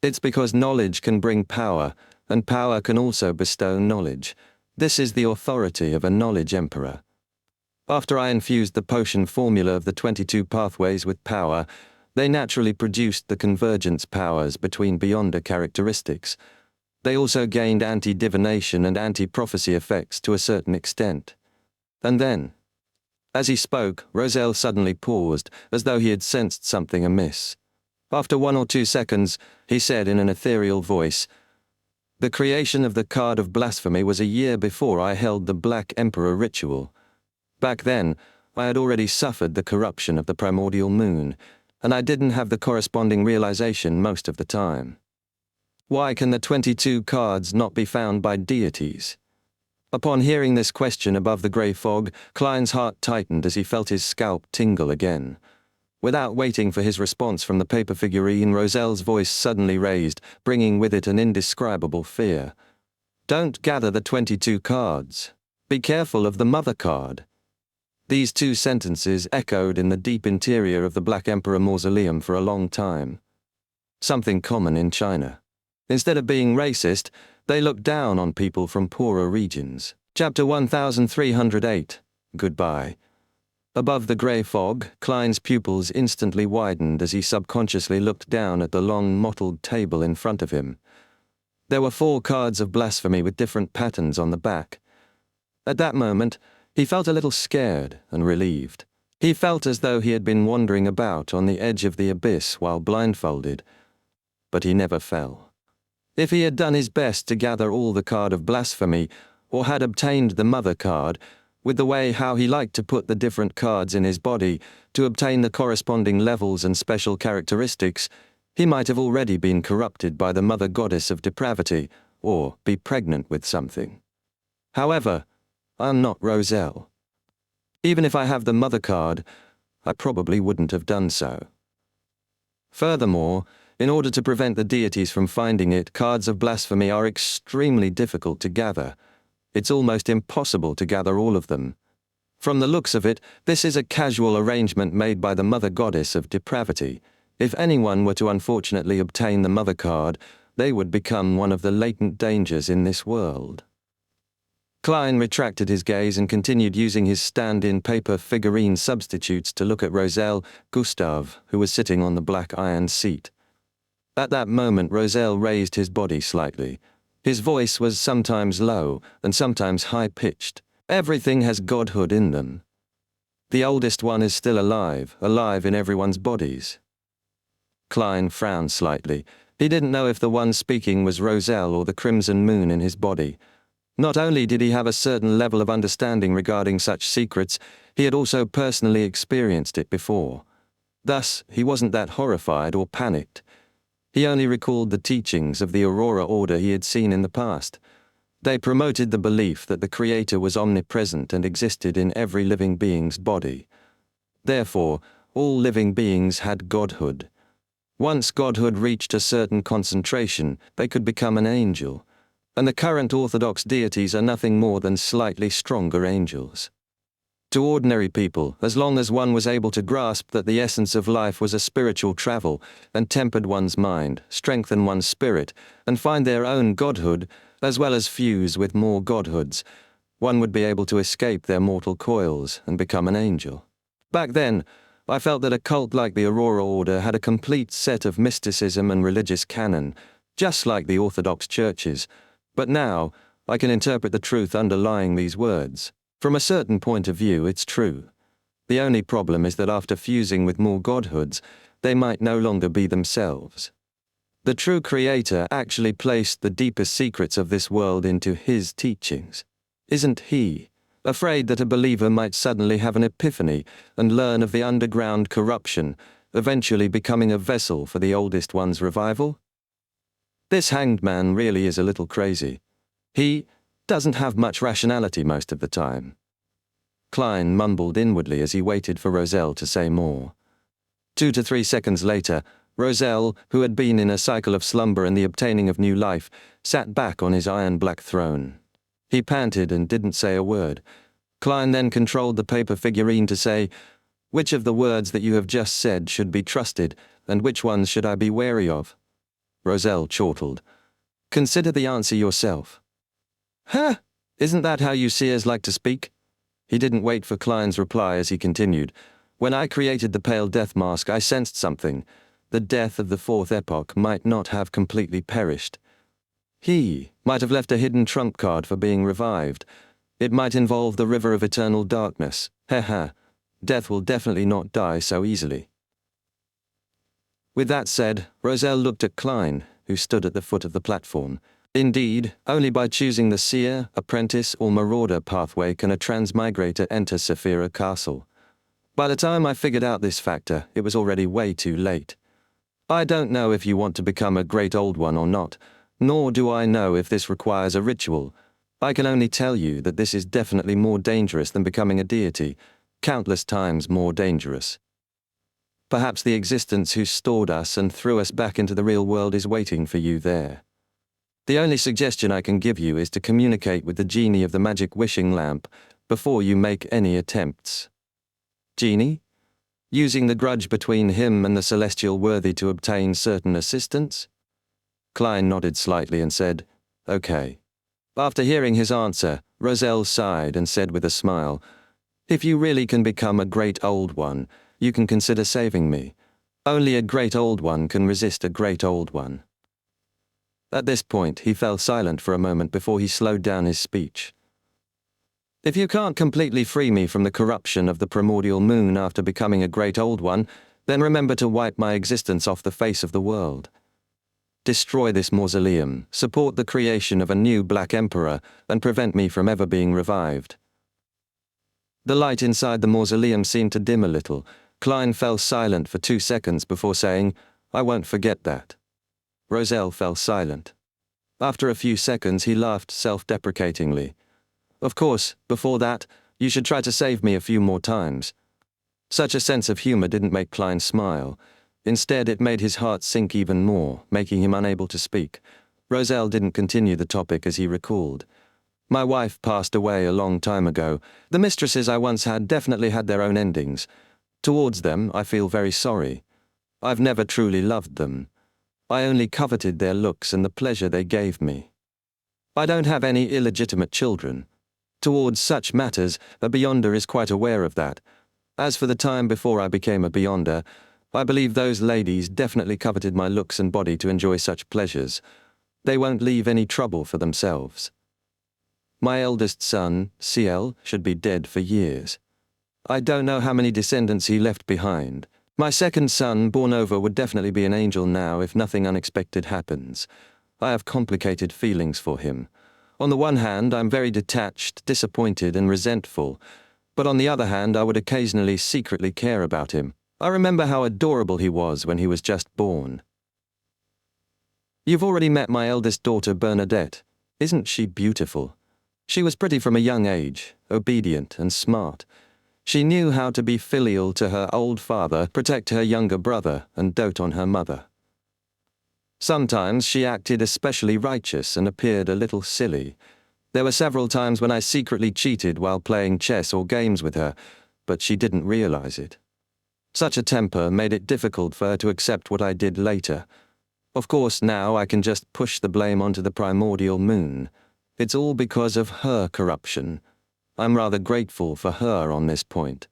[SPEAKER 1] "It's because knowledge can bring power, and power can also bestow knowledge. This is the authority of a knowledge emperor. After I infused the potion formula of the 22 pathways with power, they naturally produced the convergence powers between beyonder characteristics. They also gained anti-divination and anti-prophecy effects to a certain extent. And then..." As he spoke, Roselle suddenly paused, as though he had sensed something amiss. After 1 or 2 seconds, he said in an ethereal voice, "The creation of the card of blasphemy was a year before I held the Black Emperor ritual. Back then, I had already suffered the corruption of the primordial moon, and I didn't have the corresponding realization most of the time. Why can the 22 cards not be found by deities?" Upon hearing this question above the grey fog, Klein's heart tightened as he felt his scalp tingle again. Without waiting for his response from the paper figurine, Roselle's voice suddenly raised, bringing with it an indescribable fear. "Don't gather the 22 cards. Be careful of the mother card." These 2 sentences echoed in the deep interior of the Black Emperor mausoleum for a long time. Something common in China. Instead of being racist, they look down on people from poorer regions. Chapter 1308. Goodbye. Above the grey fog, Klein's pupils instantly widened as he subconsciously looked down at the long mottled table in front of him. There were 4 cards of blasphemy with different patterns on the back. At that moment, he felt a little scared and relieved. He felt as though he had been wandering about on the edge of the abyss while blindfolded, but he never fell. If he had done his best to gather all the card of blasphemy, or had obtained the mother card, with the way how he liked to put the different cards in his body to obtain the corresponding levels and special characteristics, he might have already been corrupted by the mother goddess of depravity, or be pregnant with something. However, I'm not Roselle. Even if I have the mother card, I probably wouldn't have done so. Furthermore, In order to prevent the deities from finding it, cards of blasphemy are extremely difficult to gather. It's almost impossible to gather all of them. From the looks of it, this is a casual arrangement made by the mother goddess of depravity. If anyone were to unfortunately obtain the mother card, they would become one of the latent dangers in this world. Klein retracted his gaze and continued using his stand-in paper figurine substitutes to look at Roselle Gustave, who was sitting on the black iron seat. At that moment, Roselle raised his body slightly. His voice was sometimes low and sometimes high-pitched. Everything has godhood in them. The oldest one is still alive in everyone's bodies. Klein frowned slightly. He didn't know if the one speaking was Roselle or the crimson moon in his body. Not only did he have a certain level of understanding regarding such secrets, he had also personally experienced it before. Thus, he wasn't that horrified or panicked. He only recalled the teachings of the Aurora Order he had seen in the past. They promoted the belief that the Creator was omnipresent and existed in every living being's body. Therefore, all living beings had godhood. Once godhood reached a certain concentration, they could become an angel, and the current Orthodox deities are nothing more than slightly stronger angels. To ordinary people, as long as one was able to grasp that the essence of life was a spiritual travel, and tempered one's mind, strengthen one's spirit, and find their own godhood, as well as fuse with more godhoods, one would be able to escape their mortal coils and become an angel. Back then, I felt that a cult like the Aurora Order had a complete set of mysticism and religious canon, just like the Orthodox churches, but now I can interpret the truth underlying these words. From a certain point of view, it's true. The only problem is that after fusing with more godhoods, they might no longer be themselves. The true Creator actually placed the deepest secrets of this world into His teachings. Isn't He afraid that a believer might suddenly have an epiphany and learn of the underground corruption, eventually becoming a vessel for the oldest one's revival? This hanged man really is a little crazy. He doesn't have much rationality most of the time. Klein mumbled inwardly as he waited for Roselle to say more. 2 to 3 seconds later, Roselle, who had been in a cycle of slumber and the obtaining of new life, sat back on his iron-black throne. He panted and didn't say a word. Klein then controlled the paper figurine to say, "Which of the words that you have just said should be trusted, and which ones should I be wary of?" Roselle chortled. "Consider the answer yourself." "Huh? Isn't that how you seers like to speak?" He didn't wait for Klein's reply as he continued. "When I created the pale death mask, I sensed something. The death of the fourth epoch might not have completely perished. He might have left a hidden trump card for being revived. It might involve the river of eternal darkness. Death will definitely not die so easily." With that said, Roselle looked at Klein, who stood at the foot of the platform. Indeed, only by choosing the seer, apprentice, or marauder pathway can a transmigrator enter Saphira Castle. By the time I figured out this factor, it was already way too late. I don't know if you want to become a great old one or not, nor do I know if this requires a ritual. I can only tell you that this is definitely more dangerous than becoming a deity, countless times more dangerous. Perhaps the existence who stored us and threw us back into the real world is waiting for you there. The only suggestion I can give you is to communicate with the genie of the magic wishing lamp before you make any attempts. Genie? Using the grudge between him and the celestial worthy to obtain certain assistance? Klein nodded slightly and said, "Okay." After hearing his answer, Roselle sighed and said with a smile, "If you really can become a great old one, you can consider saving me. Only a great old one can resist a great old one." At this point, he fell silent for a moment before he slowed down his speech. "If you can't completely free me from the corruption of the primordial moon after becoming a great old one, then remember to wipe my existence off the face of the world. Destroy this mausoleum, support the creation of a new Black Emperor, and prevent me from ever being revived." The light inside the mausoleum seemed to dim a little. Klein fell silent for 2 seconds before saying, "I won't forget that." Roselle fell silent. After a few seconds, he laughed self-deprecatingly. "Of course, before that, you should try to save me a few more times." Such a sense of humor didn't make Klein smile. Instead, it made his heart sink even more, making him unable to speak. Roselle didn't continue the topic as he recalled. My wife passed away a long time ago. The mistresses I once had definitely had their own endings. Towards them, I feel very sorry. I've never truly loved them. I only coveted their looks and the pleasure they gave me. I don't have any illegitimate children. Towards such matters, a Beyonder is quite aware of that. As for the time before I became a Beyonder, I believe those ladies definitely coveted my looks and body to enjoy such pleasures. They won't leave any trouble for themselves. My eldest son, CL, should be dead for years. I don't know how many descendants he left behind. My second son, born over, would definitely be an angel now if nothing unexpected happens. I have complicated feelings for him. On the one hand, I'm very detached, disappointed, and resentful. But on the other hand, I would occasionally secretly care about him. I remember how adorable he was when he was just born. You've already met my eldest daughter, Bernadette. Isn't she beautiful? She was pretty from a young age, obedient and smart. She knew how to be filial to her old father, protect her younger brother, and dote on her mother. Sometimes she acted especially righteous and appeared a little silly. There were several times when I secretly cheated while playing chess or games with her, but she didn't realize it. Such a temper made it difficult for her to accept what I did later. Of course, now I can just push the blame onto the primordial moon. It's all because of her corruption. I'm rather grateful for her on this point.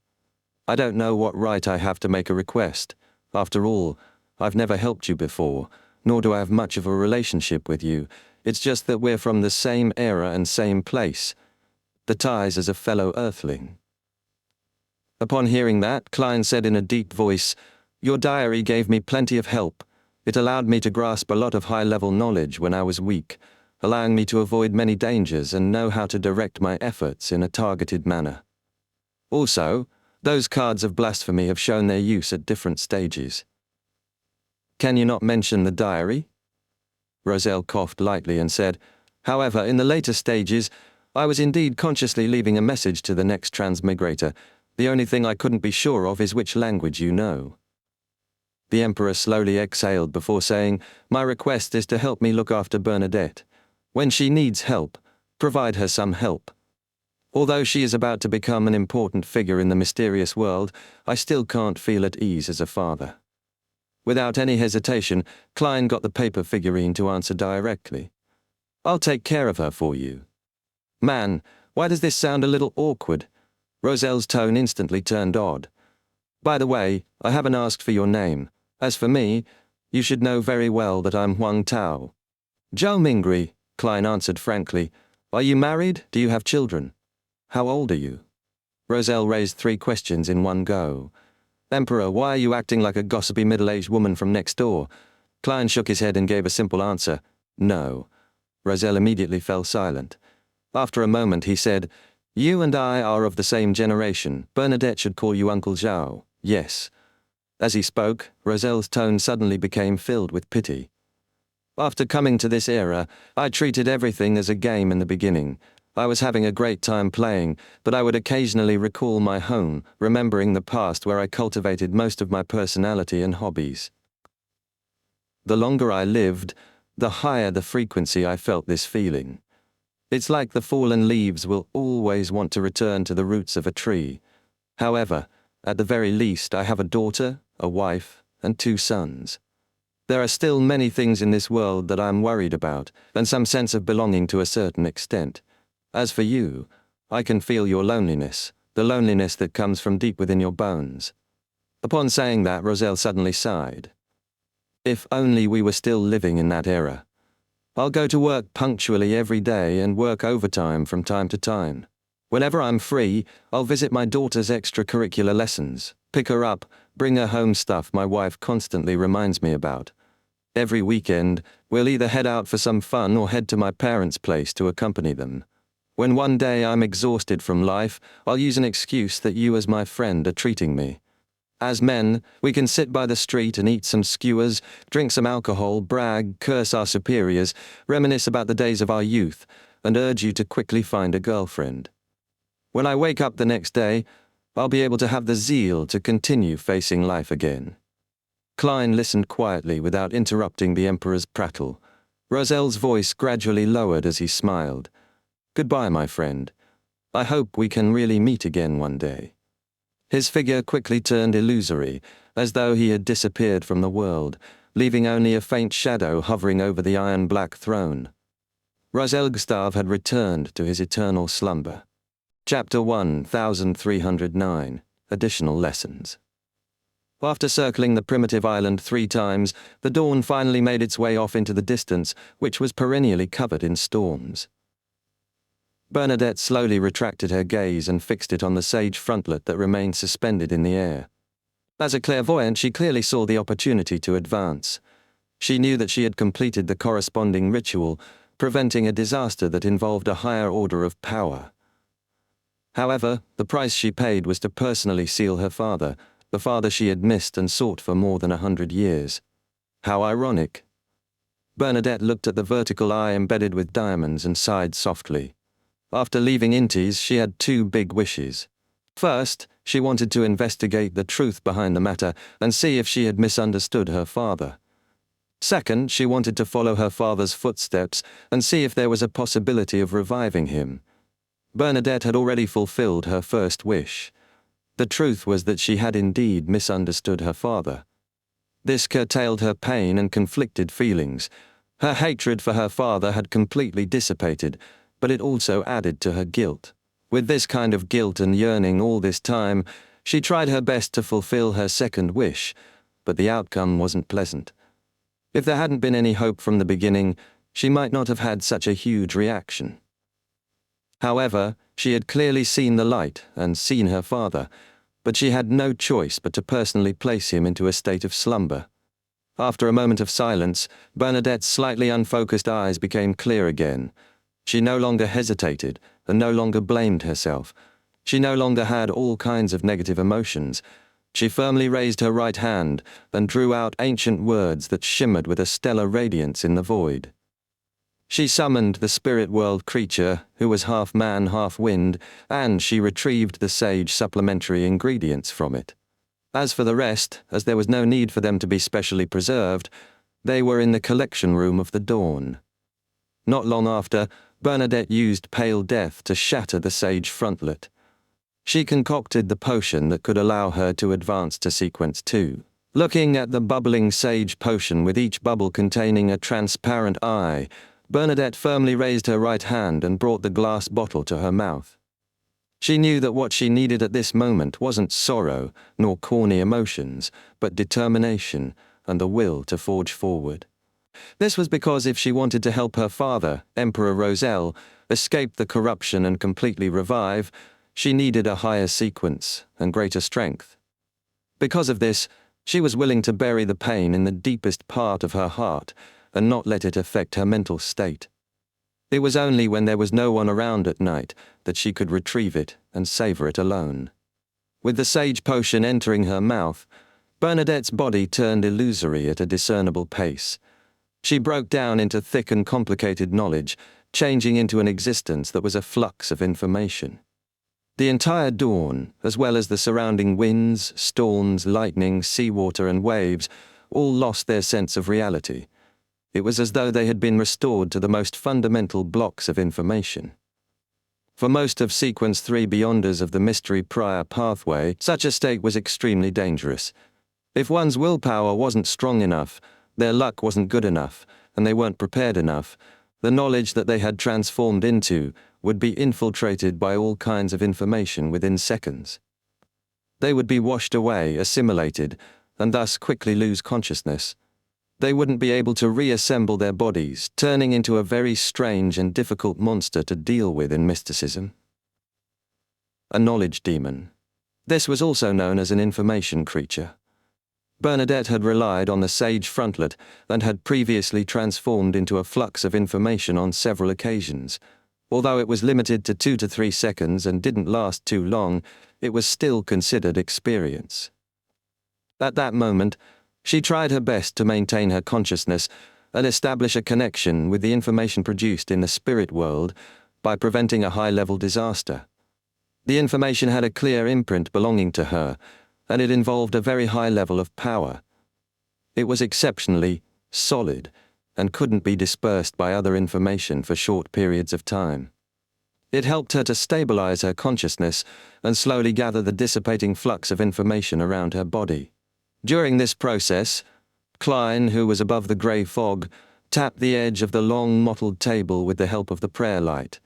[SPEAKER 1] I don't know what right I have to make a request. After all, I've never helped you before, nor do I have much of a relationship with you. It's just that we're from the same era and same place. The ties as a fellow earthling. Upon hearing that, Klein said in a deep voice, "Your diary gave me plenty of help. It allowed me to grasp a lot of high-level knowledge when I was weak, allowing me to avoid many dangers and know how to direct my efforts in a targeted manner. Also, those cards of blasphemy have shown their use at different stages." "Can you not mention the diary?" Roselle coughed lightly and said, "However, in the later stages, I was indeed consciously leaving a message to the next transmigrator. The only thing I couldn't be sure of is which language you know." The Emperor slowly exhaled before saying, "My request is to help me look after Bernadette. When she needs help, provide her some help. Although she is about to become an important figure in the mysterious world, I still can't feel at ease as a father." Without any hesitation, Klein got the paper figurine to answer directly. "I'll take care of her for you." "Man, why does this sound a little awkward?" Roselle's tone instantly turned odd. "By the way, I haven't asked for your name. As for me, you should know very well that I'm Huang Tao." "Zhao Mingri," Klein answered frankly. "Are you married? Do you have children? How old are you?" Roselle raised 3 questions in one go. "Emperor, why are you acting like a gossipy middle-aged woman from next door?" Klein shook his head and gave a simple answer. "No." Roselle immediately fell silent. After a moment he said, "You and I are of the same generation. Bernadette should call you Uncle Zhao. Yes." As he spoke, Roselle's tone suddenly became filled with pity. "After coming to this era, I treated everything as a game in the beginning. I was having a great time playing, but I would occasionally recall my home, remembering the past where I cultivated most of my personality and hobbies. The longer I lived, the higher the frequency I felt this feeling. It's like the fallen leaves will always want to return to the roots of a tree. However, at the very least, I have a daughter, a wife, and 2 sons. There are still many things in this world that I'm worried about, and some sense of belonging to a certain extent. As for you, I can feel your loneliness, the loneliness that comes from deep within your bones." Upon saying that, Roselle suddenly sighed. "If only we were still living in that era. I'll go to work punctually every day and work overtime from time to time. Whenever I'm free, I'll visit my daughter's extracurricular lessons, pick her up, bring her home stuff my wife constantly reminds me about. Every weekend, we'll either head out for some fun or head to my parents' place to accompany them. When one day I'm exhausted from life, I'll use an excuse that you as my friend are treating me. As men, we can sit by the street and eat some skewers, drink some alcohol, brag, curse our superiors, reminisce about the days of our youth, and urge you to quickly find a girlfriend. When I wake up the next day, I'll be able to have the zeal to continue facing life again. Klein listened quietly without interrupting the Emperor's prattle. Rozelle's voice gradually lowered as he smiled. "Goodbye, my friend. I hope we can really meet again one day." His figure quickly turned illusory, as though he had disappeared from the world, leaving only a faint shadow hovering over the iron-black throne. Rozelle Gustave had returned to his eternal slumber. Chapter 1309. Additional Lessons. After circling the primitive island 3 times, the dawn finally made its way off into the distance, which was perennially covered in storms. Bernadette slowly retracted her gaze and fixed it on the sage frontlet that remained suspended in the air. As a clairvoyant, she clearly saw the opportunity to advance. She knew that she had completed the corresponding ritual, preventing a disaster that involved a higher order of power. However, the price she paid was to personally seal her father, the father she had missed and sought for more than 100 years. How ironic. Bernadette looked at the vertical eye embedded with diamonds and sighed softly. After leaving Intis, she had 2 big wishes. First, she wanted to investigate the truth behind the matter and see if she had misunderstood her father. Second, she wanted to follow her father's footsteps and see if there was a possibility of reviving him. Bernadette had already fulfilled her first wish. The truth was that she had indeed misunderstood her father. This curtailed her pain and conflicted feelings. Her hatred for her father had completely dissipated, but it also added to her guilt. With this kind of guilt and yearning all this time, she tried her best to fulfill her second wish, but the outcome wasn't pleasant. If there hadn't been any hope from the beginning, she might not have had such a huge reaction. However, she had clearly seen the light and seen her father, but she had no choice but to personally place him into a state of slumber. After a moment of silence, Bernadette's slightly unfocused eyes became clear again. She no longer hesitated and no longer blamed herself. She no longer had all kinds of negative emotions. She firmly raised her right hand and drew out ancient words that shimmered with a stellar radiance in the void. She summoned the spirit world creature, who was half man, half wind, and she retrieved the sage supplementary ingredients from it. As for the rest, as there was no need for them to be specially preserved, they were in the collection room of the dawn. Not long after, Bernadette used pale death to shatter the sage frontlet. She concocted the potion that could allow her to advance to sequence 2. Looking at the bubbling sage potion with each bubble containing a transparent eye, Bernadette firmly raised her right hand and brought the glass bottle to her mouth. She knew that what she needed at this moment wasn't sorrow nor corny emotions, but determination and the will to forge forward. This was because if she wanted to help her father, Emperor Rozelle, escape the corruption and completely revive, she needed a higher sequence and greater strength. Because of this, she was willing to bury the pain in the deepest part of her heart and not let it affect her mental state. It was only when there was no one around at night that she could retrieve it and savor it alone. With the sage potion entering her mouth, Bernadette's body turned illusory at a discernible pace. She broke down into thick and complicated knowledge, changing into an existence that was a flux of information. The entire dawn, as well as the surrounding winds, storms, lightning, seawater, and waves, all lost their sense of reality. It was as though they had been restored to the most fundamental blocks of information. For most of Sequence 3 beyonders of the Mystery Prior pathway, such a state was extremely dangerous. If one's willpower wasn't strong enough, their luck wasn't good enough, and they weren't prepared enough, the knowledge that they had transformed into would be infiltrated by all kinds of information within seconds. They would be washed away, assimilated, and thus quickly lose consciousness. They wouldn't be able to reassemble their bodies, turning into a very strange and difficult monster to deal with in mysticism. A knowledge demon. This was also known as an information creature. Bernadette had relied on the sage frontlet and had previously transformed into a flux of information on several occasions. Although it was limited to 2 to 3 seconds and didn't last too long, it was still considered experience. At that moment, she tried her best to maintain her consciousness and establish a connection with the information produced in the spirit world by preventing a high-level disaster. The information had a clear imprint belonging to her, and it involved a very high level of power. It was exceptionally solid and couldn't be dispersed by other information for short periods of time. It helped her to stabilize her consciousness and slowly gather the dissipating flux of information around her body. During this process, Klein, who was above the grey fog, tapped the edge of the long mottled table with the help of the prayer light.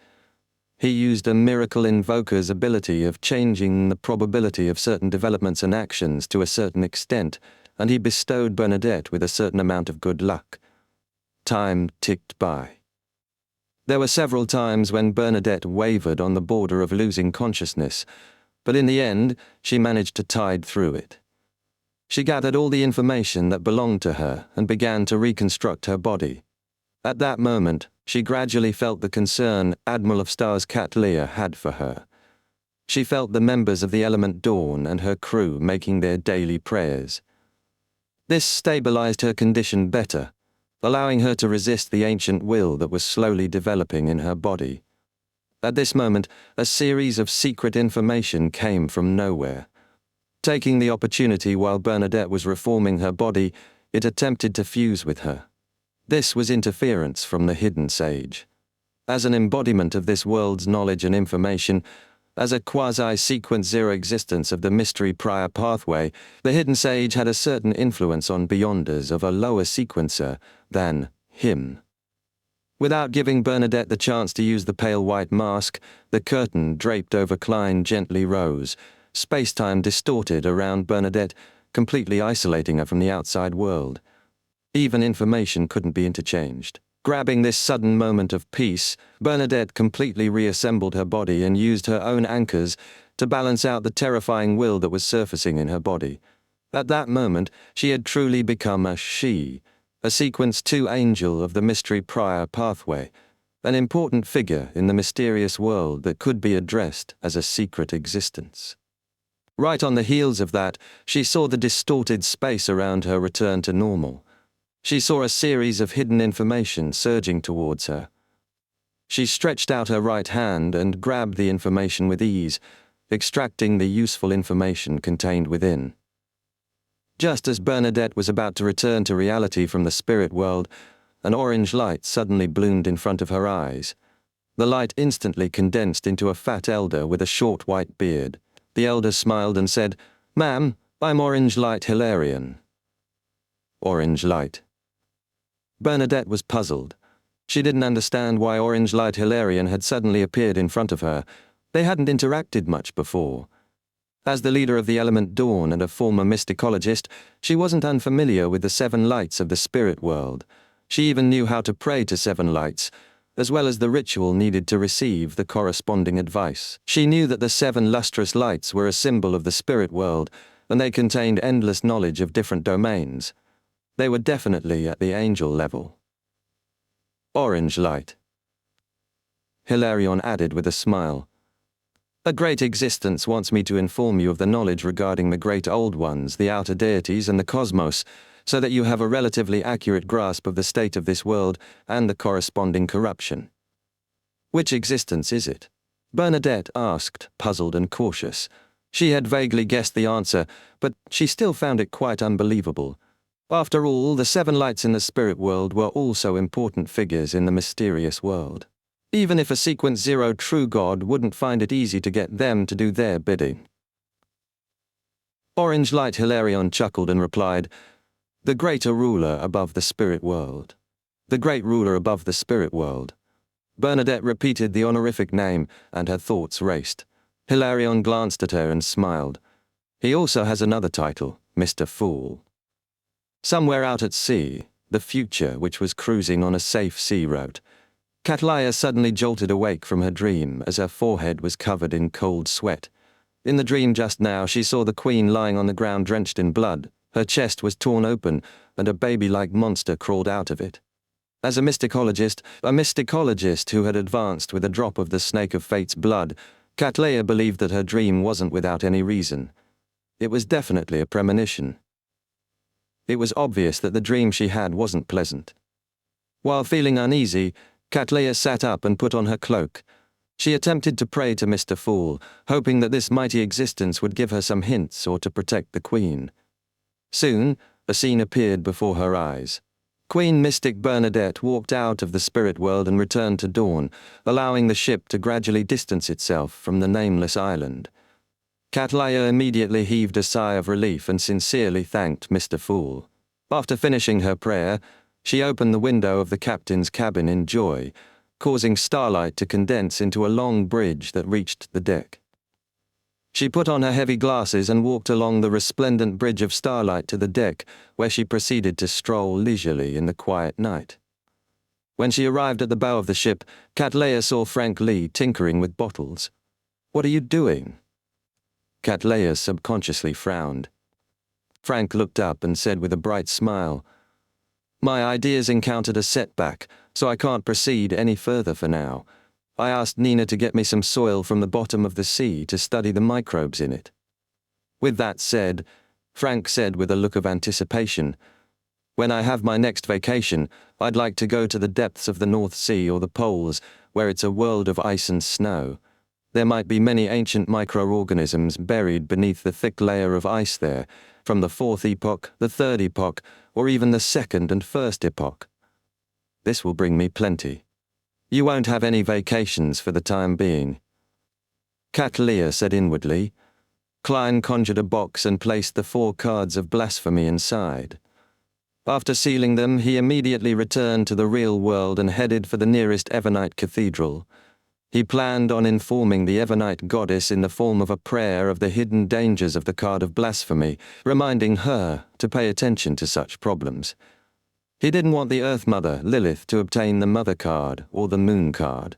[SPEAKER 1] He used a miracle invoker's ability of changing the probability of certain developments and actions to a certain extent, and he bestowed Bernadette with a certain amount of good luck. Time ticked by. There were several times when Bernadette wavered on the border of losing consciousness, but in the end, she managed to tide through it. She gathered all the information that belonged to her and began to reconstruct her body. At that moment, she gradually felt the concern Admiral of Stars Cat Leah had for her. She felt the members of the Element Dawn and her crew making their daily prayers. This stabilized her condition better, allowing her to resist the ancient will that was slowly developing in her body. At this moment, a series of secret information came from nowhere. Taking the opportunity while Bernadette was reforming her body, it attempted to fuse with her. This was interference from the hidden sage. As an embodiment of this world's knowledge and information, as a quasi-sequence zero existence of the mystery prior pathway, the hidden sage had a certain influence on beyonders of a lower sequencer than him. Without giving Bernadette the chance to use the pale white mask, the curtain draped over Klein gently rose, space-time distorted around Bernadette, completely isolating her from the outside world. Even information couldn't be interchanged. Grabbing this sudden moment of peace, Bernadette completely reassembled her body and used her own anchors to balance out the terrifying will that was surfacing in her body. At that moment, she had truly become a she, a Sequence 2 angel of the mystery prior pathway, an important figure in the mysterious world that could be addressed as a secret existence. Right on the heels of that, she saw the distorted space around her return to normal. She saw a series of hidden information surging towards her. She stretched out her right hand and grabbed the information with ease, extracting the useful information contained within. Just as Bernadette was about to return to reality from the spirit world, an orange light suddenly bloomed in front of her eyes. The light instantly condensed into a fat elder with a short white beard. The elder smiled and said, "Ma'am, I'm Orange Light Hilarion." Orange Light. Bernadette was puzzled. She didn't understand why Orange Light Hilarion had suddenly appeared in front of her. They hadn't interacted much before. As the leader of the Element Dawn and a former mysticologist, she wasn't unfamiliar with the 7 lights of the spirit world. She even knew how to pray to 7 lights, as well as the ritual needed to receive the corresponding advice. She knew that the 7 lustrous lights were a symbol of the spirit world, and they contained endless knowledge of different domains. They were definitely at the angel level. Orange light. Hilarion added with a smile. A great existence wants me to inform you of the knowledge regarding the great old ones, the outer deities, and the cosmos, so that you have a relatively accurate grasp of the state of this world and the corresponding corruption. Which existence is it? Bernadette asked, puzzled and cautious. She had vaguely guessed the answer, but she still found it quite unbelievable. After all, the 7 lights in the spirit world were also important figures in the mysterious world. Even if a Sequence 0 true God wouldn't find it easy to get them to do their bidding. Orange Light Hilarion chuckled and replied, "The greater ruler above the spirit world. The great ruler above the spirit world." Bernadette repeated the honorific name, and her thoughts raced. Hilarion glanced at her and smiled. He also has another title, Mr. Fool. Somewhere out at sea, the future, which was cruising on a safe sea route, Cat Leah suddenly jolted awake from her dream as her forehead was covered in cold sweat. In the dream just now, she saw the queen lying on the ground drenched in blood. Her chest was torn open, and a baby-like monster crawled out of it. As a mysticologist who had advanced with a drop of the Snake of Fate's blood, Cat Leah believed that her dream wasn't without any reason. It was definitely a premonition. It was obvious that the dream she had wasn't pleasant. While feeling uneasy, Cat Leah sat up and put on her cloak. She attempted to pray to Mr. Fool, hoping that this mighty existence would give her some hints or to protect the queen. Soon, a scene appeared before her eyes. Queen Mystic Bernadette walked out of the spirit world and returned to Dawn, allowing the ship to gradually distance itself from the nameless island. Cattleya immediately heaved a sigh of relief and sincerely thanked Mr. Fool. After finishing her prayer, she opened the window of the captain's cabin in joy, causing starlight to condense into a long bridge that reached the deck. She put on her heavy glasses and walked along the resplendent bridge of starlight to the deck, where she proceeded to stroll leisurely in the quiet night. When she arrived at the bow of the ship, Cattleya saw Frank Lee tinkering with bottles. "What are you doing?" Cattleya subconsciously frowned. Frank looked up and said with a bright smile, "My ideas encountered a setback, so I can't proceed any further for now. I asked Nina to get me some soil from the bottom of the sea to study the microbes in it." With that said, Frank said with a look of anticipation, "When I have my next vacation, I'd like to go to the depths of the North Sea or the poles, where it's a world of ice and snow. There might be many ancient microorganisms buried beneath the thick layer of ice there, from the 4th epoch, the 3rd epoch, or even the 2nd and 1st epoch. This will bring me plenty. You won't have any vacations for the time being." Cattleya said inwardly. Klein conjured a box and placed the 4 cards of blasphemy inside. After sealing them, he immediately returned to the real world and headed for the nearest Evernite cathedral. He planned on informing the Evernite goddess in the form of a prayer of the hidden dangers of the card of blasphemy, reminding her to pay attention to such problems. He didn't want the Earth Mother, Lilith, to obtain the Mother card or the Moon card.